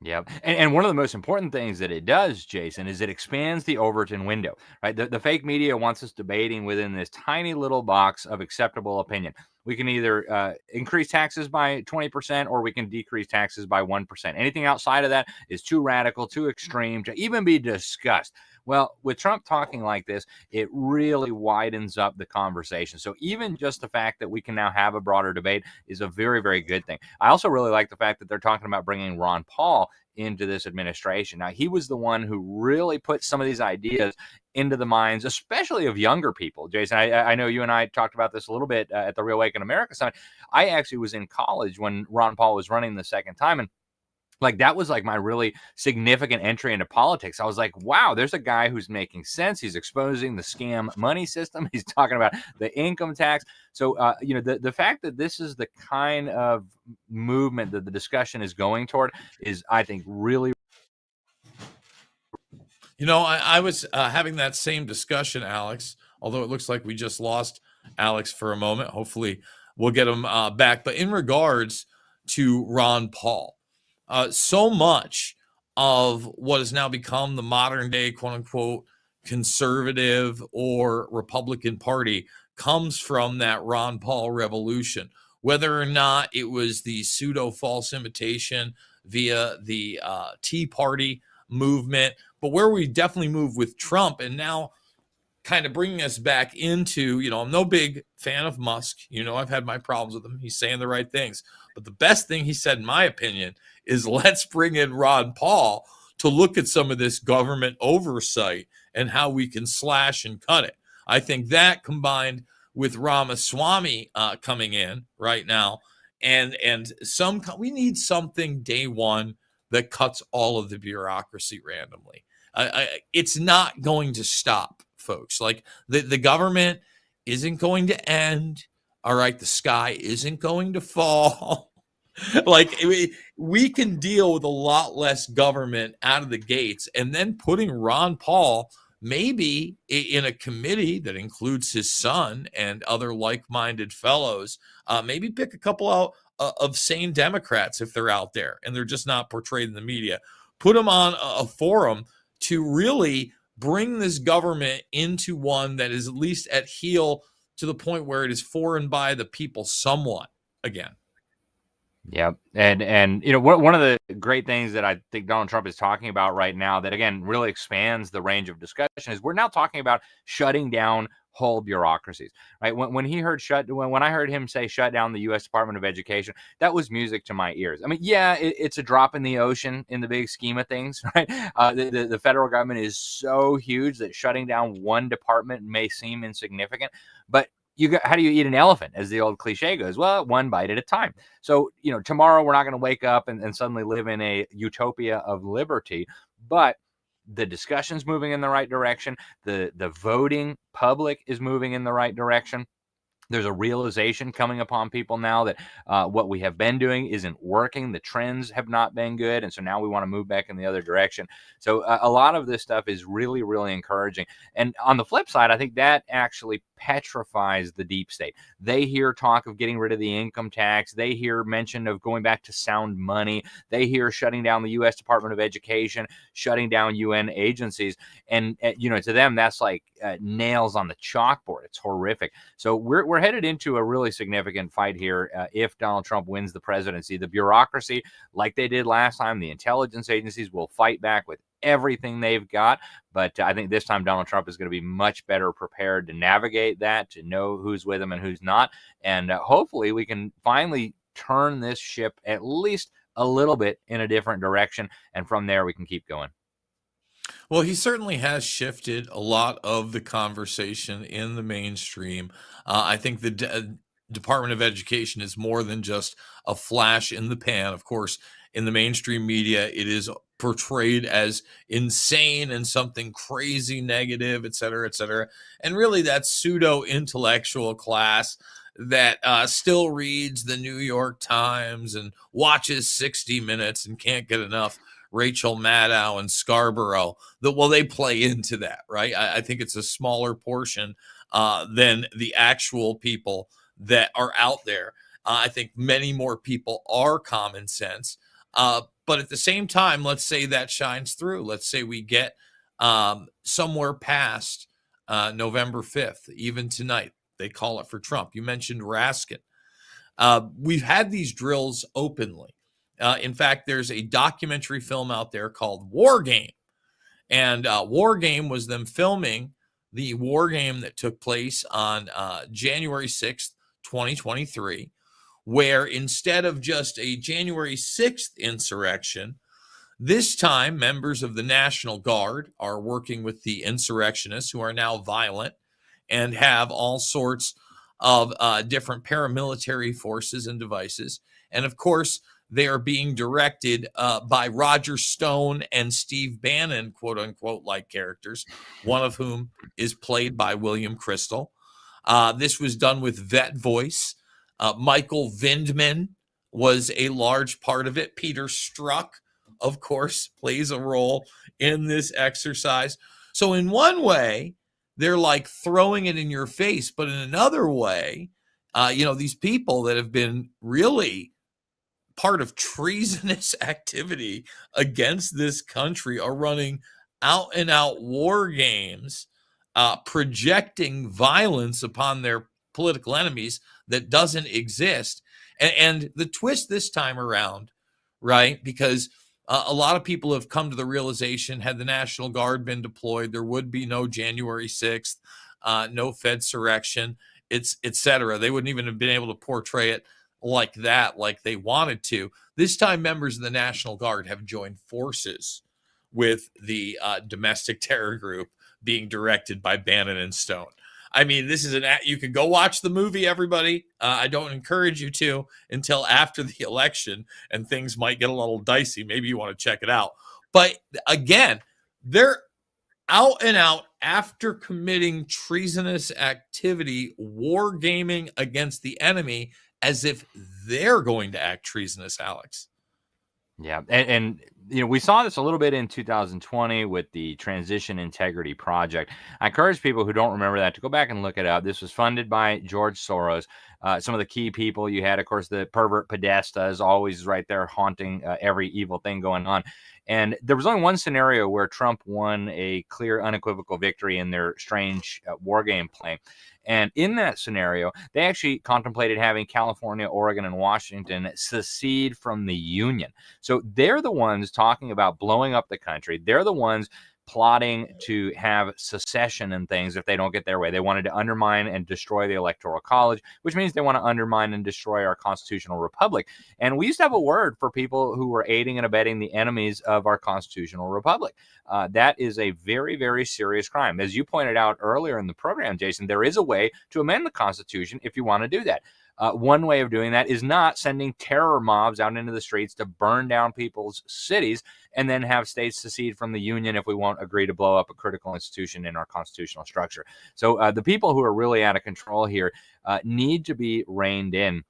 [SPEAKER 1] Yep. And one of the most important things that it does, Jason, is it expands the Overton window, right? The fake media wants us debating within this tiny little box of acceptable opinion. We can either increase taxes by 20% or we can decrease taxes by 1%. Anything outside of that is too radical, too extreme to even be discussed. Well, with Trump talking like this, it really widens up the conversation. So even just the fact that we can now have a broader debate is a very, very good thing. I also really like the fact that they're talking about bringing Ron Paul into this administration. Now, he was the one who really put some of these ideas into the minds, especially of younger people. Jason, I know you and I talked about this a little bit at the Reawaken America Summit. I actually was in college when Ron Paul was running the second time, and like that was like my really significant entry into politics. I was like, wow, there's a guy who's making sense. He's exposing the scam money system. He's talking about the income tax. So, the fact that this is the kind of movement that the discussion is going toward is, I think, really.
[SPEAKER 33] I was having that same discussion, Alex, although it looks like we just lost Alex for a moment. Hopefully we'll get him back. But in regards to Ron Paul, so much of what has now become the modern day, quote unquote, conservative or Republican Party comes from that Ron Paul revolution. Whether or not it was the pseudo false imitation via the Tea Party movement, but where we definitely move with Trump and now kind of bringing us back into, I'm no big fan of Musk. I've had my problems with him. He's saying the right things. But the best thing he said, in my opinion, is let's bring in Ron Paul to look at some of this government oversight and how we can slash and cut it. I think that combined with Ramaswamy coming in right now, and we need something day one that cuts all of the bureaucracy randomly. It's not going to stop, folks. Like the government isn't going to end. All right, the sky isn't going to fall. Like we can deal with a lot less government out of the gates, and then putting Ron Paul maybe in a committee that includes his son and other like-minded fellows, maybe pick a couple out of sane Democrats if they're out there and they're just not portrayed in the media. Put them on a forum to really bring this government into one that is at least at heel to the point where it is for and by the people somewhat again.
[SPEAKER 1] Yep. And one of the great things that I think Donald Trump is talking about right now that, again, really expands the range of discussion is we're now talking about shutting down whole bureaucracies, right? When I heard him say shut down the U.S. Department of Education, that was music to my ears. I mean, yeah, it's a drop in the ocean in the big scheme of things, right? The federal government is so huge that shutting down one department may seem insignificant, but how do you eat an elephant, as the old cliche goes? Well, one bite at a time. So, tomorrow we're not going to wake up and suddenly live in a utopia of liberty, but the discussion's moving in the right direction. The voting public is moving in the right direction. There's a realization coming upon people now that what we have been doing isn't working. The trends have not been good. And so now we want to move back in the other direction. So a lot of this stuff is really, really encouraging. And on the flip side, I think that actually petrifies the deep state. They hear talk of getting rid of the income tax. They hear mention of going back to sound money. They hear shutting down the U.S. Department of Education, shutting down UN agencies. And, to them, that's like nails on the chalkboard. It's horrific. So we're headed into a really significant fight here if Donald Trump wins the presidency. The bureaucracy, like they did last time, the intelligence agencies will fight back with everything they've got. But I think this time Donald Trump is going to be much better prepared to navigate that, to know who's with him and who's not. And hopefully we can finally turn this ship at least a little bit in a different direction. And from there, we can keep going.
[SPEAKER 33] Well, he certainly has shifted a lot of the conversation in the mainstream. I think the Department of Education is more than just a flash in the pan. Of course, in the mainstream media, it is portrayed as insane and something crazy negative, et cetera, et cetera. And really that pseudo intellectual class that still reads the New York Times and watches 60 Minutes and can't get enough Rachel Maddow and Scarborough, they play into that, right? I think it's a smaller portion than the actual people that are out there. I think many more people are common sense. But at the same time, let's say that shines through. Let's say we get somewhere past November 5th, even tonight. They call it for Trump. You mentioned Raskin. We've had these drills openly. In fact, there's a documentary film out there called War Game. And War Game was them filming the war game that took place on January 6th, 2023, where instead of just a January 6th insurrection, this time members of the National Guard are working with the insurrectionists who are now violent and have all sorts of different paramilitary forces and devices. And of course, they are being directed by Roger Stone and Steve Bannon, quote unquote, like characters, one of whom is played by William Crystal. This was done with vet voice. Michael Vindman was a large part of it. Peter Strzok, of course, plays a role in this exercise. So in one way, they're like throwing it in your face. But in another way, these people that have been really part of treasonous activity against this country are running out and out war games, projecting violence upon their political enemies that doesn't exist. And the twist this time around, right? Because a lot of people have come to the realization, had the National Guard been deployed, there would be no January 6th, no Fedsurrection, et cetera. They wouldn't even have been able to portray it like that, like they wanted to. This time, members of the National Guard have joined forces with the domestic terror group being directed by Bannon and Stone. I mean, this is you can go watch the movie, everybody. I don't encourage you to until after the election, and things might get a little dicey. Maybe you want to check it out. But again, they're out and out after committing treasonous activity, war gaming against the enemy as if they're going to act treasonous, Alex.
[SPEAKER 1] Yeah. And we saw this a little bit in 2020 with the Transition Integrity Project. I encourage people who don't remember that to go back and look it up. This was funded by George Soros. Some of the key people you had, of course, the pervert Podesta is always right there haunting every evil thing going on. And there was only one scenario where Trump won a clear, unequivocal victory in their strange war game play. And in that scenario, they actually contemplated having California, Oregon, and Washington secede from the Union. So they're the ones talking about blowing up the country. They're the ones plotting to have secession and things if they don't get their way. They wanted to undermine and destroy the Electoral College, which means they want to undermine and destroy our constitutional republic. And we used to have a word for people who were aiding and abetting the enemies of our constitutional republic. That is a very, very serious crime. As you pointed out earlier in the program, Jason, there is a way to amend the Constitution if you want to do that. One way of doing that is not sending terror mobs out into the streets to burn down people's cities and then have states secede from the union if we won't agree to blow up a critical institution in our constitutional structure. So the people who are really out of control here need to be reined in.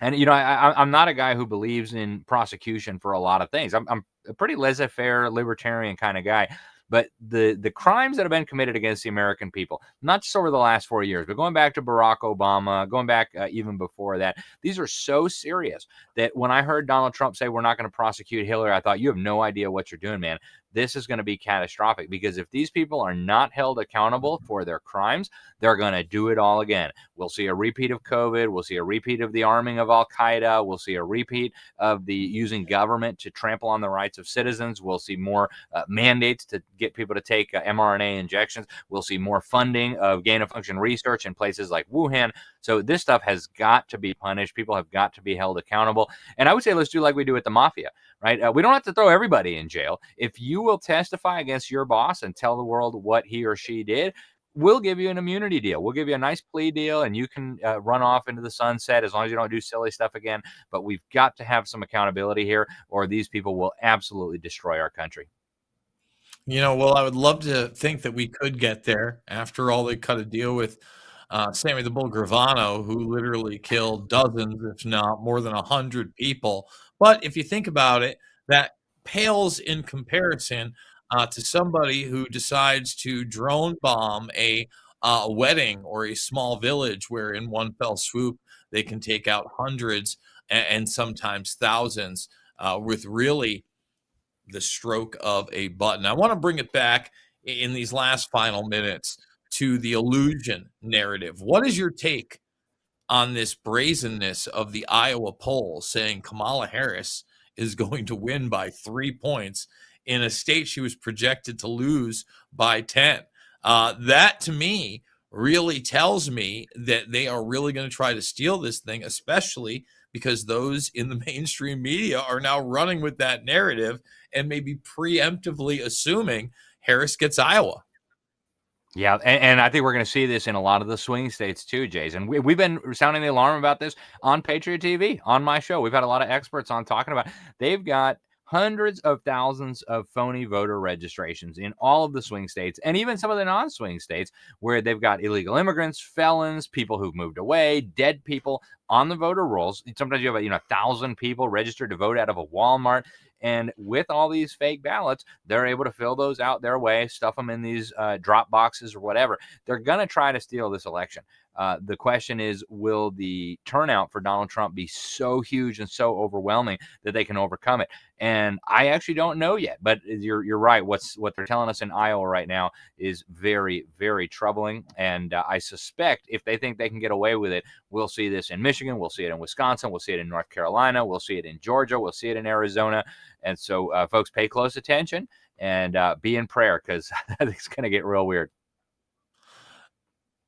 [SPEAKER 1] And, you know, I'm not a guy who believes in prosecution for a lot of things. I'm a pretty laissez-faire, libertarian kind of guy. But the crimes that have been committed against the American people, not just over the last 4 years, but going back to Barack Obama, going back even before that, these are so serious that when I heard Donald Trump say we're not going to prosecute Hillary, I thought, you have no idea what you're doing, man. This is going to be catastrophic, because if these people are not held accountable for their crimes, they're going to do it all again. We'll see a repeat of COVID. We'll see a repeat of the arming of Al-Qaeda. We'll see a repeat of the using government to trample on the rights of citizens. We'll see more mandates to get people to take mRNA injections. We'll see more funding of gain-of-function research in places like Wuhan. So this stuff has got to be punished. People have got to be held accountable. And I would say let's do like we do with the mafia, right? We don't have to throw everybody in jail. If you will testify against your boss and tell the world what he or she did, we'll give you an immunity deal. We'll give you a nice plea deal, and you can run off into the sunset as long as you don't do silly stuff again. But we've got to have some accountability here, or these people will absolutely destroy our country.
[SPEAKER 33] You know, well, I would love to think that we could get there. After all, they cut a deal with Sammy the Bull Gravano, who literally killed dozens, if not more than 100 people. But if you think about it, that pales in comparison to somebody who decides to drone bomb a wedding or a small village where in one fell swoop they can take out hundreds and sometimes thousands with really the stroke of a button. I want to bring it back in these last final minutes to the illusion narrative. What is your take on this brazenness of the Iowa poll saying Kamala Harris is going to win by 3 points in a state she was projected to lose by 10? That to me really tells me that they are really going to try to steal this thing, especially because those in the mainstream media are now running with that narrative and maybe preemptively assuming Harris gets Iowa.
[SPEAKER 1] Yeah, and I think we're going to see this in a lot of the swing states too, Jason. We've been sounding the alarm about this on Patriot TV, on my show. We've had a lot of experts on talking about it. They've got hundreds of thousands of phony voter registrations in all of the swing states, and even some of the non-swing states where they've got illegal immigrants, felons, people who've moved away, dead people on the voter rolls. Sometimes you have 1,000 people registered to vote out of a Walmart. And with all these fake ballots, they're able to fill those out their way, stuff them in these drop boxes or whatever. They're going to try to steal this election. The question is, will the turnout for Donald Trump be so huge and so overwhelming that they can overcome it? And I actually don't know yet, but you're right. What they're telling us in Iowa right now is very, very troubling. And I suspect if they think they can get away with it, we'll see this in Michigan, we'll see it in Wisconsin, we'll see it in North Carolina, we'll see it in Georgia, we'll see it in Arizona. And so, folks, pay close attention and be in prayer, because it's going to get real weird.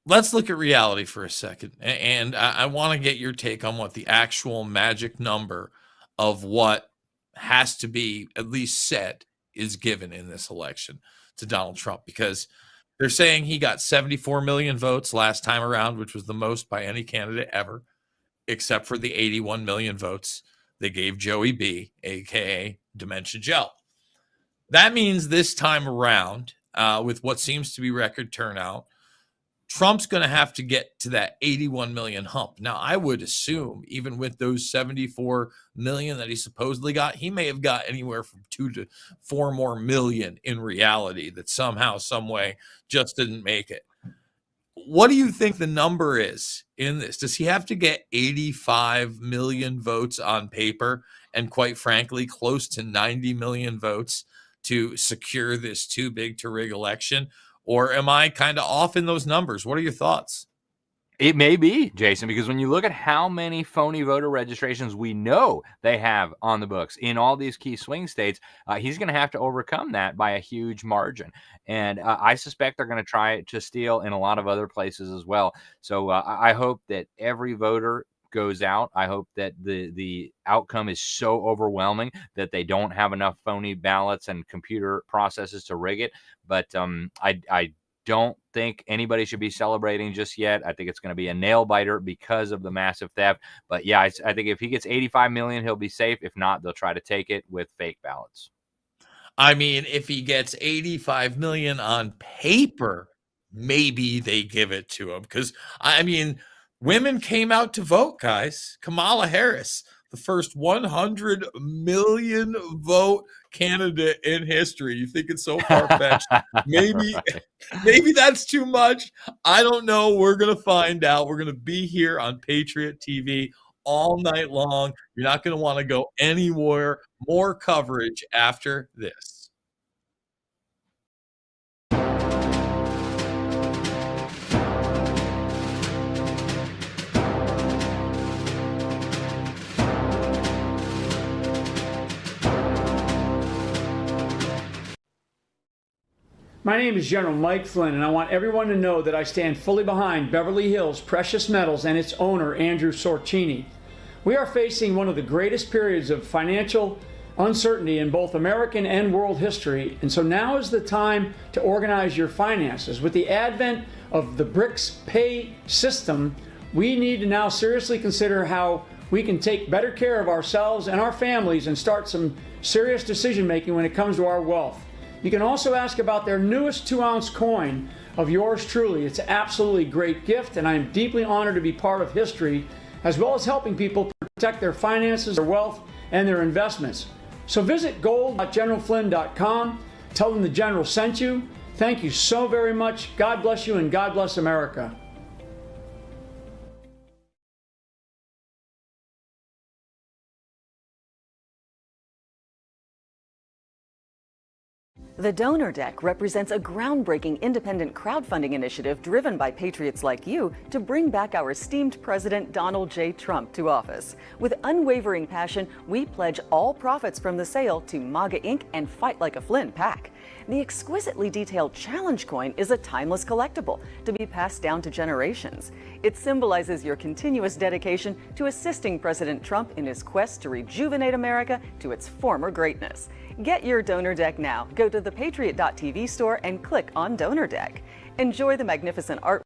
[SPEAKER 33] Let's look at reality for a second. And I want to get your take on what the actual magic number of what has to be at least set is given in this election to Donald Trump, because they're saying he got 74 million votes last time around, which was the most by any candidate ever, except for the 81 million votes they gave Joey B, aka Dementia Gel. That means this time around, with what seems to be record turnout, Trump's going to have to get to that 81 million hump. Now, I would assume even with those 74 million that he supposedly got, he may have got anywhere from 2 to 4 more million in reality that somehow, some way just didn't make it. What do you think the number is in this? Does he have to get 85 million votes on paper and, quite frankly, close to 90 million votes to secure this too big to rig election? Or am I kind of off in those numbers? What are your thoughts?
[SPEAKER 1] It may be, Jason, because when you look at how many phony voter registrations we know they have on the books in all these key swing states, he's going to have to overcome that by a huge margin. And I suspect they're going to try to steal in a lot of other places as well. So I hope that every voter goes out. I hope that the outcome is so overwhelming that they don't have enough phony ballots and computer processes to rig it. But I don't think anybody should be celebrating just yet. I think it's going to be a nail biter because of the massive theft. But yeah, I think if he gets 85 million, he'll be safe. If not, they'll try to take it with fake ballots.
[SPEAKER 33] I mean, if he gets 85 million on paper, maybe they give it to him. Because, I mean, women came out to vote, guys. Kamala Harris, the first 100 million vote candidate in history. You think it's so far-fetched? Maybe that's too much. I don't know. We're going to find out. We're going to be here on Patriot TV all night long. You're not going to want to go anywhere. More coverage after this.
[SPEAKER 14] My name is General Mike Flynn, and I want everyone to know that I stand fully behind Beverly Hills Precious Metals and its owner, Andrew Sorcini. We are facing one of the greatest periods of financial uncertainty in both American and world history, and so now is the time to organize your finances. With the advent of the BRICS pay system, we need to now seriously consider how we can take better care of ourselves and our families and start some serious decision making when it comes to our wealth. You can also ask about their newest 2-ounce coin of yours truly. It's an absolutely great gift, and I am deeply honored to be part of history, as well as helping people protect their finances, their wealth, and their investments. So visit gold.generalflynn.com. Tell them the General sent you. Thank you so very much. God bless you, and God bless America.
[SPEAKER 32] The Donor Deck represents a groundbreaking independent crowdfunding initiative driven by patriots like you to bring back our esteemed President Donald J. Trump to office. With unwavering passion, we pledge all profits from the sale to MAGA Inc. and Fight Like a Flynn PAC. The exquisitely detailed challenge coin is a timeless collectible to be passed down to generations. It symbolizes your continuous dedication to assisting President Trump in his quest to rejuvenate America to its former greatness. Get your Donor Deck now. Go to the Patriot.tv store and click on Donor Deck. Enjoy the magnificent artwork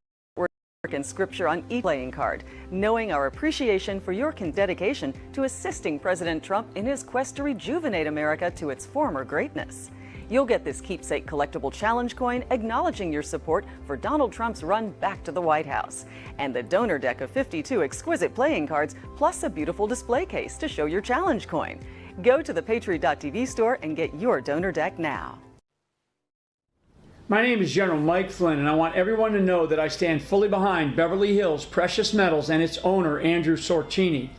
[SPEAKER 32] and scripture on each playing card, knowing our appreciation for your dedication to assisting President Trump in his quest to rejuvenate America to its former greatness. You'll get this keepsake collectible challenge coin acknowledging your support for Donald Trump's run back to the White House, and the Donor Deck of 52 exquisite playing cards, plus a beautiful display case to show your challenge coin. Go to the Patriot.tv store and get your Donor Deck now.
[SPEAKER 14] My name is General Mike Flynn, and I want everyone to know that I stand fully behind Beverly Hills Precious Metals and its owner, Andrew Sorcini.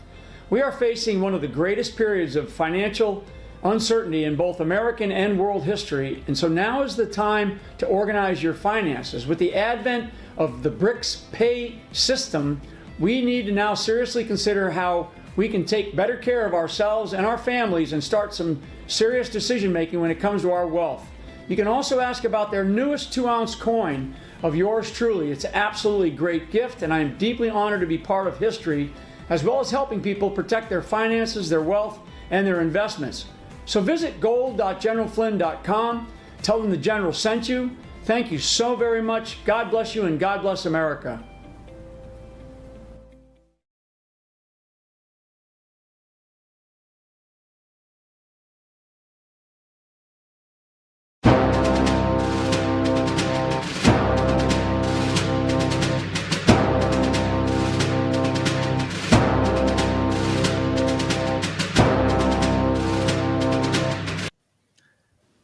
[SPEAKER 14] We are facing one of the greatest periods of financial uncertainty in both American and world history, and so now is the time to organize your finances. With the advent of the BRICS pay system, we need to now seriously consider how we can take better care of ourselves and our families and start some serious decision making when it comes to our wealth. You can also ask about their newest 2-ounce coin of yours truly. It's an absolutely great gift, and I am deeply honored to be part of history, as well as helping people protect their finances, their wealth, and their investments. So visit gold.generalflynn.com. Tell them the General sent you. Thank you so very much. God bless you, and God bless America.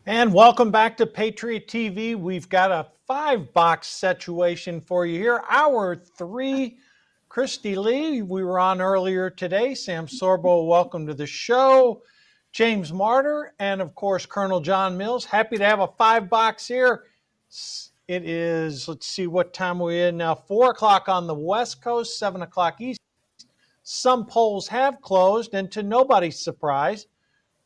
[SPEAKER 10] And welcome back to Patriot TV. We've got a 5-box situation for you here. Hour 3, Christy Lee, we were on earlier today. Sam Sorbo, welcome to the show. James Martyr, and of course, Colonel John Mills. Happy to have a 5-box here. It is, let's see what time we're in now, 4 o'clock on the West Coast, 7 o'clock East. Some polls have closed, and to nobody's surprise,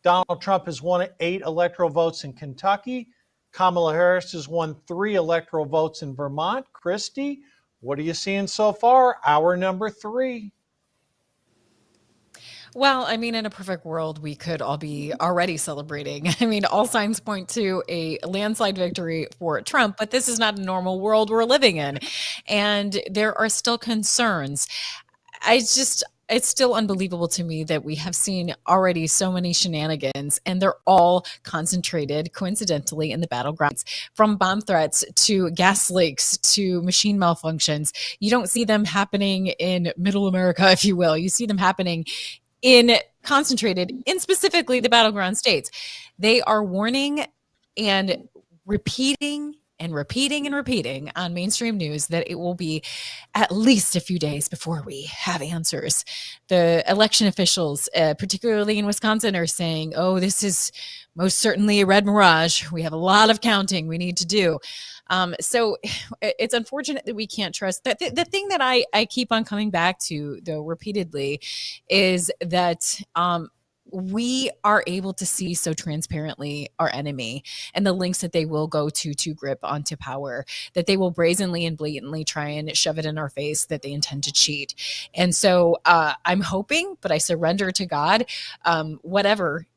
[SPEAKER 10] Donald Trump has won 8 electoral votes in Kentucky. Kamala Harris has won 3 electoral votes in Vermont. Christy, what are you seeing so far? Hour number 3.
[SPEAKER 7] Well, I mean, in a perfect world, we could all be already celebrating. I mean, all signs point to a landslide victory for Trump, but this is not a normal world we're living in. And there are still concerns. It's still unbelievable to me that we have seen already so many shenanigans, and they're all concentrated coincidentally in the battlegrounds, from bomb threats to gas leaks to machine malfunctions. You don't see them happening in middle America, if you will. You see them happening concentrated in specifically the battleground states. They are warning and repeating on mainstream news that it will be at least a few days before we have answers. The election officials, particularly in Wisconsin, are saying, oh, this is most certainly a red mirage. We have a lot of counting we need to do. So it's unfortunate that we can't trust that. The thing that I keep on coming back to, though, repeatedly, is that we are able to see so transparently our enemy and the links that they will go to grip onto power, that they will brazenly and blatantly try and shove it in our face that they intend to cheat. And so I'm hoping, but I surrender to God, whatever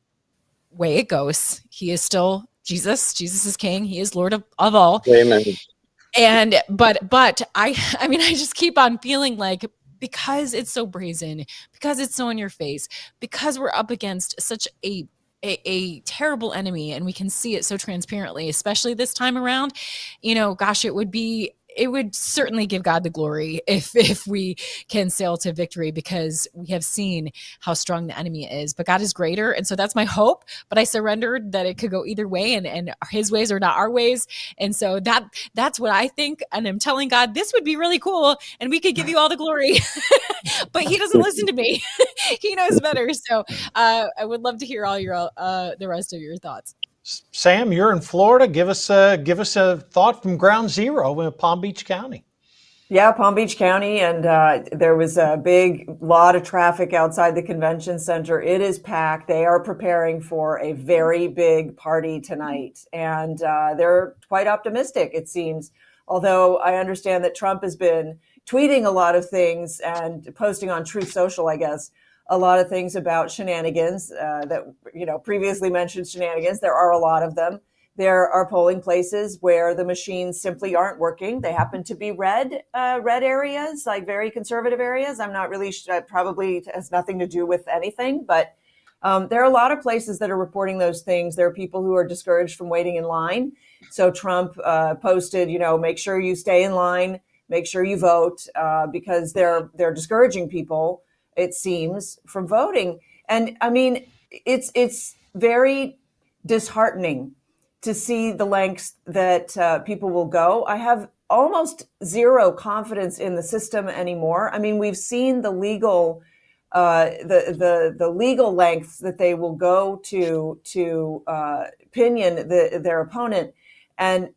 [SPEAKER 7] way it goes, he is still Jesus. Jesus is king. He is Lord of all.
[SPEAKER 2] Amen.
[SPEAKER 7] And but I mean, I just keep on feeling like, because it's so brazen, because it's so in your face, because we're up against such a terrible enemy, and we can see it so transparently, especially this time around, gosh, it would certainly give God the glory if we can sail to victory, because we have seen how strong the enemy is. But God is greater, and so that's my hope. But I surrendered that it could go either way, and his ways are not our ways. And so that's what I think. And I'm telling God, this would be really cool, and we could give you all the glory. But he doesn't listen to me. He knows better. So I would love to hear all your the rest of your thoughts.
[SPEAKER 10] Sam, you're in Florida. Give us a thought from ground zero in Palm Beach County.
[SPEAKER 3] Yeah, Palm Beach County, and there was a big lot of traffic outside the convention center. It is packed. They are preparing for a very big party tonight, and they're quite optimistic, it seems. Although I understand that Trump has been tweeting a lot of things and posting on Truth Social, I guess, a lot of things about shenanigans that, previously mentioned shenanigans. There are a lot of them. There are polling places where the machines simply aren't working. They happen to be red areas, like very conservative areas. I'm not really sure. Probably has nothing to do with anything, but there are a lot of places that are reporting those things. There are people who are discouraged from waiting in line. So Trump posted, make sure you stay in line, make sure you vote, because they're discouraging people, it seems, from voting. And I mean, it's very disheartening to see the lengths that people will go. I have almost zero confidence in the system anymore. I mean, we've seen the legal the legal lengths that they will go to pinion their opponent. And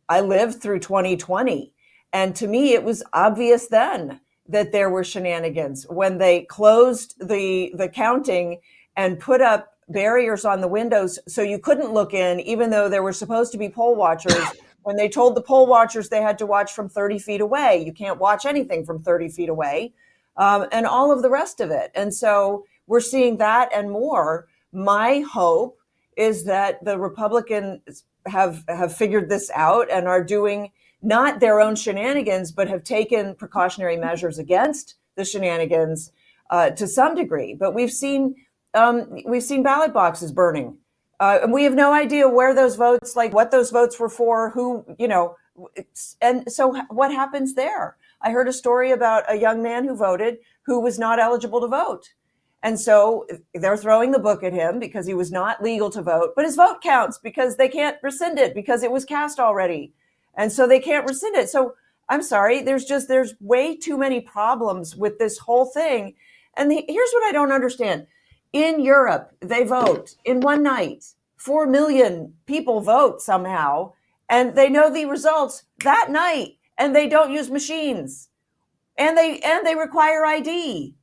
[SPEAKER 3] I lived through 2020, and to me, it was obvious then that there were shenanigans when they closed the counting and put up barriers on the windows so you couldn't look in, even though there were supposed to be poll watchers. When they told the poll watchers they had to watch from 30 feet away, you can't watch anything from 30 feet away, and all of the rest of it. And so we're seeing that and more. My hope is that the Republicans have figured this out and are doing not their own shenanigans, but have taken precautionary measures against the shenanigans to some degree. But we've seen ballot boxes burning. And we have no idea where those votes, like what those votes were for, who, and so what happens there? I heard a story about a young man who voted who was not eligible to vote. And so they're throwing the book at him because he was not legal to vote, but his vote counts because they can't rescind it because it was cast already. And so they can't rescind it. So I'm sorry, there's way too many problems with this whole thing. And here's what I don't understand. In Europe, they vote in one night. 4 million people vote somehow, and they know the results that night, and they don't use machines, and they require ID.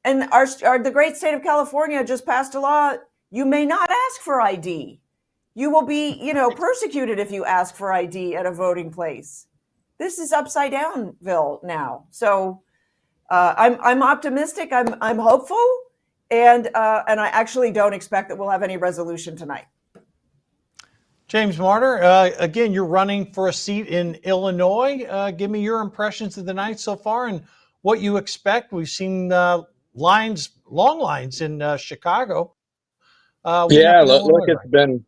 [SPEAKER 3] And the great state of California just passed a law: you may not ask for ID. You will be, persecuted if you ask for ID at a voting place. This is upside downville now. So I'm optimistic. I'm hopeful, and I actually don't expect that we'll have any resolution tonight.
[SPEAKER 10] James Martyr, again, you're running for a seat in Illinois. Give me your impressions of the night so far and what you expect. We've seen long lines in Chicago.
[SPEAKER 2] Yeah, look, it's been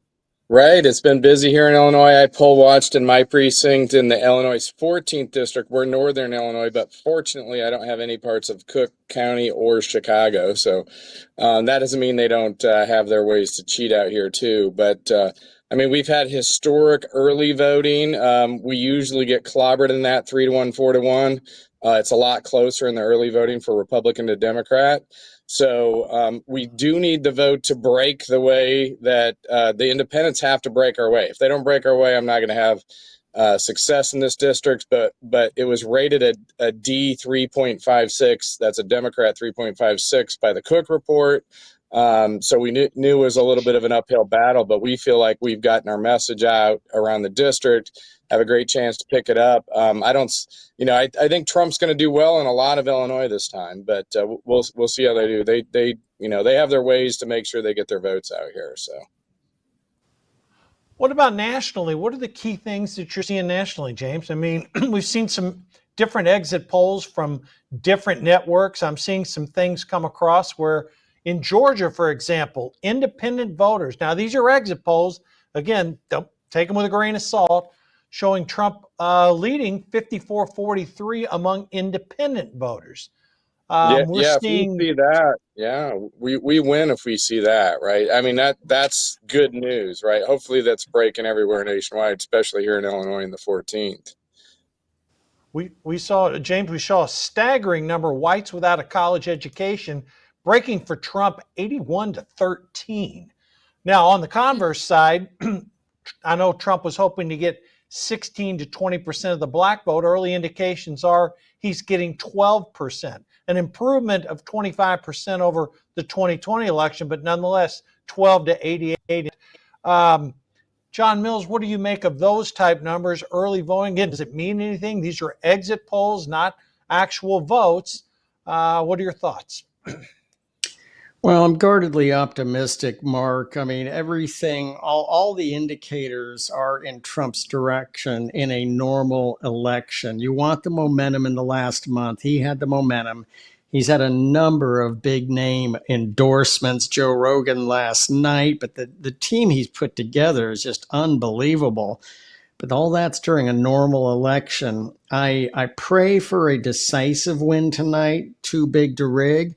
[SPEAKER 2] right. It's been busy here in Illinois. I poll watched in my precinct in the Illinois 14th district. We're northern Illinois, but fortunately, I don't have any parts of Cook County or Chicago. So that doesn't mean they don't have their ways to cheat out here too. But I mean, we've had historic early voting. We usually get clobbered in that 3-1, 4-1. It's a lot closer in the early voting for Republican to Democrat. So we do need the vote to break the way that the independents have to break our way. If they don't break our way, I'm not going to have success in this district. But it was rated a D 3.56. That's a Democrat 3.56 by the Cook report. So we knew it was a little bit of an uphill battle, but we feel like we've gotten our message out around the district, have a great chance to pick it up. I think Trump's going to do well in a lot of Illinois this time, but we'll see how they do. They have their ways to make sure they get their votes out here. So.
[SPEAKER 10] What about nationally? What are the key things that you're seeing nationally, James? I mean, we've seen some different exit polls from different networks. I'm seeing some things come across where in Georgia, for example, independent voters, now these are exit polls, again, don't take them with a grain of salt, showing Trump leading 54-43 among independent voters.
[SPEAKER 2] If we see that, we win if we see that, right? I mean, that's good news, right? Hopefully that's breaking everywhere nationwide, especially here in Illinois in the 14th.
[SPEAKER 10] We saw a staggering number of whites without a college education breaking for Trump 81-13. Now, on the converse side, I know Trump was hoping to get 16 to 20% of the black vote. Early indications are he's getting 12%, an improvement of 25% over the 2020 election, but nonetheless 12 to 88. John Mills, what do you make of those type numbers, early voting? Again, does it mean anything? These are exit polls, not actual votes. What are your thoughts?
[SPEAKER 4] Well, I'm guardedly optimistic, Mark. I mean, everything, all the indicators are in Trump's direction in a normal election. You want the momentum in the last month. He had the momentum. He's had a number of big name endorsements, Joe Rogan last night, but the team he's put together is just unbelievable. But all that's during a normal election. I pray for a decisive win tonight, too big to rig.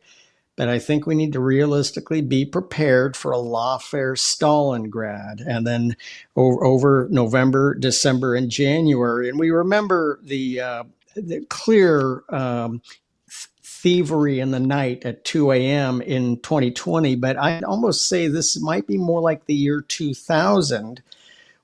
[SPEAKER 4] But I think we need to realistically be prepared for a lawfare Stalingrad, and then over November, December, and January. And we remember the clear thievery in the night at 2 a.m. in 2020. But I'd almost say this might be more like the year 2000,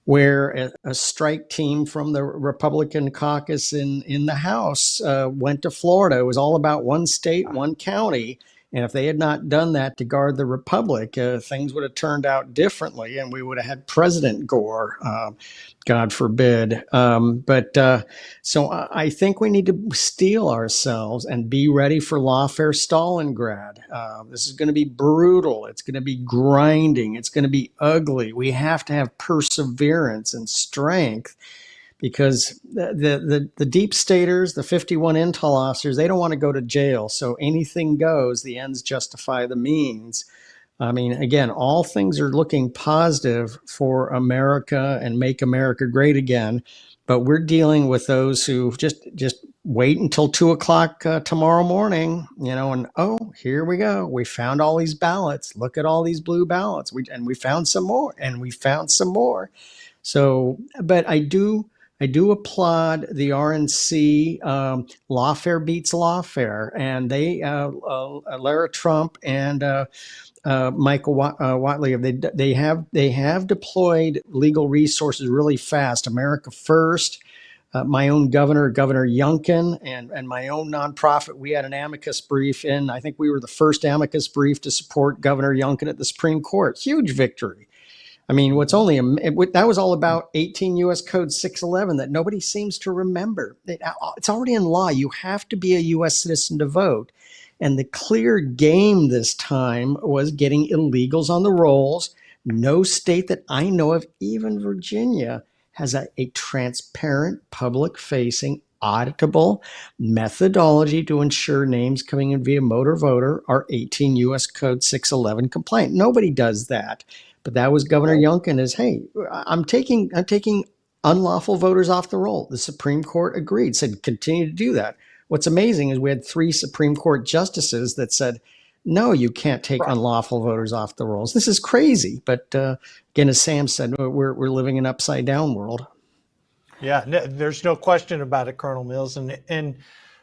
[SPEAKER 4] where a strike team from the Republican caucus in the House went to Florida. It was all about one state, one county. And if they had not done that to guard the Republic, things would have turned out differently, and we would have had President Gore, God forbid. So I think we need to steel ourselves and be ready for lawfare Stalingrad. This is going to be brutal. It's going to be grinding. It's going to be ugly. We have to have perseverance and strength, because the deep staters, the 51 intel officers, they don't want to go to jail. So anything goes, the ends justify the means. I mean, again, all things are looking positive for America and make America great again. But we're dealing with those who just wait until 2 o'clock tomorrow morning, and here we go. We found all these ballots. Look at all these blue ballots. We found some more, and we found some more. So, but I do applaud the RNC. Lawfare beats lawfare, and they, Lara Trump and Michael Whatley, they have deployed legal resources really fast. America First, my own Governor Youngkin, and my own nonprofit. We had an amicus brief in. I think we were the first amicus brief to support Governor Youngkin at the Supreme Court. Huge victory. I mean, that was all about 18 U.S. Code 611 that nobody seems to remember. It's already in law. You have to be a U.S. citizen to vote. And the clear game this time was getting illegals on the rolls. No state that I know of, even Virginia, has a transparent, public-facing, auditable methodology to ensure names coming in via motor voter are 18 U.S. Code 611 compliant. Nobody does that. But that was Governor Youngkin is, hey, I'm taking unlawful voters off the roll. The Supreme Court agreed, said continue to do that. What's amazing is we had 3 Supreme Court justices that said, no, you can't take unlawful voters off the rolls. This is crazy. But again, as Sam said, we're living in an upside down world.
[SPEAKER 10] Yeah, there's no question about it, Colonel Mills. And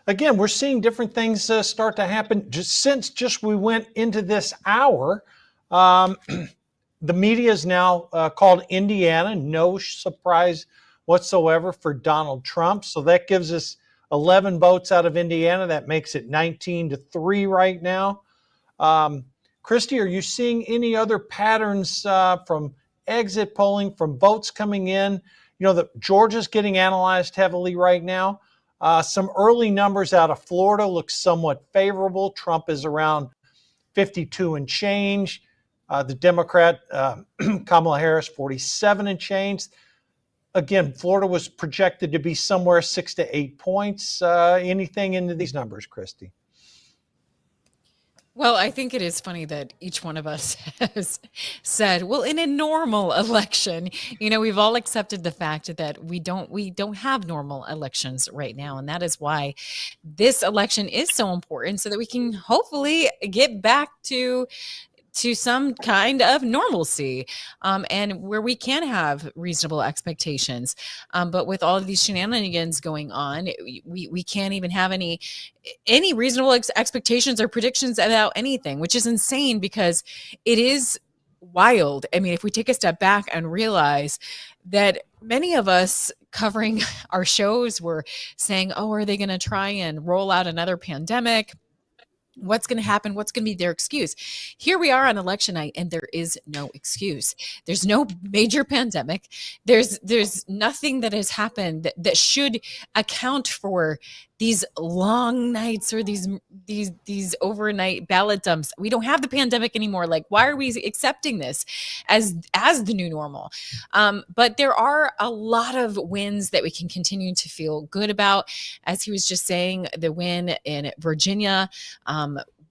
[SPEAKER 10] again, we're seeing different things start to happen since we went into this hour. The media is now called Indiana. No surprise whatsoever for Donald Trump. So that gives us 11 votes out of Indiana. That makes it 19-3 right now. Christy, are you seeing any other patterns from exit polling, from votes coming in? You know, Georgia's getting analyzed heavily right now. Some early numbers out of Florida look somewhat favorable. Trump is around 52 and change. The Democrat, Kamala Harris, 47 and change. Again, Florida was projected to be somewhere 6 to 8 points. Anything into these numbers, Christy?
[SPEAKER 7] Well, I think it is funny that each one of us has said, well, in a normal election, you know, we've all accepted the fact that we don't have normal elections right now. And that is why this election is so important, so that we can hopefully get back to some kind of normalcy, and where we can have reasonable expectations. But with all of these shenanigans going on, we can't even have any reasonable expectations or predictions about anything, which is insane because it is wild. I mean, if we take a step back and realize that many of us covering our shows were saying, oh, are they going to try and roll out another pandemic? What's going to happen? What's going to be their excuse? Here we are on election night, and there is no excuse. There's no major pandemic. There's nothing that has happened that should account for these long nights or these overnight ballot dumps. We don't have the pandemic anymore. Like, why are we accepting this as the new normal? But there are a lot of wins that we can continue to feel good about. As he was just saying, the win in Virginia.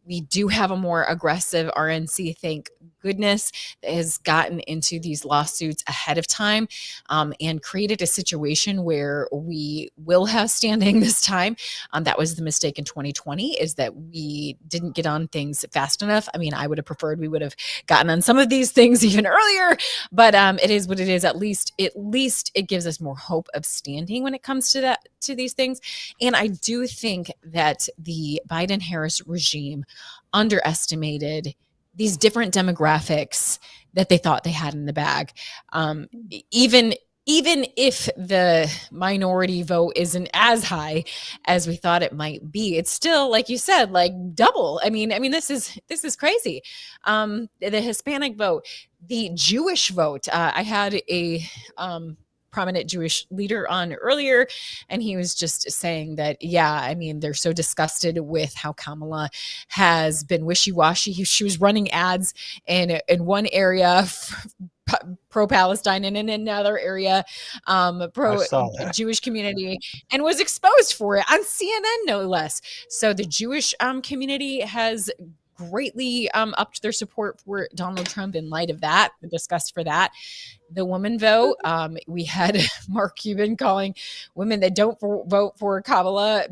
[SPEAKER 7] We do have a more aggressive RNC, thank goodness, that has gotten into these lawsuits ahead of time, and created a situation where we will have standing this time. That was the mistake in 2020, is that we didn't get on things fast enough. I mean, I would have preferred we would have gotten on some of these things even earlier, but it is what it is. At least it gives us more hope of standing when it comes to these things. And I do think that the Biden-Harris regime underestimated these different demographics that they thought they had in the bag. Even if the minority vote isn't as high as we thought it might be, it's still, like you said, like double. I mean, this is crazy. The Hispanic vote, the Jewish vote. I had a prominent Jewish leader on earlier, and he was just saying that, yeah, I mean, they're so disgusted with how Kamala has been wishy-washy. She was running ads in one area pro-Palestine and in another area pro-Jewish community, and was exposed for it on CNN, no less. So the Jewish community has greatly upped their support for Donald Trump in light of that, discussed for that. The woman vote, we had Mark Cuban calling women that don't vote for Kamala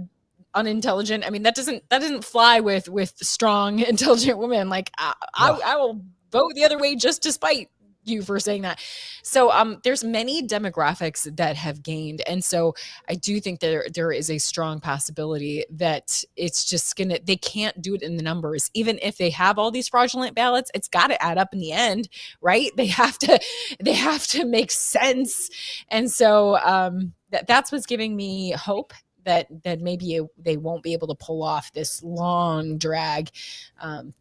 [SPEAKER 7] unintelligent. I mean, that doesn't fly with strong, intelligent women. Like, I will vote the other way just to spite you for saying that. So there's many demographics that have gained, and so I do think there is a strong possibility that it's just they can't do it in the numbers. Even if they have all these fraudulent ballots, it's got to add up in the end, right? They have to make sense. And so that's what's giving me hope that maybe they won't be able to pull off this long drag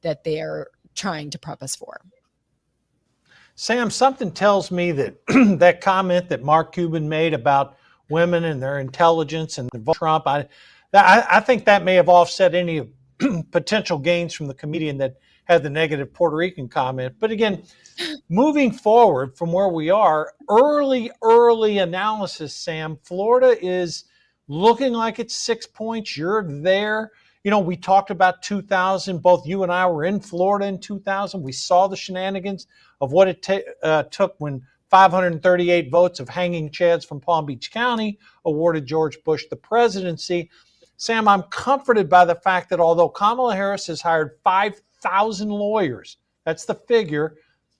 [SPEAKER 7] that they are trying to prep us for.
[SPEAKER 10] Sam, something tells me that that comment that Mark Cuban made about women and their intelligence and Trump, I think that may have offset any potential gains from the comedian that had the negative Puerto Rican comment. But again, moving forward from where we are, early analysis, Sam, Florida is looking like it's 6 points. You're there. You know, we talked about 2000. Both you and I were in Florida in 2000. We saw the shenanigans of what it took when 538 votes of hanging chads from Palm Beach County awarded George Bush the presidency. Sam, I'm comforted by the fact that although Kamala Harris has hired 5,000 lawyers, that's the figure,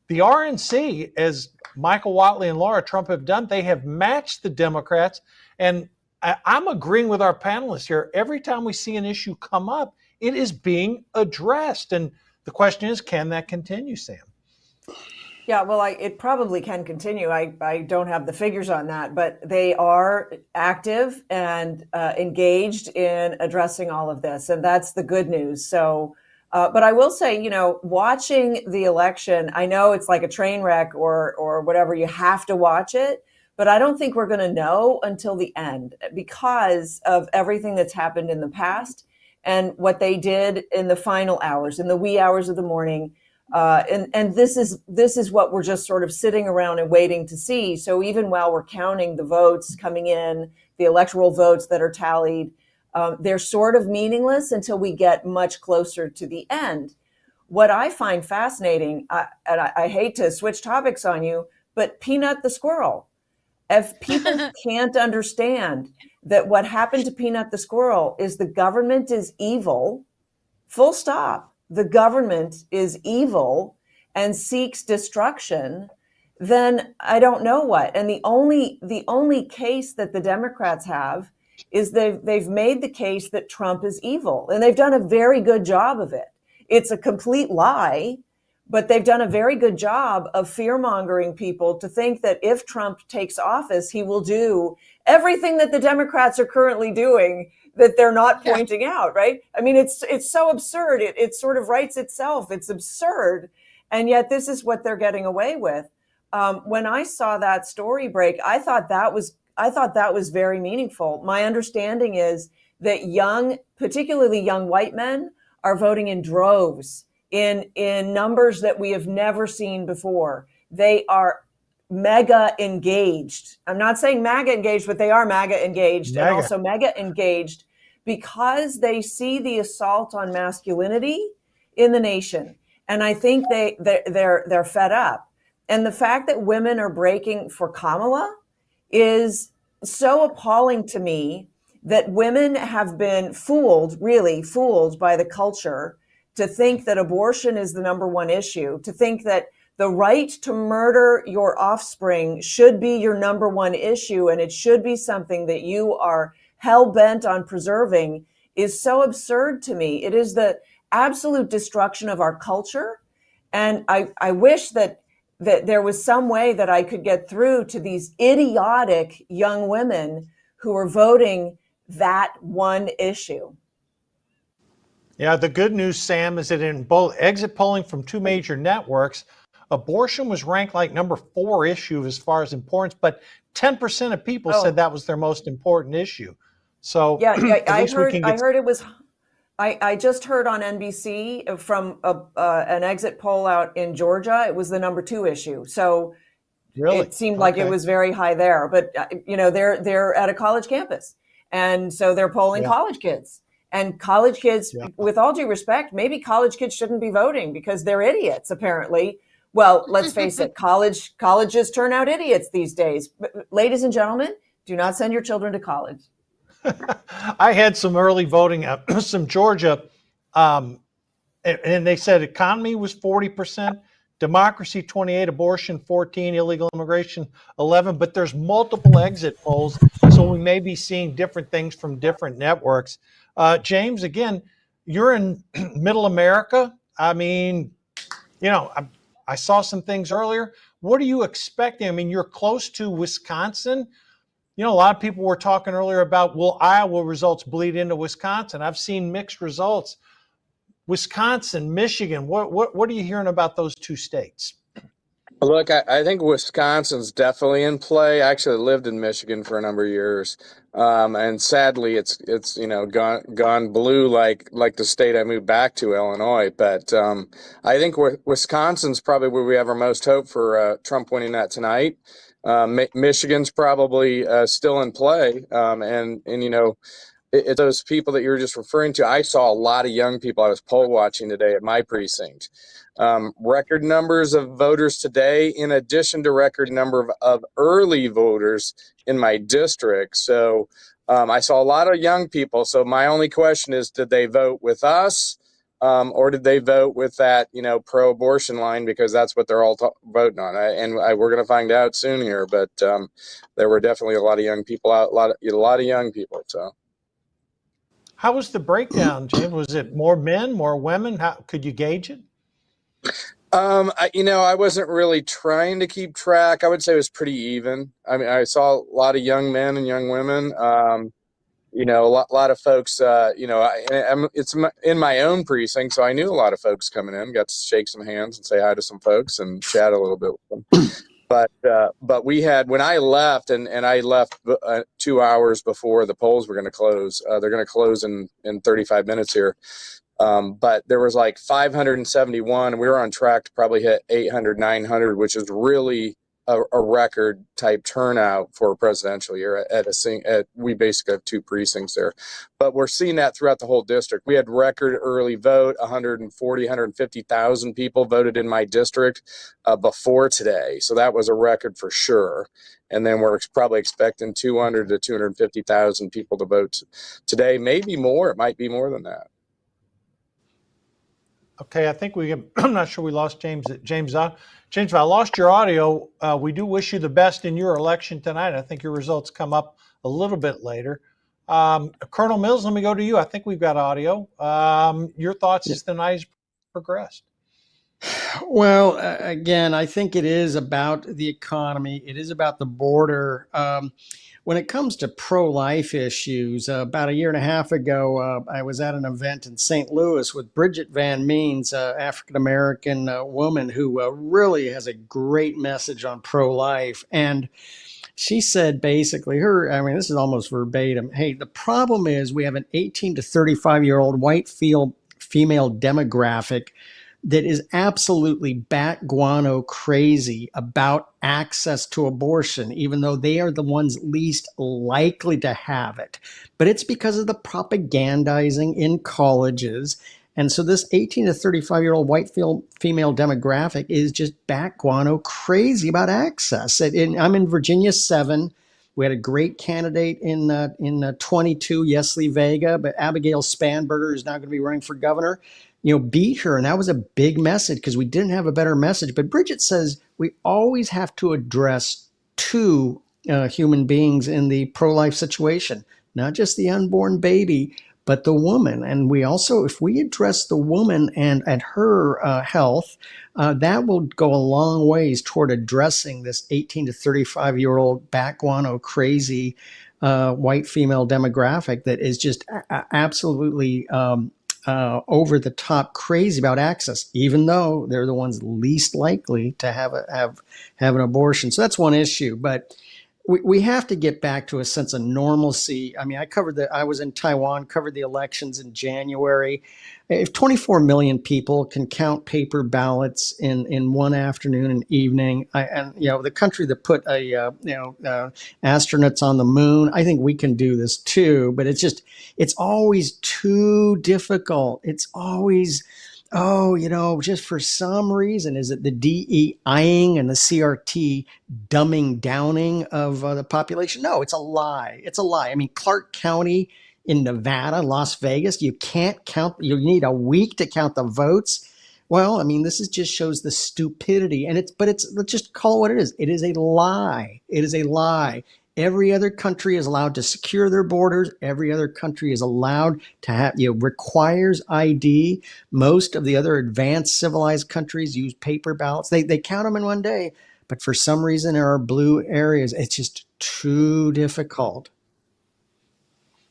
[SPEAKER 10] the RNC, as Michael Whatley and Laura Trump have done, they have matched the Democrats. And I'm agreeing with our panelists here. Every time we see an issue come up, it is being addressed. And the question is, can that continue, Sam?
[SPEAKER 3] Yeah, well, it probably can continue. I don't have the figures on that, but they are active and engaged in addressing all of this. And that's the good news. So, but I will say, you know, watching the election, I know it's like a train wreck or whatever, you have to watch it. But I don't think we're going to know until the end because of everything that's happened in the past and what they did in the final hours, in the wee hours of the morning. And this is what we're just sort of sitting around and waiting to see. So even while we're counting the votes coming in, the electoral votes that are tallied, they're sort of meaningless until we get much closer to the end. What I find fascinating, and I hate to switch topics on you, but Peanut the squirrel. If people can't understand that what happened to Peanut the squirrel is the government is evil, full stop. The government is evil and seeks destruction, then I don't know what. And the only case that the Democrats have is they've made the case that Trump is evil, and they've done a very good job of it. It's a complete lie, but they've done a very good job of fear-mongering people to think that if Trump takes office, he will do everything that the Democrats are currently doing that they're not pointing out, right? I mean, it's so absurd. It sort of writes itself. It's absurd. And yet this is what they're getting away with. When I saw that story break, I thought that was very meaningful. My understanding is that particularly young white men are voting in droves in numbers that we have never seen before. They are mega engaged. I'm not saying MAGA engaged, but they are MAGA engaged and also mega engaged because they see the assault on masculinity in the nation. And I think they're fed up. And the fact that women are breaking for Kamala is so appalling to me that women have been really fooled by the culture to think that abortion is the number one issue, to think that the right to murder your offspring should be your number one issue and it should be something that you are hell-bent on preserving is so absurd to me. It is the absolute destruction of our culture. And I wish that there was some way that I could get through to these idiotic young women who are voting that one issue.
[SPEAKER 10] Yeah, the good news, Sam, is that in both exit polling from two major networks, abortion was ranked like number 4 issue as far as importance, but 10% of people said that was their most important issue. So
[SPEAKER 3] yeah, I heard it was. I just heard on NBC from an exit poll out in Georgia, it was the number 2 issue. So
[SPEAKER 10] really?
[SPEAKER 3] It seemed like it was very high there. But you know, they're at a college campus, and so they're polling college kids. And college kids, with all due respect, maybe college kids shouldn't be voting because they're idiots, apparently. Well, let's face it, colleges turn out idiots these days. But, ladies and gentlemen, do not send your children to college.
[SPEAKER 10] I had some early voting, some Georgia, and they said economy was 40%, democracy 28%, abortion 14%, illegal immigration 11%. But there's multiple exit polls, so we may be seeing different things from different networks. James, again, you're in Middle America. I mean, you know, I saw some things earlier. What are you expecting? I mean, you're close to Wisconsin. You know, a lot of people were talking earlier about, will Iowa results bleed into Wisconsin? I've seen mixed results. Wisconsin, Michigan, what are you hearing about those two states?
[SPEAKER 2] Look, I think Wisconsin's definitely in play. I actually lived in Michigan for a number of years, and sadly, it's gone blue like the state I moved back to, Illinois. But I think Wisconsin's probably where we have our most hope for Trump winning that tonight. Michigan's probably still in play, and it's those people that you were just referring to. I saw a lot of young people. I was poll watching today at my precinct. Record numbers of voters today, in addition to record number of early voters in my district. So I saw a lot of young people. So my only question is, did they vote with us, or did they vote with that pro-abortion line, because that's what they're all voting on? We're going to find out soon here. But there were definitely a lot of young people out. A lot of young people. So.
[SPEAKER 10] How was the breakdown, James? Was it more men, more women? How could you gauge it?
[SPEAKER 2] I wasn't really trying to keep track. I would say it was pretty even. I mean, I saw a lot of young men and young women. A lot of folks. It's in my own precinct, so I knew a lot of folks coming in. Got to shake some hands and say hi to some folks and chat a little bit with them. But we had, when I left, and I left 2 hours before the polls were going to close. They're going to close in 35 minutes here. But there was like 571. We were on track to probably hit 800, 900, which is really a record type turnout for a presidential year we basically have 2 precincts there. But we're seeing that throughout the whole district. We had record early vote, 150,000 people voted in my district before today. So that was a record for sure. And then we're probably expecting 200 to 250,000 people to vote today, maybe more. It might be more than that.
[SPEAKER 10] Okay, I think I'm not sure we lost James. James, if I lost your audio, we do wish you the best in your election tonight. I think your results come up a little bit later. Colonel Mills, let me go to you. I think we've got audio. Your thoughts as the night has progressed?
[SPEAKER 4] Well, again, I think it is about the economy. It is about the border. When it comes to pro-life issues, about a year and a half ago, I was at an event in St. Louis with Bridget Van Means, African-American woman who really has a great message on pro-life. And she said basically this is almost verbatim. Hey, the problem is we have an 18 to 35-year-old white female demographic that is absolutely bat guano crazy about access to abortion, even though they are the ones least likely to have it. But it's because of the propagandizing in colleges. And so this 18 to 35-year-old white female demographic is just bat guano crazy about access. I'm in Virginia 7. We had a great candidate in 22, Yesli Vega, but Abigail Spanberger is now going to be running for governor. Beat her. And that was a big message because we didn't have a better message. But Bridget says we always have to address 2 human beings in the pro-life situation, not just the unborn baby, but the woman. And we also, if we address the woman and her health, that will go a long ways toward addressing this 18 to 35-year-old bat guano crazy white female demographic that is just absolutely over the top crazy about access, even though they're the ones least likely to have an abortion. So that's one issue, but we have to get back to a sense of normalcy. I mean, I was in Taiwan, covered the elections in January. If 24 million people can count paper ballots in one afternoon and evening, the country that put astronauts on the moon, I think we can do this too. But it's always too difficult. It's always, just for some reason, is it the DEIing and the CRT dumbing downing of the population? No, it's a lie. It's a lie. I mean, Clark County in Nevada, Las Vegas, you can't count, you need a week to count the votes. Well, I mean, this just shows the stupidity, and let's just call it what it is. It is a lie. It is a lie. Every other country is allowed to secure their borders. Every other country is allowed to have, requires ID. Most of the other advanced civilized countries use paper ballots. They count them in one day, but for some reason in our blue areas, it's just too difficult.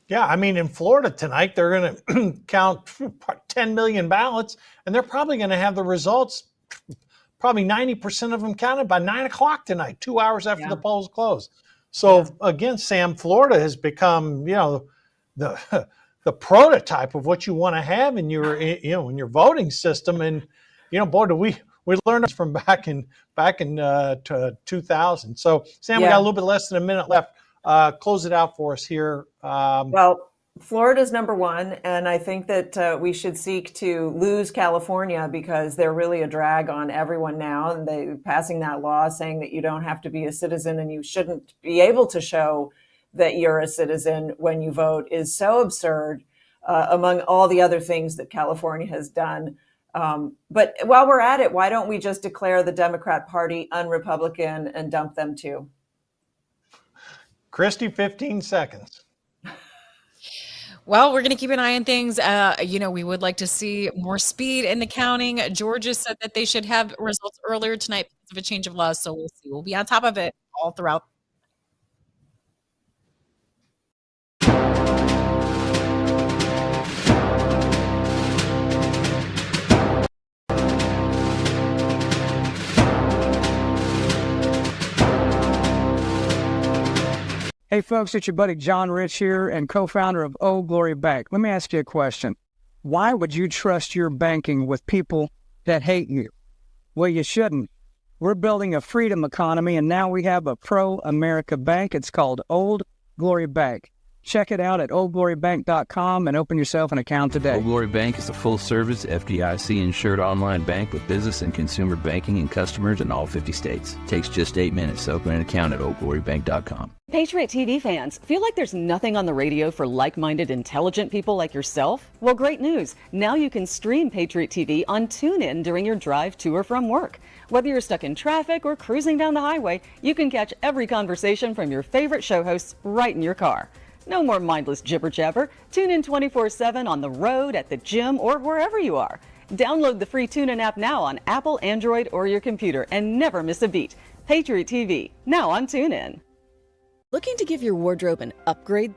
[SPEAKER 10] Yeah, I mean, in Florida tonight, they're going to count 10 million ballots, and they're probably going to have the results probably 90% of them counted by 9 o'clock tonight, 2 hours after the polls closed. So again, Sam, Florida has become, the the prototype of what you want to have in your, in your voting system. And, boy, do we learned this from back in 2000. So Sam, we got a little bit less than a minute left. Close it out for us here.
[SPEAKER 3] Well, Florida's number one, and I think that we should seek to lose California because they're really a drag on everyone now. And they passing that law saying that you don't have to be a citizen and you shouldn't be able to show that you're a citizen when you vote is so absurd, among all the other things that California has done. But while we're at it, why don't we just declare the Democrat Party un-Republican and dump them too?
[SPEAKER 10] Christy, 15 seconds.
[SPEAKER 7] Well, we're going to keep an eye on things. We would like to see more speed in the counting. Georgia said that they should have results earlier tonight because of a change of law. So we'll see. We'll be on top of it all throughout.
[SPEAKER 5] Hey folks, it's your buddy John Rich here and co-founder of Old Glory Bank. Let me ask you a question. Why would you trust your banking with people that hate you? Well, you shouldn't. We're building a freedom economy and now we have a pro-America bank. It's called Old Glory Bank. Check it out at oldglorybank.com and open yourself an account today.
[SPEAKER 6] Old Glory Bank is a full-service, FDIC-insured online bank with business and consumer banking and customers in all 50 states. It takes just 8 minutes to open an account at oldglorybank.com.
[SPEAKER 32] Patriot TV fans, feel like there's nothing on the radio for like-minded, intelligent people like yourself? Well, great news. Now you can stream Patriot TV on TuneIn during your drive to or from work. Whether you're stuck in traffic or cruising down the highway, you can catch every conversation from your favorite show hosts right in your car. No more mindless jibber-jabber. Tune in 24/7 on the road, at the gym, or wherever you are. Download the free TuneIn app now on Apple, Android, or your computer and never miss a beat. Patriot TV, now on TuneIn. Looking to give your wardrobe an upgrade?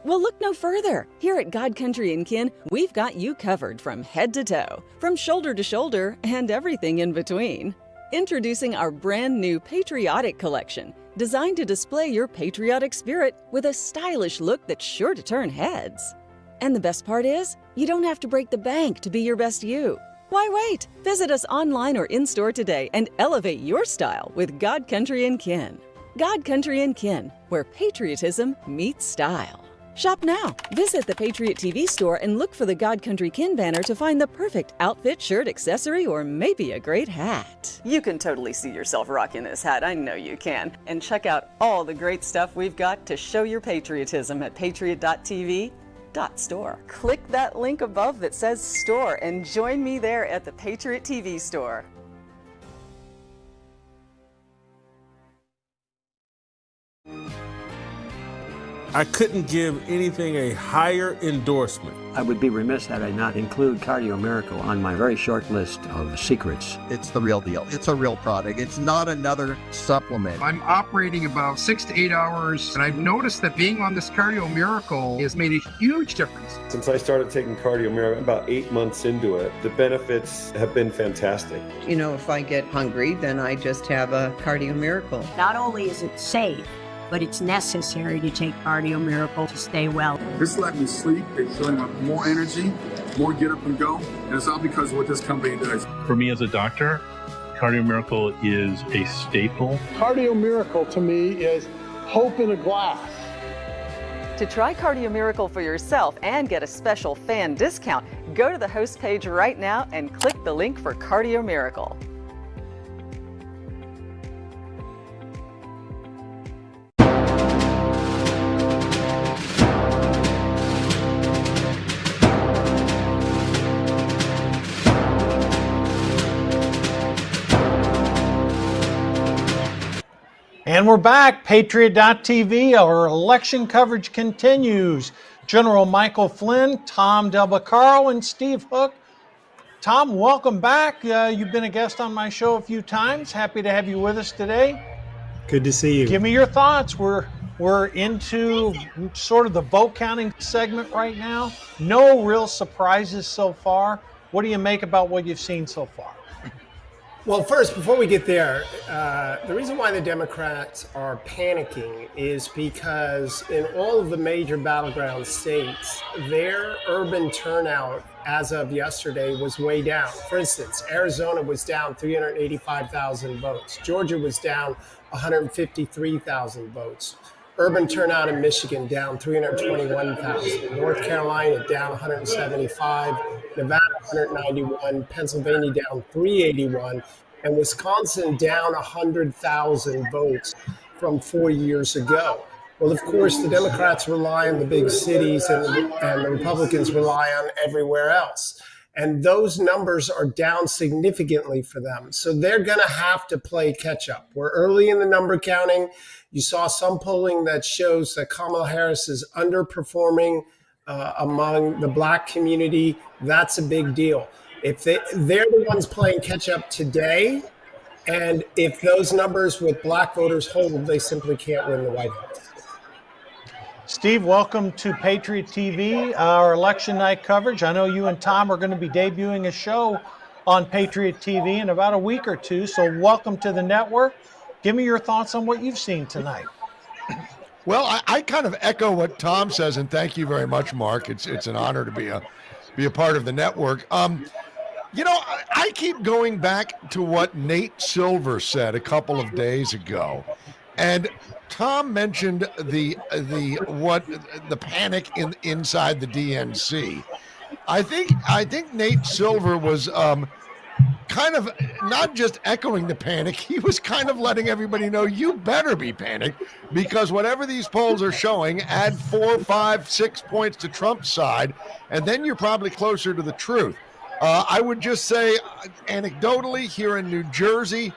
[SPEAKER 32] Well, look no further. Here at God Country & Kin, we've got you covered from head to toe, from shoulder to shoulder, and everything in between. Introducing our brand new Patriotic Collection, designed to display your patriotic spirit with a stylish look that's sure to turn heads. And the best part is, you don't have to break the bank to be your best you. Why wait? Visit us online or in-store today and elevate your style with God Country & Kin. God Country & Kin, where patriotism meets style. Shop now. Visit the Patriot TV store and look for the God Country Kin banner to find the perfect outfit, shirt, accessory, or maybe a great hat. You can totally see yourself rocking this hat. I know you can. And check out all the great stuff we've got to show your patriotism at patriot.tv.store. Click that link above that says store and join me there at the Patriot TV store.
[SPEAKER 12] I couldn't give anything a higher endorsement.
[SPEAKER 15] I would be remiss had I not include Cardio Miracle on my very short list of secrets.
[SPEAKER 16] It's the real deal. It's a real product. It's not another supplement.
[SPEAKER 17] I'm operating about 6 to 8 hours, and I've noticed that being on this Cardio Miracle has made a huge difference.
[SPEAKER 18] Since I started taking Cardio Miracle about 8 months into it, the benefits have been fantastic.
[SPEAKER 27] If I get hungry, then I just have a Cardio Miracle.
[SPEAKER 28] Not only is it safe, but it's necessary to take Cardio Miracle to stay well.
[SPEAKER 29] This let me sleep. It's showing up more energy, more get up and go. And it's all because of what this company does.
[SPEAKER 30] For me as a doctor, Cardio Miracle is a staple.
[SPEAKER 31] Cardio Miracle to me is hope in a glass.
[SPEAKER 32] To try Cardio Miracle for yourself and get a special fan discount, go to the host page right now and click the link for Cardio Miracle.
[SPEAKER 10] And we're back. Patriot.tv, our election coverage continues. General Michael Flynn, Tom Del Beccaro, and Steve Hook. Tom, welcome back. You've been a guest on my show a few times. Happy to have you with us today.
[SPEAKER 9] Good to see you.
[SPEAKER 10] Give me your thoughts. We're into sort of the vote counting segment right now. No real surprises so far. What do you make about what you've seen so far?
[SPEAKER 1] Well, first, before we get there, the reason why the Democrats are panicking is because in all of the major battleground states, their urban turnout as of yesterday was way down. For instance, Arizona was down 385,000 votes. Georgia was down 153,000 votes. Urban turnout in Michigan down 321,000. North Carolina down 175. Nevada 191. Pennsylvania down 381. And Wisconsin down 100,000 votes from 4 years ago. Well, of course, the Democrats rely on the big cities and the Republicans rely on everywhere else. And those numbers are down significantly for them. So they're going to have to play catch up. We're early in the number counting. You saw some polling that shows that Kamala Harris is underperforming among the Black community. That's a big deal. If they're the ones playing catch up today, and if those numbers with Black voters hold, they simply can't win the White House.
[SPEAKER 10] Steve, welcome to Patriot TV, our election night coverage. I know you and Tom are going to be debuting a show on Patriot TV in about a week or two, so welcome to the network. Give me your thoughts on what you've seen tonight.
[SPEAKER 8] Well, I kind of echo what Tom says, and thank you very much, Mark. It's an honor to be a part of the network. You know, I keep going back to what Nate Silver said a couple of days ago, and Tom mentioned the panic inside the DNC. I think Nate Silver was kind of not just echoing the panic, he was kind of letting everybody know you better be panicked, because whatever these polls are showing, add 4, 5, 6 points to Trump's side, and then you're probably closer to the truth. I would just say, anecdotally, here in New Jersey,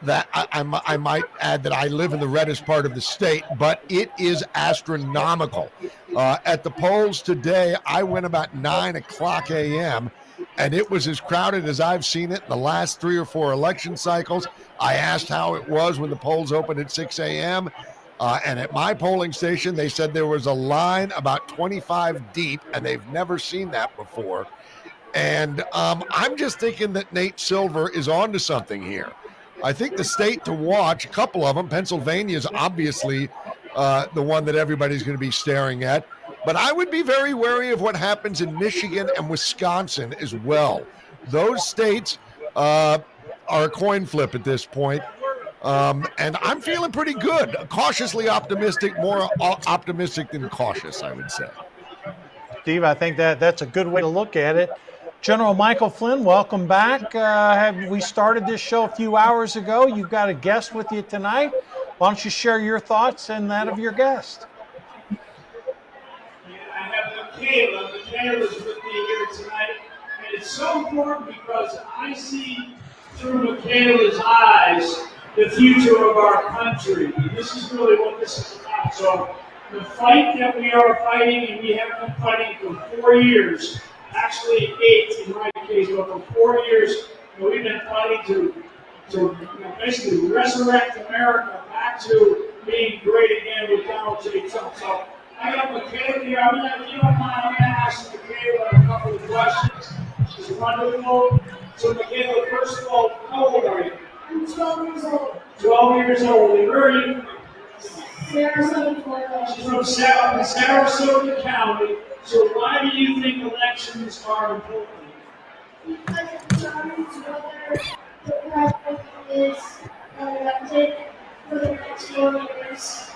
[SPEAKER 8] that I might add that I live in the reddest part of the state, but it is astronomical. At the polls today, I went about 9 o'clock a.m., and it was as crowded as I've seen it in the last 3 or 4 election cycles. I asked how it was when the polls opened at 6 a.m., and at my polling station, they said there was a line about 25 deep, and they've never seen that before. And I'm just thinking that Nate Silver is onto something here. I think the state to watch, a couple of them, Pennsylvania is obviously the one that everybody's going to be staring at. But I would be very wary of what happens in Michigan and Wisconsin as well. Those states are a coin flip at this point. And I'm feeling pretty good. Cautiously optimistic, more optimistic than cautious, I would say.
[SPEAKER 10] Steve, I think that's a good way to look at it. General Michael Flynn, welcome back. We started this show a few hours ago. You've got a guest with you tonight. Why don't you share your thoughts and that of your guest?
[SPEAKER 9] I have Michaela. Michaela's with me here tonight. And it's so important because I see through Michaela's eyes the future of our country. This is really what this is about. So the fight that we are fighting, and we have been fighting for 4 years, actually 8 in my case, but for 4 years, we've been fighting to basically resurrect America back to being great again with Donald J. Trump. So I got Michaela here. If you don't mind, I'm going to ask Michaela a couple of questions. She's wonderful. So Michaela, first of all, how old are you?
[SPEAKER 11] I'm 12 years old.
[SPEAKER 9] 12 years old. And where are you?
[SPEAKER 11] Sarasota, Florida.
[SPEAKER 9] She's from Sarasota County. So why do you think elections are important?
[SPEAKER 11] Because it determines whether the president is elected for the next 4 years.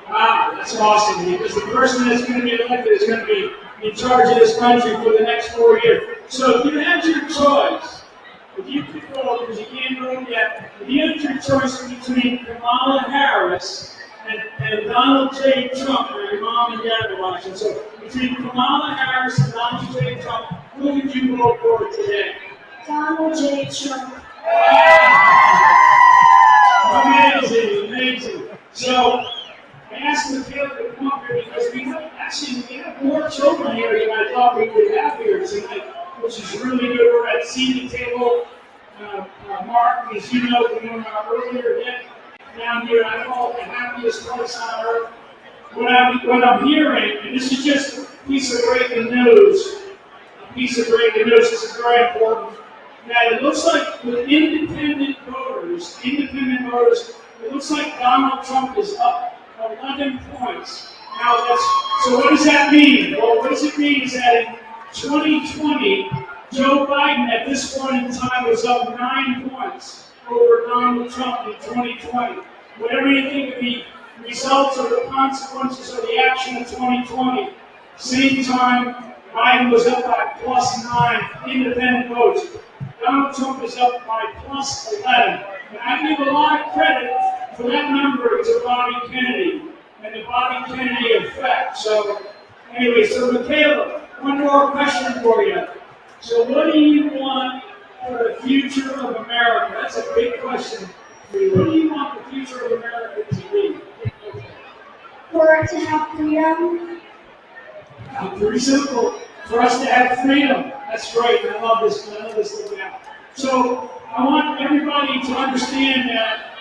[SPEAKER 9] Wow, that's awesome, because the person that's going to be elected is going to be in charge of this country for the next 4 years. So if you had your choice, if you could vote, because you can't vote yet, if you had your choice between Kamala Harris and Donald J. Trump, or your mom and dad are watching, so between Kamala Harris and Donald J. Trump, who would you vote for today?
[SPEAKER 11] Donald J. Trump.
[SPEAKER 9] Amazing, amazing. So I asked Michaela to come up here because we have more children here than I thought we would have here tonight, which is really good. We're at seating table. Mark, as you know from our earlier event down here, I call it the happiest place on earth. What I'm hearing, and this is just a piece of breaking news. This is very important. that it looks like with independent voters, it looks like Donald Trump is up 11 points. Now so what does that mean? Well, what does it mean is that in 2020, Joe Biden at this point in time was up 9 points over Donald Trump in 2020. Whatever you think of the results or the consequences of the action of 2020, same time, Biden was up by +9 independent votes. Donald Trump is up by +11. And I give a lot of credit for that number to Bobby Kennedy and the Bobby Kennedy effect. So, anyway, so Michaela, one more question for you. So what do you want for the future of America? That's a big question for you. What do you want the future of America to be?
[SPEAKER 11] For it to have freedom.
[SPEAKER 9] Pretty simple. For us to have freedom. That's great. I love this little gap. So I want everybody to understand that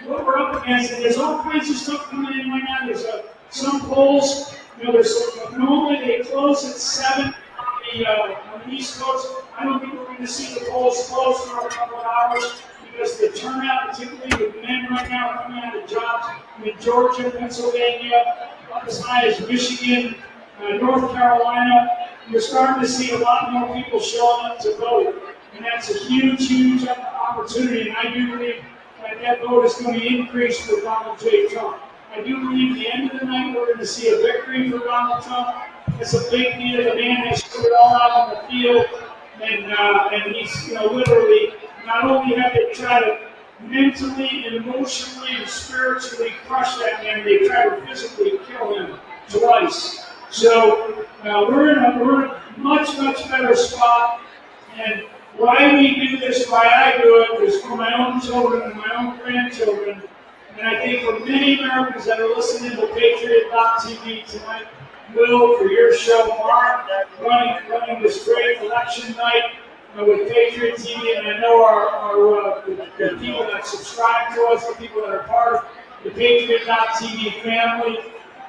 [SPEAKER 9] what we're up against, and there's all kinds of stuff coming in right now. There's some polls, normally they close at 7 on the East Coast. I don't think we're going to see the polls close for a couple of hours because the turnout, particularly with men right now coming out of jobs in Georgia, Pennsylvania, up as high as Michigan, North Carolina, you're starting to see a lot more people showing up to vote. And that's a huge, huge opportunity. And I do believe that vote is going to increase for Donald J. Trump. I do believe at the end of the night we're going to see a victory for Donald Trump. It's a big deal. The man has put it all out on the field. And he's, literally, not only have they tried to mentally and emotionally and spiritually crush that man, they tried to physically kill him twice. So we're in a much, much better spot. And why we do this, why I do it, is for my own children and my own grandchildren. And I think for many Americans that are listening to Patriot.tv tonight, Will, for your show, Mark, running this great election night with Patriot TV, and I know the people that subscribe to us, the people that are part of the Patriot.tv family.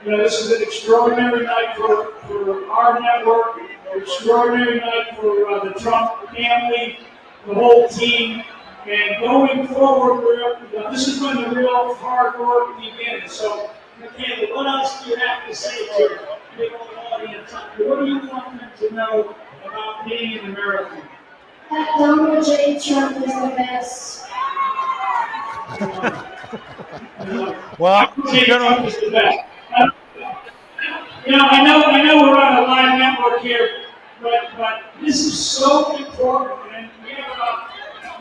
[SPEAKER 9] This is an extraordinary night for our network, an extraordinary night for the Trump family, the whole team. And going forward, this is when the real hard work begins. So, Michaela, what else do you have to say to the big old audience? What do you want them to know about being an American?
[SPEAKER 11] That Donald J. Trump is the best.
[SPEAKER 10] Well,
[SPEAKER 9] Trump is the best. I know we're on a live network here, but this is so important, and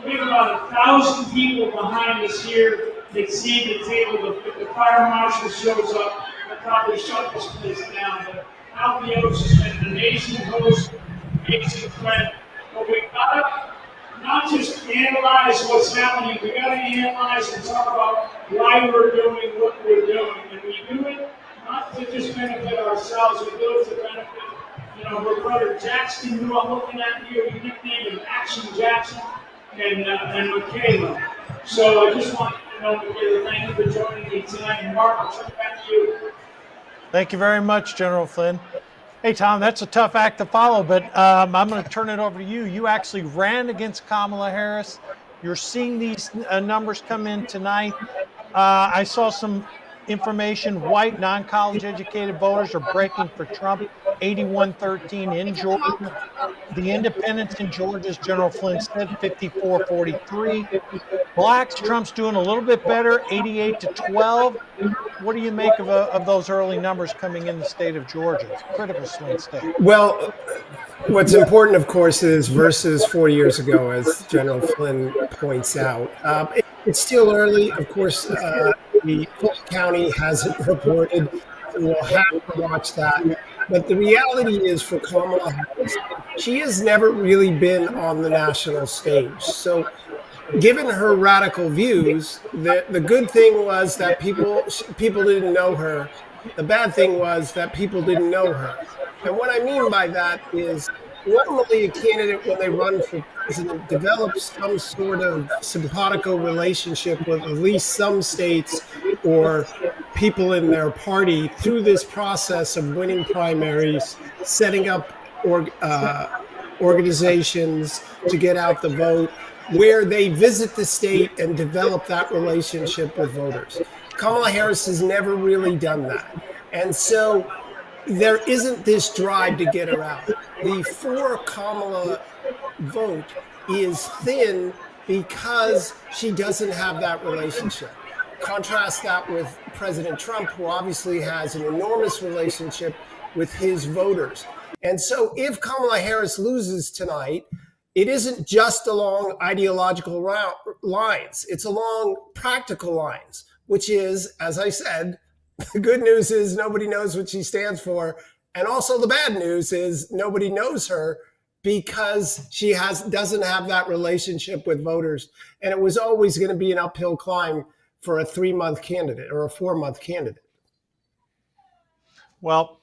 [SPEAKER 9] we have about 1,000 people behind us here that see the table. If the fire marshal shows up, I'll probably shut this place down. But Albios has been an amazing host, amazing friend. But we've got to not just analyze what's happening, we've got to analyze and talk about why we're doing what we're doing. And we do it not to just benefit ourselves, we do it to benefit, our brother Jackson, who I'm looking at here, you nicknamed him Action Jackson, and Michaela. So I just want you to know, Michaela, thank you for joining me tonight. And Mark, I'll turn it back to you.
[SPEAKER 10] Thank you very much, General Flynn. Hey, Tom, that's a tough act to follow, but I'm going to turn it over to you. You actually ran against Kamala Harris. You're seeing these numbers come in tonight. I saw some information, white, non-college educated voters are breaking for Trump, 81-13 in Georgia. The independents in Georgia, as General Flynn said, 54-43. Blacks, Trump's doing a little bit better, 88-12. What do you make of those early numbers coming in the state of Georgia? It's a critical swing state.
[SPEAKER 1] Well, what's important, of course, is versus 4 years ago, as General Flynn points out. It's still early. Of course, the Fulton County hasn't reported, so we'll have to watch that. But the reality is for Kamala Harris, she has never really been on the national stage. So given her radical views, the good thing was that people didn't know her. The bad thing was that people didn't know her. And what I mean by that is normally a candidate, when they run for president, develops some sort of simpatico relationship with at least some states or people in their party through this process of winning primaries, setting up organizations to get out the vote, where they visit the state and develop that relationship with voters. Kamala Harris has never really done that. And so there isn't this drive to get her out. The for Kamala vote is thin because she doesn't have that relationship. Contrast that with President Trump, who obviously has an enormous relationship with his voters. And so if Kamala Harris loses tonight, it isn't just along ideological lines. It's along practical lines, which is, as I said, the good news is nobody knows what she stands for. And also the bad news is nobody knows her because she doesn't have that relationship with voters. And it was always going to be an uphill climb for a 3-month candidate or a 4-month candidate.
[SPEAKER 10] Well,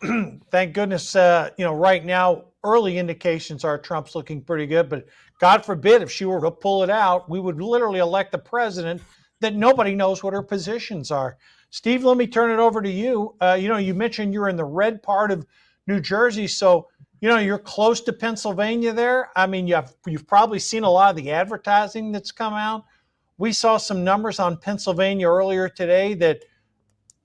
[SPEAKER 10] thank goodness, right now, early indications are Trump's looking pretty good, but God forbid if she were to pull it out, we would literally elect a president that nobody knows what her positions are. Steve, let me turn it over to you. You mentioned you're in the red part of New Jersey, so, you're close to Pennsylvania there. I mean, you've probably seen a lot of the advertising that's come out. We saw some numbers on Pennsylvania earlier today that,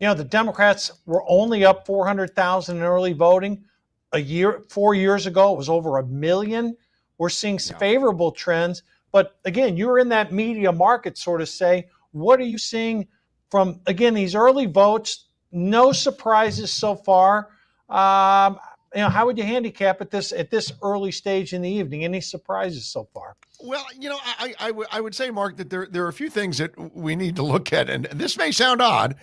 [SPEAKER 10] the Democrats were only up 400,000 in early voting. 4 years ago, it was over 1 million. We're seeing favorable trends. But again, you're in that media market, sort of say, what are you seeing from, again, these early votes? No surprises so far. How would you handicap at this early stage in the evening? Any surprises so far?
[SPEAKER 8] Well, I would say, Mark, that there are a few things that we need to look at. And this may sound odd,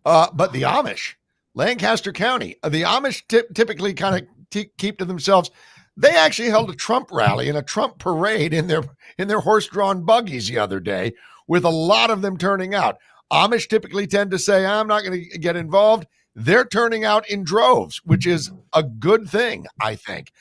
[SPEAKER 8] but the Amish, Lancaster County, the Amish typically kind of keep to themselves. They actually held a Trump rally and a Trump parade in their horse-drawn buggies the other day, with a lot of them turning out. Amish typically tend to say, I'm not going to get involved. They're turning out in droves, which is a good thing, I think.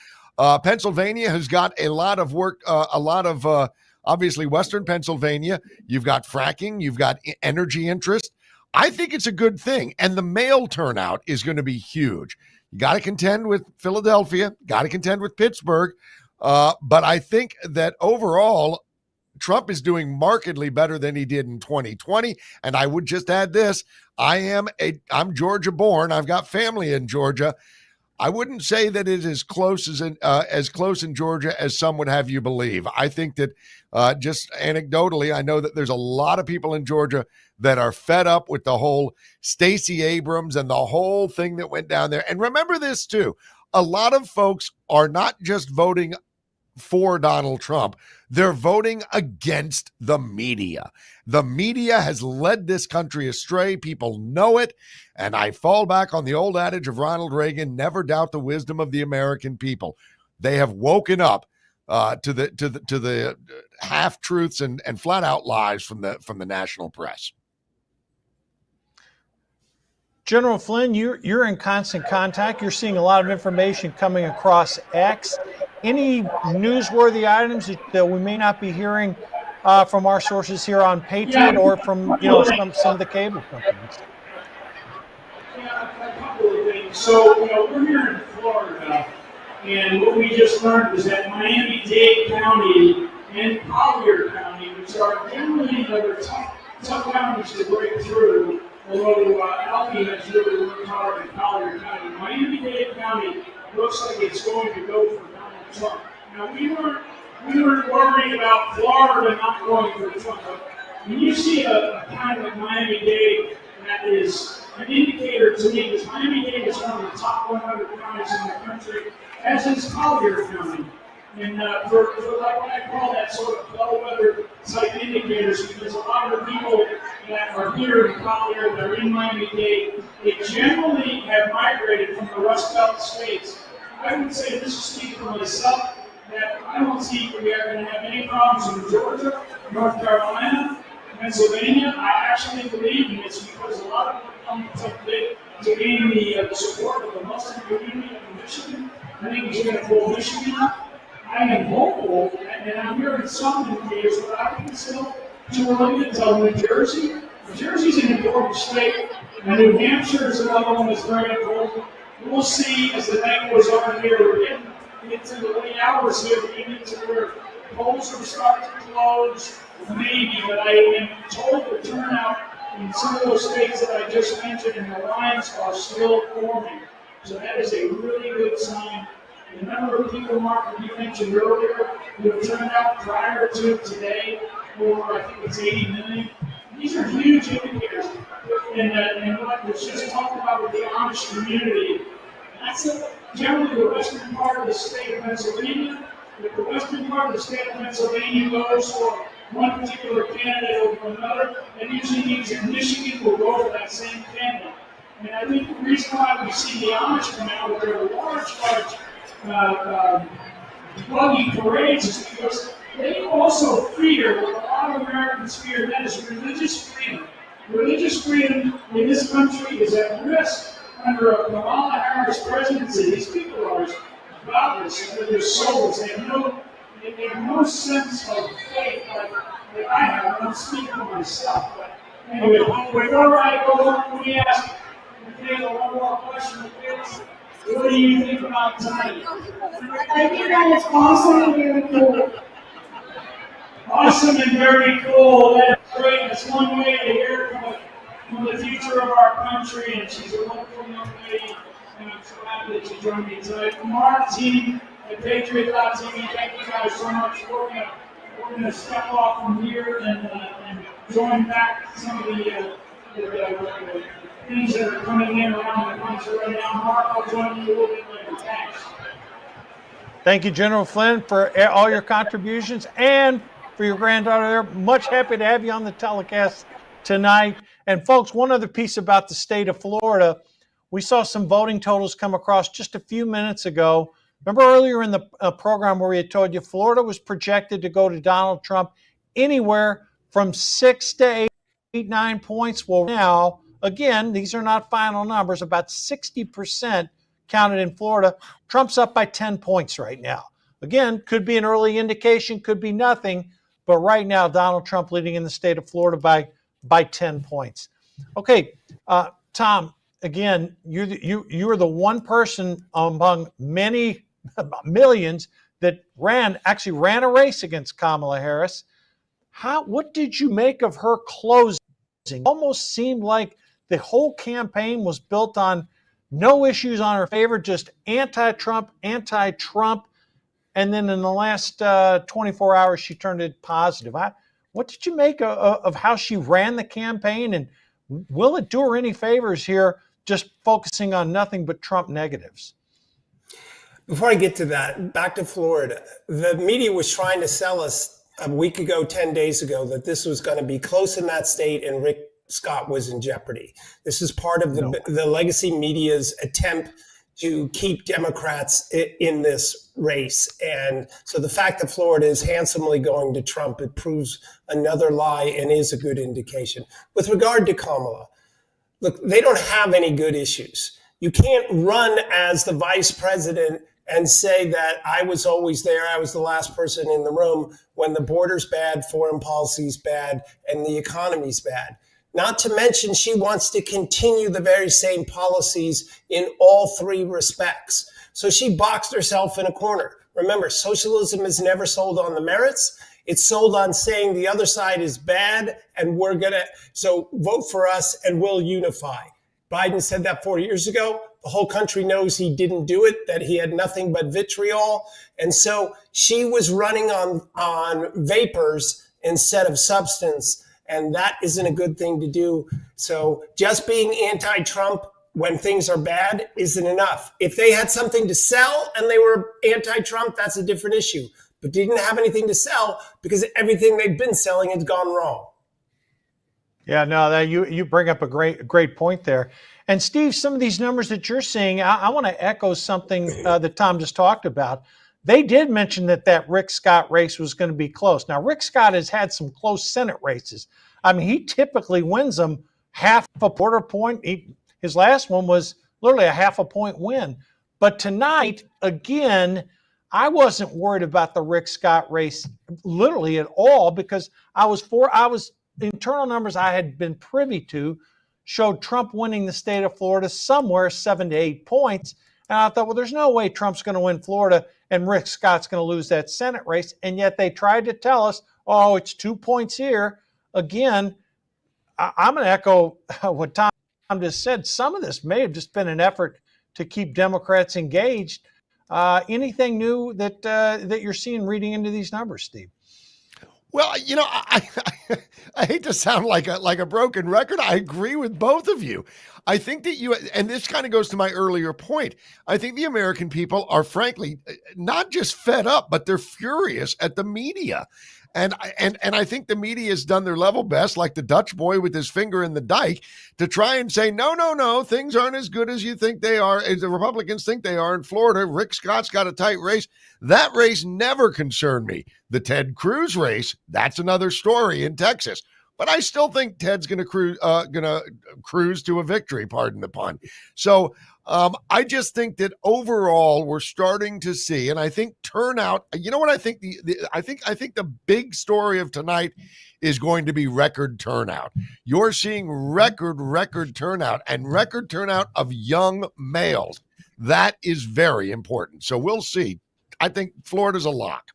[SPEAKER 8] Pennsylvania has got a lot of work, obviously Western Pennsylvania. You've got fracking, you've got energy interest. I think it's a good thing. And the mail turnout is going to be huge. You got to contend with Philadelphia, got to contend with Pittsburgh. But I think that overall, Trump is doing markedly better than he did in 2020. And I would just add this. I'm Georgia born. I've got family in Georgia. I wouldn't say that it is as close in Georgia as some would have you believe. I think that just anecdotally, I know that there's a lot of people in Georgia that are fed up with the whole Stacey Abrams and the whole thing that went down there. And remember this too, a lot of folks are not just voting for Donald Trump, they're voting against the media. The media has led this country astray. People know it. And I fall back on the old adage of Ronald Reagan, never doubt the wisdom of the American people. They have woken up to the half truths and flat out lies from the national press.
[SPEAKER 10] General Flynn, you're in constant contact. You're seeing a lot of information coming across X. Any newsworthy items that we may not be hearing from our sources here on Patriot or from some of the cable companies?
[SPEAKER 9] Yeah, a couple of things. So we're here in Florida, and what we just learned was that Miami-Dade County and Collier County, which are generally tough counties to break through, although Alfie has really worked hard in Collier County. Miami-Dade County looks like it's going to go for Donald Trump. Now, we weren't worried about Florida not going for Trump. When you see a county like Miami-Dade, that is an indicator to me, because Miami-Dade is one of the top 100 counties in the country, as is Collier County. And for what I call that sort of bellwether type indicators, because a lot of the people that are here in Collier, that are in Miami-Dade, they generally have migrated from the Rust Belt states. I would say, this is speaking for myself, that I don't see we are going to have any problems in Georgia, North Carolina, Pennsylvania. I actually believe, and it's because a lot of them come to gain the support of the Muslim community in Michigan. I think he's going to pull Michigan up. I am hopeful, and I'm hearing some indicators, but I think it's still too early to tell New Jersey. New Jersey's an important state, and New Hampshire is another one that's very important. We'll see as the night goes on here. We're getting get to the late hours here, we get to where polls will start to close, maybe, but I am told the turnout in some of those states that I just mentioned and the lines are still forming. So that is a really good sign. The number of people, Mark, that you mentioned earlier, who have turned out prior to today, or I think it's 80 million. These are huge indicators. And what was just talked about with the Amish community, that's generally the western part of the state of Pennsylvania. If the western part of the state of Pennsylvania goes for one particular candidate over another, that usually means that Michigan will go for that same candidate. And I think the reason why we see the Amish come out with their large buggy parades is because they also fear what a lot of Americans fear, that is religious freedom. Religious freedom in this country is at risk under a Kamala Harris presidency. These people are godless under their souls. They have no sense of faith like I have. I'm speaking for myself. But anyway, before I go on, let me ask Michaela one more question. What do you think about tonight?
[SPEAKER 11] I think that is awesome and very cool.
[SPEAKER 9] Awesome and very cool. That's great. That's one way to hear from the future of our country. And she's a wonderful young lady. And I'm so happy that you joined me tonight. From our team at Patriot.tv, thank you guys so much. We're going to step off from here and join back some of the things that are coming in around the country right now. Mark, I'll join you a little bit later. Thanks.
[SPEAKER 10] Thank you, General Flynn, for all your contributions and for your granddaughter there. Much happy to have you on the telecast tonight. And folks, one other piece about the state of Florida. We saw some voting totals come across just a few minutes ago. Remember earlier in the program where we had told you Florida was projected to go to Donald Trump anywhere from 6 to 8, 9 points. Well, now, again, these are not final numbers. About 60% counted in Florida. Trump's up by 10 points right now. Again, could be an early indication, could be nothing. But right now, Donald Trump leading in the state of Florida by 10 points. Okay, Tom, again, you are the one person among many millions that actually ran a race against Kamala Harris. What did you make of her closing? It almost seemed like the whole campaign was built on no issues on her favor, just anti-Trump. And then in the last 24 hours, she turned it positive. What did you make of how she ran the campaign? And will it do her any favors here, just focusing on nothing but Trump negatives?
[SPEAKER 1] Before I get to that, back to Florida. The media was trying to sell us a week ago, 10 days ago, that this was going to be close in that state and Rick Scott was in jeopardy. This is part of the legacy media's attempt to keep Democrats in this race. And so the fact that Florida is handsomely going to Trump, it proves another lie and is a good indication. With regard to Kamala, look, they don't have any good issues. You can't run as the vice president and say that I was always there, I was the last person in the room when the border's bad, foreign policy's bad, and the economy's bad. Not to mention, she wants to continue the very same policies in all three respects. So she boxed herself in a corner. Remember, socialism is never sold on the merits. It's sold on saying the other side is bad and so vote for us and we'll unify. Biden said that 4 years ago. The whole country knows he didn't do it, that he had nothing but vitriol. And so she was running on vapors instead of substance. And that isn't a good thing to do. So just being anti-Trump when things are bad isn't enough. If they had something to sell and they were anti-Trump, that's a different issue. But they didn't have anything to sell because everything they've been selling has gone wrong.
[SPEAKER 10] Yeah, no, you bring up a great point there. And Steve, some of these numbers that you're seeing, I want to echo something that Tom just talked about. They did mention that Rick Scott race was going to be close. Now, Rick Scott has had some close Senate races. I mean, he typically wins them half a quarter point. His last one was literally a half a point win. But tonight, again, I wasn't worried about the Rick Scott race literally at all because internal numbers I had been privy to showed Trump winning the state of Florida somewhere 7 to 8 points. And I thought, well, there's no way Trump's going to win Florida and Rick Scott's going to lose that Senate race. And yet they tried to tell us, oh, it's 2 points here. Again, I'm going to echo what Tom just said. Some of this may have just been an effort to keep Democrats engaged. Anything new that you're seeing reading into these numbers, Steve?
[SPEAKER 8] Well, I hate to sound like a broken record. I agree with both of you. I think that and this kind of goes to my earlier point. I think the American people are frankly not just fed up, but they're furious at the media. And I think the media has done their level best, like the Dutch boy with his finger in the dike, to try and say, no, things aren't as good as you think they are, as the Republicans think they are in Florida. Rick Scott's got a tight race. That race never concerned me. The Ted Cruz race, that's another story in Texas. But I still think Ted's going to cruise to a victory, pardon the pun. So I just think that overall we're starting to see, and I think turnout. You know what I think? I think the big story of tonight is going to be record turnout. You're seeing record turnout, and record turnout of young males. That is very important. So we'll see. I think Florida's a lock.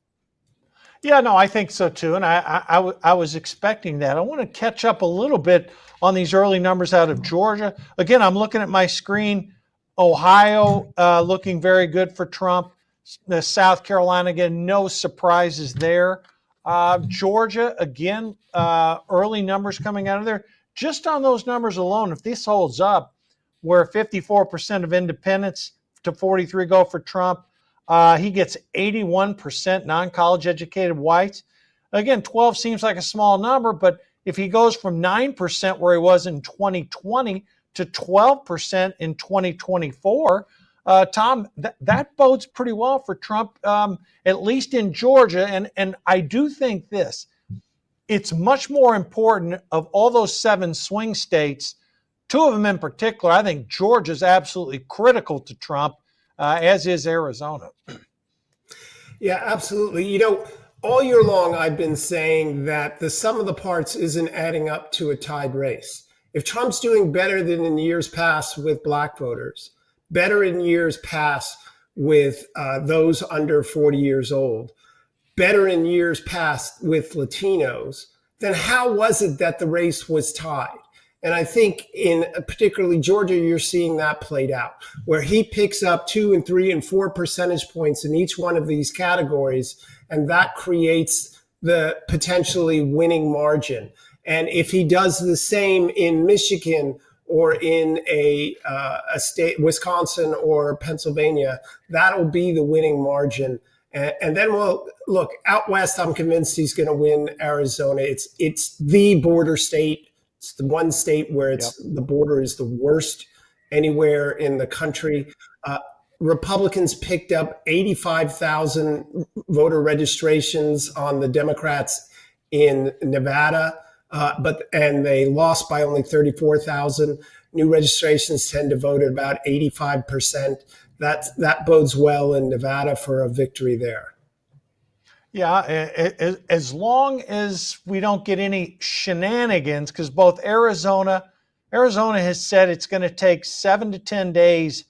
[SPEAKER 10] Yeah, no, I think so too. And I was expecting that. I want to catch up a little bit on these early numbers out of Georgia. Again, I'm looking at my screen. Ohio looking very good for Trump. South Carolina, again, no surprises there. Georgia, again, early numbers coming out of there. Just on those numbers alone, if this holds up, where 54% of independents to 43 go for Trump, he gets 81% non-college educated whites. Again, 12 seems like a small number, but if he goes from 9% where he was in 2020 to 12% in 2024, Tom, that bodes pretty well for Trump, at least in Georgia. And I do think this, it's much more important of all those 7 swing states, 2 of them in particular. I think Georgia is absolutely critical to Trump, as is Arizona.
[SPEAKER 1] Yeah, absolutely. All year long, I've been saying that the sum of the parts isn't adding up to a tied race. If Trump's doing better than in years past with black voters, better in years past with those under 40 years old, better in years past with Latinos, then how was it that the race was tied? And I think in particularly Georgia, you're seeing that played out, where he picks up 2 and 3 and 4 percentage points in each one of these categories, and that creates the potentially winning margin. And if he does the same in Michigan or in a state, Wisconsin or Pennsylvania, that'll be the winning margin. And then we'll look out west. I'm convinced he's going to win Arizona. It's the border state. It's the one state where the border is the worst anywhere in the country. Republicans picked up 85,000 voter registrations on the Democrats in Nevada, and they lost by only 34,000. New registrations tend to vote at about 85%. That bodes well in Nevada for a victory there.
[SPEAKER 10] Yeah, as long as we don't get any shenanigans, because both Arizona has said it's going to take 7 to 10 days to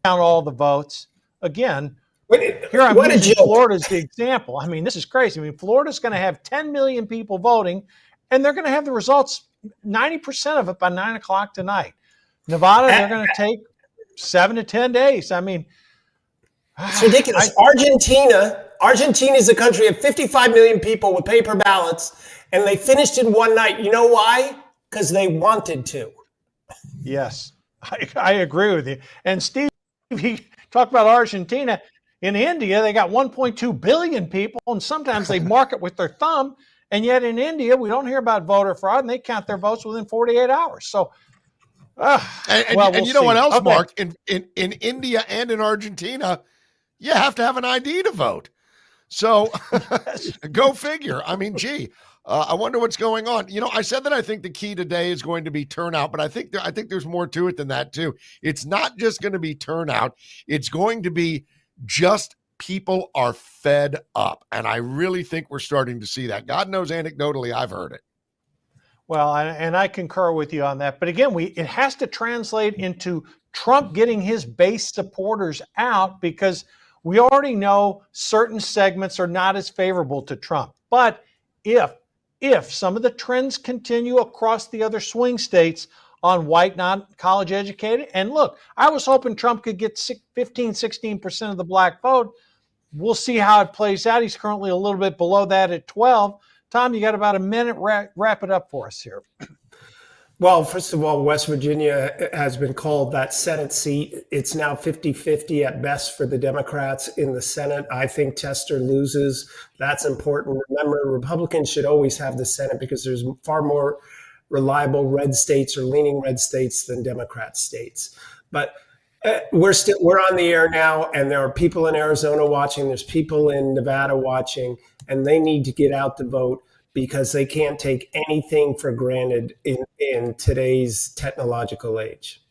[SPEAKER 10] count all the votes. Again, here I'm using Florida as the example. I mean, this is crazy. I mean, Florida's going to have 10 million people voting, and they're going to have the results, 90% of it by 9 o'clock tonight. Nevada, they're going to take 7 to 10 days. I mean,
[SPEAKER 1] it's ridiculous. Argentina is a country of 55 million people with paper ballots, and they finished in one night. You know why? Because they wanted to.
[SPEAKER 10] Yes, I agree with you. And Steve, he talked about Argentina. In India, they got 1.2 billion people, and sometimes they mark it with their thumb. And yet in India, we don't hear about voter fraud, and they count their votes within 48 hours. So,
[SPEAKER 8] and you know what else, okay. Mark? In India and in Argentina, you have to have an ID to vote. So go figure. I mean, I wonder what's going on. I said that I think the key today is going to be turnout, but I think there's more to it than that too. It's not just going to be turnout. It's going to be just people are fed up. And I really think we're starting to see that. God knows anecdotally, I've heard it.
[SPEAKER 10] Well, and I concur with you on that. But again, it has to translate into Trump getting his base supporters out, because we already know certain segments are not as favorable to Trump. But if some of the trends continue across the other swing states on white, non-college educated, and look, I was hoping Trump could get 15, 16% of the black vote. We'll see how it plays out. He's currently a little bit below that at 12. Tom, you got about a minute. Wrap it up for us here.
[SPEAKER 1] Well, first of all, West Virginia has been called that Senate seat. It's now 50-50 at best for the Democrats in the Senate. I think Tester loses. That's important. Remember, Republicans should always have the Senate because there's far more reliable red states or leaning red states than Democrat states. But we're on the air now, and there are people in Arizona watching. There's people in Nevada watching, and they need to get out to vote because they can't take anything for granted in today's technological age.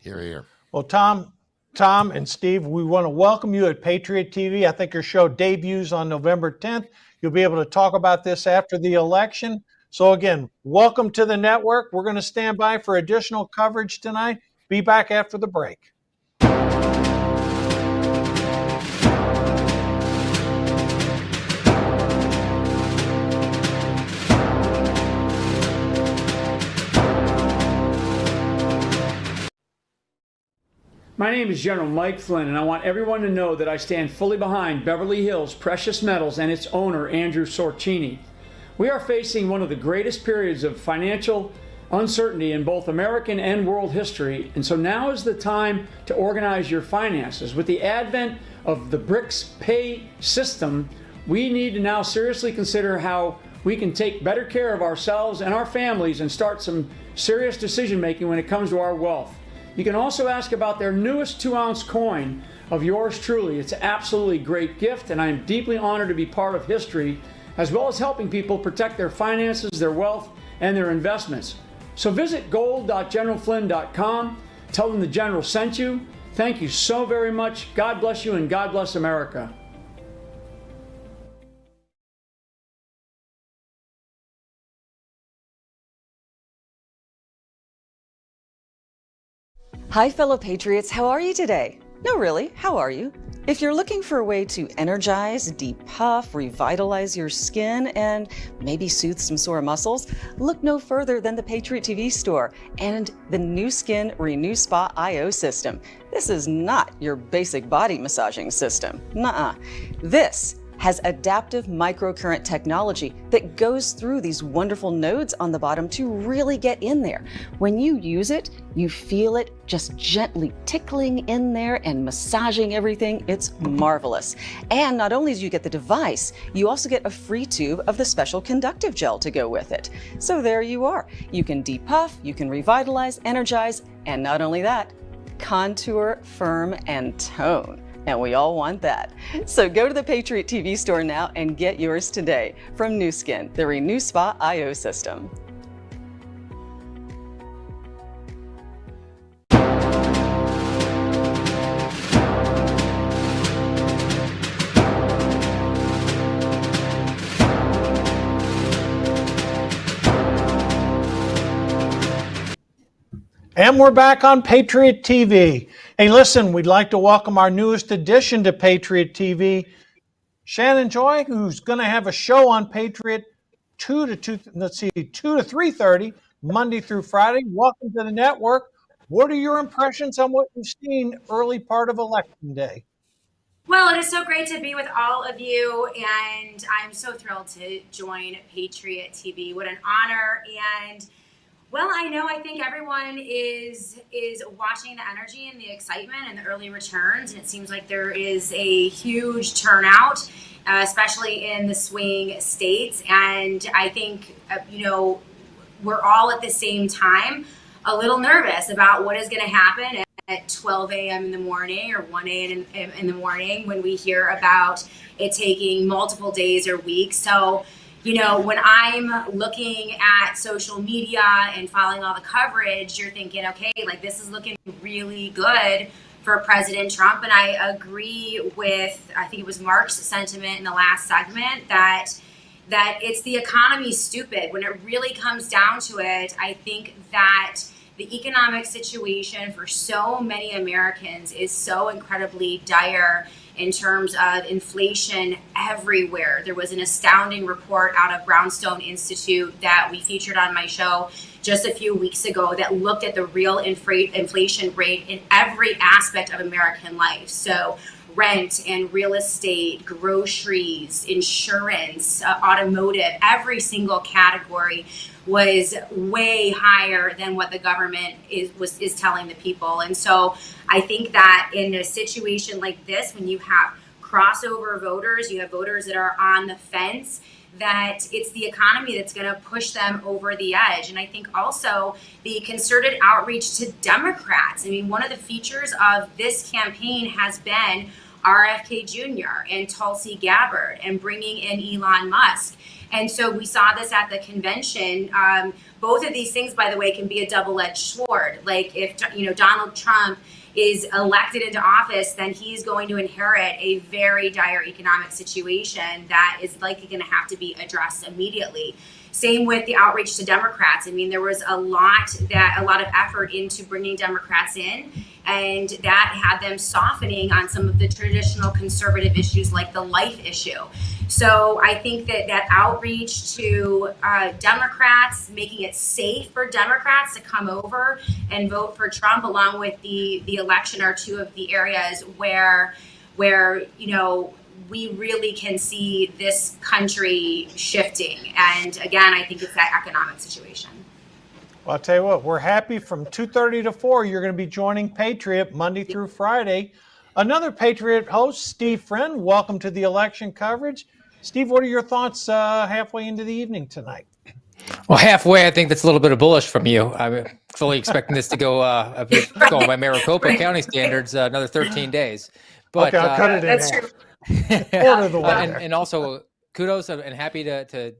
[SPEAKER 8] Hear, hear.
[SPEAKER 10] Well, Tom and Steve, we want to welcome you at Patriot TV. I think your show debuts on November 10th. You'll be able to talk about this after the election. So again, welcome to the network. We're going to stand by for additional coverage tonight. Be back after the break.
[SPEAKER 2] My name is General Mike Flynn, and I want everyone to know that I stand fully behind Beverly Hills Precious Metals and its owner, Andrew Sorcini. We are facing one of the greatest periods of financial uncertainty in both American and world history, and so now is the time to organize your finances. With the advent of the BRICS pay system, we need to now seriously consider how we can take better care of ourselves and our families and start some serious decision making when it comes to our wealth. You can also ask about their newest 2-ounce coin of yours truly. It's an absolutely great gift, and I am deeply honored to be part of history, as well as helping people protect their finances, their wealth, and their investments. So visit gold.generalflynn.com. Tell them the General sent you. Thank you so very much. God bless you, and God bless America.
[SPEAKER 32] Hi, fellow patriots. How are you today? No, really, how are you? If you're looking for a way to energize, depuff, revitalize your skin, and maybe soothe some sore muscles, look no further than the Patriot TV store and the Nu Skin Renew Spa IO system. This is not your basic body massaging system. Nuh-uh. This has adaptive microcurrent technology that goes through these wonderful nodes on the bottom to really get in there. When you use it, you feel it just gently tickling in there and massaging everything. It's marvelous. And not only do you get the device, you also get a free tube of the special conductive gel to go with it. So there you are. You can depuff, you can revitalize, energize, and not only that, contour, firm, and tone. And we all want that. So go to the Patriot TV store now and get yours today from Nu Skin, the Renew Spa IO system.
[SPEAKER 10] And we're back on Patriot TV. Hey, listen, we'd like to welcome our newest addition to Patriot TV, Shannon Joy, who's going to have a show on Patriot 2 to 3:30, Monday through Friday. Welcome to the network. What are your impressions on what you've seen early part of Election Day?
[SPEAKER 4] Well, it is so great to be with all of you, and I'm so thrilled to join Patriot TV. What an honor. And well, I think everyone is watching the energy and the excitement and the early returns, and it seems like there is a huge turnout, especially in the swing states. And I think, we're all at the same time a little nervous about what is going to happen at 12 a.m. in the morning or 1 a.m. in the morning when we hear about it taking multiple days or weeks. So, when I'm looking at social media and following all the coverage, you're thinking, okay, this is looking really good for President Trump. And I agree with, I think it was Mark's sentiment in the last segment that, that it's the economy stupid. When it really comes down to it, I think that the economic situation for so many Americans is so incredibly dire in terms of inflation everywhere. There was an astounding report out of Brownstone Institute that we featured on my show just a few weeks ago that looked at the real inflation rate in every aspect of American life. So rent and real estate, groceries, insurance, automotive, every single category was way higher than what the government is telling the people. And so I think that in a situation like this, when you have crossover voters, you have voters that are on the fence, that it's the economy that's going to push them over the edge. And I think also the concerted outreach to Democrats. I mean, one of the features of this campaign has been RFK Jr. and Tulsi Gabbard and bringing in Elon Musk. And so we saw this at the convention. Both of these things, by the way, can be a double-edged sword. Like if Donald Trump is elected into office, then he's going to inherit a very dire economic situation that is likely going to have to be addressed immediately. Same with the outreach to Democrats. I mean, there was a lot of effort into bringing Democrats in, and that had them softening on some of the traditional conservative issues like the life issue. So I think that outreach to Democrats, making it safe for Democrats to come over and vote for Trump, along with the election, are two of the areas where we really can see this country shifting. And again, I think it's that economic situation.
[SPEAKER 10] Well, I'll tell you what, we're happy from 2:30 to 4. You're going to be joining Patriot Monday through Friday. Another Patriot host, Steve Friend. Welcome to the election coverage. Steve, what are your thoughts halfway into the evening tonight?
[SPEAKER 3] Well, halfway, I think that's a little bit of bullish from you. I'm fully expecting this to go by Maricopa County standards, another 13 days. But
[SPEAKER 10] okay, I'll cut it in
[SPEAKER 4] that's
[SPEAKER 10] half.
[SPEAKER 4] true.
[SPEAKER 10] And
[SPEAKER 3] and also kudos and happy to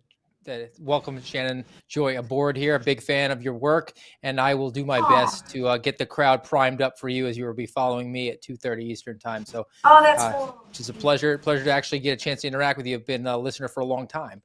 [SPEAKER 3] welcome Shannon Joy aboard here. A big fan of your work, and I will do my best to get the crowd primed up for you as you will be following me at 2:30 Eastern time. So,
[SPEAKER 4] that's cool.
[SPEAKER 3] Which is a pleasure to actually get a chance to interact with you. I've been a listener for a long time.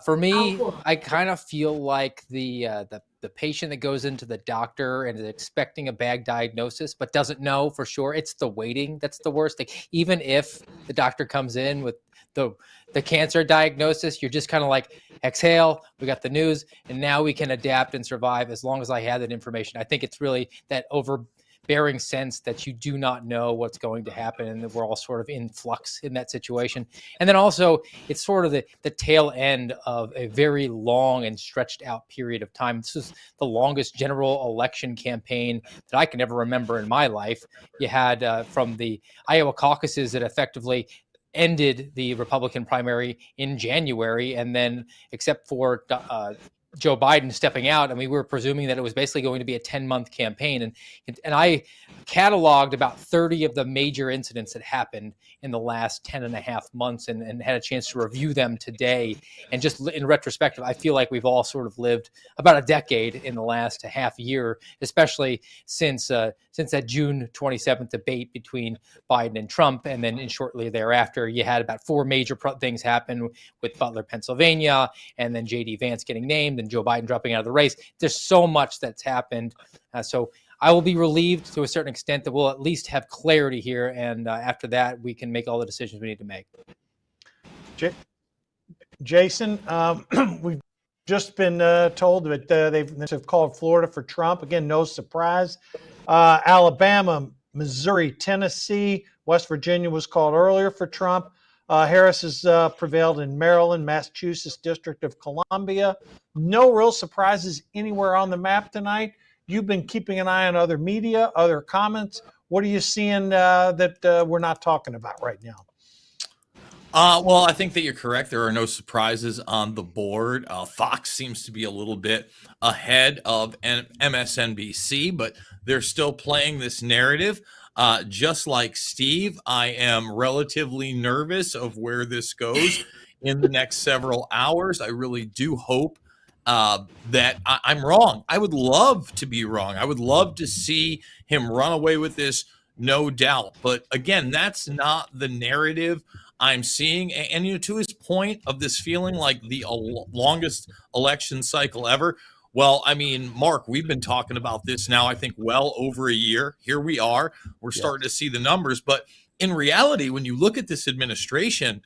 [SPEAKER 3] For me,
[SPEAKER 4] cool.
[SPEAKER 3] I kind of feel like the patient that goes into the doctor and is expecting a bad diagnosis but doesn't know for sure. It's the waiting that's the worst thing. Even if the doctor comes in with the cancer diagnosis, you're just kind of like, exhale, we got the news, and now we can adapt and survive as long as I have that information. I think it's really that overbearing sense that you do not know what's going to happen, and that we're all sort of in flux in that situation. And then also, it's sort of the tail end of a very long and stretched out period of time. This is the longest general election campaign that I can ever remember in my life. You had from the Iowa caucuses that effectively ended the Republican primary in January, and then except for Joe Biden stepping out, I mean, we were presuming that it was basically going to be a 10-month campaign. And I cataloged about 30 of the major incidents that happened in the last 10 and a half months and had a chance to review them today. And just in retrospective, I feel like we've all sort of lived about a decade in the last half year, especially since that June 27th debate between Biden and Trump. And then shortly thereafter, you had about 4 major things happen with Butler, Pennsylvania, and then J.D. Vance getting named and Joe Biden dropping out of the race. There's so much that's happened. So I will be relieved to a certain extent that we'll at least have clarity here. And after that, we can make all the decisions we need to make.
[SPEAKER 10] Jason, we've just been told that they've called Florida for Trump. Again, no surprise. Alabama, Missouri, Tennessee, West Virginia was called earlier for Trump. Harris has prevailed in Maryland, Massachusetts, District of Columbia. No real surprises anywhere on the map tonight. You've been keeping an eye on other media, other comments. What are you seeing that we're not talking about right now?
[SPEAKER 7] Well, I think that you're correct. There are no surprises on the board. Fox seems to be a little bit ahead of MSNBC, but they're still playing this narrative. Just like Steve, I am relatively nervous of where this goes in the next several hours. I really do hope that I'm wrong. I would love to be wrong. I would love to see him run away with this, no doubt. But again, that's not the narrative I'm seeing. And you know, to his point of this feeling like the longest election cycle ever. Well, I mean, Mark, we've been talking about this now, I think, well over a year. Here we are. We're starting to see the numbers. But in reality, when you look at this administration,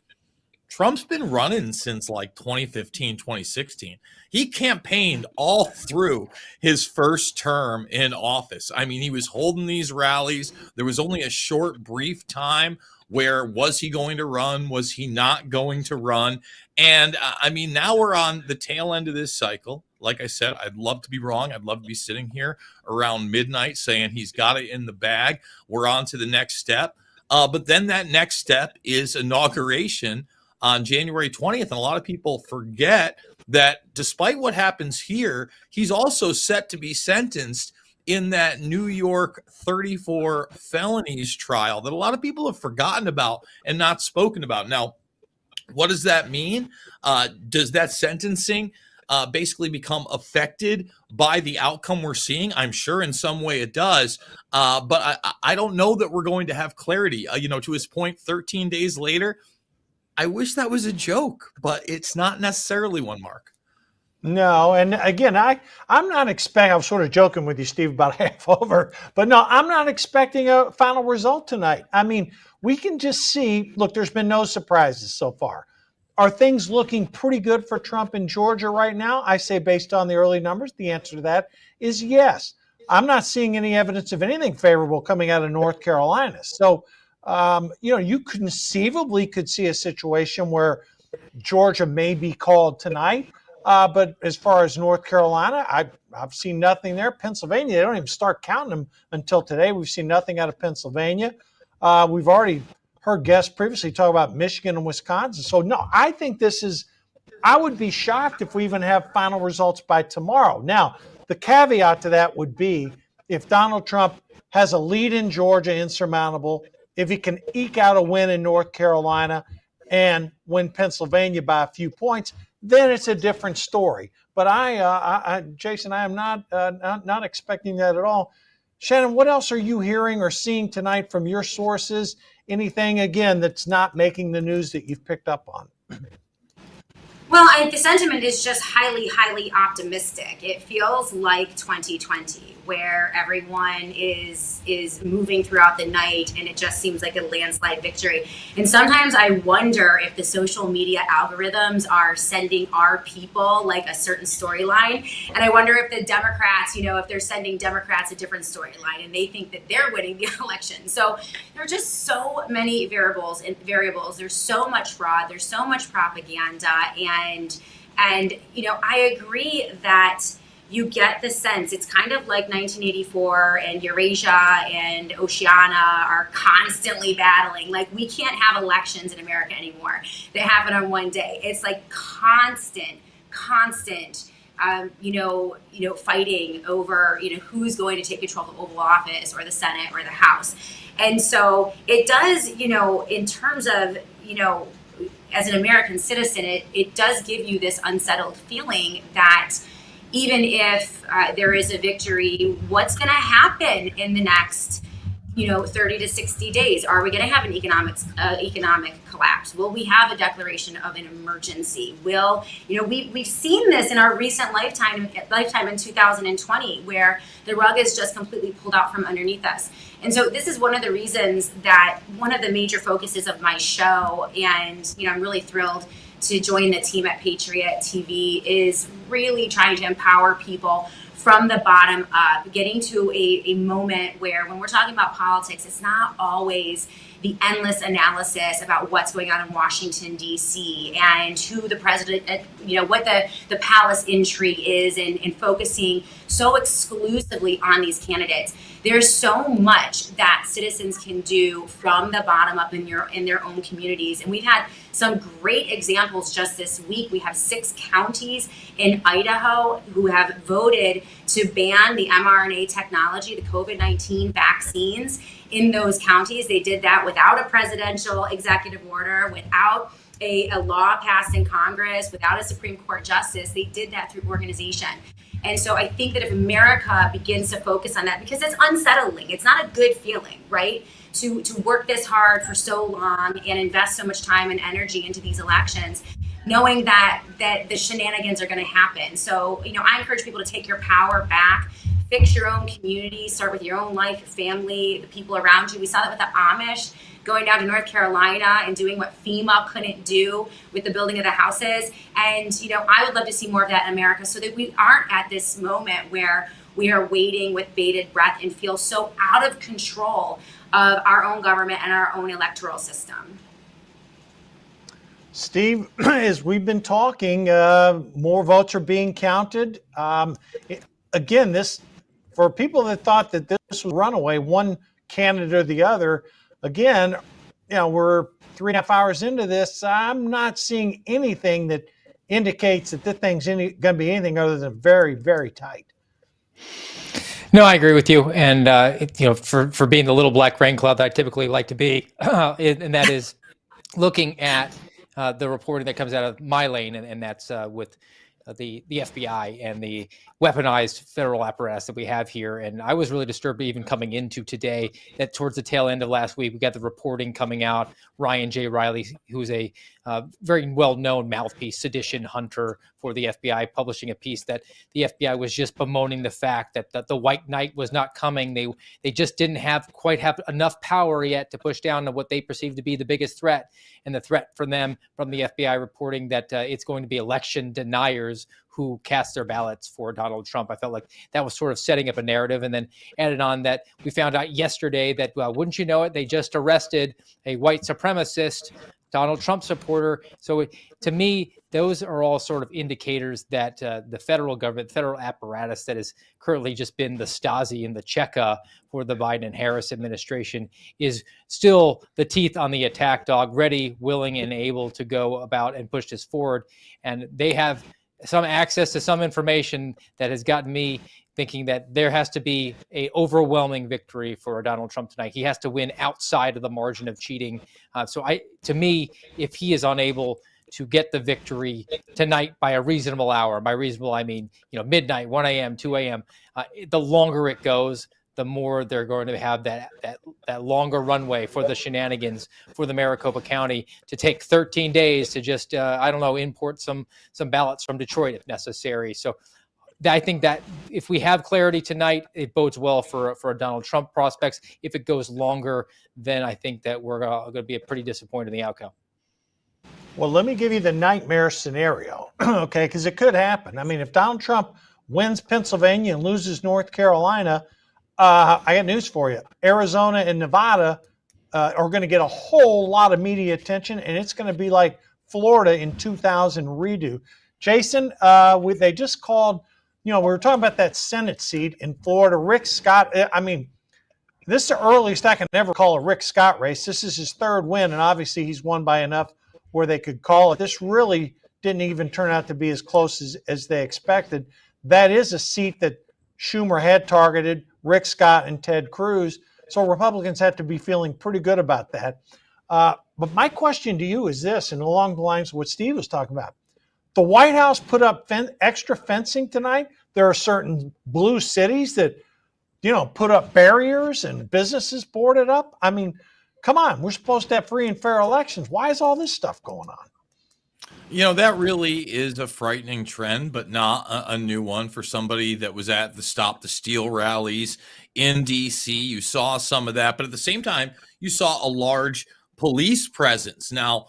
[SPEAKER 7] Trump's been running since like 2015, 2016. He campaigned all through his first term in office. I mean, he was holding these rallies. There was only a short, brief time where was he going to run? Was he not going to run? And I mean, now we're on the tail end of this cycle. Like I said, I'd love to be wrong. I'd love to be sitting here around midnight saying he's got it in the bag. We're on to the next step. But then that next step is inauguration on January 20th. And a lot of people forget that despite what happens here, he's also set to be sentenced in that New York 34 felonies trial that a lot of people have forgotten about and not spoken about. Now, what does that mean? Does that sentencing basically become affected by the outcome we're seeing? I'm sure in some way it does, but I don't know that we're going to have clarity. You know, to his point, 13 days later, I wish that was a joke, but it's not necessarily one, Mark.
[SPEAKER 10] No, and again, I'm not expecting, I was sort of joking with you, Steve, about half over, but no, I'm not expecting a final result tonight. I mean, we can just see, look, there's been no surprises so far. Are things looking pretty good for Trump in Georgia right now? I say based on the early numbers, the answer to that is yes. I'm not seeing any evidence of anything favorable coming out of North Carolina. So, you know, you conceivably could see a situation where Georgia may be called tonight. But as far as North Carolina, I've seen nothing there. Pennsylvania, they don't even start counting them until today. We've seen nothing out of Pennsylvania. We've already heard guests previously talk about Michigan and Wisconsin. So, no, I think I would be shocked if we even have final results by tomorrow. Now, the caveat to that would be if Donald Trump has a lead in Georgia insurmountable, if he can eke out a win in North Carolina and win Pennsylvania by a few points, then it's a different story. But Jason, I am not expecting that at all. Shannon, what else are you hearing or seeing tonight from your sources? Anything, again, that's not making the news that you've picked up on?
[SPEAKER 4] Well, the sentiment is just highly, highly optimistic. It feels like 2020, where everyone is moving throughout the night, and it just seems like a landslide victory. And sometimes I wonder if the social media algorithms are sending our people like a certain storyline. And I wonder if the Democrats, you know, if they're sending Democrats a different storyline, and they think that they're winning the election. So there are just so many variables. There's so much fraud. There's so much propaganda. And you know, I agree that you get the sense it's kind of like 1984 and Eurasia and Oceania are constantly battling. Like, we can't have elections in America anymore. They happen on one day. It's like constant, fighting over, who's going to take control of the Oval Office or the Senate or the House. And so it does, in terms of, as an American citizen, it does give you this unsettled feeling that even if there is a victory, what's going to happen in the next, 30 to 60 days? Are we going to have an economic collapse? Will we have a declaration of an emergency? We've seen this in our recent lifetime in 2020, where the rug is just completely pulled out from underneath us. And so this is one of the reasons that one of the major focuses of my show, and I'm really thrilled to join the team at Patriot TV, is really trying to empower people from the bottom up, getting to a moment where when we're talking about politics, it's not always the endless analysis about what's going on in Washington, D.C. and who the president, what the palace intrigue is, and focusing so exclusively on these candidates. There's so much that citizens can do from the bottom up in their own communities. And we've had some great examples just this week. We have 6 counties in Idaho who have voted to ban the mRNA technology, the COVID-19 vaccines in those counties. They did that without a presidential executive order, without a law passed in Congress without a Supreme Court justice. They did that through organization. And so I think that if America begins to focus on that, because it's unsettling, it's not a good feeling, right? To work this hard for so long and invest so much time and energy into these elections, knowing that the shenanigans are going to happen. So, I encourage people to take your power back, fix your own community, start with your own life, your family, the people around you. We saw that with the Amish going down to North Carolina and doing what FEMA couldn't do with the building of the houses. And, I would love to see more of that in America so that we aren't at this moment where we are waiting with bated breath and feel so out of control of our own government and our own electoral system.
[SPEAKER 10] Steve, as we've been talking, more votes are being counted. Again, this, for people that thought that this was a runaway, one candidate or the other, again, we're 3.5 hours into this. I'm not seeing anything that indicates that this thing's going to be anything other than very, very tight.
[SPEAKER 3] No, I agree with you. And, for being the little black rain cloud that I typically like to be, and that is looking at the reporting that comes out of my lane, and that's with the FBI and the weaponized federal apparatus that we have here. And I was really disturbed even coming into today that towards the tail end of last week, we got the reporting coming out, Ryan J. Riley, who's a very well-known mouthpiece, sedition hunter for the FBI, publishing a piece that the FBI was just bemoaning the fact that the white knight was not coming. They just didn't quite have enough power yet to push down on what they perceive to be the biggest threat. And the threat from them, from the FBI reporting that it's going to be election deniers who cast their ballots for Donald Trump. I felt like that was sort of setting up a narrative, and then added on that we found out yesterday that, wouldn't you know it, they just arrested a white supremacist Donald Trump supporter. So to me, those are all sort of indicators that the federal government, federal apparatus that has currently just been the Stasi and the Cheka for the Biden and Harris administration is still the teeth on the attack dog, ready, willing, and able to go about and push this forward. And they have some access to some information that has gotten me thinking that there has to be a overwhelming victory for Donald Trump tonight. He has to win outside of the margin of cheating. To me, if he is unable to get the victory tonight by a reasonable hour, by reasonable, I mean, midnight, 1 a.m., 2 a.m., the longer it goes, the more they're going to have that longer runway for the shenanigans for the Maricopa County to take 13 days to just, import some ballots from Detroit if necessary. So I think that if we have clarity tonight, it bodes well for Donald Trump prospects. If it goes longer, then I think that we're going to be pretty disappointed in the outcome.
[SPEAKER 10] Well, let me give you the nightmare scenario, okay, because it could happen. I mean, if Donald Trump wins Pennsylvania and loses North Carolina, I got news for you. Arizona and Nevada are going to get a whole lot of media attention, and it's going to be like Florida in 2000 redo. Jason, they just called, we were talking about that Senate seat in Florida. Rick Scott, this is the earliest I can ever call a Rick Scott race. This is his third win, and obviously he's won by enough where they could call it. This really didn't even turn out to be as close as they expected. That is a seat that Schumer had targeted, Rick Scott and Ted Cruz. So Republicans have to be feeling pretty good about that. But my question to you is this, and along the lines of what Steve was talking about. The White House put up extra fencing tonight. There are certain blue cities that, put up barriers and businesses boarded up. I mean, come on, we're supposed to have free and fair elections. Why is all this stuff going on?
[SPEAKER 7] That really is a frightening trend, but not a new one for somebody that was at the Stop the Steal rallies in D.C. You saw some of that, but at the same time, you saw a large police presence. Now,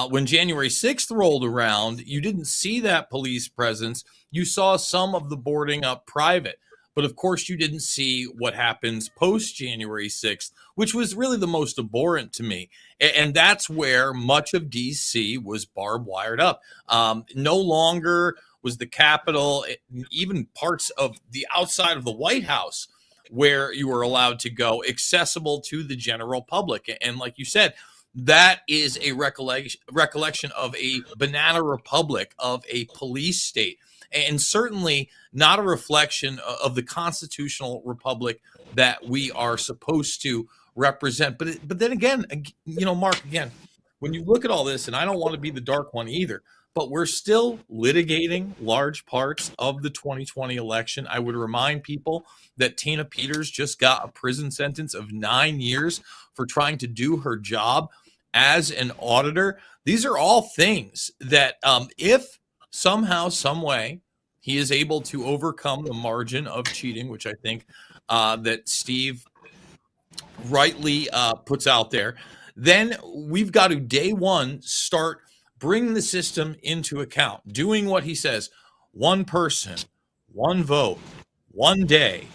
[SPEAKER 7] when January 6th rolled around, you didn't see that police presence. You saw some of the boarding up private. But of course, you didn't see what happens post January 6th, which was really the most abhorrent to me. And that's where much of D.C. was barbed wired up. No longer was the Capitol, even parts of the outside of the White House where you were allowed to go, accessible to the general public. And like you said, that is a recollection of a banana republic, of a police state, and certainly not a reflection of the constitutional republic that we are supposed to represent. But then again, Mark, again, when you look at all this, and I don't want to be the dark one either, but we're still litigating large parts of the 2020 election. I would remind people that Tina Peters just got a prison sentence of 9 years for trying to do her job as an auditor. These are all things that if somehow, some way, he is able to overcome the margin of cheating, which I think that Steve rightly puts out there, then we've got to, day one, start bringing the system into account, doing what he says: one person, one vote, one day,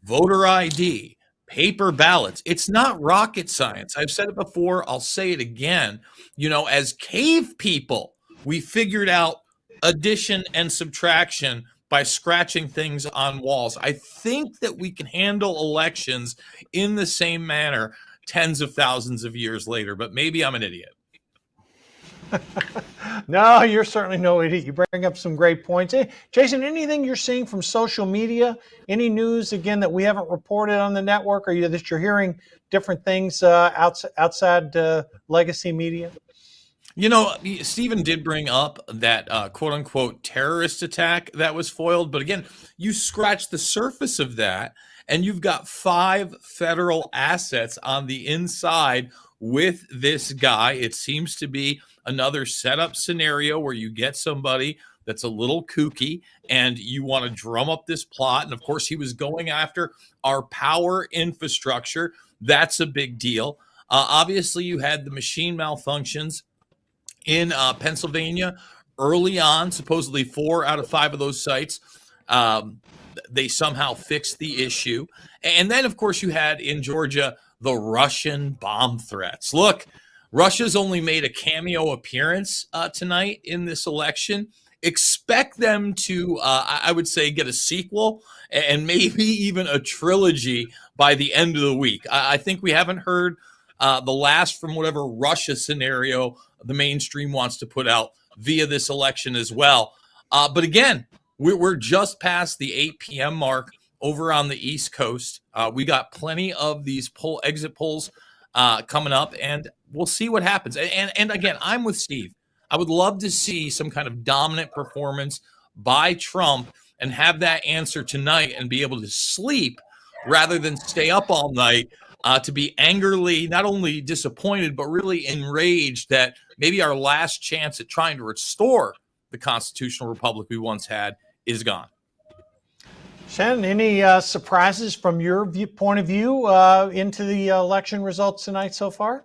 [SPEAKER 7] voter ID, paper ballots. It's not rocket science. I've said it before. I'll say it again. You know, as cave people, we figured out addition and subtraction by scratching things on walls. I think that we can handle elections in the same manner tens of thousands of years later, but maybe I'm an idiot.
[SPEAKER 10] No, you're certainly no idiot. You bring up some great points. Hey, Jason, anything you're seeing from social media? Any news, again, that we haven't reported on the network, or that you're hearing different things outside legacy media?
[SPEAKER 7] You know, Stephen did bring up that quote-unquote terrorist attack that was foiled. But again, you scratch the surface of that, and you've got 5 federal assets on the inside with this guy. It seems to be another setup scenario where you get somebody that's a little kooky and you want to drum up this plot. And of course, he was going after our power infrastructure. That's a big deal. Obviously, you had the machine malfunctions in Pennsylvania early on. Supposedly 4 out of 5 of those sites, they somehow fixed the issue. And then, of course, you had in Georgia the Russian bomb threats. Look, Russia's only made a cameo appearance tonight in this election. Expect them to, I would say, get a sequel and maybe even a trilogy by the end of the week. I think we haven't heard the last from whatever Russia scenario the mainstream wants to put out via this election as well. But again, we're just past the 8 p.m. mark over on the East Coast. We got plenty of these exit polls coming up, and we'll see what happens. And again, I'm with Steve. I would love to see some kind of dominant performance by Trump and have that answer tonight and be able to sleep rather than stay up all night to be angrily not only disappointed, but really enraged that maybe our last chance at trying to restore the constitutional republic we once had is gone.
[SPEAKER 10] Shannon, any surprises from your point of view into the election results tonight so far?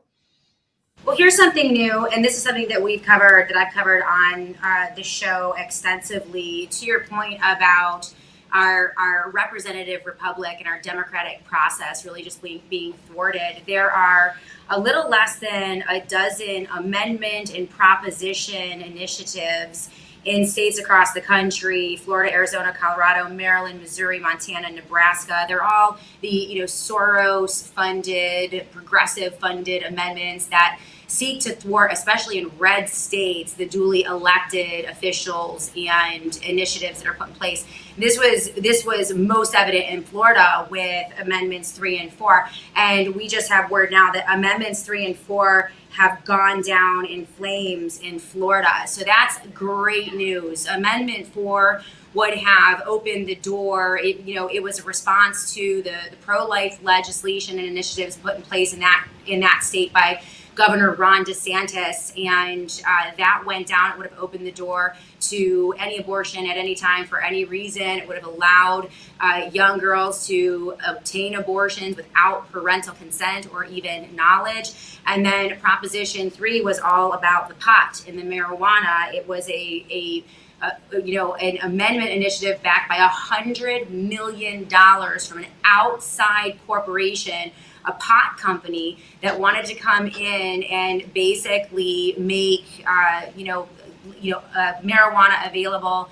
[SPEAKER 4] Well, here's something new, and this is something that I've covered on the show extensively. To your point about our representative republic and our democratic process really just being thwarted, there are a little less than a dozen amendment and proposition initiatives in states across the country: Florida, Arizona, Colorado, Maryland, Missouri, Montana, Nebraska. They're all the Soros-funded, progressive-funded amendments that seek to thwart, especially in red states, the duly elected officials and initiatives that are put in place. This was most evident in Florida with Amendments 3 and 4, and we just have word now that Amendments 3 and 4 have gone down in flames in Florida. So that's great news. Amendment 4 would have opened the door. It was a response to the pro-life legislation and initiatives put in place in that state by Governor Ron DeSantis, and that went down. It would have opened the door to any abortion at any time for any reason. It would have allowed young girls to obtain abortions without parental consent or even knowledge. And then Proposition 3 was all about the pot and the marijuana. It was an amendment initiative backed by $100 million from an outside corporation, a pot company that wanted to come in and basically make marijuana available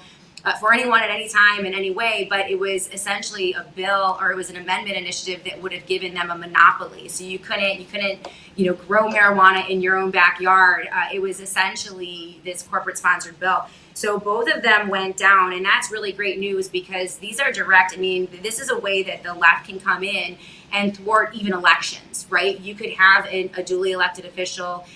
[SPEAKER 4] for anyone at any time in any way. But it was essentially a bill, or it was an amendment initiative that would have given them a monopoly. So you couldn't grow marijuana in your own backyard. It was essentially this corporate sponsored bill. So both of them went down, and that's really great news because these are direct. I mean, this is a way that the left can come in and thwart even elections, right? You could have a duly elected official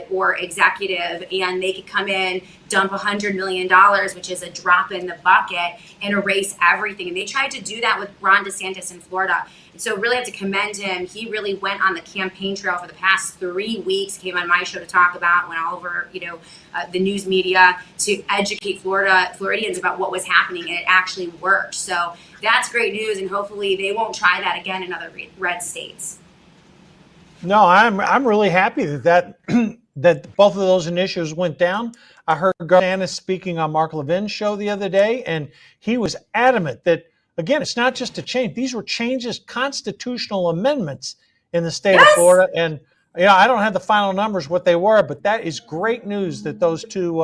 [SPEAKER 4] or executive, and they could come in, dump $100 million, which is a drop in the bucket, and erase everything. And they tried to do that with Ron DeSantis in Florida. And so really have to commend him. He really went on the campaign trail for the past 3 weeks, came on my show to talk about, went all over, the news media to educate Floridians about what was happening, and it actually worked. So that's great news, and hopefully they won't try that again in other red states.
[SPEAKER 10] No, I'm really happy that that both of those initiatives went down. I heard Governor DeSantis speaking on Mark Levin's show the other day, and he was adamant that, again, it's not just a change. These were changes, constitutional amendments in the state of Florida. And I don't have the final numbers, what they were, but that is great news that those two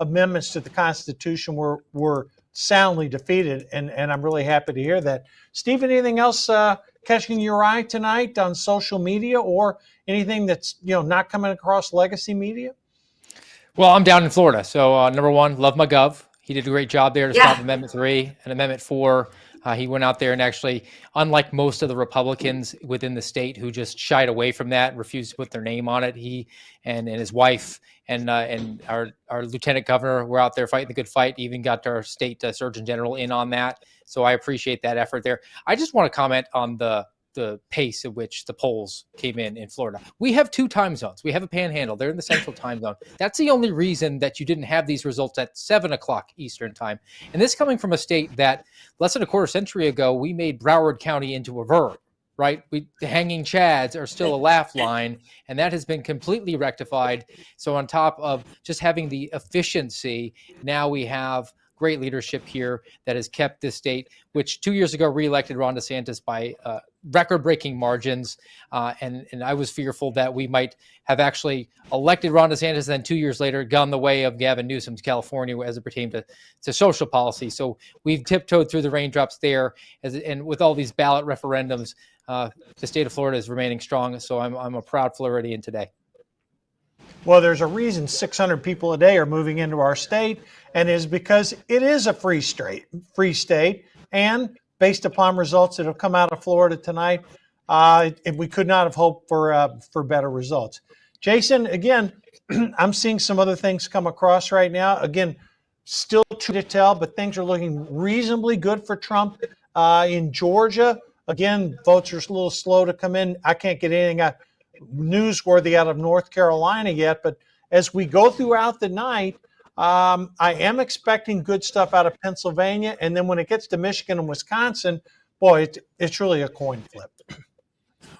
[SPEAKER 10] amendments to the Constitution were soundly defeated. And I'm really happy to hear that. Steve, anything else catching your eye tonight on social media or anything that's not coming across legacy media?
[SPEAKER 3] Well, I'm down in Florida, so number one, love my gov. He did a great job there to stop Amendment 3 and Amendment 4. He went out there and actually, unlike most of the Republicans within the state who just shied away from that and refused to put their name on it, he and his wife and our lieutenant governor were out there fighting the good fight, even got our state surgeon general in on that. So I appreciate that effort there. I just want to comment on the pace at which the polls came in Florida. We have 2 time zones. We have a panhandle. They're in the central time zone. That's the only reason that you didn't have these results at 7 o'clock Eastern time. And this coming from a state that less than a quarter century ago, we made Broward County into a verb, right? The hanging chads are still a laugh line, and that has been completely rectified. So on top of just having the efficiency, now we have great leadership here that has kept this state, which 2 years ago reelected Ron DeSantis by record-breaking margins. And I was fearful that we might have actually elected Ron DeSantis and then 2 years later gone the way of Gavin Newsom to California as it pertained to social policy. So we've tiptoed through the raindrops there. And with all these ballot referendums, the state of Florida is remaining strong. So I'm a proud Floridian today.
[SPEAKER 10] Well, there's a reason 600 people a day are moving into our state, and it is because it is a free state. And based upon results that have come out of Florida tonight, we could not have hoped for better results. Jason, again, I'm seeing some other things come across right now. Again, still too to tell, but things are looking reasonably good for Trump in Georgia. Again, votes are a little slow to come in. I can't get anything newsworthy out of North Carolina yet, but as we go throughout the night, I am expecting good stuff out of Pennsylvania, and then when it gets to Michigan and Wisconsin, boy, it's really a coin flip.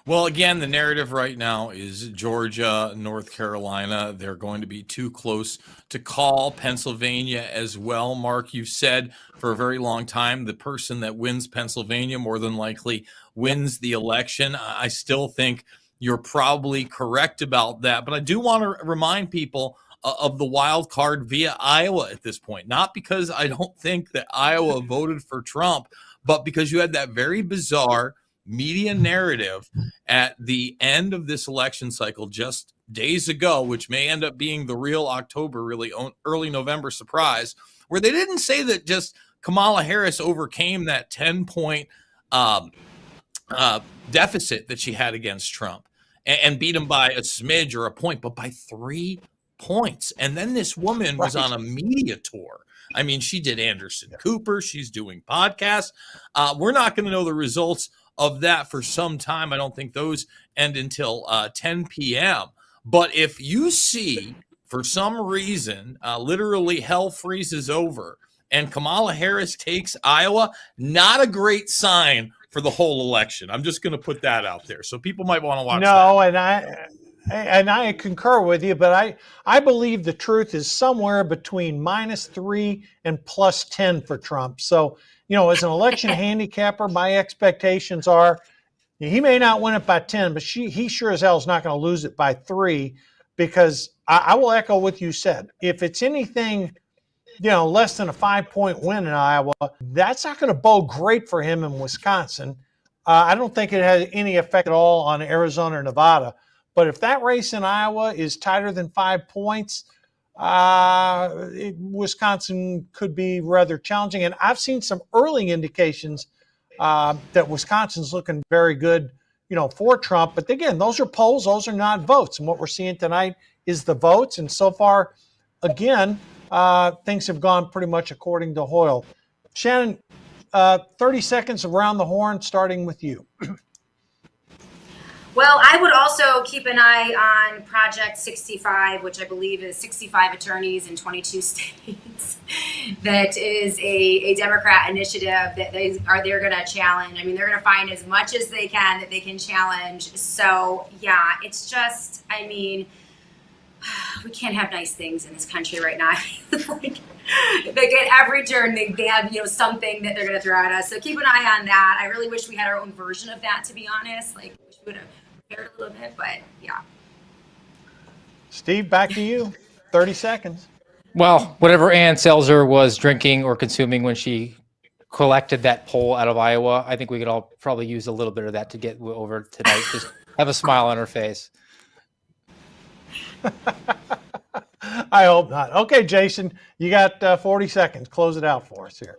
[SPEAKER 7] Well, again, the narrative right now is Georgia, North Carolina. They're going to be too close to call. Pennsylvania as well. Mark, you've said for a very long time the person that wins Pennsylvania more than likely wins the election. I still think you're probably correct about that. But I do want to remind people of the wild card via Iowa at this point. Not because I don't think that Iowa voted for Trump, but because you had that very bizarre media narrative at the end of this election cycle just days ago, which may end up being the real October, really early November surprise, where they didn't say that just Kamala Harris overcame that 10-point deficit that she had against Trump and beat him by a smidge or a point, but by 3 points. And then this woman was on a media tour. I mean, she did Anderson Cooper. She's doing podcasts. We're not going to know the results of that for some time. I don't think those end until 10 p.m. But if you see, for some reason, literally hell freezes over and Kamala Harris takes Iowa, not a great sign for the whole election. I'm just going to put that out there. So people might want to watch that.
[SPEAKER 10] No, and I concur with you, but I believe the truth is somewhere between -3 and +10 for Trump. So, as an election handicapper, my expectations are he may not win it by 10, but he sure as hell is not going to lose it by 3, because I will echo what you said. If it's anything, less than a 5-point win in Iowa, that's not going to bode great for him in Wisconsin. I don't think it has any effect at all on Arizona or Nevada. But if that race in Iowa is tighter than 5 points, Wisconsin could be rather challenging. And I've seen some early indications that Wisconsin's looking very good, for Trump. But again, those are polls, those are not votes. And what we're seeing tonight is the votes. And so far, again, things have gone pretty much according to Hoyle. Shannon, 30 seconds around the horn, starting with you.
[SPEAKER 4] Well, I would also keep an eye on Project 65, which I believe is 65 attorneys in 22 states. That is a Democrat initiative that they're going to challenge. I mean, they're going to find as much as they can that they can challenge. So, yeah, it's just, I mean, we can't have nice things in this country right now. Like, at every turn, they have something that they're going to throw at us. So keep an eye on that. I really wish we had our own version of that, to be honest. Like, we would have prepared a little bit, but yeah.
[SPEAKER 10] Steve, back to you. 30 seconds.
[SPEAKER 3] Well, whatever Ann Selzer was drinking or consuming when she collected that poll out of Iowa, I think we could all probably use a little bit of that to get over tonight. Just have a smile on her face.
[SPEAKER 10] I hope not. Okay, Jason, you got 40 seconds. Close it out for us here.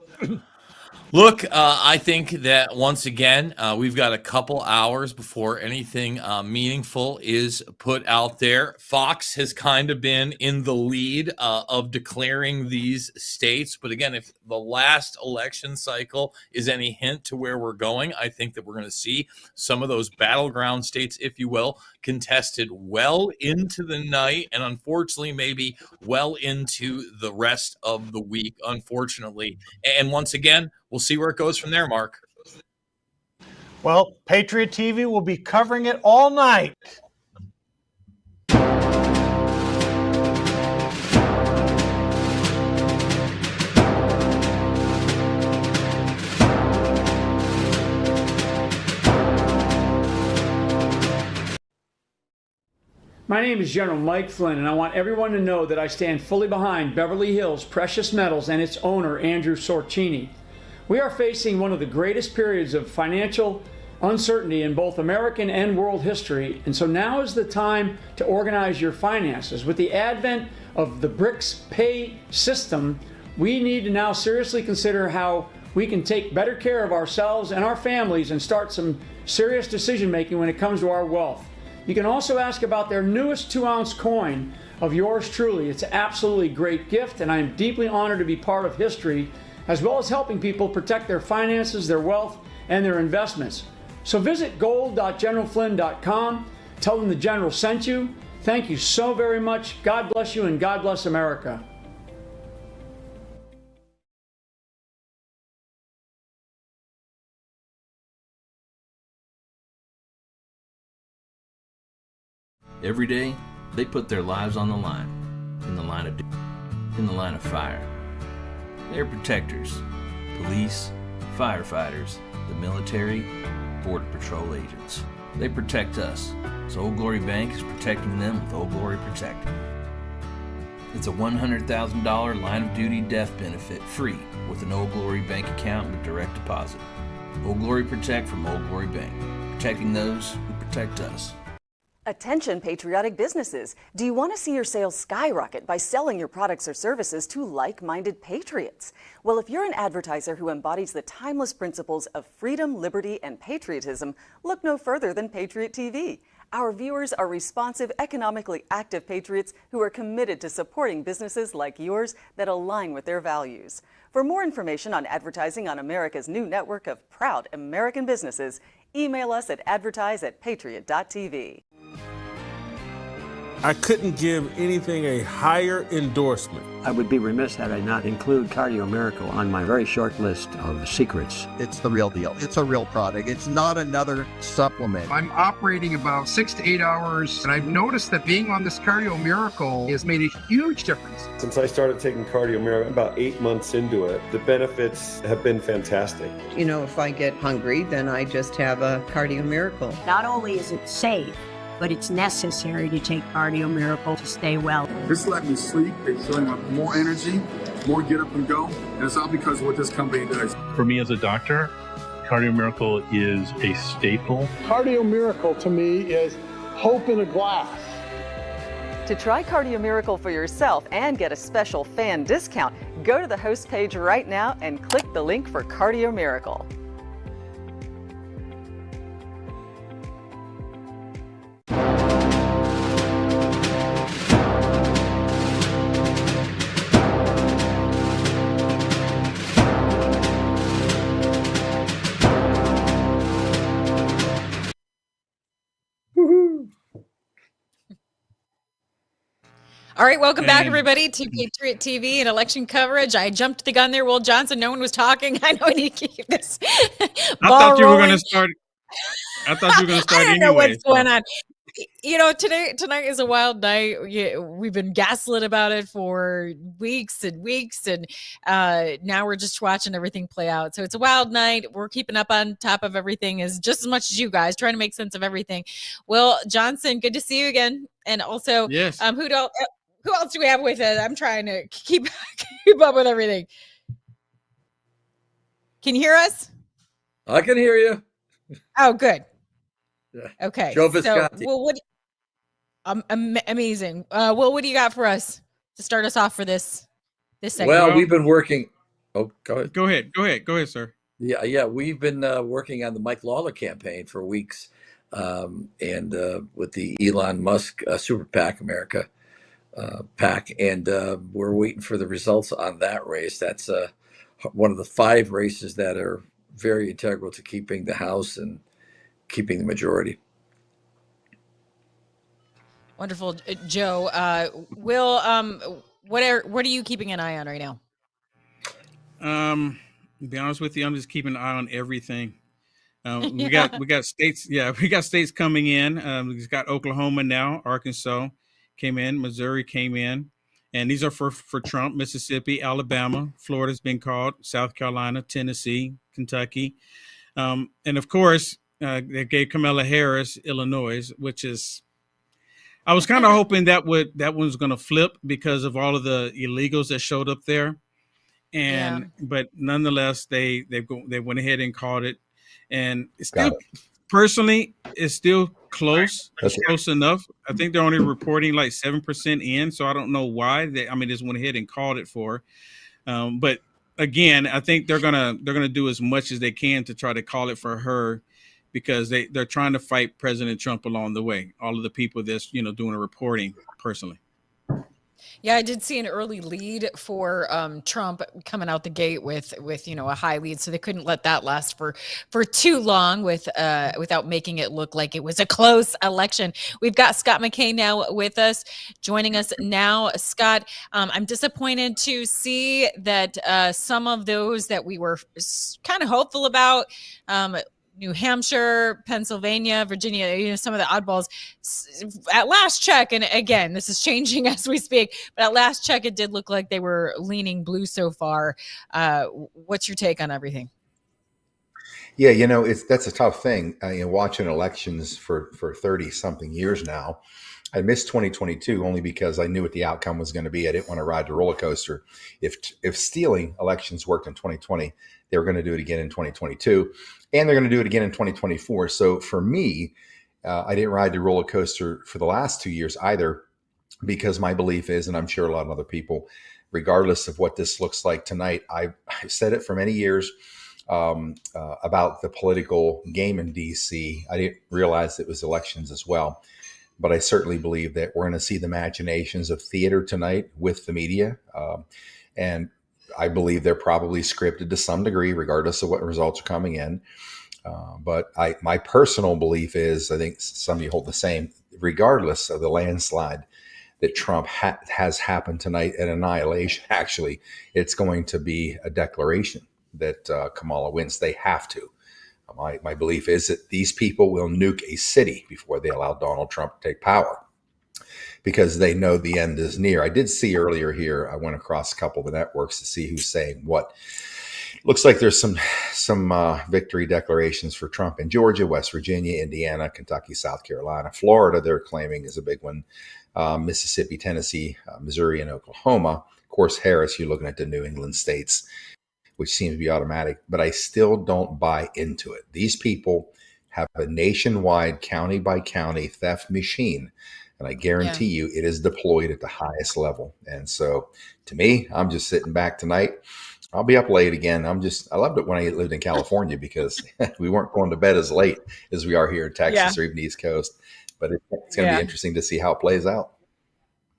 [SPEAKER 7] Look, I think that once again, we've got a couple hours before anything meaningful is put out there. Fox has kind of been in the lead of declaring these states. But again, if the last election cycle is any hint to where we're going, I think that we're going to see some of those battleground states, if you will, contested well into the night and unfortunately maybe well into the rest of the week, unfortunately. And once again, we'll see where it goes from there, Mark.
[SPEAKER 10] Well, Patriot TV will be covering it all night.
[SPEAKER 2] My name is General Mike Flynn, and I want everyone to know that I stand fully behind Beverly Hills Precious Metals and its owner, Andrew Sorcini. We are facing one of the greatest periods of financial uncertainty in both American and world history, and so now is the time to organize your finances. With the advent of the BRICS pay system, we need to now seriously consider how we can take better care of ourselves and our families and start some serious decision making when it comes to our wealth. You can also ask about their newest 2-ounce coin of yours truly. It's an absolutely great gift, and I am deeply honored to be part of history, as well as helping people protect their finances, their wealth, and their investments. So visit gold.generalflynn.com. Tell them the General sent you. Thank you so very much. God bless you, and God bless America.
[SPEAKER 5] Every day, they put their lives on the line, in the line of fire. They're protectors, police, firefighters, the military, Border Patrol agents. They protect us, so Old Glory Bank is protecting them with Old Glory Protect. It's a $100,000 line of duty death benefit free with an Old Glory Bank account with direct deposit. Old Glory Protect from Old Glory Bank, protecting those who protect us.
[SPEAKER 32] Attention patriotic businesses. Do you want to see your sales skyrocket by selling your products or services to like-minded patriots? Well, if you're an advertiser who embodies the timeless principles of freedom, liberty, and patriotism, look no further than Patriot TV. Our viewers are responsive, economically active patriots who are committed to supporting businesses like yours that align with their values. For more information on advertising on America's new network of proud American businesses, email us at advertise@patriot.tv.
[SPEAKER 12] I couldn't give anything a higher endorsement.
[SPEAKER 15] I would be remiss had I not include Cardio Miracle on my very short list of secrets.
[SPEAKER 16] It's the real deal. It's a real product. It's not another supplement.
[SPEAKER 17] I'm operating about 6 to 8 hours, and I've noticed that being on this Cardio Miracle has made a huge difference.
[SPEAKER 18] Since I started taking Cardio Miracle about 8 months into it, the benefits have been fantastic.
[SPEAKER 27] You know, if I get hungry, then I just have a Cardio Miracle.
[SPEAKER 28] Not only is it safe, but it's necessary to take Cardio Miracle to stay well.
[SPEAKER 29] This let me sleep. It's showing up more energy, more get up and go. And it's all because of what this company does.
[SPEAKER 30] For me as a doctor, Cardio Miracle is a staple.
[SPEAKER 31] Cardio Miracle to me is hope in a glass.
[SPEAKER 32] To try Cardio Miracle for yourself and get a special fan discount, go to the host page right now and click the link for Cardio Miracle.
[SPEAKER 6] All right, welcome back,
[SPEAKER 11] And-
[SPEAKER 6] everybody, to Patriot TV and election coverage. I jumped the gun there, Will Johnson. No one was talking. I know I need to keep this
[SPEAKER 11] I
[SPEAKER 6] ball
[SPEAKER 11] thought you were
[SPEAKER 6] rolling.
[SPEAKER 11] going to start. I thought you were going to start
[SPEAKER 6] I don't
[SPEAKER 11] anyway.
[SPEAKER 6] know what's
[SPEAKER 11] so-
[SPEAKER 6] going on. You know, tonight is a wild night. We've been gaslit about it for weeks and weeks, and now we're just watching everything play out. So it's a wild night. We're keeping up on top of everything as just as much as you guys, trying to make sense of everything. Will Johnson, good to see you again. And also,
[SPEAKER 11] Yes.
[SPEAKER 6] who else do we have with us? I'm trying to keep up with everything. Can you hear us?
[SPEAKER 13] I can hear you.
[SPEAKER 6] Oh, good.
[SPEAKER 13] Yeah.
[SPEAKER 6] Okay.
[SPEAKER 13] Joe
[SPEAKER 6] So,
[SPEAKER 13] Visconti.
[SPEAKER 6] well, amazing. Will, what do you got for us to start us off for this segment?
[SPEAKER 13] Well, we've been working. Oh, go ahead.
[SPEAKER 11] Go ahead, sir.
[SPEAKER 13] Yeah. We've been working on the Mike Lawler campaign for weeks, and with the Elon Musk Super PAC America PAC, and we're waiting for the results on that race. That's one of the 5 races that are very integral to keeping the House and keeping the majority.
[SPEAKER 6] Wonderful, Joe. Will, what are you keeping an eye on right now?
[SPEAKER 11] To be honest with you, I'm just keeping an eye on everything. We got states. Yeah, we got states coming in. We've got Oklahoma now, Arkansas came in, Missouri came in, and these are for Trump. Mississippi, Alabama, Florida's been called, South Carolina, Tennessee, Kentucky, and of course they gave Kamala Harris Illinois, which is. I was kind of hoping that one's going to flip because of all of the illegals that showed up there, but nonetheless they went ahead and called it, and it's still personally it's still close. It's close enough. I think they're only reporting like 7% in, so I don't know why they just went ahead and called it for. But again, I think they're gonna do as much as they can to try to call it for her, because they're trying to fight President Trump along the way. All of the people that's doing the reporting personally.
[SPEAKER 6] Yeah, I did see an early lead for Trump coming out the gate with a high lead, so they couldn't let that last for too long without making it look like it was a close election. We've got Scott McKay now with us, joining us now. Scott, I'm disappointed to see that some of those that we were kind of hopeful about. New Hampshire, Pennsylvania, Virginia, some of the oddballs at last check. And again, this is changing as we speak, but at last check, it did look like they were leaning blue so far. What's your take on everything?
[SPEAKER 14] Yeah, that's a tough thing. Watching elections for 30 something years now, I missed 2022 only because I knew what the outcome was going to be. I didn't want to ride the roller coaster. If stealing elections worked in 2020, they were going to do it again in 2022, and they're going to do it again in 2024. So for me, I didn't ride the roller coaster for the last 2 years either, because my belief is, and I'm sure a lot of other people, regardless of what this looks like tonight, I've said it for many years about the political game in DC. I didn't realize it was elections as well. But I certainly believe that we're going to see the machinations of theater tonight with the media. And I believe they're probably scripted to some degree, regardless of what results are coming in. But my personal belief is, I think some of you hold the same, regardless of the landslide that Trump has happened tonight at Annihilation, actually, it's going to be a declaration that Kamala wins. They have to. My belief is that these people will nuke a city before they allow Donald Trump to take power, because they know the end is near. I did see earlier here, I went across a couple of the networks to see who's saying what. Looks like there's some victory declarations for Trump in Georgia, West Virginia, Indiana, Kentucky, South Carolina. Florida, they're claiming, is a big one. Mississippi, Tennessee, Missouri, and Oklahoma. Of course, Harris, you're looking at the New England states, which seems to be automatic, but I still don't buy into it. These people have a nationwide county by county theft machine, and I guarantee you it is deployed at the highest level. And so to me, I'm just sitting back tonight. I'll be up late again. I loved it when I lived in California because we weren't going to bed as late as we are here in Texas or even the East Coast. But it's going to be interesting to see how it plays out.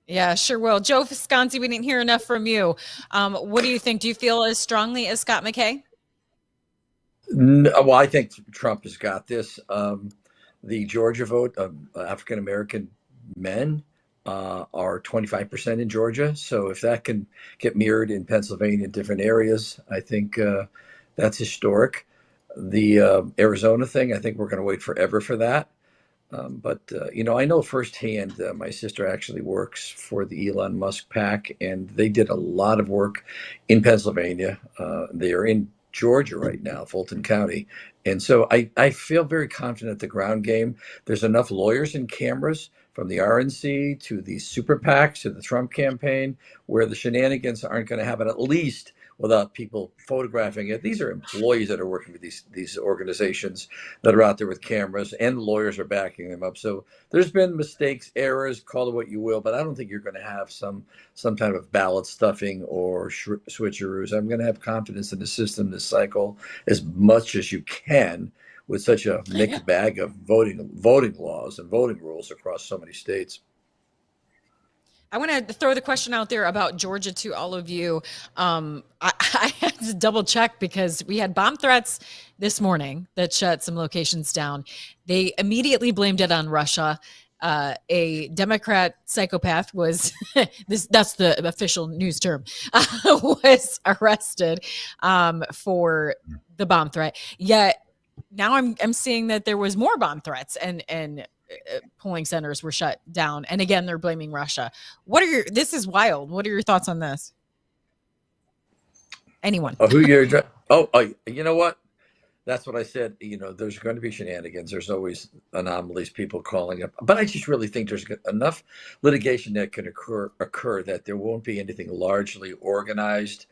[SPEAKER 6] Yeah, sure will. Joe Visconti, we didn't hear enough from you. What do you think? Do you feel as strongly as Scott McKay?
[SPEAKER 13] No, well, I think Trump has got this. The Georgia vote of African-American men are 25% in Georgia. So if that can get mirrored in Pennsylvania in different areas, I think that's historic. The Arizona thing, I think we're going to wait forever for that. But I know firsthand, my sister actually works for the Elon Musk PAC, and they did a lot of work in Pennsylvania. They are in Georgia right now, Fulton County. And so I feel very confident at the ground game. There's enough lawyers and cameras from the RNC to the super PACs to the Trump campaign where the shenanigans aren't going to happen, at least without people photographing it. These are employees that are working with these organizations that are out there with cameras, and the lawyers are backing them up. So there's been mistakes, errors, call it what you will, but I don't think you're going to have some type of ballot stuffing or switcheroos. I'm going to have confidence in the system this cycle as much as you can with such a mixed bag of voting laws and voting rules across so many states.
[SPEAKER 6] I want to throw the question out there about Georgia to all of you. I had to double check because we had bomb threats this morning that shut some locations down. They immediately blamed it on Russia. A Democrat psychopath was that's the official news term, was arrested for the bomb threat. Yet now I'm seeing that there was more bomb threats and polling centers were shut down. And again, they're blaming Russia. This is wild. What are your thoughts on this? Anyone?
[SPEAKER 13] You know what? That's what I said. There's going to be shenanigans. There's always anomalies, people calling up. But I just really think there's enough litigation that can occur that there won't be anything largely organized,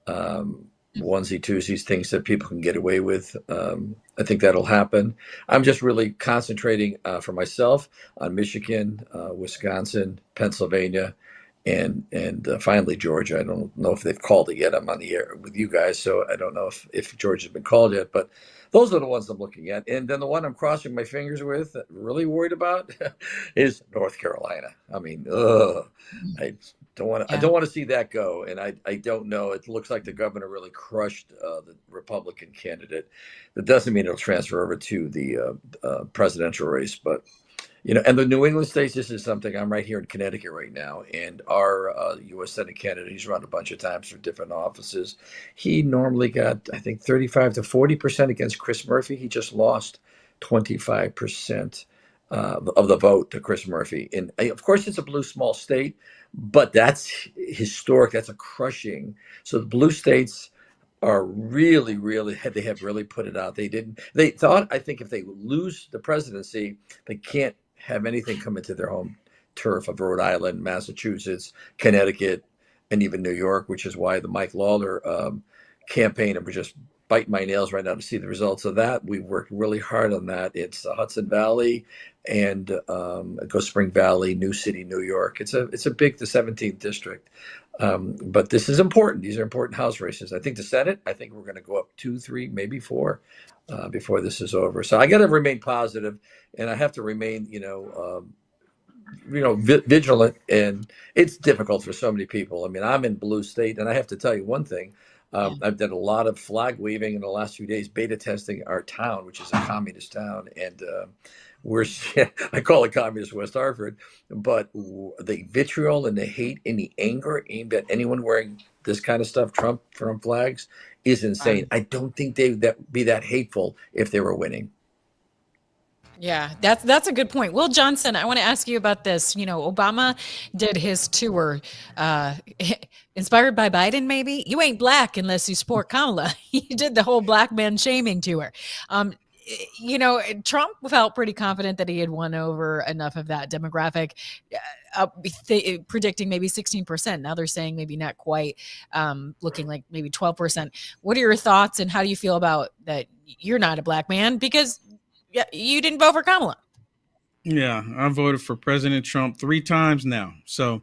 [SPEAKER 13] onesie twosies, things that people can get away with. I think that'll happen. I'm just really concentrating for myself on Michigan, Wisconsin, Pennsylvania, and finally Georgia. I don't know if they've called it yet. I'm on the air with you guys, so I don't know if Georgia's been called yet, but those are the ones I'm looking at. And then the one I'm crossing my fingers with, really worried about, is North Carolina. I mean, I don't want to see that go. And I don't know. It looks like the governor really crushed the Republican candidate. That doesn't mean it'll transfer over to the presidential race, but and the New England states, this is something. I'm right here in Connecticut right now, and our U.S. Senate candidate, he's run a bunch of times for different offices. He normally got, I think, 35 to 40% against Chris Murphy. He just lost 25% of the vote to Chris Murphy. And of course, it's a blue small state, but that's historic. That's a crushing. So the blue states are really, they have really put it out. They thought, I think if they lose the presidency, they can't have anything come into their home turf of Rhode Island, Massachusetts, Connecticut, and even New York, which is why the Mike Lawler campaign, and we're just biting my nails right now to see the results of that. We've worked really hard on that. It's Hudson Valley and Ghost Spring Valley, New City, New York. It's a big, the 17th district. But this is important. These are important House races. I think the Senate, I think we're going to go up 2, 3, maybe 4 before this is over. So I got to remain positive, and I have to remain, vigilant. And it's difficult for so many people. I mean, I'm in blue state, and I have to tell you one thing. I've done a lot of flag waving in the last few days, beta testing our town, which is a communist town, and I call it communist West Hartford, but the vitriol and the hate and the anger aimed at anyone wearing this kind of stuff, Trump flags, is insane. I don't think they'd be that hateful if they were winning.
[SPEAKER 6] Yeah, that's a good point. Will Johnson, I want to ask you about this. Obama did his tour, inspired by Biden, maybe. You ain't black unless you support Kamala. He did the whole black man shaming tour. Trump felt pretty confident that he had won over enough of that demographic, predicting maybe 16%. Now they're saying maybe not quite, looking like maybe 12%. What are your thoughts, and how do you feel about that? You're not a black man because you didn't vote for Kamala.
[SPEAKER 11] Yeah, I voted for President Trump 3 times now. So,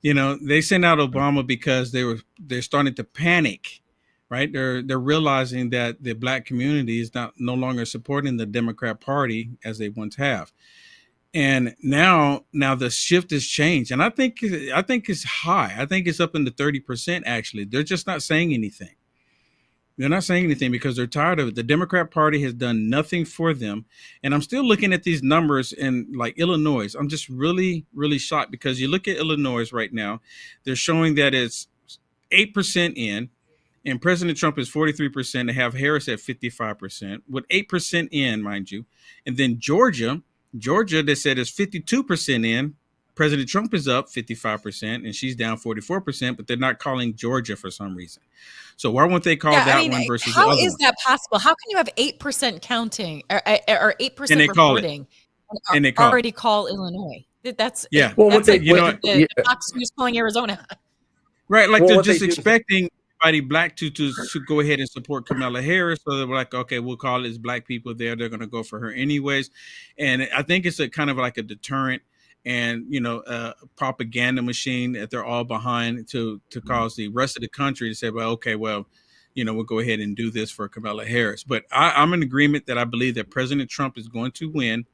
[SPEAKER 11] they sent out Obama because they're starting to panic. Right, they're realizing that the black community is no longer supporting the Democrat Party as they once have, and now the shift has changed, and I think it's high. I think it's up into 30%. Actually, they're just not saying anything. They're not saying anything because they're tired of it. The Democrat Party has done nothing for them. And I'm still looking at these numbers in like Illinois. I'm just really, really shocked because you look at Illinois right now, they're showing that it's 8% in, and President Trump is 43%. They have Harris at 55%, with 8% in, mind you. And then Georgia, they said is 52% in. President Trump is up 55% and she's down 44%, but they're not calling Georgia for some reason. So why won't they call that one versus the other one?
[SPEAKER 6] How is that possible? How can you have 8% counting or 8% reporting
[SPEAKER 11] and they
[SPEAKER 6] already call Illinois? That's
[SPEAKER 11] yeah.
[SPEAKER 6] Well, that's like the Fox News calling Arizona.
[SPEAKER 11] Right, like they're just expecting everybody black to go ahead and support Kamala Harris. So they're like, okay, we'll call it as black people there. They're going to go for her anyways. And I think it's a kind of like a deterrent and, propaganda machine that they're all behind to cause the rest of the country to say, well, okay, well, we'll go ahead and do this for Kamala Harris. But I'm in agreement that I believe that President Trump is going to win.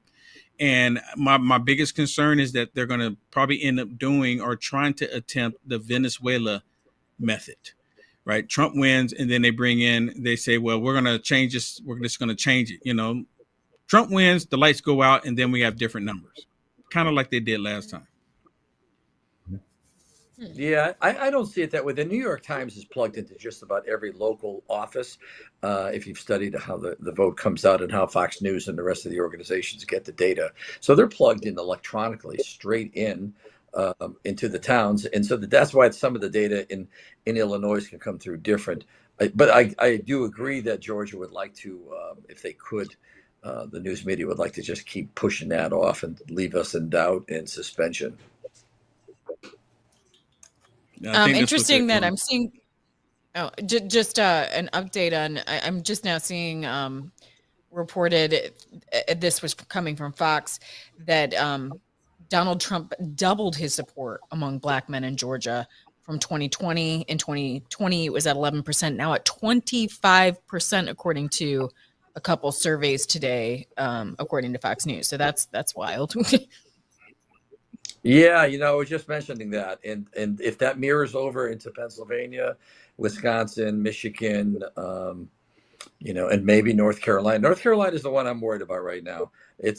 [SPEAKER 11] And my biggest concern is that they're going to probably end up doing or trying to attempt the Venezuela method, right? Trump wins and then they say, well, we're going to change this. We're just going to change it. Trump wins, the lights go out, and then we have different numbers, kind of like they did last time.
[SPEAKER 13] Yeah, I don't see it that way. The New York Times is plugged into just about every local office. If you've studied how the vote comes out and how Fox News and the rest of the organizations get the data. So they're plugged in electronically straight into the towns. And so that's why some of the data in Illinois can come through different. But I do agree that Georgia would like to, if they could, the news media would like to just keep pushing that off and leave us in doubt and suspension.
[SPEAKER 6] Interesting that I'm seeing just an update on I'm just now seeing reported this was coming from Fox that Donald Trump doubled his support among black men in Georgia from 2020. In 2020 it was at 11%, now at 25% according to a couple surveys today, according to Fox News. So that's wild.
[SPEAKER 13] Yeah, I was just mentioning that, and if that mirrors over into Pennsylvania, Wisconsin, Michigan, and maybe North Carolina. North Carolina is the one I'm worried about right now.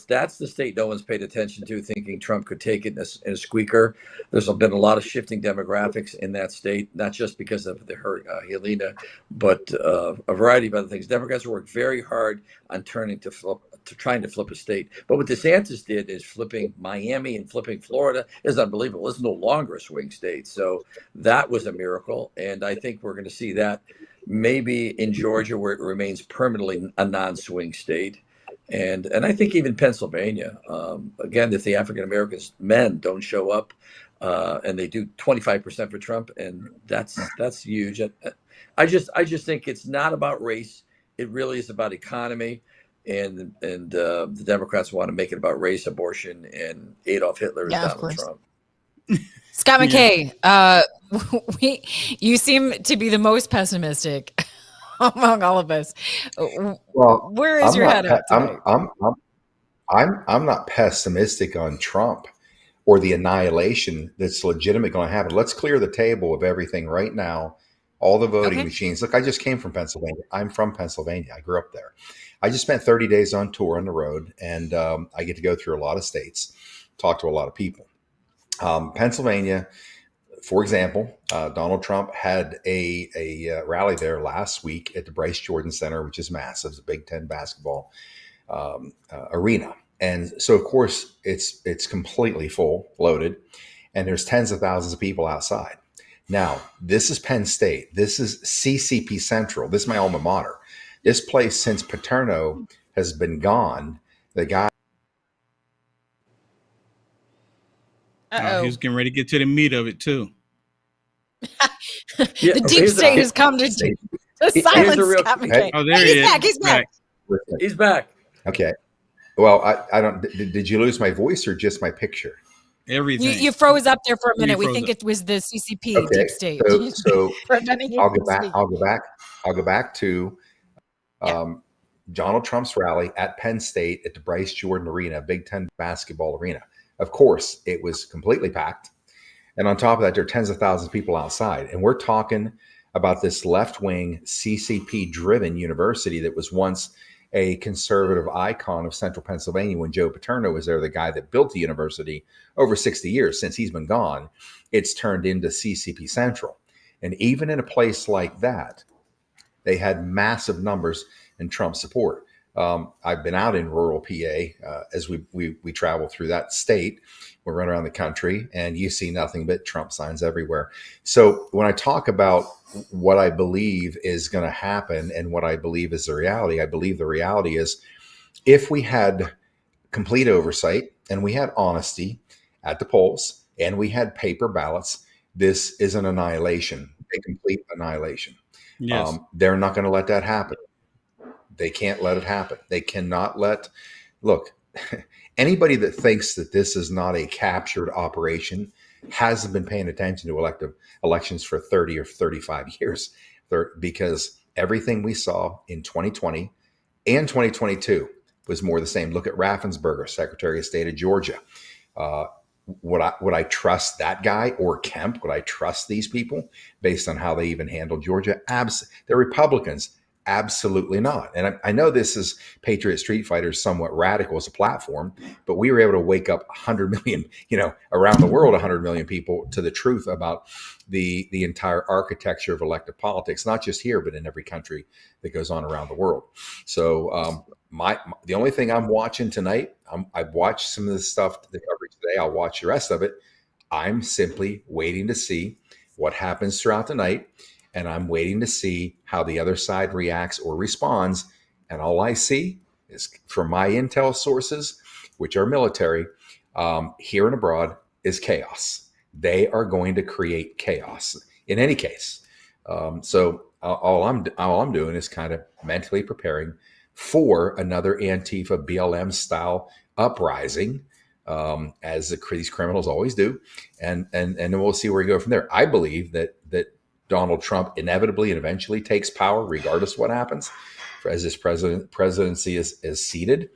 [SPEAKER 13] That's the state no one's paid attention to, thinking Trump could take it in a squeaker. There's been a lot of shifting demographics in that state, not just because of Helena, but a variety of other things. Democrats worked very hard on trying to flip a state. But what DeSantis did is flipping Miami and flipping Florida is unbelievable. It's no longer a swing state. So that was a miracle. And I think we're going to see that maybe in Georgia, where it remains permanently a non-swing state. And I think even Pennsylvania, again, if the African-American men don't show up and they do 25% for Trump, and that's huge. I just think it's not about race. It really is about economy. And the Democrats want to make it about race, abortion, and Adolf Hitler and Donald Trump.
[SPEAKER 6] Scott McKay, you seem to be the most pessimistic among all of us.
[SPEAKER 14] Well,
[SPEAKER 6] where is your head at today?
[SPEAKER 14] I'm not pessimistic on Trump or the annihilation that's legitimate going to happen. Let's clear the table of everything right now. All the voting machines. Look, I just came from Pennsylvania. I'm from Pennsylvania. I grew up there. I just spent 30 days on tour on the road, and I get to go through a lot of states, talk to a lot of people. Pennsylvania, for example, Donald Trump had a rally there last week at the Bryce Jordan Center, which is massive. It's a Big Ten basketball arena. And so, of course, it's completely full, loaded, and there's tens of thousands of people outside. Now, this is Penn State. This is CCP Central. This is my alma mater. This place, since Paterno has been gone, the guy.
[SPEAKER 11] He's getting ready to get to the meat of it, too.
[SPEAKER 6] The deep state has come to silence Scott McKay.
[SPEAKER 11] Oh, there he is.
[SPEAKER 6] He's back.
[SPEAKER 13] He's back.
[SPEAKER 14] Okay. Well, I don't. Did you lose my voice or just my picture?
[SPEAKER 11] Everything.
[SPEAKER 6] You froze up there for a minute. We think it was the CCP deep state.
[SPEAKER 14] So I'll go back to Donald Trump's rally at Penn State at the Bryce Jordan Arena, Big Ten basketball arena. Of course, it was completely packed. And on top of that, there are tens of thousands of people outside. And we're talking about this left-wing CCP-driven university that was once a conservative icon of central Pennsylvania when Joe Paterno was there, the guy that built the university over 60 years. Since he's been gone, it's turned into CCP Central. And even in a place like that, they had massive numbers in Trump support. I've been out in rural PA as we travel through that state. We run around the country, and you see nothing but Trump signs everywhere. So when I talk about what I believe is going to happen and what I believe is the reality, I believe the reality is if we had complete oversight and we had honesty at the polls and we had paper ballots, this is an annihilation, a complete annihilation.
[SPEAKER 11] Yes.
[SPEAKER 14] They're not going to let that happen. They can't let it happen. They cannot look, anybody that thinks that this is not a captured operation hasn't been paying attention to elections for 30 or 35 years, because everything we saw in 2020 and 2022 was more the same. Look at Raffensperger, Secretary of State of Georgia. Would I trust that guy or Kemp? Would I trust these people based on how they even handled Georgia? They're Republicans. Absolutely not. And I know this is Patriot Street Fighters somewhat radical as a platform, but we were able to wake up 100 million, around the world, 100 million people to the truth about the entire architecture of elective politics, not just here, but in every country that goes on around the world. So the only thing I'm watching tonight, I've watched some of the stuff, the coverage today. I'll watch the rest of it. I'm simply waiting to see what happens throughout the night. And I'm waiting to see how the other side reacts or responds. And all I see is from my intel sources, which are military, here and abroad, is chaos. They are going to create chaos in any case. So all I'm doing is kind of mentally preparing for another Antifa BLM style uprising, as these criminals always do. And then we'll see where we go from there. I believe that Donald Trump inevitably and eventually takes power, regardless of what happens, as his presidency is seated.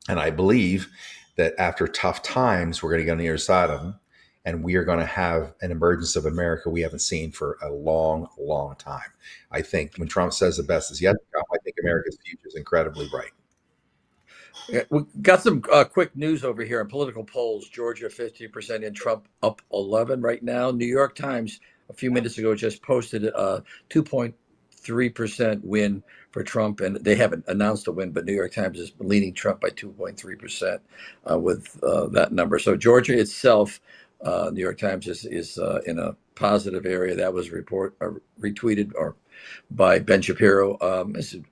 [SPEAKER 14] And I believe that after tough times, we're going to get on the other side of them, and we are going to have an emergence of America we haven't seen for a long, long time. I think when Trump says the best is yet to come, I think America's future is incredibly bright.
[SPEAKER 13] Yeah, we got some quick news over here on political polls. Georgia 50% in, Trump up 11 right now. New York Times a few minutes ago just posted a 2.3% win for Trump, and they haven't announced a win, but New York Times is leaning Trump by 2.3% with that number. So Georgia itself, New York Times is in a positive area. That was retweeted by Ben Shapiro. It's a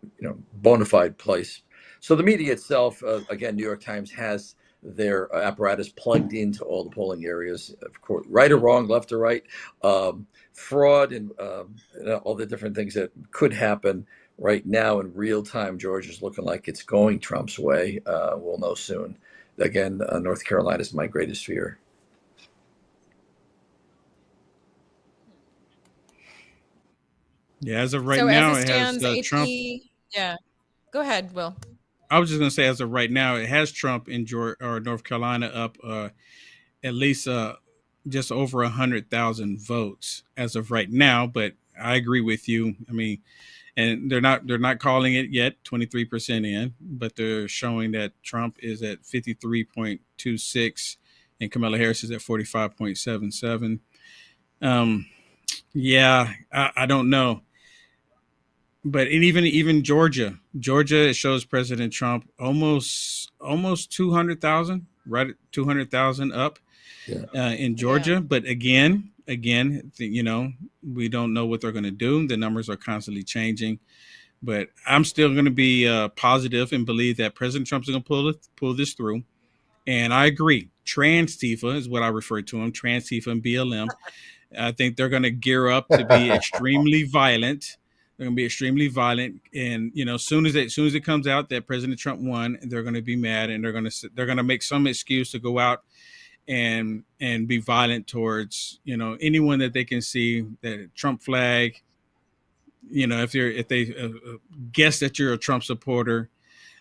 [SPEAKER 13] bona fide place. So the media itself, again, New York Times has their apparatus plugged into all the polling areas, of course, right or wrong, left or right, fraud, and all the different things that could happen right now in real time. Georgia's looking like it's going Trump's way. We'll know soon. Again, North Carolina is my greatest fear.
[SPEAKER 11] Yeah, as of right
[SPEAKER 6] So
[SPEAKER 11] now,
[SPEAKER 6] as it stands,
[SPEAKER 11] has
[SPEAKER 6] AP,
[SPEAKER 11] Trump.
[SPEAKER 6] yeah. Go ahead, Will.
[SPEAKER 11] I was just going to say, as of right now, it has Trump in Georgia or North Carolina up at least just over 100,000 votes as of right now. But I agree with you. I mean, and they're not calling it yet 23% in, but they're showing that Trump is at 53.26 and Kamala Harris is at 45.77. Yeah, I don't know. But even Georgia, it shows President Trump almost 200,000, right at 200,000 up in Georgia. Yeah. But again, we don't know what they're going to do. The numbers are constantly changing. But I'm still going to be positive and believe that President Trump's going to pull this through. And I agree. Trans-Tifa is what I refer to them, Trans-Tifa and BLM. I think they're going to gear up to be extremely violent. They're going to be extremely violent, and as soon as it comes out that President Trump won, they're going to be mad, and they're going to make some excuse to go out and be violent towards anyone that they can see that Trump flag. If they guess that you're a Trump supporter,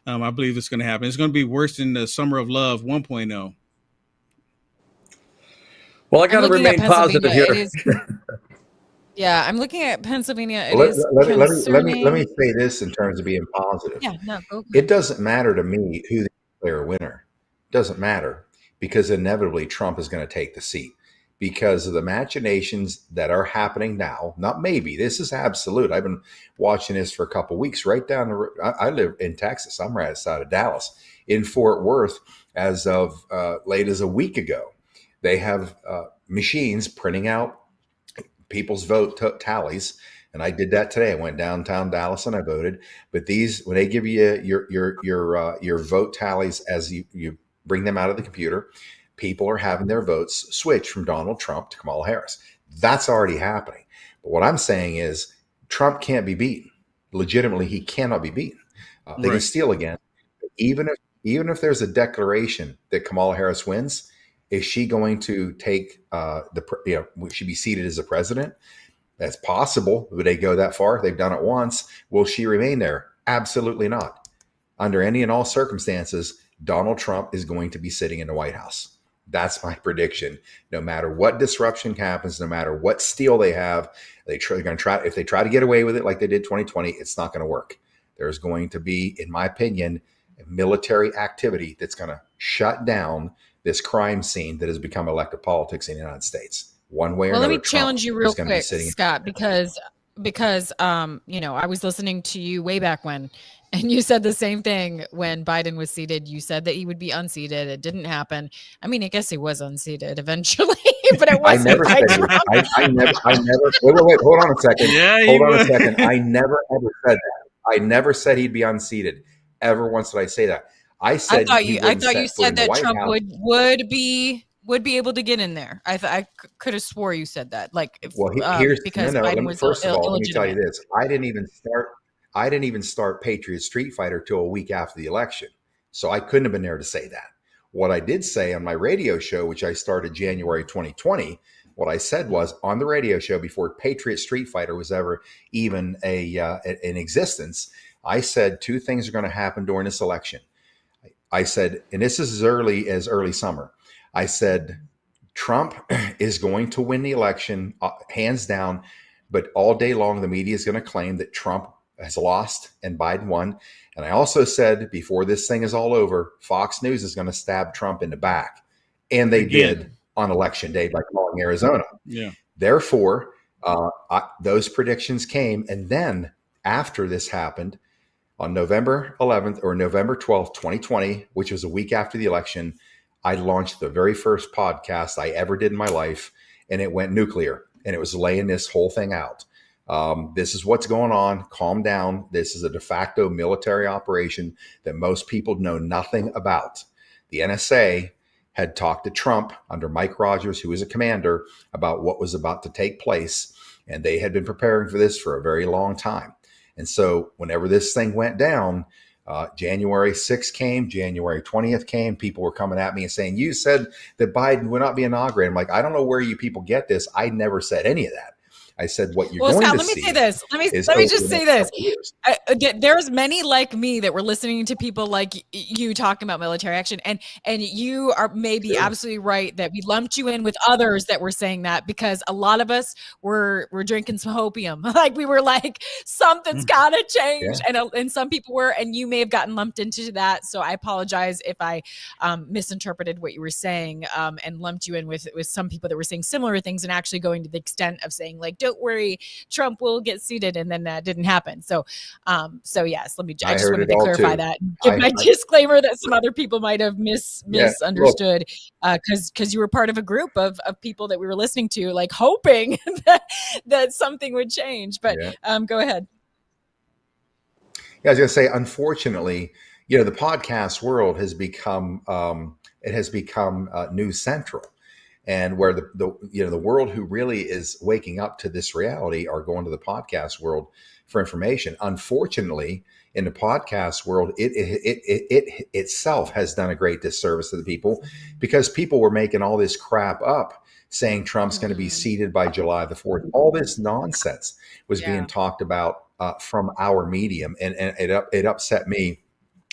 [SPEAKER 11] I believe it's going to happen. It's going to be worse than the Summer of Love 1.0.
[SPEAKER 13] Well, I got to remain positive here.
[SPEAKER 6] Yeah, I'm looking at Pennsylvania. It
[SPEAKER 14] Let,
[SPEAKER 6] is
[SPEAKER 14] let, let, me, let, me, let me
[SPEAKER 6] concerning.
[SPEAKER 14] say this in terms of being positive.
[SPEAKER 6] Yeah, no, go.
[SPEAKER 14] It doesn't matter to me who the clear winner. It doesn't matter because inevitably Trump is going to take the seat because of the machinations that are happening now. Not maybe. This is absolute. I've been watching this for a couple of weeks. Right down the road. I live in Texas. I'm right outside of Dallas. In Fort Worth, as of late as a week ago, they have machines printing out people's vote tallies. And I did that today. I went downtown Dallas and I voted. But these, when they give you your vote tallies as you bring them out of the computer, people are having their votes switch from Donald Trump to Kamala Harris. That's already happening. But what I'm saying is Trump can't be beaten. Legitimately, he cannot be beaten. They can steal again. Even if there's a declaration that Kamala Harris wins, is she going to take would she be seated as a president? That's possible. Would they go that far? They've done it once. Will she remain there? Absolutely not. Under any and all circumstances, Donald Trump is going to be sitting in the White House. That's my prediction. No matter what disruption happens, no matter what steal they have, they're going to try. If they try to get away with it like they did 2020, it's not going to work. There's going to be, in my opinion, military activity that's going to shut down this crime scene that has become elective politics in the United States. One way or another.
[SPEAKER 6] Let me challenge you real quick,
[SPEAKER 14] be
[SPEAKER 6] Scott, because I was listening to you way back when, and you said the same thing when Biden was seated. You said that he would be unseated. It didn't happen. I mean, I guess he was unseated eventually, but it wasn't. I never
[SPEAKER 14] said I never. Wait. Hold on a second. Hold on a second. I never ever said that. I never said he'd be unseated. Ever once did I say that? I said
[SPEAKER 6] I thought you said that Trump would be able to get in there. I could have swore you said that. Like, because Biden was
[SPEAKER 14] first of all, let me tell you this: I didn't even start Patriot Street Fighter till a week after the election, so I couldn't have been there to say that. What I did say on my radio show, which I started January 2020, what I said was on the radio show before Patriot Street Fighter was ever even in existence. I said two things are going to happen during this election. I said, and this is as early summer. I said, Trump is going to win the election, hands down, but all day long, the media is going to claim that Trump has lost and Biden won. And I also said, before this thing is all over, Fox News is going to stab Trump in the back. And they did on election day by calling Arizona.
[SPEAKER 11] Yeah.
[SPEAKER 14] Therefore, those predictions came. And then after this happened, on November 11th or November 12th, 2020, which was a week after the election, I launched the very first podcast I ever did in my life, and it went nuclear. And it was laying this whole thing out. This is what's going on. Calm down. This is a de facto military operation that most people know nothing about. The NSA had talked to Trump under Mike Rogers, who was a commander, about what was about to take place. And they had been preparing for this for a very long time. And so whenever this thing went down, January 6th came, January 20th came, people were coming at me and saying, you said that Biden would not be inaugurated. I'm like, I don't know where you people get this. I never said any of that. I said, what you're going
[SPEAKER 6] Scott,
[SPEAKER 14] to
[SPEAKER 6] let me
[SPEAKER 14] see
[SPEAKER 6] say this. Let me just say this. There's many like me that were listening to people like you talking about military action, and you are maybe absolutely right that we lumped you in with others that were saying that because a lot of us were drinking some opium. Like we were like, something's got to change, and some people were, and you may have gotten lumped into that. So I apologize if I misinterpreted what you were saying and lumped you in with some people that were saying similar things and actually going to the extent of saying like, don't worry, Trump will get seated, and then that didn't happen. So yes, I just wanted to clarify that. Give my disclaimer that some other people might have misunderstood because you were part of a group of people that we were listening to, like hoping that something would change. But go ahead.
[SPEAKER 14] Yeah, I was going to say, unfortunately, the podcast world has become news central. And where the world who really is waking up to this reality are going to the podcast world for information. Unfortunately, in the podcast world, it itself has done a great disservice to the people because people were making all this crap up, saying Trump's going to be seated by July the 4th. All this nonsense was being talked about from our medium, and it upset me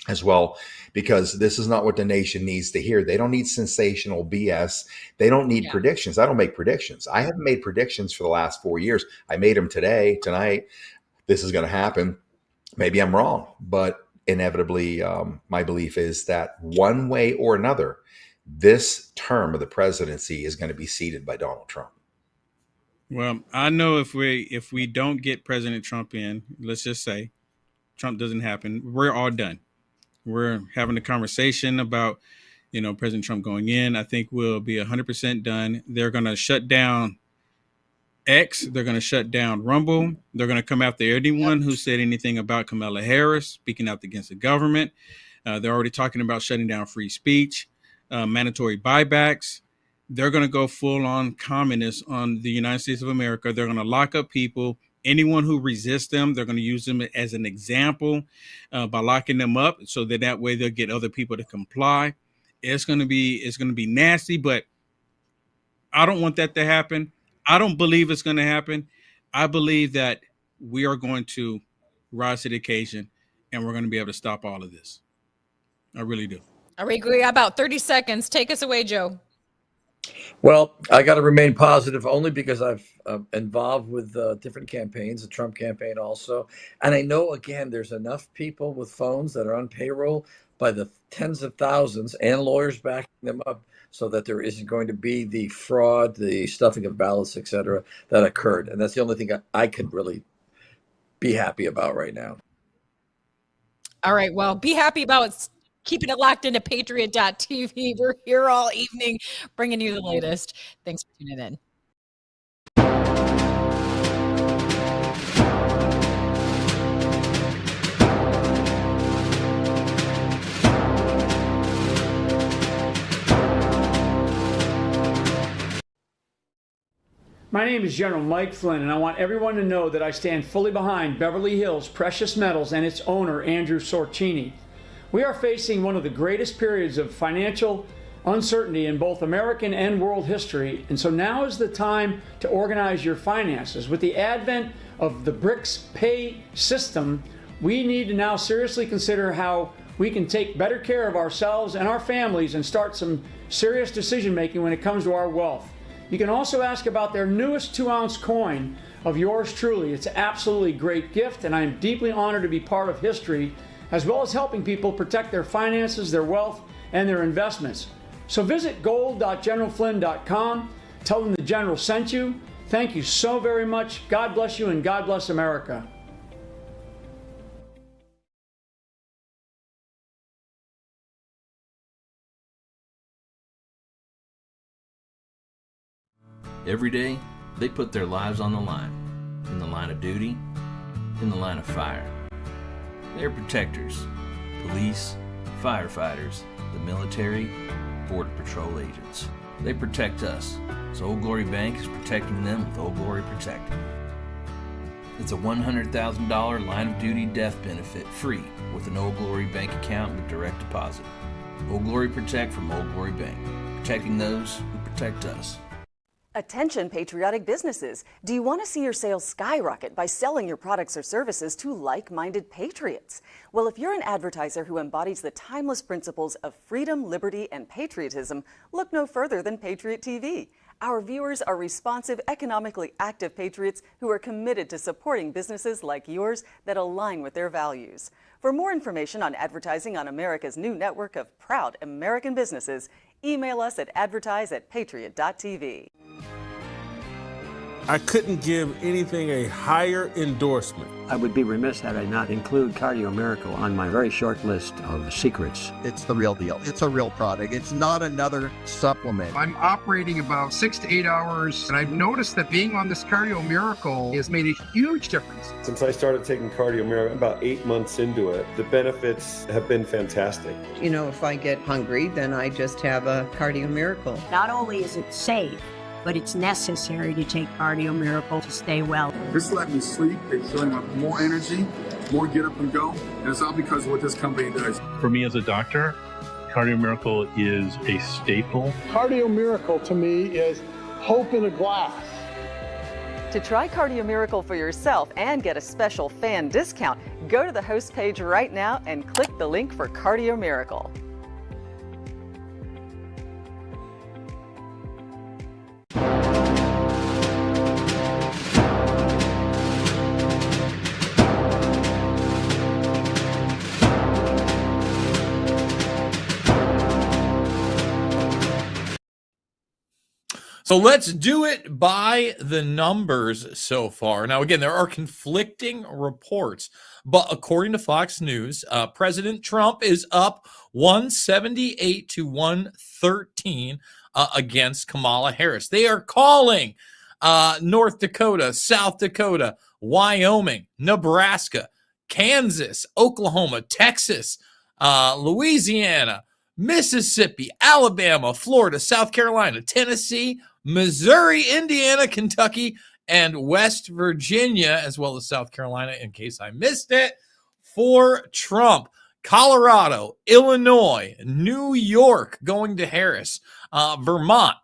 [SPEAKER 14] as well, because this is not what the nation needs to hear. They don't need sensational BS. They don't need predictions. I don't make predictions. I haven't made predictions for the last 4 years. I made them tonight. This is going to happen. Maybe I'm wrong, but inevitably, my belief is that one way or another, this term of the presidency is going to be seated by Donald Trump.
[SPEAKER 11] Well, I know if we don't get President Trump in, let's just say Trump doesn't happen, we're all done. We're having a conversation about, President Trump going in. I think we'll be 100% done. They're going to shut down X. They're going to shut down Rumble. They're going to come after anyone who said anything about Kamala Harris speaking out against the government. They're already talking about shutting down free speech, mandatory buybacks. They're going to go full on communist on the United States of America. They're going to lock up people. Anyone who resists them, they're going to use them as an example by locking them up, so that way they'll get other people to comply. It's going to be nasty, but I don't want that to happen. I don't believe it's going to happen. I believe that we are going to rise to the occasion, and we're going to be able to stop all of this. I really do.
[SPEAKER 6] All right, we got about 30 seconds. Take us away, Joe.
[SPEAKER 13] Well, I got to remain positive only because I've involved with different campaigns, the Trump campaign also. And I know, again, there's enough people with phones that are on payroll by the tens of thousands and lawyers backing them up so that there isn't going to be the fraud, the stuffing of ballots, et cetera, that occurred. And that's the only thing I could really be happy about right now.
[SPEAKER 6] All right. Well, be happy about keeping it locked into Patriot.tv. We're here all evening bringing you the latest. Thanks for tuning in.
[SPEAKER 2] My name is General Mike Flynn, and I want everyone to know that I stand fully behind Beverly Hills Precious Metals and its owner, Andrew Sorcini. We are facing one of the greatest periods of financial uncertainty in both American and world history, and so now is the time to organize your finances. With the advent of the BRICS pay system, we need to now seriously consider how we can take better care of ourselves and our families and start some serious decision making when it comes to our wealth. You can also ask about their newest 2-ounce coin of yours truly. It's an absolutely great gift, and I am deeply honored to be part of history, as well as helping people protect their finances, their wealth, and their investments. So visit gold.generalflynn.com. Tell them the General sent you. Thank you so very much. God bless you, and God bless America.
[SPEAKER 5] Every day, they put their lives on the line. In the line of duty, in the line of fire. They're protectors, police, firefighters, the military, border patrol agents. They protect us, so Old Glory Bank is protecting them with Old Glory Protect. It's a $100,000 line of duty death benefit free with an Old Glory Bank account with direct deposit. Old Glory Protect from Old Glory Bank, protecting those who protect us.
[SPEAKER 32] Attention patriotic businesses. Do you want to see your sales skyrocket by selling your products or services to like-minded patriots? Well, if you're an advertiser who embodies the timeless principles of freedom, liberty, and patriotism, look no further than Patriot TV. Our viewers are responsive, economically active patriots who are committed to supporting businesses like yours that align with their values. For more information on advertising on America's new network of proud American businesses, email us at advertise@patriot.tv.
[SPEAKER 12] I couldn't give anything a higher endorsement.
[SPEAKER 15] I would be remiss had I not include Cardio Miracle on my very short list of secrets.
[SPEAKER 16] It's the real deal. It's a real product. It's not another supplement.
[SPEAKER 17] I'm operating about 6 to 8 hours, and I've noticed that being on this Cardio Miracle has made a huge difference.
[SPEAKER 18] Since I started taking Cardio Miracle, about 8 months into it, the benefits have been fantastic.
[SPEAKER 27] You know, if I get hungry, then I just have a Cardio Miracle.
[SPEAKER 28] Not only is it safe, but it's necessary to take Cardio Miracle to stay well.
[SPEAKER 29] This let me sleep. It's showing up more energy, more get up and go. And it's all because of what this company does.
[SPEAKER 30] For me as a doctor, Cardio Miracle is a staple.
[SPEAKER 31] Cardio Miracle to me is hope in a glass.
[SPEAKER 32] To try Cardio Miracle for yourself and get a special fan discount, go to the host page right now and click the link for Cardio Miracle.
[SPEAKER 7] So let's do it by the numbers so far. Now, again, there are conflicting reports, but according to Fox News, President Trump is up 178 to 113 against Kamala Harris. They are calling North Dakota, South Dakota, Wyoming, Nebraska, Kansas, Oklahoma, Texas, Louisiana, Mississippi, Alabama, Florida, South Carolina, Tennessee, Missouri, Indiana, Kentucky, and West Virginia, as well as South Carolina, in case I missed it, for Trump. Colorado, Illinois, New York going to Harris, Vermont.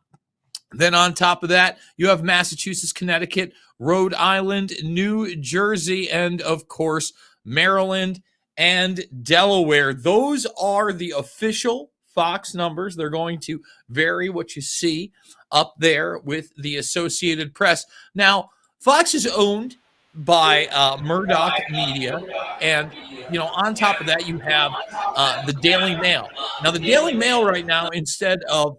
[SPEAKER 7] Then on top of that, you have Massachusetts, Connecticut, Rhode Island, New Jersey, and of course, Maryland and Delaware. Those are the official Fox numbers. They're going to vary what you see up there with the Associated Press. Now, Fox is owned by Murdoch Media, and on top of that, you have the Daily Mail. Now, the Daily Mail right now, instead of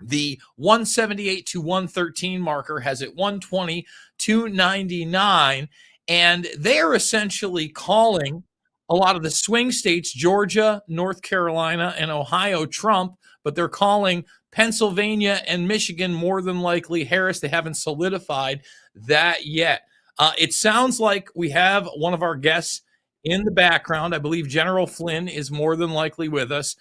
[SPEAKER 7] the 178 to 113 marker, has it 120 to 99, and they're essentially calling a lot of the swing states, Georgia, North Carolina, and Ohio, Trump, but they're calling Pennsylvania and Michigan more than likely Harris. They haven't solidified that yet. It sounds like we have one of our guests in the background. I believe General Flynn is more than likely with us.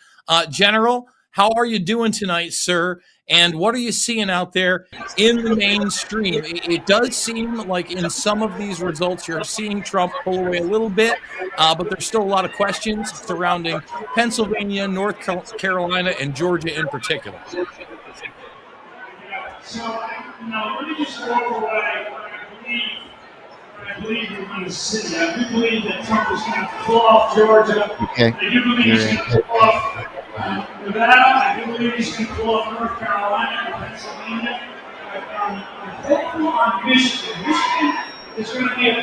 [SPEAKER 7] General, how are you doing tonight, sir? And what are you seeing out there in the mainstream? It does seem like in some of these results, you're seeing Trump pull away a little bit, but there's still a lot of questions surrounding Pennsylvania, North Carolina, and Georgia in particular.
[SPEAKER 1] So, let me just go over what I believe we're going to see. I do believe that Trump is going to pull off Georgia.
[SPEAKER 4] Okay.
[SPEAKER 1] I do believe he's going to pull off Nevada. I do believe he's going to pull off North Carolina and Pennsylvania. I'm hopeful on Michigan. Michigan is going to be a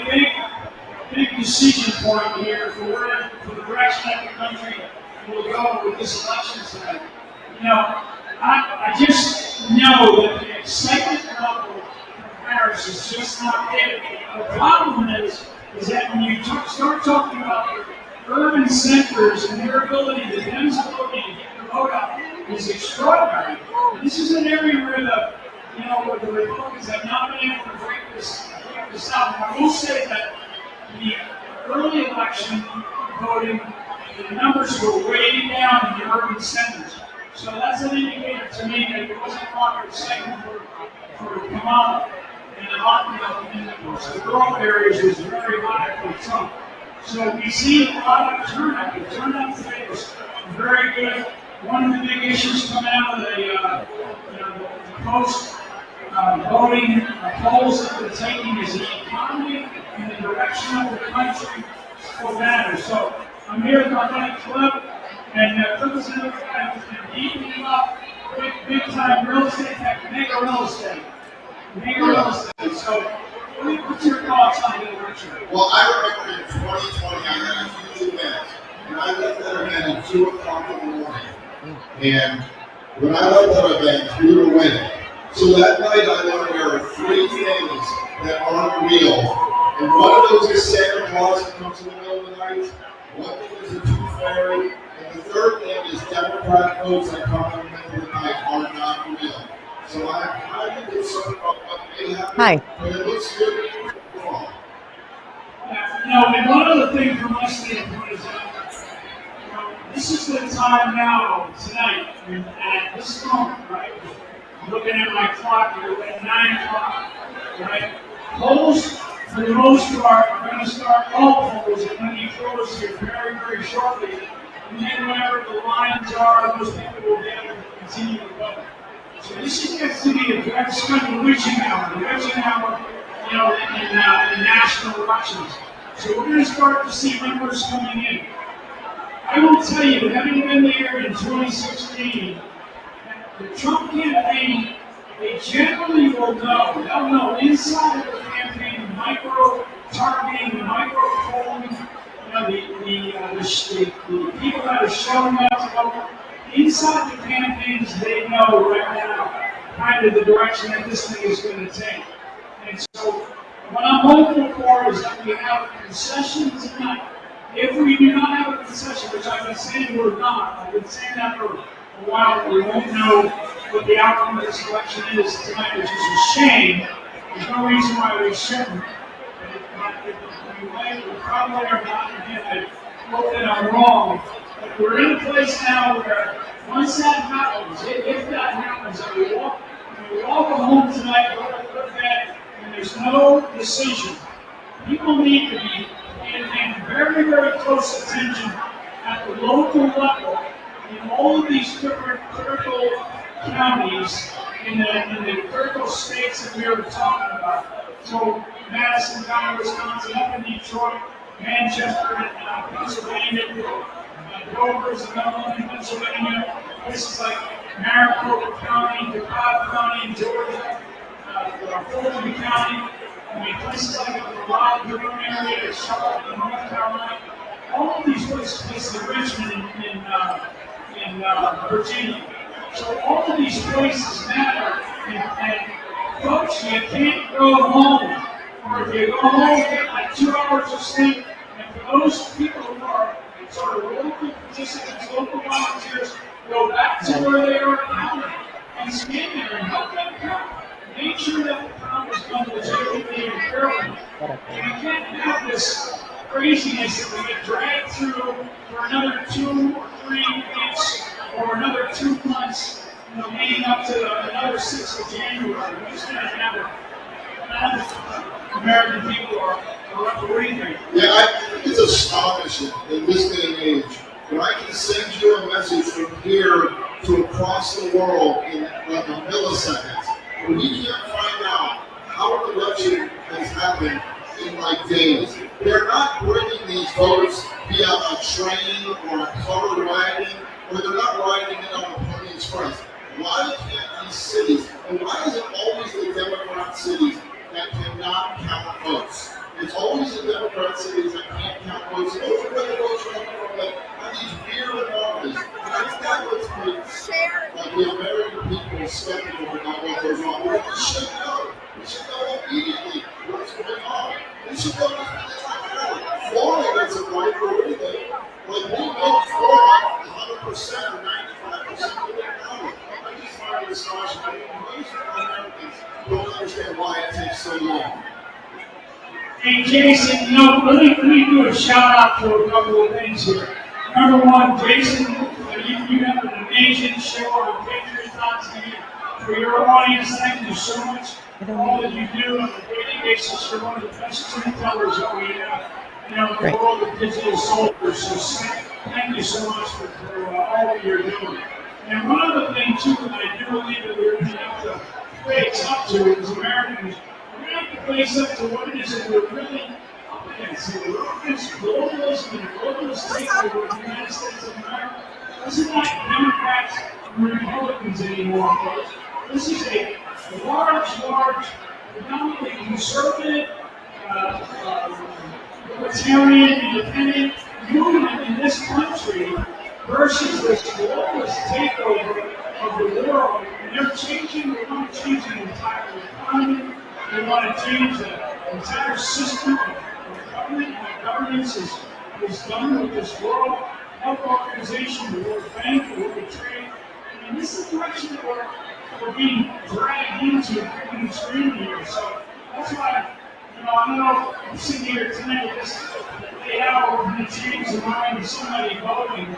[SPEAKER 1] big decision point here for the direction that the country will go with this election tonight. I just know that the excitement level from Harris is just not there. The problem is that when you start talking about urban centers and their ability, the Dems' ability to get the vote out is extraordinary. This is an area where the Republicans have not been able to break this out. And I will say that the early election voting, the numbers were way down in the urban centers. So that's an indicator to me that it wasn't proper excitement for Kamala. And the rural areas was very high for Trump. So we see a lot of turnout. The turnout today was very good. One of the big issues coming out of the post-voting polls that they're taking is the economy and the direction of the country will matter. So I'm here with my buddy Clip, and Clip is another guy who's been eating up big time real estate, mega real estate. So, what's your thoughts on the election?
[SPEAKER 4] Well, I remember in 2020, I had a huge event, and I left that event at 2 o'clock in the morning. And when I left that event, we were winning. So that night, I learned there are 3 things that aren't real. And one of those is Santa Claus that comes in the middle of the night. One thing is a tooth fairy. And the third thing is Democrat votes that come in the middle of the night are not real. So I'm highly concerned about what may happen.
[SPEAKER 27] Hi.
[SPEAKER 4] But it looks good.
[SPEAKER 1] And one other thing from my standpoint is that this is the time now, tonight, at this moment, right? I'm looking at my clock here at 9 o'clock, right? Polls, for the most part, are going to start, all polls are going to be closed here very, very shortly. And then whenever the lines are, those people will be able to continue to vote. So this is going to be a kind of witching hour. The witching hour in national elections. So we're going to start to see numbers coming in. I will tell you, having been there in 2016, the Trump campaign, they generally will know. They'll know inside of the campaign, the micro targeting, the micro polling, the people that are showing up to vote. Inside the campaigns, they know right now kind of the direction that this thing is going to take. And so what I'm hoping for is that we have a concession tonight. If we do not have a concession, which I've been saying we're not, I've been saying that for a while, we won't know what the outcome of this election is tonight, which is a shame. There's no reason why we shouldn't. We probably are not. Again, I hope that I'm wrong. But we're in a place now where once that happens, if that happens, and we all go home tonight, go to bed, and there's no decision, people need to be paying very, very close attention at the local level in all of these different critical counties in the critical states that we were talking about. So Madison County, Wisconsin, up in Detroit, Manchester, Pennsylvania, Dover's another one in Pennsylvania, places like Maricopa County, DeKalb County, Georgia, Fulton County, places like the Raleigh area, Charlotte, in North Carolina, all of these places in Richmond in Virginia. So all of these places matter, and folks, you can't go home. Or if you go home, you get like 2 hours of sleep, and for those people who are sort of local participants, local volunteers, go back to where they are now and stand there and help them count. Make sure that the count is done legitimately and fairly. And you can't have this craziness that we get dragged through for another 2 or 3 weeks or another 2 months, leading up to another 6th of January. We're just going to have it. American people are up to anything.
[SPEAKER 4] Yeah, I think it's astonishing in this day and age when I can send you a message from here to across the world in like a millisecond. When we can't find out how an election has happened in like days. They're not bringing these votes via a train or a covered wagon, or they're not riding in on a Pony Express. Why can't these cities, and why is it always the Democrat cities that cannot count votes? It's always the Democrat cities that can't count votes. Those are where the votes are coming from, like these weird anomalies. And I think that what's made like the American people skeptical about what goes on. We should know. We should know immediately what's going on. We should know what's going on. Florida gets it right for everything. Like we know Florida 100% or 95% of the county. I just find it astonishing. Most Americans don't understand why it takes so long.
[SPEAKER 1] Hey Jason, let me do a shout out to a couple of things here. Number one, Jason, you have an amazing show on Patriot.tv. For your audience, thank you so much for all that you do on a daily basis. You're one of the best storytellers that we have in the world of digital soldiers. So thank you so much for all that you're doing. And one other thing, too, that I do believe that we're going to have to face up to as Americans, we're going to have to face up to what it is that we're really up against here. We're up against globalism and globalist takeover of the United States of America. This is not Democrats and Republicans anymore, folks. This is a large, predominantly conservative, libertarian, independent movement in this country versus this globalist takeover of the world. And they want to change the entire economy. They want to change the entire system of government. How governance is done with this World Health Organization, the World Bank, the World Trade. I mean, this is the direction that we're being dragged into pretty extremely here. So that's why, I don't know, I'm sitting here tonight at this late hour, we're going to change the mind of somebody voting.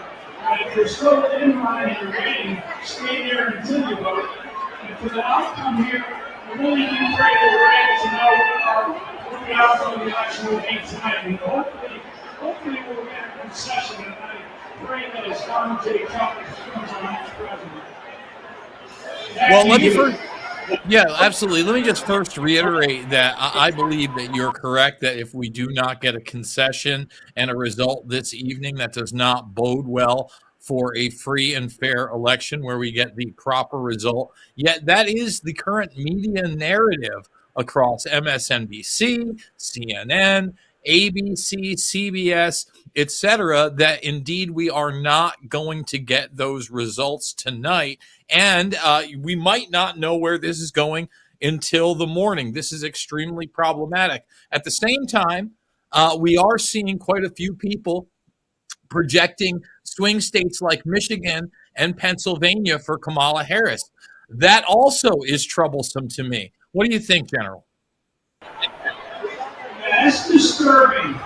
[SPEAKER 1] If you're still in line and you're waiting, stay there until you vote. And for the outcome here, we really do pray that we're able to know what the outcome of the election will be tonight. And hopefully we'll get a concession. And I pray that as Donald J. Trump becomes our next president.
[SPEAKER 7] Well, let me Yeah, absolutely. Let me just first reiterate that I believe that you're correct, that if we do not get a concession and a result this evening, that does not bode well for a free and fair election where we get the proper result. Yet that is the current media narrative across MSNBC, CNN, ABC, CBS, etc., that indeed we are not going to get those results tonight. And we might not know where this is going until the morning. This is extremely problematic. At the same time, we are seeing quite a few people projecting swing states like Michigan and Pennsylvania for Kamala Harris. That also is troublesome to me. What do you think, General?
[SPEAKER 1] That's disturbing.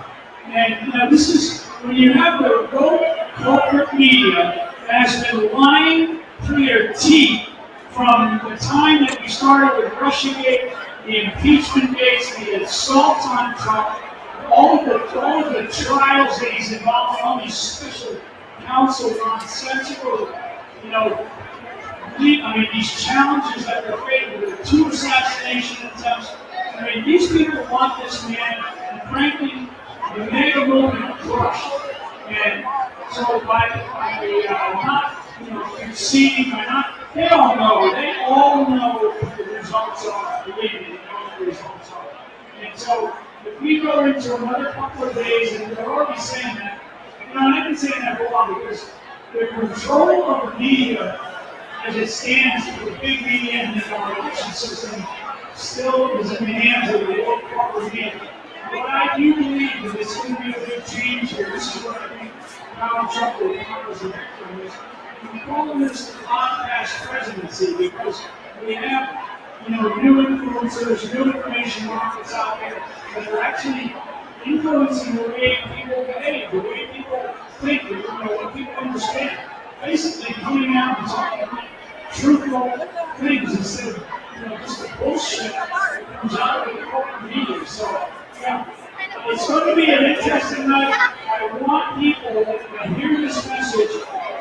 [SPEAKER 1] And this is when you have the woke corporate media that has been lying through their teeth from the time that we started with Russiagate, the impeachment dates, the assaults on Trump, all of the trials that he's involved in, all these special counsel nonsensical, these challenges that were created with the 2 assassination attempts. I mean, these people want this man, and frankly, the mega movement crushed. And so by not conceding, they don't know. They all know what the results are. Believe me, they know what the results are. And so if we go into another couple of days, and they're already saying that, and I've been saying that for a while because the control of the media as it stands for the big media and our election system still is in the hands of the local corporate media. But I do believe that it's going to be a big change here. This is what I think Donald Trump will accomplish in this. We call this the podcast presidency because we have, new influencers, new information markets out there that are actually influencing the way people behave, the way people think, what people understand. Basically coming out and talking truthful things instead of just the bullshit that comes out of the corporate media. So, it's going to be an interesting night. I want people that hear this message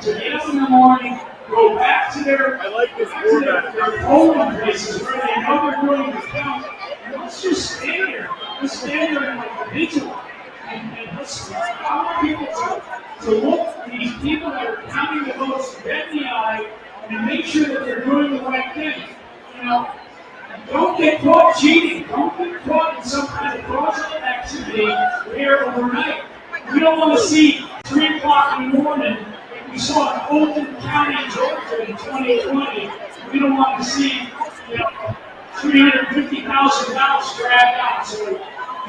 [SPEAKER 1] to get up in the morning, go back to their polling places where they know they're going to count, and let's just stand there. Let's stand there and vigilant. And let's I want people to look at these people that are counting the votes dead in the eye and make sure that they're doing the right thing. Don't get caught cheating. Don't get caught in some kind of fraudulent activity here overnight. We don't want to see 3 o'clock in the morning like we saw in Fulton County, Georgia in 2020. We don't want to see $350,000 dragged out. So,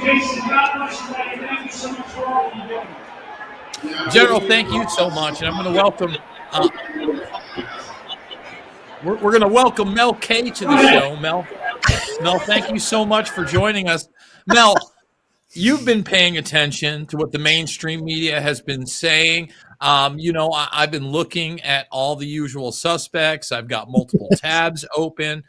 [SPEAKER 1] Jason, God bless you, buddy. Thank you so much for all you're doing.
[SPEAKER 7] General, thank you so much. And I'm going to welcome... We're going to welcome Mel K to the show. Mel, thank you so much for joining us. Mel, you've been paying attention to what the mainstream media has been saying. I've been looking at all the usual suspects. I've got multiple tabs open.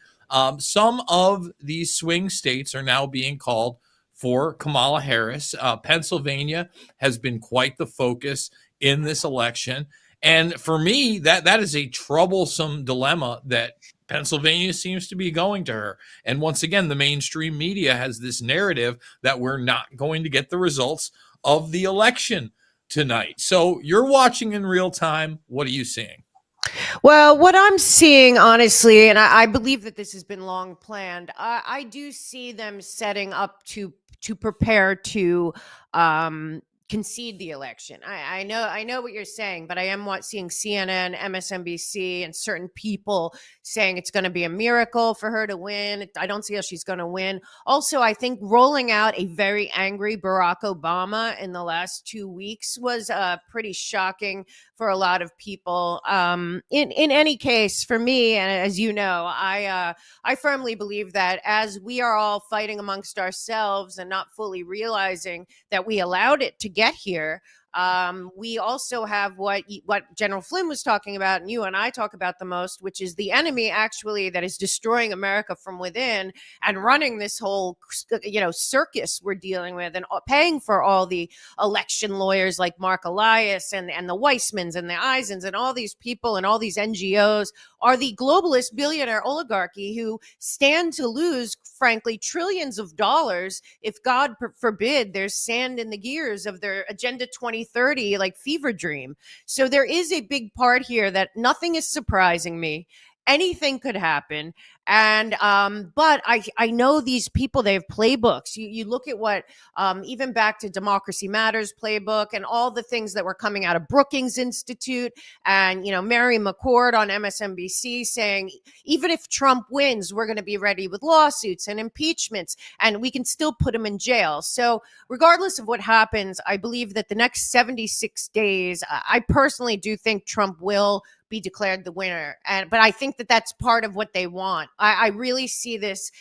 [SPEAKER 7] Some of these swing states are now being called for Kamala Harris. Pennsylvania has been quite the focus in this election. And for me, that is a troublesome dilemma that Pennsylvania seems to be going to her. And once again, the mainstream media has this narrative that we're not going to get the results of the election tonight. So you're watching in real time. What are you seeing?
[SPEAKER 3] Well, what I'm seeing, honestly, and I believe that this has been long planned, I do see them setting up to prepare to concede the election. I know what you're saying, but I am seeing CNN, MSNBC, and certain people saying it's going to be a miracle for her to win. I don't see how she's going to win. Also, I think rolling out a very angry Barack Obama in the last 2 weeks was pretty shocking for a lot of people. In any case, for me, and as you know, I firmly believe that as we are all fighting amongst ourselves and not fully realizing that we allowed it to get here, We also have what General Flynn was talking about, and you and I talk about the most, which is the enemy actually that is destroying America from within and running this whole, circus we're dealing with, and paying for all the election lawyers like Mark Elias and the Weissmans and the Eisens and all these people and all these NGOs are the globalist billionaire oligarchy who stand to lose, frankly, trillions of dollars if, God forbid, there's sand in the gears of their Agenda 2030 like fever dream. So there is a big part here that nothing is surprising me. Anything could happen. And but I know these people, they have playbooks. You look at what even back to Democracy Matters playbook and all the things that were coming out of Brookings Institute, and Mary McCord on MSNBC saying even if Trump wins, we're going to be ready with lawsuits and impeachments, and we can still put him in jail. So regardless of what happens, I believe that the next 76 days, I personally do think Trump will be declared the winner. But I think that that's part of what they want. I really see this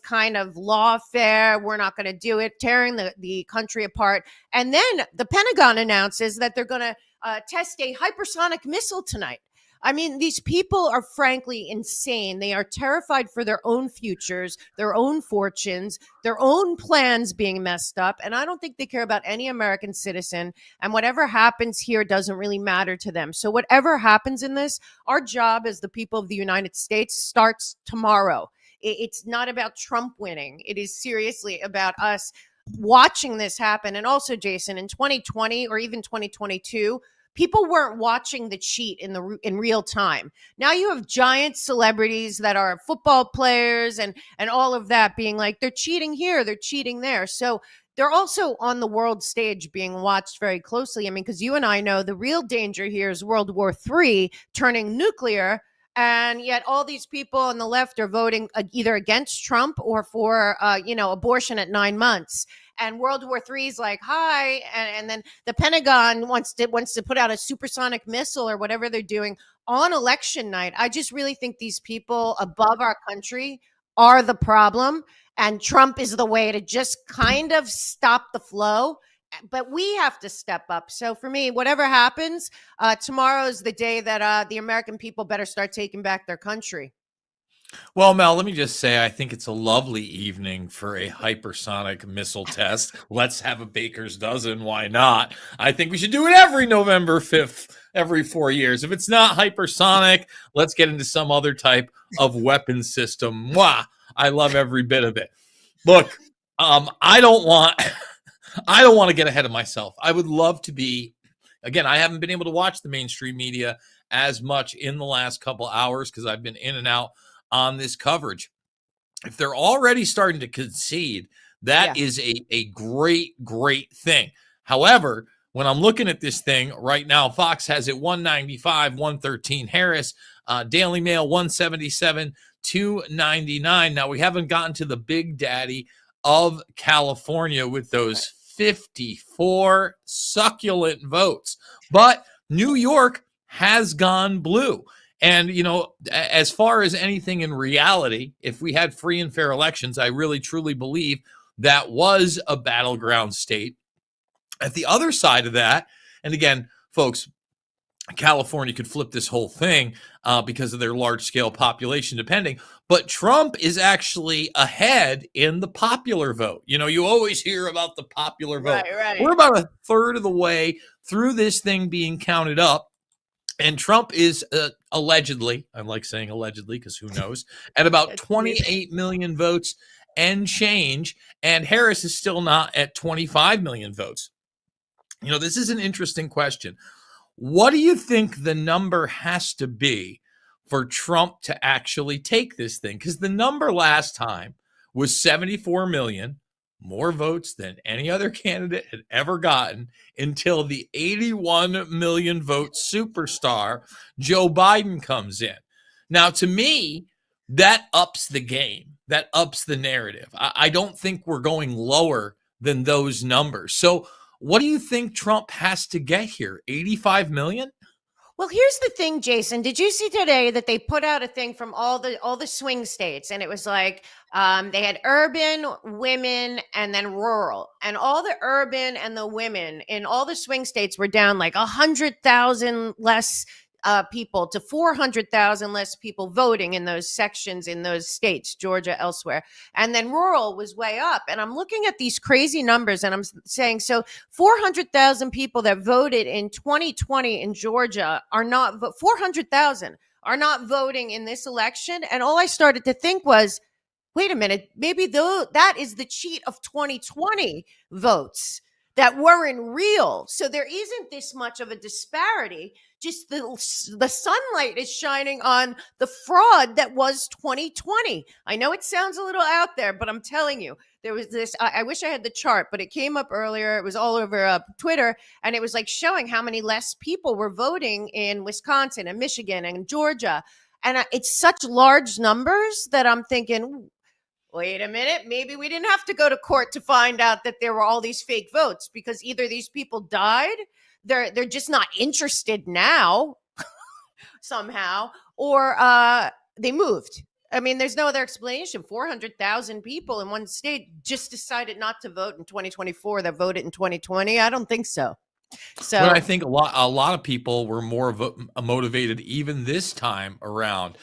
[SPEAKER 3] kind of lawfare. We're not going to do it, tearing the country apart. And then the Pentagon announces that they're going to test a hypersonic missile tonight. I mean, these people are frankly insane. They are terrified for their own futures, their own fortunes, their own plans being messed up. And I don't think they care about any American citizen. And whatever happens here doesn't really matter to them. So whatever happens in this, our job as the people of the United States starts tomorrow. It's not about Trump winning. It is seriously about us watching this happen. And also, Jason, in 2020 or even 2022, people weren't watching the cheat in real time. Now you have giant celebrities that are football players and all of that being like, they're cheating here, they're cheating there. So they're also on the world stage being watched very closely. I mean, because you and I know the real danger here is World War III turning nuclear. And yet all these people on the left are voting either against Trump or for, abortion at 9 months. And World War III is like, hi. And then the Pentagon wants to put out a supersonic missile or whatever they're doing on election night. I just really think these people above our country are the problem. And Trump is the way to just kind of stop the flow. But we have to step up. So for me, whatever happens, tomorrow is the day that the American people better start taking back their country.
[SPEAKER 7] Well, Mel, let me just say, I think it's a lovely evening for a hypersonic missile test. Let's have a baker's dozen. Why not? I think we should do it every November 5th, every 4 years. If it's not hypersonic, let's get into some other type of weapon system. Mwah! I love every bit of it. Look, I don't want to get ahead of myself. I would love to be, again, I haven't been able to watch the mainstream media as much in the last couple hours because I've been in and out on this coverage. If they're already starting to concede, that is a great thing. However, when I'm looking at this thing right now, Fox has it 195, 113 Harris, Daily Mail 177, 299. Now we haven't gotten to the big daddy of California with those 54 succulent votes, but New York has gone blue. And, as far as anything in reality, if we had free and fair elections, I really truly believe that was a battleground state. At the other side of that, and again, folks, California could flip this whole thing because of their large scale population depending, but Trump is actually ahead in the popular vote. You always hear about the popular vote. Right. We're about a third of the way through this thing being counted up. And Trump is allegedly, I like saying allegedly because who knows, at about 28 million votes and change. And Harris is still not at 25 million votes. This is an interesting question. What do you think the number has to be for Trump to actually take this thing? Because the number last time was 74 million. More votes than any other candidate had ever gotten until the 81 million vote superstar Joe Biden comes in. Now, to me, that ups the game. That ups the narrative. I don't think we're going lower than those numbers. So what do you think Trump has to get here? 85 million?
[SPEAKER 3] Well, here's the thing, Jason. Did you see today that they put out a thing from all the swing states, and it was like they had urban, women, and then rural, and all the urban and the women in all the swing states were down like 100,000 less people to 400,000 less people voting in those sections in those states, Georgia, elsewhere. And then rural was way up. And I'm looking at these crazy numbers and I'm saying, so 400,000 people that voted in 2020 in Georgia are not, 400,000 are not voting in this election. And all I started to think was, wait a minute, maybe that is the cheat of 2020 votes that weren't real. So there isn't this much of a disparity. Just the sunlight is shining on the fraud that was 2020. I know it sounds a little out there, but I'm telling you, there was this, I wish I had the chart, but it came up earlier. It was all over Twitter, and it was like showing how many less people were voting in Wisconsin and Michigan and Georgia. And it's such large numbers that I'm thinking, wait a minute, maybe we didn't have to go to court to find out that there were all these fake votes, because either these people died, they're just not interested now somehow, or they moved. I mean, there's no other explanation. 400,000 people in one state just decided not to vote in 2024 that voted in 2020. I don't think so. So
[SPEAKER 7] But I think a lot of people were more motivated even this time around.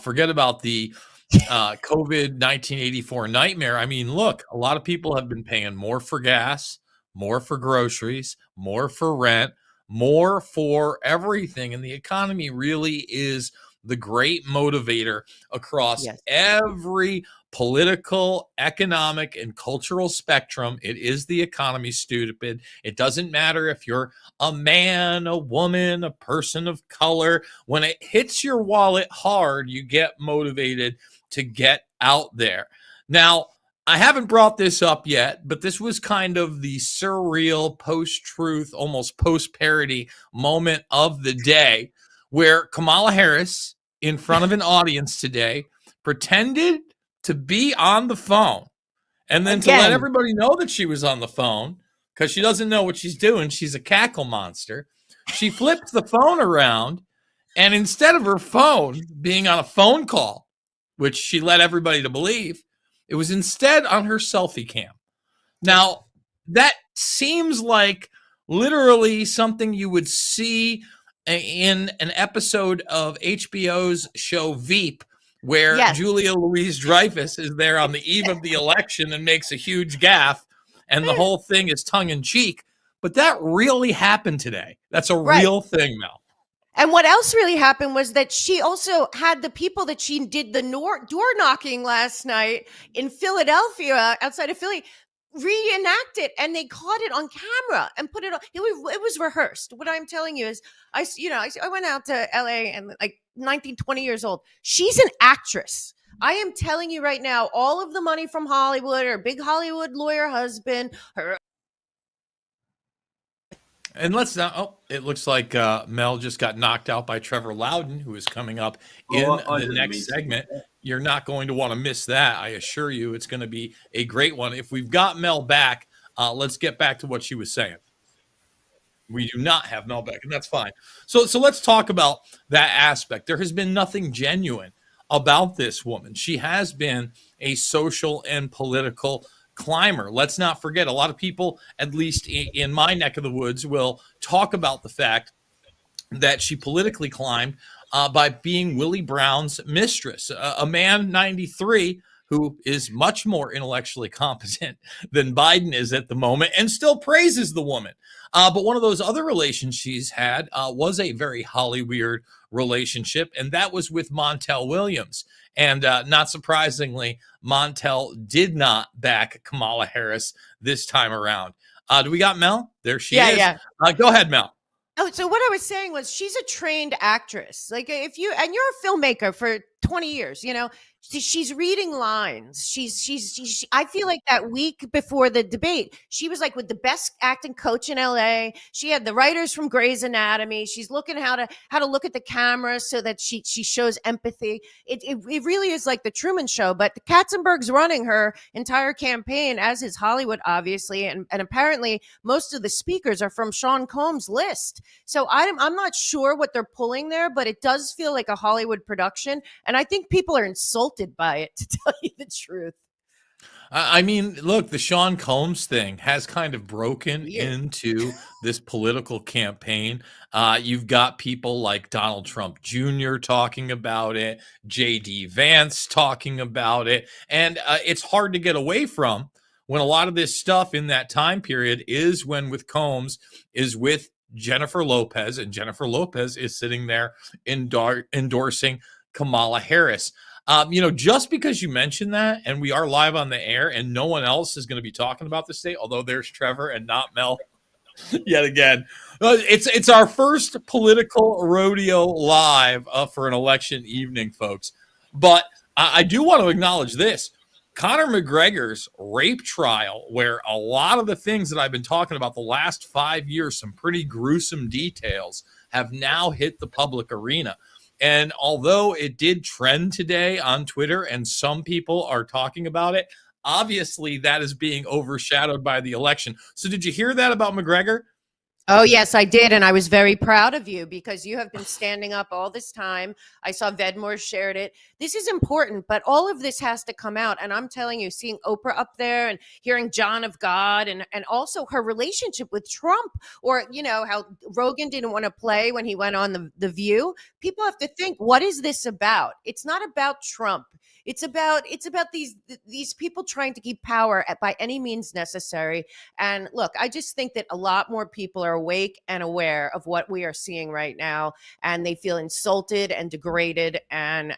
[SPEAKER 7] Forget about the COVID 1984 nightmare. I mean, look, a lot of people have been paying more for gas, more for groceries, more for rent, more for everything. And the economy really is the great motivator across every political, economic, and cultural spectrum. It is the economy, stupid. It doesn't matter if you're a man, a woman, a person of color. When it hits your wallet hard, you get motivated to get out there. Now, I haven't brought this up yet, but this was kind of the surreal post-truth, almost post-parody moment of the day, where Kamala Harris, in front of an audience today, pretended to be on the phone, and then to let everybody know that she was on the phone, because she doesn't know what she's doing. She's a cackle monster. She flipped the phone around, and instead of her phone being on a phone call, which she led everybody to believe, it was instead on her selfie cam. Now, that seems like literally something you would see in an episode of HBO's show Veep, where Julia Louis-Dreyfus is there on the eve of the election and makes a huge gaffe, and the whole thing is tongue-in-cheek. But that really happened today. That's a real thing, Mel.
[SPEAKER 3] And what else really happened was that she also had the people that she did the door knocking last night in Philadelphia, outside of Philly, reenact it, and they caught it on camera and put it on. It was rehearsed. What I'm telling you is, I went out to LA and like 19, 20 years old. She's an actress. I am telling you right now, all of the money from Hollywood, her big Hollywood lawyer husband, her.
[SPEAKER 7] And let's not. Oh, it looks like Mel just got knocked out by Trevor Loudon, who is coming up in the next segment. You're not going to want to miss that. I assure you, it's going to be a great one. If we've got Mel back, let's get back to what she was saying. We do not have Mel back, and that's fine. So let's talk about that aspect. There has been nothing genuine about this woman. She has been a social and political climber. Let's not forget, a lot of people, at least in my neck of the woods, will talk about the fact that she politically climbed by being Willie Brown's mistress, a man 93 who is much more intellectually competent than Biden is at the moment, and still praises the woman. But one of those other relations she's had was a very Hollyweird relationship, and that was with Montel Williams. And not surprisingly, Montel did not back Kamala Harris this time around. Do we got Mel? There she is.
[SPEAKER 3] Yeah.
[SPEAKER 7] Go ahead, Mel.
[SPEAKER 3] Oh, so what I was saying was she's a trained actress. Like, if you're a filmmaker for 20 years, she's reading lines. I feel like that week before the debate, she was like with the best acting coach in LA. She had the writers from Grey's Anatomy. She's looking how to look at the camera so that she shows empathy. It really is like the Truman Show, but Katzenberg's running her entire campaign, as is Hollywood, obviously. And apparently most of the speakers are from Sean Combs' list. So I'm not sure what they're pulling there, but it does feel like a Hollywood production. And I think people are insulted by it, to tell you the truth.
[SPEAKER 7] I mean, look, the Sean Combs thing has kind of broken into this political campaign. You've got people like Donald Trump Jr. talking about it, J.D. Vance talking about it, and it's hard to get away from when a lot of this stuff in that time period is when with Combs is with Jennifer Lopez, and Jennifer Lopez is sitting there endorsing Kamala Harris. Just because you mentioned that, and we are live on the air, and no one else is going to be talking about the state, although there's Trevor and not Mel yet again. It's our first political rodeo live for an election evening, folks. But I do want to acknowledge this. Conor McGregor's rape trial, where a lot of the things that I've been talking about the last 5 years, some pretty gruesome details, have now hit the public arena. And although it did trend today on Twitter and some people are talking about it, obviously that is being overshadowed by the election. So did you hear that about McGregor?
[SPEAKER 3] Oh, yes, I did. And I was very proud of you because you have been standing up all this time. I saw Vedmore shared it. This is important, but all of this has to come out. And I'm telling you, seeing Oprah up there and hearing John of God and also her relationship with Trump, or, how Rogan didn't want to play when he went on the View. People have to think, what is this about? It's not about Trump. It's about these people trying to keep power by any means necessary. And look, I just think that a lot more people are awake and aware of what we are seeing right now, and they feel insulted and degraded. And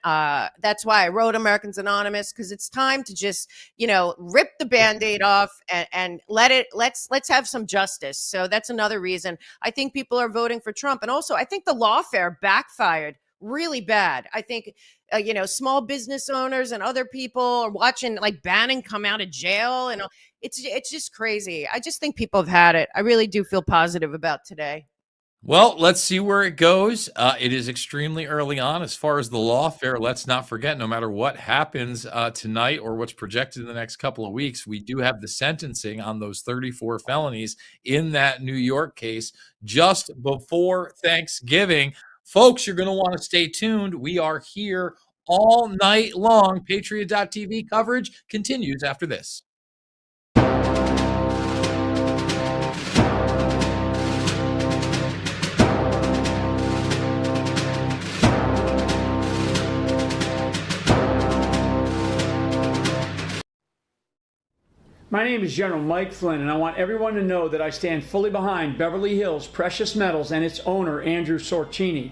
[SPEAKER 3] that's why I wrote Americans Anonymous, because it's time to just rip the Band-Aid off and let's have some justice. So that's another reason I think people are voting for Trump. And also, I think the lawfare backfired really bad. I think small business owners and other people are watching like Bannon come out of jail, and it's just crazy. I just think people have had it. I really do feel positive about today.
[SPEAKER 7] Well, let's see where it goes. It is extremely early on as far as the lawfare. Let's not forget, no matter what happens tonight or what's projected in the next couple of weeks, we do have the sentencing on those 34 felonies in that New York case just before Thanksgiving. Folks, you're going to want to stay tuned. We are here all night long. Patriot.tv coverage continues after this.
[SPEAKER 2] My name is General Mike Flynn, and I want everyone to know that I stand fully behind Beverly Hills Precious Metals and its owner, Andrew Sorcini.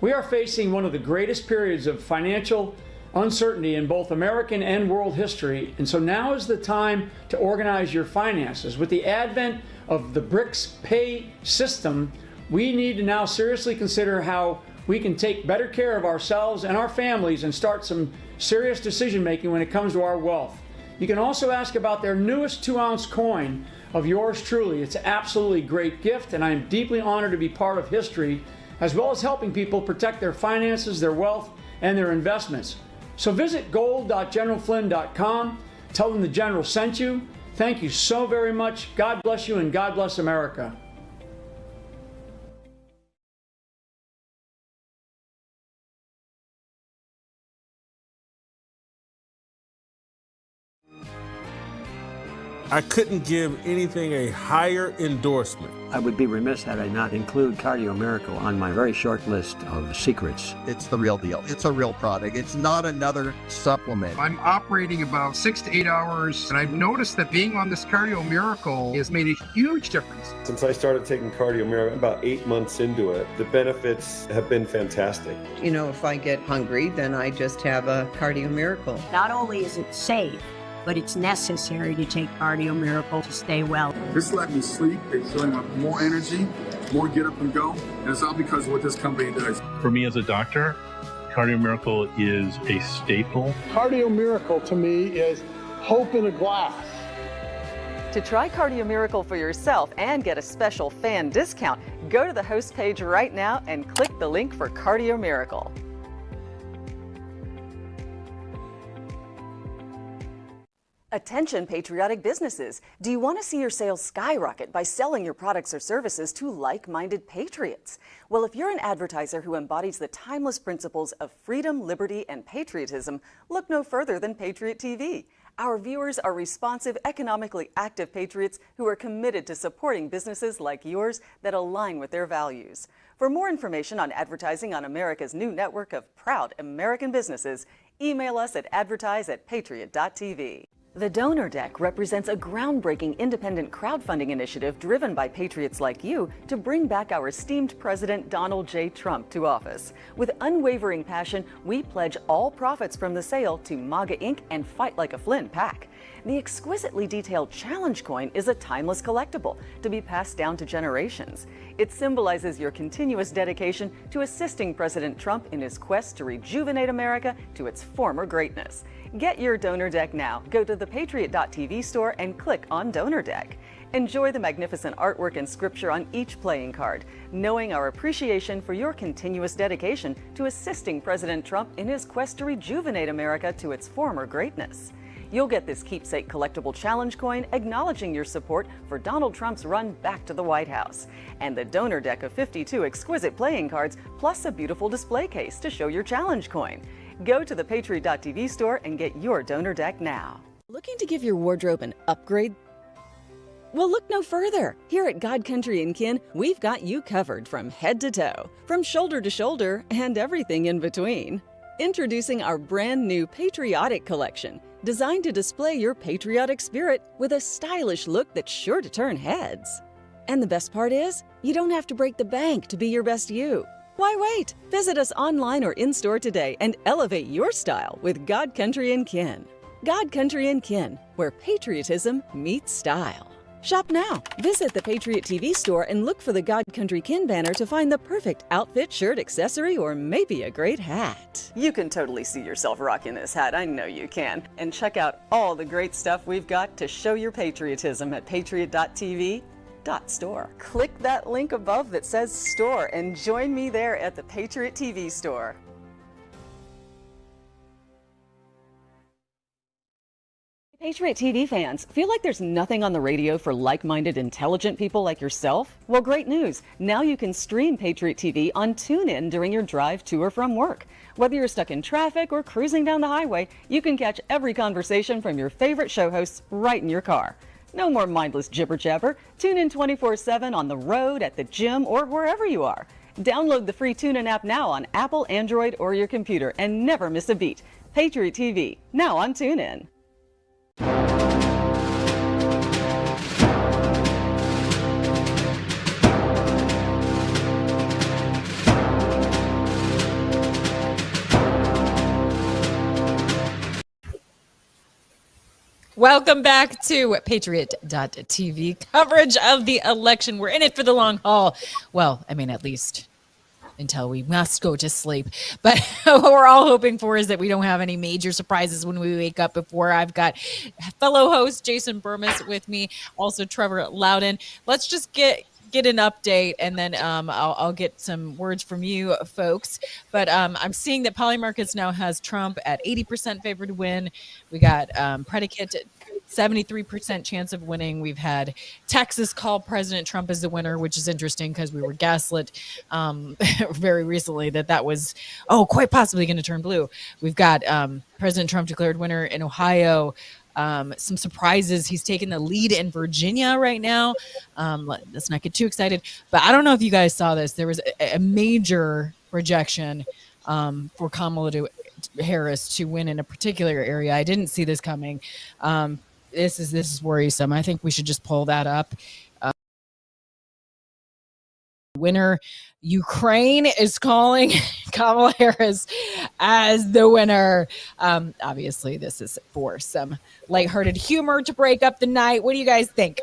[SPEAKER 2] We are facing one of the greatest periods of financial uncertainty in both American and world history, and so now is the time to organize your finances. With the advent of the BRICS pay system, we need to now seriously consider how we can take better care of ourselves and our families and start some serious decision making when it comes to our wealth. You can also ask about their newest 2-ounce coin of yours truly. It's an absolutely great gift, and I am deeply honored to be part of history, as well as helping people protect their finances, their wealth, and their investments. So visit gold.generalflynn.com. Tell them the General sent you. Thank you so very much. God bless you, and God bless America.
[SPEAKER 12] I couldn't give anything a higher endorsement.
[SPEAKER 15] I would be remiss had I not include Cardio Miracle on my very short list of secrets.
[SPEAKER 16] It's the real deal. It's a real product. It's not another supplement.
[SPEAKER 17] I'm operating about 6 to 8 hours, and I've noticed that being on this Cardio Miracle has made a huge difference.
[SPEAKER 18] Since I started taking Cardio Miracle, about 8 months into it, the benefits have been fantastic.
[SPEAKER 27] If I get hungry, then I just have a Cardio Miracle.
[SPEAKER 28] Not only is it safe, but it's necessary to take Cardio Miracle to stay well.
[SPEAKER 29] This let me sleep. It's showing up more energy, more get up and go. And it's all because of what this company does.
[SPEAKER 30] For me as a doctor, Cardio Miracle is a staple.
[SPEAKER 31] Cardio Miracle to me is hope in a glass.
[SPEAKER 32] To try Cardio Miracle for yourself and get a special fan discount, go to the host page right now and click the link for Cardio Miracle. Attention patriotic businesses. Do you want to see your sales skyrocket by selling your products or services to like-minded patriots? Well, if you're an advertiser who embodies the timeless principles of freedom, liberty, and patriotism, look no further than Patriot TV. Our viewers are responsive, economically active patriots who are committed to supporting businesses like yours that align with their values. For more information on advertising on America's new network of proud American businesses, email us at advertise@patriot.tv. The Donor Deck represents a groundbreaking independent crowdfunding initiative driven by patriots like you to bring back our esteemed President Donald J. Trump to office. With unwavering passion, we pledge all profits from the sale to MAGA Inc. and Fight Like a Flynn PAC. The exquisitely detailed challenge coin is a timeless collectible to be passed down to generations. It symbolizes your continuous dedication to assisting President Trump in his quest to rejuvenate America to its former greatness. Get your Donor Deck now. Go to the Patriot.tv store and click on Donor Deck. Enjoy the magnificent artwork and scripture on each playing card, knowing our appreciation for your continuous dedication to assisting President Trump in his quest to rejuvenate America to its former greatness. You'll get this keepsake collectible challenge coin acknowledging your support for Donald Trump's run back to the White House, and the Donor Deck of 52 exquisite playing cards, plus a beautiful display case to show your challenge coin. Go to the Patriot.tv store and get your Donor Deck now. Looking to give your wardrobe an upgrade? Well, look no further. Here at God Country & Kin, we've got you covered from head to toe, from shoulder to shoulder, and everything in between. Introducing our brand new Patriotic Collection, designed to display your patriotic spirit with a stylish look that's sure to turn heads. And the best part is, you don't have to break the bank to be your best you. Why wait? Visit us online or in-store today and elevate your style with God Country & Kin. God Country & Kin, where patriotism meets style. Shop now. Visit the Patriot TV store and look for the God Country Kin banner to find the perfect outfit, shirt, accessory, or maybe a great hat. You can totally see yourself rocking this hat. I know you can. And check out all the great stuff we've got to show your patriotism at patriot.tv.store. Click that link above that says store and join me there at the Patriot TV store. Patriot TV fans, feel like there's nothing on the radio for like-minded, intelligent people like yourself? Well, great news. Now you can stream Patriot TV on TuneIn during your drive to or from work. Whether you're stuck in traffic or cruising down the highway, you can catch every conversation from your favorite show hosts right in your car. No more mindless jibber-jabber. Tune in 24/7 on the road, at the gym, or wherever you are. Download the free TuneIn app now on Apple, Android, or your computer and never miss a beat. Patriot TV, now on TuneIn.
[SPEAKER 6] Welcome back to Patriot.tv coverage of the election. We're in it for the long haul. Well, I mean, at least until we must go to sleep. But what we're all hoping for is that we don't have any major surprises when we wake up before. I've got fellow host Jason Burmis with me, also Trevor Loudon. Let's just get an update, and then I'll get some words from you folks. But I'm seeing that Polymarkets now has Trump at 80% favored to win. We got Predicate 73% chance of winning. We've had Texas call President Trump as the winner, which is interesting because we were gaslit very recently that was quite possibly going to turn blue. We've got President Trump declared winner in Ohio. Some surprises. He's taking the lead in Virginia right now. Let's not get too excited, but I don't know if you guys saw this. There was a major projection for Kamala Harris to win in a particular area. I didn't see this coming. This is worrisome. I think we should just pull that up. Winner, Ukraine is calling Kamala Harris as the winner. Obviously, this is for some lighthearted humor to break up the night. What do you guys think?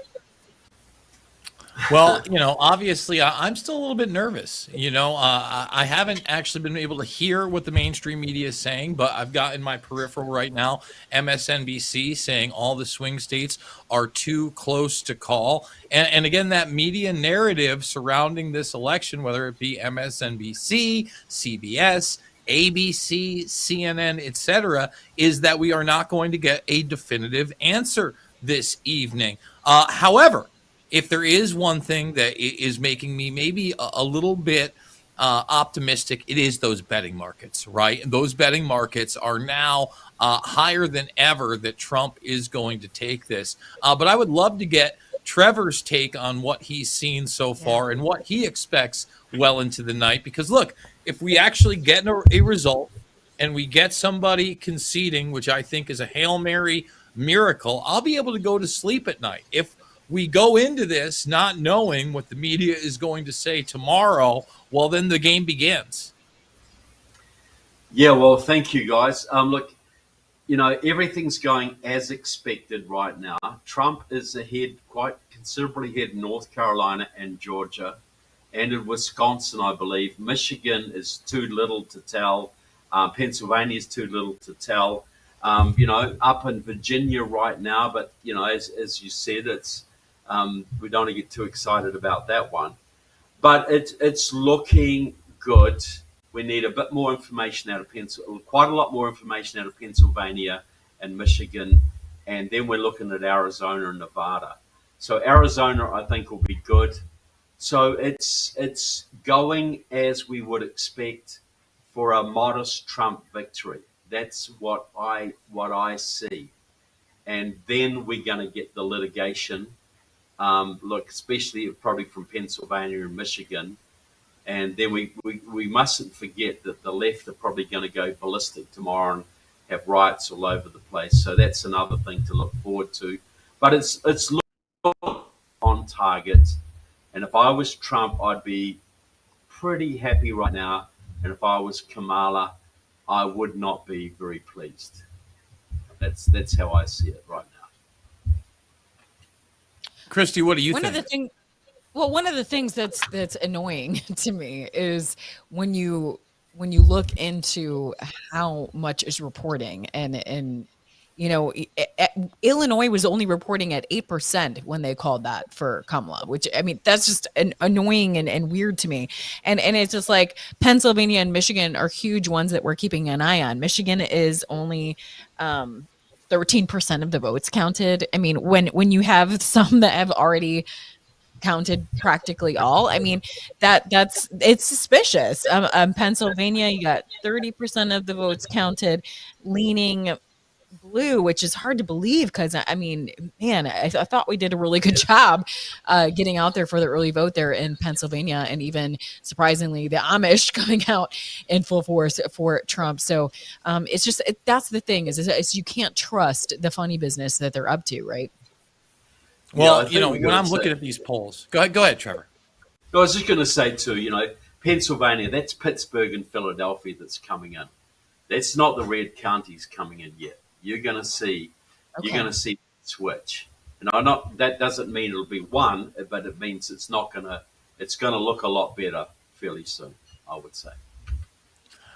[SPEAKER 7] Well, obviously, I'm still a little bit nervous. I haven't actually been able to hear what the mainstream media is saying, but I've got in my peripheral right now MSNBC saying all the swing states are too close to call. And again, that media narrative surrounding this election, whether it be MSNBC, CBS, ABC, CNN, etc., is that we are not going to get a definitive answer this evening. However, if there is one thing that is making me maybe a little bit optimistic, it is those betting markets, right? Those betting markets are now higher than ever that Trump is going to take this. But I would love to get Trevor's take on what he's seen so far and what he expects well into the night. Because look, if we actually get a result and we get somebody conceding, which I think is a Hail Mary miracle, I'll be able to go to sleep at night. If we go into this not knowing what the media is going to say tomorrow, well, then the game begins.
[SPEAKER 8] Yeah, well, thank you, guys. Look, everything's going as expected right now. Trump is ahead, quite considerably ahead in North Carolina and Georgia, and in Wisconsin, I believe. Michigan is too little to tell. Pennsylvania is too little to tell. Up in Virginia right now, but as you said, it's we don't want to get too excited about that one. But it's looking good. We need a bit more information out of quite a lot more information out of Pennsylvania and Michigan, and then we're looking at Arizona and Nevada. So Arizona, I think, will be good. So it's going as we would expect for a modest Trump victory. That's what I see. And then we're going to get the litigation. Look, especially probably from Pennsylvania and Michigan. And then we mustn't forget that the left are probably going to go ballistic tomorrow and have riots all over the place. So that's another thing to look forward to. But it's on target. And if I was Trump, I'd be pretty happy right now. And if I was Kamala, I would not be very pleased. That's how I see it right now.
[SPEAKER 7] Christy, what do you think?
[SPEAKER 6] One of the things that's annoying to me is when you look into how much is reporting and Illinois was only reporting at 8% when they called that for Kamala, which, I mean, that's just annoying and weird to me. And it's just like Pennsylvania and Michigan are huge ones that we're keeping an eye on. Michigan is only 13% of the votes counted. I mean, when you have some that have already counted practically all, I mean, it's suspicious. Pennsylvania, you got 30% of the votes counted, leaning blue, which is hard to believe because, I mean, man, I thought we did a really good job getting out there for the early vote there in Pennsylvania, and even surprisingly, the Amish coming out in full force for Trump. So it's just that's the thing is you can't trust the funny business that they're up to, right?
[SPEAKER 7] Well, when I'm looking at these polls, go ahead, Trevor.
[SPEAKER 8] I was just going to say too, Pennsylvania, that's Pittsburgh and Philadelphia that's coming in. That's not the red counties coming in yet. You're going to see switch, and that doesn't mean it'll be one, but it means it's going to look a lot better fairly soon, I would say.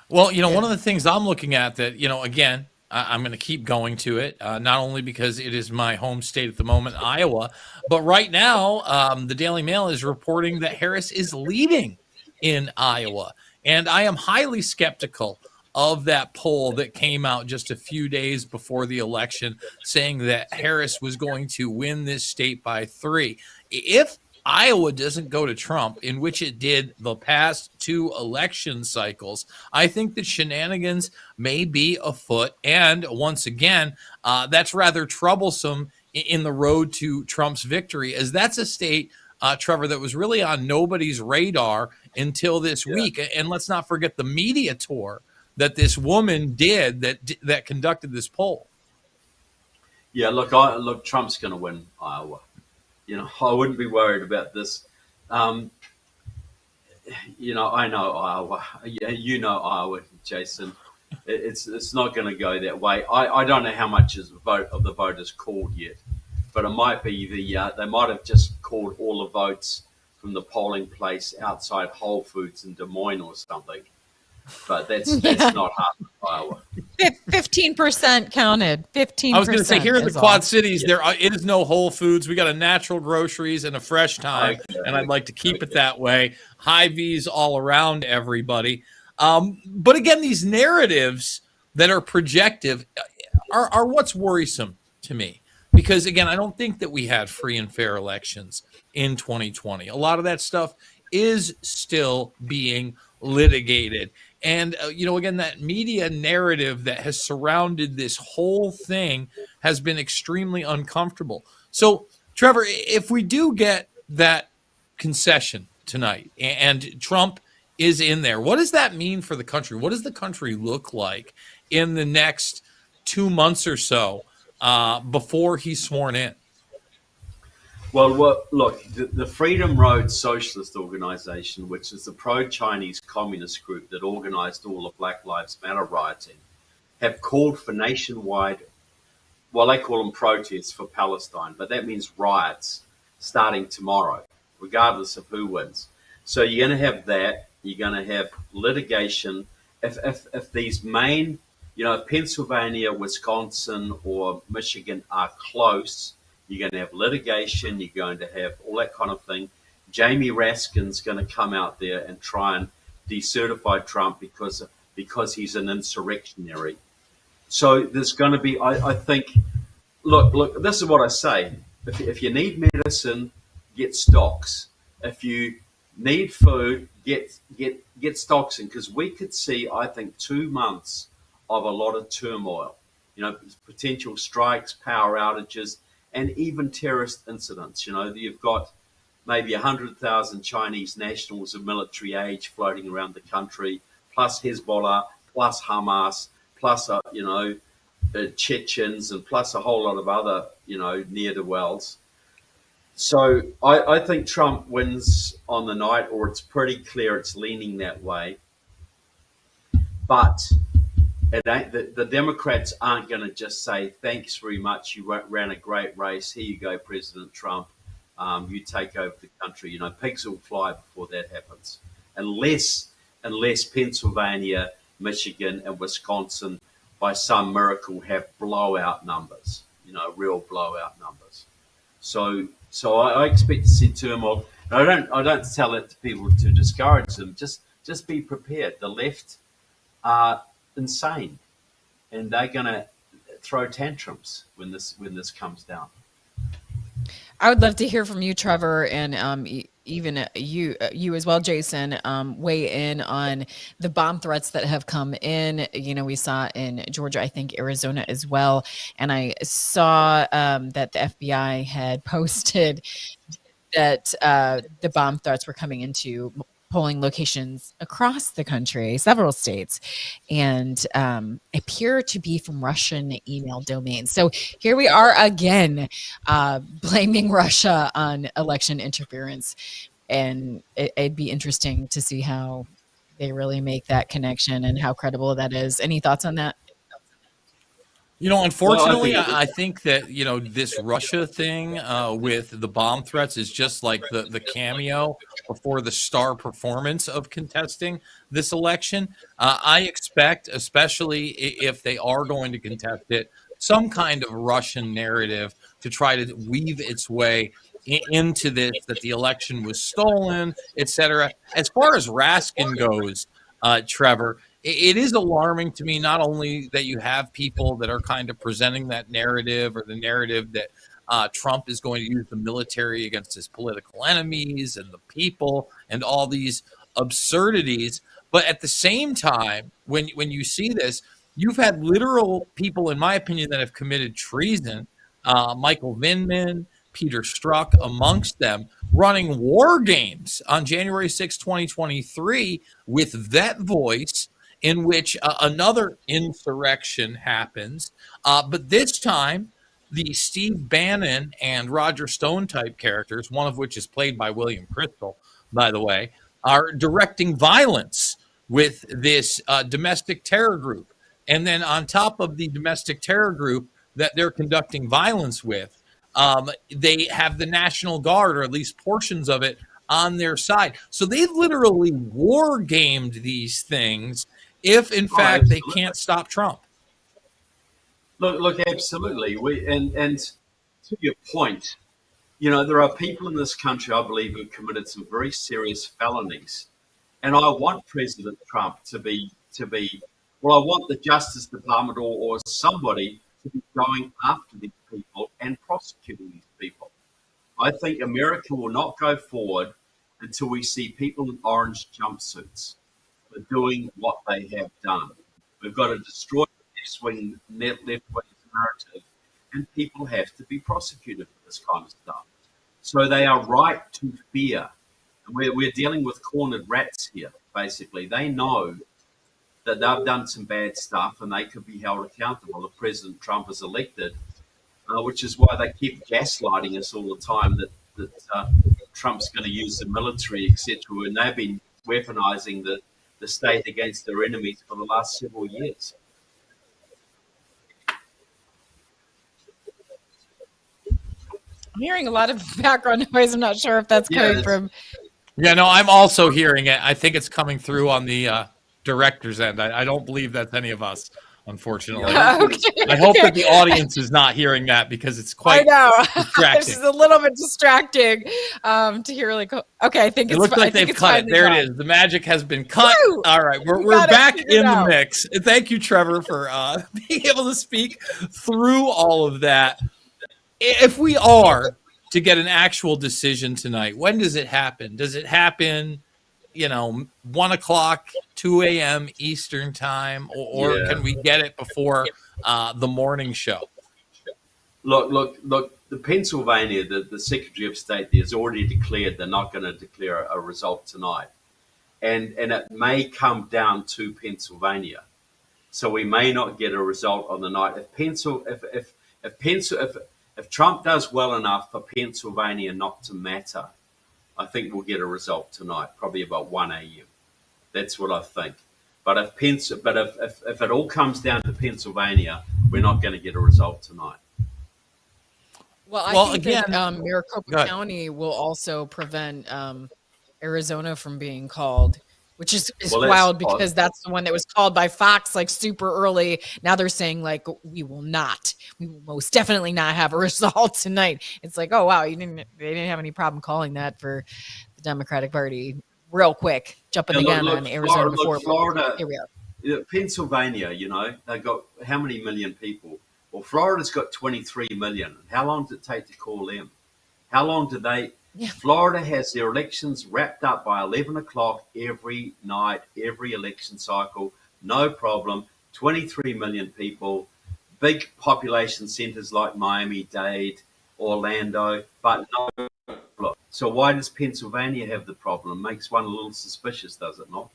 [SPEAKER 7] Well, one of the things I'm looking at that, again, I'm going to keep going to it, not only because it is my home state at the moment, Iowa, but right now, the Daily Mail is reporting that Harris is leading in Iowa, and I am highly skeptical of that poll that came out just a few days before the election saying that Harris was going to win this state by 3. If Iowa doesn't go to Trump, in which it did the past 2 election cycles, I think that shenanigans may be afoot. And once again, that's rather troublesome in the road to Trump's victory, as that's a state, Trevor, that was really on nobody's radar until this week. And let's not forget the media tour that this woman did that conducted this poll.
[SPEAKER 8] Yeah, look, Trump's going to win Iowa. I wouldn't be worried about this. I know Iowa. Yeah, Iowa, Jason. It's not going to go that way. I don't know how much of the vote is called yet, but it might be they might have just called all the votes from the polling place outside Whole Foods in Des Moines or something. But that's not hard in Iowa.
[SPEAKER 6] 15% counted. 15%.
[SPEAKER 7] I was going to say, here in the Quad
[SPEAKER 6] all.
[SPEAKER 7] Cities, there is no Whole Foods. We got a Natural Groceries and a Fresh Time, and I'd like to keep it that way. Hy-Vees all around everybody. But again, these narratives that are projective are what's worrisome to me. Because, again, I don't think that we had free and fair elections in 2020. A lot of that stuff is still being litigated. And, again, that media narrative that has surrounded this whole thing has been extremely uncomfortable. So, Trevor, if we do get that concession tonight and Trump is in there, what does that mean for the country? What does the country look like in the next 2 months or so before he's sworn in?
[SPEAKER 8] Well, look, the Freedom Road Socialist Organization, which is the pro-Chinese communist group that organized all the Black Lives Matter rioting, have called for nationwide, well, they call them protests for Palestine, but that means riots starting tomorrow, regardless of who wins. So you're going to have that. You're going to have litigation. If these main, Pennsylvania, Wisconsin, or Michigan are close, you're going to have litigation. You're going to have all that kind of thing. Jamie Raskin's going to come out there and try and decertify Trump because he's an insurrectionary. So there's going to be, I think, look, this is what I say. If you need medicine, get stocks. If you need food, get stocks in, because we could see, I think, 2 months of a lot of turmoil, potential strikes, power outages, and even terrorist incidents. You've got maybe 100,000 Chinese nationals of military age floating around the country, plus Hezbollah, plus Hamas, plus, Chechens, and plus a whole lot of other, ne'er-do-wells. So I think Trump wins on the night, or it's pretty clear it's leaning that way. But the Democrats aren't going to just say, thanks very much, you ran a great race, here you go, President Trump, you take over the country. Pigs will fly before that happens. Unless Pennsylvania, Michigan, and Wisconsin, by some miracle, have blowout numbers, real blowout numbers. So I expect to see turmoil. I don't tell it to people to discourage them. Just be prepared. The left are insane, and they're going to throw tantrums when this comes down.
[SPEAKER 6] I would love to hear from you, Trevor, and even you as well, Jason, weigh in on the bomb threats that have come in. We saw in Georgia, I think Arizona as well. And I saw that the FBI had posted that the bomb threats were coming into polling locations across the country, several states, and appear to be from Russian email domains. So here we are again, blaming Russia on election interference. And it'd be interesting to see how they really make that connection and how credible that is. Any thoughts on that?
[SPEAKER 7] Unfortunately, I think that, this Russia thing with the bomb threats is just like the cameo before the star performance of contesting this election. I expect, especially if they are going to contest it, some kind of Russian narrative to try to weave its way into this, that the election was stolen, etc. As far as Raskin goes, Trevor, it is alarming to me, not only that you have people that are kind of presenting that narrative, or the narrative that Trump is going to use the military against his political enemies and the people and all these absurdities. But at the same time, when you see this, you've had literal people, in my opinion, that have committed treason. Michael Vindman, Peter Strzok, amongst them, running war games on January 6, 2023 with that voice, in which another insurrection happens. But this time, the Steve Bannon and Roger Stone type characters, one of which is played by William Crystal, by the way, are directing violence with this domestic terror group. And then on top of the domestic terror group that they're conducting violence with, They have the National Guard, or at least portions of it, on their side. So they've literally war gamed these things if, in fact, they can't stop Trump.
[SPEAKER 8] Look, absolutely. And to your point, there are people in this country, I believe, who committed some very serious felonies. And I want President Trump to be, well, I want the Justice Department or somebody to be going after these people and prosecuting these people. I think America will not go forward until we see people in orange jumpsuits for doing what they have done. We've got to destroy the left-wing narrative, and people have to be prosecuted for this kind of stuff. So they are right to fear. And we're dealing with cornered rats here, basically. They know that they've done some bad stuff and they could be held accountable if President Trump is elected, which is why they keep gaslighting us all the time that Trump's going to use the military, etc., when they've been weaponizing the state against their enemies for the last several years.
[SPEAKER 6] I'm hearing a lot of background noise. I'm not sure if that's coming from.
[SPEAKER 7] Yeah, no, I'm also hearing it. I think it's coming through on the director's end. I don't believe that's any of us, unfortunately.
[SPEAKER 6] Okay.
[SPEAKER 7] I hope that the audience is not hearing that because it's quite distracting.
[SPEAKER 6] This is a little bit distracting to hear. Like, okay, I think
[SPEAKER 7] it looks like they've cut it. There it is. The magic has been cut. Woo! All right, we're back in the mix. Thank you, Trevor, for being able to speak through all of that. If we are to get an actual decision tonight, when does it happen? Does it happen, 1 o'clock, 2 a.m. Eastern time, or can we get it before the morning show?
[SPEAKER 8] Look, the Pennsylvania, the Secretary of State there has already declared they're not going to declare a result tonight. And it may come down to Pennsylvania. So we may not get a result on the night. If Trump does well enough for Pennsylvania not to matter, I think we'll get a result tonight, probably about 1 a.m. That's what I think. But if it all comes down to Pennsylvania, we're not going to get a result tonight.
[SPEAKER 6] Well, I think that Maricopa County will also prevent Arizona from being called, which is wild because that's the one that was called by Fox like super early. Now they're saying like we will most definitely not have a result tonight. It's like, oh wow, they didn't have any problem calling that for the Democratic Party real quick, jumping the gun on Arizona before
[SPEAKER 8] Florida.
[SPEAKER 6] Here we are.
[SPEAKER 8] Pennsylvania, they've got how many million people? Well, Florida's got 23 million. How long does it take to call them? How long do they? Yeah. Florida has their elections wrapped up by 11 o'clock every night, every election cycle. No problem. 23 million people, big population centers like Miami-Dade, Orlando, but no problem. So why does Pennsylvania have the problem? Makes one a little suspicious, does it not?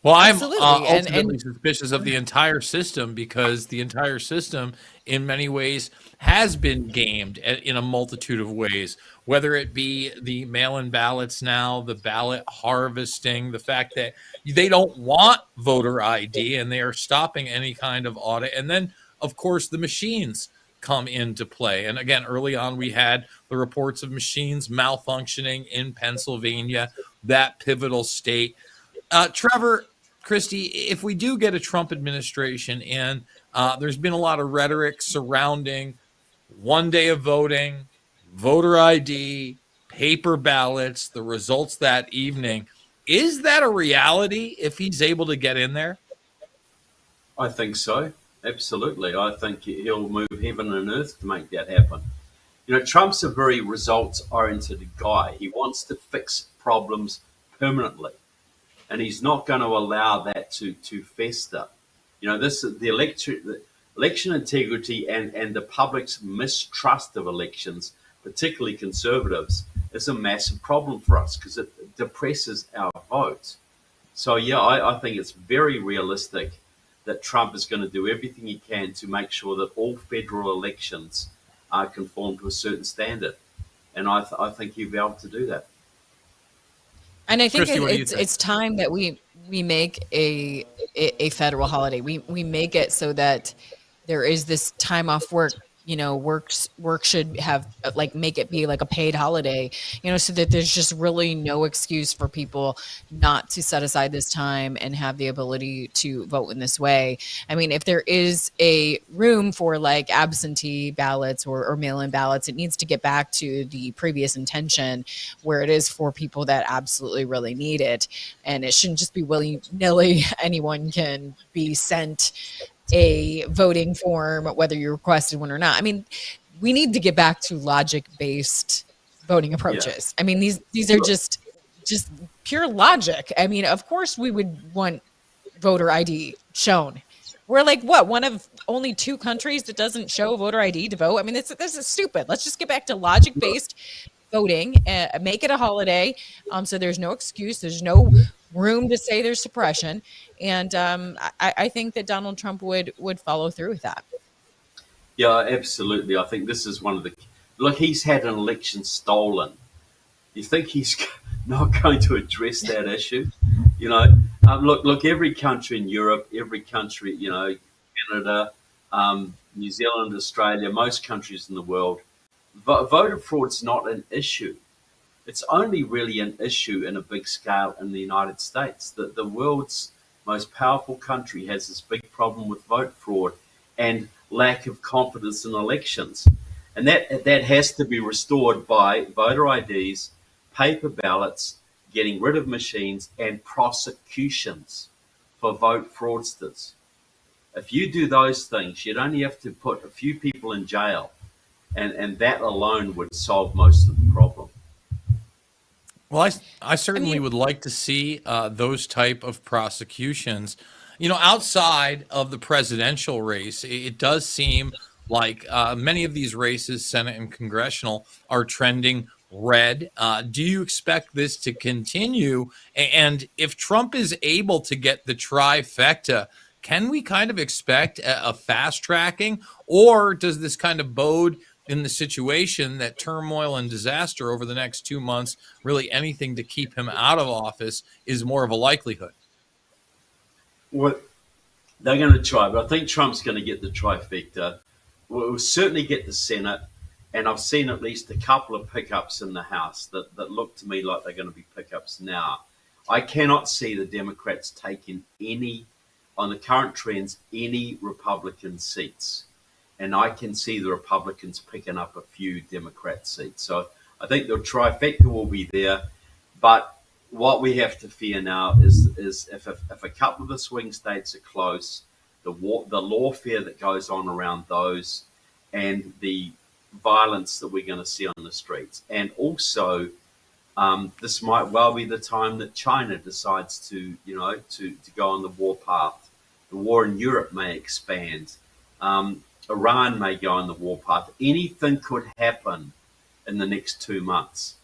[SPEAKER 7] Well, I'm ultimately suspicious of the entire system because the entire system, in many ways, has been gamed in a multitude of ways, whether it be the mail-in ballots now, the ballot harvesting, the fact that they don't want voter ID and they are stopping any kind of audit. And then, of course, the machines come into play. And again, early on, we had the reports of machines malfunctioning in Pennsylvania, that pivotal state. Trevor, Christy, if we do get a Trump administration and there's been a lot of rhetoric surrounding 1 day of voting, voter ID, paper ballots, the results that evening, is that a reality if he's able to get in there?
[SPEAKER 8] I think so. Absolutely. I think he'll move heaven and earth to make that happen. Trump's a very results-oriented guy. He wants to fix problems permanently. And he's not going to allow that to fester. The election integrity and the public's mistrust of elections, particularly conservatives, is a massive problem for us because it depresses our votes. So, I think it's very realistic that Trump is going to do everything he can to make sure that all federal elections are conform to a certain standard. And I think he'll be able to do that.
[SPEAKER 6] And I think it's time that we make a federal holiday. We make it so that there is this time off work work should have like make it be like a paid holiday, so that there's just really no excuse for people not to set aside this time and have the ability to vote in this way. I mean, if there is a room for like absentee ballots or mail-in ballots, it needs to get back to the previous intention where it is for people that absolutely really need it. And it shouldn't just be willy-nilly. Anyone can be sent a voting form, whether you requested one or not. I mean, we need to get back to logic-based voting approaches. I mean, these are just pure logic. I mean, of course we would want voter ID shown. We're like, what, one of only 2 countries that doesn't show voter ID to vote? I mean, this is stupid. Let's just get back to logic-based voting, make it a holiday, so there's no excuse, there's no room to say there's suppression, and I think that Donald Trump would follow through with that.
[SPEAKER 8] Yeah, absolutely. I think this is one of the look. He's had an election stolen. You think he's not going to address that issue? Look. Every country in Europe, every country, Canada, New Zealand, Australia, most countries in the world, voter fraud's not an issue. It's only really an issue in a big scale in the United States. The world's most powerful country has this big problem with vote fraud and lack of confidence in elections. And that has to be restored by voter IDs, paper ballots, getting rid of machines, and prosecutions for vote fraudsters. If you do those things, you'd only have to put a few people in jail, and that alone would solve most of the problem.
[SPEAKER 7] Well, I certainly would like to see those type of prosecutions. Outside of the presidential race, it does seem like many of these races, Senate and congressional, are trending red. Do you expect this to continue? And if Trump is able to get the trifecta, can we kind of expect a fast tracking, or does this kind of bode in the situation that turmoil and disaster over the next 2 months, really anything to keep him out of office is more of a likelihood?
[SPEAKER 8] Well, they're going to try, but I think Trump's going to get the trifecta. We'll certainly get the Senate, and I've seen at least a couple of pickups in the House that look to me like they're going to be pickups now. I cannot see the Democrats taking on the current trends, any Republican seats. And I can see the Republicans picking up a few Democrat seats. So I think the trifecta will be there. But what we have to fear now is if a couple of the swing states are close, the lawfare that goes on around those, and the violence that we're going to see on the streets. And also, this might well be the time that China decides to go on the war path. The war in Europe may expand. Iran may go on the war path. Anything could happen in the next 2 months,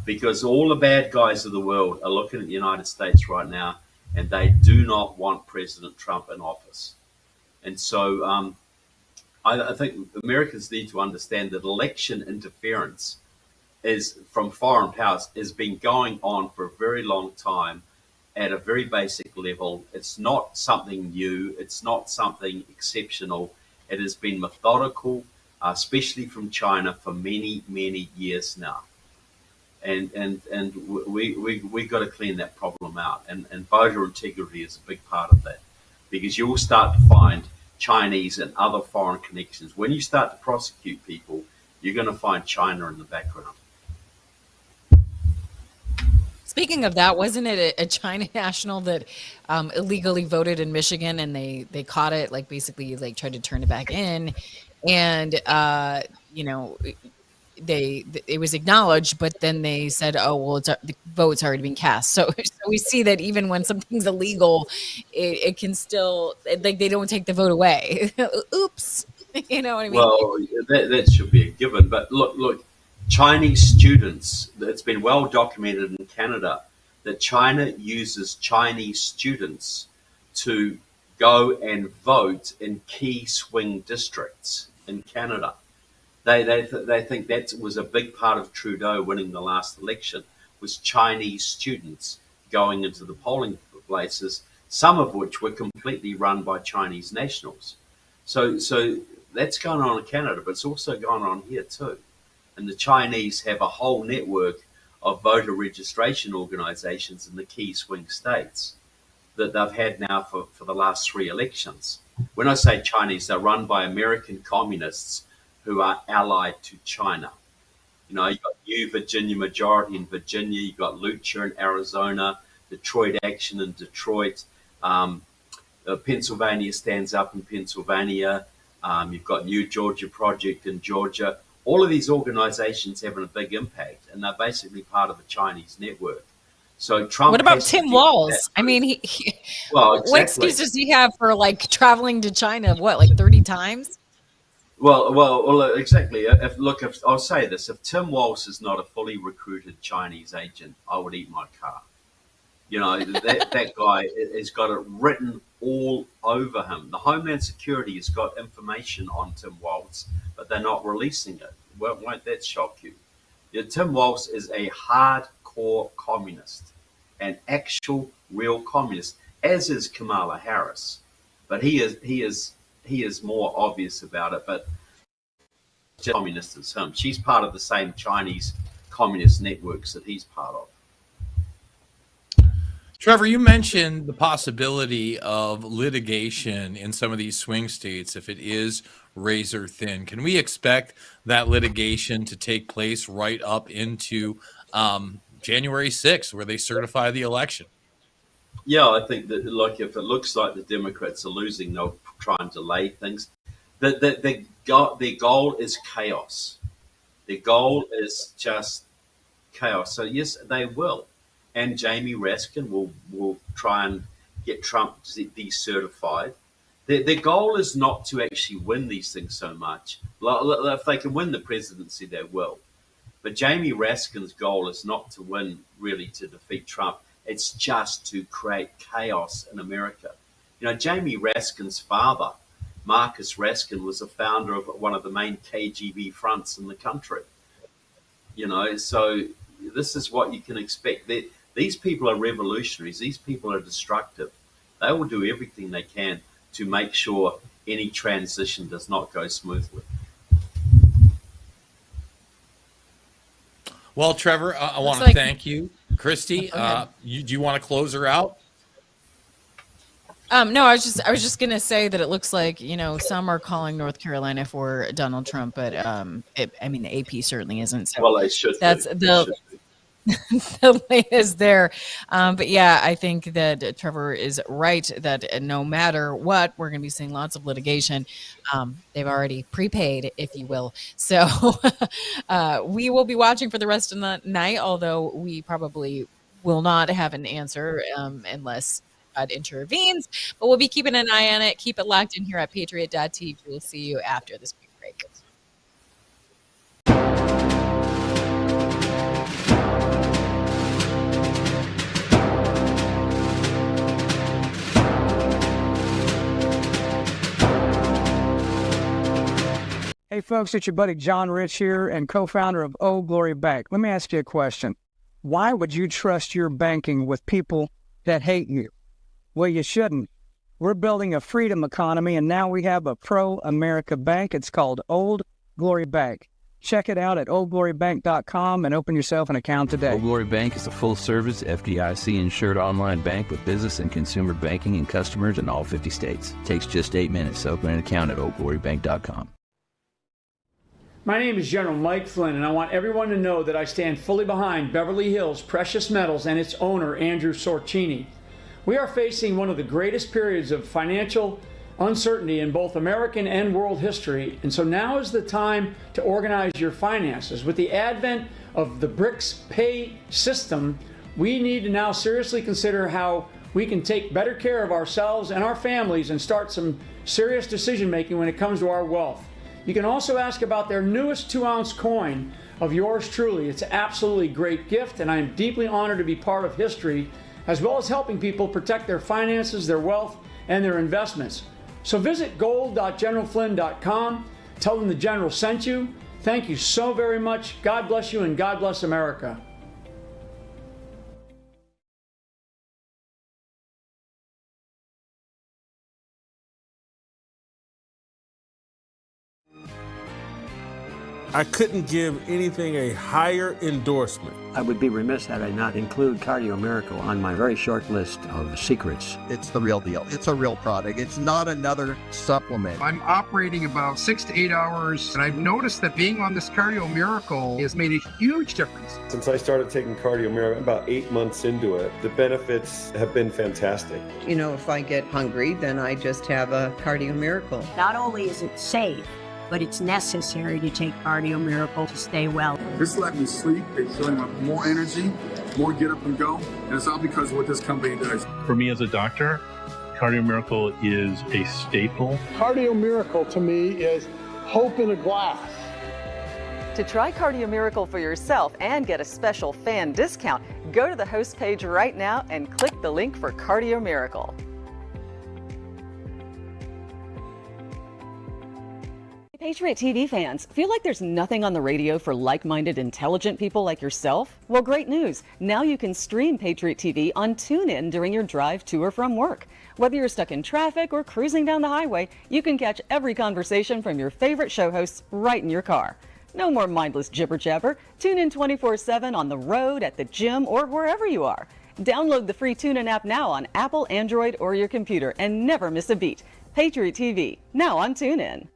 [SPEAKER 8] because all the bad guys of the world are looking at the United States right now, and they do not want President Trump in office. And so I think Americans need to understand that election interference from foreign powers has been going on for a very long time at a very basic level. It's not something new. It's not something exceptional. It has been methodical, especially from China, for many, many years now. And we got to clean that problem out. And voter integrity is a big part of that, because you will start to find Chinese and other foreign connections. When you start to prosecute people, you're going to find China in the background.
[SPEAKER 6] Speaking of that, wasn't it a China national that illegally voted in Michigan, and they caught it, like basically like tried to turn it back in, and it was acknowledged, but then they said, oh well, the vote's already been cast. So we see that even when something's illegal, it can still, like, they don't take the vote away. Oops, you know what I mean?
[SPEAKER 8] Well, that should be a given. But look. Chinese students, it's been well documented in Canada that China uses Chinese students to go and vote in key swing districts in Canada. They think that was a big part of Trudeau winning the last election, was Chinese students going into the polling places, some of which were completely run by Chinese nationals. So That's going on in Canada, but it's also going on here too. And the Chinese have a whole network of voter registration organizations in the key swing states that they've had now for the last 3 elections. When I say Chinese, they're run by American communists who are allied to China. You know, you've got New Virginia Majority in Virginia, you've got Lucha in Arizona, Detroit Action in Detroit, Pennsylvania Stands Up in Pennsylvania, you've got New Georgia Project in Georgia. All of these organizations having a big impact, and they're basically part of the Chinese network. So Trump.
[SPEAKER 6] What about Tim Walz? I mean,
[SPEAKER 8] well, exactly.
[SPEAKER 6] What excuse does he have for like traveling to China? What, like 30 times?
[SPEAKER 8] Well, exactly. If I'll say this: if Tim Walz is not a fully recruited Chinese agent, I would eat my car. You know, that guy has got it written all over him. The Homeland Security has got information on Tim Walz, but they're not releasing it. Won't that shock you? Yeah, Tim Walz is a hardcore communist, an actual real communist, as is Kamala Harris. But he is more obvious about it. But communist as him. She's part of the same Chinese communist networks that he's part of.
[SPEAKER 7] Trevor, you mentioned the possibility of litigation in some of these swing states if it is razor thin. Can we expect that litigation to take place right up into January 6th, where they certify the election?
[SPEAKER 8] Yeah, I think that, like, if it looks like the Democrats are losing, they'll try and delay things. Their goal is chaos. Their goal is just chaos. So yes, they will. And Jamie Raskin will try and get Trump decertified. Their goal is not to actually win these things so much. If they can win the presidency, they will. But Jamie Raskin's goal is not to win, really, to defeat Trump. It's just to create chaos in America. You know, Jamie Raskin's father, Marcus Raskin, was a founder of one of the main KGB fronts in the country. You know, so this is what you can expect. These people are revolutionaries. These people are destructive. They will do everything they can to make sure any transition does not go smoothly.
[SPEAKER 7] Well, Trevor, I want to thank you. Christy, do you want to close her out?
[SPEAKER 6] No, I was just gonna say that it looks like, you know, some are calling North Carolina for Donald Trump, but I mean, the AP certainly isn't. So
[SPEAKER 8] well, they should.
[SPEAKER 6] That's the latest there. But yeah, I think that Trevor is right that no matter what, we're going to be seeing lots of litigation. They've already prepaid, if you will. So we will be watching for the rest of the night, although we probably will not have an answer unless God intervenes. But we'll be keeping an eye on it. Keep it locked in here at Patriot.tv. We'll see you after this quick break.
[SPEAKER 9] Hey folks, it's your buddy John Rich here and co-founder of Old Glory Bank. Let me ask you a question. Why would you trust your banking with people that hate you? Well, you shouldn't. We're building a freedom economy, and now we have a pro-America bank. It's called Old Glory Bank. Check it out at oldglorybank.com and open yourself an account today.
[SPEAKER 5] Old Glory Bank is a full-service FDIC-insured online bank with business and consumer banking and customers in all 50 states. It takes just 8 minutes to open an account at oldglorybank.com.
[SPEAKER 2] My name is General Mike Flynn, and I want everyone to know that I stand fully behind Beverly Hills Precious Metals and its owner, Andrew Sorcini. We are facing one of the greatest periods of financial uncertainty in both American and world history, and so now is the time to organize your finances. With the advent of the BRICS pay system, we need to now seriously consider how we can take better care of ourselves and our families and start some serious decision making when it comes to our wealth. You can also ask about their newest 2-ounce coin of yours truly. It's an absolutely great gift, and I am deeply honored to be part of history, as well as helping people protect their finances, their wealth, and their investments. So visit gold.generalflynn.com. Tell them the General sent you. Thank you so very much. God bless you, and God bless America.
[SPEAKER 12] I couldn't give anything a higher endorsement.
[SPEAKER 15] I would be remiss had I not include Cardio Miracle on my very short list of secrets.
[SPEAKER 16] It's the real deal. It's a real product. It's not another supplement.
[SPEAKER 17] I'm operating about 6 to 8 hours, and I've noticed that being on this Cardio Miracle has made a huge difference.
[SPEAKER 18] Since I started taking Cardio Miracle about 8 months into it, the benefits have been fantastic.
[SPEAKER 27] You know, if I get hungry, then I just have a Cardio Miracle.
[SPEAKER 28] Not only is it safe, but it's necessary to take Cardio Miracle to stay well.
[SPEAKER 29] This let me sleep. It's showing up more energy, more get up and go. And it's all because of what this company does.
[SPEAKER 30] For me as a doctor, Cardio Miracle is a staple.
[SPEAKER 31] Cardio Miracle to me is hope in a glass.
[SPEAKER 32] To try Cardio Miracle for yourself and get a special fan discount, go to the host page right now and click the link for Cardio Miracle. Patriot TV fans, feel like there's nothing on the radio for like-minded, intelligent people like yourself? Well, great news. Now you can stream Patriot TV on TuneIn during your drive to or from work. Whether you're stuck in traffic or cruising down the highway, you can catch every conversation from your favorite show hosts right in your car. No more mindless jibber-jabber. Tune in 24/7 on the road, at the gym, or wherever you are. Download the free TuneIn app now on Apple, Android, or your computer and never miss a beat. Patriot TV, now on TuneIn.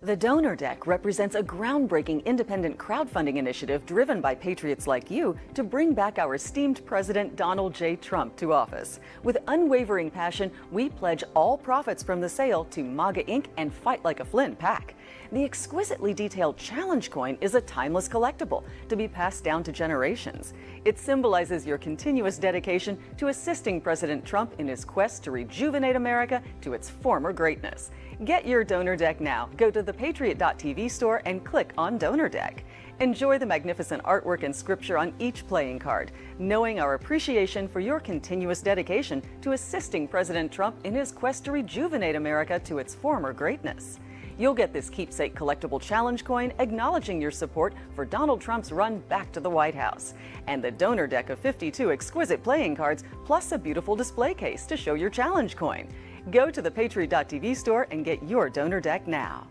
[SPEAKER 32] The Donor Deck represents a groundbreaking independent crowdfunding initiative driven by patriots like you to bring back our esteemed President Donald J. Trump to office. With unwavering passion, we pledge all profits from the sale to MAGA Inc. and Fight Like a Flynn PAC. The exquisitely detailed challenge coin is a timeless collectible to be passed down to generations. It symbolizes your continuous dedication to assisting President Trump in his quest to rejuvenate America to its former greatness. Get your Donor Deck now. Go to the Patriot.tv store and click on Donor Deck. Enjoy the magnificent artwork and scripture on each playing card, knowing our appreciation for your continuous dedication to assisting President Trump in his quest to rejuvenate America to its former greatness. You'll get this keepsake collectible challenge coin acknowledging your support for Donald Trump's run back to the White House, and the Donor Deck of 52 exquisite playing cards, plus a beautiful display case to show your challenge coin. Go to the Patriot.tv store and get your Donor Deck now.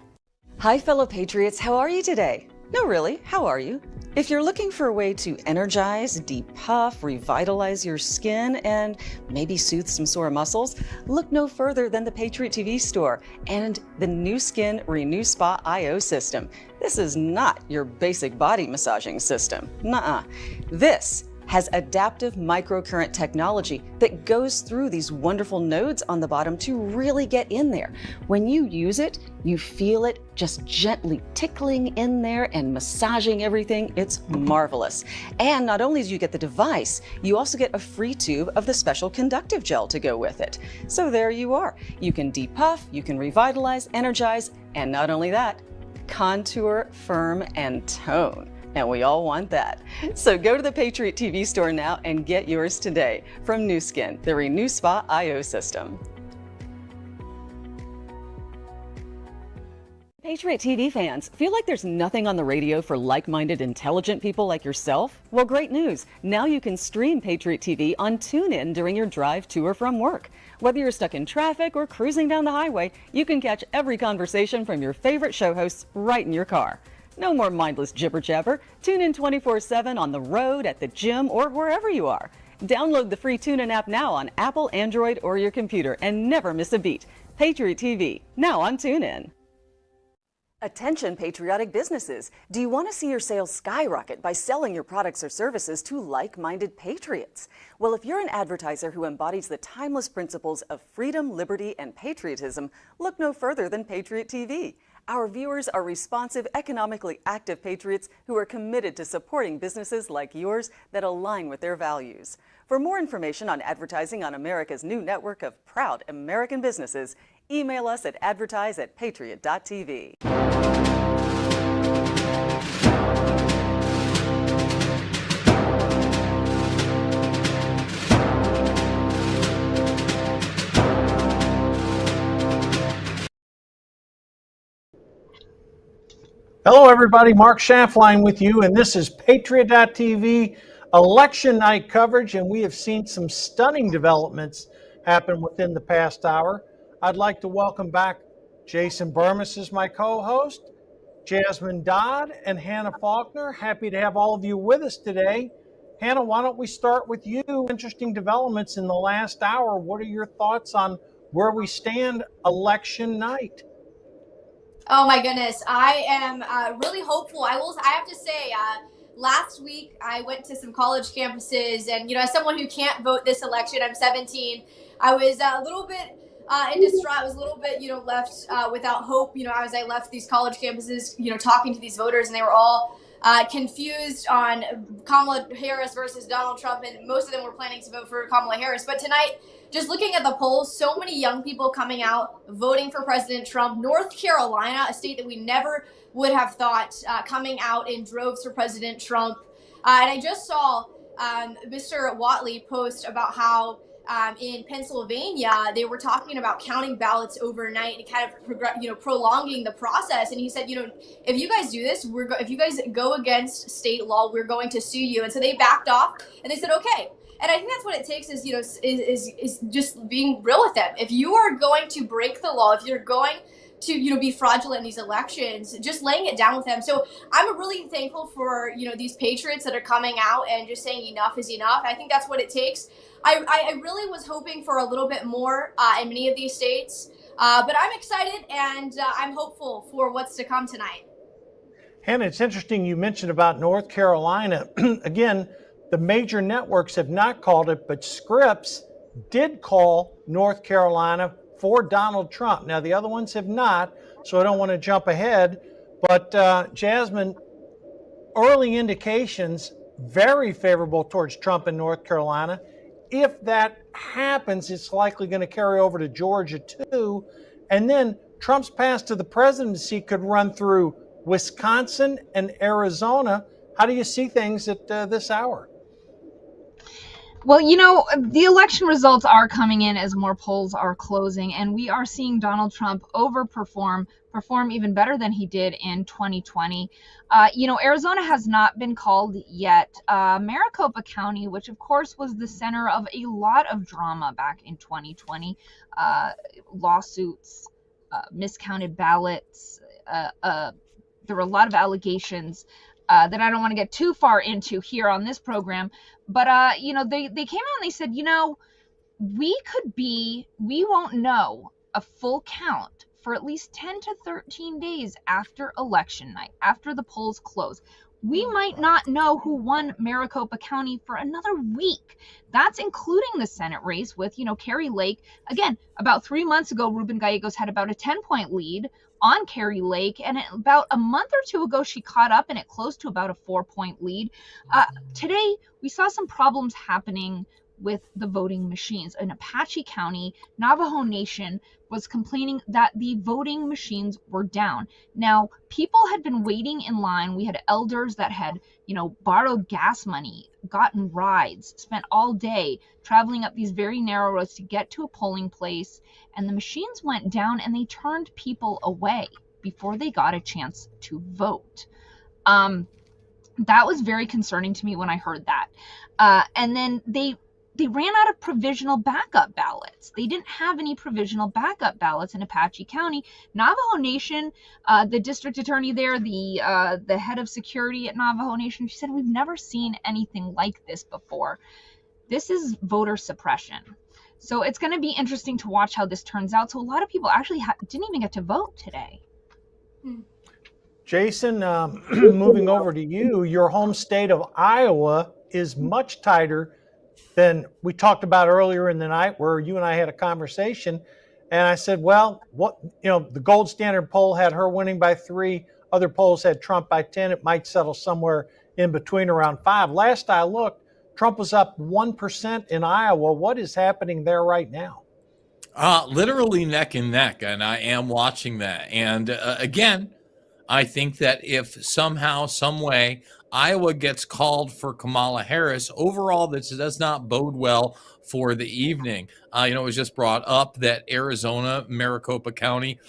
[SPEAKER 32] Hi, fellow Patriots. How are you today? No, really, how are you? If you're looking for a way to energize, depuff, revitalize your skin, and maybe soothe some sore muscles, look no further than the Patriot TV store and the Nu Skin Renew Spa IO system. This is not your basic body massaging system. Nuh-uh. This has adaptive microcurrent technology that goes through these wonderful nodes on the bottom to really get in there. When you use it, you feel it just gently tickling in there and massaging everything. It's marvelous. And not only do you get the device, you also get a free tube of the special conductive gel to go with it. So there you are. You can depuff, you can revitalize, energize, and not only that, contour, firm, and tone. And we all want that. So go to the Patriot TV store now and get yours today from Nu Skin, the Renew Spa IO system. Patriot TV fans, feel like there's nothing on the radio for like-minded, intelligent people like yourself? Well, great news. Now you can stream Patriot TV on TuneIn during your drive to or from work. Whether you're stuck in traffic or cruising down the highway, you can catch every conversation from your favorite show hosts right in your car. No more mindless jibber-jabber. Tune in 24/7 on the road, at the gym, or wherever you are. Download the free TuneIn app now on Apple, Android, or your computer and never miss a beat. Patriot TV, now on TuneIn. Attention patriotic businesses. Do you want to see your sales skyrocket by selling your products or services to like-minded patriots? Well, if you're an advertiser who embodies the timeless principles of freedom, liberty, and patriotism, look no further than Patriot TV. Our viewers are responsive, economically active patriots who are committed to supporting businesses like yours that align with their values. For more information on advertising on America's new network of proud American businesses, email us at advertise@patriot.tv.
[SPEAKER 10] Hello, everybody. Mark Schaffline with you, and this is Patriot.tv election night coverage, and we have seen some stunning developments happen within the past hour. I'd like to welcome back Jason Burmis as my co-host, Jasmine Dodd and Hannah Faulkner. Happy to have all of you with us today. Hannah, why don't we start with you? Interesting developments in the last hour. What are your thoughts on where we stand election night?
[SPEAKER 4] Oh my goodness, I am really hopeful. I have to say, last week I went to some college campuses, and as someone who can't vote this election, I'm 17. I was a little bit in distraught. I was a little bit, left without hope. As I left these college campuses, talking to these voters, and they were all confused on Kamala Harris versus Donald Trump, and most of them were planning to vote for Kamala Harris. But tonight, just looking at the polls, so many young people coming out, voting for President Trump. North Carolina, a state that we never would have thought coming out in droves for President Trump. And I just saw Mr. Whatley post about how in Pennsylvania, they were talking about counting ballots overnight and kind of prolonging the process. And he said, if you guys do this, if you guys go against state law, we're going to sue you. And so they backed off and they said, okay. And I think that's what it takes is, is just being real with them. If you are going to break the law, if you're going to, be fraudulent in these elections, just laying it down with them. So I'm really thankful for, these patriots that are coming out and just saying enough is enough. I think that's what it takes. I really was hoping for a little bit more in many of these states, but I'm excited and I'm hopeful for what's to come tonight.
[SPEAKER 10] Hannah, it's interesting you mentioned about North Carolina. Again, the major networks have not called it, but Scripps did call North Carolina for Donald Trump. Now, the other ones have not, so I don't want to jump ahead. But Jasmine, early indications very favorable towards Trump in North Carolina. If that happens, it's likely going to carry over to Georgia too. And then Trump's path to the presidency could run through Wisconsin and Arizona. How do you see things at this hour?
[SPEAKER 11] Well, the election results are coming in as more polls are closing, and we are seeing Donald Trump perform even better than he did in 2020. Arizona has not been called yet. Maricopa County, which of course was the center of a lot of drama back in 2020, lawsuits, miscounted ballots, there were a lot of allegations that I don't want to get too far into here on this program. But, they came out and they said, we won't know a full count for at least 10 to 13 days after election night, after the polls close. We might not know who won Maricopa County for another week. That's including the Senate race with, Kari Lake. Again, about 3 months ago, Ruben Gallegos had about a 10-point lead on Kari Lake, and about a month or two ago, she caught up and it closed to about a 4-point lead. Today, we saw some problems happening with the voting machines. In Apache County, Navajo Nation was complaining that the voting machines were down. Now, people had been waiting in line. We had elders that had, borrowed gas money, gotten rides, spent all day traveling up these very narrow roads to get to a polling place, and the machines went down and they turned people away before they got a chance to vote. That was very concerning to me when I heard that. And then they ran out of provisional backup ballots. They didn't have any provisional backup ballots in Apache County. Navajo Nation, the district attorney there, the head of security at Navajo Nation, she said, we've never seen anything like this before. This is voter suppression. So it's going to be interesting to watch how this turns out. So a lot of people actually didn't even get to vote today.
[SPEAKER 10] Jason, moving over to you, your home state of Iowa is much tighter than we talked about earlier in the night, where you and I had a conversation. And I said, well, the gold standard poll had her winning by 3. Other polls had Trump by 10. It might settle somewhere in between around 5. Last I looked, Trump was up 1% in Iowa. What is happening there right now?
[SPEAKER 7] Literally neck and neck. And I am watching that. And again, I think that if somehow, some way, Iowa gets called for Kamala Harris, overall, this does not bode well for the evening. It was just brought up that Arizona, Maricopa County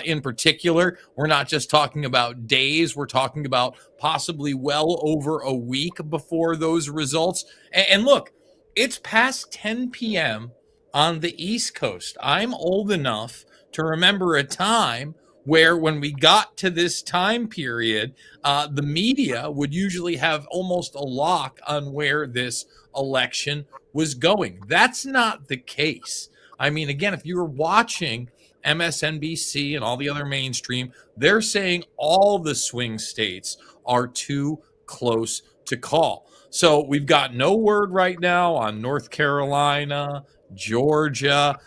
[SPEAKER 7] in particular, we're not just talking about days, we're talking about possibly well over a week before those results. And look, it's past 10 p.m. on the East Coast. I'm old enough to remember a time where when we got to this time period, the media would usually have almost a lock on where this election was going. That's not the case. I mean, again, if you were watching MSNBC and all the other mainstream, they're saying all the swing states are too close to call. So we've got no word right now on North Carolina, Georgia,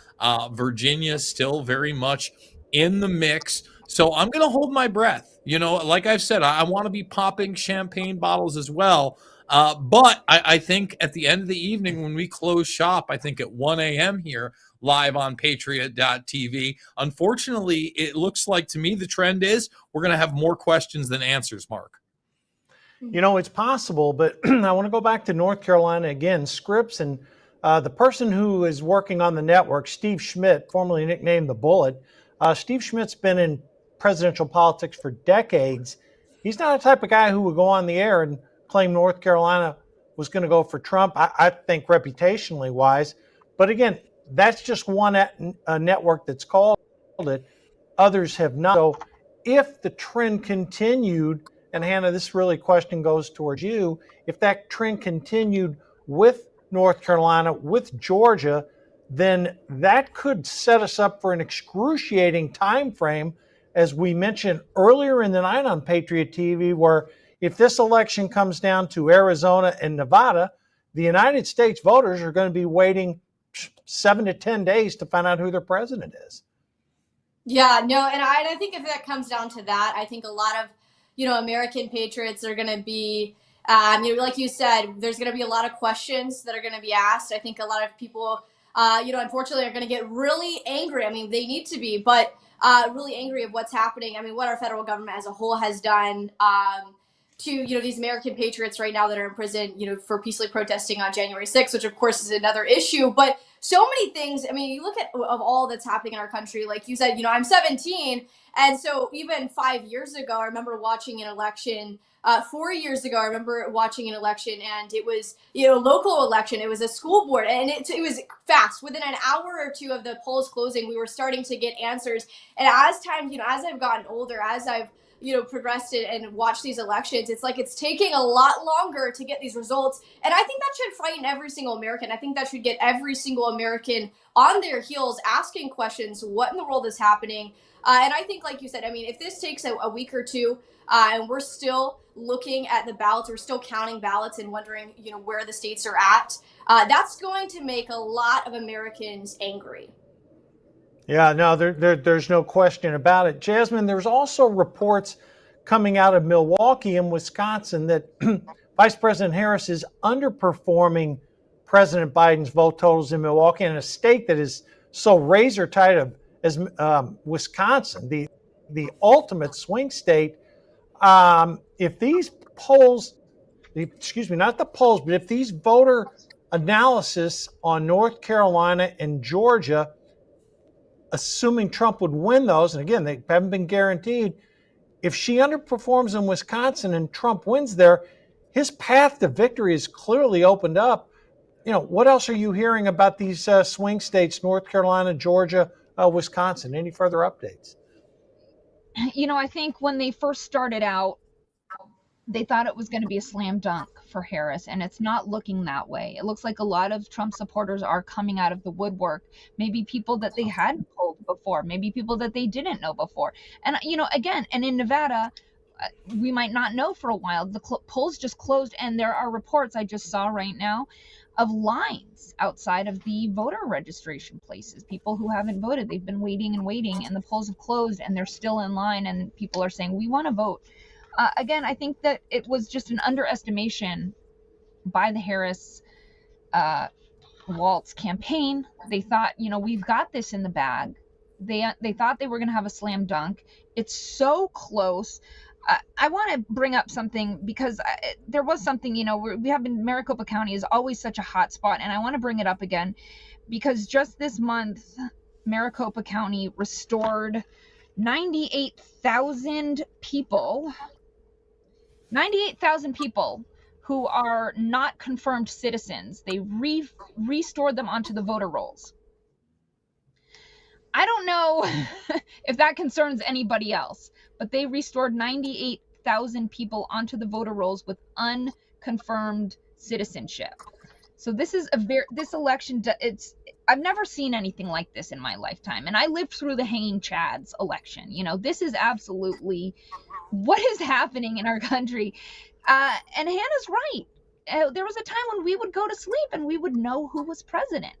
[SPEAKER 7] Virginia still very much in the mix. So I'm going to hold my breath. You know, like I've said, I want to be popping champagne bottles as well. But I think at the end of the evening when we close shop, I think at 1 a.m. here, live on Patriot.tv, unfortunately, it looks like to me the trend is we're going to have more questions than answers, Mark.
[SPEAKER 10] You know, it's possible, but I want to go back to North Carolina again. Scripps and the person who is working on the network, Steve Schmidt, formerly nicknamed the Bullet. Steve Schmidt's been in presidential politics for decades. He's not the type of guy who would go on the air and claim North Carolina was going to go for Trump, I think reputationally wise. But again, that's just one network that's called it. Others have not. So if the trend continued, and Hannah, this really question goes towards you, if that trend continued with North Carolina, with Georgia, then that could set us up for an excruciating time frame, as we mentioned earlier in the night on Patriot TV, where if this election comes down to Arizona and Nevada, the United States voters are going to be waiting 7 to 10 days to find out who their president is.
[SPEAKER 4] Yeah, no, and I think if that comes down to that, I think a lot of, American patriots are going to be, like you said, there's going to be a lot of questions that are going to be asked. I think a lot of people, unfortunately are going to get really angry. I mean, they need to be, but really angry of what's happening. I mean, what our federal government as a whole has done to, these American patriots right now that are in prison, for peacefully protesting on January 6th, which of course is another issue. But so many things, I mean, you look at of all that's happening in our country, like you said, I'm 17. And so even 5 years ago, I remember watching an election. 4 years ago, I remember watching an election, and it was, local election. It was a school board, and it was fast. Within an hour or two of the polls closing, we were starting to get answers. And as time, as I've gotten older, as I've, progressed it and watched these elections, it's like it's taking a lot longer to get these results. And I think that should frighten every single American. I think that should get every single American on their heels, asking questions, what in the world is happening? And I think, like you said, I mean, if this takes a week or two, and we're still looking at the ballots, we're still counting ballots and wondering, where the states are at, that's going to make a lot of Americans angry.
[SPEAKER 10] Yeah, no, there's no question about it. Jasmine, there's also reports coming out of Milwaukee and Wisconsin that Vice President Harris is underperforming President Biden's vote totals in Milwaukee, in a state that is so razor tight as Wisconsin, the ultimate swing state. If these polls, not the polls, but if these voter analysis on North Carolina and Georgia, assuming Trump would win those, and again, they haven't been guaranteed, if she underperforms in Wisconsin and Trump wins there, his path to victory is clearly opened up. What else are you hearing about these swing states, North Carolina, Georgia, Wisconsin? Any further updates?
[SPEAKER 11] I think when they first started out, they thought it was going to be a slam dunk for Harris, and it's not looking that way. It looks like a lot of Trump supporters are coming out of the woodwork. Maybe people that they hadn't polled before, maybe people that they didn't know before. And, again, and in Nevada, we might not know for a while. The polls just closed, and there are reports I just saw right now of lines outside of the voter registration places. People who haven't voted, they've been waiting and waiting, and the polls have closed, and they're still in line, and people are saying, we want to vote. Again, I think that it was just an underestimation by the Harris Walz campaign. They thought, we've got this in the bag. They thought they were going to have a slam dunk. It's so close. I want to bring up something because there was something, we have been, Maricopa County is always such a hot spot, and I want to bring it up again because just this month, Maricopa County restored 98,000 people who are not confirmed citizens. They restored them onto the voter rolls. I don't know if that concerns anybody else, but they restored 98,000 people onto the voter rolls with unconfirmed citizenship. So this is this election, I've never seen anything like this in my lifetime. And I lived through the Hanging Chad's election. You know, this is absolutely what is happening in our country. And Hannah's right. There was a time when we would go to sleep and we would know who was president.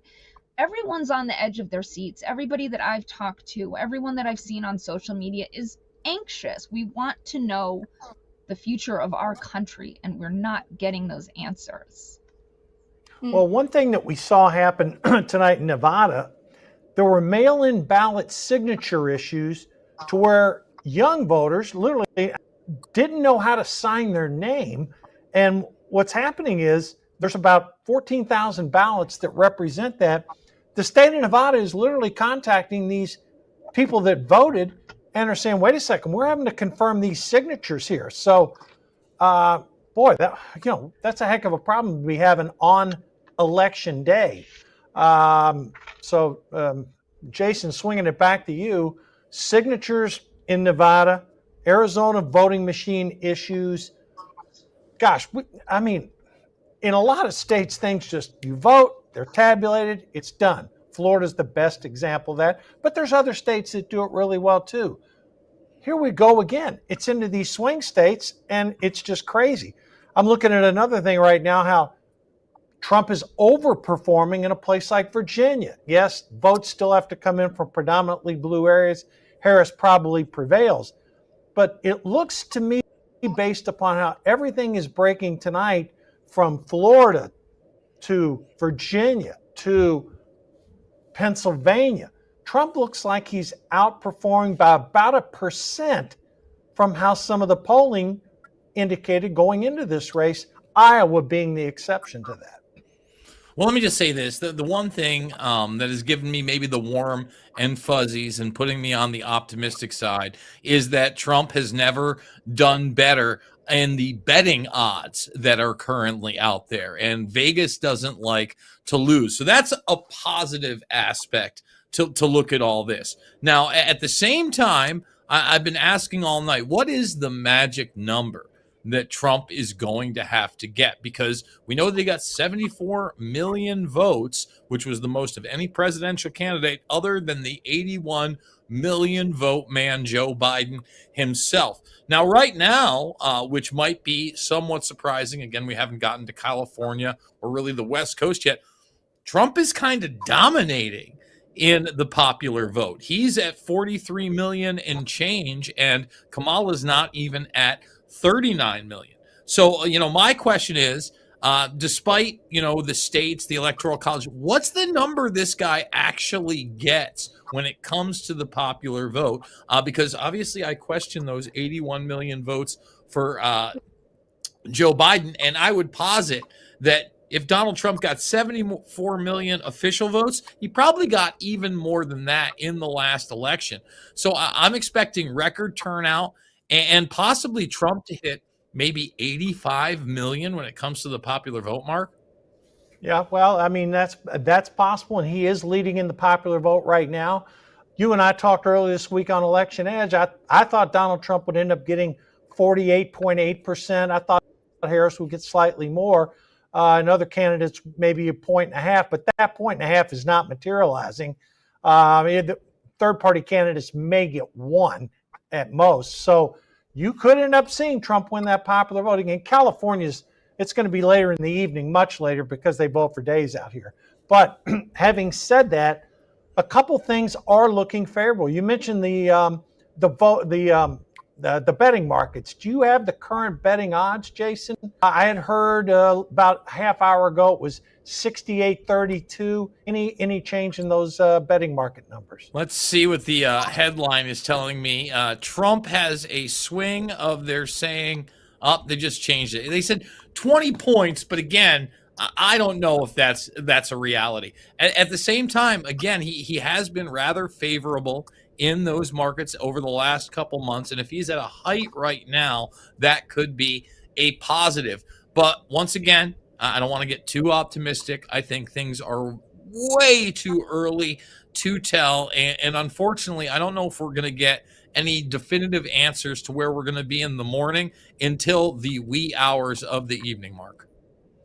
[SPEAKER 11] Everyone's on the edge of their seats. Everybody that I've talked to, everyone that I've seen on social media is anxious. We want to know the future of our country, and we're not getting those answers.
[SPEAKER 10] Well, one thing that we saw happen tonight in Nevada, there were mail-in ballot signature issues to where young voters literally didn't know how to sign their name. And what's happening is there's about 14,000 ballots that represent that. The state of Nevada is literally contacting these people that voted and are saying, wait a second, we're having to confirm these signatures here. So, boy, that's a heck of a problem to be having on election day. Jason, swinging it back to you, signatures in Nevada, Arizona voting machine issues. Gosh, in a lot of states, things just, you vote, they're tabulated, it's done. Florida's the best example of that, but there's other states that do it really well too. Here we go again. It's into these swing states, and it's just crazy. I'm looking at another thing right now, how Trump is overperforming in a place like Virginia. Yes, votes still have to come in from predominantly blue areas. Harris probably prevails. But it looks to me, based upon how everything is breaking tonight, from Florida to Virginia to Pennsylvania, Trump looks like he's outperforming by about 1% from how some of the polling indicated going into this race, Iowa being the exception to that.
[SPEAKER 7] Well, let me just say this. The one thing that has given me maybe the warm and fuzzies and putting me on the optimistic side is that Trump has never done better in the betting odds that are currently out there. And Vegas doesn't like to lose. So that's a positive aspect to look at all this. Now, at the same time, I've been asking all night, what is the magic number that Trump is going to have to get? Because we know they got 74 million votes, which was the most of any presidential candidate other than the 81 million vote man, Joe Biden himself. Now, right now, which might be somewhat surprising, again, we haven't gotten to California or really the West Coast yet, Trump is kind of dominating in the popular vote. He's at 43 million and change, and Kamala's not even at 39 million. So, my question is, despite, the states, the electoral college, what's the number this guy actually gets when it comes to the popular vote? Because obviously I question those 81 million votes for Joe Biden. And I would posit that if Donald Trump got 74 million official votes, he probably got even more than that in the last election. So I'm expecting record turnout and possibly Trump to hit maybe 85 million when it comes to the popular vote, Mark.
[SPEAKER 10] Yeah, well, that's possible, and he is leading in the popular vote right now. You and I talked earlier this week on Election Edge. I thought Donald Trump would end up getting 48.8%. I thought Harris would get slightly more. And other candidates maybe 1.5, but that 1.5 is not materializing. The third-party candidates may get 1 at most. So you could end up seeing Trump win that popular vote. Again, California's, it's going to be later in the evening, much later, because they vote for days out here. But having said that, a couple things are looking favorable. You mentioned the betting markets. Do you have the current betting odds, Jason? I had heard about a half hour ago it was 68-32. Any change in those betting market numbers?
[SPEAKER 7] Let's see what the headline is telling me. Trump has a swing of, they're saying, they just changed it. They said 20 points, but again, I don't know if that's a reality. At the same time, again, he has been rather favorable in those markets over the last couple months. And if he's at a height right now, that could be a positive. But once again, I don't want to get too optimistic. I think things are way too early to tell. And unfortunately, I don't know if we're going to get any definitive answers to where we're going to be in the morning until the wee hours of the evening, Mark.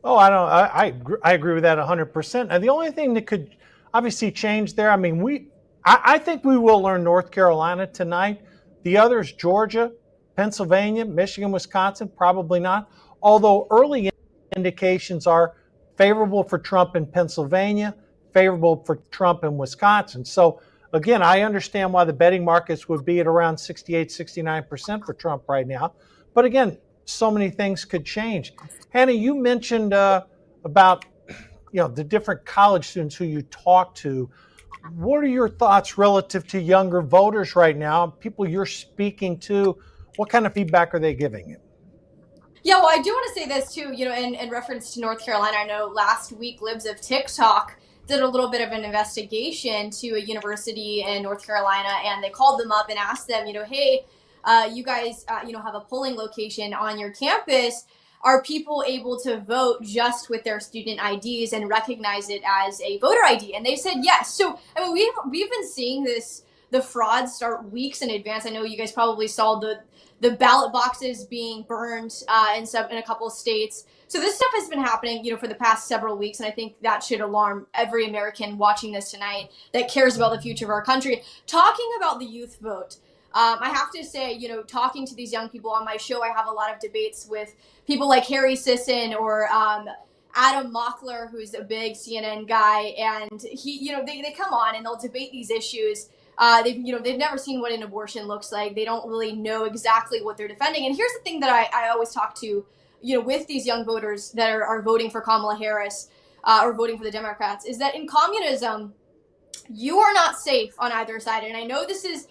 [SPEAKER 10] Oh, I agree with that 100%. And the only thing that could obviously change there, I mean, I think we will learn North Carolina tonight. The others, Georgia, Pennsylvania, Michigan, Wisconsin, probably not. Although early indications are favorable for Trump in Pennsylvania, favorable for Trump in Wisconsin. So again, I understand why the betting markets would be at around 68, 69% for Trump right now. But again, so many things could change. Hannah, you mentioned about the different college students who you talk to. What are your thoughts relative to younger voters right now? People you're speaking to, what kind of feedback are they giving you?
[SPEAKER 4] Yeah, well, I do want to say this too, in reference to North Carolina. I know last week Libs of TikTok did a little bit of an investigation to a university in North Carolina, and they called them up and asked them, hey, you guys, have a polling location on your campus. Are people able to vote just with their student IDs and recognize it as a voter ID? And they said yes. So, I mean, we've been seeing the fraud start weeks in advance. I know you guys probably saw the ballot boxes being burned in a couple of states. So this stuff has been happening, for the past several weeks, and I think that should alarm every American watching this tonight that cares about the future of our country. Talking about the youth vote, I have to say, talking to these young people on my show, I have a lot of debates with people like Harry Sisson or Adam Mockler, who's a big CNN guy, and he, they come on and they'll debate these issues. They've never seen what an abortion looks like. They don't really know exactly what they're defending. And here's the thing that I always talk to, with these young voters that are voting for Kamala Harris or voting for the Democrats, is that in communism, you are not safe on either side. And I know this is,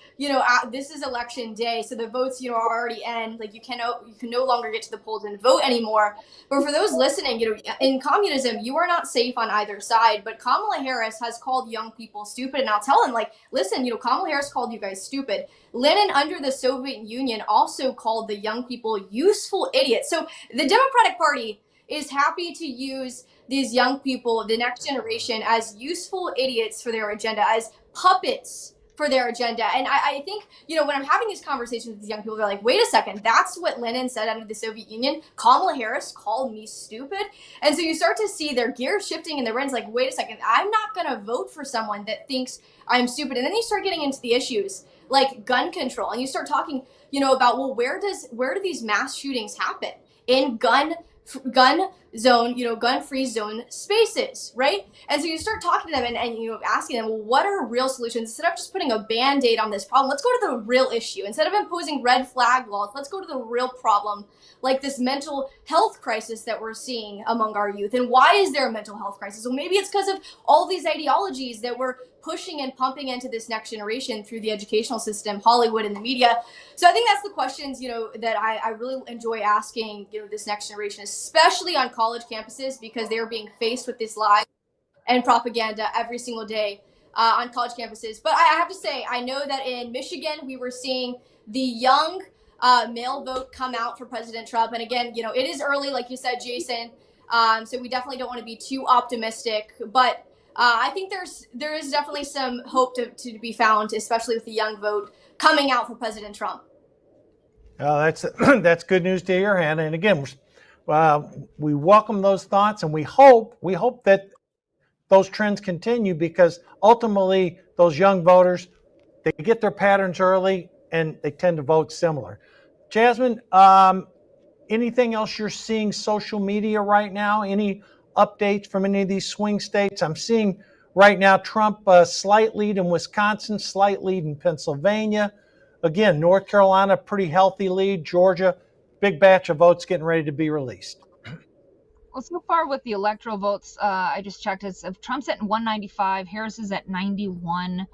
[SPEAKER 4] this is election day, so the votes, are already in. Like you can no longer get to the polls and vote anymore. But for those listening, in communism, you are not safe on either side. But Kamala Harris has called young people stupid, and I'll tell them, listen, Kamala Harris called you guys stupid. Lenin under the Soviet Union also called the young people useful idiots. So the Democratic Party is happy to use these young people, the next generation, as useful idiots for their agenda, as puppets for their agenda. And I think, when I'm having these conversations with these young people, they're like, wait a second, that's what Lenin said under the Soviet Union. Kamala Harris called me stupid. And so you start to see their gears shifting in their brains, like, wait a second, I'm not going to vote for someone that thinks I'm stupid. And then you start getting into the issues like gun control. And you start talking, about, well, where do these mass shootings happen? In gun zone, gun-free zone spaces, right? And so you start talking to them and asking them, well, what are real solutions? Instead of just putting a Band-Aid on this problem, let's go to the real issue. Instead of imposing red flag laws, let's go to the real problem, like this mental health crisis that we're seeing among our youth. And why is there a mental health crisis? Well, maybe it's because of all these ideologies that we're pushing and pumping into this next generation through the educational system, Hollywood, and the media. So I think that's the questions, that I really enjoy asking, this next generation, especially on college campuses, because they're being faced with this lie and propaganda every single day on college campuses. But I have to say, I know that in Michigan, we were seeing the young male vote come out for President Trump. And again, it is early, like you said, Jason. So we definitely don't want to be too optimistic, but I think there is definitely some hope to be found, especially with the young vote coming out for President Trump.
[SPEAKER 10] That's good news to hear, Hannah. And again, we welcome those thoughts, and we hope that those trends continue, because ultimately those young voters, they get their patterns early and they tend to vote similar. Jasmine, anything else you're seeing social media right now? Any updates from any of these swing states? I'm seeing right now Trump slight lead in Wisconsin, slight lead in Pennsylvania. Again, North Carolina, pretty healthy lead. Georgia, big batch of votes getting ready to be released.
[SPEAKER 11] Well, so far with the electoral votes, I just checked. Trump's at 195, Harris is at 91.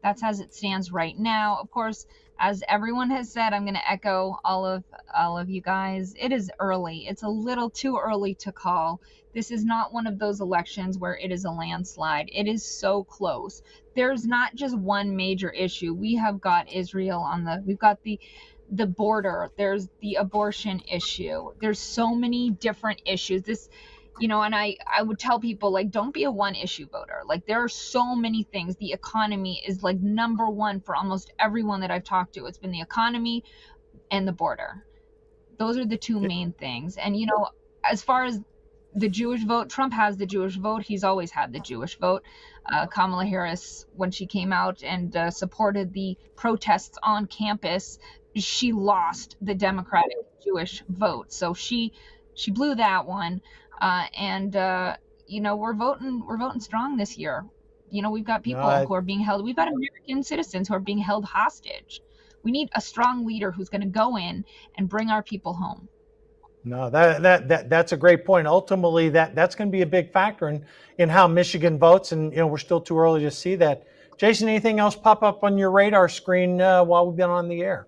[SPEAKER 11] That's as it stands right now. Of course, as everyone has said, I'm going to echo all of you guys. It is early. It's a little too early to call. This is not one of those elections where it is a landslide. It is so close. There's not just one major issue. We have got Israel we've got the border. There's the abortion issue. There's so many different issues. You know, and I would tell people, like, don't be a one issue voter. Like, there are so many things. The economy is like number one for almost everyone that I've talked to. It's been the economy and the border. Those are the two main things. And, you know, as far as the Jewish vote, Trump has the Jewish vote. He's always had the Jewish vote. Kamala Harris, when she came out and supported the protests on campus, she lost the Democratic Jewish vote. So she blew that one. You know, we're voting strong this year. You know, we've got people who are being held. We've got American citizens who are being held hostage. We need a strong leader who's going to go in and bring our people home.
[SPEAKER 10] No, that's a great point. Ultimately, that's going to be a big factor in how Michigan votes, and you know, we're still too early to see that. Jason, anything else pop up on your radar screen while we've been on the air?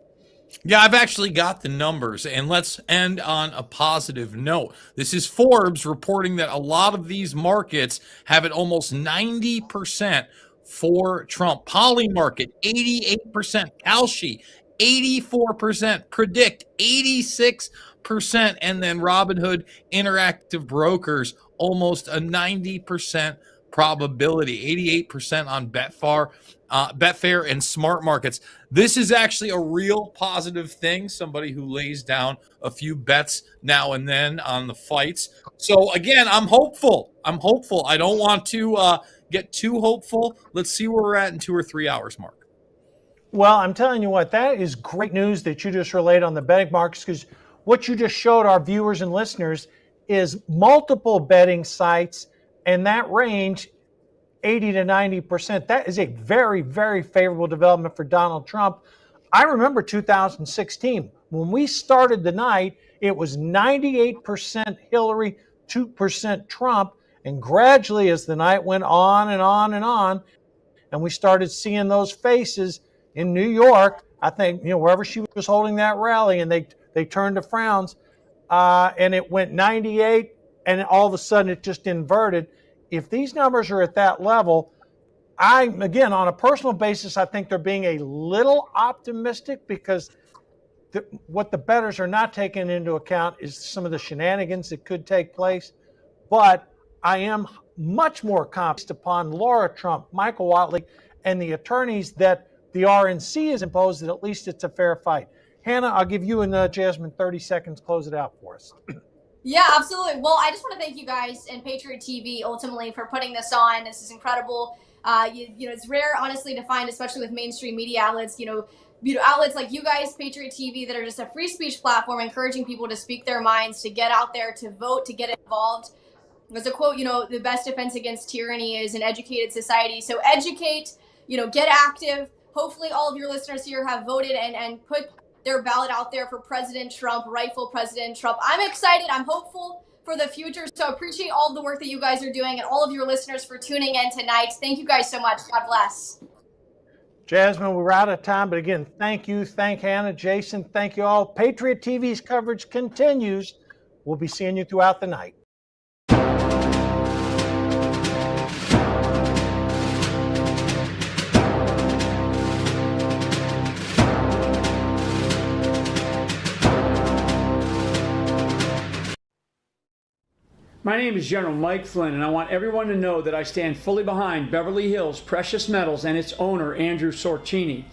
[SPEAKER 7] Yeah, I've actually got the numbers, and let's end on a positive note. This is Forbes reporting that a lot of these markets have it almost 90% for Trump. Polymarket, 88%. Kalshi, 84%. Predict, 86%. And then Robinhood Interactive Brokers, almost a 90% probability, 88% on Betfair and Smart Markets. This is actually a real positive thing. Somebody who lays down a few bets now and then on the fights. So again, I'm hopeful. I don't want to get too hopeful. Let's see where we're at in 2 or 3 hours, Mark.
[SPEAKER 10] Well, I'm telling you what, that is great news that you just relayed on the betting markets, because what you just showed our viewers and listeners is multiple betting sites, and that range 80 to 90%. That is a very, very favorable development for Donald Trump. I remember 2016. When we started the night, it was 98% Hillary, 2% Trump. And gradually, as the night went on and on and on, and we started seeing those faces in New York, I think, you know, wherever she was holding that rally, and they turned to frowns, and it went 98, and all of a sudden it just inverted. If these numbers are at that level, again, on a personal basis, I think they're being a little optimistic, because what the bettors are not taking into account is some of the shenanigans that could take place. But I am much more confident upon Laura Trump, Michael Whatley, and the attorneys that the RNC has imposed that at least it's a fair fight. Hannah, I'll give you and Jasmine 30 seconds. Close it out for us.
[SPEAKER 4] Yeah, absolutely. Well, I just want to thank you guys and Patriot TV ultimately for putting this on. This is incredible. You know, it's rare, honestly, to find, especially with mainstream media outlets, you know, outlets like you guys, Patriot TV, that are just a free speech platform, encouraging people to speak their minds, to get out there, to vote, to get involved. There's a quote, you know, the best defense against tyranny is an educated society. So educate, you know, get active. Hopefully all of your listeners here have voted and put their ballot out there for President Trump, rightful President Trump. I'm excited. I'm hopeful for the future. So appreciate all of the work that you guys are doing, and all of your listeners for tuning in tonight. Thank you guys so much. God bless.
[SPEAKER 10] Jasmine, we're out of time, but again, thank you. Thank Hannah, Jason. Thank you all. Patriot TV's coverage continues. We'll be seeing you throughout the night.
[SPEAKER 2] My name is General Mike Flynn, and I want everyone to know that I stand fully behind Beverly Hills Precious Metals and its owner, Andrew Sorcini.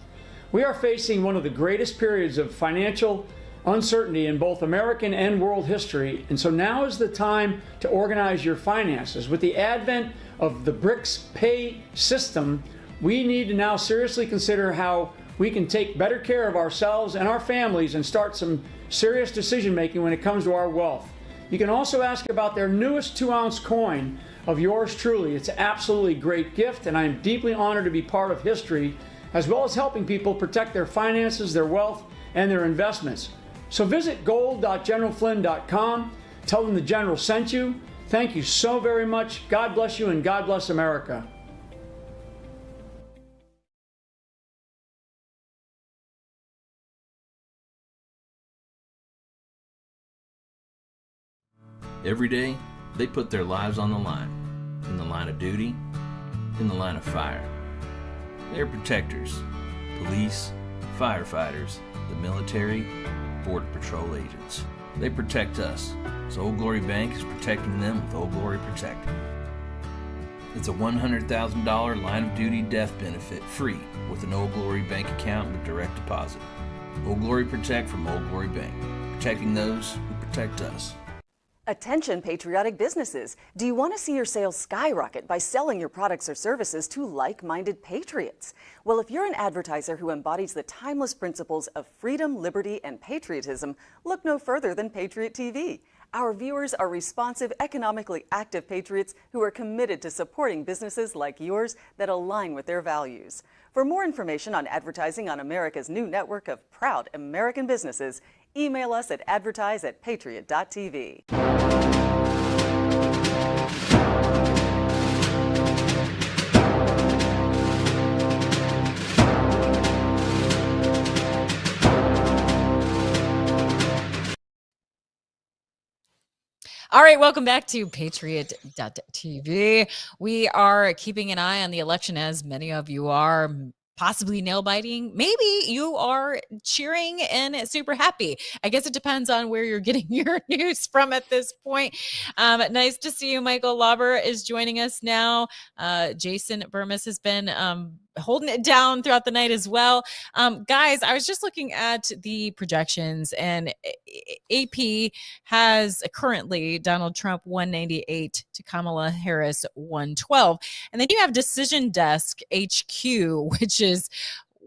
[SPEAKER 2] We are facing one of the greatest periods of financial uncertainty in both American and world history, and so now is the time to organize your finances. With the advent of the BRICS pay system, we need to now seriously consider how we can take better care of ourselves and our families and start some serious decision making when it comes to our wealth. You can also ask about their newest 2-ounce coin of yours truly. It's an absolutely great gift, and I am deeply honored to be part of history, as well as helping people protect their finances, their wealth, and their investments. So visit gold.generalflynn.com. Tell them the General sent you. Thank you so very much. God bless you, and God bless America.
[SPEAKER 5] Every day, they put their lives on the line. In the line of duty, in the line of fire. They're protectors. Police, firefighters, the military, Border Patrol agents. They protect us, so Old Glory Bank is protecting them with Old Glory Protect. It's a $100,000 line of duty death benefit free with an Old Glory Bank account with direct deposit. Old Glory Protect from Old Glory Bank, protecting those who protect us.
[SPEAKER 32] Attention patriotic businesses. Do you want to see your sales skyrocket by selling your products or services to like-minded patriots? Well, if you're an advertiser who embodies the timeless principles of freedom, liberty, and patriotism, look no further than Patriot TV. Our viewers are responsive, economically active patriots who are committed to supporting businesses like yours that align with their values. For more information on advertising on America's new network of proud American businesses, email us at advertise@patriot.tv.
[SPEAKER 6] All right, welcome back to Patriot.tv. We are keeping an eye on the election, as many of you are, possibly nail biting. Maybe you are cheering and super happy. I guess it depends on where you're getting your news from at this point. Nice to see you. Michael Lauber is joining us now. Jason Burmis has been holding it down throughout the night as well. Guys, I was just looking at the projections, and AP has currently Donald Trump 198 to Kamala Harris 112. And then you have Decision Desk HQ, which is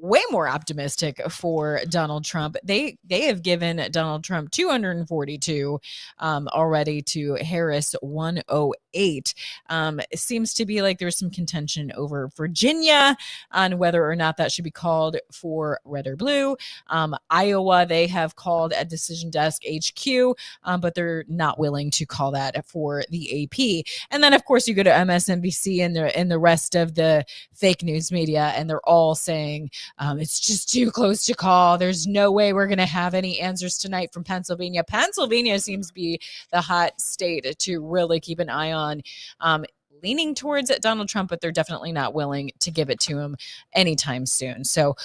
[SPEAKER 6] way more optimistic for Donald Trump. They have given Donald Trump 242 already, to Harris 108. It seems to be like there's some contention over Virginia on whether or not that should be called for red or blue. Iowa, they have called at Decision Desk HQ, but they're not willing to call that for the AP. And then, of course, you go to MSNBC and the rest of the fake news media, and they're all saying, it's just too close to call. There's no way we're going to have any answers tonight from Pennsylvania. Pennsylvania seems to be the hot state to really keep an eye on, leaning towards Donald Trump, but they're definitely not willing to give it to him anytime soon. So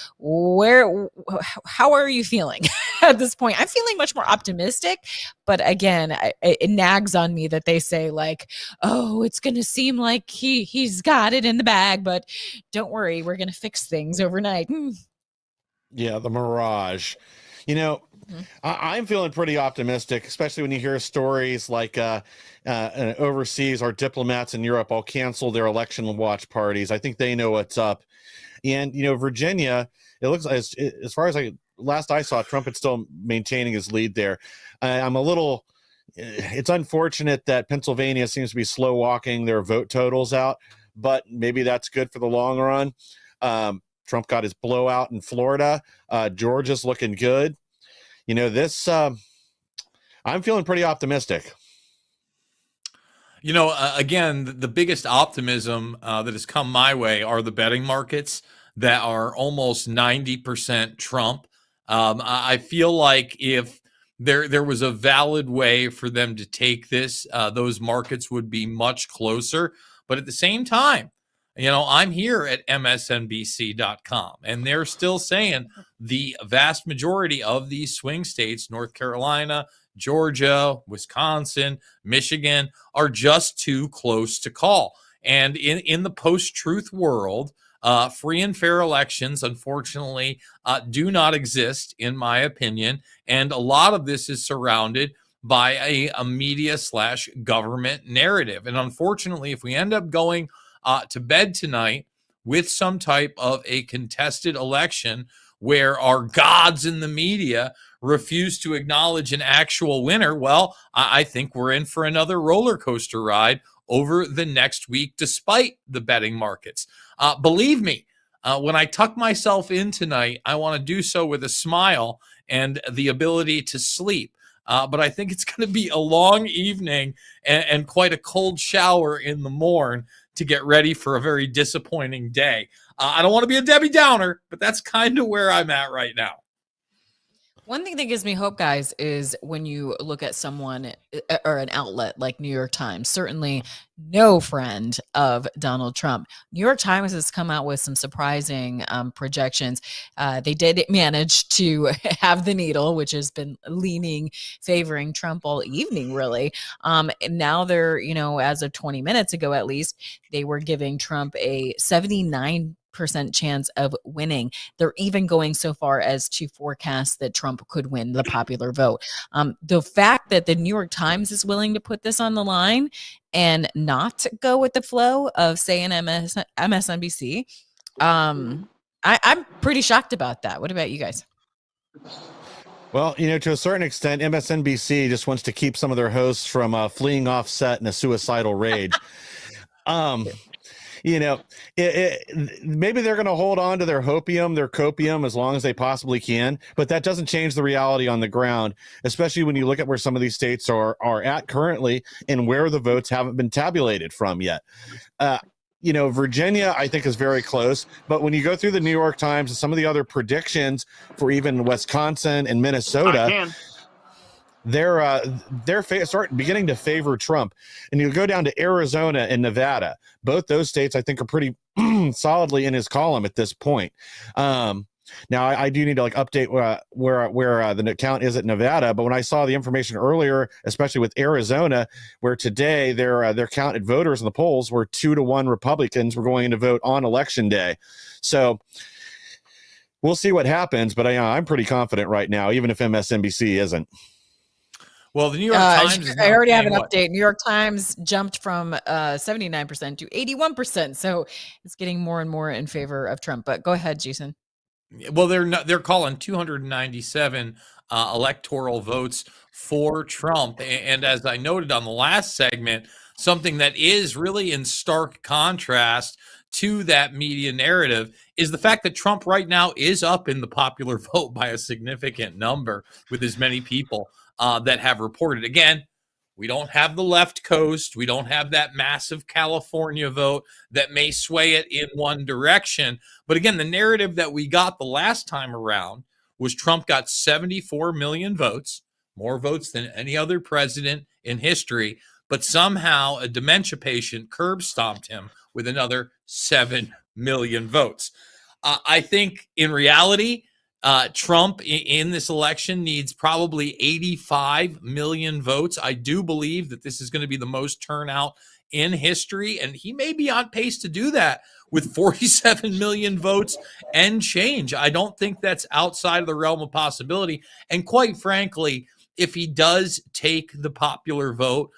[SPEAKER 6] how are you feeling at this point? I'm feeling much more optimistic, but again, it nags on me that they say like, oh, it's going to seem like he's got it in the bag, but don't worry, we're going to fix things overnight.
[SPEAKER 1] Yeah, the mirage. You know, I'm feeling pretty optimistic, especially when you hear stories like overseas, our diplomats in Europe all cancel their election watch parties. I think they know what's up. And, you know, Virginia, it looks as far as last I saw, Trump is still maintaining his lead there. It's unfortunate that Pennsylvania seems to be slow walking their vote totals out, but maybe that's good for the long run. Trump got his blowout in Florida. Georgia's looking good. You know, I'm feeling pretty optimistic.
[SPEAKER 7] You know, again, the biggest optimism that has come my way are the betting markets that are almost 90% Trump. I feel like if there was a valid way for them to take this, those markets would be much closer. But at the same time, you know, I'm here at MSNBC.com, and they're still saying the vast majority of these swing states, North Carolina, Georgia, Wisconsin, Michigan, are just too close to call. And in the post-truth world, free and fair elections, unfortunately, do not exist, in my opinion. And a lot of this is surrounded by a media/government narrative. And unfortunately, if we end up going to bed tonight with some type of a contested election where our gods in the media refuse to acknowledge an actual winner, well, I think we're in for another roller coaster ride over the next week, despite the betting markets. Believe me, when I tuck myself in tonight, I want to do so with a smile and the ability to sleep. But I think it's going to be a long evening and quite a cold shower in the morn to get ready for a very disappointing day. I don't want to be a Debbie Downer, but that's kind of where I'm at right now.
[SPEAKER 6] One thing that gives me hope, guys, is when you look at someone or an outlet like New York Times, certainly no friend of Donald Trump. New York Times has come out with some surprising projections. They did manage to have the needle, which has been favoring Trump all evening, really. And now they're, as of 20 minutes ago, at least, they were giving Trump a 79% chance of winning. They're even going so far as to forecast that Trump could win the popular vote. The fact that the New York Times is willing to put this on the line and not go with the flow of, say, an MSNBC, I'm pretty shocked about that. What about you guys?
[SPEAKER 1] Well, to a certain extent, MSNBC just wants to keep some of their hosts from fleeing off set in a suicidal rage. Maybe they're going to hold on to their copium as long as they possibly can, but that doesn't change the reality on the ground, especially when you look at where some of these states are at currently and where the votes haven't been tabulated from yet. Virginia, I think, is very close, but when you go through the New York Times and some of the other predictions for even Wisconsin and Minnesota, they're beginning to favor Trump. And you go down to Arizona and Nevada. Both those states, I think, are pretty solidly in his column at this point. Now, I do need to update where the count is at Nevada. But when I saw the information earlier, especially with Arizona, where today their count at voters in the polls were 2-1 Republicans were going to vote on election day. So we'll see what happens. But I'm pretty confident right now, even if MSNBC isn't.
[SPEAKER 7] Well, the New York Times.
[SPEAKER 6] I already have an update. New York Times jumped from 79% to 81%, so it's getting more and more in favor of Trump. But go ahead, Jason.
[SPEAKER 7] Well, they're calling 297 electoral votes for Trump, and as I noted on the last segment, something that is really in stark contrast to that media narrative is the fact that Trump right now is up in the popular vote by a significant number with as many people that have reported. Again, we don't have the left coast. We don't have that massive California vote that may sway it in one direction. But again, the narrative that we got the last time around was Trump got 74 million votes, more votes than any other president in history. But somehow a dementia patient curb stomped him with another 7 million votes. I think in reality, Trump in this election needs probably 85 million votes. I do believe that this is going to be the most turnout in history, and he may be on pace to do that with 47 million votes and change. I don't think that's outside of the realm of possibility. And quite frankly, if he does take the popular vote,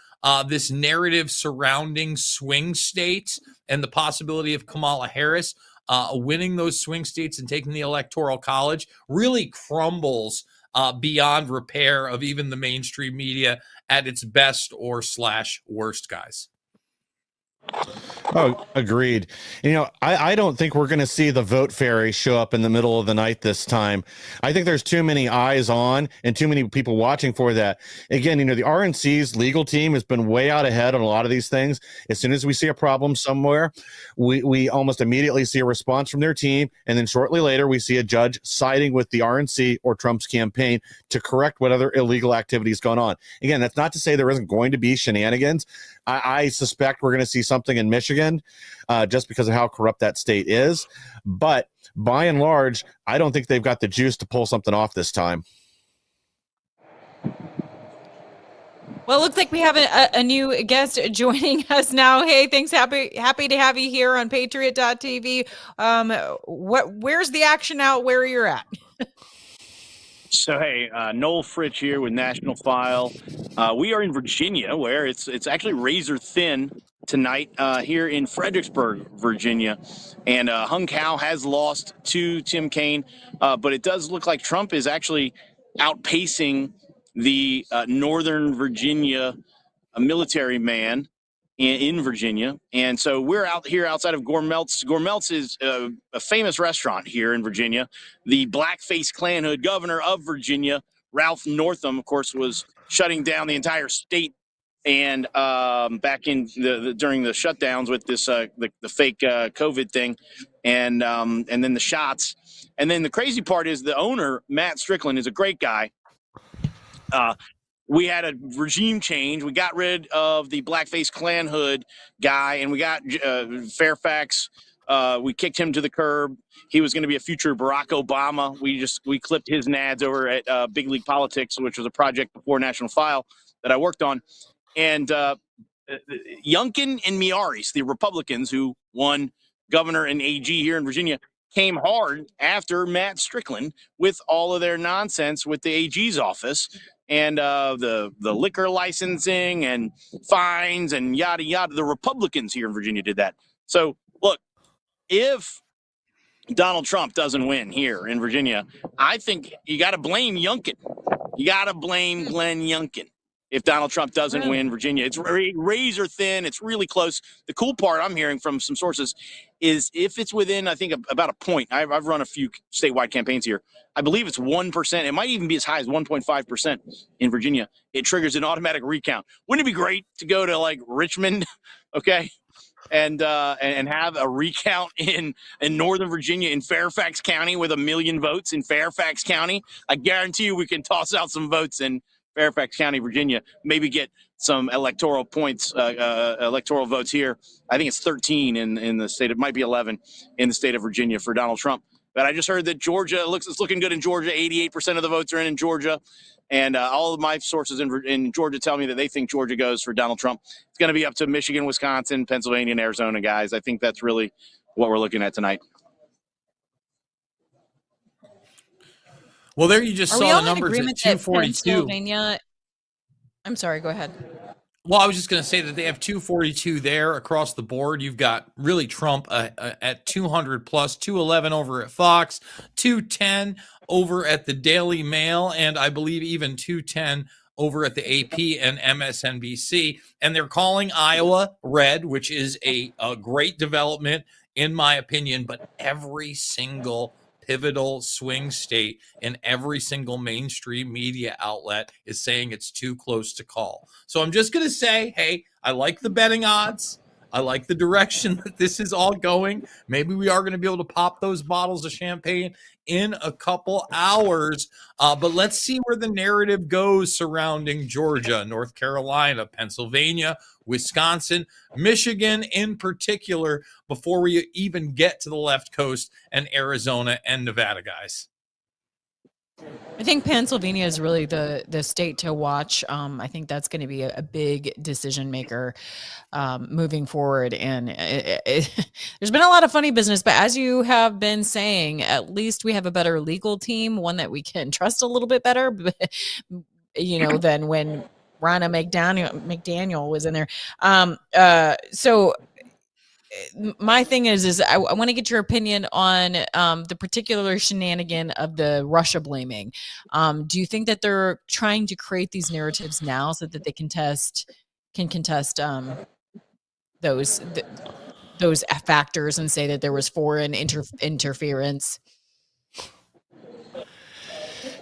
[SPEAKER 7] this narrative surrounding swing states and the possibility of Kamala Harris winning those swing states and taking the Electoral College really crumbles beyond repair of even the mainstream media at its best or / worst, guys.
[SPEAKER 1] Oh, agreed. I don't think we're going to see the vote fairy show up in the middle of the night this time. I think there's too many eyes on and too many people watching for that. Again, the RNC's legal team has been way out ahead on a lot of these things. As soon as we see a problem somewhere, we almost immediately see a response from their team. And then shortly later, we see a judge siding with the RNC or Trump's campaign to correct what other illegal activity has gone on. Again, that's not to say there isn't going to be shenanigans. I suspect we're going to see something in Michigan just because of how corrupt that state is. But by and large, I don't think they've got the juice to pull something off this time.
[SPEAKER 6] Well, it looks like we have a new guest joining us now. Hey, thanks. Happy to have you here on Patriot.tv. Where's the action out where you're at?
[SPEAKER 3] So, hey, Noel Fritch here with National File. We are in Virginia, where it's actually razor thin tonight here in Fredericksburg, Virginia. And Hung Cao has lost to Tim Kaine, but it does look like Trump is actually outpacing the Northern Virginia military man in Virginia. And so we're out here outside of Gourmelt's. Gourmelt's is a famous restaurant here in Virginia. The blackface Klan hood governor of Virginia, Ralph Northam, of course, was shutting down the entire state. And back in during the shutdowns with this the fake COVID thing. and then the shots. And then the crazy part is the owner, Matt Strickland, is a great guy. We had a regime change. We got rid of the blackface Klan hood guy, and we got Fairfax. We kicked him to the curb. He was going to be a future Barack Obama. We clipped his nads over at Big League Politics, which was a project before National File that I worked on. And Youngkin and Miaris, the Republicans who won governor and AG here in Virginia, came hard after Matt Strickland with all of their nonsense with the AG's office and the liquor licensing and fines and yada yada. The Republicans here in Virginia did that. So look, if Donald Trump doesn't win here in Virginia, I think you got to blame Youngkin. You got to blame Glenn Youngkin. If Donald Trump doesn't win Virginia, it's razor thin. It's really close. The cool part I'm hearing from some sources is if it's within, I think, about a point. I've run a few statewide campaigns here. I believe it's 1%. It might even be as high as 1.5% in Virginia. It triggers an automatic recount. Wouldn't it be great to go to like Richmond, okay, and have a recount in Northern Virginia in Fairfax County with 1 million votes in Fairfax County? I guarantee you we can toss out some votes in Fairfax County, Virginia, maybe get some electoral points, electoral votes here. I think it's 13 in the state. It might be 11 in the state of Virginia for Donald Trump. But I just heard that Georgia it's looking good in Georgia. 88% of the votes are in Georgia. And all of my sources in Georgia tell me that they think Georgia goes for Donald Trump. It's going to be up to Michigan, Wisconsin, Pennsylvania, and Arizona, guys. I think that's really what we're looking at tonight.
[SPEAKER 7] Well, there you just saw the numbers at 242.
[SPEAKER 6] I'm sorry, go ahead.
[SPEAKER 7] Well, I was just going to say that they have 242 there across the board. You've got really Trump at 200 plus, 211 over at Fox, 210 over at the Daily Mail, and I believe even 210 over at the AP and MSNBC. And they're calling Iowa red, which is a great development in my opinion, but every single pivotal swing state in every single mainstream media outlet is saying it's too close to call. So I'm just going to say, hey, I like the betting odds. I like the direction that this is all going. Maybe we are going to be able to pop those bottles of champagne in a couple hours. But let's see where the narrative goes surrounding Georgia, North Carolina, Pennsylvania, Wisconsin, Michigan in particular, before we even get to the left coast and Arizona and Nevada, guys.
[SPEAKER 6] I think Pennsylvania is really the state to watch. I think that's going to be a big decision maker moving forward. And there's been a lot of funny business, but as you have been saying, at least we have a better legal team, one that we can trust a little bit better, than when Ronna McDaniel was in there. So my thing is I want to get your opinion on the particular shenanigan of the Russia blaming. Do you think that they're trying to create these narratives now so that they can contest those factors and say that there was foreign interference?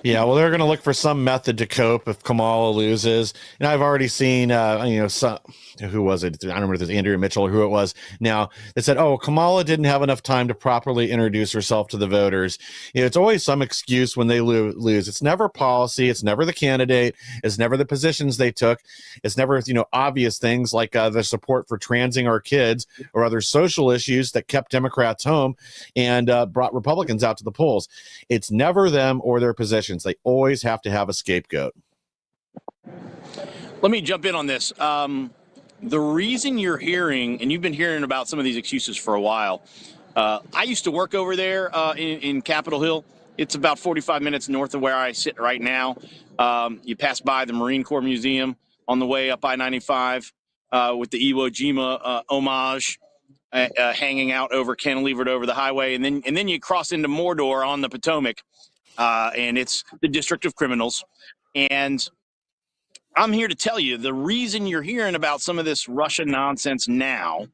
[SPEAKER 1] Yeah, well, they're going to look for some method to cope if Kamala loses. And I've already seen, who was it? I don't remember if it was Andrea Mitchell or who it was now that said, oh, Kamala didn't have enough time to properly introduce herself to the voters. It's always some excuse when they lose. It's never policy. It's never the candidate. It's never the positions they took. It's never, obvious things like the support for transing our kids or other social issues that kept Democrats home and brought Republicans out to the polls. It's never them or their positions. They always have to have a scapegoat.
[SPEAKER 3] Let me jump in on this. The reason you're hearing, and you've been hearing about some of these excuses for a while, I used to work over there in Capitol Hill. It's about 45 minutes north of where I sit right now. You pass by the Marine Corps Museum on the way up I-95 with the Iwo Jima homage hanging out cantilevered over the highway. And then you cross into Mordor on the Potomac. And it's the District of Criminals. And I'm here to tell you the reason you're hearing about some of this Russia nonsense now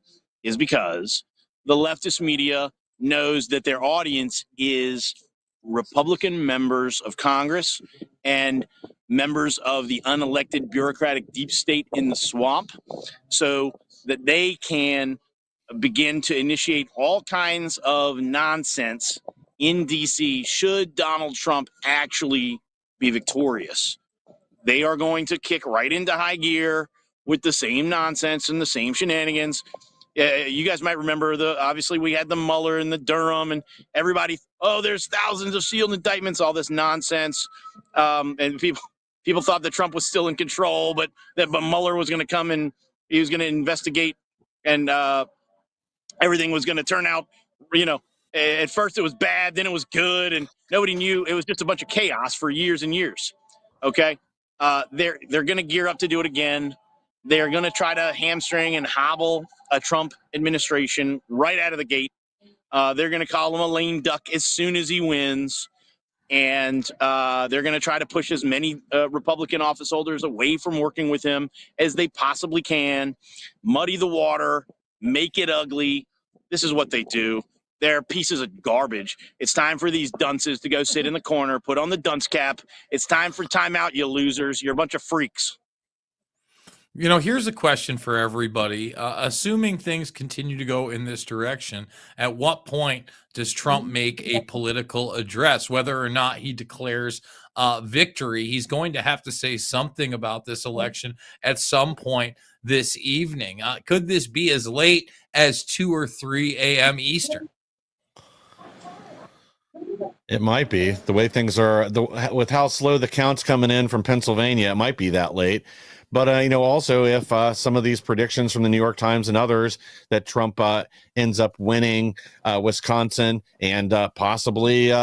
[SPEAKER 3] is because the leftist media knows that their audience is Republican members of Congress and members of the unelected bureaucratic deep state in the swamp, so that they can begin to initiate all kinds of nonsense in D.C. should Donald Trump actually be victorious. They are going to kick right into high gear with the same nonsense and the same shenanigans. You guys might remember obviously we had the Mueller and the Durham and everybody, there's thousands of sealed indictments, all this nonsense. And people thought that Trump was still in control, but Mueller was going to come and he was going to investigate and everything was going to turn out, at first it was bad, then it was good, and nobody knew. It was just a bunch of chaos for years and years. Okay. They're going to gear up to do it again. They're going to try to hamstring and hobble a Trump administration right out of the gate. They're going to call him a lame duck as soon as he wins. And they're going to try to push as many Republican office holders away from working with him as they possibly can, muddy the water, make it ugly. This is what they do. They're pieces of garbage. It's time for these dunces to go sit in the corner, put on the dunce cap. It's time for timeout, you losers. You're a bunch of freaks.
[SPEAKER 7] Here's a question for everybody. Assuming things continue to go in this direction, at what point does Trump make a political address? Whether or not he declares victory, he's going to have to say something about this election at some point this evening. Could this be as late as 2 or 3 a.m. Eastern?
[SPEAKER 1] It might be. The way things are, with how slow the count's coming in from Pennsylvania, it might be that late. But, also if some of these predictions from the New York Times and others that Trump ends up winning Wisconsin and possibly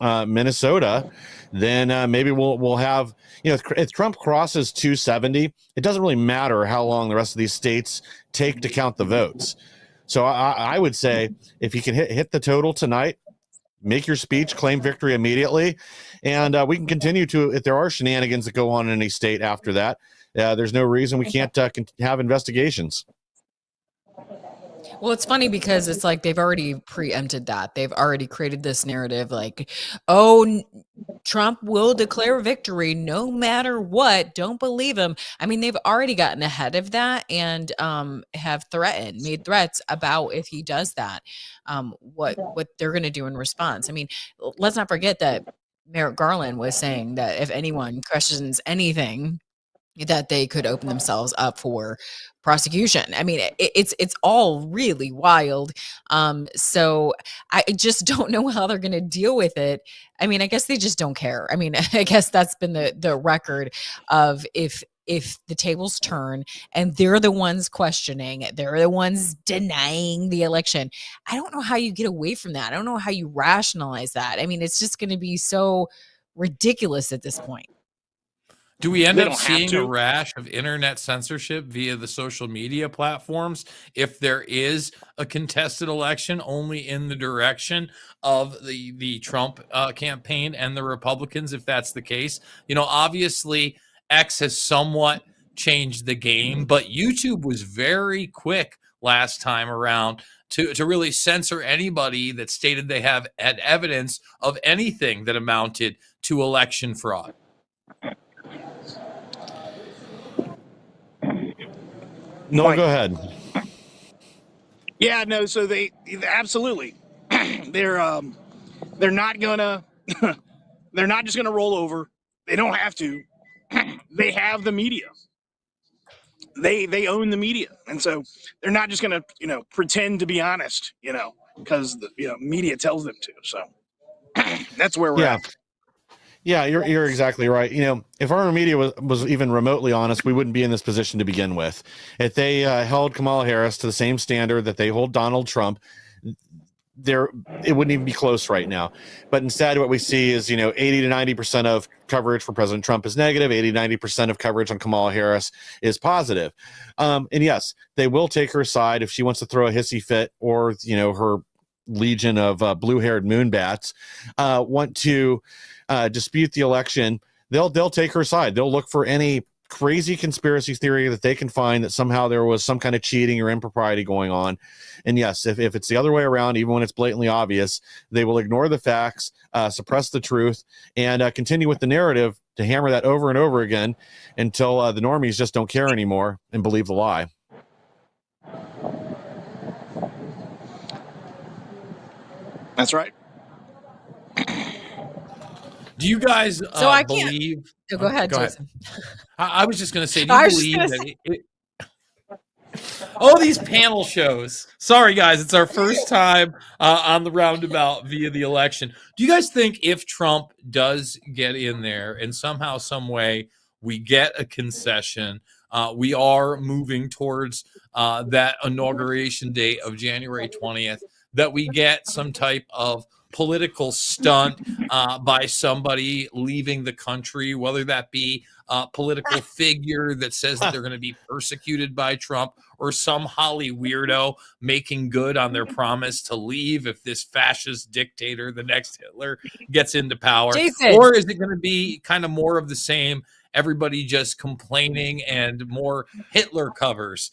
[SPEAKER 1] Minnesota, then maybe we'll have, if Trump crosses 270, it doesn't really matter how long the rest of these states take to count the votes. So I would say if you can hit the total tonight, make your speech, claim victory immediately, and we can continue to, if there are shenanigans that go on in any state after that, there's no reason we can't have investigations.
[SPEAKER 6] Well, it's funny because it's like they've already preempted that. They've already created this narrative like, Trump will declare victory no matter what. Don't believe him. I mean, they've already gotten ahead of that and have made threats about if he does that, what they're going to do in response. I mean, let's not forget that Merrick Garland was saying that if anyone questions anything, that they could open themselves up for prosecution. I mean, it's all really wild. So I just don't know how they're going to deal with it. I mean, I guess they just don't care. I mean, I guess that's been the record of if the tables turn and they're the ones questioning, they're the ones denying the election. I don't know how you get away from that. I don't know how you rationalize that. I mean, it's just going to be so ridiculous at this point.
[SPEAKER 7] Do we end up seeing a rash of internet censorship via the social media platforms if there is a contested election only in the direction of the Trump campaign and the Republicans, if that's the case? Obviously X has somewhat changed the game, but YouTube was very quick last time around to really censor anybody that stated they had evidence of anything that amounted to election fraud.
[SPEAKER 1] No, go ahead.
[SPEAKER 3] Yeah, no. So they absolutely, they're not gonna, they're not just gonna roll over. They don't have to. They have the media. They own the media, and so they're not just gonna pretend to be honest, because the media tells them to. So that's where we're at.
[SPEAKER 1] Yeah, you're exactly right. If our media was even remotely honest, we wouldn't be in this position to begin with. If they held Kamala Harris to the same standard that they hold Donald Trump, it wouldn't even be close right now. But instead, what we see is 80 to 90% of coverage for President Trump is negative. 80 to 90% of coverage on Kamala Harris is positive. And yes, they will take her side if she wants to throw a hissy fit, or her legion of blue-haired moonbats want to dispute the election. They'll take her side. They'll look for any crazy conspiracy theory that they can find that somehow there was some kind of cheating or impropriety going on. And yes, if it's the other way around, even when it's blatantly obvious, they will ignore the facts, suppress the truth, and continue with the narrative to hammer that over and over again until the normies just don't care anymore and believe the lie.
[SPEAKER 3] That's right.
[SPEAKER 7] Do you guys
[SPEAKER 6] So I can't.
[SPEAKER 7] believe?
[SPEAKER 6] Oh, go ahead, Jason.
[SPEAKER 7] I was just going to say, do
[SPEAKER 6] I
[SPEAKER 7] you
[SPEAKER 6] was just
[SPEAKER 7] believe
[SPEAKER 6] gonna
[SPEAKER 7] that these panel shows. Sorry, guys. It's our first time on the roundabout via the election. Do you guys think if Trump does get in there and somehow, some way, we get a concession, we are moving towards that inauguration date of January 20th, that we get some type of political stunt by somebody leaving the country, whether that be a political figure that says that they're going to be persecuted by Trump, or some Holly weirdo making good on their promise to leave if this fascist dictator, the next Hitler, gets into power?
[SPEAKER 6] Jason.
[SPEAKER 7] Or is it going to be kind of more of the same, everybody just complaining and more Hitler covers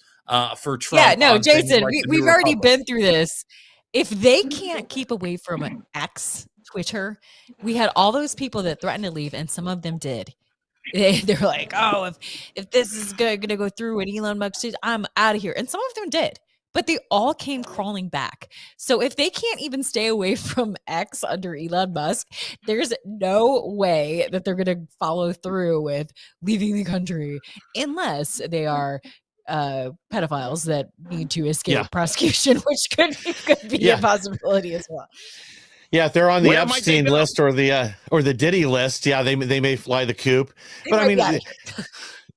[SPEAKER 7] for Trump?
[SPEAKER 6] Yeah, no,
[SPEAKER 7] on things
[SPEAKER 6] Jason,
[SPEAKER 7] like the
[SPEAKER 6] we've
[SPEAKER 7] New
[SPEAKER 6] already
[SPEAKER 7] Republic?
[SPEAKER 6] been through this. If they can't keep away from X, Twitter, we had all those people that threatened to leave, and some of them did. They're like, oh, if this is going to go through what Elon Musk says, I'm out of here. And some of them did, but they all came crawling back. So if they can't even stay away from X under Elon Musk, there's no way that they're going to follow through with leaving the country unless they are pedophiles that need to escape prosecution, which could be a possibility as well.
[SPEAKER 1] Yeah, if they're on the
[SPEAKER 3] Where might they
[SPEAKER 1] Epstein
[SPEAKER 3] go?
[SPEAKER 1] list or the Diddy list, yeah, they may fly the coop. But I mean,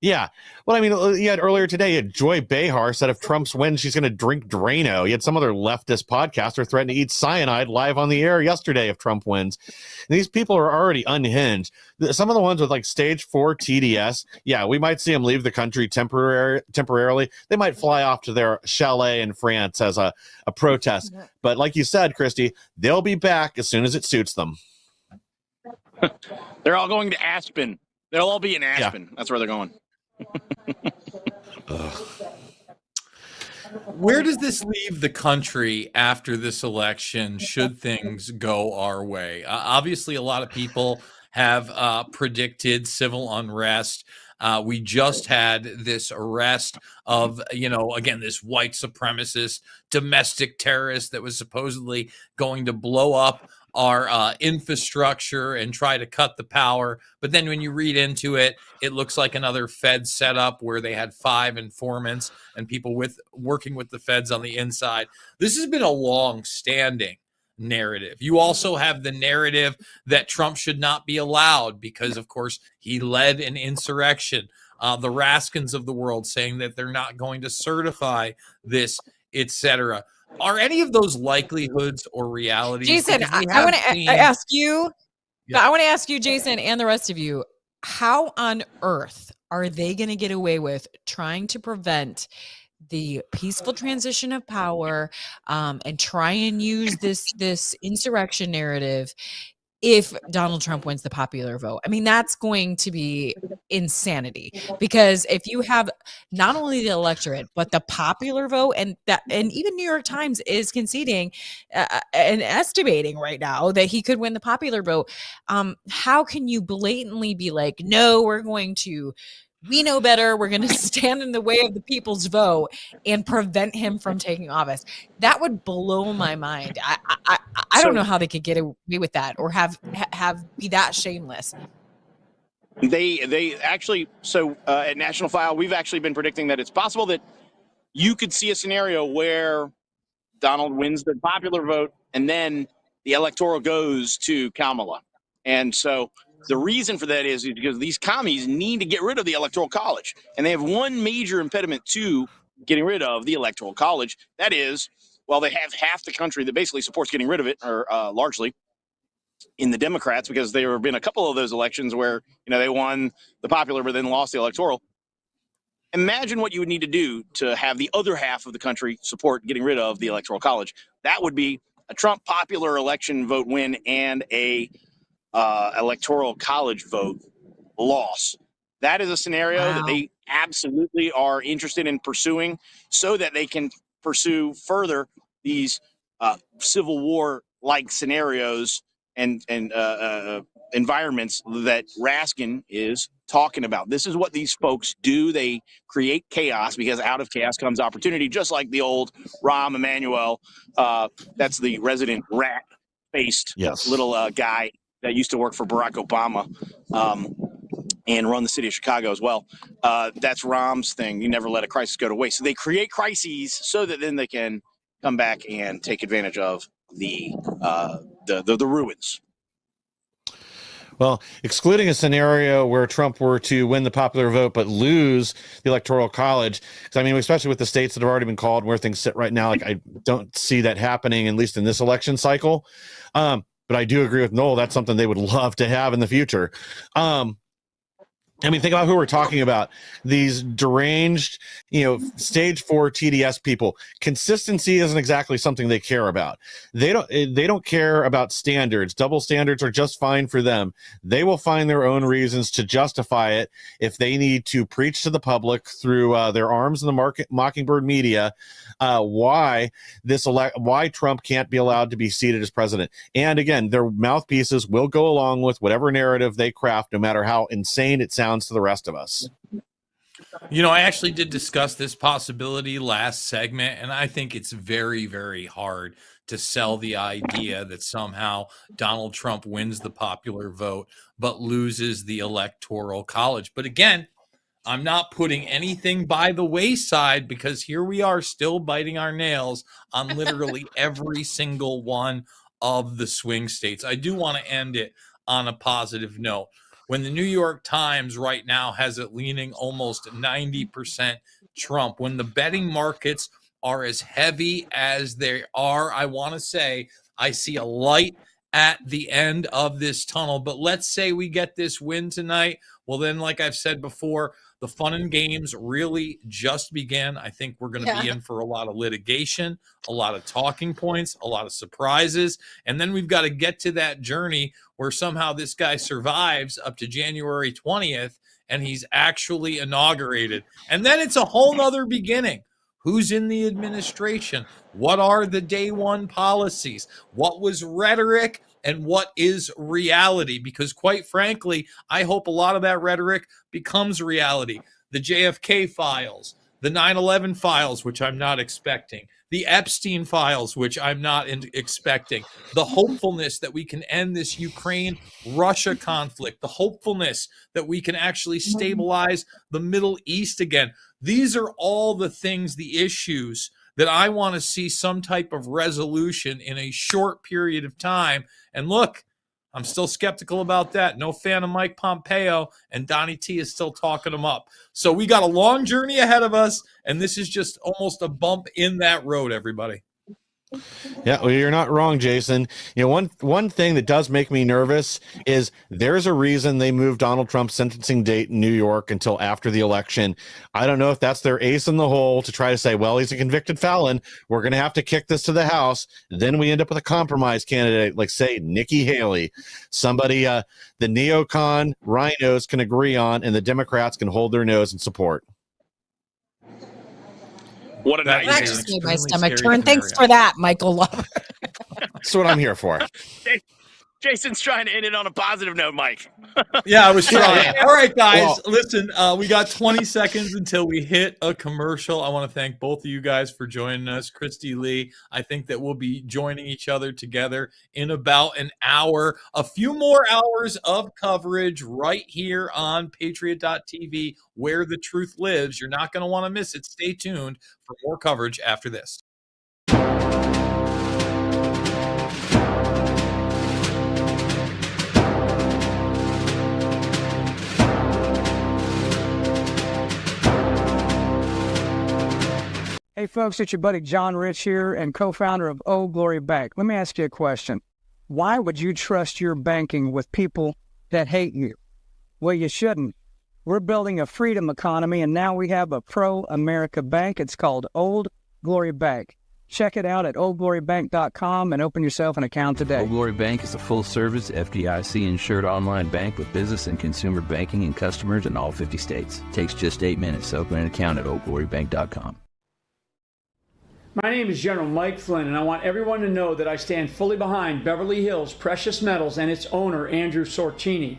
[SPEAKER 1] yeah. Well, I mean, you had earlier today, you had Joy Behar said if Trump's wins, she's going to drink Drano. You had some other leftist podcaster threaten to eat cyanide live on the air yesterday if Trump wins. And these people are already unhinged. Some of the ones with like stage 4 TDS, yeah, we might see them leave the country temporarily. They might fly off to their chalet in France as a protest. But like you said, Christy, they'll be back as soon as it suits them.
[SPEAKER 3] They're all going to Aspen. They'll all be in Aspen. That's where they're going.
[SPEAKER 7] Where does this leave the country after this election, should things go our way? Obviously, a lot of people have predicted civil unrest. We just had this arrest of, again, this white supremacist domestic terrorist that was supposedly going to blow up our infrastructure and try to cut the power. But then when you read into it, it looks like another Fed setup where they had 5 informants and people working with the feds on the inside. This has been a long-standing narrative. You also have the narrative that Trump should not be allowed because, of course, he led an insurrection. The Raskins of the world saying that they're not going to certify this, etc. Are any of those likelihoods or realities?
[SPEAKER 6] Jason, I want to ask you, I want to ask you, Jason, and the rest of you, how on earth are they going to get away with trying to prevent the peaceful transition of power and try and use this insurrection narrative if Donald Trump wins the popular vote? I mean, that's going to be insanity, because if you have not only the electorate but the popular vote, and even New York Times is conceding and estimating right now that he could win the popular vote, how can you blatantly be like, no, we know better, we're going to stand in the way of the people's vote and prevent him from taking office? That would blow my mind. I don't know how they could get away with that or have be that shameless.
[SPEAKER 3] They actually, at National File, we've actually been predicting that it's possible that you could see a scenario where Donald wins the popular vote and then the electoral goes to Kamala. And so the reason for that is because these commies need to get rid of the Electoral College. And they have one major impediment to getting rid of the Electoral College. That is, well, they have half the country that basically supports getting rid of it, or largely in the Democrats, because there have been a couple of those elections where, they won the popular but then lost the electoral. Imagine what you would need to do to have the other half of the country support getting rid of the Electoral College. That would be a Trump popular election vote win and a Electoral College vote loss. That is a scenario that they absolutely are interested in pursuing so that they can pursue further these Civil War-like scenarios and environments that Raskin is talking about. This is what these folks do. They create chaos because out of chaos comes opportunity, just like the old Rahm Emanuel, that's the resident rat faced
[SPEAKER 1] Yes.
[SPEAKER 3] little guy that used to work for Barack Obama and run the city of Chicago as well. That's Rahm's thing. You never let a crisis go to waste. So they create crises so that then they can come back and take advantage of the ruins.
[SPEAKER 1] Well, excluding a scenario where Trump were to win the popular vote but lose the Electoral College, because I mean, especially with the states that have already been called and where things sit right now, like I don't see that happening, at least in this election cycle. But I do agree with Noel. That's something they would love to have in the future. I mean, think about who we're talking about. These deranged, stage 4 TDS people. Consistency isn't exactly something they care about. They don't care about standards. Double standards are just fine for them. They will find their own reasons to justify it if they need to preach to the public through their arms in the Mockingbird media why Trump can't be allowed to be seated as president. And again, their mouthpieces will go along with whatever narrative they craft, no matter how insane it sounds to the rest of us.
[SPEAKER 7] I actually did discuss this possibility last segment, and I think it's very, very hard to sell the idea that somehow Donald Trump wins the popular vote but loses the Electoral College. But again, I'm not putting anything by the wayside, because here we are still biting our nails on literally every single one of the swing states. I do want to end it on a positive note. When the New York Times right now has it leaning almost 90% Trump, when the betting markets are as heavy as they are, I want to say I see a light at the end of this tunnel. But let's say we get this win tonight. Well, then, like I've said before, the fun and games really just began. I think we're going to be in for a lot of litigation, a lot of talking points, a lot of surprises. And then we've got to get to that journey where somehow this guy survives up to January 20th and he's actually inaugurated. And then it's a whole nother beginning. Who's in the administration? What are the day one policies? What was rhetoric? And what is reality? Because quite frankly, I hope a lot of that rhetoric becomes reality. The JFK files, the 9/11 files, which I'm not expecting, the Epstein files, which I'm not expecting, the hopefulness that we can end this Ukraine-Russia conflict, the hopefulness that we can actually stabilize the Middle East again. These are all the things, the issues that I want to see some type of resolution in a short period of time. And look, I'm still skeptical about that. No fan of Mike Pompeo, and Donnie T is still talking him up. So we got a long journey ahead of us, and this is just almost a bump in that road, everybody.
[SPEAKER 1] Yeah, well, you're not wrong, Jason. One thing that does make me nervous is there's a reason they moved Donald Trump's sentencing date in New York until after the election. I don't know if that's their ace in the hole to try to say, well, he's a convicted felon. We're going to have to kick this to the House. Then we end up with a compromise candidate, like, say, Nikki Haley, somebody the neocon rhinos can agree on and the Democrats can hold their nose and support.
[SPEAKER 3] What a night.
[SPEAKER 6] That just made my stomach turn. Thanks for that, Michael Love.
[SPEAKER 1] That's what I'm here for.
[SPEAKER 3] Jason's trying to end it on a positive note, Mike.
[SPEAKER 7] Yeah, I was trying. All right, guys,
[SPEAKER 1] Well,
[SPEAKER 7] listen, we got 20 seconds until we hit a commercial. I want to thank both of you guys for joining us. Christy Lee, I think that we'll be joining each other together in about an hour. A few more hours of coverage right here on Patriot.tv, where the truth lives. You're not going to want to miss it. Stay tuned for more coverage after this.
[SPEAKER 8] Hey folks, it's your buddy John Rich here and co-founder of Old Glory Bank. Let me ask you a question. Why would you trust your banking with people that hate you? Well, you shouldn't. We're building a freedom economy, and now we have a pro-America bank. It's called Old Glory Bank. Check it out at oldglorybank.com and open yourself an account today.
[SPEAKER 9] Old Glory Bank is a full-service, FDIC-insured online bank with business and consumer banking and customers in all 50 states. It takes just 8 minutes to open an account at oldglorybank.com.
[SPEAKER 2] My name is General Mike Flynn, and I want everyone to know that I stand fully behind Beverly Hills Precious Metals and its owner, Andrew Sorcini.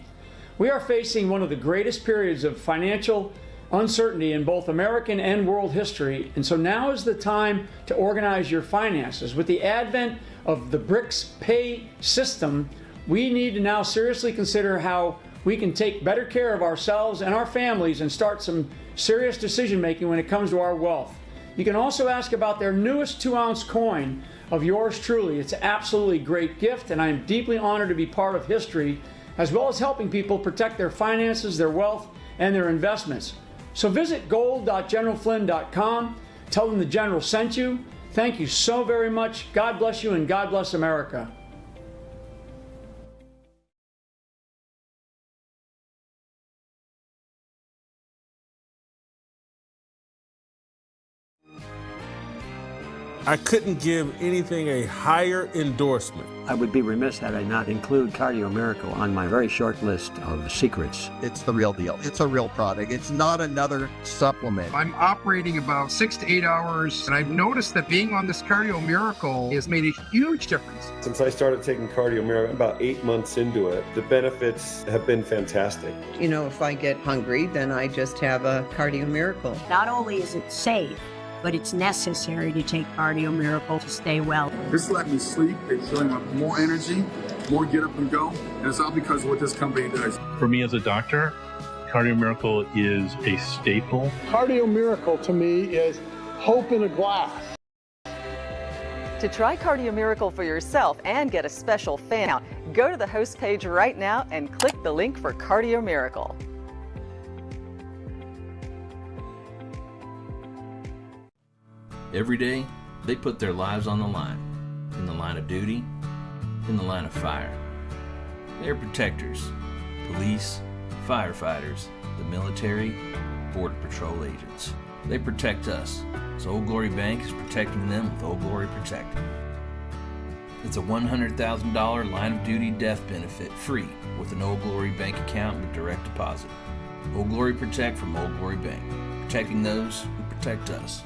[SPEAKER 2] We are facing one of the greatest periods of financial uncertainty in both American and world history. And so now is the time to organize your finances. With the advent of the BRICS pay system, we need to now seriously consider how we can take better care of ourselves and our families and start some serious decision making when it comes to our wealth. You can also ask about their newest 2-ounce coin of yours truly. It's an absolutely great gift, and I am deeply honored to be part of history, as well as helping people protect their finances, their wealth, and their investments. So visit gold.generalflynn.com. Tell them the General sent you. Thank you so very much. God bless you, and God bless America.
[SPEAKER 12] I couldn't give anything a higher endorsement.
[SPEAKER 13] I would be remiss had I not include Cardio Miracle on my very short list of secrets.
[SPEAKER 16] It's the real deal. It's a real product. It's not another supplement.
[SPEAKER 17] I'm operating about 6 to 8 hours, and I've noticed that being on this Cardio Miracle has made a huge difference.
[SPEAKER 18] Since I started taking Cardio Miracle, about 8 months into it, the benefits have been fantastic.
[SPEAKER 27] You know, if I get hungry, then I just have a Cardio Miracle.
[SPEAKER 28] Not only is it safe, but it's necessary to take Cardio Miracle to stay well.
[SPEAKER 29] This let me sleep. It's showing up more energy, more get up and go. And it's all because of what this company does.
[SPEAKER 30] For me as a doctor, Cardio Miracle is a staple.
[SPEAKER 31] Cardio Miracle to me is hope in a glass.
[SPEAKER 32] To try Cardio Miracle for yourself and get a special fan out, go to the host page right now and click the link for Cardio Miracle.
[SPEAKER 5] Every day, they put their lives on the line. In the line of duty, in the line of fire. They're protectors, police, firefighters, the military, border patrol agents. They protect us, so Old Glory Bank is protecting them with Old Glory Protect. It's a $100,000 line of duty death benefit free with an Old Glory Bank account with direct deposit. Old Glory Protect from Old Glory Bank, protecting those who protect us.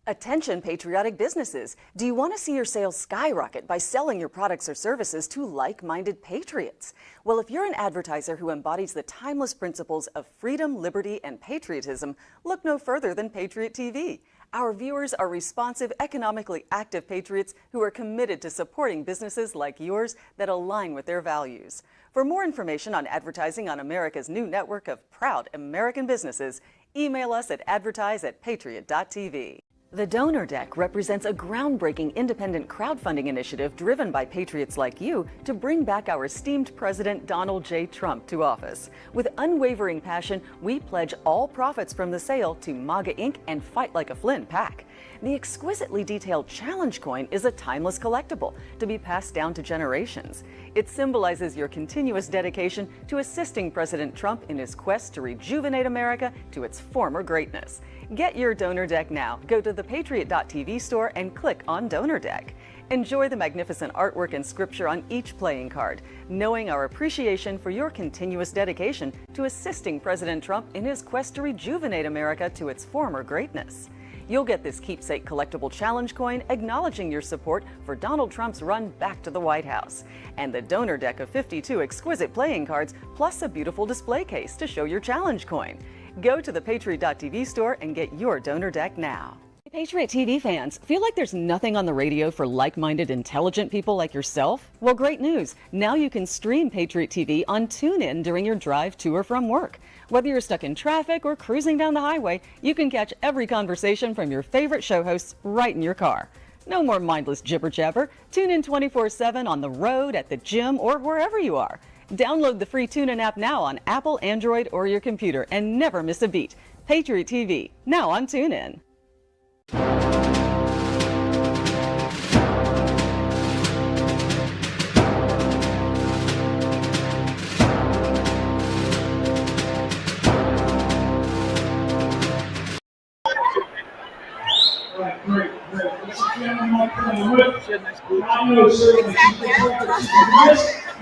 [SPEAKER 32] Attention patriotic businesses. Do you want to see your sales skyrocket by selling your products or services to like-minded patriots? Well, if you're an advertiser who embodies the timeless principles of freedom, liberty, and patriotism, look no further than Patriot TV. Our viewers are responsive, economically active patriots who are committed to supporting businesses like yours that align with their values. For more information on advertising on America's new network of proud American businesses, email us at advertise@patriot.tv. The Donor Deck represents a groundbreaking independent crowdfunding initiative driven by patriots like you to bring back our esteemed President Donald J. Trump to office. With unwavering passion, we pledge all profits from the sale to MAGA Inc. and Fight Like a Flynn PAC. The exquisitely detailed challenge coin is a timeless collectible to be passed down to generations. It symbolizes your continuous dedication to assisting President Trump in his quest to rejuvenate America to its former greatness. Get your Donor Deck now. Go to the Patriot.tv store and click on Donor Deck. Enjoy the magnificent artwork and scripture on each playing card, knowing our appreciation for your continuous dedication to assisting President Trump in his quest to rejuvenate America to its former greatness. You'll get this keepsake collectible challenge coin acknowledging your support for Donald Trump's run back to the White House, and the Donor Deck of 52 exquisite playing cards, plus a beautiful display case to show your challenge coin. Go to the Patriot.tv store and get your Donor Deck now. Patriot TV fans, feel like there's nothing on the radio for like-minded, intelligent people like yourself? Well, great news. Now you can stream Patriot TV on TuneIn during your drive to or from work. Whether you're stuck in traffic or cruising down the highway, you can catch every conversation from your favorite show hosts right in your car. No more mindless jibber-jabber. Tune in 24/7 on the road, at the gym, or wherever you are. Download the free TuneIn app now on Apple, Android, or your computer and never miss a beat. Patriot TV, now on TuneIn.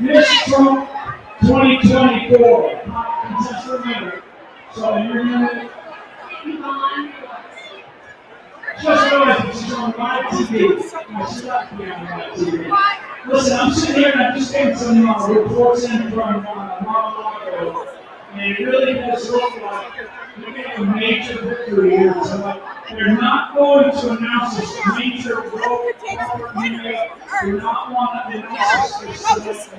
[SPEAKER 2] Miss Trump 2024. Just remember. So you're gonna just realize she's on live TV. She's not here on live TV. Listen, I'm sitting here and I'm just getting some reports in from Mar-a-Lago, and it really does look like a major victory here tonight. They're not going to announce this major road. They're not want to announce this.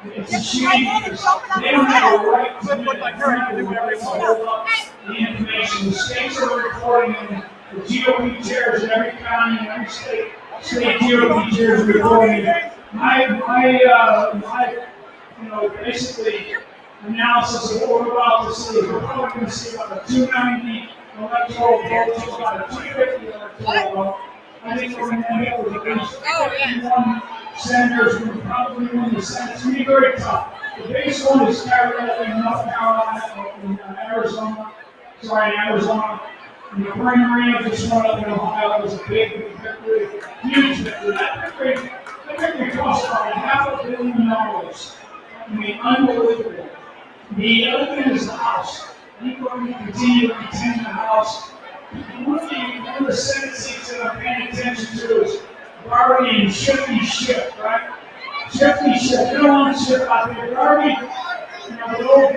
[SPEAKER 2] It's a shame because they don't have a right to do it. They don't have the right to hold up the information. The states are reporting, and the GOP chairs in every county and every state GOP chairs are reporting. Basically analysis of what we're about to see. We're probably going to see about a 290 electoral vote to about a 250 electoral vote. I think we're going to end up with at least 51 senators who will probably win the Senate. It's going to be very tough. The biggest one is Carolina in North Carolina, in Arizona. And the Bernie Marino just won up in Ohio. It was a big victory, huge victory. That victory cost about $500 million. I mean, unbelievable. The other thing is the House. We're going to continue to retain the House. One of the Senate seats that I'm paying attention to is Barbie and Shifty Schiff, right? Shifty Schiff. They don't want to ship out there. Barbie, the old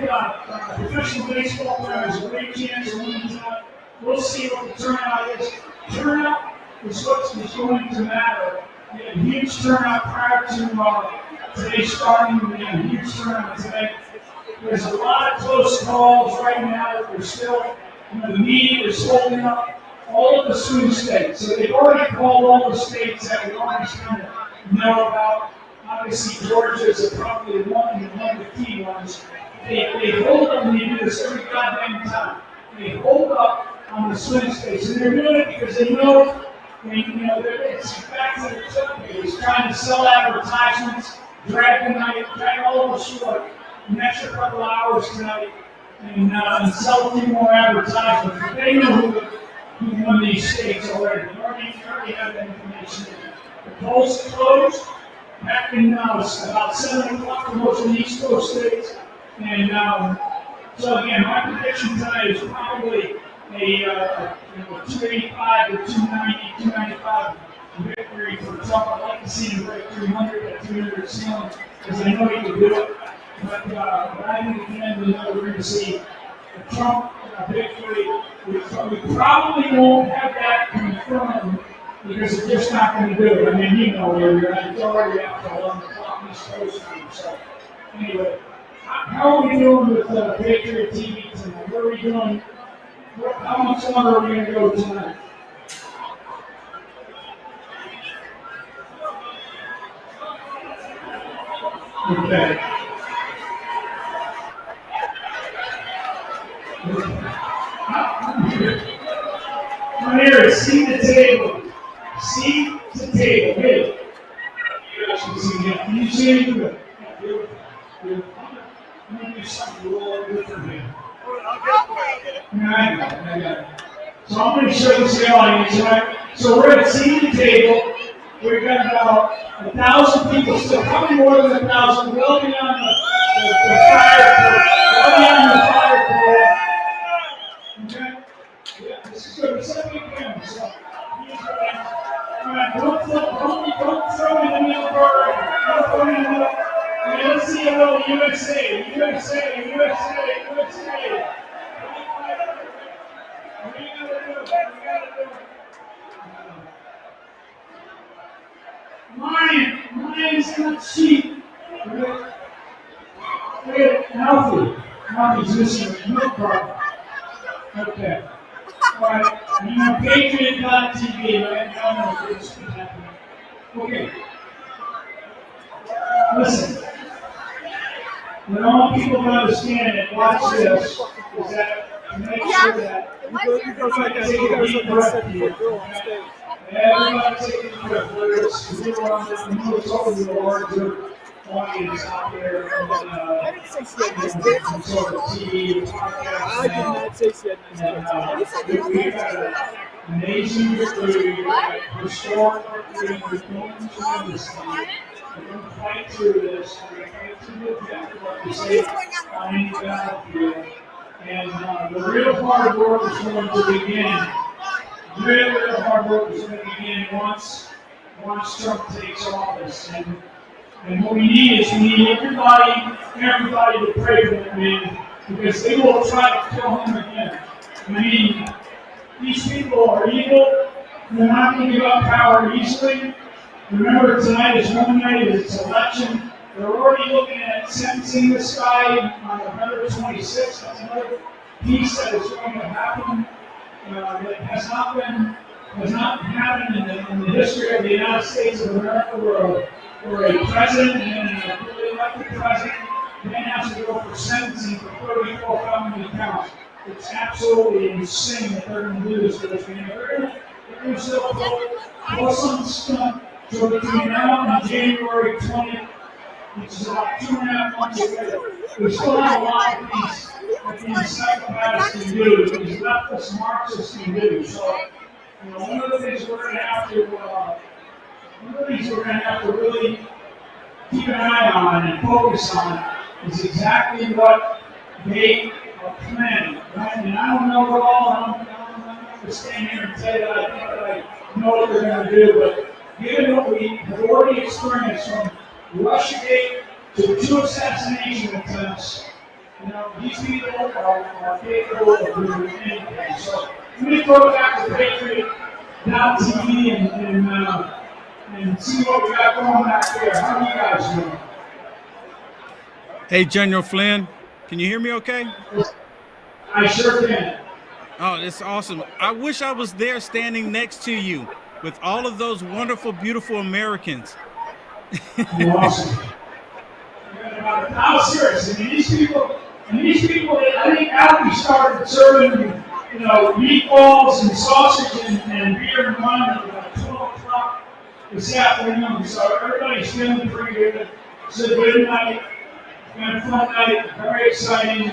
[SPEAKER 2] professional baseball player has a great chance of winning tonight. We'll see what the turnout is. Turnout is what's going to matter. We had a huge turnout prior to today starting. We had a huge turnout today. There's a lot of close calls right now that we're still, the media is holding up all of the swing states. So they've already called all the states that we already kind of know about. Obviously, Georgia is probably one of the key ones. They hold up, and they do this every goddamn time. They hold up on the swing states, and they're doing it because they know, it's back to the It's trying to sell advertisements, drag all of us short, an extra couple hours tonight, and sell a few more advertisements. But they know who won these states already. They already have that information. The polls closed back in about 7 o'clock for most of the East Coast states. And so again, my prediction tonight is probably a 285 to 290, 295 victory for Trump. I'd like to see him break 300 at 300 ceiling, because I know he can do it. But I think at the end of the night, we're going to see a Trump victory. We probably won't have that confirmed because they're just not going to do it. I mean, you know where we're at. It's already after 11 o'clock East Coast time. So, anyway, how are we doing with Patriot TV tonight? What are we doing? How much longer are we going to go tonight? Okay. Come here, seat the table. Seat the table. Hey. Can you see anything good? I'm going to do something a little different here. I got it. So I'm going to show this to the audience, right? So we're at seat the table. We've got about 1,000 people still, probably more than 1,000, well beyond the fire pole. Okay? Yeah, this is good. It's a big camera, so all right, don't throw me the middle bird. Don't throw me the middle. Let's see a little USA. Lion's not cheap. Healthy's missing a milk carton. Okay. All right. Patriot.tv, right? I don't know what's happening. Okay. Listen. What I want people to understand and watch this is that to make sure that everybody take a deep breath here. Everybody take a deep breath. Whether it's over the larger audience out there, some sort of TV, podcast, we've had an amazing victory, historic victory. We're going to win this thing. We're going to fight through this. We're going to fight through the objective, like we say, on the battlefield. And the real hard work is going to begin. Real hard work is going to begin once Trump takes office. And what we need is everybody to pray for that man, because they will try to kill him again. I mean, these people are evil. They're not going to give up power easily. Remember, tonight is one night, it's election. They're already looking at sentencing this guy on November 26th. That's another piece that is going to happen that has not happened in the history of the United States of America, where a president and a fully elected president then has to go for sentencing for 34 felony counts. It's absolutely insane that they're going to do this to this man. They're going to still pull some stunt. So between now and January 20th, which is about 2.5 months away, we still have a lot of these that these psychopaths can do, these leftist Marxists can do. So, one of the things we're going to have to really keep an eye on and focus on is exactly what they are planning. Right? And I don't know it all. I'm not going to stand here and say that I think that I know what they're going to do, but given what we have already experienced from Russiagate to the 2 assassination attempts, these people are capable of doing anything. So let me throw it back to Patriot.tv and see what we got going back there. How are you guys doing?
[SPEAKER 4] Hey, General Flynn, can you hear me okay?
[SPEAKER 2] I sure can.
[SPEAKER 4] Oh, that's awesome. I wish I was there standing next to you with all of those wonderful, beautiful Americans.
[SPEAKER 2] Awesome. I'm serious. I mean, these people, I think Alfie started serving, meatballs and sausage and beer and wine at about 12 o'clock this afternoon. So everybody's feeling pretty good. It's a good night, and a fun night, very exciting,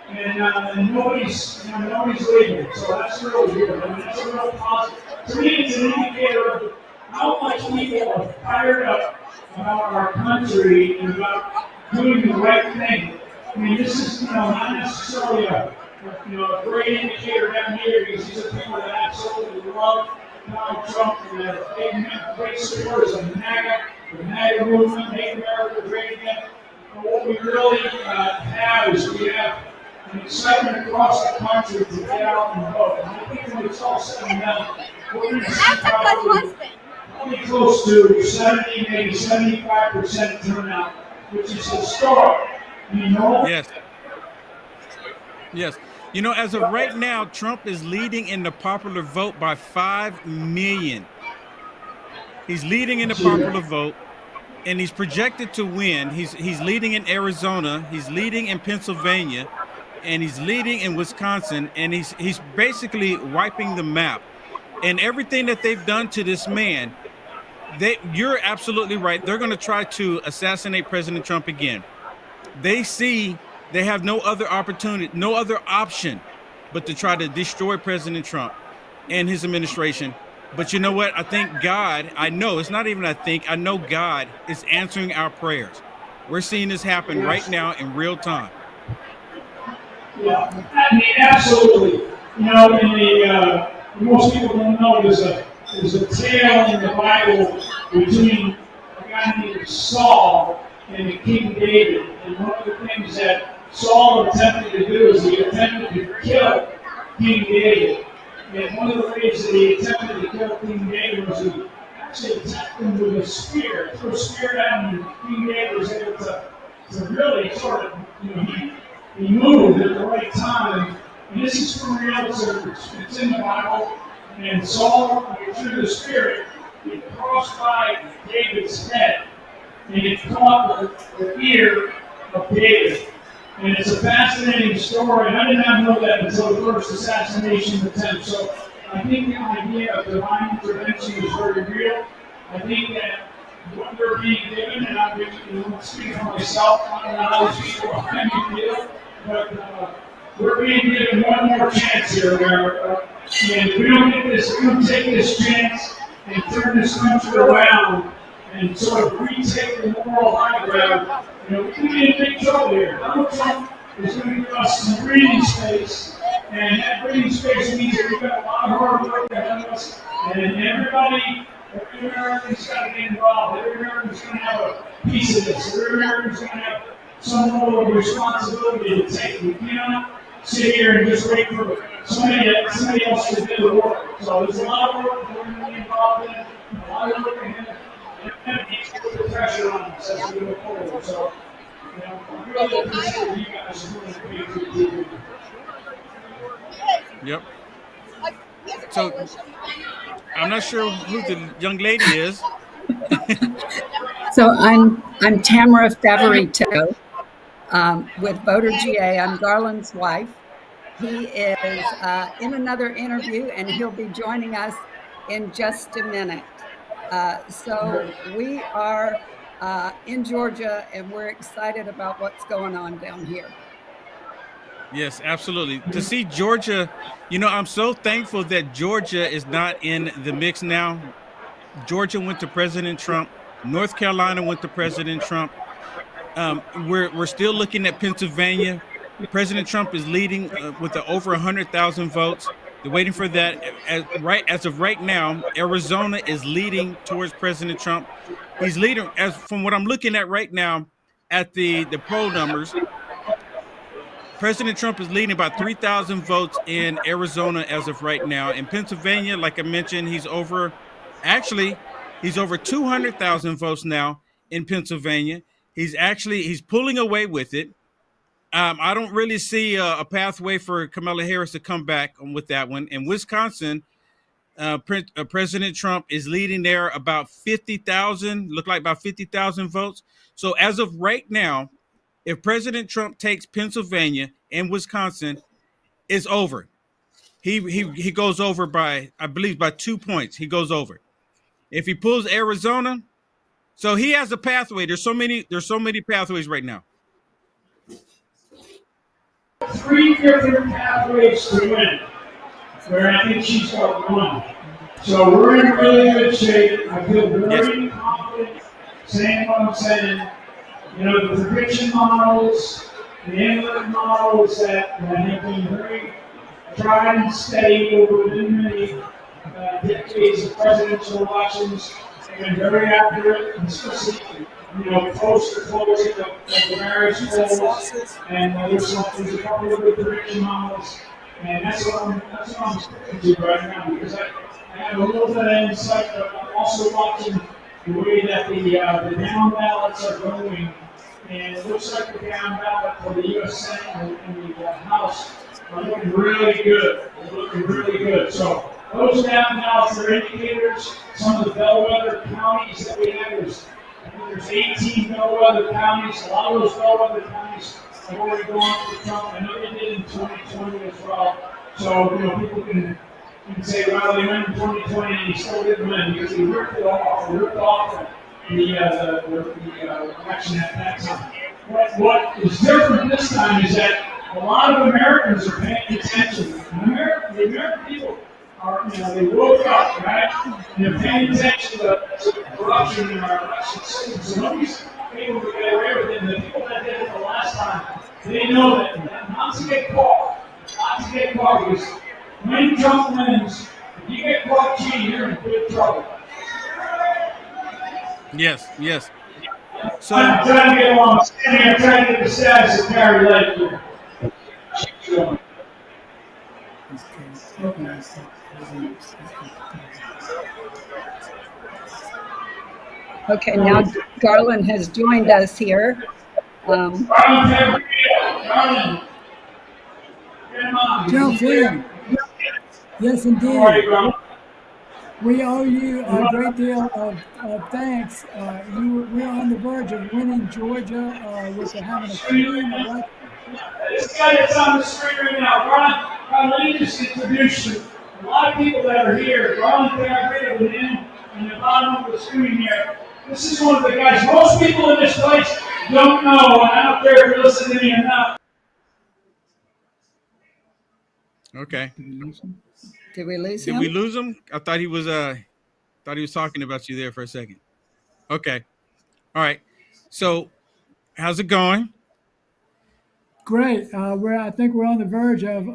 [SPEAKER 2] and nobody's leaving. So that's really good. I mean, that's a real positive. To me, it's an indicator of how much people are fired up about our country and about doing the right thing. I mean, this is, not necessarily a great indicator down here, because these are people that absolutely love Donald Trump and they're great supporters of MAGA, the MAGA movement, Make America Great Again. And what we really have is we have an excitement across the country to get out and vote. And I think when it's all said and done, we're going to see probably close to 70, maybe 75% turnout, which is historic.
[SPEAKER 4] Yes. Yes. As of right now, Trump is leading in the popular vote by 5 million. He's leading in the popular vote, and he's projected to win. He's leading in Arizona, he's leading in Pennsylvania, and he's leading in Wisconsin, and he's basically wiping the map. And everything that they've done to this man, you're absolutely right. They're going to try to assassinate President Trump again. They see they have no other opportunity, no other option but to try to destroy President Trump and his administration. But you know what? I think God, I know God is answering our prayers. We're seeing this happen right now in real time.
[SPEAKER 2] Yeah, I mean, absolutely. Most people don't know there's a tale in the Bible between a guy named Saul and King David. And one of the things that Saul attempted to do is he attempted to kill King David. And one of the ways that he attempted to kill King David was he actually attacked him with a spear. Threw a spear down, and King David was able to really sort of, he moved at the right time. And this is for real, it's in the Bible. And Saul, through the Spirit, he crossed by David's head, and it caught the ear of David. And it's a fascinating story, and I did not know that until the first assassination attempt. So I think the idea of divine intervention is very real. I think that what they're being given, and I'm speaking for myself, I don't know how these people behind me feel, but we're being given one more chance here, America. And if we don't take this chance and turn this country around and sort of retake the moral high ground, we could be in big trouble here. Donald Trump is going to give us some breathing space, and that breathing space means that we've got a lot of hard work ahead of us, and every American's got to get involved. Every American's going to have a piece of this. Every American's going to have some level of responsibility to take. We cannot sit here and just wait for somebody else to do the work. So there's a lot of work we're going to be involved in, a lot of work ahead, and it's going to be put the pressure on us as we go forward. So, I really appreciate you guys doing the big.
[SPEAKER 4] Yep. So I'm not sure who the young lady is.
[SPEAKER 28] So I'm Tamara Favorito with Voter GA. I'm Garland's wife. He is in another interview, and he'll be joining us in just a minute. So we are in Georgia, and we're excited about what's going on down here.
[SPEAKER 4] Yes, absolutely. To see Georgia, I'm so thankful that Georgia is not in the mix now. Georgia went to President Trump. North Carolina went to President Trump. We're still looking at Pennsylvania. President Trump is leading with over 100,000 votes. They're waiting for that. As of right now, Arizona is leading towards President Trump. He's leading, as from what I'm looking at right now, at the poll numbers. President Trump is leading about 3,000 votes in Arizona as of right now. In Pennsylvania, like I mentioned, he's over 200,000 votes now in Pennsylvania. He's pulling away with it. I don't really see a pathway for Kamala Harris to come back with that one. In Wisconsin, President Trump is leading there about 50,000 votes. So as of right now, if President Trump takes Pennsylvania and Wisconsin, it's over. He goes over by, I believe, by 2 points. He goes over. If he pulls Arizona, so he has a pathway. There's so many pathways right now.
[SPEAKER 2] 3 different pathways to win, where I think she's got one. So we're in really good shape. I feel very confident saying what I'm saying. The prediction models, the analytic models that have been very tried and steady over many decades of presidential elections have been very accurate, and especially close to closing of the marriage polls. And there's a couple of good prediction models, and that's what I'm sticking to right now, because I have a little bit of insight, but I'm also watching the way that the down ballots are going. And it looks like the down ballot for the U.S. Senate and the House are looking really good. They're looking really good. So those down ballots are indicators. Some of the bellwether counties that we have, there's 18 bellwether counties. A lot of those bellwether counties have already gone to Trump. I know they did in 2020 as well. So people can say, well, they went in 2020 and he still didn't win because he ripped it off. He ripped off the election at that time. What is different this time is that a lot of Americans are paying attention. The American people are, they woke up, right? And they're paying attention to corruption in our election system. So nobody's able to get away with it. And the people that did it the last time, they know that not to get caught. Because when Trump wins, if you get caught cheating, you're in big trouble.
[SPEAKER 4] Yes. So
[SPEAKER 2] I'm trying to get along. I'm trying to get the status of Kari Lake here.
[SPEAKER 28] Okay, now Garland has joined us here.
[SPEAKER 10] General Flynn. Yes, indeed. We owe you a great deal of thanks. We're on the verge of winning Georgia with having a clean election.
[SPEAKER 2] This guy that's on the screen right now, Ron, let me just introduce you. A lot of people that are here, Ron Favorito with him in the bottom of the screen here. This is one of the guys most people in this place don't know, and I don't care if you're listening to me or not.
[SPEAKER 4] Okay.
[SPEAKER 28] Did we lose him?
[SPEAKER 4] Did we lose him? I thought he was talking about you there for a second. Okay. All right. So how's it going?
[SPEAKER 10] Great. I think we're on the verge of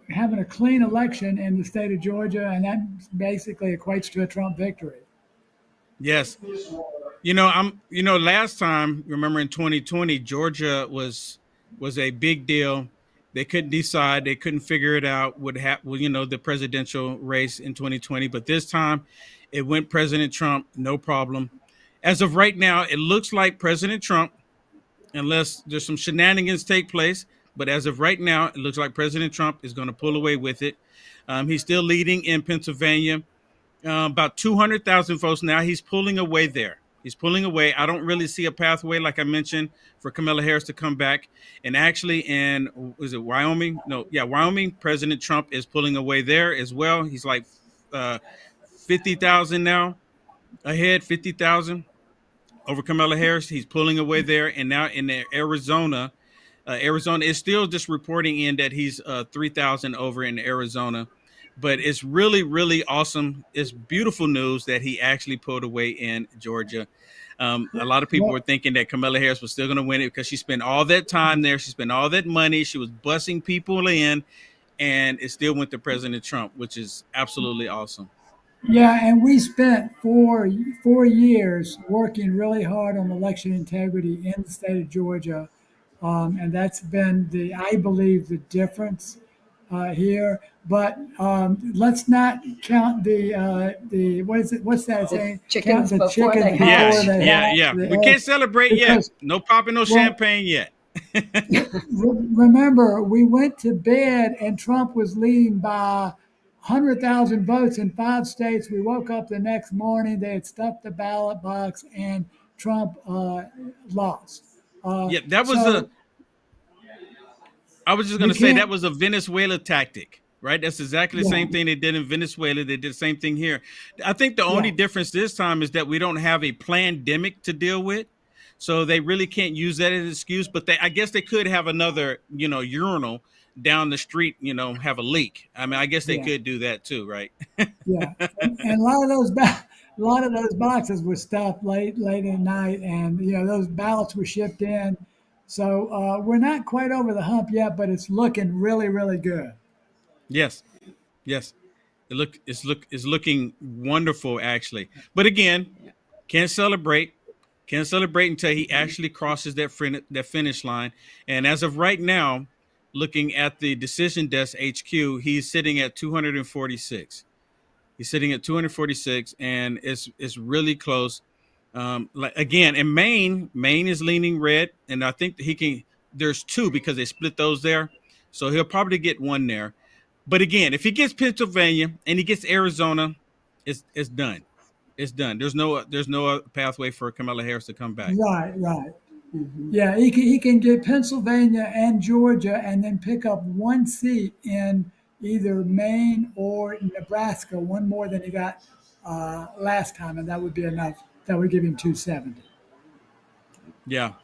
[SPEAKER 10] having a clean election in the state of Georgia, and that basically equates to a Trump victory.
[SPEAKER 4] Yes. Last time, remember in 2020, Georgia was a big deal. They couldn't decide. They couldn't figure it out. The presidential race in 2020. But this time, it went President Trump, no problem. As of right now, it looks like President Trump, unless there's some shenanigans take place. But as of right now, it looks like President Trump is going to pull away with it. He's still leading in Pennsylvania, about 200,000 votes now. He's pulling away there. He's pulling away. I don't really see a pathway, like I mentioned, for Kamala Harris to come back. And actually in, was it Wyoming? No, yeah, Wyoming, President Trump is pulling away there as well. He's like 50,000 now ahead, 50,000 over Kamala Harris. He's pulling away there. And now in Arizona, Arizona is still just reporting in that he's 3,000 over in Arizona. But it's really, really awesome. It's beautiful news that he actually pulled away in Georgia. A lot of people were thinking that Kamala Harris was still going to win it because she spent all that time there. She spent all that money. She was bussing people in, and it still went to President Trump, which is absolutely awesome.
[SPEAKER 10] Yeah, and we spent four years working really hard on election integrity in the state of Georgia. And that's been I believe, the difference here. But let's not count the what is it? What's that saying?
[SPEAKER 28] Chickens
[SPEAKER 10] count the
[SPEAKER 28] before
[SPEAKER 10] chickens
[SPEAKER 28] they hatch.
[SPEAKER 4] Yeah. We can't celebrate yet. No popping, no champagne yet.
[SPEAKER 10] Remember, we went to bed and Trump was leading by 100,000 votes in 5 states. We woke up the next morning, they had stuffed the ballot box, and Trump lost.
[SPEAKER 4] That was I was just going to say that was a Venezuela tactic, right? That's exactly the same thing they did in Venezuela. They did the same thing here. I think the only difference this time is that we don't have a pandemic to deal with. So they really can't use that as an excuse, but I guess they could have another, urinal down the street, have a leak. I mean, I guess they could do that too, right?
[SPEAKER 10] Yeah. And a lot of those boxes were stuffed late at night, and those ballots were shipped in. So we're not quite over the hump yet, but it's looking really, really good.
[SPEAKER 4] Yes. It's looking wonderful, actually. But again, can't celebrate until he actually crosses that finish line. And as of right now, looking at the Decision Desk HQ, he's sitting at 246. He's sitting at 246, and it's really close. Again, in Maine is leaning red, and I think he can. There's 2 because they split those there, so he'll probably get 1 there. But again, if he gets Pennsylvania and he gets Arizona, it's done. It's done. There's no pathway for Kamala Harris to come back.
[SPEAKER 10] Right. Mm-hmm. Yeah, he can get Pennsylvania and Georgia, and then pick up 1 seat in either Maine or Nebraska, 1 more than he got last time, and that would be enough. That would give him 270.
[SPEAKER 4] Yeah.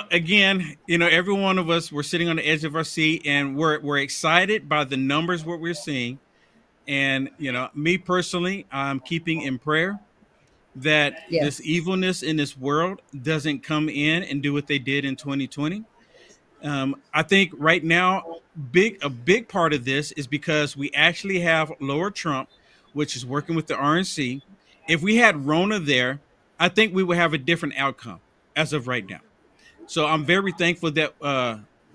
[SPEAKER 4] Again, every one of us, we're sitting on the edge of our seat, and we're excited by the numbers, what we're seeing. And, me personally, I'm keeping in prayer that this evilness in this world doesn't come in and do what they did in 2020. I think right now, a big part of this is because we actually have Laura Trump, which is working with the RNC. If we had Rona there, I think we would have a different outcome as of right now. So I'm very thankful that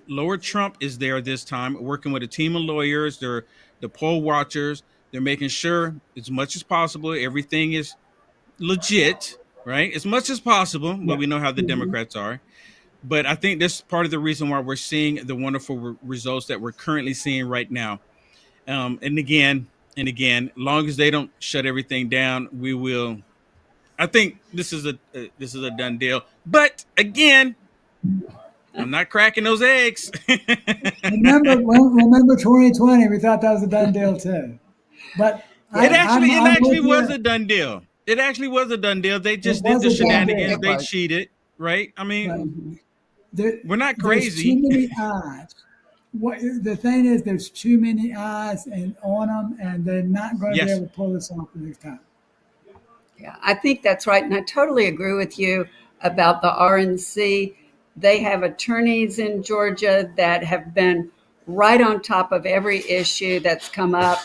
[SPEAKER 4] Laura Trump is there this time, working with a team of lawyers. They're the poll watchers. They're making sure as much as possible everything is legit, right? As much as possible, but we know how the Democrats are. But I think this is part of the reason why we're seeing the wonderful results that we're currently seeing right now. And again, long as they don't shut everything down, we will. I think this is a done deal. But again, I'm not cracking those eggs.
[SPEAKER 10] remember 2020? We thought that was a done deal too. But
[SPEAKER 4] it actually was a done deal. It actually was a done deal. They just did the shenanigans. They cheated, right? I mean, we're not crazy.
[SPEAKER 10] There's too many eyes. The thing is, there's too many eyes on them, and they're not going to be able to pull this off the next time.
[SPEAKER 28] Yeah, I think that's right. And I totally agree with you about the RNC. They have attorneys in Georgia that have been right on top of every issue that's come up.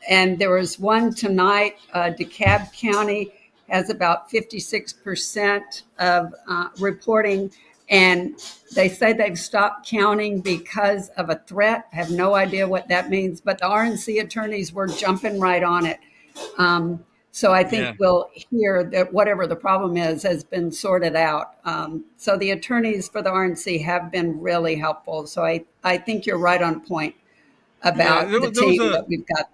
[SPEAKER 28] And there was one tonight, DeKalb County has about 56% of reporting And they say they've stopped counting because of a threat. I have no idea what that means, but the RNC attorneys were jumping right on it. So I think we'll hear that whatever the problem is has been sorted out. So the attorneys for the RNC have been really helpful. So I think you're right on point about the team that we've got.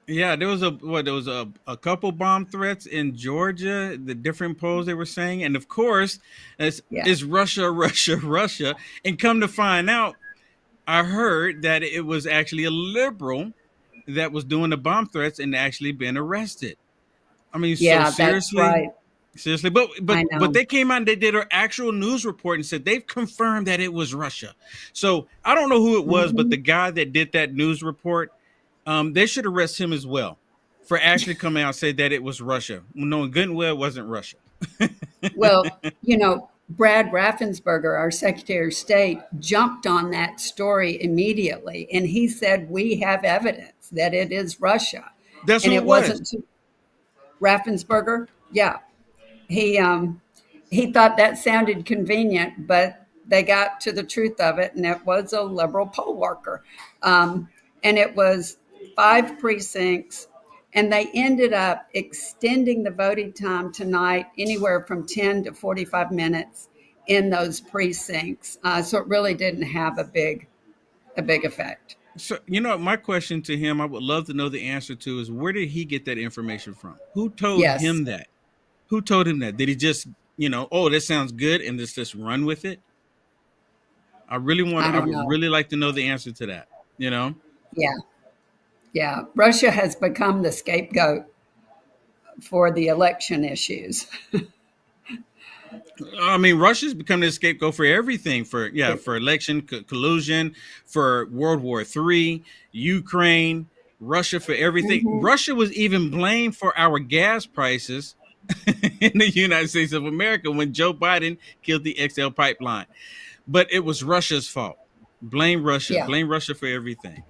[SPEAKER 4] Yeah, there was a couple bomb threats in Georgia, the different polls they were saying. And of course, it's Russia, Russia, Russia. And come to find out, I heard that it was actually a liberal that was doing the bomb threats and actually been arrested. I mean, so seriously,
[SPEAKER 28] that's right.
[SPEAKER 4] Seriously, but they came out and they did an actual news report and said they've confirmed that it was Russia. So I don't know who it was, but the guy that did that news report, they should arrest him as well for actually coming out and say that it was Russia, knowing good and well it wasn't Russia.
[SPEAKER 28] Well, Brad Raffensperger, our Secretary of State, jumped on that story immediately, and he said we have evidence that it is Russia.
[SPEAKER 4] That's
[SPEAKER 28] and
[SPEAKER 4] who it was.
[SPEAKER 28] Raffensperger, yeah. He thought that sounded convenient, but they got to the truth of it, and it was a liberal poll worker. And it was 5 precincts, and they ended up extending the voting time tonight anywhere from 10 to 45 minutes in those precincts. So it really didn't have a big effect.
[SPEAKER 4] So, my question to him, I would love to know the answer to is, where did he get that information from? Who told him that? Who told him that? Did he just, oh, that sounds good, and just run with it? I would really like to know the answer to that, Yeah.
[SPEAKER 28] Yeah. Russia has become the scapegoat for the election issues.
[SPEAKER 4] I mean, Russia's become the scapegoat for everything, for election collusion, for World War III, Ukraine, Russia for everything. Mm-hmm. Russia was even blamed for our gas prices in the United States of America when Joe Biden killed the XL pipeline. But it was Russia's fault. Blame Russia. Yeah. Blame Russia for everything.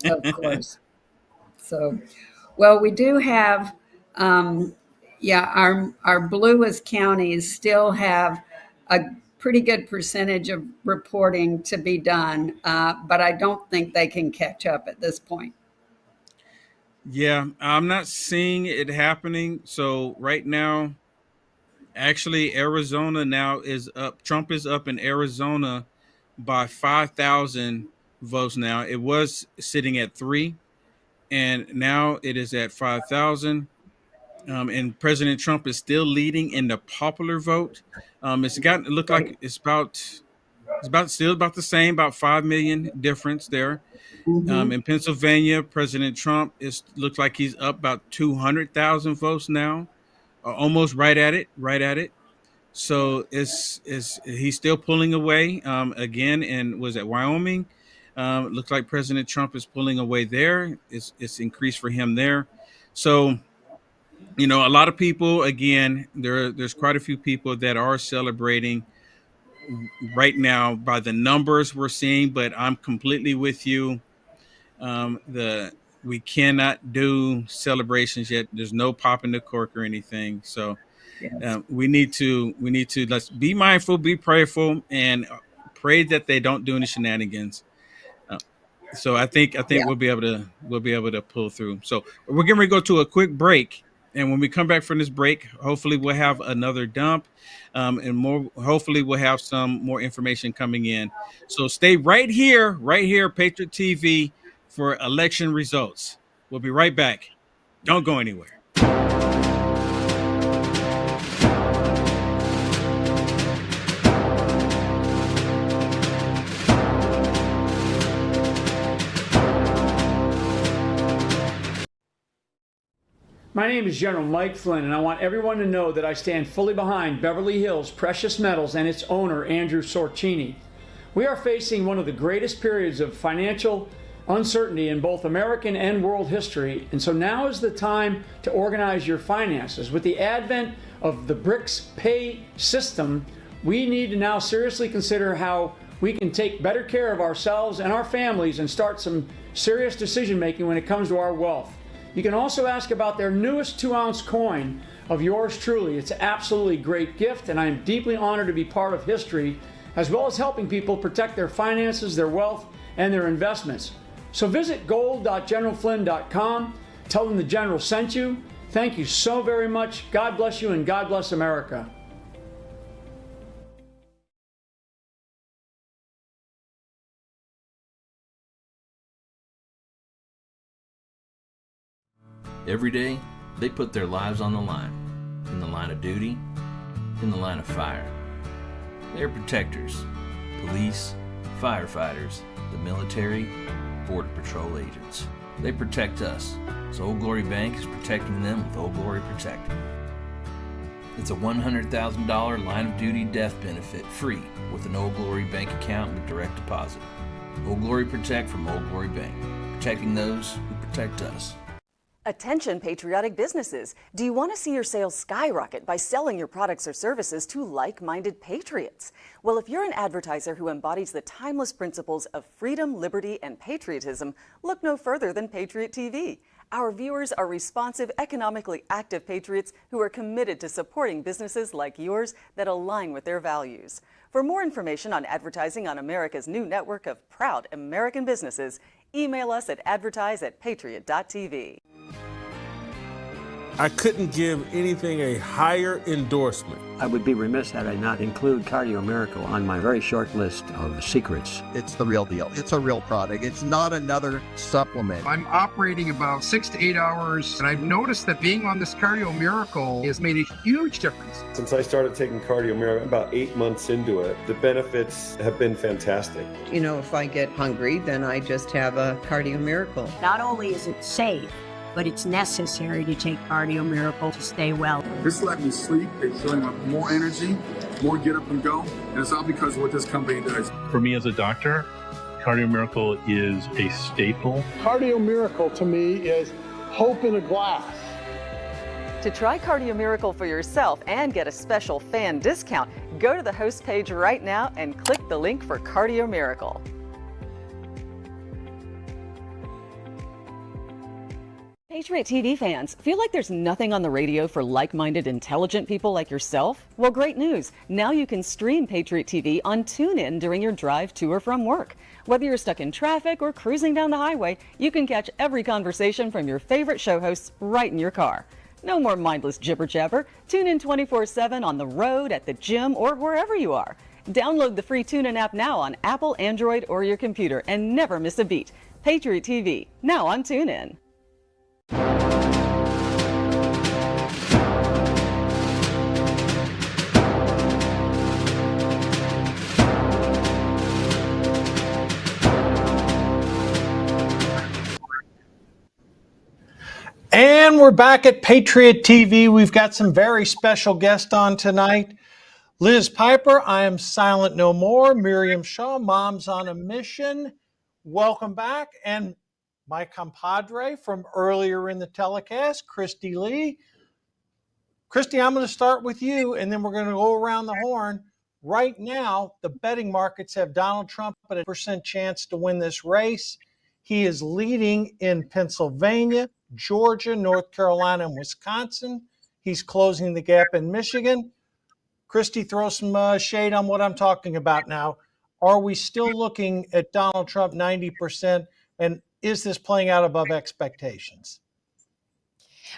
[SPEAKER 28] Of course. So, well, we do have, our bluest counties still have a pretty good percentage of reporting to be done, but I don't think they can catch up at this point.
[SPEAKER 4] Yeah, I'm not seeing it happening. So right now, actually, Arizona now is up. Trump is up in Arizona by 5,000 votes now. It was sitting at 3, and now it is at 5,000. And President Trump is still leading in the popular vote. It's gotten to look like it's still about the same, about 5 million difference there. Mm-hmm. In Pennsylvania, President Trump looks like he's up about 200,000 votes now, almost right at it. So he's still pulling away again. And was at Wyoming. Looks like President Trump is pulling away there. It's increased for him there. So, a lot of people, again, there's quite a few people that are celebrating right now by the numbers we're seeing, but I'm completely with you. We cannot do celebrations yet. There's no popping the cork or anything. So we need to let's be mindful, be prayerful, and pray that they don't do any shenanigans. So I think we'll be able to pull through. So we're getting ready to go to a quick break. And when we come back from this break, hopefully we'll have another dump and more. Hopefully we'll have some more information coming in. So stay right here, Patriot TV, for election results. We'll be right back. Don't go anywhere.
[SPEAKER 2] My name is General Mike Flynn, and I want everyone to know that I stand fully behind Beverly Hills Precious Metals and its owner, Andrew Sorcini. We are facing one of the greatest periods of financial uncertainty in both American and world history, and so now is the time to organize your finances. With the advent of the BRICS pay system, we need to now seriously consider how we can take better care of ourselves and our families and start some serious decision making when it comes to our wealth. You can also ask about their newest 2-ounce coin, of yours truly. It's an absolutely great gift, and I am deeply honored to be part of history, as well as helping people protect their finances, their wealth, and their investments. So visit gold.generalflynn.com. Tell them the General sent you. Thank you so very much. God bless you, and God bless America.
[SPEAKER 5] Every day, they put their lives on the line. In the line of duty, in the line of fire. They're protectors, police, firefighters, the military, Border Patrol agents. They protect us, so Old Glory Bank is protecting them with Old Glory Protect. It's a $100,000 line of duty death benefit free with an Old Glory Bank account with direct deposit. Old Glory Protect from Old Glory Bank, protecting those who protect us.
[SPEAKER 32] Attention patriotic businesses. Do you want to see your sales skyrocket by selling your products or services to like-minded patriots? Well, if you're an advertiser who embodies the timeless principles of freedom, liberty, and patriotism, look no further than Patriot TV. Our viewers are responsive, economically active patriots who are committed to supporting businesses like yours that align with their values. For more information on advertising on America's new network of proud American businesses, email us at advertise@patriot.tv.
[SPEAKER 12] I couldn't give anything a higher endorsement.
[SPEAKER 13] I would be remiss had I not include Cardio Miracle on my very short list of secrets.
[SPEAKER 16] It's the real deal. It's a real product. It's not another supplement.
[SPEAKER 17] I'm operating about 6 to 8 hours, and I've noticed that being on this Cardio Miracle has made a huge difference.
[SPEAKER 18] Since I started taking Cardio Miracle, about 8 months into it, the benefits have been fantastic.
[SPEAKER 27] You know, if I get hungry, then I just have a Cardio Miracle.
[SPEAKER 6] Not only is it safe, but it's necessary to take Cardio Miracle to stay well.
[SPEAKER 29] This let me sleep. It's showing up more energy, more get up and go. And it's all because of what this company does.
[SPEAKER 30] For me as a doctor, Cardio Miracle is a staple.
[SPEAKER 31] Cardio Miracle to me is hope in a glass.
[SPEAKER 32] To try Cardio Miracle for yourself and get a special fan discount, go to the host page right now and click the link for Cardio Miracle. Patriot TV fans, feel like there's nothing on the radio for like-minded, intelligent people like yourself? Well, great news. Now you can stream Patriot TV on TuneIn during your drive to or from work. Whether you're stuck in traffic or cruising down the highway, you can catch every conversation from your favorite show hosts right in your car. No more mindless jibber-jabber. Tune in 24/7 on the road, at the gym, or wherever you are. Download the free TuneIn app now on Apple, Android, or your computer and never miss a beat. Patriot TV, now on TuneIn.
[SPEAKER 11] And we're back at Patriot TV. We've got some very special guests on tonight. Liz Piper, I Am Silent No More. Miriam Shaw, Moms on a Mission. Welcome back. And my compadre from earlier in the telecast, Christy Lee. Christy, I'm going to start with you, and then we're going to go around the horn. Right now, the betting markets have Donald Trump at a 1% chance to win this race. He is leading in Pennsylvania, Georgia, North Carolina, and Wisconsin. He's closing the gap in Michigan. Christy, throw some shade on what I'm talking about now. Are we still looking at Donald Trump 90%? And is this playing out above expectations?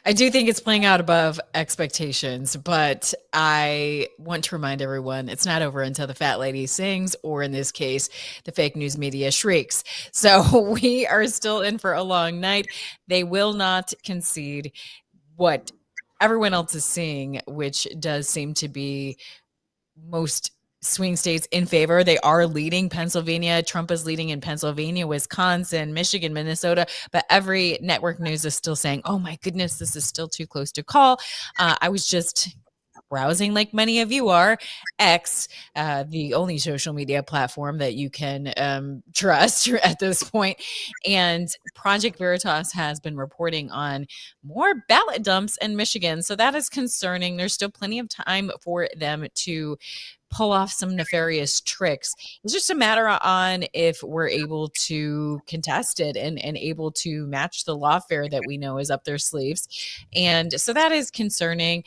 [SPEAKER 14] I do think it's playing out above expectations, but I want to remind everyone it's not over until the fat lady sings, or in this case, the fake news media shrieks. So we are still in for a long night. They will not concede what everyone else is seeing, which does seem to be most swing states in favor. They are leading Pennsylvania. Trump is leading in Pennsylvania, Wisconsin, Michigan, Minnesota, but every network news is still saying, oh my goodness, this is still too close to call. I was just browsing, like many of you are, X, the only social media platform that you can trust at this point. And Project Veritas has been reporting on more ballot dumps in Michigan. So that is concerning. There's still plenty of time for them to pull off some nefarious tricks. It's just a matter on if we're able to contest it and able to match the lawfare that we know is up their sleeves. And so that is concerning.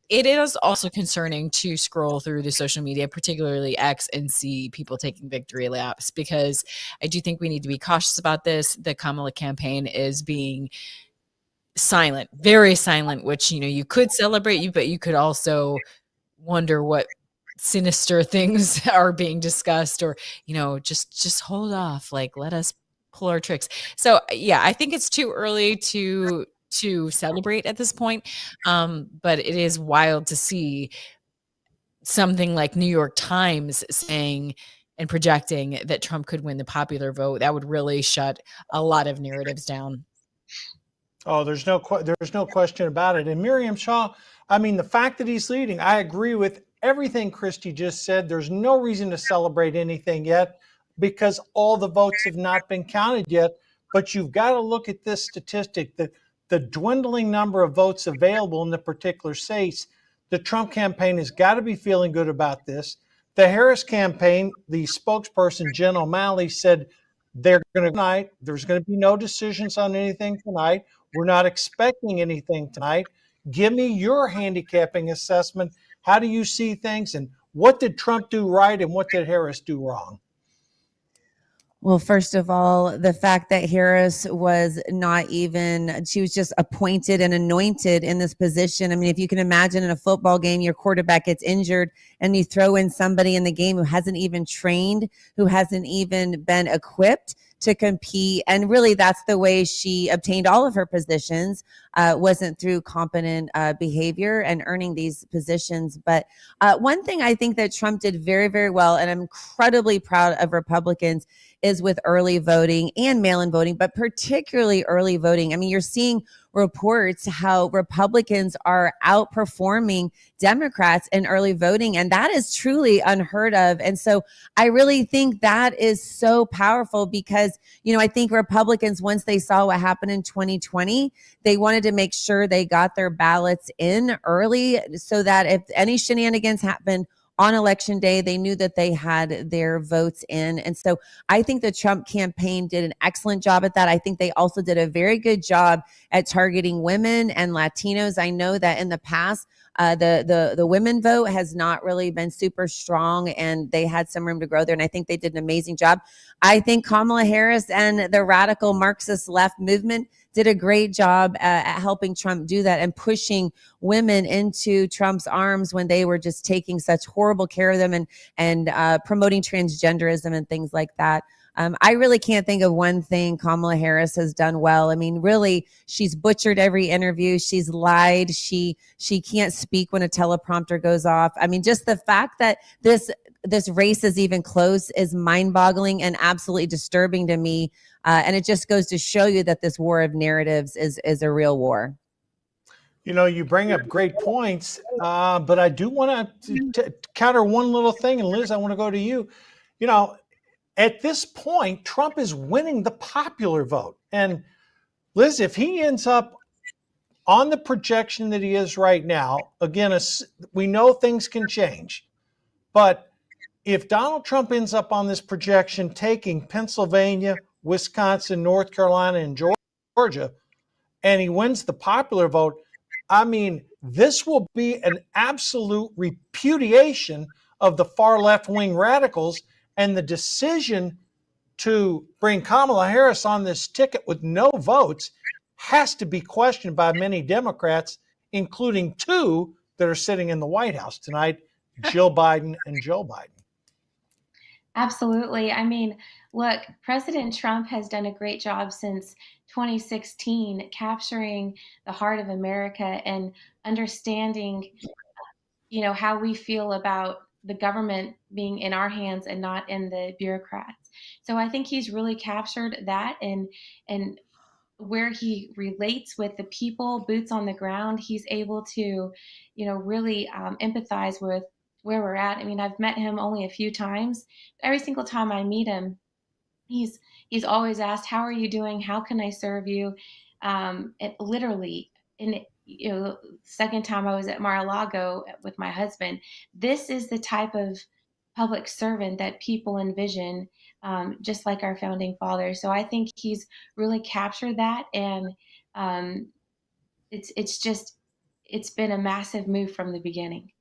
[SPEAKER 14] It is also concerning to scroll through the social media, particularly X, and see people taking victory laps, because I do think we need to be cautious about this. The Kamala campaign is being silent, very silent, which, you could celebrate, but you could also wonder what sinister things are being discussed, or, just hold off, like, let us pull our tricks. So yeah, I think it's too early to celebrate at this point. But it is wild to see something like New York Times saying and projecting that Trump could win the popular vote. That would really shut a lot of narratives down.
[SPEAKER 11] Oh, there's no question about it. And Miriam Shaw, I mean, the fact that he's leading, I agree with everything Christy just said. There's no reason to celebrate anything yet because all the votes have not been counted yet. But you've got to look at this statistic that the dwindling number of votes available in the particular states. The Trump campaign has got to be feeling good about this. The Harris campaign, the spokesperson, Jen O'Malley, said there's going to be no decisions on anything tonight. We're not expecting anything tonight. Give me your handicapping assessment. How do you see things? And what did Trump do right and what did Harris do wrong?
[SPEAKER 1] Well, first of all, the fact that Harris was she was just appointed and anointed in this position. I mean, if you can imagine in a football game, your quarterback gets injured and you throw in somebody in the game who hasn't even trained, who hasn't even been equipped to compete. And really, that's the way she obtained all of her positions, wasn't through competent behavior and earning these positions. But one thing I think that Trump did very, very well, and I'm incredibly proud of Republicans, is with early voting and mail-in voting, but particularly early voting. I mean, you're seeing reports how Republicans are outperforming Democrats in early voting, and that is truly unheard of. And so I really think that is so powerful because, I think Republicans, once they saw what happened in 2020, they wanted to make sure they got their ballots in early so that if any shenanigans happened on election day, they knew that they had their votes in. And so I think the Trump campaign did an excellent job at that. I think they also did a very good job at targeting women and Latinos. I know that in the past, the women vote has not really been super strong and they had some room to grow there. And I think they did an amazing job. I think Kamala Harris and the radical Marxist left movement did a great job at helping Trump do that and pushing women into Trump's arms when they were just taking such horrible care of them and promoting transgenderism and things like that. I really can't think of one thing Kamala Harris has done well. I mean, really, she's butchered every interview. She's lied. She can't speak when a teleprompter goes off. I mean, just the fact that this race is even close is mind-boggling and absolutely disturbing to me. And it just goes to show you that this war of narratives is a real war.
[SPEAKER 11] You bring up great points, but I do want to counter one little thing. And Liz, I want to go to you. At this point, Trump is winning the popular vote. And Liz, if he ends up on the projection that he is right now, again, we know things can change. But if Donald Trump ends up on this projection, taking Pennsylvania, Wisconsin, North Carolina, and Georgia, and he wins the popular vote, I mean, this will be an absolute repudiation of the far left-wing radicals. And the decision to bring Kamala Harris on this ticket with no votes has to be questioned by many Democrats, including two that are sitting in the White House tonight, Jill Biden and Joe Biden.
[SPEAKER 3] Absolutely. I mean, look, President Trump has done a great job since 2016 capturing the heart of America and understanding, how we feel about the government being in our hands and not in the bureaucrats. So I think he's really captured that and where he relates with the people, boots on the ground, he's able to, really empathize with where we're at. I mean, I've met him only a few times. Every single time I meet him, he's always asked, how are you doing? How can I serve you? It literally, and second time I was at Mar-a-Lago with my husband. This is the type of public servant that people envision, just like our founding fathers. So I think he's really captured that, and it's been a massive move from the beginning.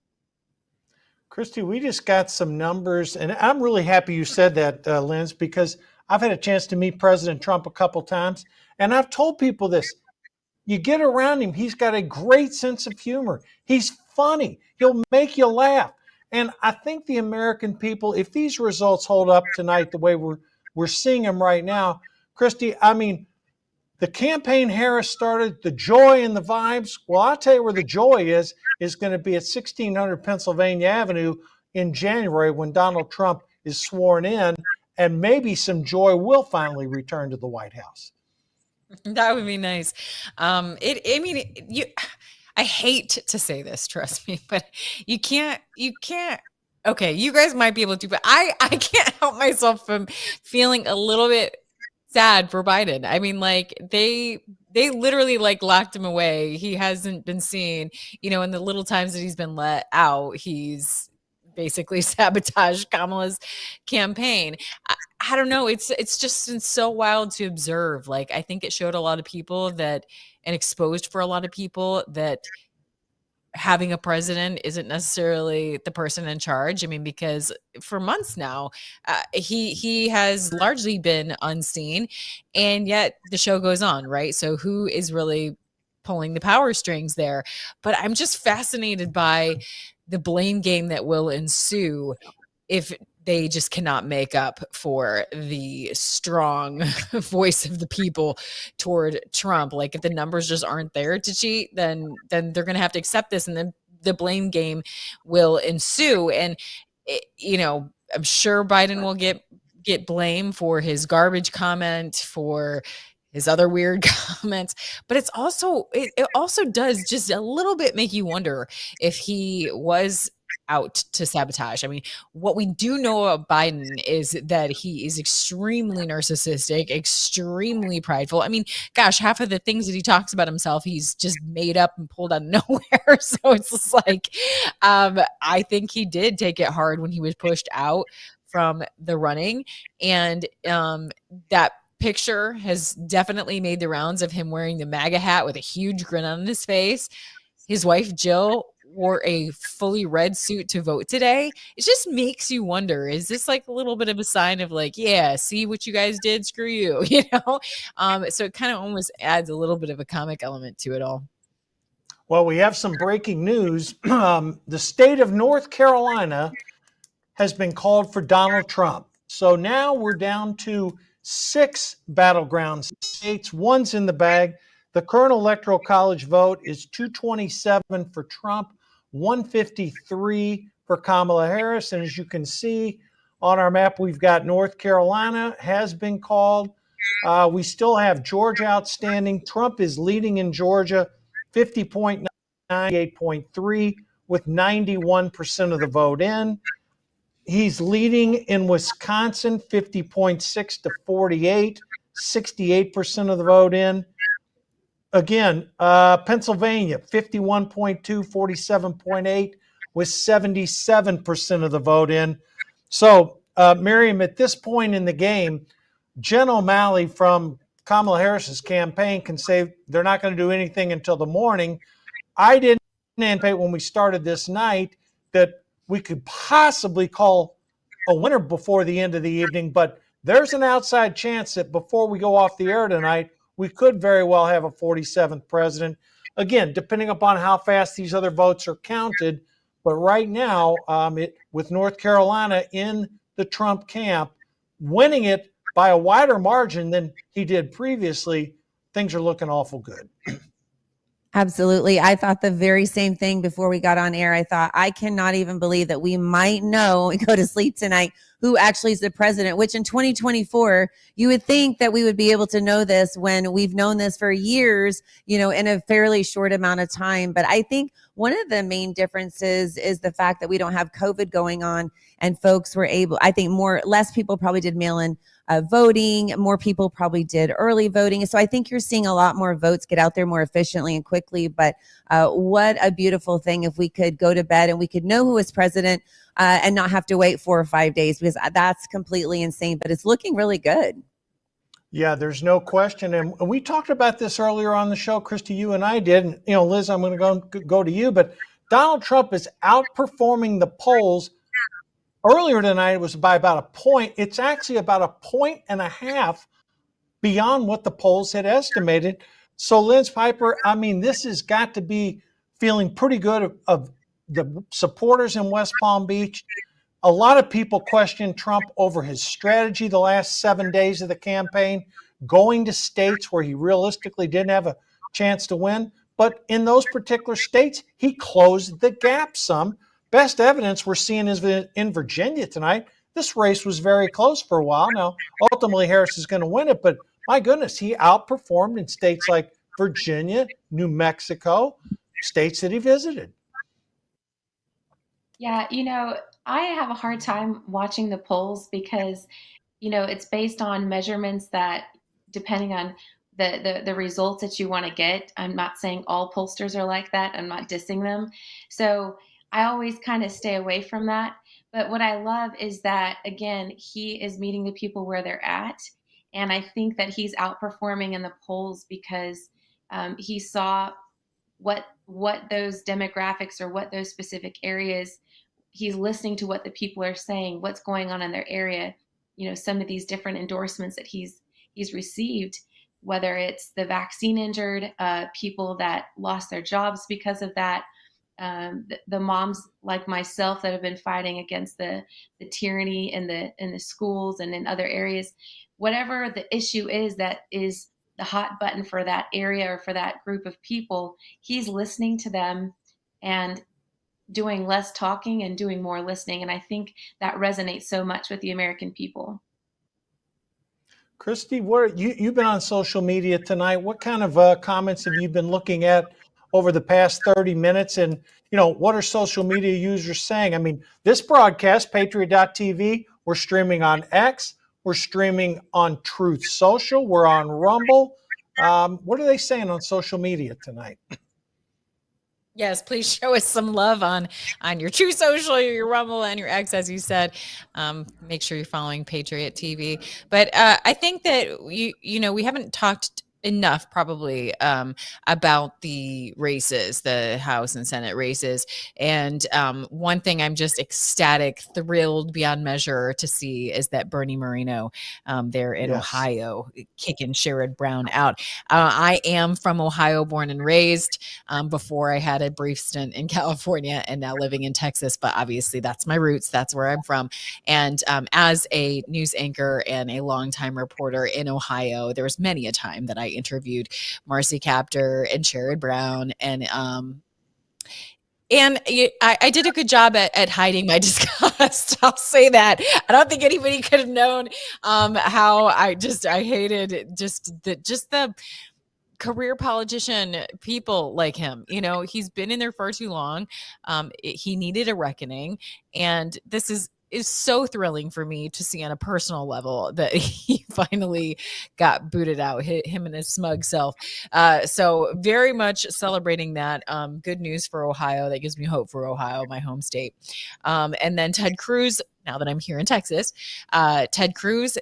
[SPEAKER 11] Christy, we just got some numbers, and I'm really happy you said that, Linz, because I've had a chance to meet President Trump a couple times, and I've told people this. You get around him, he's got a great sense of humor. He's funny. He'll make you laugh. And I think the American people, if these results hold up tonight the way we're seeing them right now, Christy, I mean, the campaign Harris started, the joy and the vibes. Well, I'll tell you where the joy is going to be at 1600 Pennsylvania Avenue in January when Donald Trump is sworn in, and maybe some joy will finally return to the White House.
[SPEAKER 14] That would be nice. I hate to say this, trust me, but you can't, okay, you guys might be able to, but I can't help myself from feeling a little bit sad for Biden. I mean, like they literally like locked him away. He hasn't been seen, in the little times that he's been let out, he's basically sabotaged Kamala's campaign. I don't know. It's just been so wild to observe. Like, I think it showed a lot of people and exposed for a lot of people that having a president isn't necessarily the person in charge. I mean, because for months now, he has largely been unseen, and yet the show goes on, right? So who is really pulling the power strings there? But I'm just fascinated by the blame game that will ensue if they just cannot make up for the strong voice of the people toward Trump. Like, if the numbers just aren't there to cheat, then they're going to have to accept this, and then the blame game will ensue. And I'm sure Biden will get blamed for his garbage comment, for his other weird comments, but it also does just a little bit make you wonder if he was out to sabotage. I mean, what we do know about Biden is that he is extremely narcissistic, extremely prideful. I mean, gosh, half of the things that he talks about himself, he's just made up and pulled out of nowhere. So it's just like, I think he did take it hard when he was pushed out from the running, and that picture has definitely made the rounds of him wearing the MAGA hat with a huge grin on his face. His wife, Jill, wore a fully red suit to vote today. It just makes you wonder, is this like a little bit of a sign of like, yeah, see what you guys did? Screw you, So it kind of almost adds a little bit of a comic element to it all.
[SPEAKER 11] Well, we have some breaking news. The state of North Carolina has been called for Donald Trump. So now we're down to 6 battleground states. One's in the bag. The current Electoral College vote is 227 for Trump, 153 for Kamala Harris. And as you can see on our map, we've got North Carolina has been called. We still have Georgia outstanding. Trump is leading in Georgia, 50.9, 98.3, with 91% of the vote in. He's leading in Wisconsin, 50.6 to 48, 68% of the vote in. Again, Pennsylvania, 51.2, 47.8, with 77% of the vote in. So, Miriam, at this point in the game, Jen O'Malley from Kamala Harris's campaign can say they're not going to do anything until the morning. I didn't anticipate when we started this night that we could possibly call a winner before the end of the evening, but there's an outside chance that before we go off the air tonight, we could very well have a 47th president. Again, depending upon how fast these other votes are counted. But right now, with North Carolina in the Trump camp, winning it by a wider margin than he did previously, things are looking awful good.
[SPEAKER 1] Absolutely. I thought the very same thing before we got on air. I thought, I cannot even believe that we might know and go to sleep tonight who actually is the president, which in 2024, you would think that we would be able to know this when we've known this for years, in a fairly short amount of time. But I think one of the main differences is the fact that we don't have COVID going on, and folks were able, I think less people probably did mail-in voting. More people probably did early voting. So I think you're seeing a lot more votes get out there more efficiently and quickly. But what a beautiful thing if we could go to bed and we could know who is president and not have to wait 4 or 5 days, because that's completely insane. But it's looking really good.
[SPEAKER 11] Yeah, there's no question. And we talked about this earlier on the show, Christy, you and I did. And, you know, Liz, I'm going to go to you, but Donald Trump is outperforming the polls. Earlier tonight, it was by about a point. It's actually about 1.5 points beyond what the polls had estimated. So, Liz Piper, I mean, this has got to be feeling pretty good of the supporters in West Palm Beach. A lot of people question Trump over his strategy the last 7 days of the campaign, going to states where he realistically didn't have a chance to win. But in those particular states, he closed the gap some. Best evidence we're seeing is in Virginia tonight. This race was very close for a while. Now, ultimately, Harris is going to win it. But my goodness, he outperformed in states like Virginia, New Mexico, states that he visited.
[SPEAKER 3] Yeah, I have a hard time watching the polls because, it's based on measurements that, depending on the results that you want to get. I'm not saying all pollsters are like that. I'm not dissing them. So I always kind of stay away from that. But what I love is that, again, he is meeting the people where they're at. And I think that he's outperforming in the polls because he saw what those demographics or what those specific areas, he's listening to what the people are saying, what's going on in their area. Some of these different endorsements that he's received, whether it's the vaccine injured, people that lost their jobs because of that, the moms like myself that have been fighting against the tyranny in the schools and in other areas, whatever the issue is that is the hot button for that area or for that group of people, he's listening to them and doing less talking and doing more listening. And I think that resonates so much with the American people.
[SPEAKER 11] Christy, you've been on social media tonight. What kind of comments have you been looking at over the past 30 minutes? And, what are social media users saying? I mean, this broadcast, Patriot.tv, we're streaming on X, we're streaming on Truth Social, we're on Rumble. What are they saying on social media tonight?
[SPEAKER 14] Yes, please show us some love on your True Social, your Rumble, and your X, as you said. Make sure you're following Patriot TV. But I think that we haven't talked enough probably about the races, the House and Senate races. And one thing I'm just ecstatic, thrilled beyond measure to see is that Bernie Moreno there in Ohio kicking Sherrod Brown out. I am from Ohio, born and raised, before I had a brief stint in California and now living in Texas. But obviously that's my roots. That's where I'm from. And as a news anchor and a longtime reporter in Ohio, there was many a time that I interviewed Marcy Kaptur and Sherrod Brown, and I did a good job at hiding my disgust. I'll say that. I don't think anybody could have known how I hated the career politician people like him. He's been in there far too long. He needed a reckoning, and this is so thrilling for me to see on a personal level that he finally got booted out, him and his smug self. So very much celebrating that. Good news for Ohio. That gives me hope for Ohio, my home state. And then Ted Cruz, now that I'm here in Texas, Ted Cruz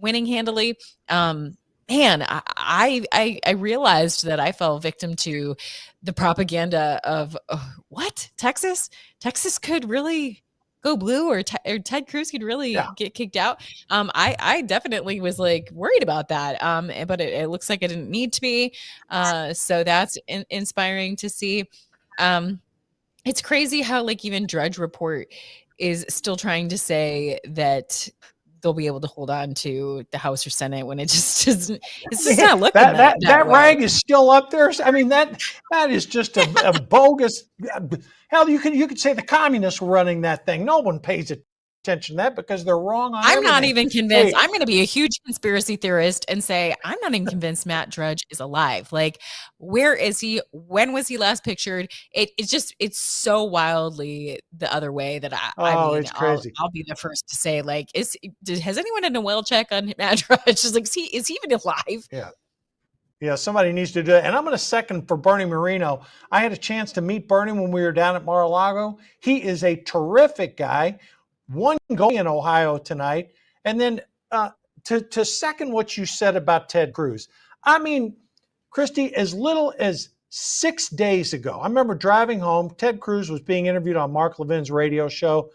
[SPEAKER 14] winning handily. Man, I realized that I fell victim to the propaganda of what? Texas could really go blue, or Ted Cruz could really get kicked out. I definitely was worried about that. But it looks like it didn't need to be. So that's inspiring to see. It's crazy how even Drudge Report is still trying to say that they'll be able to hold on to the House or Senate when it just isn't. It's just not looking that way.
[SPEAKER 11] Rag is still up there. I mean, that is just a bogus. Hell, you could say the communists were running that thing. No one pays it attention to that because they're wrong on
[SPEAKER 14] I'm not
[SPEAKER 11] everything.
[SPEAKER 14] even convinced.
[SPEAKER 11] Hey,
[SPEAKER 14] I'm going to be a huge conspiracy theorist and say I'm not even convinced Matt Drudge is alive. Like, where is he? When was he last pictured? It's so wildly the other way that I mean,
[SPEAKER 11] it's crazy.
[SPEAKER 14] I'll be the first to say, like, has anyone done a well check on Matt Drudge? Just like, is he even alive?
[SPEAKER 11] Yeah, somebody needs to do it. And I'm going to second for Bernie Marino. I had a chance to meet Bernie when we were down at Mar-a-Lago. He is a terrific guy. One goal in Ohio tonight. And then to second what you said about Ted Cruz. I mean, Christy, as little as 6 days ago, I remember driving home. Ted Cruz was being interviewed on Mark Levin's radio show.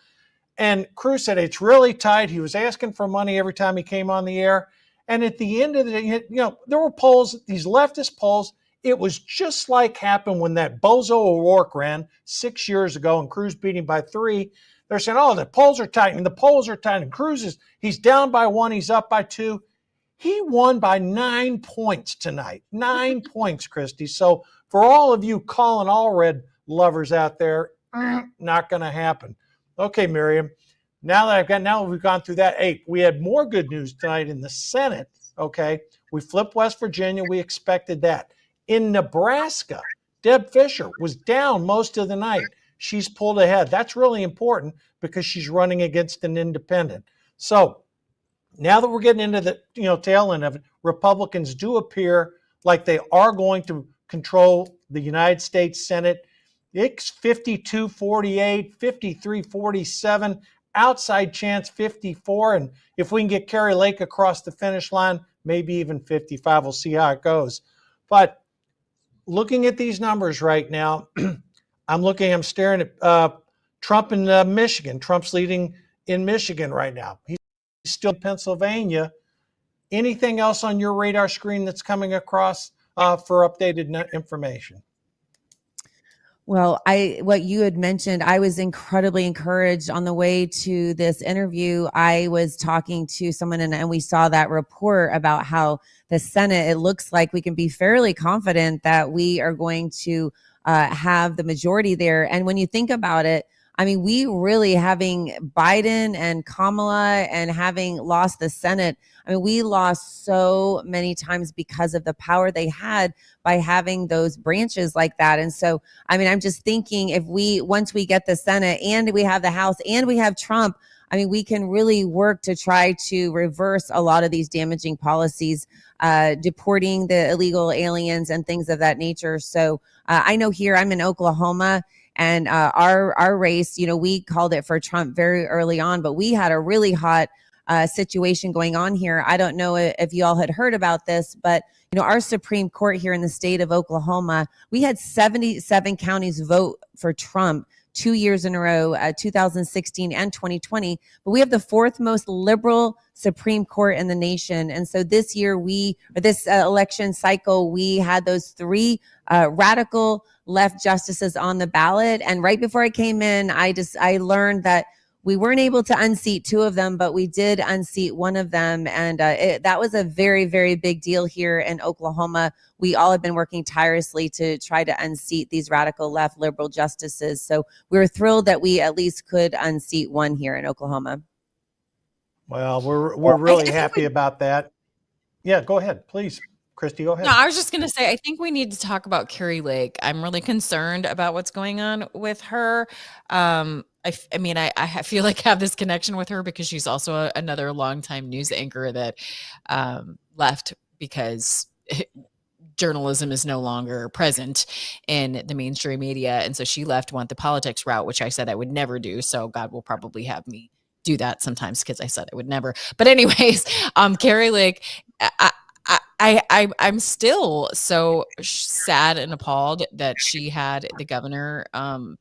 [SPEAKER 11] And Cruz said, it's really tight. He was asking for money every time he came on the air. And at the end of the day, there were polls, these leftist polls. It was just like happened when that bozo O'Rourke ran 6 years ago and Cruz beat him by 3. They're saying, oh, the polls are tight, and the polls are tight. And Cruz he's down by 1, he's up by 2. He won by 9 points tonight. 9 points, Christy. So for all of you Colin Allred lovers out there, not going to happen. Okay, Miriam. Now we've gone through that. Hey, we had more good news tonight in the Senate. Okay, we flipped West Virginia. We expected that. In Nebraska, Deb Fischer was down most of the night. She's pulled ahead. That's really important because she's running against an independent. So now that we're getting into the tail end of it, Republicans do appear like they are going to control the United States Senate. It's 52-48, 53-47. Outside chance 54, and if we can get Kari Lake across the finish line, maybe even 55. We'll see how it goes. But looking at these numbers right now, I'm staring at Trump in Michigan. Trump's leading in Michigan right now. He's still in Pennsylvania. Anything else on your radar screen that's coming across for updated information?
[SPEAKER 1] Well, what you had mentioned, I was incredibly encouraged on the way to this interview. I was talking to someone and we saw that report about how the Senate, it looks like we can be fairly confident that we are going to have the majority there. And when you think about it, I mean, we really having Biden and Kamala and having lost the Senate, I mean, we lost so many times because of the power they had by having those branches like that. And so, I mean, I'm just thinking once we get the Senate and we have the House and we have Trump, I mean, we can really work to try to reverse a lot of these damaging policies, deporting the illegal aliens and things of that nature. So I know here I'm in Oklahoma. And our race, we called it for Trump very early on, but we had a really hot situation going on here. I don't know if you all had heard about this, but our Supreme Court here in the state of Oklahoma, we had 77 counties vote for Trump 2 years in a row, 2016 and 2020. But we have the 4th most liberal Supreme Court in the nation. And so this year this election cycle, we had those 3 radical left justices on the ballot. And right before I came in, I learned that we weren't able to unseat 2 of them, but we did unseat one of them. And that was a very, very big deal here in Oklahoma. We all have been working tirelessly to try to unseat these radical left liberal justices. So we were thrilled that we at least could unseat one here in Oklahoma.
[SPEAKER 11] Well, we're really happy about that. Yeah, go ahead, please. Christy, go ahead.
[SPEAKER 14] No, I was just going to say, I think we need to talk about Kari Lake. I'm really concerned about what's going on with her. I feel like I have this connection with her because she's also another longtime news anchor that left because journalism is no longer present in the mainstream media. And so she left, went the politics route, which I said I would never do. So God will probably have me do that sometimes because I said I would never. But anyways, Kari Lake, I'm still so sad and appalled that she had the governor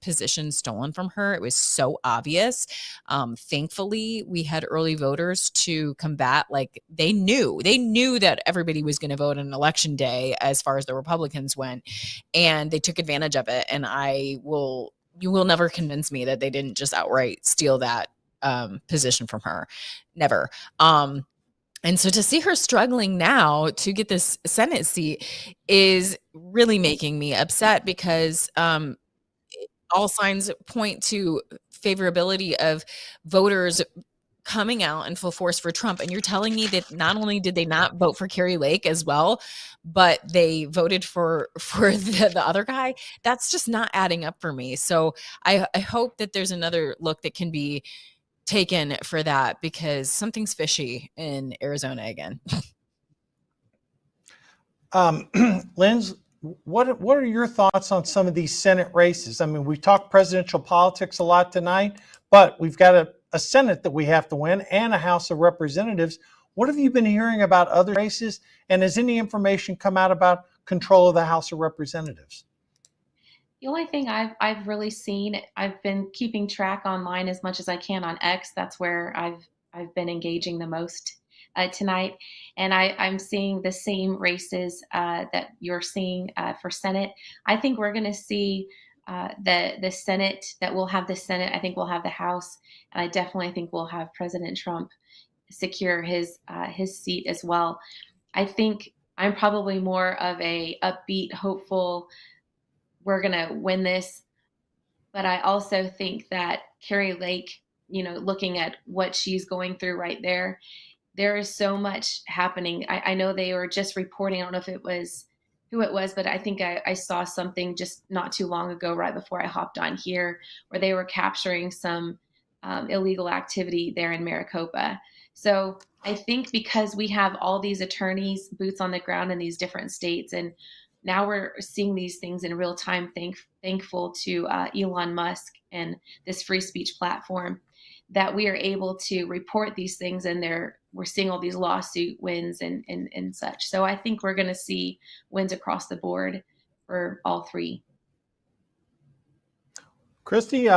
[SPEAKER 14] position stolen from her. It was so obvious. Thankfully, we had early voters to combat. Like they knew that everybody was going to vote on election day as far as the Republicans went, and they took advantage of it. And you will never convince me that they didn't just outright steal that position from her. Never. And so to see her struggling now to get this Senate seat is really making me upset because all signs point to favorability of voters coming out in full force for Trump. And you're telling me that not only did they not vote for Kari Lake as well, but they voted for the other guy? That's just not adding up for me. So I hope that there's another look that can be taken for that, because something's fishy in Arizona again.
[SPEAKER 11] Linz, what are your thoughts on some of these Senate races? I mean, we talked presidential politics a lot tonight, but we've got a Senate that we have to win and a House of Representatives. What have you been hearing about other races? And has any information come out about control of the House of Representatives?
[SPEAKER 3] The only thing I've really seen, I've been keeping track online as much as I can on X. That's where I've been engaging the most tonight, and I'm seeing the same races that you're seeing for Senate. I think we're going to see the Senate, that we'll have the Senate. I think we'll have the House, and I definitely think we'll have President Trump secure his seat as well. I think I'm probably more of a upbeat, hopeful, we're going to win this. But I also think that Kari Lake, looking at what she's going through right there, there is so much happening. I know they were just reporting, I don't know if it was who it was, but I think I saw something just not too long ago, right before I hopped on here, where they were capturing some illegal activity there in Maricopa. So I think because we have all these attorneys, boots on the ground in these different states, and now we're seeing these things in real time, thankful to Elon Musk and this free speech platform, that we are able to report these things, and we're seeing all these lawsuit wins and such. So I think we're going to see wins across the board for all three.
[SPEAKER 11] Christy,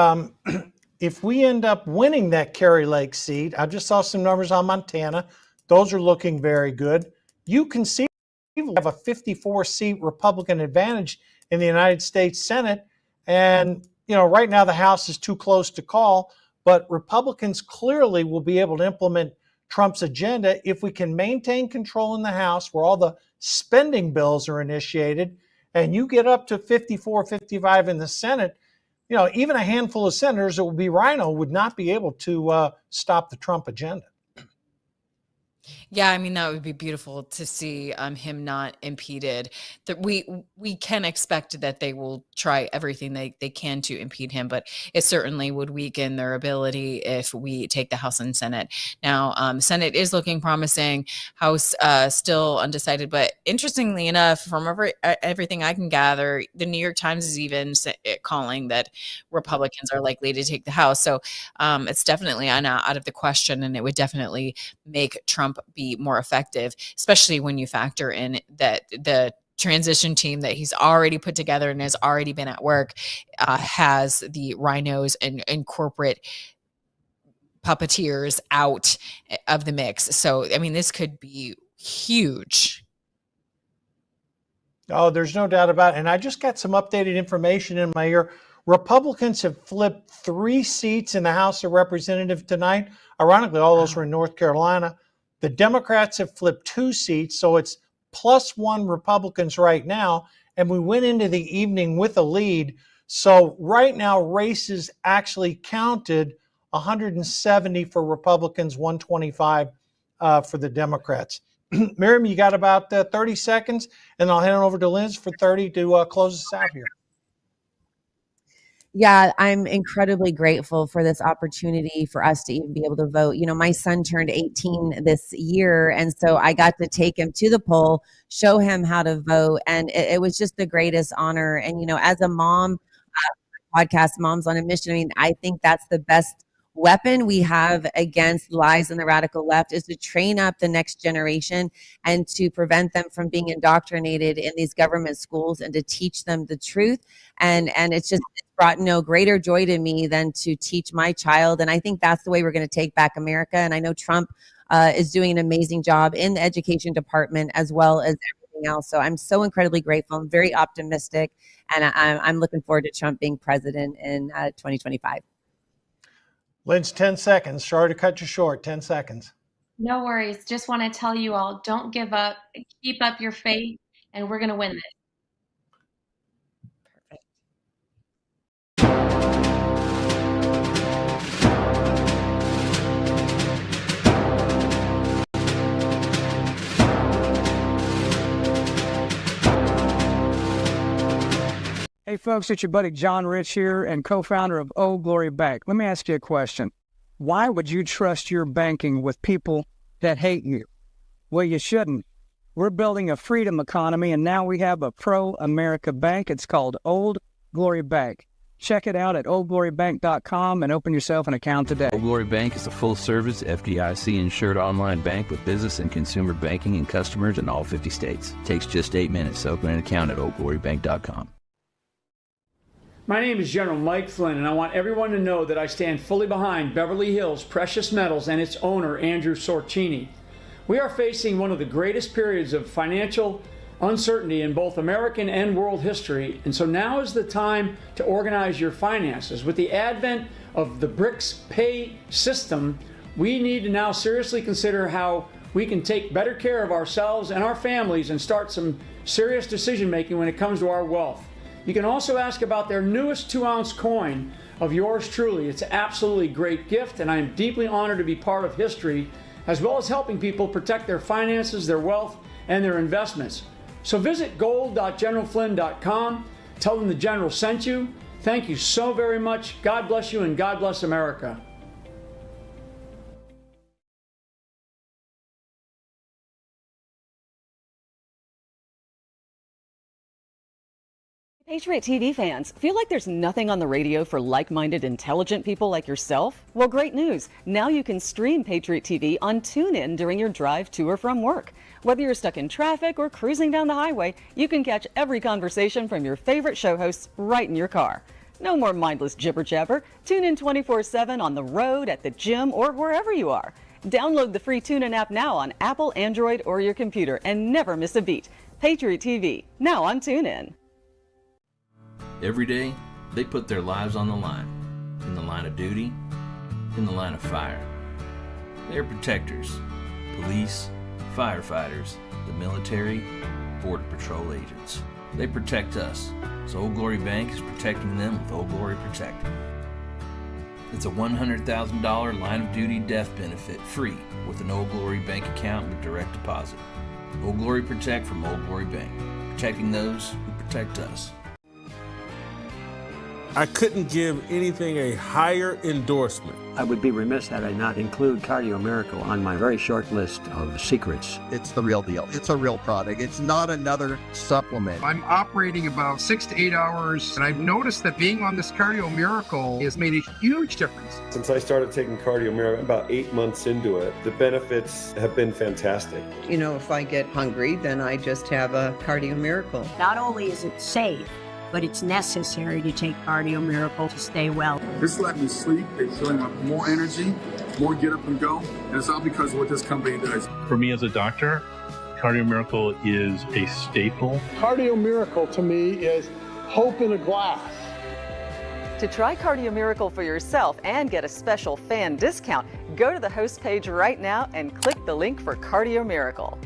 [SPEAKER 11] if we end up winning that Kari Lake seat, I just saw some numbers on Montana. Those are looking very good. You can see we have a 54-seat Republican advantage in the United States Senate. And, right now the House is too close to call, but Republicans clearly will be able to implement Trump's agenda if we can maintain control in the House, where all the spending bills are initiated, and you get up to 54, 55 in the Senate. Even a handful of senators that would be Rhino would not be able to stop the Trump agenda.
[SPEAKER 14] Yeah, I mean, that would be beautiful to see him not impeded. That we can expect that they will try everything they can to impede him, but it certainly would weaken their ability if we take the House and Senate. Now, Senate is looking promising, House still undecided, but interestingly enough, from everything I can gather, the New York Times is even calling that Republicans are likely to take the House. So it's definitely not out of the question, and it would definitely make Trump be more effective, especially when you factor in that the transition team that he's already put together and has already been at work has the rhinos and corporate puppeteers out of the mix. So, I mean, this could be huge.
[SPEAKER 11] Oh, there's no doubt about it. And I just got some updated information in my ear. Republicans have flipped 3 seats in the House of Representatives tonight. Ironically, all those were in North Carolina. The Democrats have flipped 2 seats, so it's +1 Republicans right now, and we went into the evening with a lead. So right now, races actually counted 170 for Republicans, 125 for the Democrats. Miriam, you got about 30 seconds, and I'll hand it over to Linz for 30 to close us out here.
[SPEAKER 1] Yeah, I'm incredibly grateful for this opportunity for us to even be able to vote. My son turned 18 this year, and so I got to take him to the poll, show him how to vote, and it was just the greatest honor. And, as a mom, podcast Moms on a Mission, I think that's the best weapon we have against lies and the radical left, is to train up the next generation and to prevent them from being indoctrinated in these government schools, and to teach them the truth. And it's brought no greater joy to me than to teach my child. And I think that's the way we're going to take back America. And I know Trump is doing an amazing job in the education department as well as everything else. So I'm so incredibly grateful. I'm very optimistic, and I'm looking forward to Trump being president in 2025.
[SPEAKER 11] Linz, 10 seconds. Sorry to cut you short. 10 seconds.
[SPEAKER 3] No worries. Just want to tell you all, don't give up. Keep up your faith, and we're going to win this.
[SPEAKER 1] Perfect.
[SPEAKER 7] Hey folks, it's your buddy John Rich here and co-founder of Old Glory Bank. Let me ask you a question. Why would you trust your banking with people that hate you? Well, you shouldn't. We're building a freedom economy, and now we have a pro-America bank. It's called Old Glory Bank. Check it out at oldglorybank.com and open yourself an account today.
[SPEAKER 8] Old Glory Bank is a full-service, FDIC-insured online bank with business and consumer banking and customers in all 50 states. It takes just 8 minutes to open an account at oldglorybank.com.
[SPEAKER 2] My name is General Mike Flynn, and I want everyone to know that I stand fully behind Beverly Hills Precious Metals and its owner, Andrew Sorcini. We are facing one of the greatest periods of financial uncertainty in both American and world history, and so now is the time to organize your finances. With the advent of the BRICS pay system, we need to now seriously consider how we can take better care of ourselves and our families and start some serious decision making when it comes to our wealth. You can also ask about their newest 2-ounce coin of yours truly. It's an absolutely great gift, and I am deeply honored to be part of history, as well as helping people protect their finances, their wealth, and their investments. So visit gold.generalflynn.com. Tell them the General sent you. Thank you so very much. God bless you, and God bless America.
[SPEAKER 32] Patriot TV fans, feel like there's nothing on the radio for like-minded, intelligent people like yourself? Well, great news. Now you can stream Patriot TV on TuneIn during your drive to or from work. Whether you're stuck in traffic or cruising down the highway, you can catch every conversation from your favorite show hosts right in your car. No more mindless jibber-jabber. Tune in 24/7 on the road, at the gym, or wherever you are. Download the free TuneIn app now on Apple, Android, or your computer and never miss a beat. Patriot TV, now on TuneIn.
[SPEAKER 5] Every day, they put their lives on the line of duty, in the line of fire. They're protectors, police, firefighters, the military, border patrol agents. They protect us, so Old Glory Bank is protecting them with Old Glory Protect. It's a $100,000 line of duty death benefit free with an Old Glory Bank account with direct deposit. Old Glory Protect from Old Glory Bank, protecting those who protect us.
[SPEAKER 12] I couldn't give anything a higher endorsement.
[SPEAKER 13] I would be remiss had I not include Cardio Miracle on my very short list of secrets.
[SPEAKER 16] It's the real deal. It's a real product. It's not another supplement.
[SPEAKER 17] I'm operating about 6 to 8 hours, and I've noticed that being on this Cardio Miracle has made a huge difference.
[SPEAKER 18] Since I started taking Cardio Miracle, about 8 months into it, the benefits have been fantastic.
[SPEAKER 27] You know, if I get hungry, then I just have a Cardio Miracle.
[SPEAKER 6] Not only is it safe, but it's necessary to take Cardio Miracle to stay well.
[SPEAKER 29] This let me sleep. It's showing up more energy, more get up and go. And it's all because of what this company does.
[SPEAKER 30] For me as a doctor, Cardio Miracle is a staple.
[SPEAKER 31] Cardio Miracle to me is hope in a glass.
[SPEAKER 32] To try Cardio Miracle for yourself and get a special fan discount, go to the host page right now and click the link for Cardio Miracle.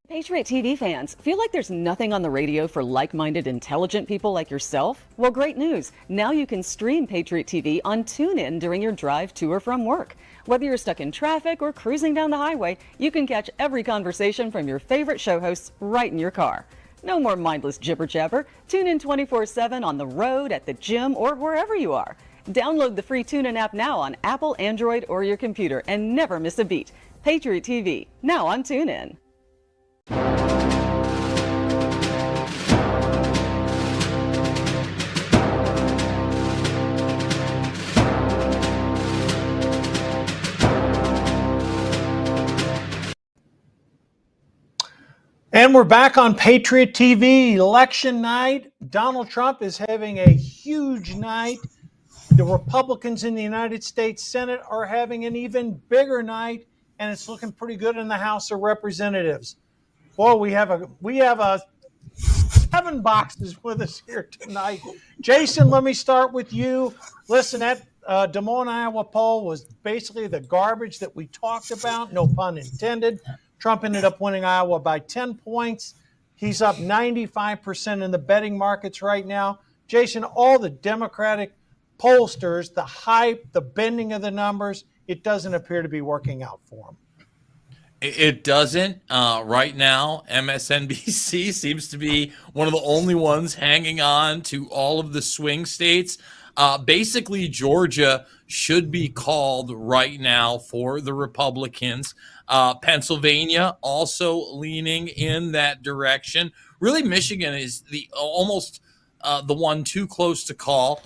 [SPEAKER 32] Patriot TV fans, feel like there's nothing on the radio for like-minded, intelligent people like yourself? Well, great news. Now you can stream Patriot TV on TuneIn during your drive to or from work. Whether you're stuck in traffic or cruising down the highway, you can catch every conversation from your favorite show hosts right in your car. No more mindless jibber-jabber. Tune in 24/7 on the road, at the gym, or wherever you are. Download the free TuneIn app now on Apple, Android, or your computer and never miss a beat. Patriot TV, now on TuneIn.
[SPEAKER 11] And we're back on Patriot TV. Election night. Donald Trump is having a huge night. The Republicans in the United States Senate are having an even bigger night, and it's looking pretty good in the House of Representatives. Boy, we have a 7 boxes with us here tonight. Jason, let me start with you. Listen, that Des Moines, Iowa poll was basically the garbage that we talked about, no pun intended. Trump ended up winning Iowa by 10 points. He's up 95% in the betting markets right now. Jason, all the Democratic pollsters, the hype, the bending of the numbers, it doesn't appear to be working out for him.
[SPEAKER 9] It doesn't. Right now, MSNBC seems to be one of the only ones hanging on to all of the swing states. Basically, Georgia should be called right now for the Republicans. Pennsylvania also leaning in that direction. Really, Michigan is the almost the one too close to call.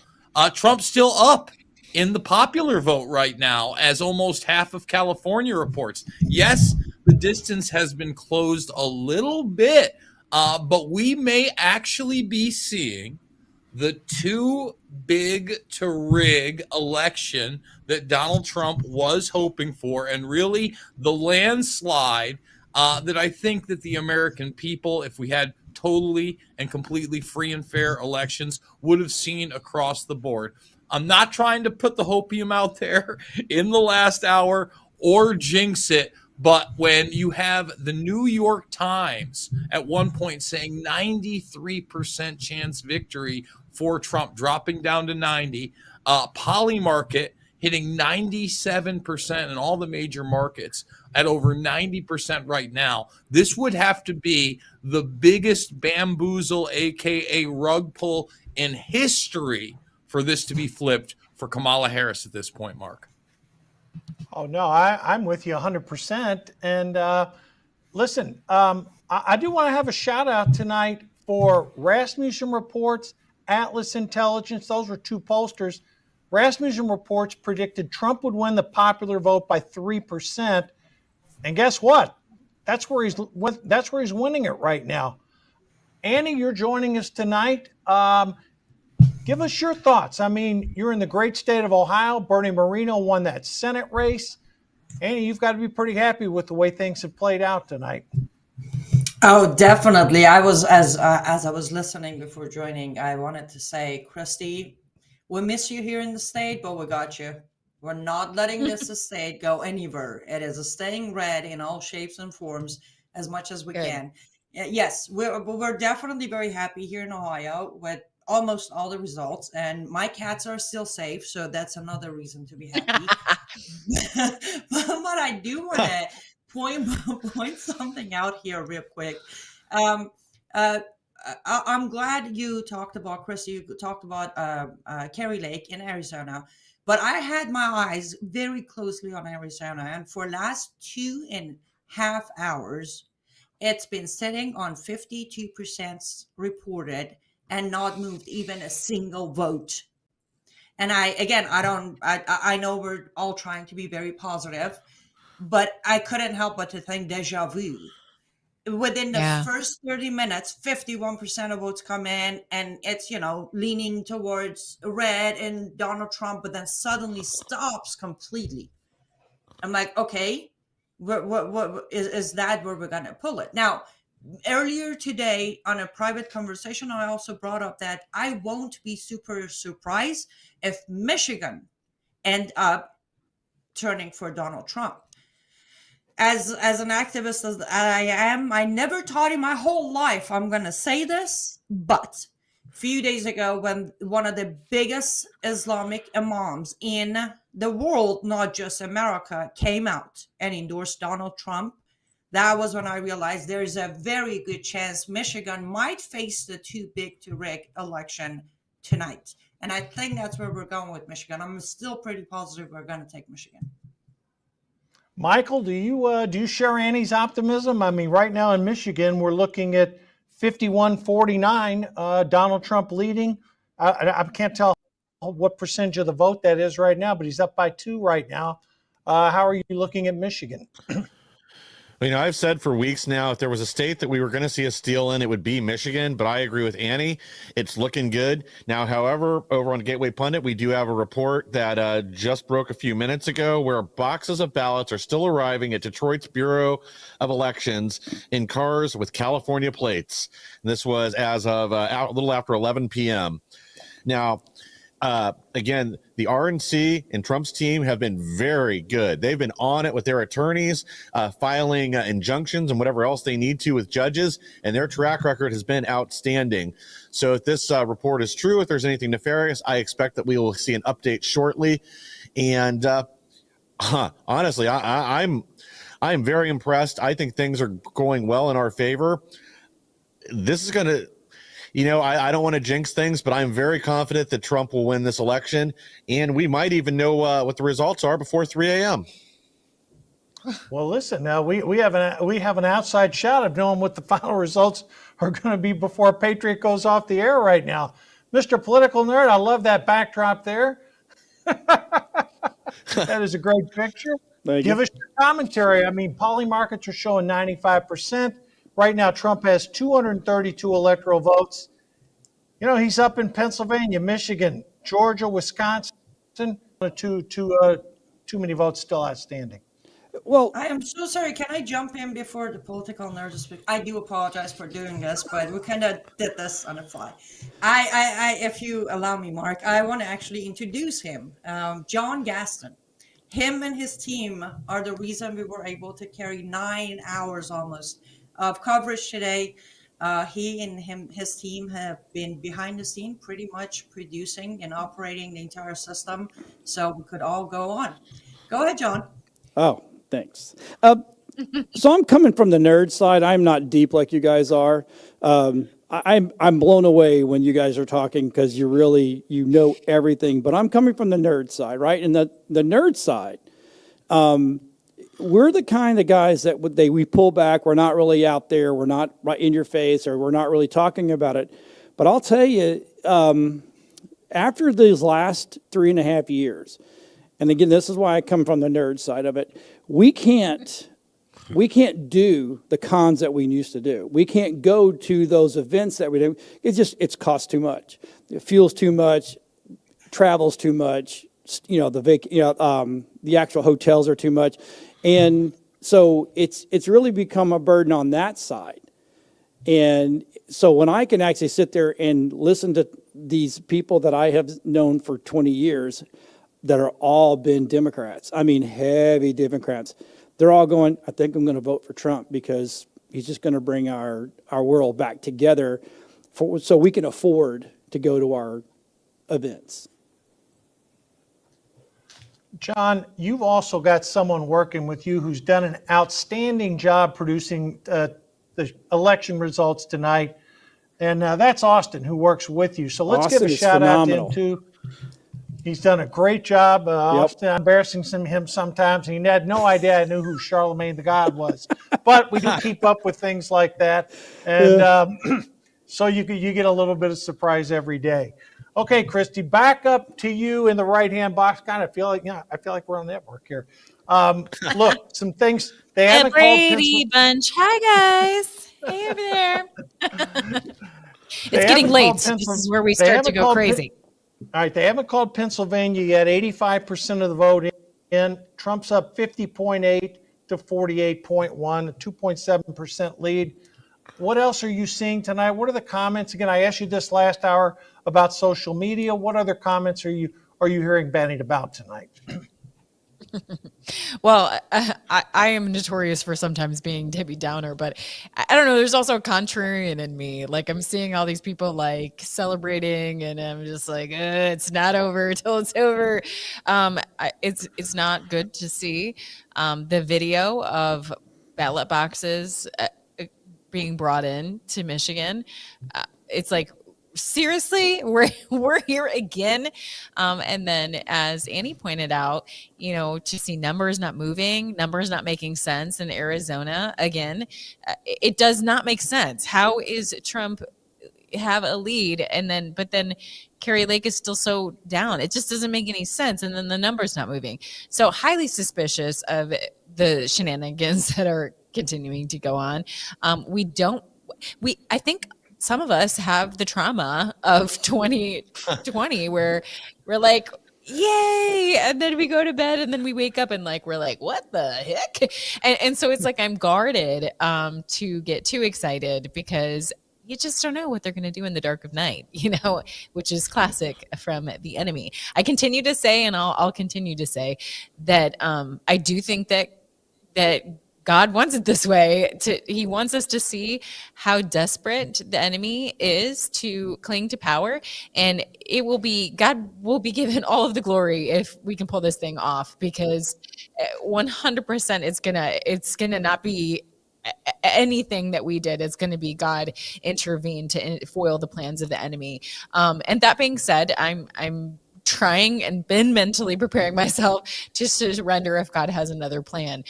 [SPEAKER 9] Trump's still up in the popular vote right now, as almost half of California reports. Yes, the distance has been closed a little bit, but we may actually be seeing the too big to rig election that Donald Trump was hoping for, and really the landslide that I think that the American people, if we had totally and completely free and fair elections, would have seen across the board. I'm not trying to put the hopium out there in the last hour or jinx it, but when you have the New York Times at one point saying 93% chance victory for Trump, dropping down to 90, Polymarket hitting 97% in all the major markets at over 90% right now, this would have to be the biggest bamboozle, aka rug pull in history for this to be flipped for Kamala Harris at this point, Mark.
[SPEAKER 11] Oh, no, I'm with you 100%. And listen, I do want to have a shout out tonight for Rasmussen Reports, Atlas Intelligence. Those were two pollsters. Rasmussen Reports predicted Trump would win the popular vote by 3%. And guess what? That's where he's winning it right now. Annie, you're joining us tonight. Give us your thoughts. I mean, you're in the great state of Ohio. Bernie Moreno won that Senate race. Annie, you've got to be pretty happy with the way things have played out tonight.
[SPEAKER 10] Oh, definitely. I was, as I was listening before joining, I wanted to say, Christy, we miss you here in the state, but we got you. We're not letting this state go anywhere. It is staying red in all shapes and forms as much as we can. Yes, we're definitely very happy here in Ohio with almost all the results, and my cats are still safe, so that's another reason to be happy. But I do want to point something out here real quick. I'm glad you talked about, Chris, you talked about Kari Lake in Arizona, but I had my eyes very closely on Arizona, and for last 2.5 hours, it's been sitting on 52% reported and not moved even a single vote. And I know we're all trying to be very positive, but I couldn't help but to think deja vu. Within the first 30 minutes, 51% of votes come in, and it's, leaning towards red and Donald Trump, but then suddenly stops completely. I'm like, okay, what is that where we're going to pull it? Now, earlier today on a private conversation, I also brought up that I won't be super surprised if Michigan end up turning for Donald Trump. As an activist as I am, I never thought in my whole life I'm going to say this, but a few days ago when one of the biggest Islamic imams in the world, not just America, came out and endorsed Donald Trump, that was when I realized there is a very good chance Michigan might face the too big to rig election tonight. And I think that's where we're going with Michigan. I'm still pretty positive we're going to take Michigan.
[SPEAKER 11] Michael, do you share Annie's optimism? I mean, right now in Michigan, we're looking at 51-49, Donald Trump leading. I can't tell what percentage of the vote that is right now, but he's up by 2 right now. How are you looking at Michigan?
[SPEAKER 15] I've said for weeks now, if there was a state that we were going to see a steal in, it would be Michigan. But I agree with Annie. It's looking good. Now, however, over on Gateway Pundit, we do have a report that just broke a few minutes ago where boxes of ballots are still arriving at Detroit's Bureau of Elections in cars with California plates. And this was as of a little after 11 p.m. Now, again, the RNC and Trump's team have been very good. They've been on it with their attorneys, filing injunctions and whatever else they need to with judges, and their track record has been outstanding. So if this report is true, if there's anything nefarious, I expect that we will see an update shortly. And honestly, I am very impressed. I think things are going well in our favor. This is going to, I don't want to jinx things, but I'm very confident that Trump will win this election, and we might even know what the results are before 3 a.m.
[SPEAKER 11] Well, listen, now we have an outside shot of knowing what the final results are going to be before Patriot goes off the air right now. Mr. Political Nerd, I love that backdrop there. That is a great picture. Give us your commentary. I mean, poly markets are showing 95%. Right now, Trump has 232 electoral votes. He's up in Pennsylvania, Michigan, Georgia, Wisconsin. Too many votes still outstanding.
[SPEAKER 10] Well, I am so sorry. Can I jump in before the political nerds speak? I do apologize for doing this, but we kind of did this on the fly. I, if you allow me, Mark, I want to actually introduce him. John Gaston. Him and his team are the reason we were able to carry 9 hours almost of coverage today. He and his team have been behind the scene, pretty much producing and operating the entire system, so we could all go on. Go ahead, John.
[SPEAKER 3] Oh, thanks. So I'm coming from the nerd side. I'm not deep like you guys are. I'm blown away when you guys are talking because you really know everything. But I'm coming from the nerd side, right? And the nerd side, we're the kind of guys that we pull back. We're not really out there. We're not right in your face, or we're not really talking about it. But I'll tell you, after these last 3.5 years, and again, this is why I come from the nerd side of it, we can't do the cons that we used to do. We can't go to those events that we do. It's cost too much. It fuels too much, travels too much. The actual hotels are too much, and so it's really become a burden on that side. And so when I can actually sit there and listen to these people that I have known for 20 years, that are all been Democrats. I mean, heavy Democrats. They're all going, I think I'm going to vote for Trump because he's just going to bring our world back together so we can afford to go to our events.
[SPEAKER 11] John, you've also got someone working with you who's done an outstanding job producing the election results tonight. And that's Austin, who works with you. So let's give a shout out to him, too. He's done a great job. Often embarrassing him sometimes. He had no idea I knew who Charlemagne the God was. But we do keep up with things like that. And so you get a little bit of surprise every day. Okay, Christy, back up to you in the right-hand box. I feel like we're on network here. Look, some things. They haven't
[SPEAKER 4] Brady Bunch. Hi, guys. Hey, over there. It's getting late. This is where we start to go crazy.
[SPEAKER 11] All right, they haven't called Pennsylvania yet. 85% of the vote in. Trump's up 50.8 to 48.1, a 2.7% lead. What else are you seeing tonight? What are the comments? Again, I asked you this last hour about social media. What other comments are you hearing bandied about tonight?
[SPEAKER 4] Well, I am notorious for sometimes being Debbie Downer, but I don't know. There's also a contrarian in me. Like, I'm seeing all these people like celebrating, and I'm just like, it's not over till it's over. It's not good to see the video of ballot boxes being brought in to Michigan. It's like, seriously, we're here again. And then, as Annie pointed out, to see numbers not moving, numbers not making sense in Arizona again, it does not make sense. How is Trump have a lead but then Kari Lake is still so down? It just doesn't make any sense. And then the numbers not moving. So highly suspicious of the shenanigans that are continuing to go on. I think some of us have the trauma of 2020 where we're like, yay, and then we go to bed and then we wake up and we're like, what the heck? And so it's like I'm guarded to get too excited because you just don't know what they're going to do in the dark of night, which is classic from the enemy. I continue to say, and I'll continue to say that I do think that God wants it this way. He wants us to see how desperate the enemy is to cling to power, and God will be given all of the glory if we can pull this thing off, because 100% it's gonna not be anything that we did. It's going to be God intervened to foil the plans of the enemy. And that being said, I'm trying and been mentally preparing myself just to surrender if God has another plan,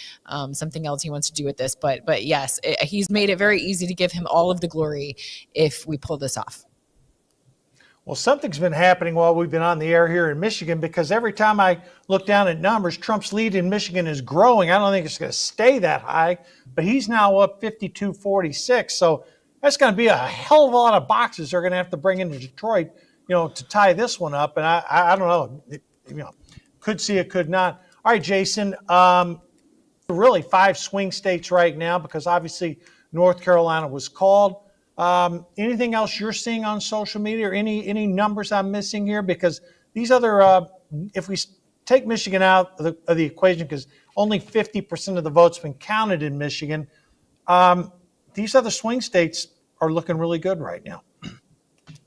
[SPEAKER 4] something else he wants to do with this. But yes, he's made it very easy to give him all of the glory if we pull this off.
[SPEAKER 11] Well, something's been happening while we've been on the air here in Michigan, because every time I look down at numbers, Trump's lead in Michigan is growing. I don't think it's going to stay that high, but he's now up 52-46. So that's going to be a hell of a lot of boxes they're going to have to bring into Detroit, to tie this one up. And I don't know, could see it, could not. All right, Jason, really 5 swing states right now, because obviously North Carolina was called. Anything else you're seeing on social media, or any numbers I'm missing here? Because these other, if we take Michigan out of the equation, because only 50% of the votes been counted in Michigan, these other swing states are looking really good right now.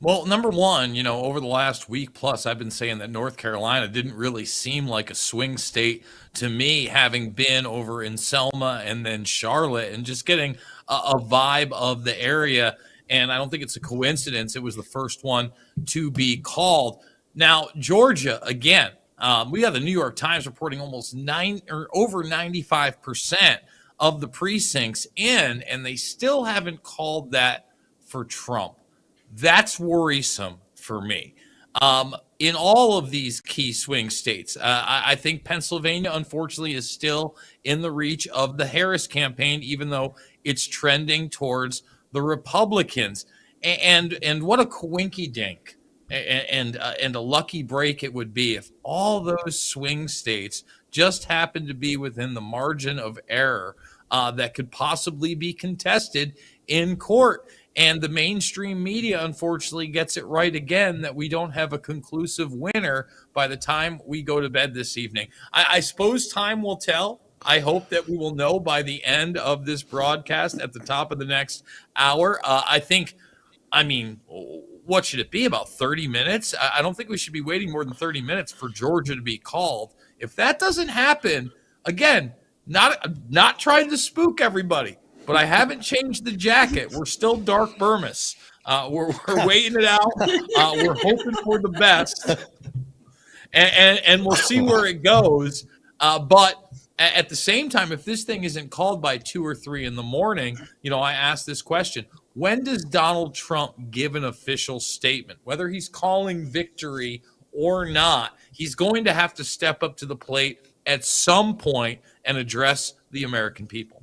[SPEAKER 9] Well, number one, over the last week plus, I've been saying that North Carolina didn't really seem like a swing state to me, having been over in Selma and then Charlotte, and just getting a vibe of the area. And I don't think it's a coincidence it was the first one to be called. Now, Georgia, again, we have the New York Times reporting almost over 95% of the precincts in, and they still haven't called that for Trump. That's worrisome for me. In all of these key swing states, I think Pennsylvania, unfortunately, is still in the reach of the Harris campaign, even though it's trending towards the Republicans. And what a coinky-dink and a lucky break it would be if all those swing states just happened to be within the margin of error that could possibly be contested in court. And the mainstream media, unfortunately, gets it right again that we don't have a conclusive winner by the time we go to bed this evening. I suppose time will tell. I hope that we will know by the end of this broadcast at the top of the next hour. What should it be, about 30 minutes? I don't think we should be waiting more than 30 minutes for Georgia to be called. If that doesn't happen, again, not trying to spook everybody, but I haven't changed the jacket. We're still dark Burmese. We're waiting it out. We're hoping for the best, and we'll see where it goes. But at the same time, if this thing isn't called by 2 or 3 in the morning, I ask this question: when does Donald Trump give an official statement? Whether he's calling victory or not, he's going to have to step up to the plate at some point and address the American people.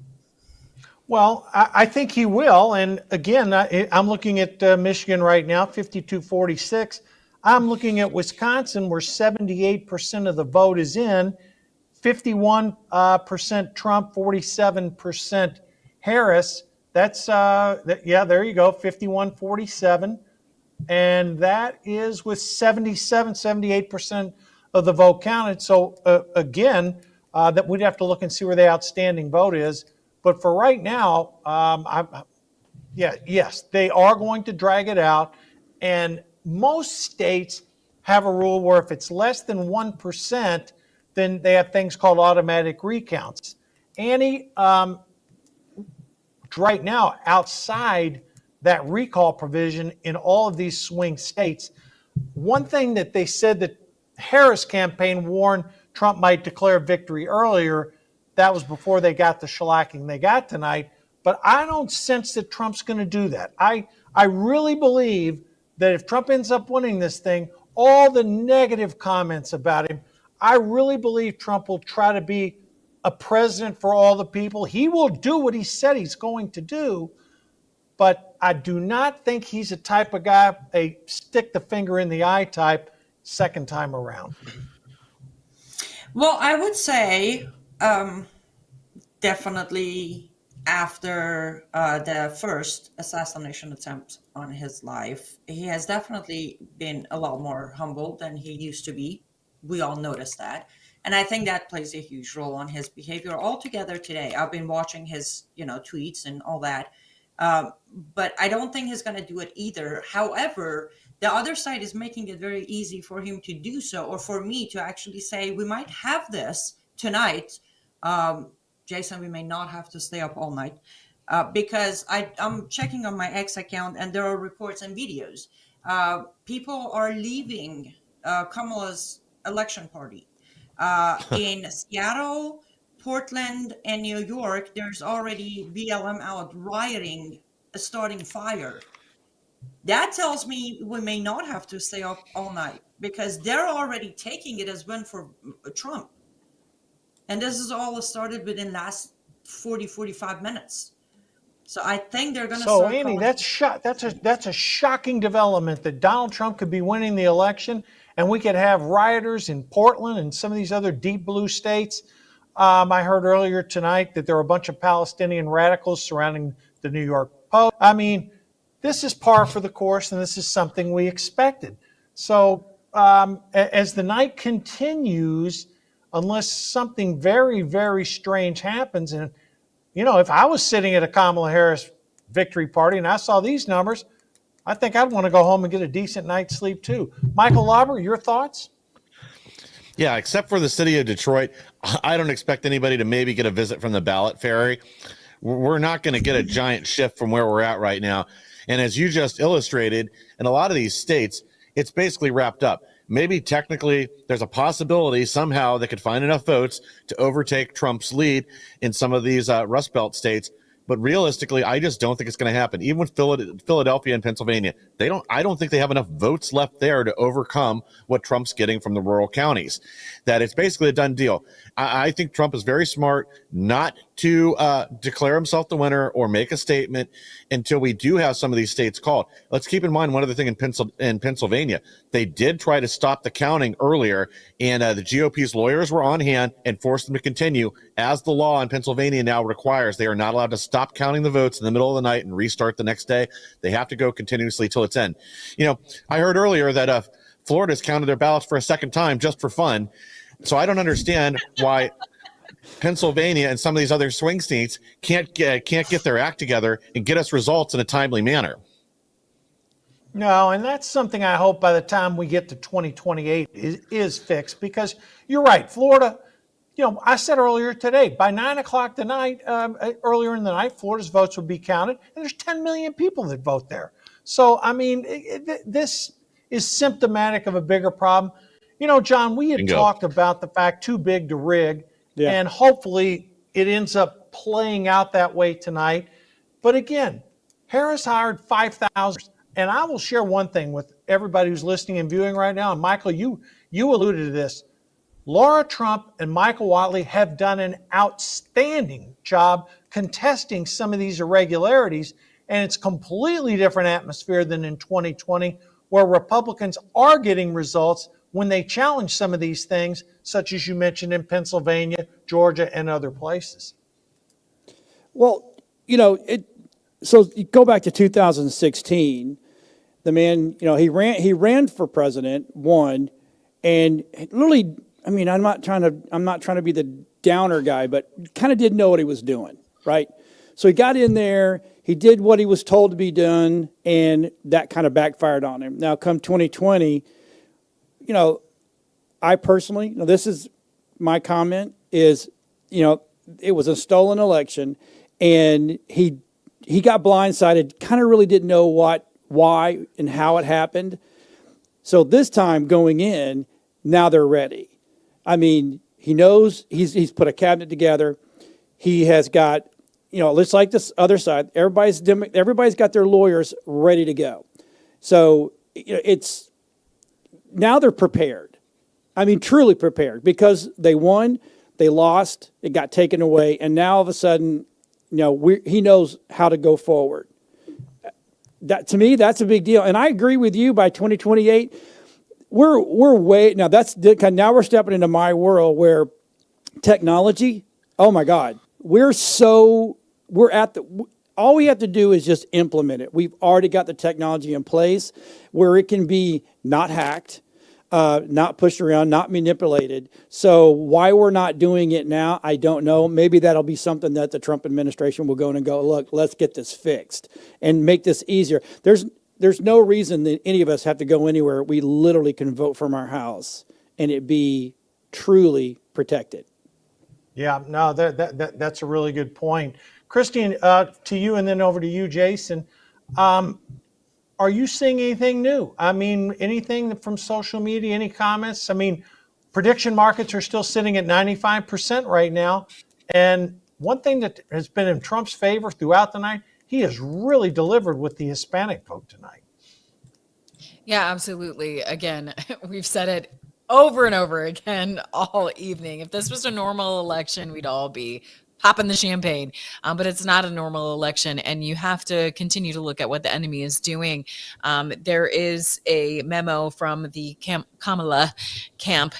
[SPEAKER 11] Well, I think he will. And again, I'm looking at Michigan right now, 52-46. I'm looking at Wisconsin, where 78% of the vote is in, 51% Trump, 47% Harris. That's, there you go, 51-47. And that is with 78% of the vote counted. So again, that we'd have to look and see where the outstanding vote is. But for right now, yes, they are going to drag it out. And most states have a rule where if it's less than 1%, then they have things called automatic recounts. Annie, right now, outside that recall provision in all of these swing states, one thing that they said that Harris campaign warned Trump might declare victory earlier. That was before they got the shellacking they got tonight. But I don't sense that Trump's going to do that. I really believe that if Trump ends up winning this thing, all the negative comments about him, I really believe Trump will try to be a president for all the people. He will do what he said he's going to do. But I do not think he's a type of guy, a stick the finger in the eye type, second time around.
[SPEAKER 10] Well, I would say definitely after the first assassination attempt on his life, he has definitely been a lot more humble than he used to be. We all noticed that. And I think that plays a huge role on his behavior altogether today. I've been watching his, tweets and all that. But I don't think he's going to do it either. However, the other side is making it very easy for him to do so, or for me to actually say, we might have this tonight. Jason, we may not have to stay up all night because I'm checking on my X account and there are reports and videos. People are leaving Kamala's election party. In Seattle, Portland, and New York, there's already BLM out rioting, starting fire. That tells me we may not have to stay up all night because they're already taking it as win for Trump. And this is all started within last 45 minutes. So I think they're going to
[SPEAKER 11] So,
[SPEAKER 10] start
[SPEAKER 11] Annie,
[SPEAKER 10] calling-
[SPEAKER 11] that's a shocking development that Donald Trump could be winning the election, and we could have rioters in Portland and some of these other deep blue states. I heard earlier tonight that there were a bunch of Palestinian radicals surrounding the New York Post. I mean, this is par for the course, and this is something we expected. So as the night continues, unless something very, very strange happens, and if I was sitting at a Kamala Harris victory party and I saw these numbers, I think I'd want to go home and get a decent night's sleep too. Michael Lauber, your thoughts?
[SPEAKER 15] Yeah, except for the city of Detroit, I don't expect anybody to maybe get a visit from the ballot ferry. We're not going to get a giant shift from where we're at right now. And as you just illustrated, in a lot of these states, it's basically wrapped up. Maybe technically there's a possibility somehow they could find enough votes to overtake Trump's lead in some of these Rust Belt states. But realistically, I just don't think it's going to happen. Even with Philadelphia and Pennsylvania, I don't think they have enough votes left there to overcome what Trump's getting from the rural counties. That it's basically a done deal. I think Trump is very smart not to declare himself the winner or make a statement until we do have some of these states called. Let's keep in mind one other thing in Pennsylvania. They did try to stop the counting earlier, and the GOP's lawyers were on hand and forced them to continue, as the law in Pennsylvania now requires. They are not allowed to stop counting the votes in the middle of the night and restart the next day. They have to go continuously till it's end. I heard earlier that Florida's counted their ballots for a second time just for fun. So I don't understand why Pennsylvania and some of these other swing states can't get their act together and get us results in a timely manner.
[SPEAKER 11] No, and that's something I hope by the time we get to 2028 is fixed, because you're right, Florida, I said earlier today, by 9 o'clock tonight, earlier in the night, Florida's votes would be counted, and there's 10 million people that vote there. So, I mean, this is symptomatic of a bigger problem. John, we had talked about the fact too big to rig, and hopefully it ends up playing out that way tonight. But again, Harris hired 5,000. And I will share one thing with everybody who's listening and viewing right now. And Michael, you alluded to this. Laura Trump and Michael Whatley have done an outstanding job contesting some of these irregularities. And it's completely different atmosphere than in 2020, where Republicans are getting results when they challenge some of these things, such as you mentioned in Pennsylvania, Georgia, and other places.
[SPEAKER 3] Well, so you go back to 2016, the man, he ran for president, won, and literally, I'm not trying to be the downer guy, but kind of didn't know what he was doing, right? So he got in there, he did what he was told to be done, and that kind of backfired on him. Now, come 2020, I personally, this is my comment, is, it was a stolen election, and he got blindsided, kind of really didn't know why and how it happened. So this time going in, now they're ready. He knows he's put a cabinet together. He has got, just like this other side, everybody's got their lawyers ready to go. So it's now they're prepared. Truly prepared, because they won, they lost, it got taken away, and now all of a sudden, he knows how to go forward. That, to me, that's a big deal. And I agree with you. By 2028, we're way now. Now we're stepping into my world where technology. Oh my God, all we have to do is just implement it. We've already got the technology in place where it can be not hacked. not pushed around, not manipulated. So why we're not doing it now, I don't know. Maybe that'll be something that the Trump administration will go in and go, look, let's get this fixed and make this easier. There's no reason that any of us have to go anywhere. We literally can vote from our house and it be truly protected.
[SPEAKER 11] Yeah, no, that's a really good point. Christine, to you and then over to you, Jason. Are you seeing anything new? I mean, anything from social media, any comments? I mean, prediction markets are still sitting at 95% right now. And one thing that has been in Trump's favor throughout the night, he has really delivered with the Hispanic vote tonight.
[SPEAKER 4] Yeah, absolutely. Again, we've said it over and over again all evening. If this was a normal election, we'd all be popping the champagne, but it's not a normal election, and you have to continue to look at what the enemy is doing. There is a memo from the Kamala camp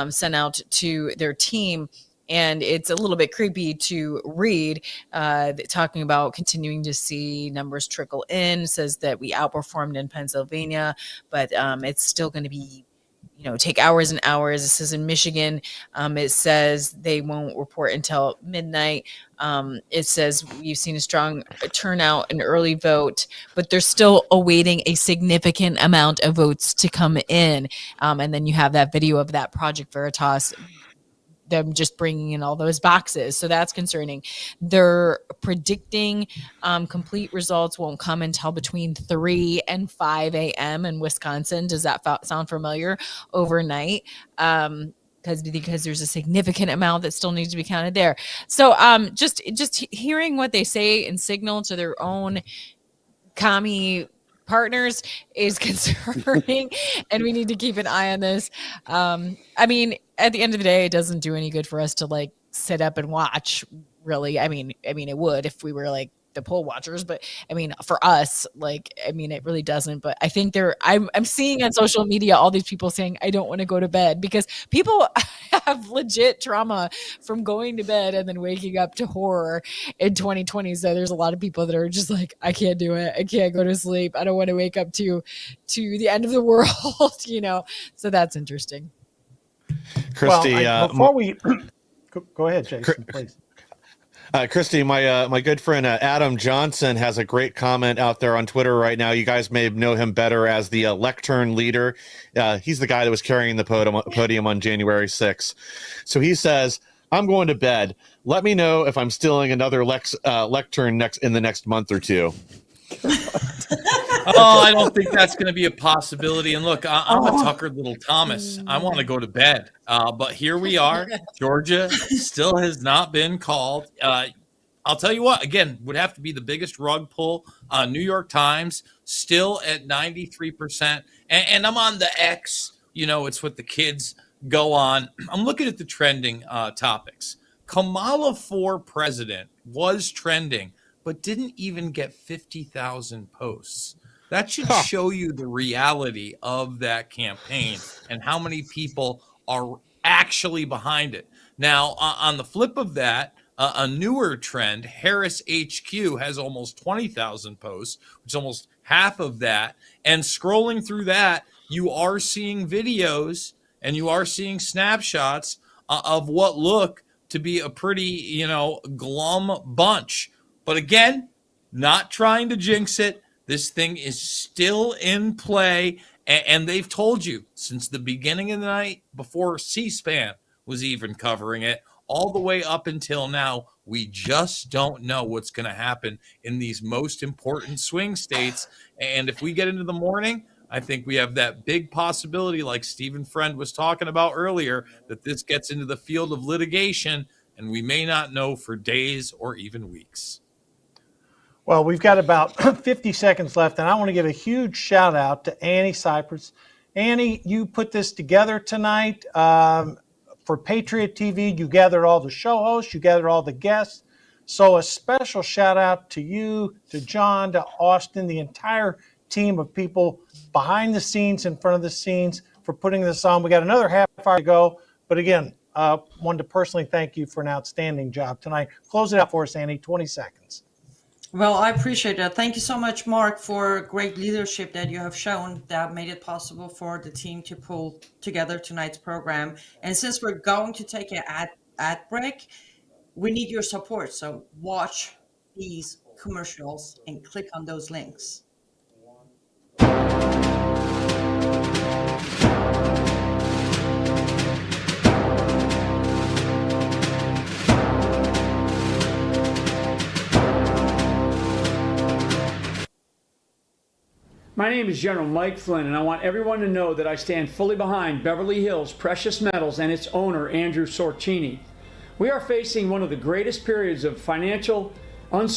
[SPEAKER 4] sent out to their team, and it's a little bit creepy to read, talking about continuing to see numbers trickle in. It says that we outperformed in Pennsylvania, but it's still going to be take hours and hours. This is in Michigan. It says they won't report until midnight. It says we've seen a strong turnout in early vote, but they're still awaiting a significant amount of votes to come in. And then you have that video of that Project Veritas, them just bringing in all those boxes. So that's concerning. They're predicting complete results won't come until between 3 and 5 a.m. in Wisconsin. Does that sound familiar? Overnight. Because there's a significant amount that still needs to be counted there. So just hearing what they say and signal to their own commie partners is concerning, and we need to keep an eye on this. I mean, at the end of the day, it doesn't do any good for us to sit up and watch, really. I mean, it would if we were the poll watchers, but I mean, for us, it really doesn't. But I think I'm seeing on social media all these people saying, I don't want to go to bed, because people have legit trauma from going to bed and then waking up to horror in 2020. So there's a lot of people that are just I can't do it. I can't go to sleep. I don't want to wake up to the end of the world, So that's interesting.
[SPEAKER 15] Christy,
[SPEAKER 11] before we go ahead, Jason, please.
[SPEAKER 15] Christy, my good friend Adam Johnson has a great comment out there on Twitter right now. You guys may know him better as the lectern leader. He's the guy that was carrying the podium on January 6th. So he says, I'm going to bed. Let me know if I'm stealing another lectern in the next month or two.
[SPEAKER 9] I don't think that's going to be a possibility. And look, I'm a Tucker Little Thomas. I want to go to bed. But here we are. Georgia still has not been called. I'll tell you what, again, would have to be the biggest rug pull. New York Times still at 93%. And I'm on the X. It's what the kids go on. I'm looking at the trending topics. Kamala for president was trending, but didn't even get 50,000 posts. That should show you the reality of that campaign and how many people are actually behind it. Now, on the flip of that, a newer trend, Harris HQ has almost 20,000 posts, which is almost half of that. And scrolling through that, you are seeing videos and you are seeing snapshots of what look to be a pretty, glum bunch. But again, not trying to jinx it. This thing is still in play, and they've told you since the beginning of the night, before C-SPAN was even covering it, all the way up until now, we just don't know what's going to happen in these most important swing states. And if we get into the morning, I think we have that big possibility, like Stephen Friend was talking about earlier, that this gets into the field of litigation, and we may not know for days or even weeks.
[SPEAKER 11] Well, we've got about 50 seconds left, and I want to give a huge shout out to Annie Cypress. Annie, you put this together tonight for Patriot TV. You gathered all the show hosts, you gathered all the guests. So a special shout out to you, to John, to Austin, the entire team of people behind the scenes, in front of the scenes, for putting this on. We got another half hour to go. But again, wanted to personally thank you for an outstanding job tonight. Close it out for us, Annie, 20 seconds.
[SPEAKER 10] Well, I appreciate that. Thank you so much, Mark, for great leadership that you have shown that made it possible for the team to pull together tonight's program. And since we're going to take an ad break, we need your support. So watch these commercials and click on those links.
[SPEAKER 2] My name is General Mike Flynn, and I want everyone to know that I stand fully behind Beverly Hills Precious Metals and its owner, Andrew Sorcini. We are facing one of the greatest periods of financial uncertainty